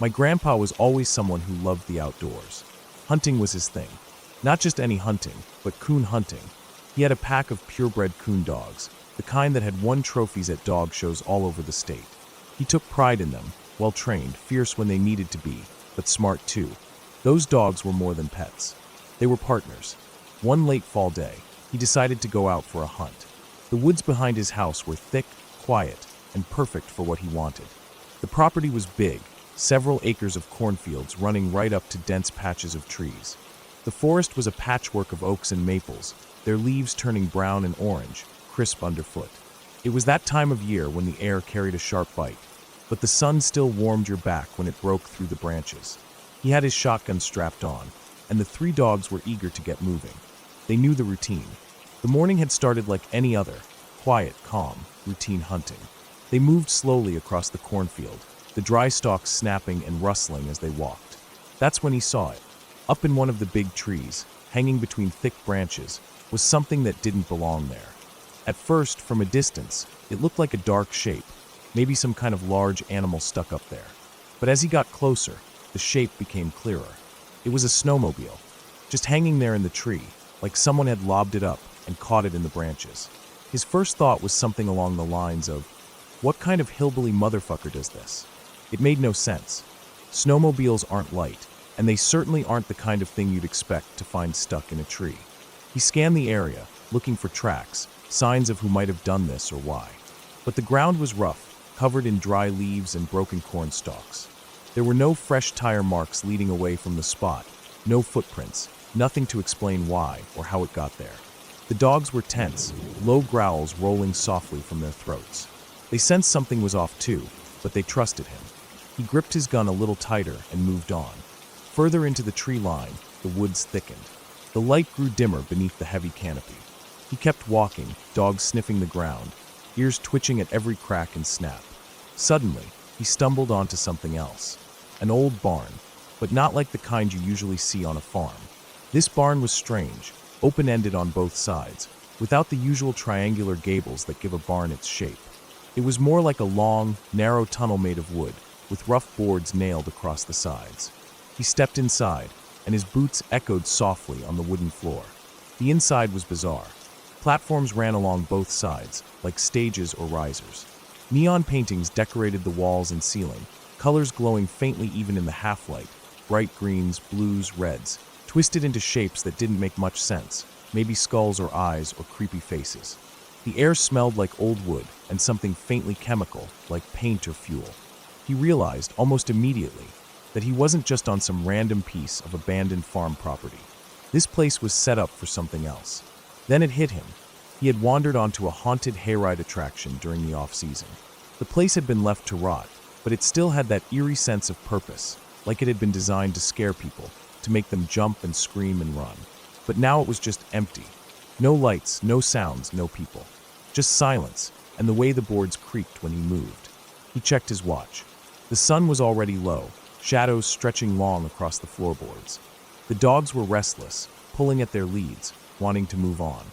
My grandpa was always someone who loved the outdoors. Hunting was his thing. Not just any hunting, but coon hunting. He had a pack of purebred coon dogs, the kind that had won trophies at dog shows all over the state. He took pride in them, well-trained, fierce when they needed to be, but smart too. Those dogs were more than pets. They were partners. One late fall day, he decided to go out for a hunt. The woods behind his house were thick, quiet, and perfect for what he wanted. The property was big, several acres of cornfields running right up to dense patches of trees. The forest was a patchwork of oaks and maples, their leaves turning brown and orange, crisp underfoot. It was that time of year when the air carried a sharp bite, but the sun still warmed your back when it broke through the branches. He had his shotgun strapped on, and the 3 dogs were eager to get moving. They knew the routine. The morning had started like any other, quiet, calm, routine hunting. They moved slowly across the cornfield, the dry stalks snapping and rustling as they walked. That's when he saw it. Up in one of the big trees, hanging between thick branches, was something that didn't belong there. At first, from a distance, it looked like a dark shape, maybe some kind of large animal stuck up there. But as he got closer, the shape became clearer. It was a snowmobile, just hanging there in the tree, like someone had lobbed it up and caught it in the branches. His first thought was something along the lines of, what kind of hillbilly motherfucker does this? It made no sense. Snowmobiles aren't light, and they certainly aren't the kind of thing you'd expect to find stuck in a tree. He scanned the area, looking for tracks, signs of who might have done this or why. But the ground was rough, covered in dry leaves and broken corn stalks. There were no fresh tire marks leading away from the spot, no footprints, nothing to explain why or how it got there. The dogs were tense, low growls rolling softly from their throats. They sensed something was off too, but they trusted him. He gripped his gun a little tighter and moved on. Further into the tree line, the woods thickened. The light grew dimmer beneath the heavy canopy. He kept walking, dogs sniffing the ground, ears twitching at every crack and snap. Suddenly, he stumbled onto something else. An old barn, but not like the kind you usually see on a farm. This barn was strange, open-ended on both sides, without the usual triangular gables that give a barn its shape. It was more like a long, narrow tunnel made of wood, with rough boards nailed across the sides. He stepped inside, and his boots echoed softly on the wooden floor. The inside was bizarre. Platforms ran along both sides, like stages or risers. Neon paintings decorated the walls and ceiling, colors glowing faintly even in the half-light, bright greens, blues, reds, twisted into shapes that didn't make much sense, maybe skulls or eyes or creepy faces. The air smelled like old wood and something faintly chemical, like paint or fuel. He realized, almost immediately, that he wasn't just on some random piece of abandoned farm property. This place was set up for something else. Then it hit him. He had wandered onto a haunted hayride attraction during the off-season. The place had been left to rot, but it still had that eerie sense of purpose, like it had been designed to scare people, to make them jump and scream and run. But now it was just empty. No lights, no sounds, no people. Just silence, and the way the boards creaked when he moved. He checked his watch. The sun was already low, shadows stretching long across the floorboards. The dogs were restless, pulling at their leads, wanting to move on.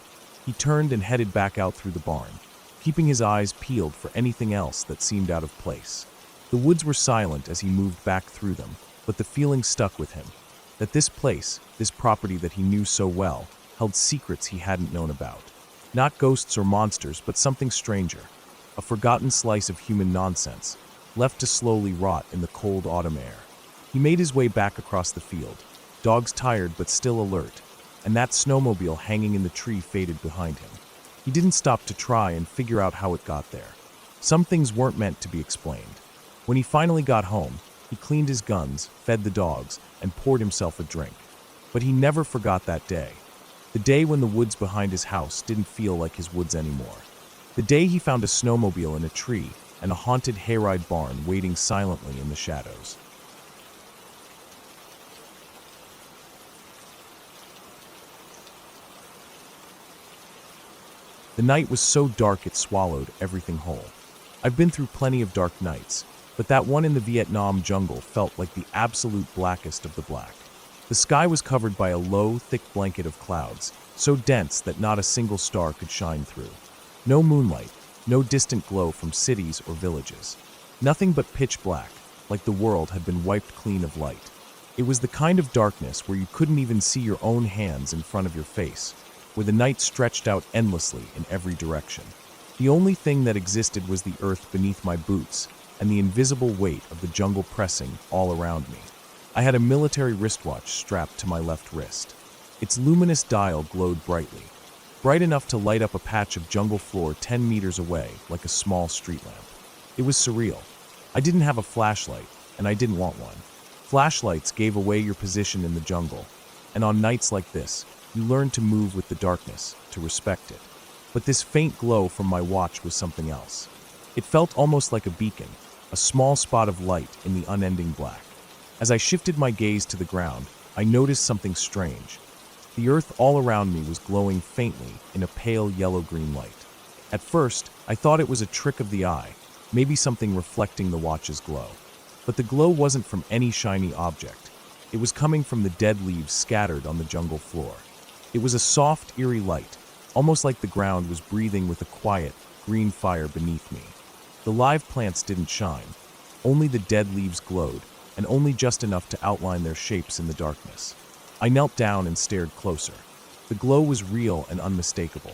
He turned and headed back out through the barn, keeping his eyes peeled for anything else that seemed out of place. The woods were silent as he moved back through them, but the feeling stuck with him, that this place, this property that he knew so well, held secrets he hadn't known about. Not ghosts or monsters, but something stranger, a forgotten slice of human nonsense, left to slowly rot in the cold autumn air. He made his way back across the field, dogs tired but still alert, and that snowmobile hanging in the tree faded behind him. He didn't stop to try and figure out how it got there. Some things weren't meant to be explained. When he finally got home, he cleaned his guns, fed the dogs, and poured himself a drink. But he never forgot that day. The day when the woods behind his house didn't feel like his woods anymore. The day he found a snowmobile in a tree and a haunted hayride barn waiting silently in the shadows. The night was so dark it swallowed everything whole. I've been through plenty of dark nights, but that one in the Vietnam jungle felt like the absolute blackest of the black. The sky was covered by a low, thick blanket of clouds, so dense that not a single star could shine through. No moonlight, no distant glow from cities or villages. Nothing but pitch black, like the world had been wiped clean of light. It was the kind of darkness where you couldn't even see your own hands in front of your face, where the night stretched out endlessly in every direction. The only thing that existed was the earth beneath my boots and the invisible weight of the jungle pressing all around me. I had a military wristwatch strapped to my left wrist. Its luminous dial glowed brightly, bright enough to light up a patch of jungle floor 10 meters away like a small street lamp. It was surreal. I didn't have a flashlight, and I didn't want one. Flashlights gave away your position in the jungle, and on nights like this, you learned to move with the darkness, to respect it. But this faint glow from my watch was something else. It felt almost like a beacon, a small spot of light in the unending black. As I shifted my gaze to the ground, I noticed something strange. The earth all around me was glowing faintly in a pale yellow-green light. At first, I thought it was a trick of the eye, maybe something reflecting the watch's glow. But the glow wasn't from any shiny object. It was coming from the dead leaves scattered on the jungle floor. It was a soft, eerie light, almost like the ground was breathing with a quiet, green fire beneath me. The live plants didn't shine. Only the dead leaves glowed, and only just enough to outline their shapes in the darkness. I knelt down and stared closer. The glow was real and unmistakable.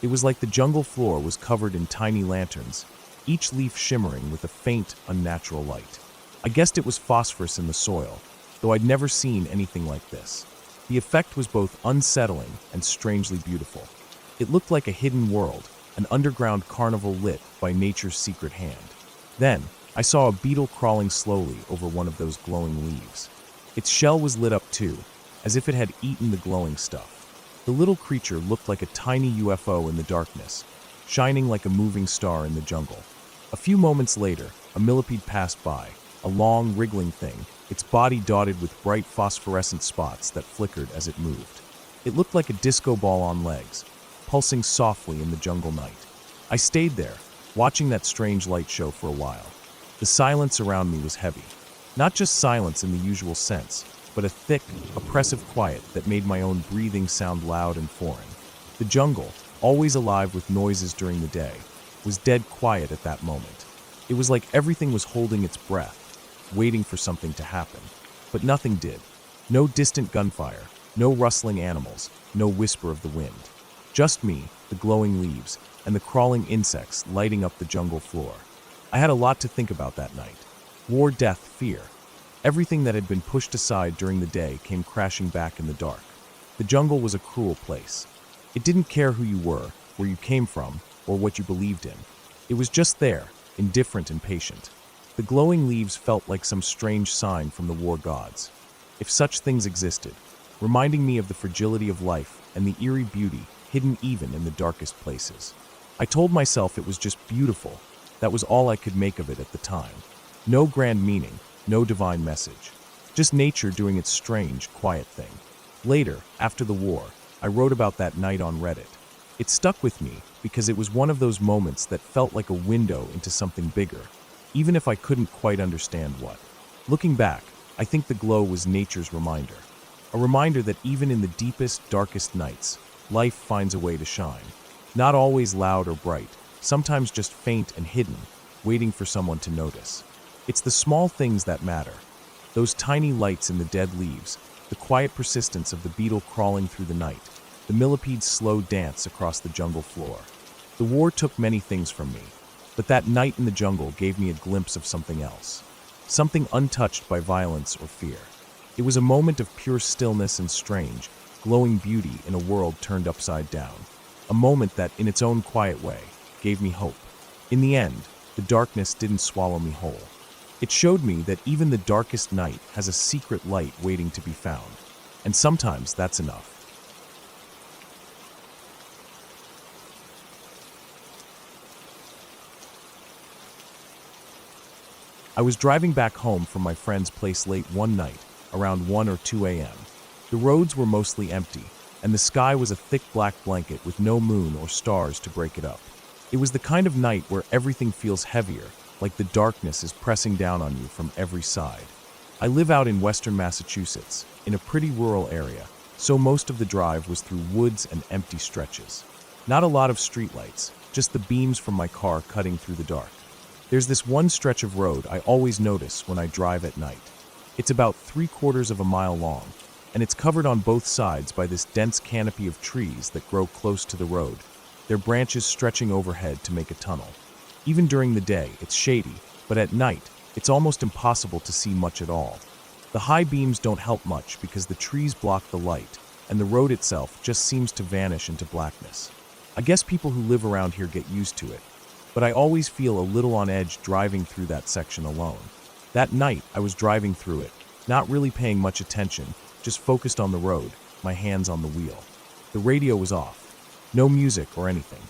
It was like the jungle floor was covered in tiny lanterns, each leaf shimmering with a faint, unnatural light. I guessed it was phosphorus in the soil, though I'd never seen anything like this. The effect was both unsettling and strangely beautiful. It looked like a hidden world, an underground carnival lit by nature's secret hand. Then, I saw a beetle crawling slowly over one of those glowing leaves. Its shell was lit up too, as if it had eaten the glowing stuff. The little creature looked like a tiny UFO in the darkness, shining like a moving star in the jungle. A few moments later, a millipede passed by, a long, wriggling thing, its body dotted with bright phosphorescent spots that flickered as it moved. It looked like a disco ball on legs, pulsing softly in the jungle night. I stayed there, watching that strange light show for a while. The silence around me was heavy. Not just silence in the usual sense, but a thick, oppressive quiet that made my own breathing sound loud and foreign. The jungle, always alive with noises during the day, was dead quiet at that moment. It was like everything was holding its breath, waiting for something to happen. But nothing did. No distant gunfire, no rustling animals, no whisper of the wind. Just me, the glowing leaves, and the crawling insects lighting up the jungle floor. I had a lot to think about that night. War, death, fear. Everything that had been pushed aside during the day came crashing back in the dark. The jungle was a cruel place. It didn't care who you were, where you came from, or what you believed in. It was just there, indifferent and patient. The glowing leaves felt like some strange sign from the war gods, if such things existed, reminding me of the fragility of life and the eerie beauty hidden even in the darkest places. I told myself it was just beautiful. That was all I could make of it at the time. No grand meaning, no divine message. Just nature doing its strange, quiet thing. Later, after the war, I wrote about that night on Reddit. It stuck with me because it was one of those moments that felt like a window into something bigger, even if I couldn't quite understand what. Looking back, I think the glow was nature's reminder. A reminder that even in the deepest, darkest nights, life finds a way to shine. Not always loud or bright, sometimes just faint and hidden, waiting for someone to notice. It's the small things that matter. Those tiny lights in the dead leaves, the quiet persistence of the beetle crawling through the night, the millipede's slow dance across the jungle floor. The war took many things from me, but that night in the jungle gave me a glimpse of something else. Something untouched by violence or fear. It was a moment of pure stillness and strange, glowing beauty in a world turned upside down. A moment that, in its own quiet way, gave me hope. In the end, the darkness didn't swallow me whole. It showed me that even the darkest night has a secret light waiting to be found. And sometimes that's enough. I was driving back home from my friend's place late one night, around 1 or 2 a.m. The roads were mostly empty, and the sky was a thick black blanket with no moon or stars to break it up. It was the kind of night where everything feels heavier, like the darkness is pressing down on you from every side. I live out in western Massachusetts, in a pretty rural area, so most of the drive was through woods and empty stretches. Not a lot of streetlights, just the beams from my car cutting through the dark. There's this one stretch of road I always notice when I drive at night. It's about 3/4 of a mile long, and it's covered on both sides by this dense canopy of trees that grow close to the road, their branches stretching overhead to make a tunnel. Even during the day, it's shady, but at night, it's almost impossible to see much at all. The high beams don't help much because the trees block the light, and the road itself just seems to vanish into blackness. I guess people who live around here get used to it, but I always feel a little on edge driving through that section alone. That night, I was driving through it, not really paying much attention, just focused on the road, my hands on the wheel. The radio was off. No music or anything.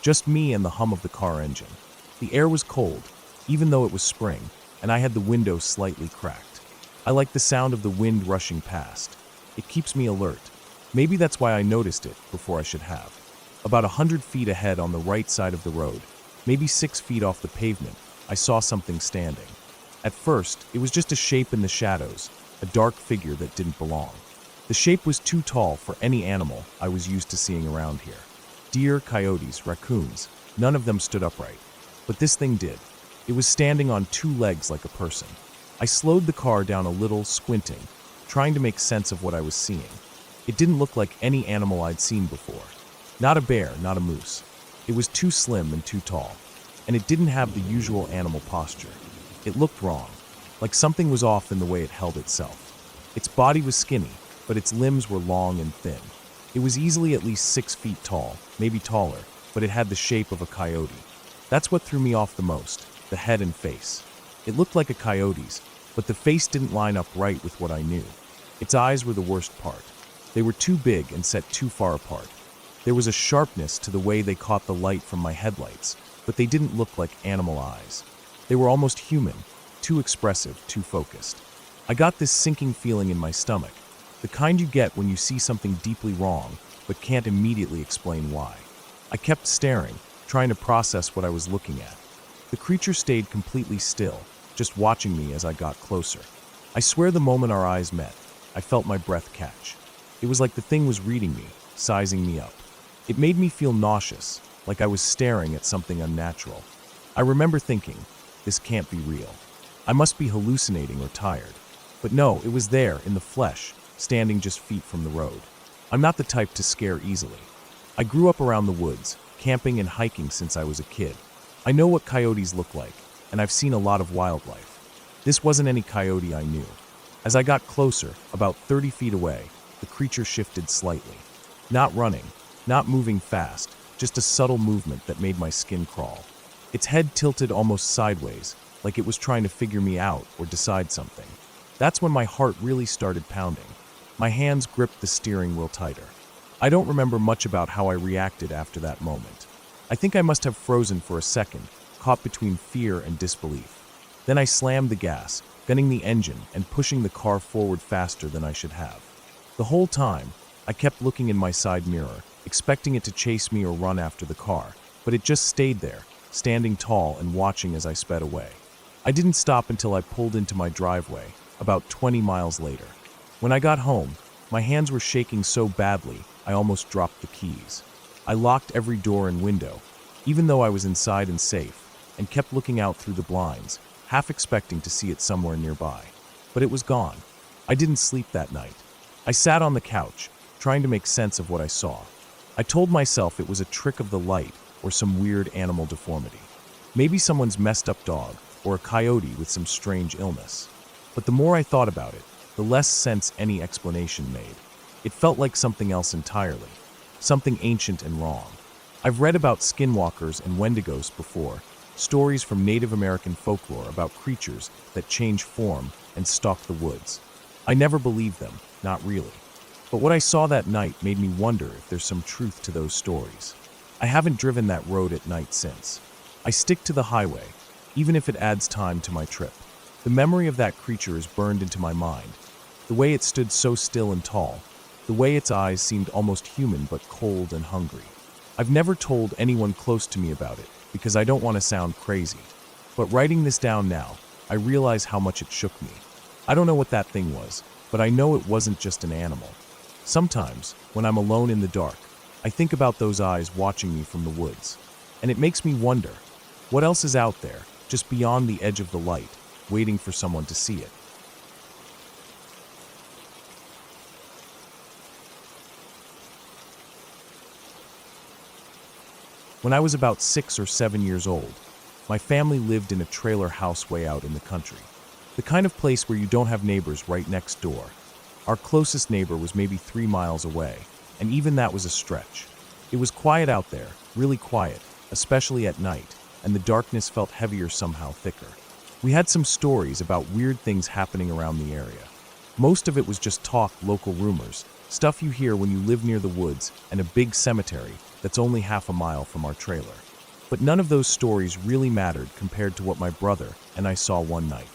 Just me and the hum of the car engine. The air was cold, even though it was spring, and I had the window slightly cracked. I like the sound of the wind rushing past. It keeps me alert. Maybe that's why I noticed it before I should have. About 100 feet ahead on the right side of the road, maybe 6 feet off the pavement, I saw something standing. At first, it was just a shape in the shadows, a dark figure that didn't belong. The shape was too tall for any animal I was used to seeing around here. Deer, coyotes, raccoons, none of them stood upright. But this thing did. It was standing on two legs like a person. I slowed the car down a little, squinting, trying to make sense of what I was seeing. It didn't look like any animal I'd seen before. Not a bear, not a moose. It was too slim and too tall. And it didn't have the usual animal posture. It looked wrong, like something was off in the way it held itself. Its body was skinny, but its limbs were long and thin. It was easily at least 6 feet tall, maybe taller, but it had the shape of a coyote. That's what threw me off the most, the head and face. It looked like a coyote's, but the face didn't line up right with what I knew. Its eyes were the worst part. They were too big and set too far apart. There was a sharpness to the way they caught the light from my headlights, but they didn't look like animal eyes. They were almost human, too expressive, too focused. I got this sinking feeling in my stomach, the kind you get when you see something deeply wrong, but can't immediately explain why. I kept staring, trying to process what I was looking at. The creature stayed completely still, just watching me as I got closer. I swear the moment our eyes met, I felt my breath catch. It was like the thing was reading me, sizing me up. It made me feel nauseous, like I was staring at something unnatural. I remember thinking, this can't be real. I must be hallucinating or tired. But no, it was there, in the flesh, standing just feet from the road. I'm not the type to scare easily. I grew up around the woods, camping and hiking since I was a kid. I know what coyotes look like, and I've seen a lot of wildlife. This wasn't any coyote I knew. As I got closer, about 30 feet away, the creature shifted slightly. Not running, not moving fast, just a subtle movement that made my skin crawl. Its head tilted almost sideways, like it was trying to figure me out or decide something. That's when my heart really started pounding. My hands gripped the steering wheel tighter. I don't remember much about how I reacted after that moment. I think I must have frozen for a second, caught between fear and disbelief. Then I slammed the gas, gunning the engine and pushing the car forward faster than I should have. The whole time, I kept looking in my side mirror, expecting it to chase me or run after the car, but it just stayed there, standing tall and watching as I sped away. I didn't stop until I pulled into my driveway, about 20 miles later. When I got home, my hands were shaking so badly, I almost dropped the keys. I locked every door and window, even though I was inside and safe, and kept looking out through the blinds, half expecting to see it somewhere nearby. But it was gone. I didn't sleep that night. I sat on the couch, trying to make sense of what I saw. I told myself it was a trick of the light or some weird animal deformity. Maybe someone's messed up dog or a coyote with some strange illness. But the more I thought about it, the less sense any explanation made. It felt like something else entirely, something ancient and wrong. I've read about skinwalkers and wendigos before, stories from Native American folklore about creatures that change form and stalk the woods. I never believed them, not really. But what I saw that night made me wonder if there's some truth to those stories. I haven't driven that road at night since. I stick to the highway, even if it adds time to my trip. The memory of that creature is burned into my mind. The way it stood so still and tall, the way its eyes seemed almost human but cold and hungry. I've never told anyone close to me about it because I don't want to sound crazy. But writing this down now, I realize how much it shook me. I don't know what that thing was, but I know it wasn't just an animal. Sometimes, when I'm alone in the dark, I think about those eyes watching me from the woods. And it makes me wonder, what else is out there, just beyond the edge of the light, waiting for someone to see it? When I was about 6 or 7 years old, my family lived in a trailer house way out in the country. The kind of place where you don't have neighbors right next door. Our closest neighbor was maybe 3 miles away, and even that was a stretch. It was quiet out there, really quiet, especially at night, and the darkness felt heavier, somehow thicker. We had some stories about weird things happening around the area. Most of it was just talk, local rumors, stuff you hear when you live near the woods and a big cemetery that's only half a mile from our trailer. But none of those stories really mattered compared to what my brother and I saw one night.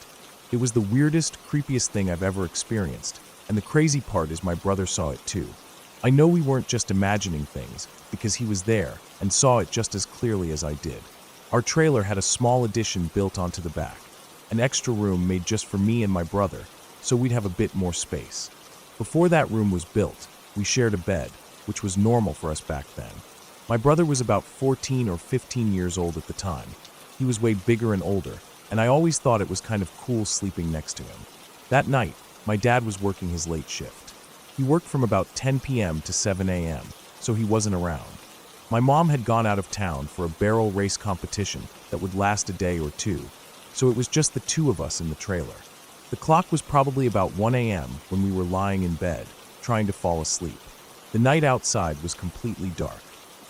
It was the weirdest, creepiest thing I've ever experienced, and the crazy part is my brother saw it too. I know we weren't just imagining things, because he was there and saw it just as clearly as I did. Our trailer had a small addition built onto the back, an extra room made just for me and my brother, so we'd have a bit more space. Before that room was built, we shared a bed, which was normal for us back then. My brother was about 14 or 15 years old at the time. He was way bigger and older, and I always thought it was kind of cool sleeping next to him. That night, my dad was working his late shift. He worked from about 10 p.m. to 7 a.m., so he wasn't around. My mom had gone out of town for a barrel race competition that would last a day or two, so it was just the two of us in the trailer. The clock was probably about 1 a.m. when we were lying in bed, trying to fall asleep. The night outside was completely dark.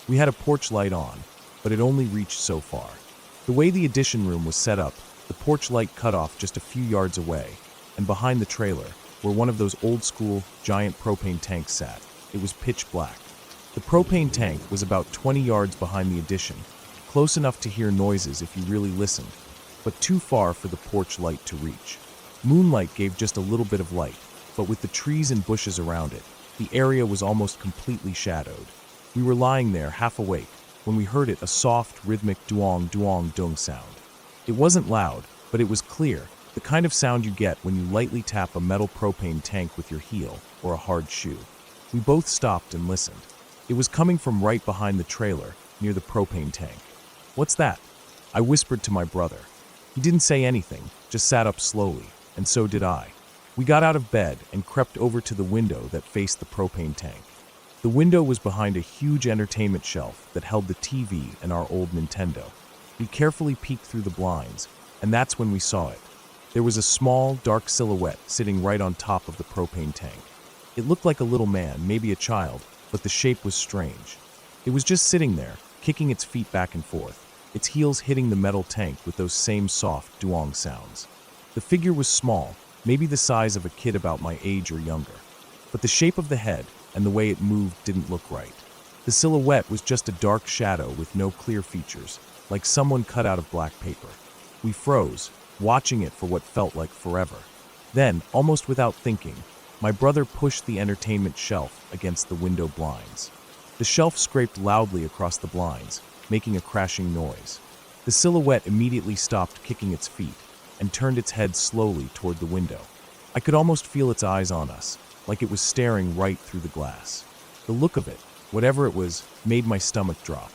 We had a porch light on, but it only reached so far. The way the addition room was set up, the porch light cut off just a few yards away, and behind the trailer, where one of those old-school, giant propane tanks sat, it was pitch black. The propane tank was about 20 yards behind the addition, close enough to hear noises if you really listened, but too far for the porch light to reach. Moonlight gave just a little bit of light, but with the trees and bushes around it, the area was almost completely shadowed. We were lying there, half awake, when we heard a soft, rhythmic duong duong dung sound. It wasn't loud, but it was clear, the kind of sound you get when you lightly tap a metal propane tank with your heel or a hard shoe. We both stopped and listened. It was coming from right behind the trailer, near the propane tank. "What's that?" I whispered to my brother. He didn't say anything, just sat up slowly, and so did I. We got out of bed and crept over to the window that faced the propane tank. The window was behind a huge entertainment shelf that held the TV and our old Nintendo. We carefully peeked through the blinds, and that's when we saw it. There was a small, dark silhouette sitting right on top of the propane tank. It looked like a little man, maybe a child, but the shape was strange. It was just sitting there, kicking its feet back and forth, its heels hitting the metal tank with those same soft duong sounds. The figure was small, maybe the size of a kid about my age or younger, but the shape of the head and the way it moved didn't look right. The silhouette was just a dark shadow with no clear features, like someone cut out of black paper. We froze, watching it for what felt like forever. Then, almost without thinking, my brother pushed the entertainment shelf against the window blinds. The shelf scraped loudly across the blinds, making a crashing noise. The silhouette immediately stopped kicking its feet and turned its head slowly toward the window. I could almost feel its eyes on us, like it was staring right through the glass. The look of it, whatever it was, made my stomach drop.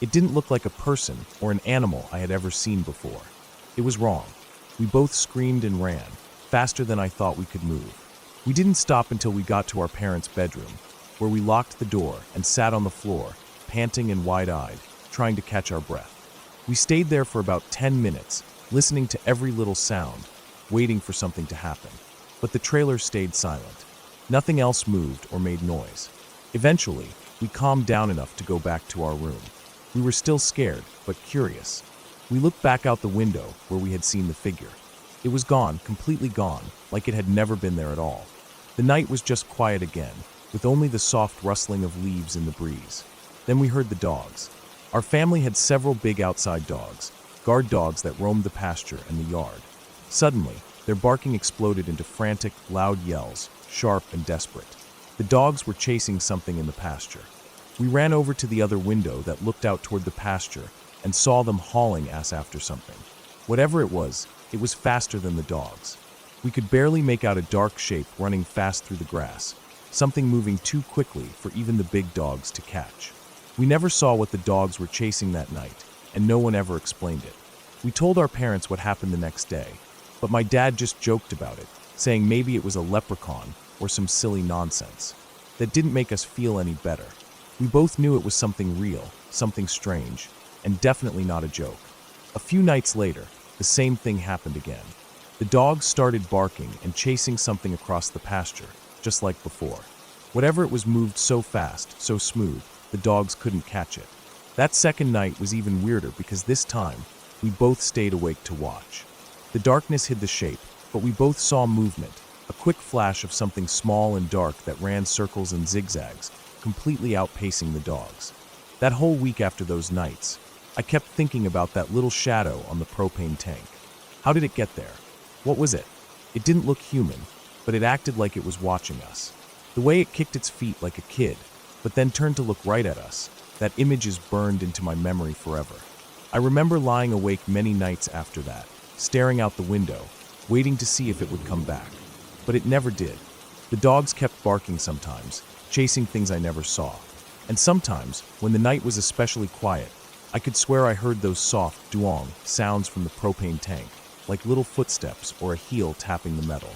It didn't look like a person or an animal I had ever seen before. It was wrong. We both screamed and ran, faster than I thought we could move. We didn't stop until we got to our parents' bedroom, where we locked the door and sat on the floor, panting and wide-eyed, trying to catch our breath. We stayed there for about 10 minutes, listening to every little sound, waiting for something to happen. But the trailer stayed silent. Nothing else moved or made noise. Eventually, we calmed down enough to go back to our room. We were still scared, but curious. We looked back out the window where we had seen the figure. It was gone, completely gone, like it had never been there at all. The night was just quiet again, with only the soft rustling of leaves in the breeze. Then we heard the dogs. Our family had several big outside dogs, guard dogs that roamed the pasture and the yard. Suddenly, their barking exploded into frantic, loud yells, sharp and desperate. The dogs were chasing something in the pasture. We ran over to the other window that looked out toward the pasture and saw them hauling ass after something. Whatever it was faster than the dogs. We could barely make out a dark shape running fast through the grass, something moving too quickly for even the big dogs to catch. We never saw what the dogs were chasing that night, and no one ever explained it. We told our parents what happened the next day, but my dad just joked about it, saying maybe it was a leprechaun or some silly nonsense. That didn't make us feel any better. We both knew it was something real, something strange, and definitely not a joke. A few nights later, the same thing happened again. The dogs started barking and chasing something across the pasture, just like before. Whatever it was moved so fast, so smooth, the dogs couldn't catch it. That second night was even weirder because this time, we both stayed awake to watch. The darkness hid the shape, but we both saw movement, a quick flash of something small and dark that ran circles and zigzags, completely outpacing the dogs. That whole week after those nights, I kept thinking about that little shadow on the propane tank. How did it get there? What was it? It didn't look human, but it acted like it was watching us. The way it kicked its feet like a kid, but then turned to look right at us, that image is burned into my memory forever. I remember lying awake many nights after that, staring out the window, waiting to see if it would come back. But it never did. The dogs kept barking sometimes, chasing things I never saw. And sometimes, when the night was especially quiet, I could swear I heard those soft duong sounds from the propane tank, like little footsteps or a heel tapping the metal.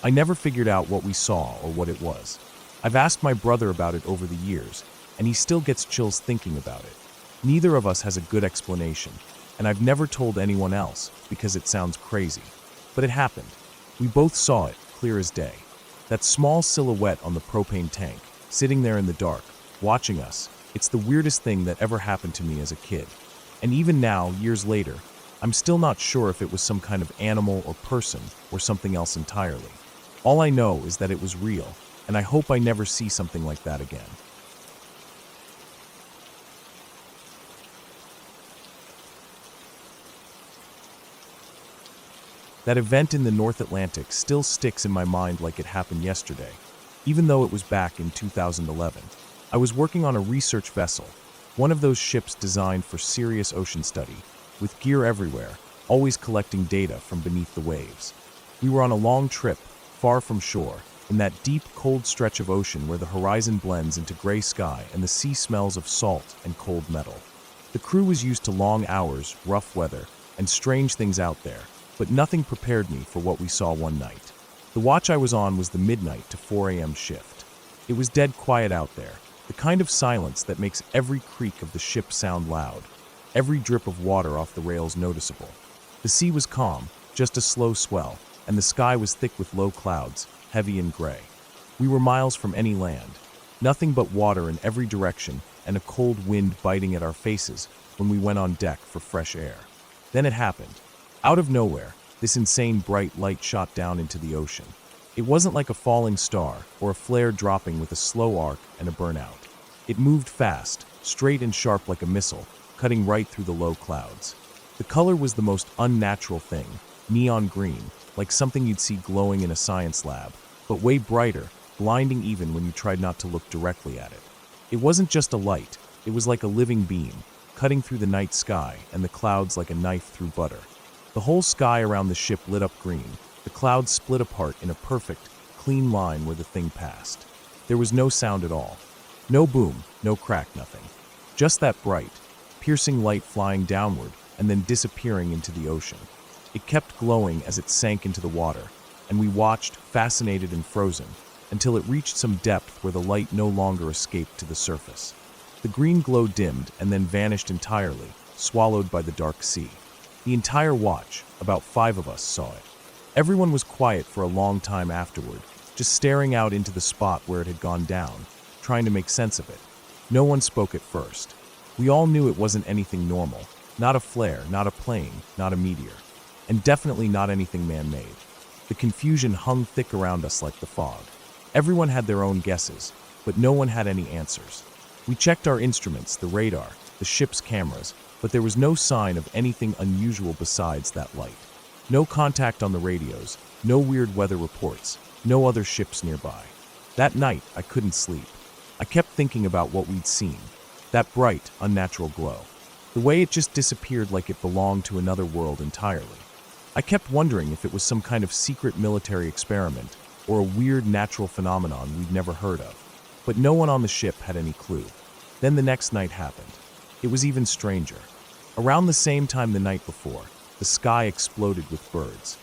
I never figured out what we saw or what it was. I've asked my brother about it over the years, and he still gets chills thinking about it. Neither of us has a good explanation, and I've never told anyone else because it sounds crazy. But it happened. We both saw it, clear as day. That small silhouette on the propane tank, sitting there in the dark, watching us. It's the weirdest thing that ever happened to me as a kid. And even now, years later, I'm still not sure if it was some kind of animal or person or something else entirely. All I know is that it was real, and I hope I never see something like that again. That event in the North Atlantic still sticks in my mind like it happened yesterday, even though it was back in 2011. I was working on a research vessel, one of those ships designed for serious ocean study, with gear everywhere, always collecting data from beneath the waves. We were on a long trip, far from shore, in that deep, cold stretch of ocean where the horizon blends into gray sky and the sea smells of salt and cold metal. The crew was used to long hours, rough weather, and strange things out there, but nothing prepared me for what we saw one night. The watch I was on was the midnight to 4 a.m. shift. It was dead quiet out there, the kind of silence that makes every creak of the ship sound loud, every drip of water off the rails noticeable. The sea was calm, just a slow swell, and the sky was thick with low clouds, heavy and gray. We were miles from any land, nothing but water in every direction and a cold wind biting at our faces when we went on deck for fresh air. Then it happened. Out of nowhere, this insane bright light shot down into the ocean. It wasn't like a falling star or a flare dropping with a slow arc and a burnout. It moved fast, straight and sharp like a missile, cutting right through the low clouds. The color was the most unnatural thing, neon green, like something you'd see glowing in a science lab, but way brighter, blinding even when you tried not to look directly at it. It wasn't just a light, it was like a living beam, cutting through the night sky and the clouds like a knife through butter. The whole sky around the ship lit up green, the clouds split apart in a perfect, clean line where the thing passed. There was no sound at all. No boom, no crack, nothing. Just that bright, piercing light flying downward and then disappearing into the ocean. It kept glowing as it sank into the water, and we watched, fascinated and frozen, until it reached some depth where the light no longer escaped to the surface. The green glow dimmed and then vanished entirely, swallowed by the dark sea. The entire watch, about 5 of us, saw it. Everyone was quiet for a long time afterward, just staring out into the spot where it had gone down, trying to make sense of it. No one spoke at first. We all knew it wasn't anything normal, not a flare, not a plane, not a meteor, and definitely not anything man-made. The confusion hung thick around us like the fog. Everyone had their own guesses, but no one had any answers. We checked our instruments, the radar, the ship's cameras, but there was no sign of anything unusual besides that light. No contact on the radios, no weird weather reports, no other ships nearby. That night, I couldn't sleep. I kept thinking about what we'd seen, that bright, unnatural glow. The way it just disappeared like it belonged to another world entirely. I kept wondering if it was some kind of secret military experiment or a weird natural phenomenon we'd never heard of. But no one on the ship had any clue. Then the next night happened. It was even stranger. Around the same time the night before, the sky exploded with birds.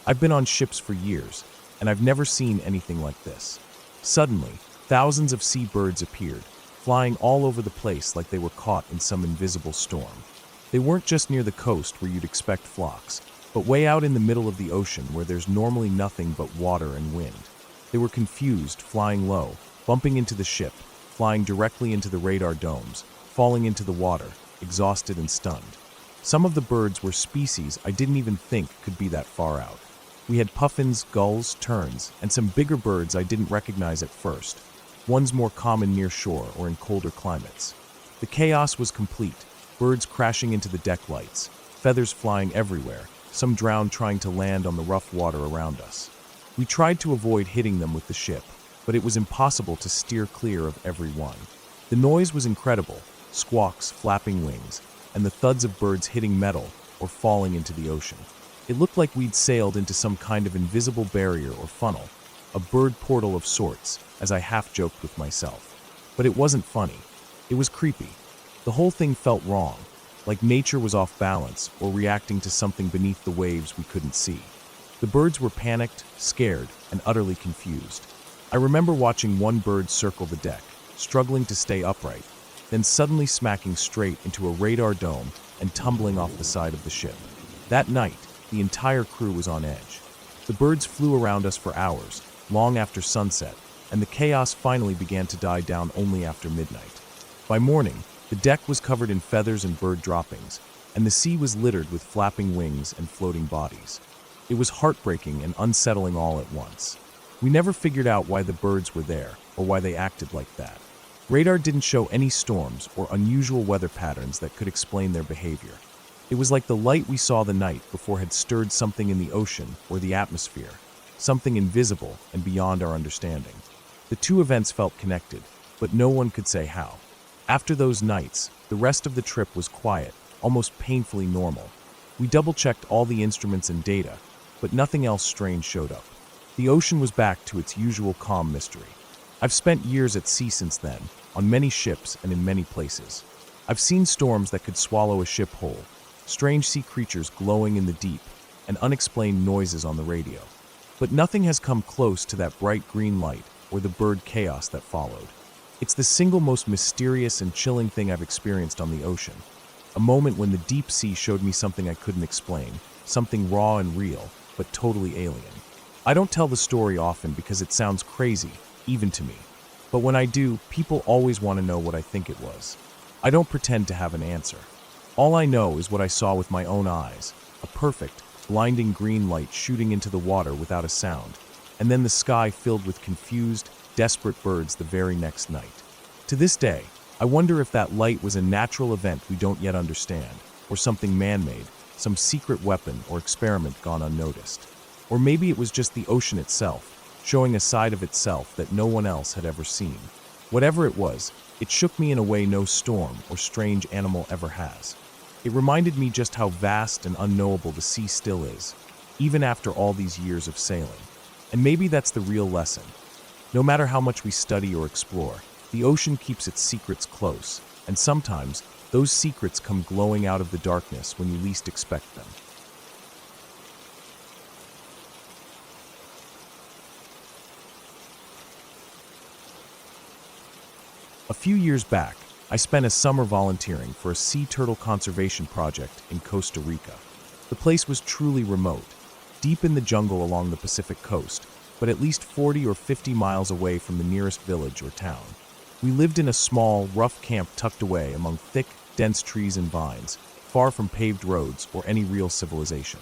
I've been on ships for years, and I've never seen anything like this. Suddenly, thousands of seabirds appeared, flying all over the place like they were caught in some invisible storm. They weren't just near the coast where you'd expect flocks, but way out in the middle of the ocean where there's normally nothing but water and wind. They were confused, flying low, bumping into the ship, flying directly into the radar domes, falling into the water, exhausted and stunned. Some of the birds were species I didn't even think could be that far out. We had puffins, gulls, terns, and some bigger birds I didn't recognize at first, ones more common near shore or in colder climates. The chaos was complete, birds crashing into the deck lights, feathers flying everywhere, some drowned trying to land on the rough water around us. We tried to avoid hitting them with the ship, but it was impossible to steer clear of every one. The noise was incredible, squawks, flapping wings, and the thuds of birds hitting metal or falling into the ocean. It looked like we'd sailed into some kind of invisible barrier or funnel, a bird portal of sorts, as I half-joked with myself. But it wasn't funny. It was creepy. The whole thing felt wrong, like nature was off balance or reacting to something beneath the waves we couldn't see. The birds were panicked, scared, and utterly confused. I remember watching one bird circle the deck, struggling to stay upright, then suddenly smacking straight into a radar dome and tumbling off the side of the ship. That night, the entire crew was on edge. The birds flew around us for hours, long after sunset, and the chaos finally began to die down only after midnight. By morning, the deck was covered in feathers and bird droppings, and the sea was littered with flapping wings and floating bodies. It was heartbreaking and unsettling all at once. We never figured out why the birds were there or why they acted like that. Radar didn't show any storms or unusual weather patterns that could explain their behavior. It was like the light we saw the night before had stirred something in the ocean or the atmosphere, something invisible and beyond our understanding. The two events felt connected, but no one could say how. After those nights, the rest of the trip was quiet, almost painfully normal. We double-checked all the instruments and data, but nothing else strange showed up. The ocean was back to its usual calm mystery. I've spent years at sea since then, on many ships and in many places. I've seen storms that could swallow a ship whole, strange sea creatures glowing in the deep, and unexplained noises on the radio. But nothing has come close to that bright green light or the bird chaos that followed. It's the single most mysterious and chilling thing I've experienced on the ocean. A moment when the deep sea showed me something I couldn't explain, something raw and real, but totally alien. I don't tell the story often because it sounds crazy, even to me. But when I do, people always want to know what I think it was. I don't pretend to have an answer. All I know is what I saw with my own eyes, a perfect, blinding green light shooting into the water without a sound, and then the sky filled with confused, desperate birds the very next night. To this day, I wonder if that light was a natural event we don't yet understand, or something man-made, some secret weapon or experiment gone unnoticed. Or maybe it was just the ocean itself, showing a side of itself that no one else had ever seen. Whatever it was, it shook me in a way no storm or strange animal ever has. It reminded me just how vast and unknowable the sea still is, even after all these years of sailing. And maybe that's the real lesson. No matter how much we study or explore, the ocean keeps its secrets close, and sometimes those secrets come glowing out of the darkness when you least expect them. A few years back, I spent a summer volunteering for a sea turtle conservation project in Costa Rica. The place was truly remote, deep in the jungle along the Pacific coast, but at least 40 or 50 miles away from the nearest village or town. We lived in a small, rough camp tucked away among thick, dense trees and vines, far from paved roads or any real civilization.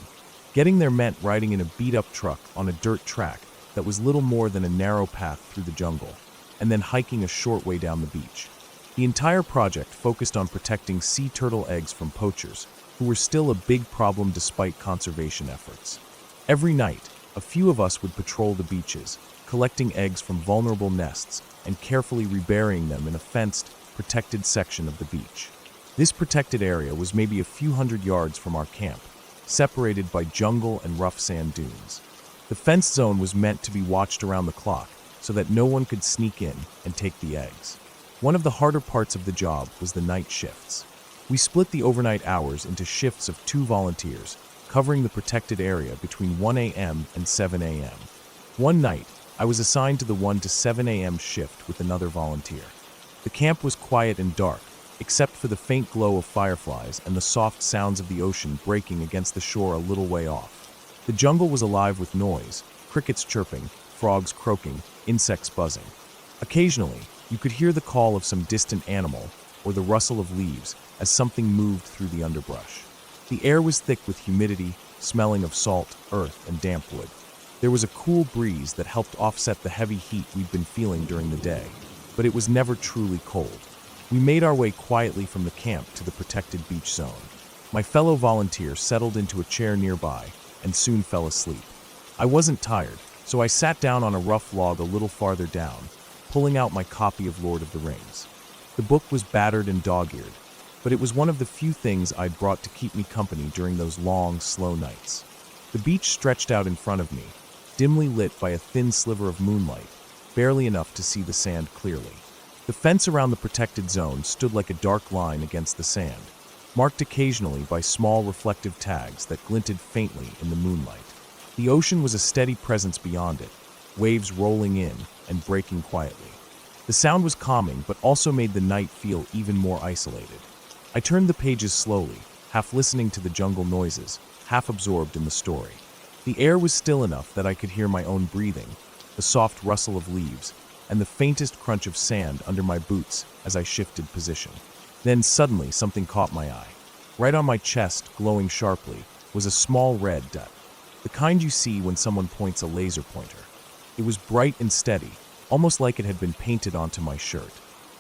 Getting there meant riding in a beat-up truck on a dirt track that was little more than a narrow path through the jungle, and then hiking a short way down the beach. The entire project focused on protecting sea turtle eggs from poachers, who were still a big problem despite conservation efforts. Every night, a few of us would patrol the beaches, collecting eggs from vulnerable nests and carefully reburying them in a fenced, protected section of the beach. This protected area was maybe a few hundred yards from our camp, separated by jungle and rough sand dunes. The fenced zone was meant to be watched around the clock so that no one could sneak in and take the eggs. One of the harder parts of the job was the night shifts. We split the overnight hours into shifts of 2 volunteers, covering the protected area between 1 a.m. and 7 a.m. One night, I was assigned to the 1 to 7 a.m. shift with another volunteer. The camp was quiet and dark, except for the faint glow of fireflies and the soft sounds of the ocean breaking against the shore a little way off. The jungle was alive with noise, crickets chirping, frogs croaking, insects buzzing. Occasionally, you could hear the call of some distant animal or the rustle of leaves as something moved through the underbrush. The air was thick with humidity, smelling of salt, earth, and damp wood. There was a cool breeze that helped offset the heavy heat we'd been feeling during the day, but it was never truly cold. We made our way quietly from the camp to the protected beach zone. My fellow volunteer settled into a chair nearby and soon fell asleep. I wasn't tired, so I sat down on a rough log a little farther down, pulling out my copy of Lord of the Rings. The book was battered and dog-eared, but it was one of the few things I'd brought to keep me company during those long, slow nights. The beach stretched out in front of me, dimly lit by a thin sliver of moonlight, barely enough to see the sand clearly. The fence around the protected zone stood like a dark line against the sand, marked occasionally by small reflective tags that glinted faintly in the moonlight. The ocean was a steady presence beyond it, waves rolling in and breaking quietly. The sound was calming, but also made the night feel even more isolated. I turned the pages slowly, half listening to the jungle noises, half absorbed in the story. The air was still enough that I could hear my own breathing, the soft rustle of leaves, and the faintest crunch of sand under my boots as I shifted position. Then suddenly something caught my eye. Right on my chest, glowing sharply, was a small red dot, the kind you see when someone points a laser pointer. It was bright and steady, almost like it had been painted onto my shirt.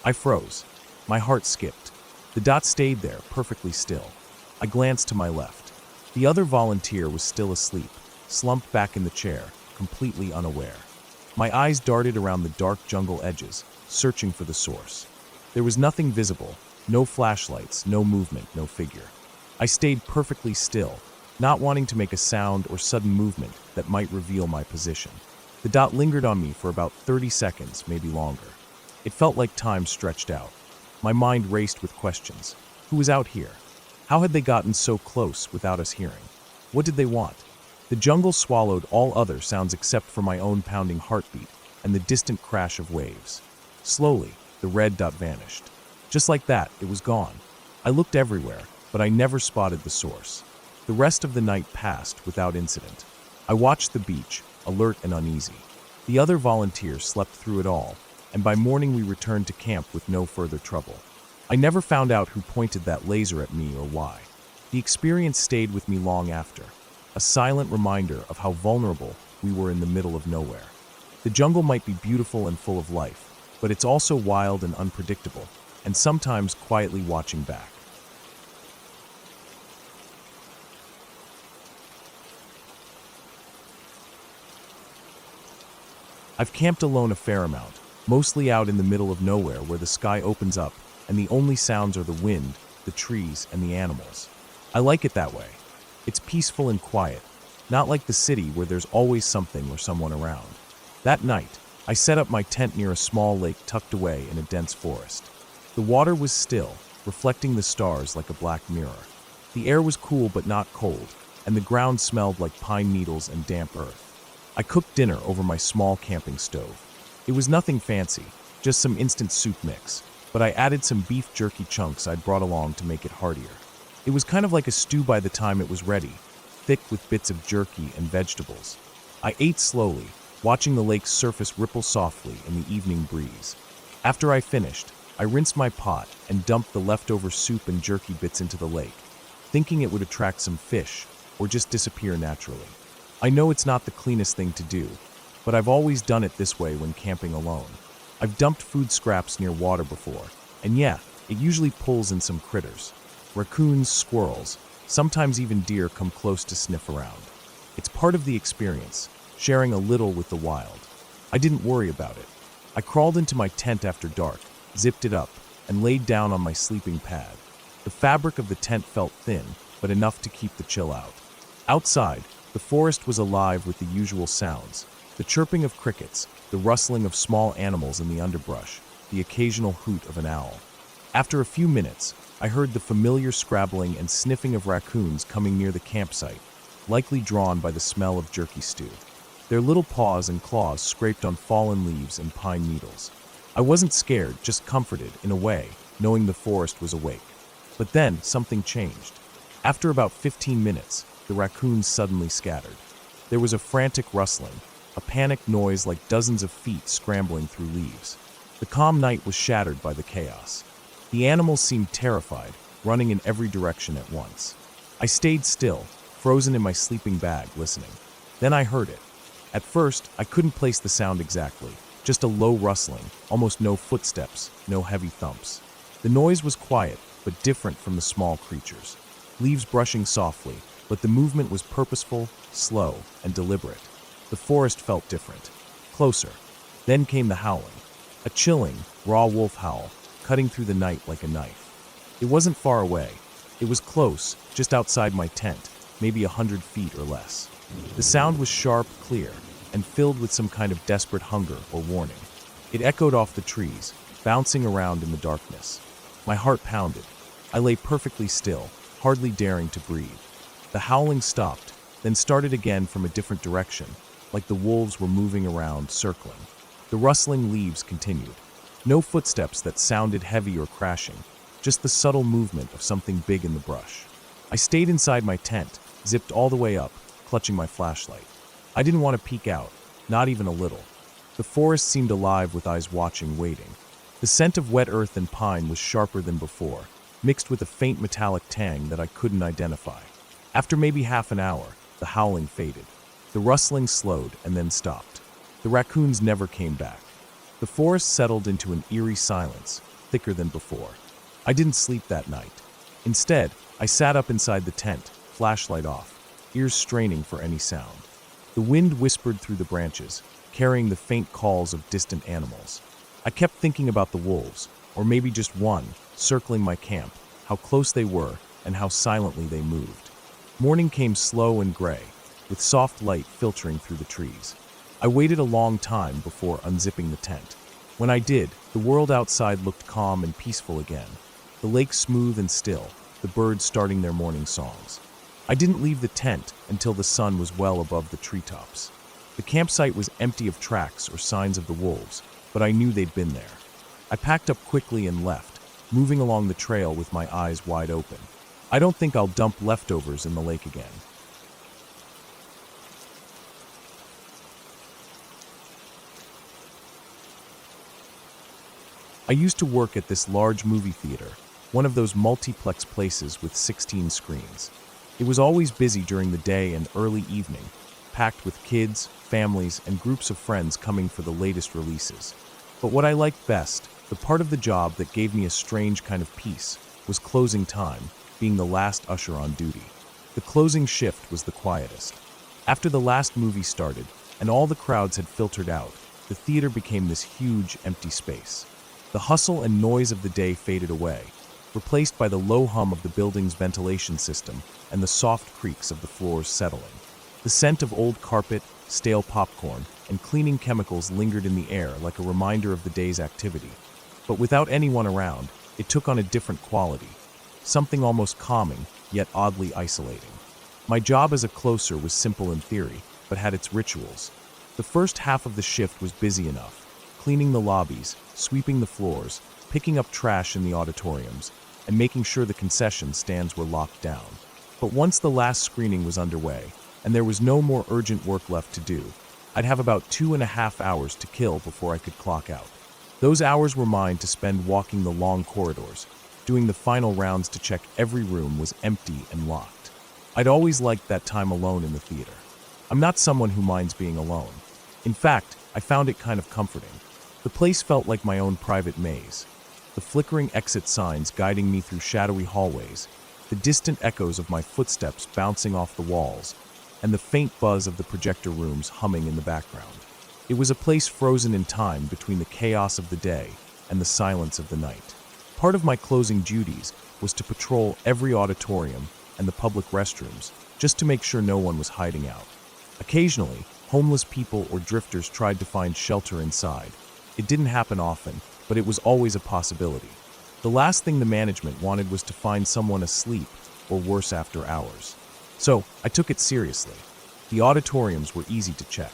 I froze. My heart skipped. The dot stayed there, perfectly still. I glanced to my left. The other volunteer was still asleep, slumped back in the chair, completely unaware. My eyes darted around the dark jungle edges, searching for the source. There was nothing visible, no flashlights, no movement, no figure. I stayed perfectly still, not wanting to make a sound or sudden movement that might reveal my position. The dot lingered on me for about 30 seconds, maybe longer. It felt like time stretched out. My mind raced with questions. Who was out here? How had they gotten so close without us hearing? What did they want? The jungle swallowed all other sounds except for my own pounding heartbeat and the distant crash of waves. Slowly, the red dot vanished. Just like that, it was gone. I looked everywhere, but I never spotted the source. The rest of the night passed without incident. I watched the beach, alert and uneasy. The other volunteers slept through it all, and by morning we returned to camp with no further trouble. I never found out who pointed that laser at me or why. The experience stayed with me long after, a silent reminder of how vulnerable we were in the middle of nowhere. The jungle might be beautiful and full of life, but it's also wild and unpredictable, and sometimes quietly watching back. I've camped alone a fair amount, mostly out in the middle of nowhere where the sky opens up and the only sounds are the wind, the trees, and the animals. I like it that way. It's peaceful and quiet, not like the city where there's always something or someone around. That night, I set up my tent near a small lake tucked away in a dense forest. The water was still, reflecting the stars like a black mirror. The air was cool but not cold, and the ground smelled like pine needles and damp earth. I cooked dinner over my small camping stove. It was nothing fancy, just some instant soup mix, but I added some beef jerky chunks I'd brought along to make it heartier. It was kind of like a stew by the time it was ready, thick with bits of jerky and vegetables. I ate slowly, watching the lake's surface ripple softly in the evening breeze. After I finished, I rinsed my pot and dumped the leftover soup and jerky bits into the lake, thinking it would attract some fish or just disappear naturally. I know it's not the cleanest thing to do, but I've always done it this way when camping alone. I've dumped food scraps near water before, and yeah, it usually pulls in some critters. Raccoons, squirrels, sometimes even deer come close to sniff around. It's part of the experience, sharing a little with the wild. I didn't worry about it. I crawled into my tent after dark, zipped it up, and laid down on my sleeping pad. The fabric of the tent felt thin, but enough to keep the chill out. Outside, the forest was alive with the usual sounds, the chirping of crickets, the rustling of small animals in the underbrush, the occasional hoot of an owl. After a few minutes, I heard the familiar scrabbling and sniffing of raccoons coming near the campsite, likely drawn by the smell of jerky stew. Their little paws and claws scraped on fallen leaves and pine needles. I wasn't scared, just comforted, in a way, knowing the forest was awake. But then, something changed. After about 15 minutes, the raccoons suddenly scattered. There was a frantic rustling, a panicked noise like dozens of feet scrambling through leaves. The calm night was shattered by the chaos. The animals seemed terrified, running in every direction at once. I stayed still, frozen in my sleeping bag, listening. Then I heard it. At first, I couldn't place the sound exactly, just a low rustling, almost no footsteps, no heavy thumps. The noise was quiet, but different from the small creatures. Leaves brushing softly, but the movement was purposeful, slow, and deliberate. The forest felt different, closer. Then came the howling, a chilling, raw wolf howl, cutting through the night like a knife. It wasn't far away. It was close, just outside my tent, maybe 100 feet or less. The sound was sharp, clear, and filled with some kind of desperate hunger or warning. It echoed off the trees, bouncing around in the darkness. My heart pounded. I lay perfectly still, hardly daring to breathe. The howling stopped, then started again from a different direction, like the wolves were moving around, circling. The rustling leaves continued. No footsteps that sounded heavy or crashing, just the subtle movement of something big in the brush. I stayed inside my tent, zipped all the way up, clutching my flashlight. I didn't want to peek out, not even a little. The forest seemed alive with eyes watching, waiting. The scent of wet earth and pine was sharper than before, mixed with a faint metallic tang that I couldn't identify. After maybe half an hour, the howling faded. The rustling slowed and then stopped. The raccoons never came back. The forest settled into an eerie silence, thicker than before. I didn't sleep that night. Instead, I sat up inside the tent, flashlight off, ears straining for any sound. The wind whispered through the branches, carrying the faint calls of distant animals. I kept thinking about the wolves, or maybe just one, circling my camp, how close they were and how silently they moved. Morning came slow and gray, with soft light filtering through the trees. I waited a long time before unzipping the tent. When I did, the world outside looked calm and peaceful again. The lake smooth and still, the birds starting their morning songs. I didn't leave the tent until the sun was well above the treetops. The campsite was empty of tracks or signs of the wolves, but I knew they'd been there. I packed up quickly and left, moving along the trail with my eyes wide open. I don't think I'll dump leftovers in the lake again. I used to work at this large movie theater, one of those multiplex places with 16 screens. It was always busy during the day and early evening, packed with kids, families, and groups of friends coming for the latest releases. But what I liked best, the part of the job that gave me a strange kind of peace, was closing time, being the last usher on duty. The closing shift was the quietest. After the last movie started, and all the crowds had filtered out, the theater became this huge, empty space. The hustle and noise of the day faded away, replaced by the low hum of the building's ventilation system and the soft creaks of the floors settling. The scent of old carpet, stale popcorn, and cleaning chemicals lingered in the air like a reminder of the day's activity. But without anyone around, it took on a different quality, something almost calming, yet oddly isolating. My job as a closer was simple in theory, but had its rituals. The first half of the shift was busy enough, cleaning the lobbies, sweeping the floors, picking up trash in the auditoriums, and making sure the concession stands were locked down. But once the last screening was underway, and there was no more urgent work left to do, I'd have about 2.5 hours to kill before I could clock out. Those hours were mine to spend walking the long corridors, doing the final rounds to check every room was empty and locked. I'd always liked that time alone in the theater. I'm not someone who minds being alone. In fact, I found it kind of comforting. The place felt like my own private maze. The flickering exit signs guiding me through shadowy hallways, the distant echoes of my footsteps bouncing off the walls, and the faint buzz of the projector rooms humming in the background. It was a place frozen in time between the chaos of the day and the silence of the night. Part of my closing duties was to patrol every auditorium and the public restrooms, just to make sure no one was hiding out. Occasionally, homeless people or drifters tried to find shelter inside. It didn't happen often, but it was always a possibility. The last thing the management wanted was to find someone asleep, or worse after hours. So, I took it seriously. The auditoriums were easy to check.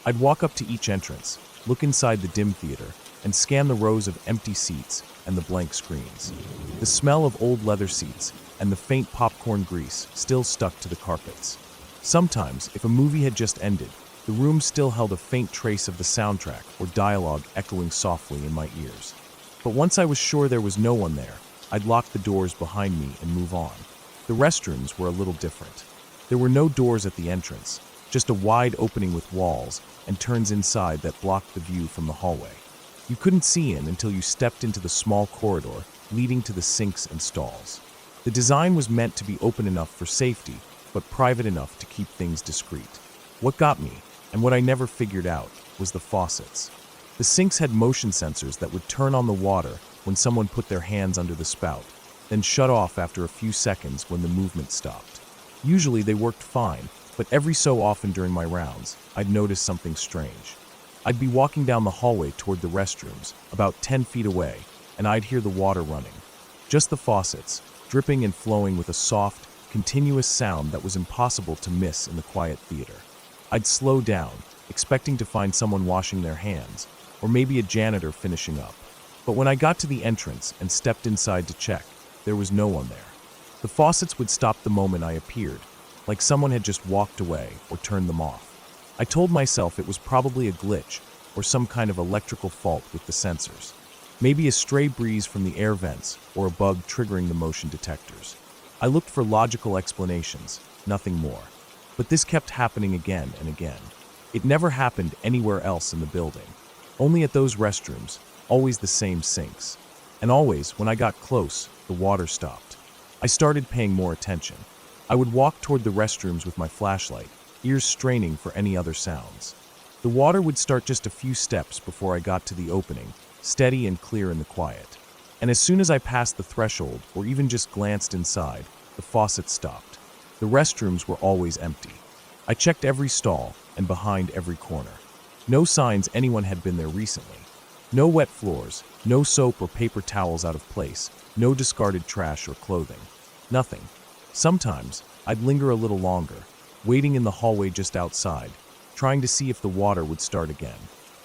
I'd walk up to each entrance, look inside the dim theater, and scan the rows of empty seats and the blank screens. The smell of old leather seats and the faint popcorn grease still stuck to the carpets. Sometimes, if a movie had just ended, the room still held a faint trace of the soundtrack or dialogue echoing softly in my ears. But once I was sure there was no one there, I'd lock the doors behind me and move on. The restrooms were a little different. There were no doors at the entrance, just a wide opening with walls and turns inside that blocked the view from the hallway. You couldn't see in until you stepped into the small corridor leading to the sinks and stalls. The design was meant to be open enough for safety, but private enough to keep things discreet. What got me, and what I never figured out, was the faucets. The sinks had motion sensors that would turn on the water when someone put their hands under the spout, then shut off after a few seconds when the movement stopped. Usually they worked fine, but every so often during my rounds, I'd notice something strange. I'd be walking down the hallway toward the restrooms, about 10 feet away, and I'd hear the water running. Just the faucets, dripping and flowing with a soft, continuous sound that was impossible to miss in the quiet theater. I'd slow down, expecting to find someone washing their hands, or maybe a janitor finishing up. But when I got to the entrance and stepped inside to check, there was no one there. The faucets would stop the moment I appeared, like someone had just walked away or turned them off. I told myself it was probably a glitch or some kind of electrical fault with the sensors. Maybe a stray breeze from the air vents or a bug triggering the motion detectors. I looked for logical explanations, nothing more. But this kept happening again and again. It never happened anywhere else in the building. Only at those restrooms, always the same sinks. And always, when I got close, the water stopped. I started paying more attention. I would walk toward the restrooms with my flashlight, ears straining for any other sounds. The water would start just a few steps before I got to the opening, steady and clear in the quiet. And as soon as I passed the threshold, or even just glanced inside, the faucet stopped. The restrooms were always empty. I checked every stall and behind every corner. No signs anyone had been there recently. No wet floors, no soap or paper towels out of place, no discarded trash or clothing. Nothing. Sometimes, I'd linger a little longer, waiting in the hallway just outside, trying to see if the water would start again.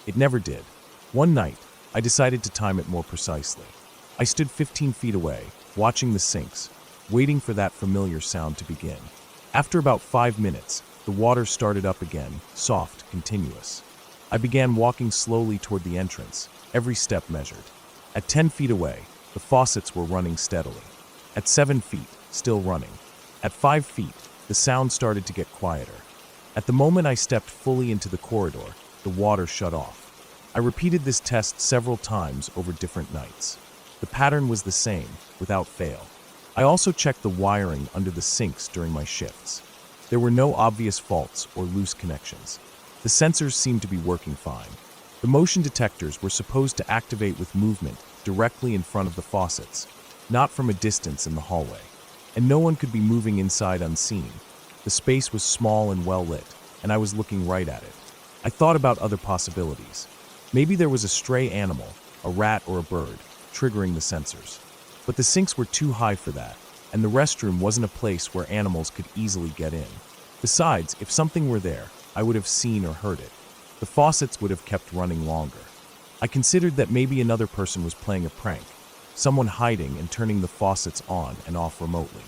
It never did. One night, I decided to time it more precisely. I stood 15 feet away, watching the sinks, waiting for that familiar sound to begin. After about 5 minutes, the water started up again, soft, continuous. I began walking slowly toward the entrance, every step measured. At 10 feet away, the faucets were running steadily. At 7 feet, still running. At 5 feet, the sound started to get quieter. At the moment I stepped fully into the corridor, the water shut off. I repeated this test several times over different nights. The pattern was the same, without fail. I also checked the wiring under the sinks during my shifts. There were no obvious faults or loose connections. The sensors seemed to be working fine. The motion detectors were supposed to activate with movement directly in front of the faucets, not from a distance in the hallway. And no one could be moving inside unseen. The space was small and well lit, and I was looking right at it. I thought about other possibilities. Maybe there was a stray animal, a rat or a bird, triggering the sensors. But the sinks were too high for that, and the restroom wasn't a place where animals could easily get in. Besides, if something were there, I would have seen or heard it. The faucets would have kept running longer. I considered that maybe another person was playing a prank, someone hiding and turning the faucets on and off remotely.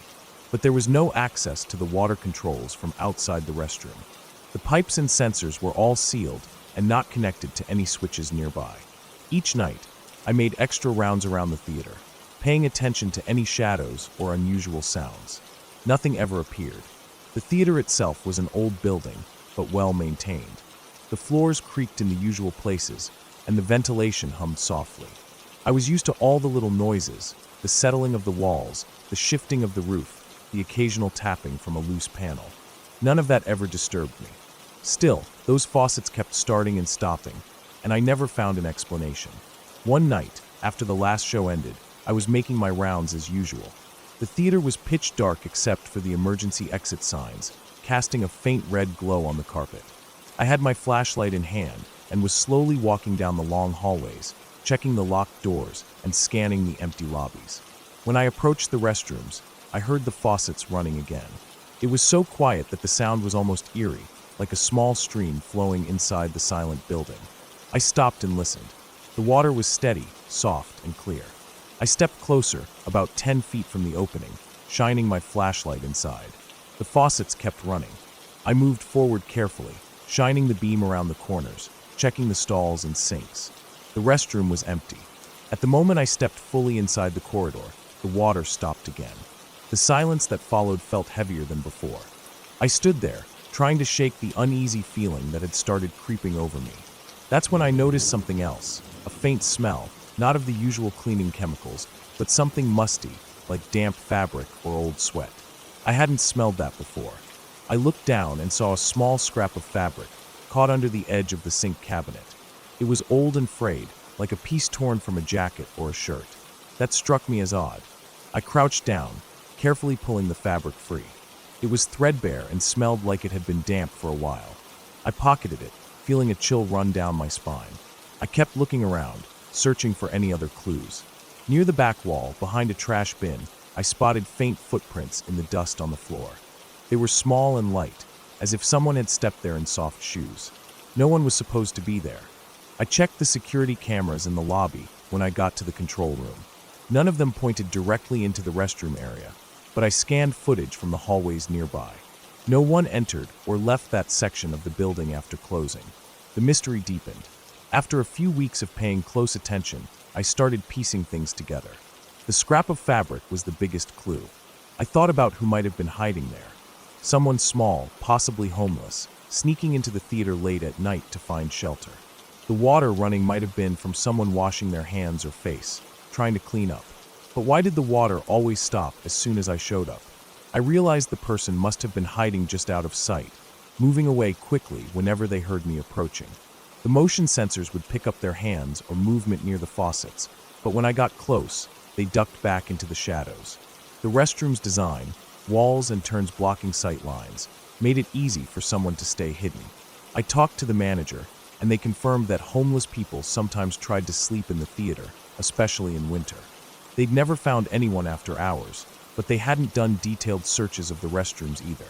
But there was no access to the water controls from outside the restroom. The pipes and sensors were all sealed and not connected to any switches nearby. Each night, I made extra rounds around the theater, paying attention to any shadows or unusual sounds. Nothing ever appeared. The theater itself was an old building, but well maintained. The floors creaked in the usual places, and the ventilation hummed softly. I was used to all the little noises, the settling of the walls, the shifting of the roof, the occasional tapping from a loose panel. None of that ever disturbed me. Still, those faucets kept starting and stopping, and I never found an explanation. One night, after the last show ended, I was making my rounds as usual. The theater was pitch dark except for the emergency exit signs, casting a faint red glow on the carpet. I had my flashlight in hand and was slowly walking down the long hallways, checking the locked doors and scanning the empty lobbies. When I approached the restrooms, I heard the faucets running again. It was so quiet that the sound was almost eerie, like a small stream flowing inside the silent building. I stopped and listened. The water was steady, soft, and clear. I stepped closer, about 10 feet from the opening, shining my flashlight inside. The faucets kept running. I moved forward carefully, shining the beam around the corners, checking the stalls and sinks. The restroom was empty. At the moment I stepped fully inside the corridor, the water stopped again. The silence that followed felt heavier than before. I stood there, trying to shake the uneasy feeling that had started creeping over me. That's when I noticed something else, a faint smell, not of the usual cleaning chemicals, but something musty, like damp fabric or old sweat. I hadn't smelled that before. I looked down and saw a small scrap of fabric, caught under the edge of the sink cabinet. It was old and frayed, like a piece torn from a jacket or a shirt. That struck me as odd. I crouched down, carefully pulling the fabric free. It was threadbare and smelled like it had been damp for a while. I pocketed it, feeling a chill run down my spine. I kept looking around, searching for any other clues. Near the back wall, behind a trash bin, I spotted faint footprints in the dust on the floor. They were small and light, as if someone had stepped there in soft shoes. No one was supposed to be there. I checked the security cameras in the lobby when I got to the control room. None of them pointed directly into the restroom area, but I scanned footage from the hallways nearby. No one entered or left that section of the building after closing. The mystery deepened. After a few weeks of paying close attention, I started piecing things together. The scrap of fabric was the biggest clue. I thought about who might have been hiding there. Someone small, possibly homeless, sneaking into the theater late at night to find shelter. The water running might have been from someone washing their hands or face, trying to clean up. But why did the water always stop as soon as I showed up? I realized the person must have been hiding just out of sight, moving away quickly whenever they heard me approaching. The motion sensors would pick up their hands or movement near the faucets, but when I got close, they ducked back into the shadows. The restroom's design, walls and turns blocking sight lines, made it easy for someone to stay hidden. I talked to the manager, and they confirmed that homeless people sometimes tried to sleep in the theater, especially in winter. They'd never found anyone after hours, but they hadn't done detailed searches of the restrooms either.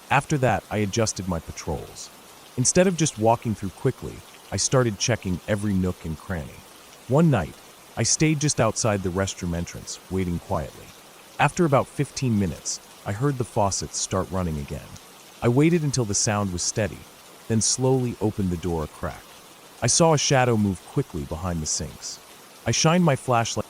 After that, I adjusted my patrols. Instead of just walking through quickly, I started checking every nook and cranny. One night, I stayed just outside the restroom entrance, waiting quietly. After about 15 minutes, I heard the faucets start running again. I waited until the sound was steady, then slowly opened the door a crack. I saw a shadow move quickly behind the sinks. I shined my flashlight